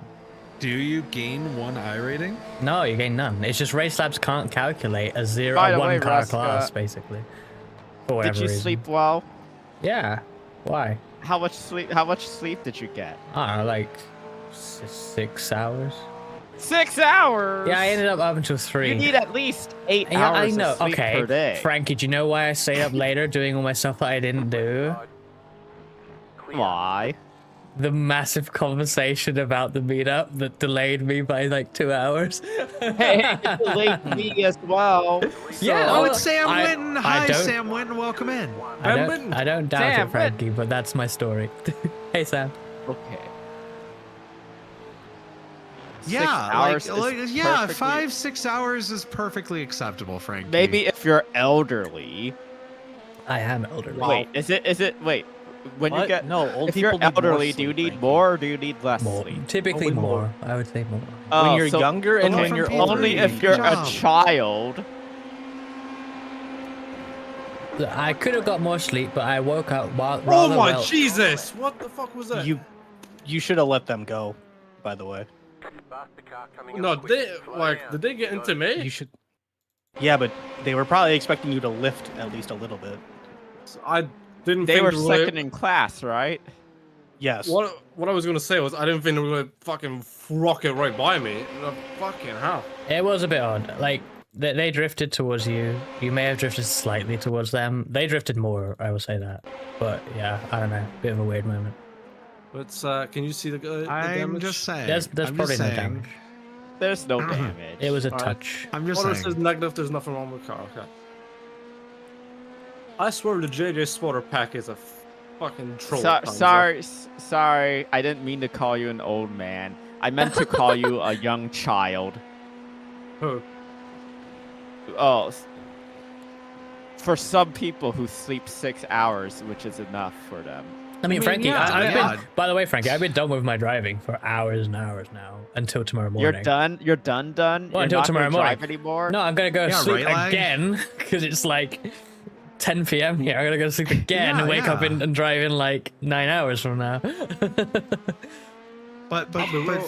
Do you gain 1 I rating? No, you gain none. It's just Race Labs can't calculate a By the 1 way, car Ruska, class basically. For whatever Did you reason. sleep well? Yeah. Why? How much sleep did you get? I don't know, like 6 hours. 6 hours. Yeah, I ended up until 3. You need at least 8 Yeah, hours I know. of sleep Okay, per day. Frankie, do you know why I stayed up later doing all my stuff that I didn't do? Why? The massive conversation about the meetup that delayed me by like 2 hours. Hey, it delayed me as well. Yeah, Oh, well, it's Sam I- Winton. I Hi, don't- Sam Winton. Welcome in. I don't doubt Sam, it, Frankie, but that's my story. Hey, Sam. Okay. Yeah, 6 hours like is yeah, perfectly- 5-6 hours is perfectly acceptable, Frankie. Maybe if you're elderly. I am elderly. Wait, is it? Wait, when you What? get No, old if you're people need more elderly, do you sleep, need Frankie. more or do you need less More. sleep? Typically Only more. more. I would say more. Oh, When you're so- younger and okay, when you're only older. if you're Good a job. child. Look, I could have got more sleep, but I woke up rather Oh my well. Jesus! What the fuck was that? You should have let them go, by the way. No, did they get into me? You should. Yeah, but they were probably expecting you to lift at least a little bit. I didn't. They think were they were second in class, right? Yes. What I was gonna say was I didn't think they were gonna fucking rocket right by me. No, fucking hell. It was a bit odd. Like they drifted towards you. You may have drifted slightly towards them. They drifted more. I will say that. But yeah, I don't know. Bit of a weird moment. But can you see the I'm damage? just saying. There's I'm probably just no saying. damage. There's no damage. It was a Alright. touch. I'm just Water saying. says negative. There's nothing wrong with the car. Okay. I swear the JJ Swatter pack is a fucking troll. Sorry. I didn't mean to call you an old man. I meant to call you a young child. Who? Oh. For some people who sleep 6 hours, which is enough for them. I mean, Frankie, yeah, I've yeah. been. By the way, Frankie, I've been done with my driving for hours and hours now until tomorrow morning. You're done. You're done. Well, You're until not tomorrow gonna morning. drive anymore. No, I'm gonna go Yeah, sleep right, lag? again because it's like 10 p.m. here. I'm gonna go sleep again Yeah, and wake up yeah. and drive in like 9 hours from now. But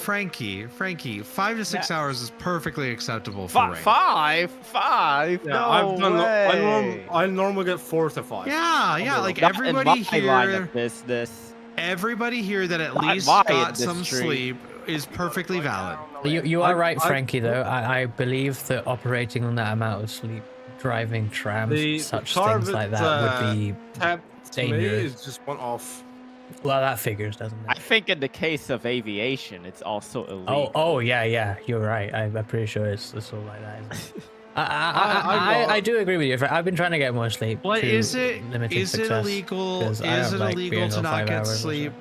Frankie, 5 to 6 hours is perfectly acceptable for rain. Five. Yeah, No I've done. way. I normally get 4 to 5. Yeah, like Not in everybody my line here, of business. everybody here that at Not least my got some industry. sleep is perfectly valid. You are right, Frankie. Though I believe that operating on that amount of sleep, driving trams, such things like that would be Tap to me dangerous. is just one off. Well, that figures, doesn't I it? think in the case of aviation, it's also illegal. Oh, yeah. You're right. I'm pretty sure it's all like that. Isn't it? I do agree with you. I've been trying to get more sleep. What to is it? limited Is it success, illegal? 'cause I Is don't it like illegal being to on not 5 get hours or so. sleep?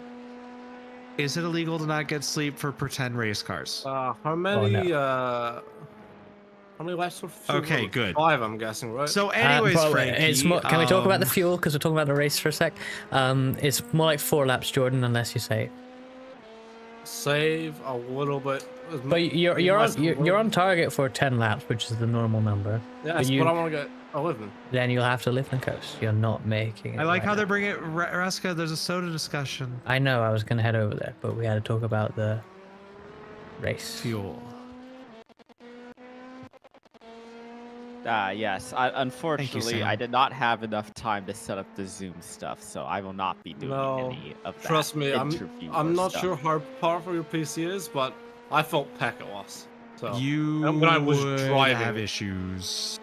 Is it illegal to not get sleep for pretend race cars? How many? How many laps of fuel? Okay, good. 5, I'm guessing, right? So, anyways, But Frankie, it's more, can we talk about the fuel? Because we're talking about the race for a sec. It's more like 4 laps, Jordan, unless you say. Save a little bit. But you're on target for 10 laps, which is the normal number. Yes, but I want to get 11. Then you'll have to lift and coast. You're not making it. I like right how now. they're bringing it. Raska, there's a soda discussion. I know. I was gonna head over there, but we had to talk about the race. Fuel. Yes. Unfortunately, I did not have enough time to set up the Zoom stuff, so I will not be doing any of that. Trust me, I'm not stuff. sure how powerful your PC is, but I felt packet loss. So You and when I was would driving, have issues.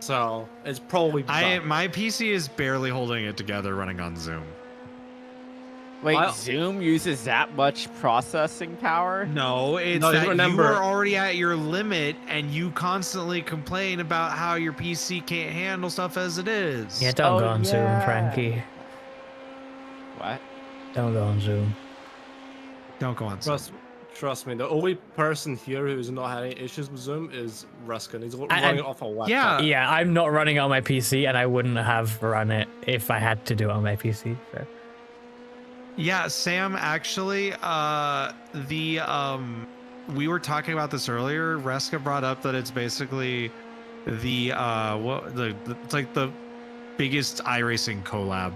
So it's probably my PC is barely holding it together running on Zoom. Wait, Zoom uses that much processing power? No, it's No, that remember- you are already at your limit, and you constantly complain about how your PC can't handle stuff as it is. Yeah, don't go on Zoom, Frankie. What? Don't go on Zoom. Don't go on Zoom. Trust me, the only person here who's not having issues with Zoom is Ruskin. He's running it off a laptop. Yeah, I'm not running it on my PC, and I wouldn't have run it if I had to do it on my PC. So. Yeah, Sam, actually, we were talking about this earlier. Reska brought up that it's basically it's like the biggest iRacing collab.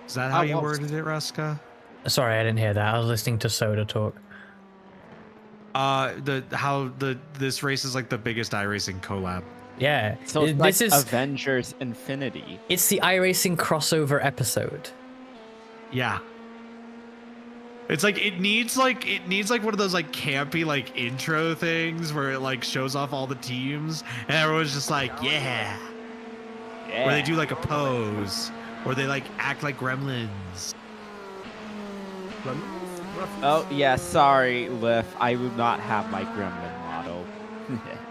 Is that how you worded it, Reska? Sorry, I didn't hear that. I was listening to Soda talk. This race is like the biggest iRacing collab. Yeah. So it's like Avengers Infinity. It's the iRacing crossover episode. Yeah. It's like it needs like one of those like campy like intro things where it like shows off all the teams and everyone's just like, yeah. Where they do like a pose, or they like act like gremlins. Oh yeah, sorry, Liff. I will not have my gremlin model.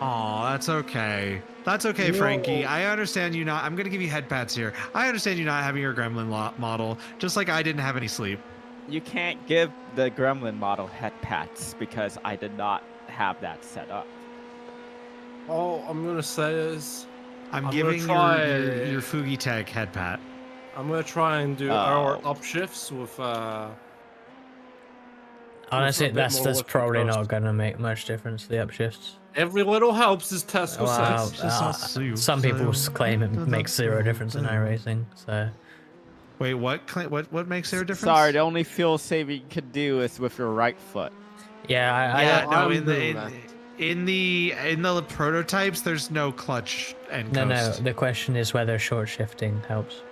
Oh, that's okay. That's okay, Frankie. I understand you not. I'm gonna give you head pats here. I understand you not having your gremlin model, just like I didn't have any sleep. You can't give the gremlin model head pats because I did not have that set up. All I'm gonna say is, I'm giving your Fugi Tag head pat. I'm gonna try and do our upshifts with. Honestly, with a bit that's more probably coast. not gonna make much difference. The upshifts. Every little helps, as Tesco Wow, says. some people claim it makes zero difference in iRacing. So. Wait, what makes there a difference? Sorry, the only fuel saving you can do is with your right foot. Yeah, in the prototypes, there's no clutch and No, coast. the question is whether short shifting helps.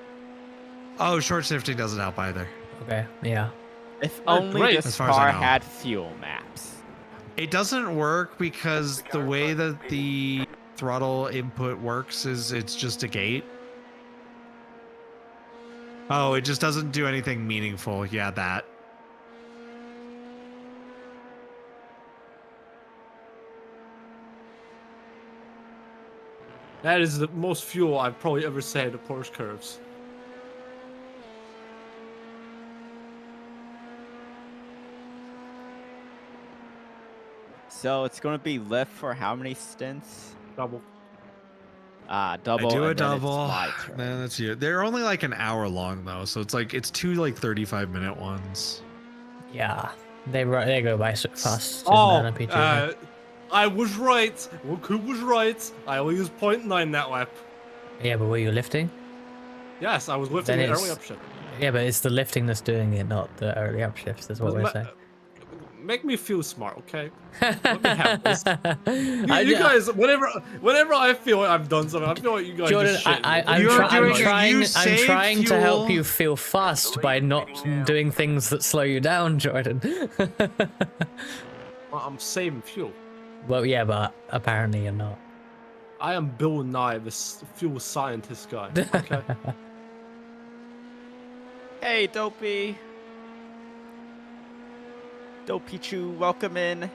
Oh, short shifting doesn't help either. Okay, yeah. If only As this far as I car know. had fuel maps. It doesn't work because the way that the throttle input works is it's just a gate. Oh, it just doesn't do anything meaningful. Yeah, that. That is the most fuel I've probably ever saved at Porsche curves. So it's going to be lift for how many stints? Double. Double. I do a and then it's double. my turn. Then that's you. They're only like an hour long though, so it's like it's two like 35-minute ones. Yeah, they go by so fast. Oh, in the LMP2. I was right. Look who was right. I only used 0.9 that lap. Yeah, but were you lifting? Yes, I was lifting Then the it's- early upshift. Yeah, but it's the lifting that's doing it, not the early upshifts. Is what we're saying. Make me feel smart, okay? Let me have this. You I- guys, whenever I feel like I've done something, I feel like you guys Jordan, just shit. I'm trying to help you feel fast by not doing things that slow you down, Jordan. Well, I'm saving fuel. Well, yeah, but apparently you're not. I am Bill Nye, this fuel scientist guy. Okay. Hey, Dopey. Dopey Chew, welcome in.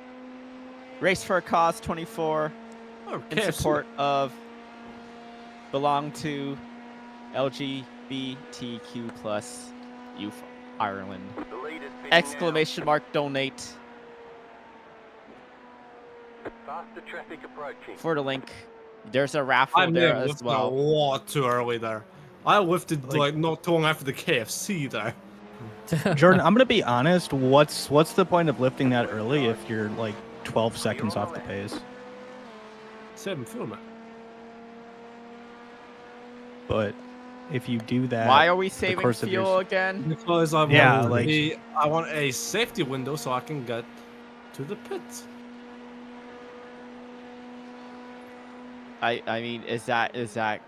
Race for a Cause 24 in KFC. support of belong to LGBTQ plus youth Ireland. Exclamation mark donate Faster traffic approaching. for the link. There's a raffle I may there have as lifted well. a lot too early there. I lifted like not too long after the KFC there. Jordan, I'm gonna be honest. What's the point of lifting that early if you're like 12 seconds off the pace? Same film it. But if you do that, Why are we the saving course of your fuel again? Because I want, I want a safety window so I can get to the pit. I mean, is that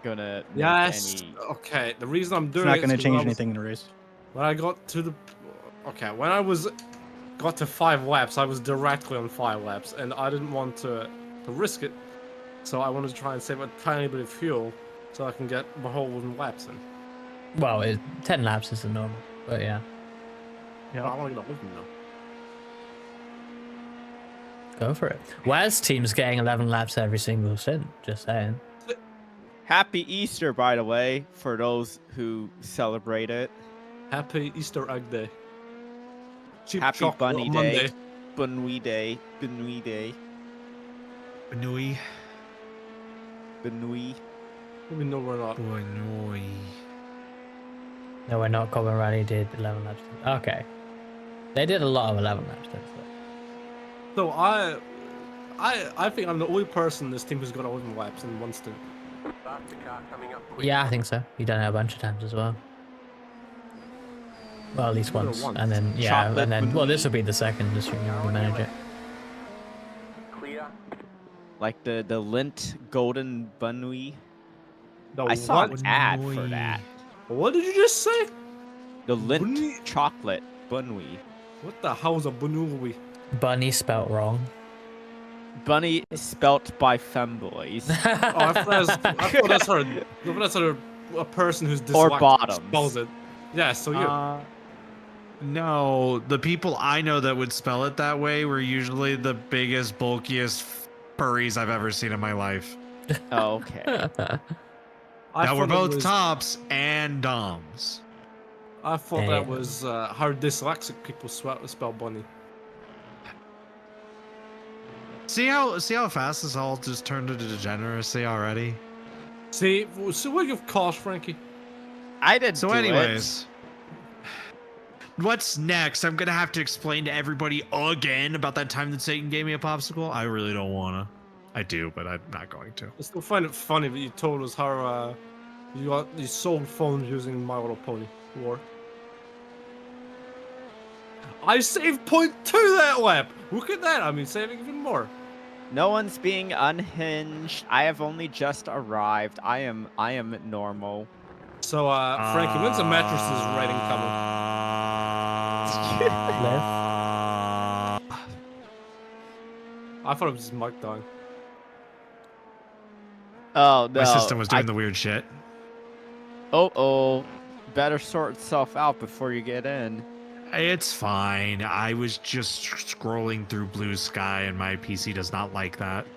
gonna make Yes. any? Okay. The reason I'm doing It's not it gonna is change when I was- anything in the race. When I got to the, okay, when I got to 5 laps, I was directly on 5 laps, and I didn't want to risk it, so I wanted to try and save a tiny bit of fuel, so I can get my whole 11 laps in. Well, 10 laps is the normal, but yeah. Yeah, I want to get a living now. Go for it. Where's team's getting 11 laps every single stint? Just saying. Happy Easter, by the way, for those who celebrate it. Happy Easter Egg Day. Cheap Happy chocolate Bunny on Day. Monday. Bunui Day. Bunui Day. Bunui. Bunui. No, we're not. Bunui. No, we're not. Common Rally did 11 laps. Okay. They did a lot of 11 laps. So I think I'm the only person in this team who's got 11 laps in one stint. Faster car coming up. Yeah, I think so. You've done it a bunch of times as well. Well, at least once. And then, yeah, Chocolate and then, well, Bunui. this will be the second, assuming you manage it. Clear. Like the Lint Golden Bunui. The I saw an what? ad for that. What did you just say? The Lint Chocolate Bunui. What the hell is a bunui? Bunny spelt wrong. Bunny is spelt by femboys. Oh, I thought that's a person who's Or dyslexic bottoms. spells it. Yeah, so you. No, the people I know that would spell it that way were usually the biggest, bulkiest furries I've ever seen in my life. Oh, okay. Now we're thought it both was- tops and doms. I thought that was how dyslexic people spell bunny. See how fast this all just turned into degeneracy already? See, so what you've caused, Frankie? I did. So, anyways, what's next? I'm gonna have to explain to everybody again about that time that Satan gave me a popsicle. I really don't wanna. I do, but I'm not going to. I still find it funny that you told us how you sold phones using My Little Pony War. I saved 0.2 that lap. Look at that. I mean, saving even more. No one's being unhinged. I have only just arrived. I am normal. So, Frankie, when's the mattresses rating coming? I thought it was just Mike dying. Oh no. My system was doing the weird shit. Oh. Better sort itself out before you get in. It's fine. I was just scrolling through Blue Sky, and my PC does not like that.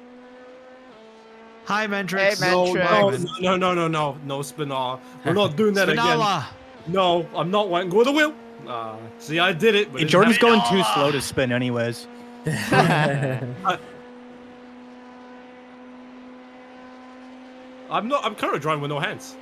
Hi, Mentrix. Hey, Mentrix. No, Spinall. We're not doing that Spinalla. again. No, I'm not letting go of the wheel. See, I did it. But Hey, it's Jordan's going happening. too slow to spin, anyways. I'm currently driving with no hands.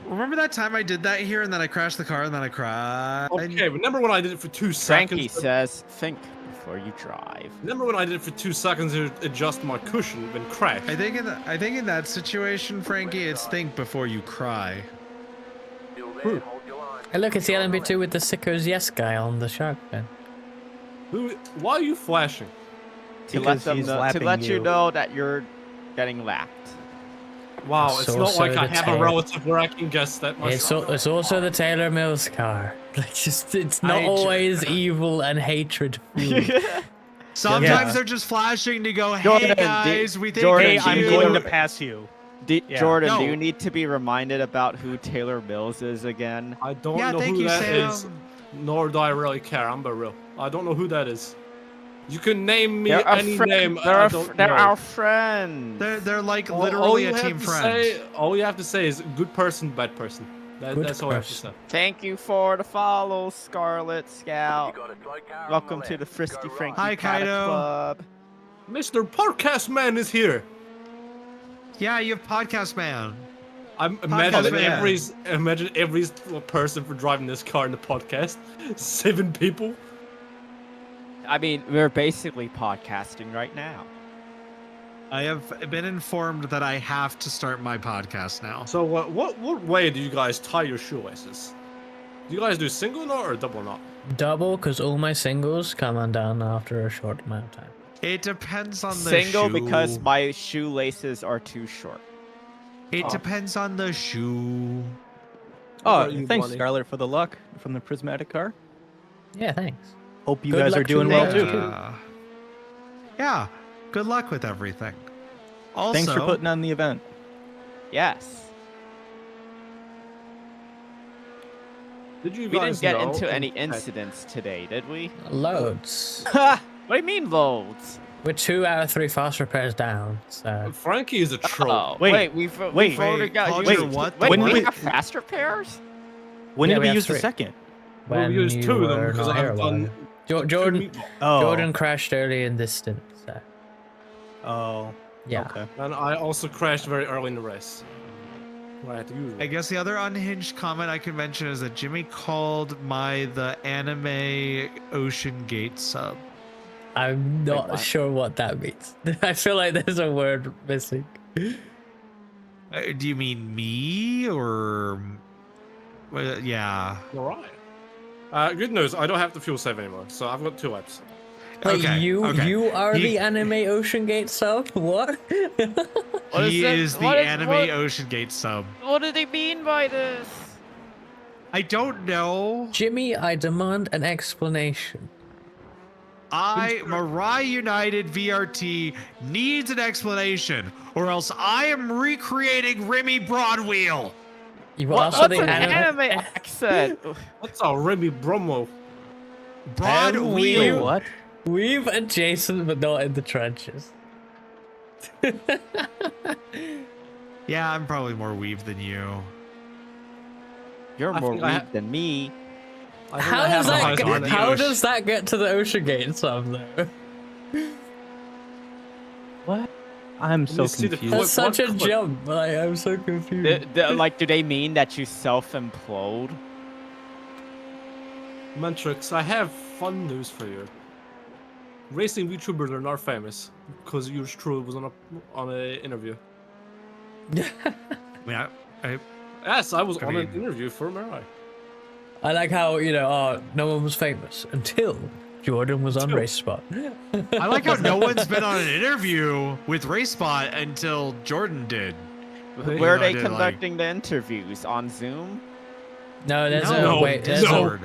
Remember that time I did that here, and then I crashed the car, and then I cried? Okay, remember when I did it for 2 Frankie seconds? says, think before you drive. Remember when I did it for 2 seconds to adjust my cushion, then crash? I think in that situation, Frankie, it's think before you cry. Hey, look, it's the LMP2 with the Sickos Yes guy on the shark fin. Why are you flashing? To let you know that you're getting lapped. Wow, it's not like I have a relative where I can guess that much. It's also the Taylor Mills car. Like, it's not always evil and hatred. Sometimes they're just flashing to go, hey Jordan, guys, we think Jordan, it's I'm you." going to pass you. Yeah. Jordan, No. do you need to be reminded about who Taylor Mills is again? I don't know who that is, nor do I really care. I'm real. I don't know who that is. You can name me They're a any friend. name. They're, I don't they're know. our friends. They're like All literally you a have team to friend. say- all you have to say is good person, bad person. That's all I have to say. Thank you for the follow, Scarlet Scout. Welcome to the Frisky Frankie Hi, Paddock Kaido. Club. Mr. Podcast Man is here. Yeah, you have Podcast Man. Imagine every person for driving this car in the podcast. 7 people. I mean, we're basically podcasting right now. I have been informed that I have to start my podcast now. So what way do you guys tie your shoelaces? Do you guys do single knot or double knot? Double, because all my singles come undone after a short amount of time. It depends on the Single shoe. because my shoelaces are too short. It depends on the shoe. Oh, thanks, Scarlet, for the luck from the Prismatic car. Yeah, thanks. Hope you Good guys luck are to doing you. well too. Yeah, good luck with everything. Also, Thanks for putting on the event. Yes. Did you We guys didn't get know into any that- incidents today, did we? Loads. What do you mean loads? We're 2 out of 3 fast repairs down, so... Frankie is a troll. Oh, Wait, we've wait, already got. Called Wait, your what? wait, When we we- have fast repairs? When Yeah, did we we have use the 3. second? When we used you 2 of them were because not here a I've while done. ago. Jordan, Oh. Jordan crashed early in this stint, so... Oh. Yeah. Okay. And I also crashed very early in the race. Well, I had to use I it. guess the other unhinged comment I can mention is that Jimmy called the anime Ocean Gate sub. I'm not what? sure what that means. I feel like there's a word missing. Do you mean me or? Well, yeah. Alright. Good news, I don't have to fuel save anymore, so I've got 2 laps. Wait, Okay, you okay. you are the anime Ocean Gate sub? What? What He is is it? the What anime what- Ocean Gate sub. What do they mean by this? I don't know. Jimmy, I demand an explanation. Mirai United VRT needs an explanation, or else I am recreating Remy Broadwheel. You What's also the an anime... anime accent? What's a Remy Bromo? Broadwheel. What? We've adjacent but not in the trenches. Yeah, I'm probably more weave than you. You're I more think I weak ha- than me. I think How I have does the that highest get, one. how does that get to the Ocean Gate sub though? What? I'm so me see the confused. That's such a What clip? jump. Like, I'm so confused. Like, do they mean that you self-implode? Mantrix, I have fun news for you. Racing VTubers are not famous because yours truly was on an interview. Yeah, Yes, I was I on an mean- interview for Mirai. I like how, no one was famous until Jordan was on Race Spot. I like how no one's been on an interview with RaceSpot until Jordan did. Where are they did, conducting the interviews? On Zoom? No, there's No, a wait. Discord.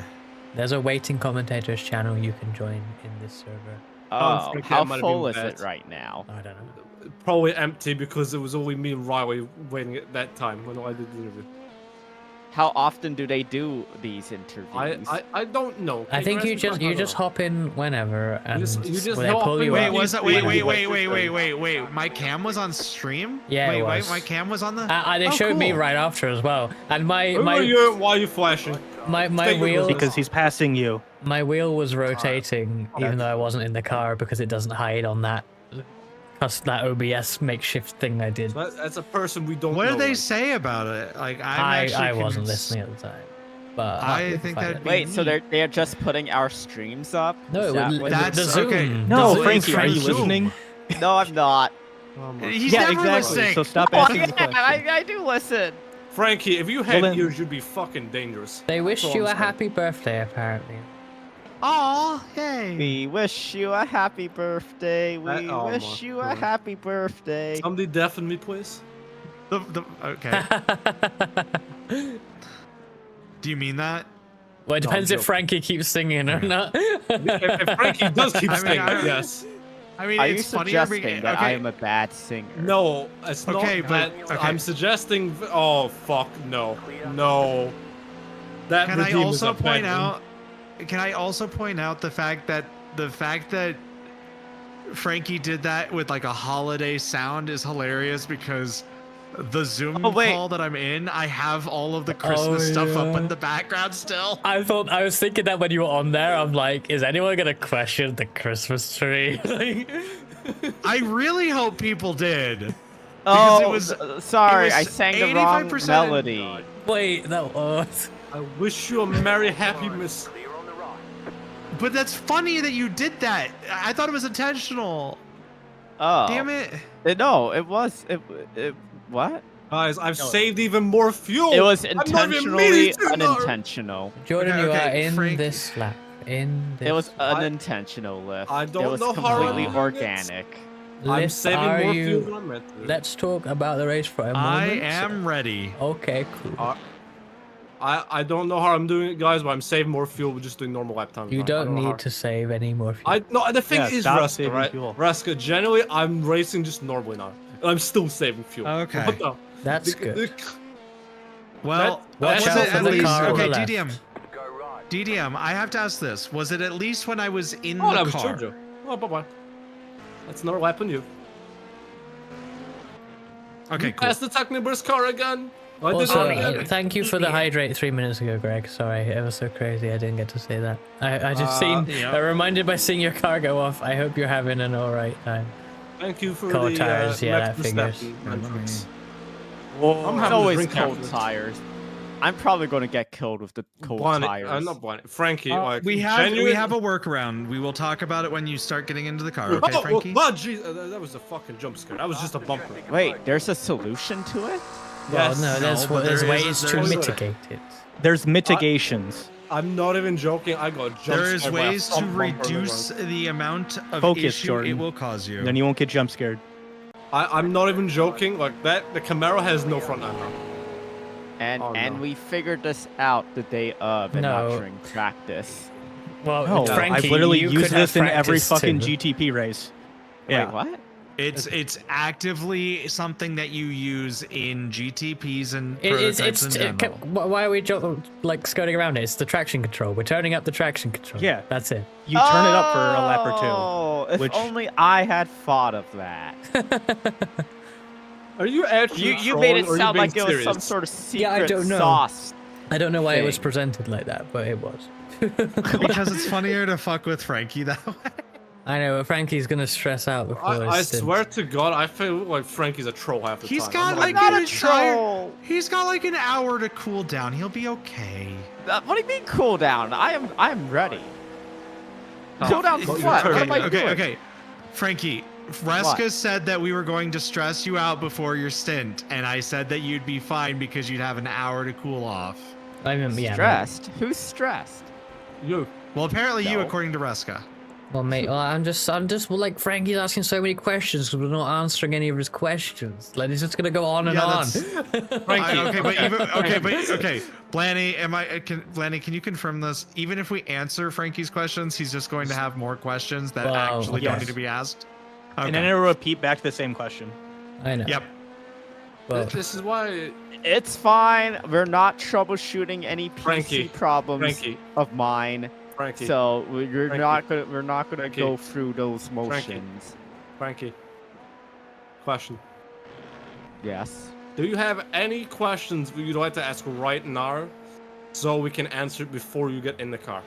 There's a waiting commentators channel you can join in this server. Oh, Frankie, how that might have full been is it bad. right now? I don't know. Probably empty because it was only me and Riley waiting at that time when I did the interview. How often do they do these interviews? I don't know. I think you Can just hop in whenever and just they hop pull in you when Wait, up. you- was that? Wait. Wait. My cam was on stream. Yeah, it wait, was. my cam was on the. They Oh, showed me cool. right after as well, and my Why are you flashing? my Stay with wheel us. Because he's passing you. my wheel was rotating even though I wasn't in the car because it doesn't hide on that OBS makeshift thing I did. That's a person we don't What know. did they right? say about it? Like I'm actually I wasn't convinced- listening at the time, but I think find that'd it. be Wait, so neat. they're just putting our streams up? No, Is it that would- what- That's the Zoom. okay. No, The Frankie, are you Zoom. listening? No, I'm not. Oh my He's Yeah, never exactly. listening. So stop Oh, asking yeah, the question. I do listen. Frankie, if you had Well, then- ears, you'd be fucking dangerous. They wished That's all you a I'm saying. happy birthday, apparently. Aw, yay. We wish you a happy birthday. We Oh wish my you a God. happy birthday. Somebody deafen me, please. Okay. Do you mean that? Well, it No, depends I'm if Frankie keeps singing or not. if Frankie does keep I mean, saying I- that, yes. I mean, Are you it's funnier. suggesting that I am a bad singer? No, it's not. Okay, but- that. okay. I'm suggesting. Oh fuck, no, no. That Can I regime is also a bad point one. out? Can I also point out the fact that Frankie did that with like a holiday sound is hilarious because the Zoom wait. call that I'm in, I have all of the Christmas stuff up in the background still. I was thinking that when you were on there, I'm like, is anyone gonna question the Christmas tree? Like, I really hope people did. Oh, Because it was, sorry, it was I sang the wrong 85% melody. Wait, that was. I wish you a merry happy miss. But that's funny that you did that. I thought it was intentional. Oh. Damn it. No, it was. What? Guys, I've saved even more fuel. It was I'm not even intentionally meaning to, no. unintentional. Jordan, you are in Frank. this lap. In this. It was unintentional lift. I don't it was know how completely I'm organic. I'm Lift, saving are more you- fuel than I'm meant to. Let's talk about the race for a moment. I am ready. Okay, cool. I don't know how I'm doing it, guys, but I'm saving more fuel with just doing normal lap time. You I don't know how. need to save any more fuel. No, the thing Yeah, is, stop Raska, saving right? fuel. Raska, generally, I'm racing just normally now. And I'm still saving fuel. Okay. What the? That's good. Well, Watch was out it for at the least car on okay, the left. DDM, I have to ask this. Was it at least when I was in Oh, the that was car? Jojo. Oh, bye-bye. That's another lap on you. Okay, You cool. passed the Technoburst car again. I did Also, it again. thank you for the hydrate 3 minutes ago, Greg. Sorry, it was so crazy. I didn't get to say that. I just seen. yeah. I reminded by seeing your car go off. I hope you're having an alright time. Thank you for Cold the tires, yeah, that Max figures. Verstappen entrance. Whoa, I'm it's having a always drink cold after this. tires. I'm probably going to get killed with the cold tires. Not Bonnie. Frankie, like we have genuine... a workaround. We will talk about it when you start getting into the car. Okay, Oh, Frankie? oh, jeez, that was a fucking jump scare. That was just a bumper. Wait, there's a solution to it? Well, Yes. no, there's but there's there is- ways there to is- mitigate it. There's mitigations. I'm not even joking. I got jump There is scared by a ways to front bumper in the reduce road. the amount of Focus, issue Jordan. it will cause you. Then you won't get jump scared. I'm not even joking. Like that, the Camaro has no front end. And we figured this out the day of and No. not during practice. Well, No, Frankie, I've literally you used could have this in every practiced fucking too. GTP race. Wait, Yeah. what? It's actively something that you use in GTPs and It's prototypes in general. why are we like skirting around it? It's the traction control. We're turning up the traction control. Yeah. That's it. You turn it up for a lap or Oh, two. if Which only I had thought of that. Are you actually? You made it trolling, or are you sound being like it was some serious? sort of secret Yeah, I don't know. sauce. I don't know why it was thing. presented like that, but it was. Because it's funnier to fuck with Frankie that way. I know, but Frankie's gonna stress out before I his stint. swear to God, I feel like Frankie's a troll half the He's time. got I'm like not an a troll. He's got like an hour to cool down. He'll be okay. What do you mean cool down? I am ready. Oh, Cool down for what? What am I doing? Okay. Frankie, Reska said that we were going to stress you out before your stint, and I said that you'd be fine because you'd have an hour to cool off. I mean, yeah. Stressed? Who's stressed? You. Well, apparently you, No. according to Reska. Well, mate, well, I'm just well, like Frankie's asking so many questions because we're not answering any of his questions. Like he's just gonna go on and on. Okay. Blanny, Blanny, can you confirm this? Even if we answer Frankie's questions, he's just going to have more questions that Wow. actually don't Yes. need to be asked. And then it'll repeat back to the same question. I know. Yep. Well, This is why. It's fine. We're not troubleshooting any PC Frankie, problems Frankie. of mine. Frankie. So we're Frankie. not gonna Frankie. go through those Frankie. motions. Frankie. Question. Yes. Do you have any questions you'd like to ask right now, so we can answer it before you get in the car?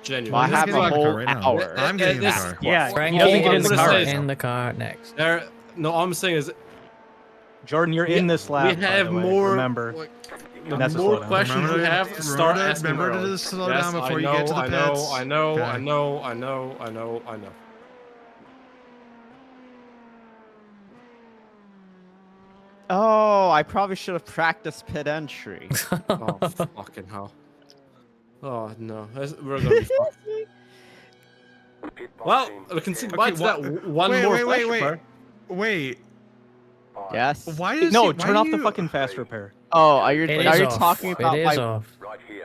Genuinely. Well, I He's have getting a in the whole car right now. hour. I'm getting in the car. Yeah, Frankie he doesn't get in is the car. in the car next. No, all I'm saying is Jordan, you're in this lap. we by have the way, more. Remember. The That's a more slowdown. questions Remember you to- have, start remember to- asking remember to early. slow Yes, down before I you know, get to the I know, pits. I know, Okay. I know, I know, I know, I know. Oh, I probably should have practiced pit entry. Oh, fucking hell. Oh, no. We're gonna be fucked. Well, we can see goodbye to that one more flash repair. Wait. Yes. Why does No, he, why turn do off the you- fucking fast repair. Oh, are you It are is you off. talking about It my is off.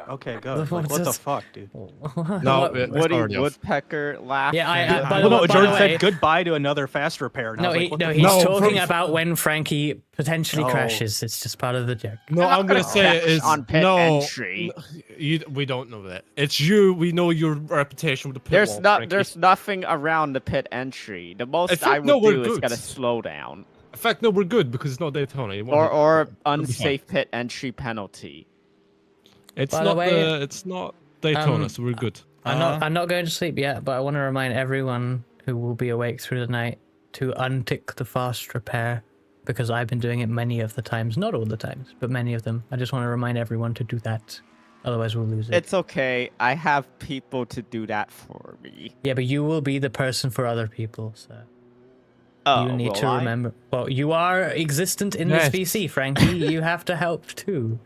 Okay, good. Like, what the fuck, dude? No, it's Woody already off. Woodpecker laughed. By Well, the no, way- Jordan said goodbye to another fast repair. And I No, was like, what the he's fuck? talking about when Frankie potentially Oh. crashes. It's just part of the joke. No, I'm gonna say Text it's on pit no. entry. We don't know that. It's you. We know your reputation with the pit There's wall, not. Frankie. There's nothing around the pit entry. The most fact, I would no, we're do is good. get a slowdown In fact, no, we're good because it's not Daytona. It won't be- or it'll be fine. unsafe pit entry penalty. It's By the not way, it's not Daytona, so we're good. I'm not going to sleep yet, but I want to remind everyone who will be awake through the night to untick the fast repair, because I've been doing it many of the times, not all the times, but many of them. I just want to remind everyone to do that, otherwise we'll lose it. It's okay. I have people to do that for me. Yeah, but you will be the person for other people, so Oh, you need will to I? remember. Well, you are existent in Yes. this VC, Frankie. You have to help too.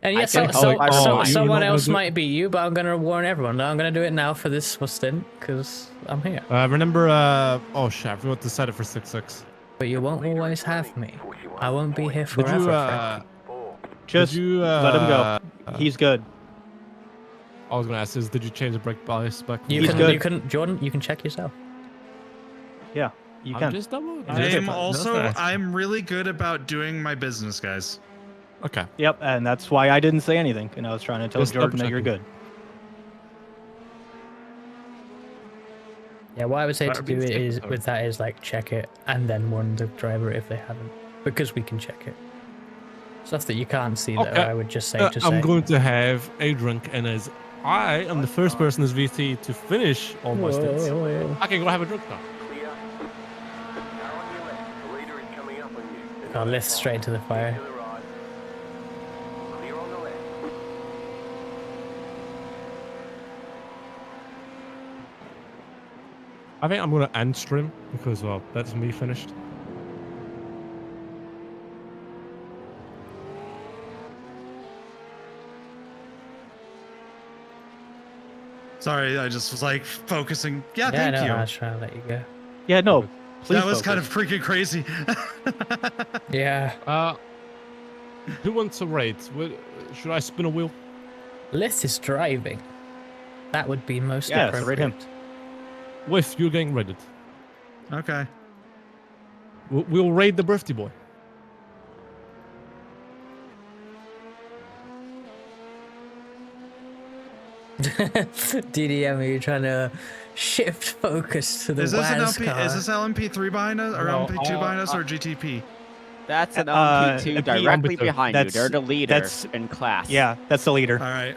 And I yes, can help by reminding. someone You're not else gonna do- might be you, but I'm gonna warn everyone. I'm gonna do it now for this stint because I'm here. Remember, oh shit, I forgot to set it for 6-6. But you won't always have me. I won't be here Did forever. you, Frankie. Just let him go. He's good. I was gonna ask is, did you change the brake bias back? You can, Jordan. You can check yourself. Yeah, you I'm can. just double. I'm really good about doing my business, guys. Okay. Yep, and that's why I didn't say anything, and I was trying to tell Just Jordan that you're double-checking. good. Yeah, what I would say to That'd do be it is sick, though. with that is like check it and then warn the driver if they haven't, because we can check it. Stuff that you can't see that I would just say to say. I'm going to have a drink, and as I am the first person as VT to finish all my stints, I can go have a drink now. I'll lift straight into the fire. I think I'm gonna end stream because well, that's me finished. Sorry, I just was like focusing. Yeah, Yeah, thank no, you. I was trying to let you go. Yeah, no. Please That was kind of focus. freaking crazy. Yeah. Who wants a raid? Should I spin a wheel? Lith is driving. That would be most Yes, appropriate. rate him. With you're getting raided. Okay. We'll raid the birthday boy. DDM, are you trying to shift focus to the Is this an WAS LP? car? Is this LMP3 behind us, or No, LMP2 behind us, or GTP? That's an LMP2 directly behind you. That's- They're the leader that's- in class. Yeah, that's the leader. All right.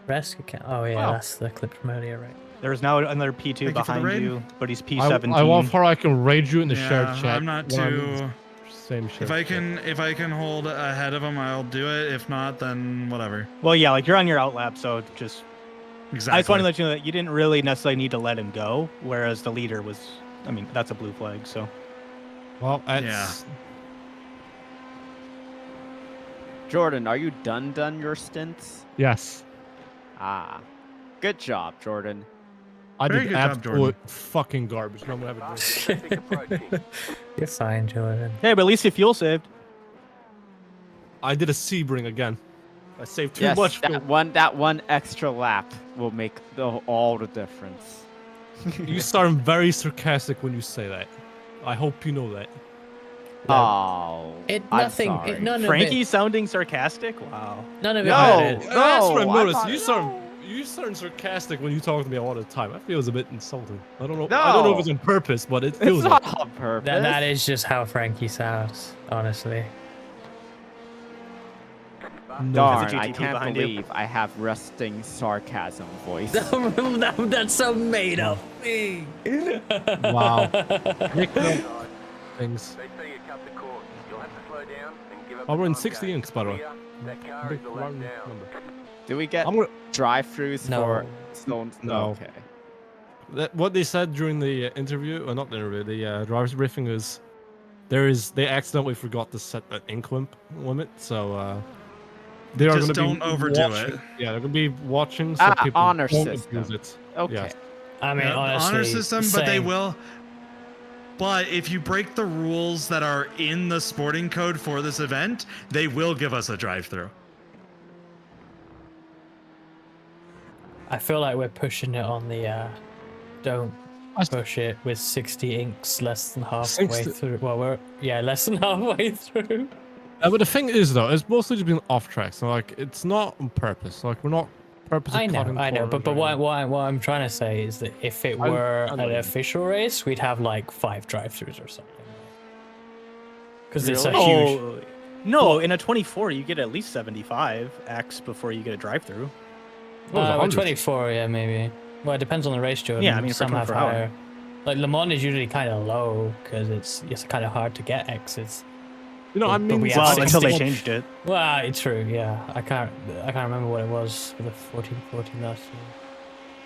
Rescue camp. Oh yeah, Wow. that's the clip from earlier, right? There's now another P2 Thank you for the behind raid. you, but he's P17. I love how I can raid you in the Yeah, shared chat. I'm not when I'm in too. the Same shit. If I can hold ahead of him, I'll do it. If not, then whatever. Well, yeah, like you're on your outlap, so just. Exactly. I just want to let you know that you didn't really necessarily need to let him go, whereas the leader was. I mean, that's a blue flag, so. Well, Yeah. Jordan, are you done your stints? Yes. Ah. Good job, Jordan. I Very did good job, absolute Jordan. fucking garbage. No, I'm gonna have a drink. You're fine, Jordan. Hey, but at least your fuel saved. I did a Sebring again. I saved too Yes, much. that one extra lap will make all the difference. You sound very sarcastic when you say that. I hope you know that. Oh, It I'm nothing. sorry. It, none Frankie of it. sounding sarcastic? Wow. None of it. No, mattered. That's what I've I'm noticed. not- You sound sarcastic when you talk to me all the time. I feel it's a bit insulting. I don't know. I don't know if No. it's on purpose, but it It's feels not like on purpose. That is just how Frankie sounds, honestly. Darn, There's a I GTP can't behind you. believe I have resting sarcasm voice. That's so made up thing. wow. Nick, things. They say you cut the cord. You'll have to slow down and give up. Oh, we're in the 60 time inks, by the way. gap. That car Big is a lap round down. number. Do we get I'm gonna, drive-throughs No. for stones? No. Okay. what they said during the interview, or not the interview, the driver's briefing is they accidentally forgot to set an ink limit, so they are Just going to be don't overdo watching, it. Yeah, they're going to be watching so people honor don't system. abuse it. Okay. Yes. I mean, Yeah, honestly, honor system, but they saying- will. But if you break the rules that are in the sporting code for this event, they will give us a drive-through. I feel like we're pushing it on the don't push it with 60 inks less than halfway 60 through. Well, we're less than halfway through. But the thing is, though, it's mostly just been off track. So like, it's not on purpose. Like, we're not purposely cutting I know, corners but or what I'm trying to say is that if it were an official race, we'd have like 5 drive-throughs or something. Because it's a huge. Oh, no, in a 24, you get at least 75 X before you get a drive-through. Well, 24, yeah, maybe. Well, it depends on the race, Jordan. Yeah, I mean, for some have 24 hour. higher. Like Le Mans is usually kind of low because it's kind of hard to get X's. You know, I mean, well, until they changed it. Well, it's true. Yeah, I can't remember what it was for the 14 last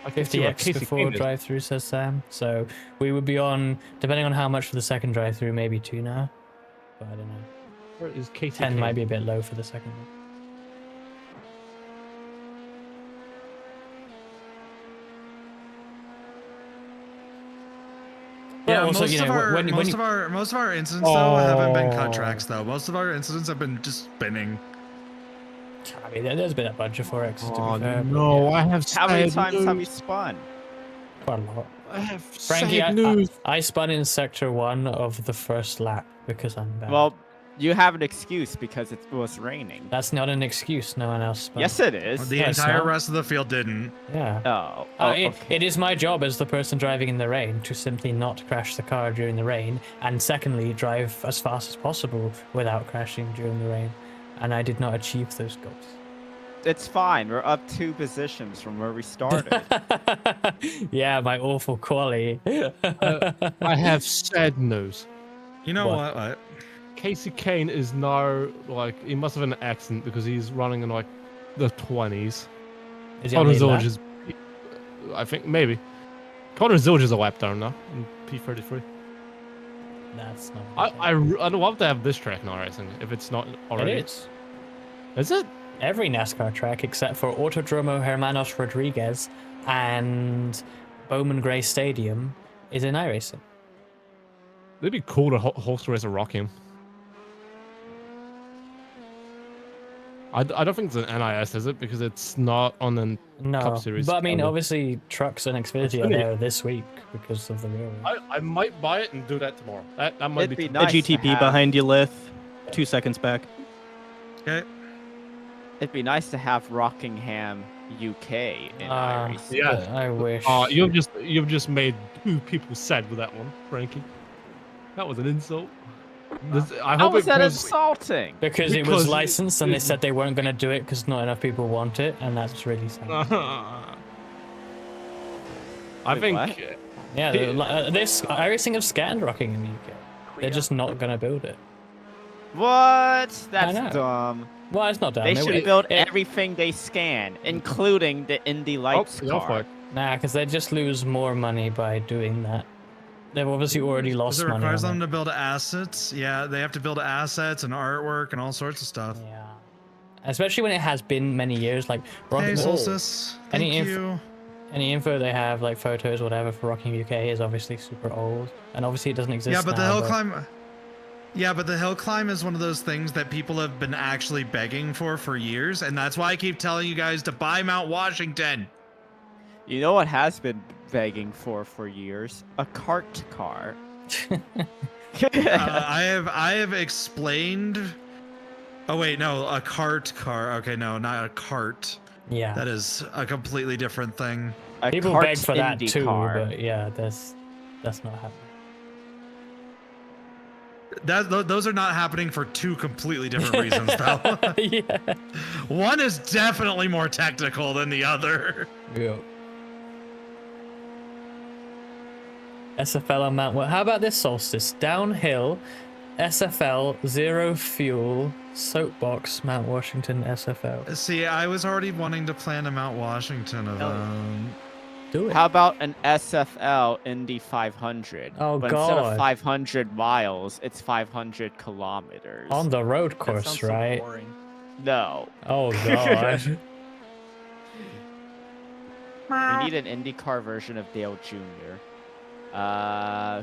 year. 50X before drive-through, says Sam. So we would be on, depending on how much for the second drive-through, maybe 2 now. But I don't know. Where is Casey 10 Kane? might be a bit low for the second one. Yeah, also, most, you know, of our, when most, you- of our, most of our incidents, though, haven't been cut tracks, though. Most of our incidents have been just spinning. I mean, there's been a bunch of 4Xs, to Oh, be fair. but no, yeah. I have How many sad times have you news. spun? Quite a lot. I have Frankie, sad news. I spun in sector 1 of the first lap because I'm bad. Well, you have an excuse because it was raining. That's not an excuse. No one else spun. Yes, it is. The No, it's entire not. rest of the field didn't. Yeah. Oh, it is my job as the person driving in the rain to simply not crash the car during the rain, and secondly, drive as fast as possible without crashing during the rain. And I did not achieve those goals. It's fine. We're up 2 positions from where we started. Yeah, my awful quality. I have sad news. You know what? Casey Kane is now, like, he must have an accident because he's running in, like, the 20s. Is he Connor on the Zillage is, I think, maybe. Connor Zillage is a lap down now in P33. That's not. I'd love to have this track now racing, if it's not already. It is. Is it? Every NASCAR track except for Autodromo Hermanos Rodriguez and Bowman Gray Stadium is in iRacing. It'd be cool to host a race at Rockham. I don't think it's an NIS, is it? Because it's not on the No, Cup Series. but I mean, calendar. obviously, Trucks and Xfinity are Xfinity. there this week because of the railroad. I might buy it and do that tomorrow. That might It'd be be nice a to GTP have- behind you, Lith. 2 seconds back. Okay. It'd be nice to have Rockingham, UK in iRacing. Yeah, I wish. You've just made 2 people sad with that one, Frankie. That was an insult. I How hope was it that goes- insulting? Because it was licensed and they said they weren't going to do it because not enough people want it, and that's really sad. I Wait, think. what? Yeah, this iRacing have scanned Rocking in the UK. They're just not going to build it. What? know. That's dumb. Well, it's not dumb. They It- should it- build it- everything they scan, including the Indy Lights car. Nah, because they just lose more money by doing that. They've obviously already lost Because it money. requires on them it. to build assets. Yeah, they have to build assets and artwork and all sorts of stuff. Yeah. Especially when it has been many years. Like Hey, Solstice. Any Thank info, you. any info they have, like photos, whatever, for Rocking UK is obviously super old, and obviously it doesn't exist. Yeah, but the now, hill climb. Yeah, but the hill climb is one of those things that people have been actually begging for years, and that's why I keep telling you guys to buy Mount Washington. You know what has been begging for years? A cart car. I have explained. Oh wait, no, a cart car. Okay, no, not a cart. Yeah. That is a completely different thing. People beg for that too, but yeah, that's not happening. Those are not happening for 2 completely different reasons, though. Yeah. One is definitely more technical than the other. Yeah. SFL on Mount. Well, how about this, Solstice? Downhill, SFL, zero fuel, soapbox, Mount Washington, SFL. See, I was already wanting to plan a Mount Washington event. Do it. How about an SFL Indy 500? Oh, but instead of God. 500 miles, it's 500 kilometers. On the road course, right? No. Oh, God. We need an IndyCar version of Dale Jr.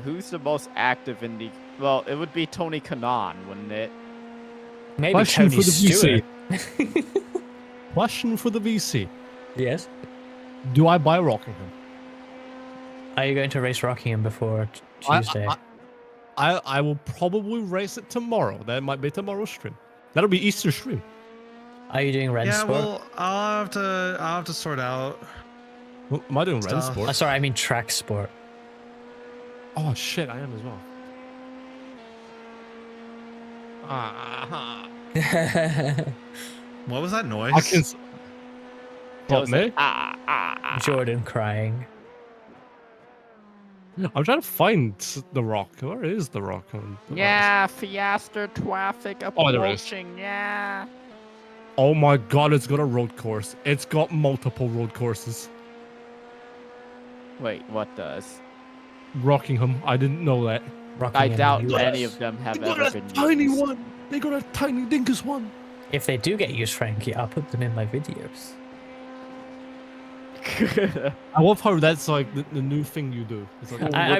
Who's the most active in the? Well, it would be Tony Kanon, wouldn't it? Maybe Question Tony for the Stewart. VC. Question for the VC. Yes. Do I buy Rockingham? Are you going to race Rockingham before Tuesday? I will probably race it tomorrow. That might be tomorrow's stream. That'll be Easter stream. Are you doing Ren Yeah, Sport? well, I'll have to sort out. Well, am I doing Ren Stuff. Sport? Sorry, I mean track sport. Oh shit, I am as well. What was that noise? I can. What, me? Jordan crying. I'm trying to find the rock. Where is the rock? Yeah, Fiesta traffic Oh, there is. approaching. Yeah. Oh my god, it's got a road course. It's got multiple road courses. Wait, what does? Rockingham. I didn't know that. I doubt any of them have They got ever a been tiny used. one. They got a tiny dinkus one. If they do get used, Frankie, I'll put them in my videos. I love how that's like the new thing you do. It's like, I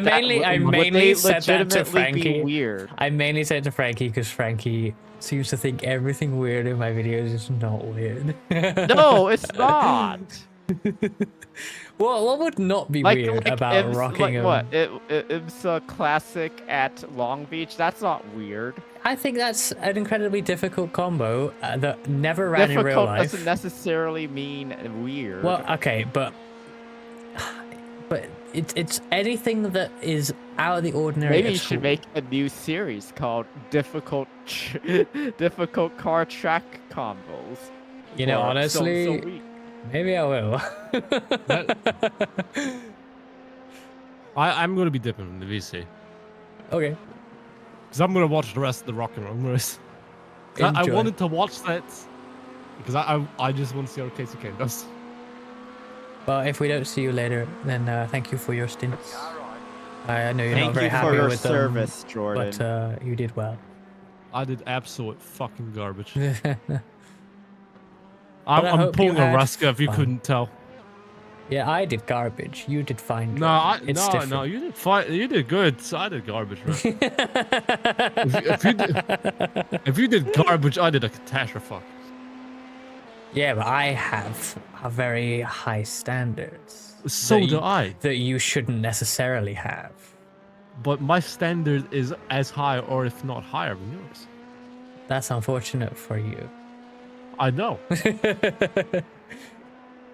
mainly said that to Frankie. Weird. I mainly said to Frankie because Frankie seems to think everything weird in my videos is not weird. No, it's not. What would not be weird about Rockingham? Like what? It's a classic at Long Beach. That's not weird. I think that's an incredibly difficult combo that never ran in real Difficult life. doesn't necessarily mean weird. Well, okay, but it's anything that is out of the ordinary. Maybe at you should school. make a new series called difficult car track combos. You know, Or honestly, so weak. maybe I will. I'm gonna be dipping in the VC. Okay. Because I'm gonna watch the rest of the Rock and Roll race. I Enjoy. wanted to watch that because I just want to see how Casey Kane does. Well, if we don't see you later, then thank you for your stints. I know you're Thank not very you for happy your with service, them, Jordan. but you did well. I did absolute fucking garbage. But I I'm hope pulling you a had Ruska if you fun. couldn't tell. Yeah, I did garbage. You did fine. No, Jordan. It's different. no, you did fine. You did good. So I did garbage, right? if you did garbage, I did a catastrophe. Yeah, but I have a very high standards. So that do I. That you shouldn't necessarily have. But my standard is as high, or if not higher than yours. That's unfortunate for you. I know.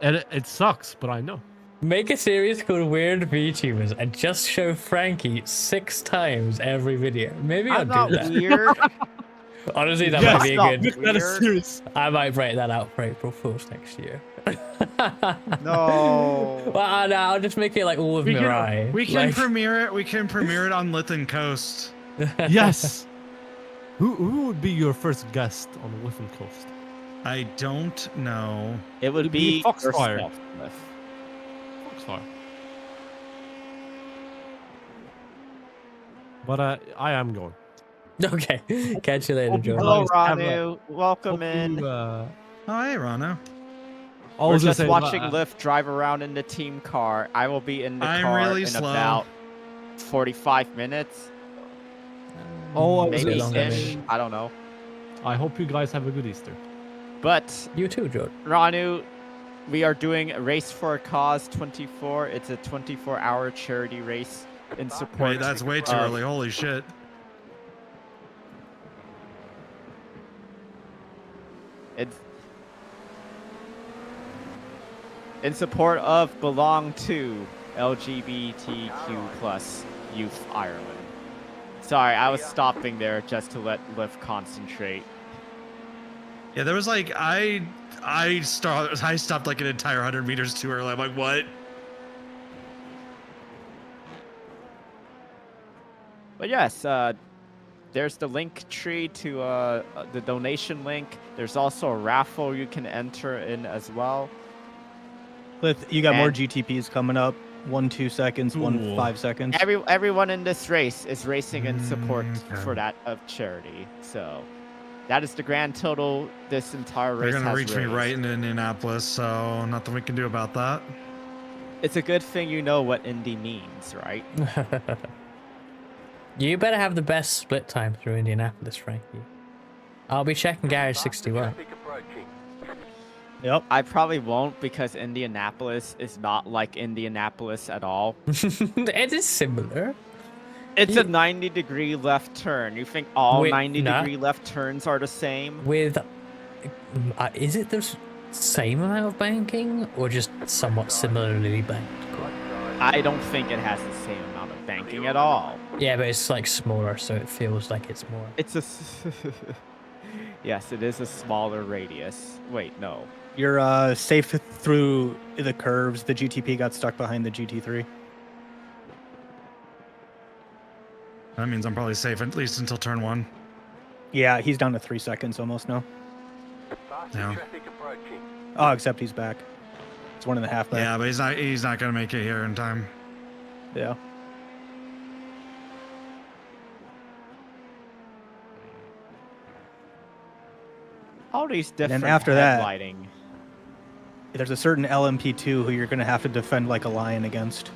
And it sucks, but I know. Make a series called Weird VTubers and just show Frankie 6 times every video. Maybe I'll I'm not do that. weird. Honestly, that Yes, might be not a good. weird. That is serious. I might break that out for April Fools next year. No. Well, no, I'll just make it like all of Mirai. We can Like- premiere it. We can premiere it on Lithen Coast. Yes. Who would be your first guest on the Lithen Coast? I don't know. It would be Foxfire. yourself, Cliff. Foxfire. But I am going. Okay. Catch you later, Joe. Hello, Have a- Ranu. Welcome in. Oh, hey, Rano. I We're was gonna just say, watching Lyft drive around in the team car. I will be in the I'm car really in slow. about 45 minutes. Oh, I was Maybe gonna ish. say, I don't know. I hope you guys have a good Easter. But You too, Jordan. Ranu, we are doing Race for a Cause 24. It's a 24-hour charity race in support. Wait, that's way too of- early. Holy shit. It's in support of Belong to LGBTQ plus Youth Ireland. Sorry, I was stopping there just to let Liv concentrate. Yeah, there was like I stopped like an entire 100 meters too early. I'm like, what? But yes, there's the link tree to the donation link. There's also a raffle you can enter in as well. Cliff, you got more And- GTPs coming up. 1 2 seconds, 1 Cool. 5 seconds. Everyone in this race is racing in support okay. for that of charity. So that is the grand total this entire They're race gonna has reach me raised. right in Indianapolis, so nothing we can do about that. It's a good thing you know what indie means, right? You better have the best split time through Indianapolis, Frankie. I'll be checking Garage 61. Yep. I probably won't because Indianapolis is not like Indianapolis at all. It is similar. It's a 90-degree left turn. You think all Wait, 90-degree left turns are the same? With, is it the same amount of banking or just somewhat similarly banked? I don't think it has the same amount of banking at all. Yeah, but it's like smaller, so it feels like it's more. It's a yes, it is a smaller radius. Wait, no. You're safe through the curves. The GTP got stuck behind the GT3. That means I'm probably safe at least until turn 1. Yeah, he's down to 3 seconds almost now. Yeah. Oh, except he's back. It's 1.5 back. Yeah, but he's not gonna make it here in time. Yeah. All these And different then after that, lighting. there's a certain LMP2 who you're going to have to defend like a lion against.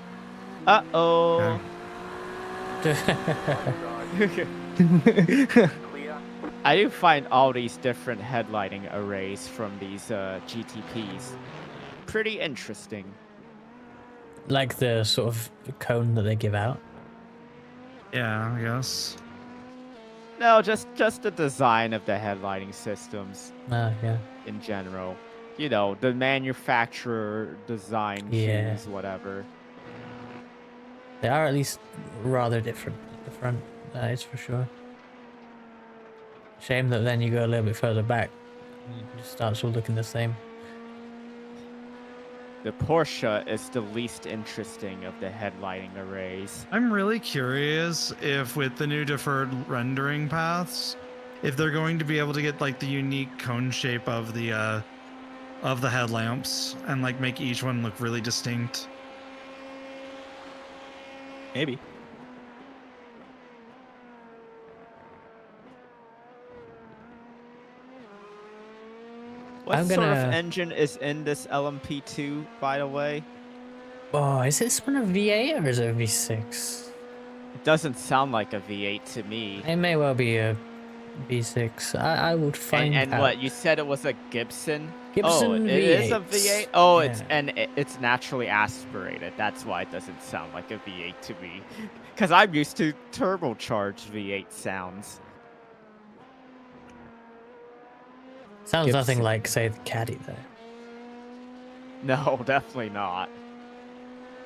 Uh-oh. I do find all these different headlighting arrays from these GTPs pretty interesting. Like the sort of cone that they give out? Yeah, I guess. No, just the design of the headlighting systems. Yeah. In general. You know, the manufacturer design cues, whatever. They are at least rather different at the front, that is for sure. Shame that then you go a little bit further back, it just starts all looking the same. The Porsche is the least interesting of the headlighting arrays. I'm really curious if with the new deferred rendering paths, if they're going to be able to get like the unique cone shape of the headlamps and like make each one look really distinct. Maybe. What sort of engine is in this LMP2, by the way? Oh, is this one a V8 or is it a V6? It doesn't sound like a V8 to me. It may well be a V6. I would find out. And what, you said it was a Gibson? Gibson oh, V8. It is a V8? Oh, yeah. it's naturally aspirated. That's why it doesn't sound like a V8 to me. Because I'm used to turbocharged V8 sounds. Sounds nothing like, say, the Caddy, though. No, definitely not.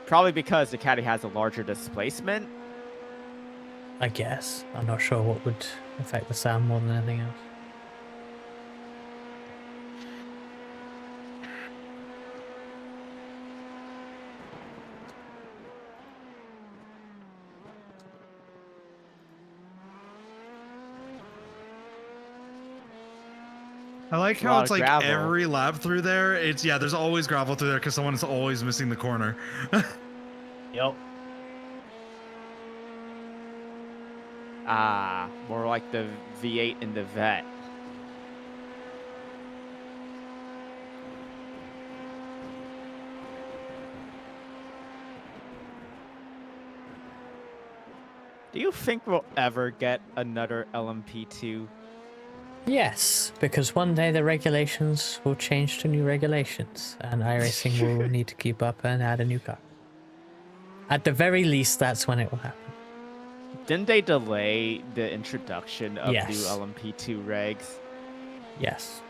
Probably because the Caddy has a larger displacement. I guess. I'm not sure what would affect the sound more than anything else. I like A how lot it's of like gravel. every lap through there. There's always gravel through there because someone is always missing the corner. Yep. Ah, more like the V8 in the Vet. Do you think we'll ever get another LMP2? Yes, because one day the regulations will change to new regulations, and iRacing will need to keep up and add a new car. At the very least, that's when it will happen. Didn't they delay the introduction of Yes. new LMP2 regs? Yes.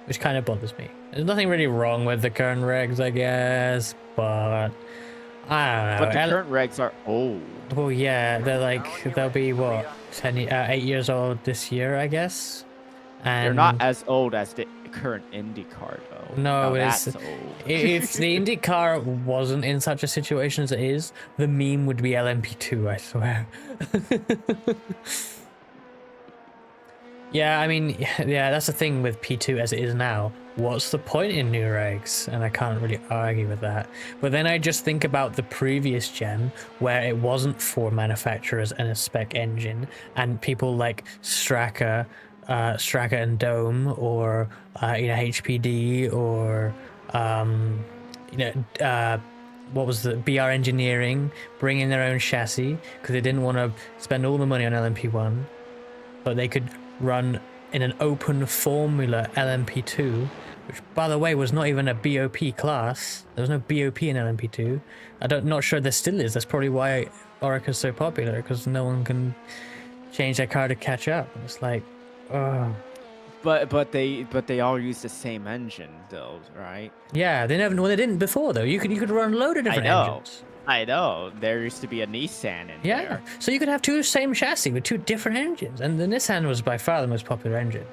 Which kind of bothers me. There's nothing really wrong with the current regs, I guess, but I don't know. But the current regs are old. Well, yeah, they'll be what, 8 years old this year, I guess. And They're not as old as the current IndyCar, though. No, Now it's that's old. if the IndyCar wasn't in such a situation as it is, the meme would be LMP2, I swear. Yeah, I mean, yeah, that's the thing with P2 as it is now. What's the point in new regs? And I can't really argue with that. But then I just think about the previous gen, where it wasn't for manufacturers and a spec engine, and people like Straka and Dome, or HPD, or what was the BR Engineering bringing their own chassis because they didn't want to spend all the money on LMP1, but they could run in an open formula LMP2, which by the way was not even a BOP class. There was no BOP in LMP2. Not sure there still is. That's probably why Orica's so popular, because no one can change their car to catch up. It's like, oh. But they all use the same engine though, right? Yeah, they didn't before though. You could run a load of different engines. I know. There used to be a Nissan in there. So you could have two same chassis with two different engines, and the Nissan was by far the most popular engine.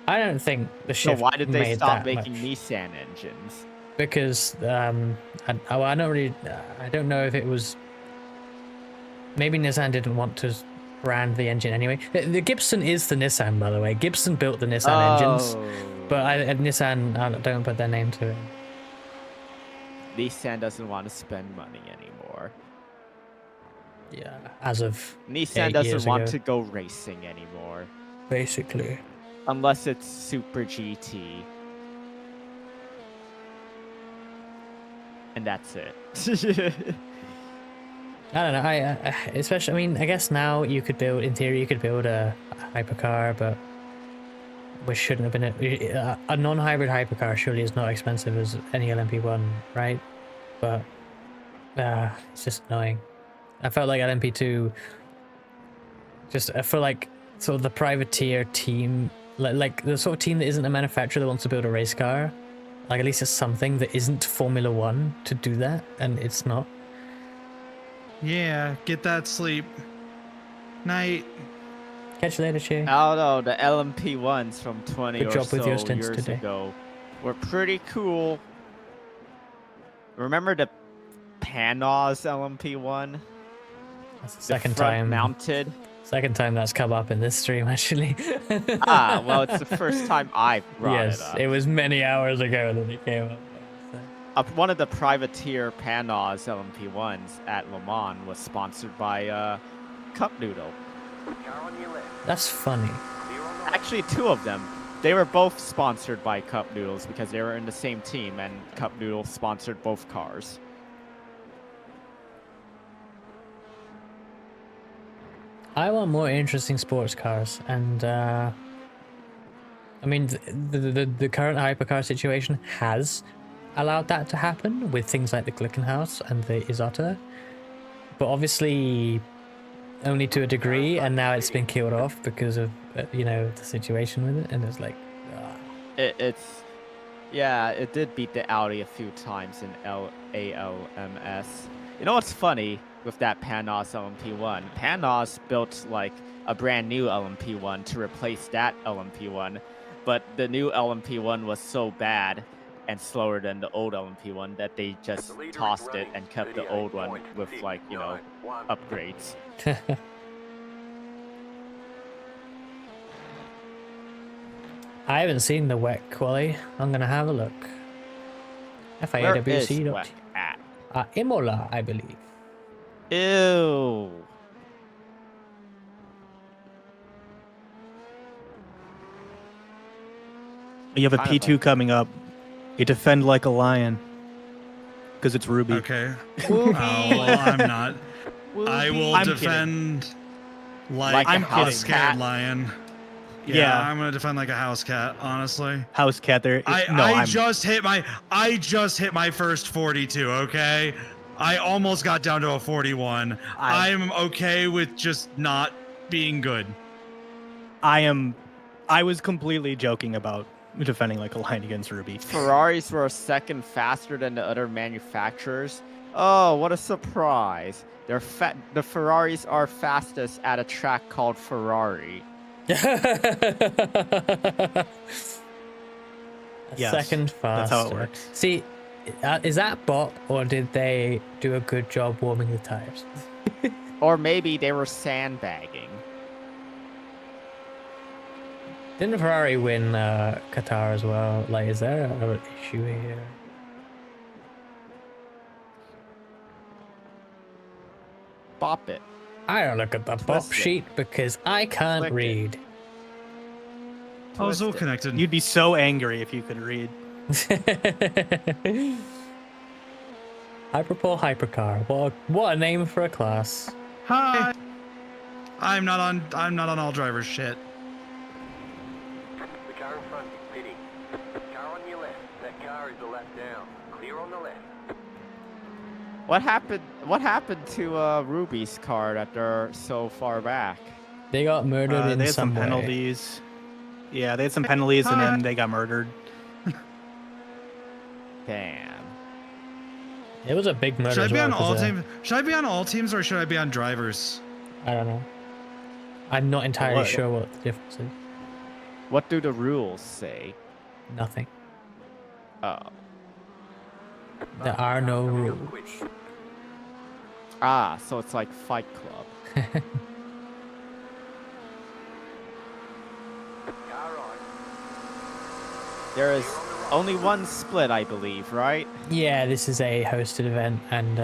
I don't think the shift. So why did they made stop that making much. Nissan engines? Because I don't know if it was. Maybe Nissan didn't want to brand the engine anyway. The Gibson is the Nissan, by the way. Gibson built the Nissan engines, but Nissan don't put their name to it. Nissan doesn't want to spend money anymore. Yeah, as of Nissan doesn't want to go racing anymore. Basically. Unless it's Super GT. And that's it. I don't know. Especially, I mean, I guess now you could build, in theory, you could build a hypercar, but which shouldn't have been a non-hybrid hypercar. Surely is not expensive as any LMP1, right? But it's just annoying. I felt like LMP2. I feel like sort of the privateer team, like the sort of team that isn't a manufacturer that wants to build a race car. Like at least it's something that isn't Formula One to do that, and it's not. Yeah, get that sleep. Night. Catch you later, Che. I don't know, the LMP1s from 20 Good or job with your so stints years today. ago were pretty cool. Remember the Panos LMP1? That's the second time mounted. Second time that's come up in this stream, actually. Well, it's the first time I brought it up. Yes, it was many hours ago that it came up. One of the privateer Panos LMP1s at Le Mans was sponsored by Cup Noodle. That's funny. Actually, two of them. They were both sponsored by Cup Noodles because they were in the same team, and Cup Noodles sponsored both cars. I want more interesting sports cars, and I mean, the current hypercar situation has allowed that to happen with things like the Glickenhaus and the Isotta, but obviously only to a degree, and now it's been killed off because of the situation with it, and it's like it did beat the Audi a few times in ALMS. You know what's funny with that Panos LMP1? Panos built like a brand new LMP1 to replace that LMP1, but the new LMP1 was so bad and slower than the old LMP1 that they just tossed it and kept the old one with upgrades. I haven't seen the WEC quali. I'm gonna have a look. Where is FIAWC. WEC at? Imola, I believe. Ew. You have a P2 coming up. You defend like a lion. Because it's Ruby. Okay. Oh, well, I'm not. I will defend like I'm a scared lion. Yeah, I'm gonna defend like a house cat, honestly. House cat there. I just hit my first 42, okay? I almost got down to a 41. I'm okay with just not being good. I was completely joking about defending like a lion against Ruby. Ferraris were a second faster than the other manufacturers. Oh, what a surprise. The Ferraris are fastest at a track called Ferrari. Second faster. That's how it works. See, is that bot, or did they do a good job warming the tires? Or maybe they were sandbagging. Didn't Ferrari win Qatar as well? Like, is there an issue here? Bop it. I don't look at the bop sheet because I can't read. I was all connected. You'd be so angry if you could read. Hyperpole Hypercar. What a name for a class. Hi. I'm not on all drivers shit. The car in front is pitting. Car on your left. That car is the left down. Clear on the left. What happened to Ruby's car that they're so far back? They got murdered in They had some some way. penalties. Yeah, they had some penalties, and then they got murdered. Damn. It was a big murder. Should I as be well, on all 'cause, teams? Should I be on all teams or should I be on drivers? I don't know. I'm not entirely What? sure what the difference is. What do the rules say? Nothing. Oh. There are no rules. Ah, so it's like Fight Club. There is only one split, I believe, right? Yeah, this is a hosted event, and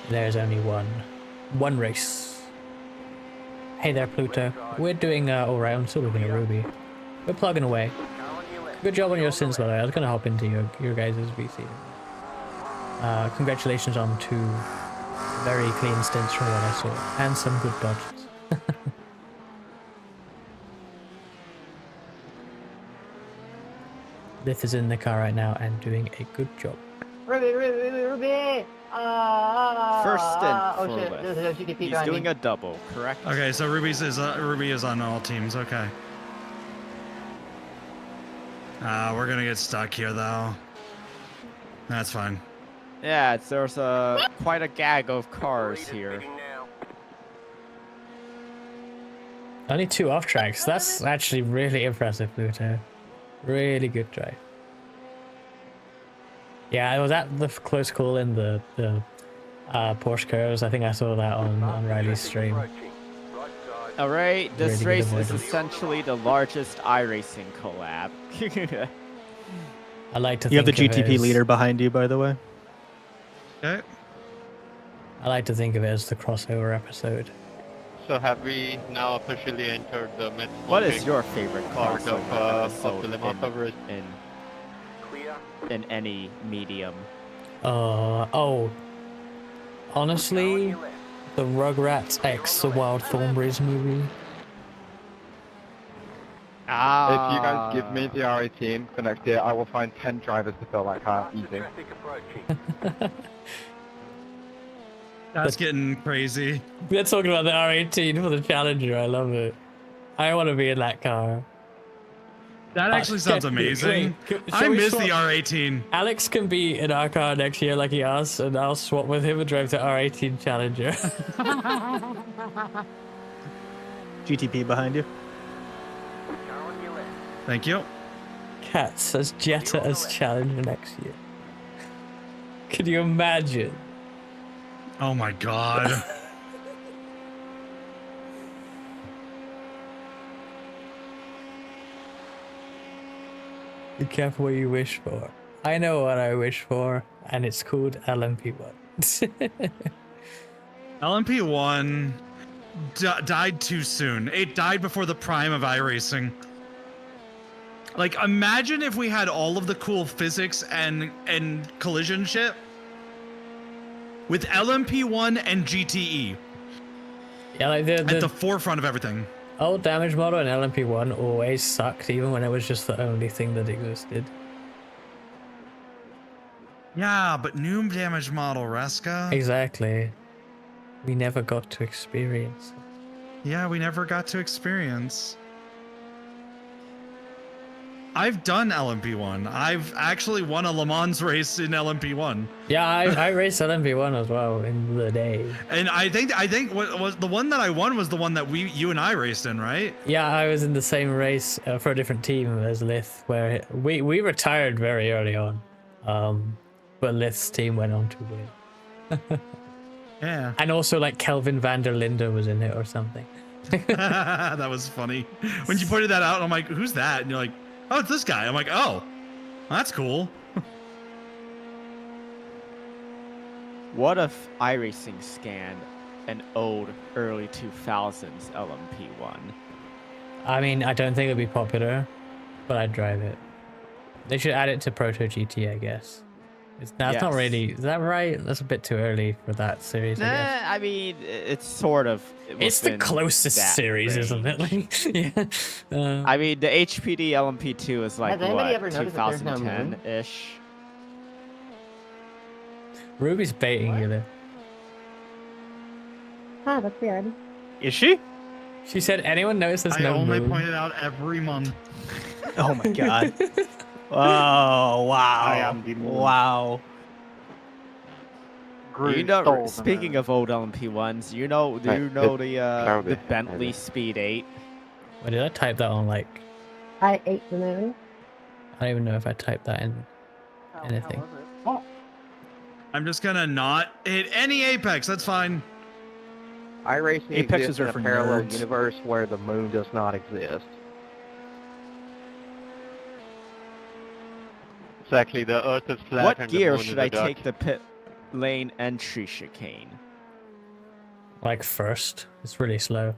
there's only one race. Hey there, Pluto. We're doing all round, so we're doing a Ruby. We're plugging away. Good job on your sins, by the way. I was gonna hop into your guys' VC. Congratulations on 2 very clean stints from what I saw, and some good dodges. Lith is in the car right now and doing a good job. Ruby! First stint Oh for shit, Lift. there's a GDP He's behind doing me. a double, correct? Okay, so Ruby is on all teams. Okay. We're gonna get stuck here though. That's fine. Yeah, there's quite a gag of cars here. Only 2 off tracks. That's actually really impressive, Pluto. Really good drive. Yeah, I was at the close call in the Porsche curves. I think I saw that on Riley's stream. Alright, this Really good race is avoidance. essentially the largest iRacing collab. I like to You have the think of it GTP as- leader behind you, by the way. Okay. I like to think of it as the crossover episode. So have we now officially entered the mid? What is your favorite part crossover of episode the limo coverage? in any medium? Honestly, the Rugrats X the Wild Thornberrys movie. Ah. If you guys give me the R18 for next year, I will find 10 drivers to fill that car easy. That's getting crazy. We're talking about the R18 for the Challenger. I love it. I want to be in that car. That actually sounds amazing. I miss the R18. Alex can be in our car next year like he asked, and I'll swap with him and drive the R18 Challenger. GTP behind you. Thank you. Cat says Jetta as Challenger next year. Can you imagine? Oh my god. Be careful what you wish for. I know what I wish for, and it's called LMP1. LMP1 died too soon. It died before the prime of iRacing. Like, imagine if we had all of the cool physics and collision shit with LMP1 and GTE. Yeah, like at the forefront of everything. Old damage model and LMP1 always sucked, even when it was just the only thing that existed. Yeah, but new damage model, Reska. Exactly. We never got to experience it. Yeah, we never got to experience. I've done LMP1. I've actually won a Le Mans race in LMP1. Yeah, I raced LMP1 as well in the day. And I think what was the one that I won was the one that you and I raced in, right? Yeah, I was in the same race for a different team as Lith, where we retired very early on. But Lith's team went on to win. Yeah. And also like Kelvin van der Linde was in it or something. That was funny. When you pointed that out, I'm like, who's that? And you're like, oh, it's this guy. I'm like, oh, that's cool. What if iRacing scanned an old early 2000s LMP1? I mean, I don't think it'd be popular, but I'd drive it. They should add it to Proto GT, I guess. That's not Yes. really. Is that right? That's a bit too early for that series. I guess. I mean, it's sort of. It's the within closest that series, isn't it? range. Yeah. I mean, the HPD LMP2 is like Has anybody what, ever noticed that there's no moon? 2010-ish. Ruby's baiting you there. Huh, that's weird. Is she? She said, "Anyone notice there's I no only moon?" point it out every month. Oh my god. Oh wow. I am the moon. Wow. You know, speaking of old LMP1s, do you know the Bentley Speed 8? Wait, did I type that on like? I ate the moon. I don't even know if I typed that in anything. I'm just gonna not hit any apex. That's fine. iRacing Apexes exists in are a for parallel nerds. universe where the moon does not exist. It's actually the Earth is flat What and the gear moon should is a I duck. take the pit lane entry chicane? Like first, it's really slow.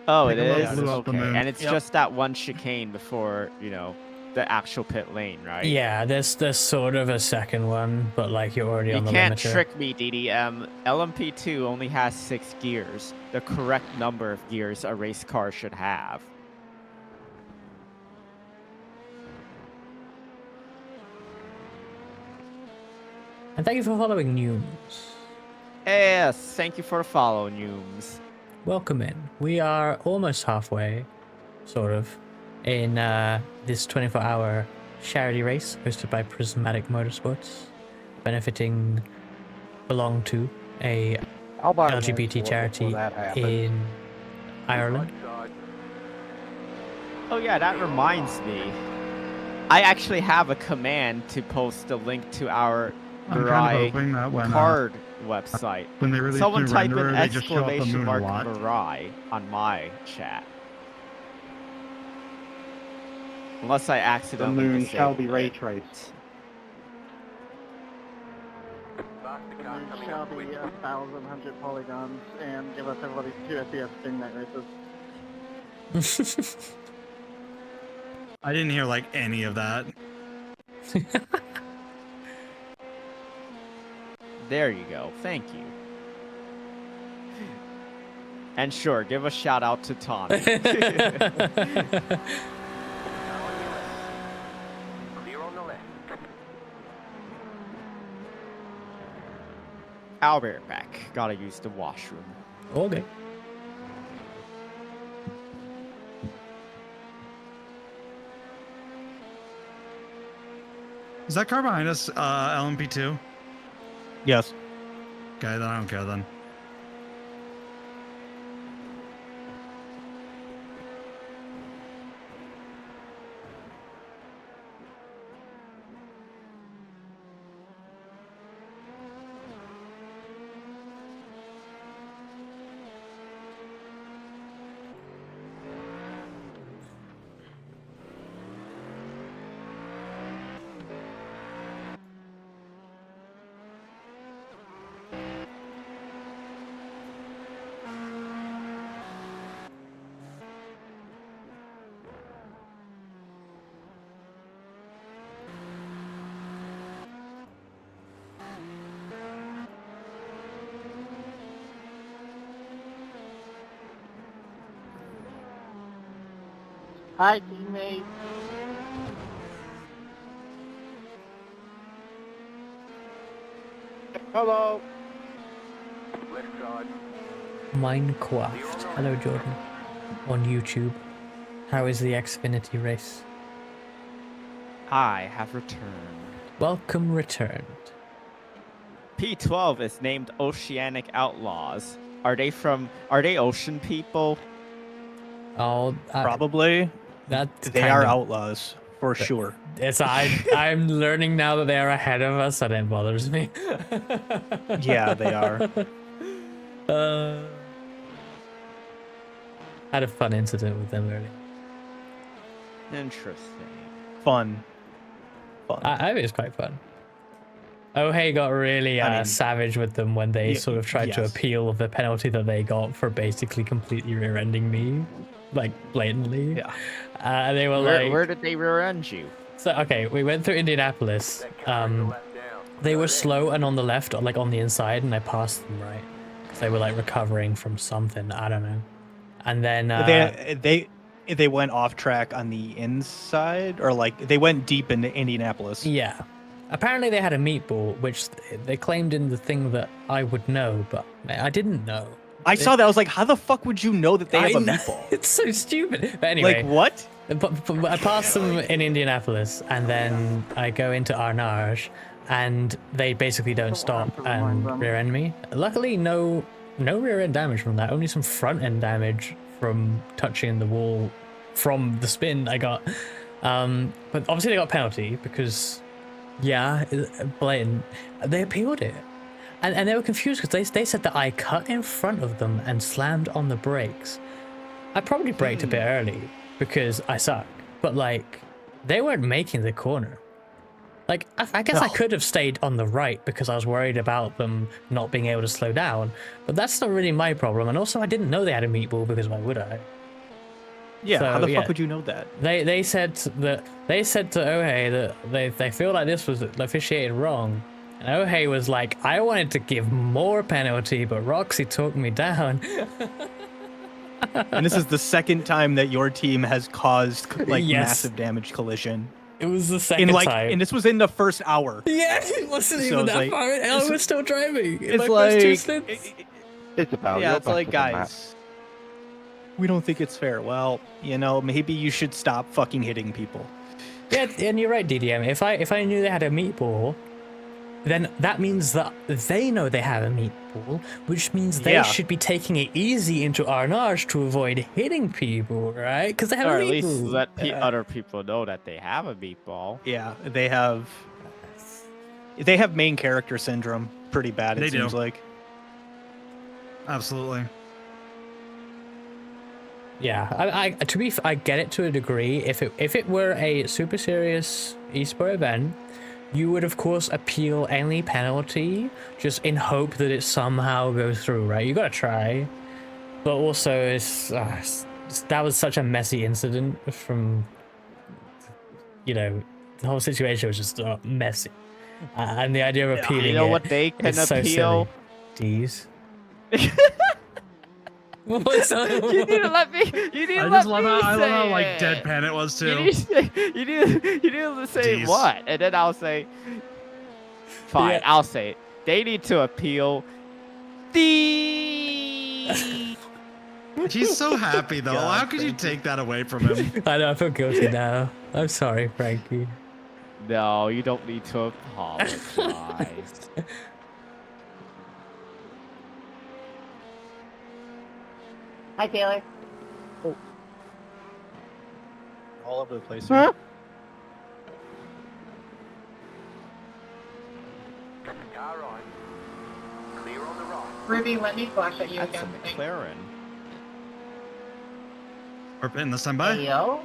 Oh, Take it a look, is? blew up the Okay, moon. and it's Yep. just that one chicane before, the actual pit lane, right? Yeah, there's sort of a second one, but like you're already You on the can't limiter. trick me, DDM. LMP2 only has 6 gears, the correct number of gears a race car should have. And thank you for following Nooms. Yes, thank you for the follow, Nooms. Welcome in. We are almost halfway, sort of, in this 24-hour charity race hosted by Prismatic Motorsports, belong to a I'll buy one LGBT before charity that happens. in Ireland. Oh yeah, that reminds me. I actually have a command to post a link to our I'm kind of Mirai hoping that when card website. when they release Someone new type in renderer, they just show up the exclamation moon a mark lot. Mirai on my chat. Unless I The accidentally moon shall disabled be ray it. traced. Faster car coming Shall up be quick. 1,100 polygons and give us everybody 2 FPS during night races. I didn't hear like any of that. There you go. Thank you. And sure, give a shout out to Tommy. Clear on the left. I'll be right back. Gotta use the washroom. Okay. Is that car behind us LMP2? Yes. Okay, then I don't care then. Hi, teammate. Hello. Left side. Minecraft. Hello, Jordan. On YouTube. How is the Xfinity race? I have returned. Welcome returned. P12 is named Oceanic Outlaws. Are they ocean people? Oh, Probably. That's They are outlaws for sure. It's I'm learning now that they are ahead of us, and it bothers me. Yeah, they are. Had a fun incident with them earlier. Interesting. Fun. I think it was quite fun. Oh, hey, got really savage with them when they sort of tried to yes. appeal the penalty that they got for basically completely rear-ending me, like blatantly. Yeah. They were Where did they rear-end you? So okay, we went through Indianapolis, they were slow and on the left, or like on the inside, and I passed them right. 'Cause they were like recovering from something, I don't know. And then they went off track on the inside, or like they went deep into Indianapolis. Yeah. Apparently they had a meatball, which they claimed in the thing that I would know, but I didn't know. I saw that. I was like, how the fuck would you know that they have a know. meatball? It's so stupid. But anyway. Like, what? But I passed them in Indianapolis, and then I go into Arnage, and they basically don't stop and rear end me. Luckily, no rear end damage from that. Only some front end damage from touching the wall from the spin I got. But obviously they got penalty because, yeah, blatant. They appealed it. And they were confused because they said that I cut in front of them and slammed on the brakes. I probably braked a bit early because I suck. But, like, they weren't making the corner. Like, I guess I could have stayed on the right because I was worried about them not being able to slow down. But that's not really my problem. And also, I didn't know they had a meatball because why would I? Yeah, So, how the fuck would you know that? They said to Ohei that they feel like this was officiated wrong. And Ohei was like, I wanted to give more penalty, but Roxy talked me down. And this is the second time that your team has caused like Yes. massive damage collision. It was the second time. And this was in the first hour. Yeah, it wasn't So even it's that like- far. I was still driving. in It's my first two like- stints. It's about Yeah, it's like, guys, we don't think it's fair. Well, you know, maybe you should stop fucking hitting people. Yeah, and you're right, DDM. If I knew they had a meatball, then that means that they know they have a meatball, which means they Yeah. should be taking it easy into Arnage to avoid hitting people, right? Because they have Or a at least meatball. let other people know that they have a meatball. Yeah, they have main character syndrome pretty bad. It They seems do. like. Absolutely. Yeah, I get it to a degree. If it were a super serious esport event, you would of course appeal any penalty just in hope that it somehow goes through, right? You gotta try, but also that was such a messy incident from, you know, the whole situation was just messy, and the idea of appealing You know it what they can is so appeal? silly. D's. What's up? You need to let me. You need to I let just love me how I love how say like it. deadpan it was too. You need to say Jeez. what, and then I'll say, fine. Yeah. I'll say it. They need to appeal the. He's so happy though. God, How could you take that away from him? I know, I feel guilty now. I'm sorry, Frankie. No, you don't need to apologize. Hi, Taylor. All over the place. Huh? Car on. Clear on the right. Ruby, let me flash at you That's again. some McLaren. Or pin this time by. Yo.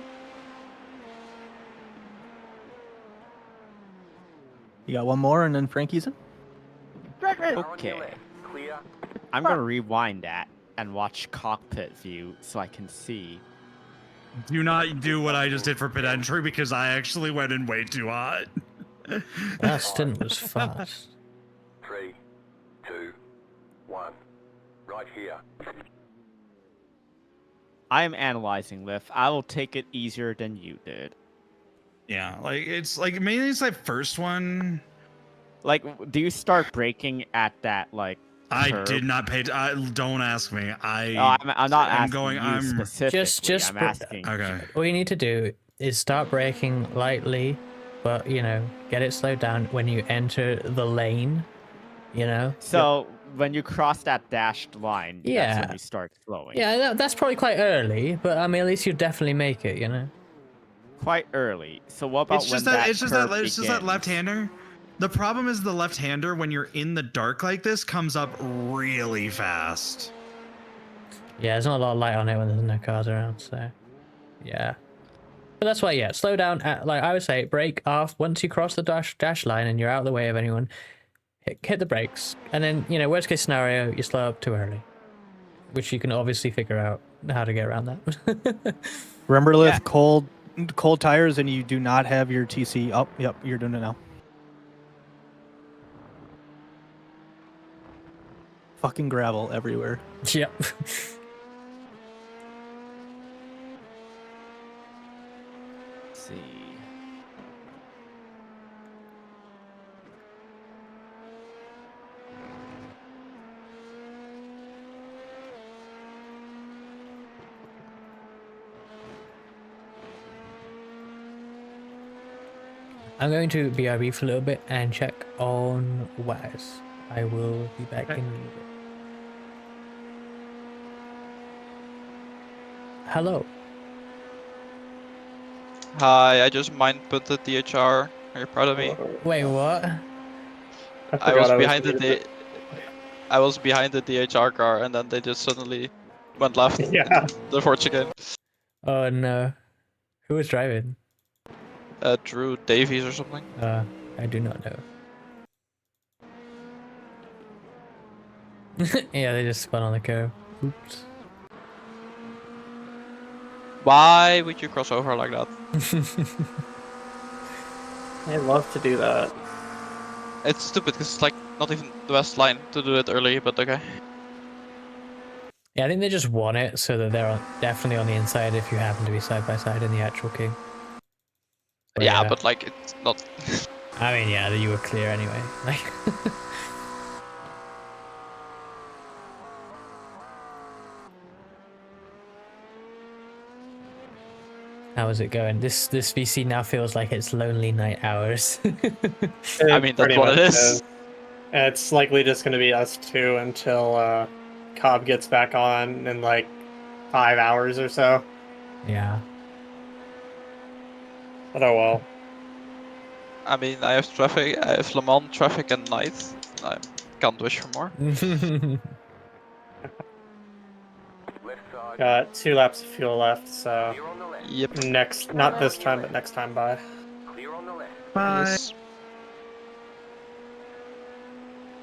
You got one more, and then Frankie's in. Okay. Clear. I'm gonna rewind that and watch cockpit view so I can see. Do not do what I just did for pit entry because I actually went in way too hot. That stint was fast. 3, 2, 1. Right here. I am analyzing lift. I will take it easier than you did. Yeah, like it's like mainly it's like first one. Like, do you start braking at that like? I curb? did not pay. Don't ask me. No, I'm not I'm asking going. you I'm specifically. Just I'm asking. okay. All you need to do is start braking lightly, but you know, get it slowed down when you enter the lane. You know. So when you cross that dashed line, that's Yeah. when you start slowing. Yeah, that's probably quite early, but I mean, at least you definitely make it. You know. Quite early. So what about It's when just that. It's just that. curve It's just that begins? left-hander. The problem is the left-hander when you're in the dark like this comes up really fast. Yeah, there's not a lot of light on it when there's no cars around, so yeah. But that's why, yeah, slow down. Like I would say, brake off once you cross the dash line and you're out of the way of anyone. Hit the brakes, and then you know, worst case scenario, you slow up too early, which you can obviously figure out how to get around that. Remember, lift cold tires, and you do not have your TC. Oh, yep, you're doing it now. Fucking gravel everywhere. Yep. Let's see. I'm going to BRB for a little bit and check on Waz. I will be back in a little bit. Hello. Hi, I just mind punted DHR. Are you proud of me? Wait, what? I was behind I was behind the DHR car, and then they just suddenly went left. Yeah. The Forge again. Oh no. Who was driving? Drew Davies or something. I do not know. Yeah, they just spun on the curve. Oops. Why would you cross over like that? I love to do that. It's stupid because it's like not even the best line to do it early, but okay. Yeah, I think they just want it so that they're definitely on the inside if you happen to be side by side in the actual queue. Yeah, but like it's not. I mean, yeah, you were clear anyway. Like. How is it going? This VC now feels like it's lonely night hours. I mean, that's what it is. It's likely just going to be us two until Cobb gets back on in like 5 hours or so. Yeah. But oh well. I mean, I have traffic. I have Le Mans traffic at night. I can't wish for more. Got 2 laps of fuel left, so yep. Not this time, but next time by. Bye. Yes.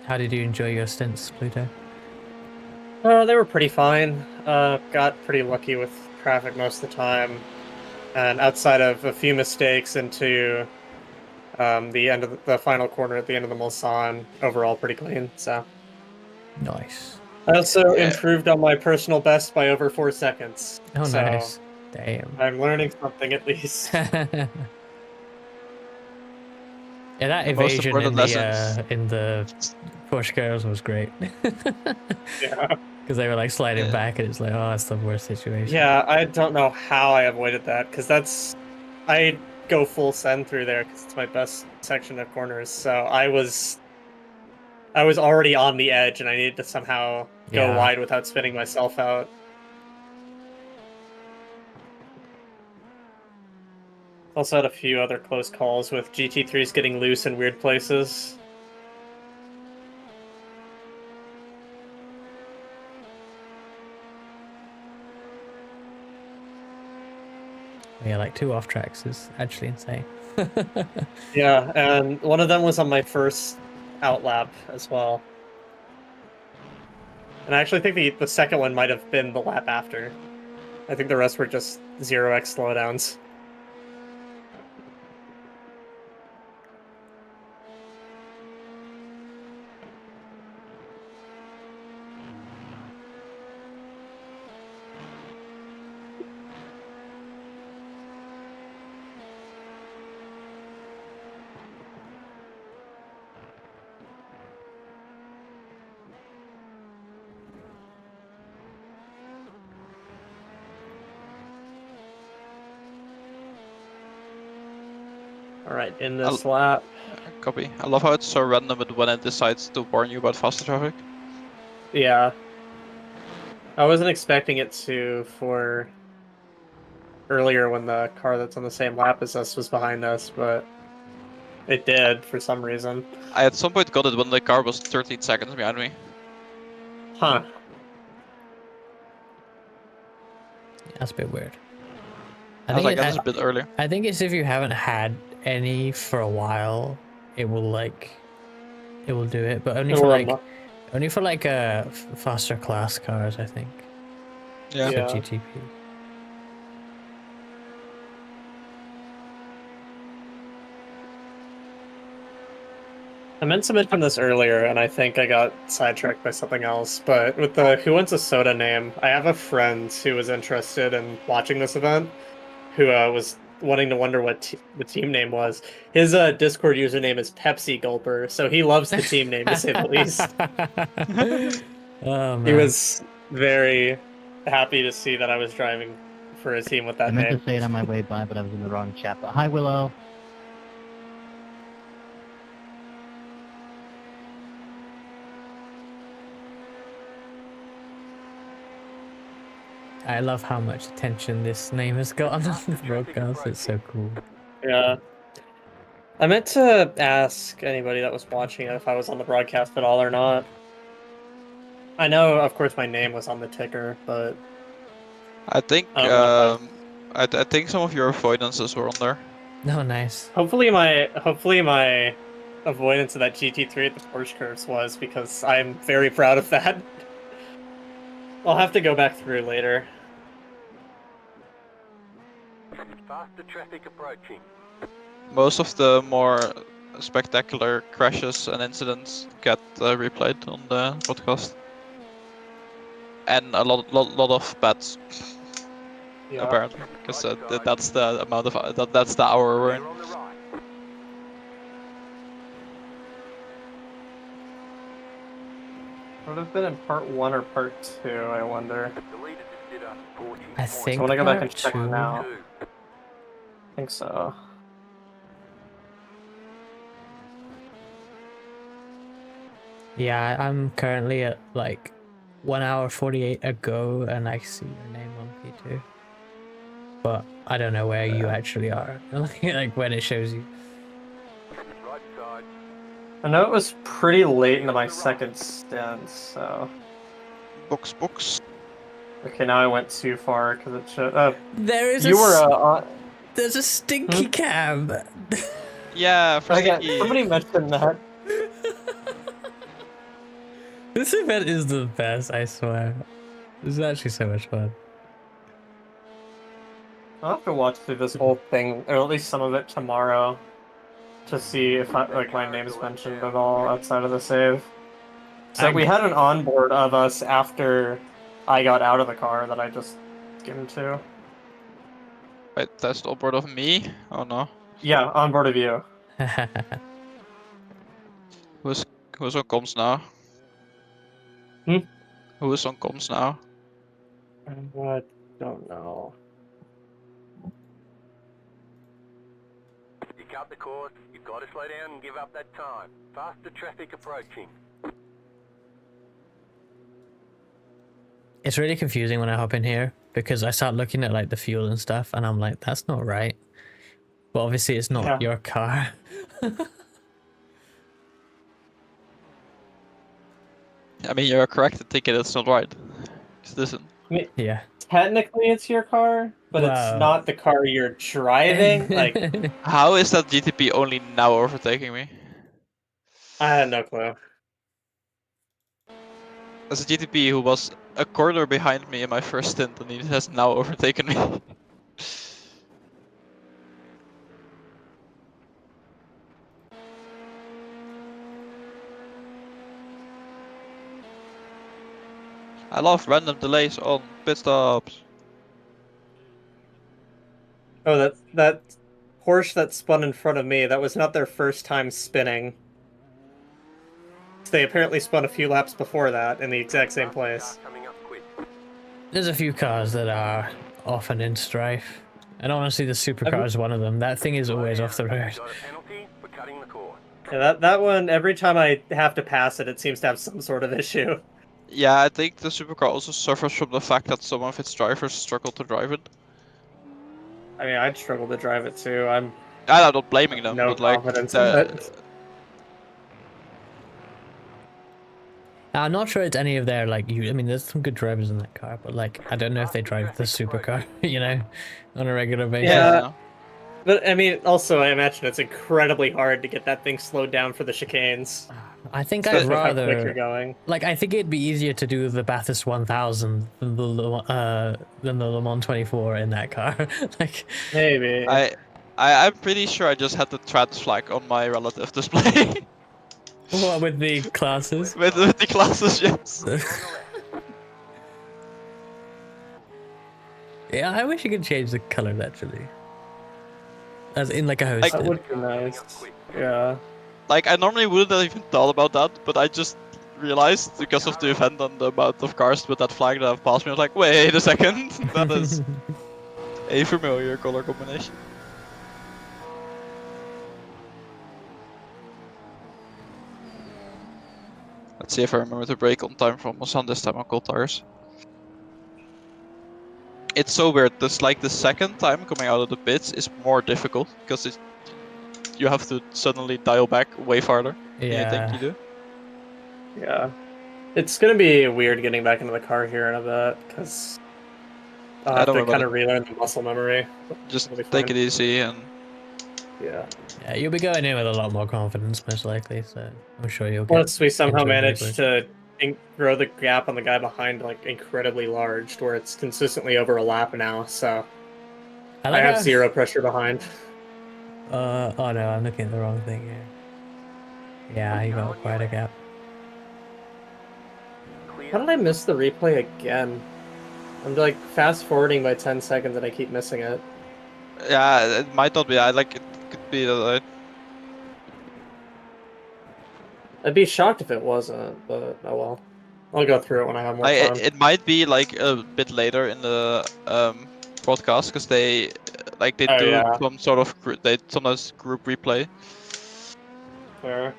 How did you enjoy your stints, Pluto? They were pretty fine. Got pretty lucky with traffic most of the time, and outside of a few mistakes into the end of the final corner at the end of the Mulsanne, overall pretty clean. So nice. I also improved on my personal best by over 4 seconds. Oh, so nice. Damn. I'm learning something at least. Yeah, that The most evasion important lessons. in the Porsche Girls was great. Yeah. Because they were like sliding back, and it's like, oh, that's the worst situation. Yeah, I don't know how I avoided that, because I go full send through there because it's my best section of corners. So I was already on the edge, and I needed to somehow go wide without spinning myself out. Also had a few other close calls with GT3s getting loose in weird places. Yeah, like 2 off tracks is actually insane. Yeah, and one of them was on my first outlap as well. And I actually think the second one might have been the lap after. I think the rest were just 0x slowdowns. Alright, in this lap. Copy. I love how it's so random when it decides to warn you about faster traffic. Yeah. I wasn't expecting it to for earlier when the car that's on the same lap as us was behind us, but it did for some reason. I at some point got it when the car was 13 seconds behind me. Huh. That's a bit weird. I was like, that's a bit earlier. I think it's if you haven't had any for a while, it will do it, but only for faster class cars, I think. Yeah. So GTP. I meant to mention this earlier, and I think I got sidetracked by something else. But with the Who Wants a Soda name, I have a friend who was interested in watching this event, who was wanting to wonder what the team name was. His Discord username is Pepsi Gulper, so he loves the team name to say the least. Oh, He man. was very happy to see that I was driving for a team with that I meant name. to say it on my way by, but I was in the wrong chat. But hi, Willow. I love how much attention this name has gotten on the broadcast. It's so cool. Yeah. I meant to ask anybody that was watching if I was on the broadcast at all or not. I know, of course, my name was on the ticker, but I think I don't know if I think some of your avoidances were on there. No, nice. hopefully my avoidance of that GT3 at the Porsche curves was, because I'm very proud of that. I'll have to go back through later. Faster traffic approaching. Most of the more spectacular crashes and incidents get replayed on the podcast, and a lot of bets. Yeah. Apparently, because that's the amount of that's the hour we're in. Would have been in part 1 or part 2, I wonder. I think I want to go back and part check 2. now. I think so. Yeah, I'm currently at like 1 hour 48 ago, and I see your name on P2. But I don't know where you actually are, like when it shows you. I know it was pretty late into my second stint, so. Books. Okay, now I went too far because it showed. There is you were on. There's a stinky cam. Yeah, somebody mentioned that. This event is the best, I swear. This is actually so much fun. I'll have to watch through this whole thing, or at least some of it tomorrow, to see if my name's mentioned at all outside of the save. So we had an onboard of us after I got out of the car that I just skimmed to. Wait, that's on board of me? Oh no. Yeah, onboard of you. Who's on comms now? Who is on comms now? I don't know. You cut the course, you've got to slow down and give up that time. Faster traffic approaching. It's really confusing when I hop in here because I start looking at like the fuel and stuff, and I'm like, that's not right. But obviously, it's not your car. I mean, you're correct to think it's not right. Listen. Yeah. Technically, it's your car, but it's not the car you're driving. Like, how is that GTP only now overtaking me? I had no clue. As a GTP who was a corner behind me in my first stint, and he has now overtaken me. I love random delays on pit stops. Oh, that Porsche that spun in front of me, that was not their first time spinning. They apparently spun a few laps before that in the exact same place. There's a few cars that are often in strife. And honestly, the supercar is one of them. That thing is always off the road. Yeah, that one, every time I have to pass it, it seems to have some sort of issue. Yeah, I think the supercar also suffers from the fact that some of its drivers struggle to drive it. I mean, I'd struggle to drive it too. I'm not blaming them, no but like confidence in it. I'm not sure it's any of their, like, I mean, there's some good drivers in that car, but, like, I don't know if they drive the supercar, you know, on a regular basis. Yeah. But, I mean, also, I imagine it's incredibly hard to get that thing slowed down for the chicanes. I think Especially I'd with how quick you're rather, going. like, I think it'd be easier to do the Bathurst 1000 than the Le Mans 24 in that car. Like, maybe. I'm pretty sure I just had the trans flag on my relative display. What with the classes? With the classes, yes. Yeah, I wish you could change the color actually. As in like a hosted. That would be nice. Yeah. Like, I normally wouldn't have even thought about that, but I just realized, because of the event and the amount of cars with that flag that have passed me, I was like, wait a second, that is a familiar color combination. Let's see if I remember to brake on time from Masan this time on cold tires. It's so weird, this like the second time coming out of the pits is more difficult, because you have to suddenly dial back way farther than you think you do. Yeah. It's gonna be weird getting back into the car here in a bit, because I'll have to kind of relearn the muscle memory. Just take it easy and... Yeah. Yeah, you'll be going in with a lot more confidence, most likely, so I'm sure you'll get... Once we somehow into it very manage to grow the gap on the guy behind like incredibly large, to where it's consistently over a lap now, so... I have zero pressure behind. Oh no, I'm looking at the wrong thing here. Yeah, you got quite a gap. How did I miss the replay again? I'm like fast forwarding by 10 seconds and I keep missing it. Yeah, it might not be. It could be that. I'd be shocked if it wasn't, but oh well. I'll go through it when I have more time. It might be like a bit later in the podcast, because they do some sort of they sometimes group replay. Fair.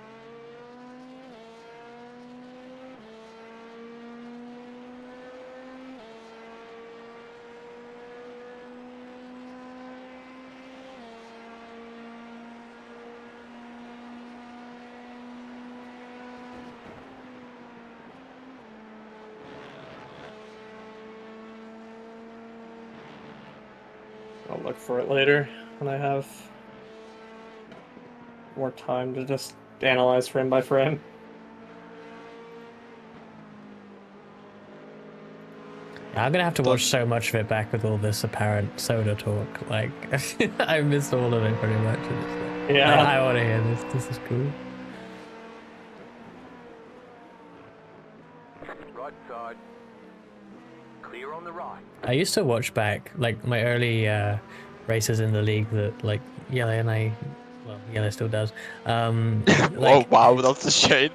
I'll look for it later when I have more time to just analyze frame by frame. I'm gonna have to watch so much of it back with all this apparent soda talk. Like, I missed all of it pretty much. Yeah. I want to hear this. This is cool. Right side. Clear on the right. I used to watch back like my early races in the league that like Yellow and Yellow still does. Oh wow, that's a shame.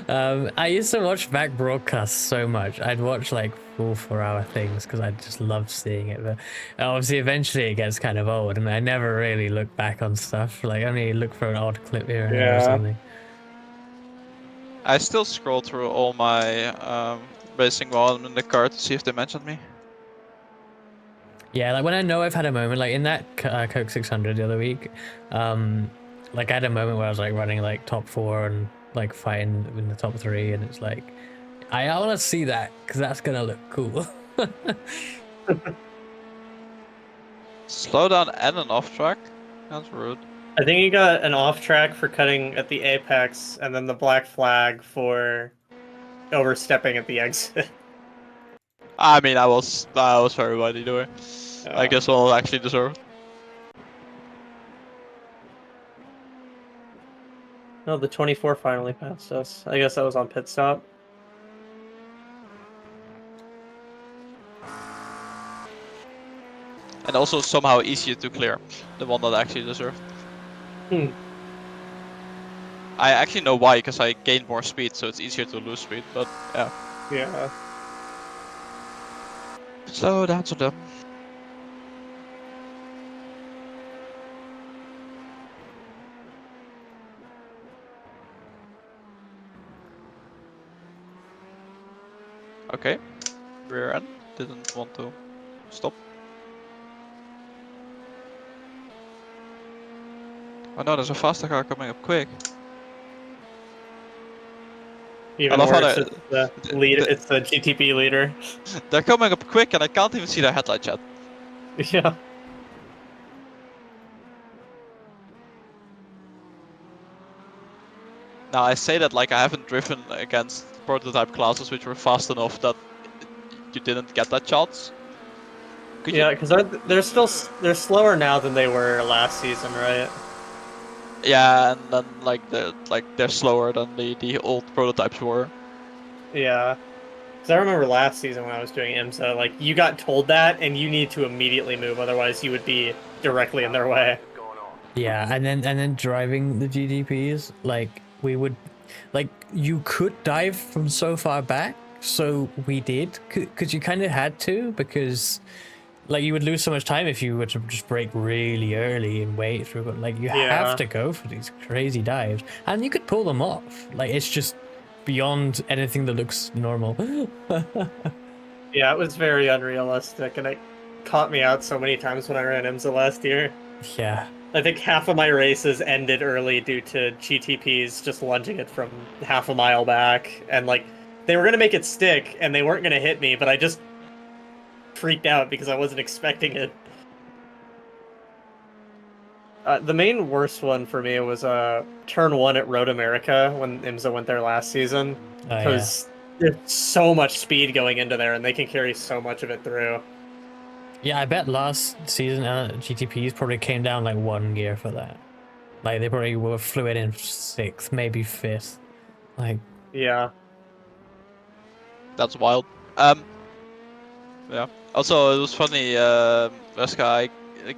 I used to watch back broadcasts so much. I'd watch like full 4-hour things because I just loved seeing it. But obviously, eventually, it gets kind of old, and I never really look back on stuff. Like, only look for an odd clip here and there or something. I still scroll through all my racing while I'm in the car to see if they mentioned me. Yeah, like when I know I've had a moment, like in that Coke 600 the other week, like I had a moment where I was like running like top 4 and like fighting in the top 3, and it's like, I want to see that because that's gonna look cool. Slow down and an off track? That's rude. I think you got an off track for cutting at the apex, and then the black flag for overstepping at the exit. I mean, I was very wide either way. I guess I'll actually deserve it. No, the 24 finally passed us. I guess that was on pit stop. And also somehow easier to clear. The one that I actually deserved. I actually know why, because I gained more speed, so it's easier to lose speed, but yeah. Yeah. Slow down to them. Okay. Rear end. Didn't want to stop. Oh no, there's a faster car coming up quick. Even worse, it's the lead. It's the GTP leader. They're coming up quick, and I can't even see their headlight yet. Yeah. Now I say that like I haven't driven against prototype classes which were fast enough that you didn't get that chance. Yeah, because they're slower now than they were last season, right? Yeah, and then they're slower than the old prototypes were. Yeah. Because I remember last season when I was doing IMSA, like, you got told that, and you need to immediately move, otherwise you would be directly in their way. Yeah, and then driving the GDPs, like we would, like you could dive from so far back, so we did, because you kind of had to, because like you would lose so much time if you were to just brake really early and wait through, but like you Yeah. have to go for these crazy dives, and you could pull them off. Like it's just beyond anything that looks normal. Yeah, it was very unrealistic, and it caught me out so many times when I ran IMSA last year. Yeah. I think half of my races ended early due to GTPs just lunging it from half a mile back, and like they were gonna make it stick, and they weren't gonna hit me, but I just freaked out because I wasn't expecting it. The main worst one for me was turn 1 at Road America when IMSA went there last season, Oh, because there's so much speed going into there, and they can carry so much of it through. Yeah, I bet last season GTPs probably came down like 1 gear for that. Like they probably were fluid in 6th, maybe 5th. Like yeah, That's wild. Yeah. Also, it was funny. This guy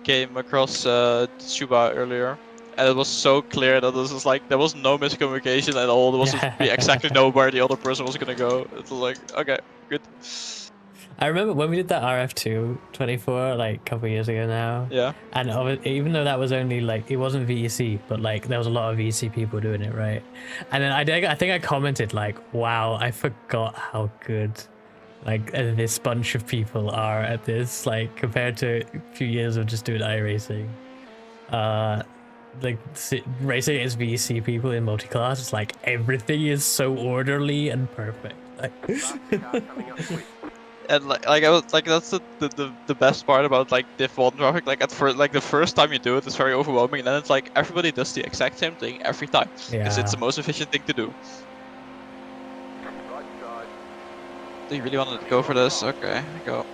came across Chuba earlier, and it was so clear that this was like there was no miscommunication at all. There was just we exactly know where the other person was gonna go. It's like okay, good. I remember when we did that RF2 24 like a couple years ago now. Yeah. And even though that was only like it wasn't VEC, but like there was a lot of VEC people doing it, right? And then I think I commented like, "Wow, I forgot how good like this bunch of people are at this, like compared to a few years of just doing iRacing." Like racing against VEC people in multi-class, it's like everything is so orderly and perfect. Like And I was like that's the best part about like Div 1 traffic. Like at first, like the first time you do it, it's very overwhelming, and then it's like everybody does the exact same thing every time because it's the most efficient thing to do. Do you really want to go for this? Okay, go.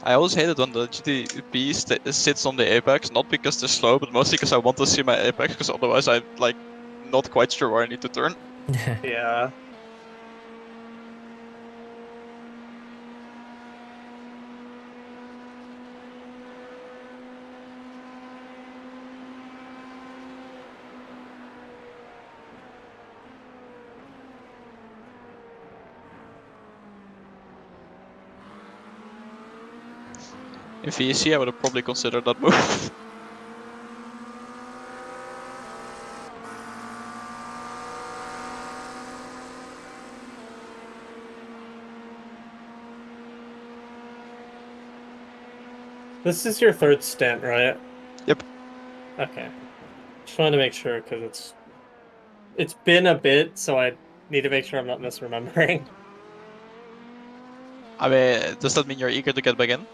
I always hate it when the GTP sits on the apex, not because they're slow, but mostly because I want to see my apex, because otherwise I'm like not quite sure where I need to turn. Yeah. In VEC, I would have probably considered that move. This is your 3rd stint, right? Yep. Okay. Just wanted to make sure because it's been a bit, so I need to make sure I'm not misremembering. I mean, does that mean you're eager to get back in?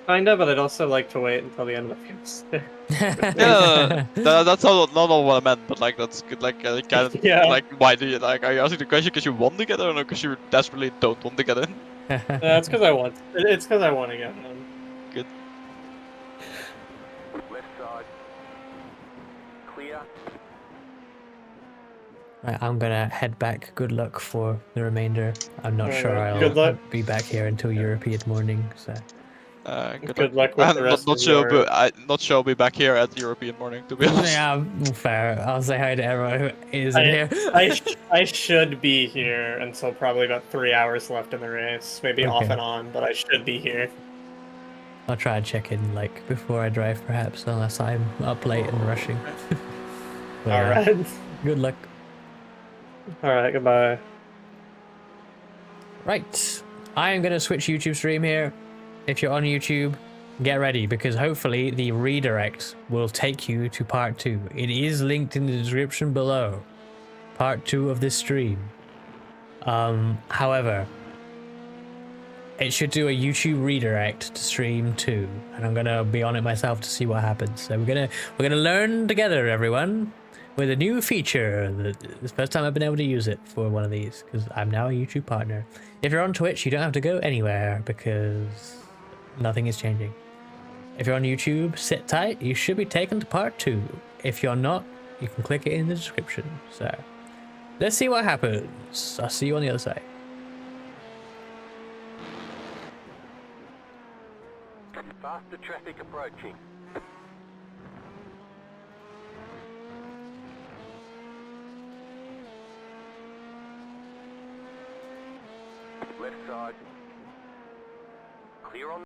Kinda, but I'd also like to wait until the end of the game. That's not all what I meant, but like that's good. Like kind of Yeah. like why do you like? Are you asking the question because you want to get in, or because you desperately don't want to get in? That's because I want. It's because I want to get in. Good. Left side. Clear. Right, I'm gonna head back. Good luck for the remainder. I'm not sure Good luck. I'll be back here until European morning. So. Good luck with the rest not of sure, your- but I'm not sure I'll be back here at the European morning. To be honest. Yeah, fair. I'll say hi to everyone who is in here. I should be here until probably about 3 hours left in the race. Maybe off Okay. and on, but I should be here. I'll try and check in like before I drive, perhaps, unless I'm up late and rushing. But, All right. Good luck. All right. Goodbye. Right, I am gonna switch YouTube stream here. If you're on YouTube, get ready because hopefully the redirect will take you to part 2. It is linked in the description below. Part 2 of this stream. However, it should do a YouTube redirect to stream 2, and I'm gonna be on it myself to see what happens. So we're gonna learn together, everyone. with a new feature. This first time I've been able to use it for one of these because I'm now a YouTube partner. If you're on Twitch, you don't have to go anywhere because nothing is changing. If you're on YouTube, sit tight. You should be taken to part 2. If you're not, you can click it in the description. So let's see what happens. I'll see you on the other side. Faster traffic approaching. Left side. Clear on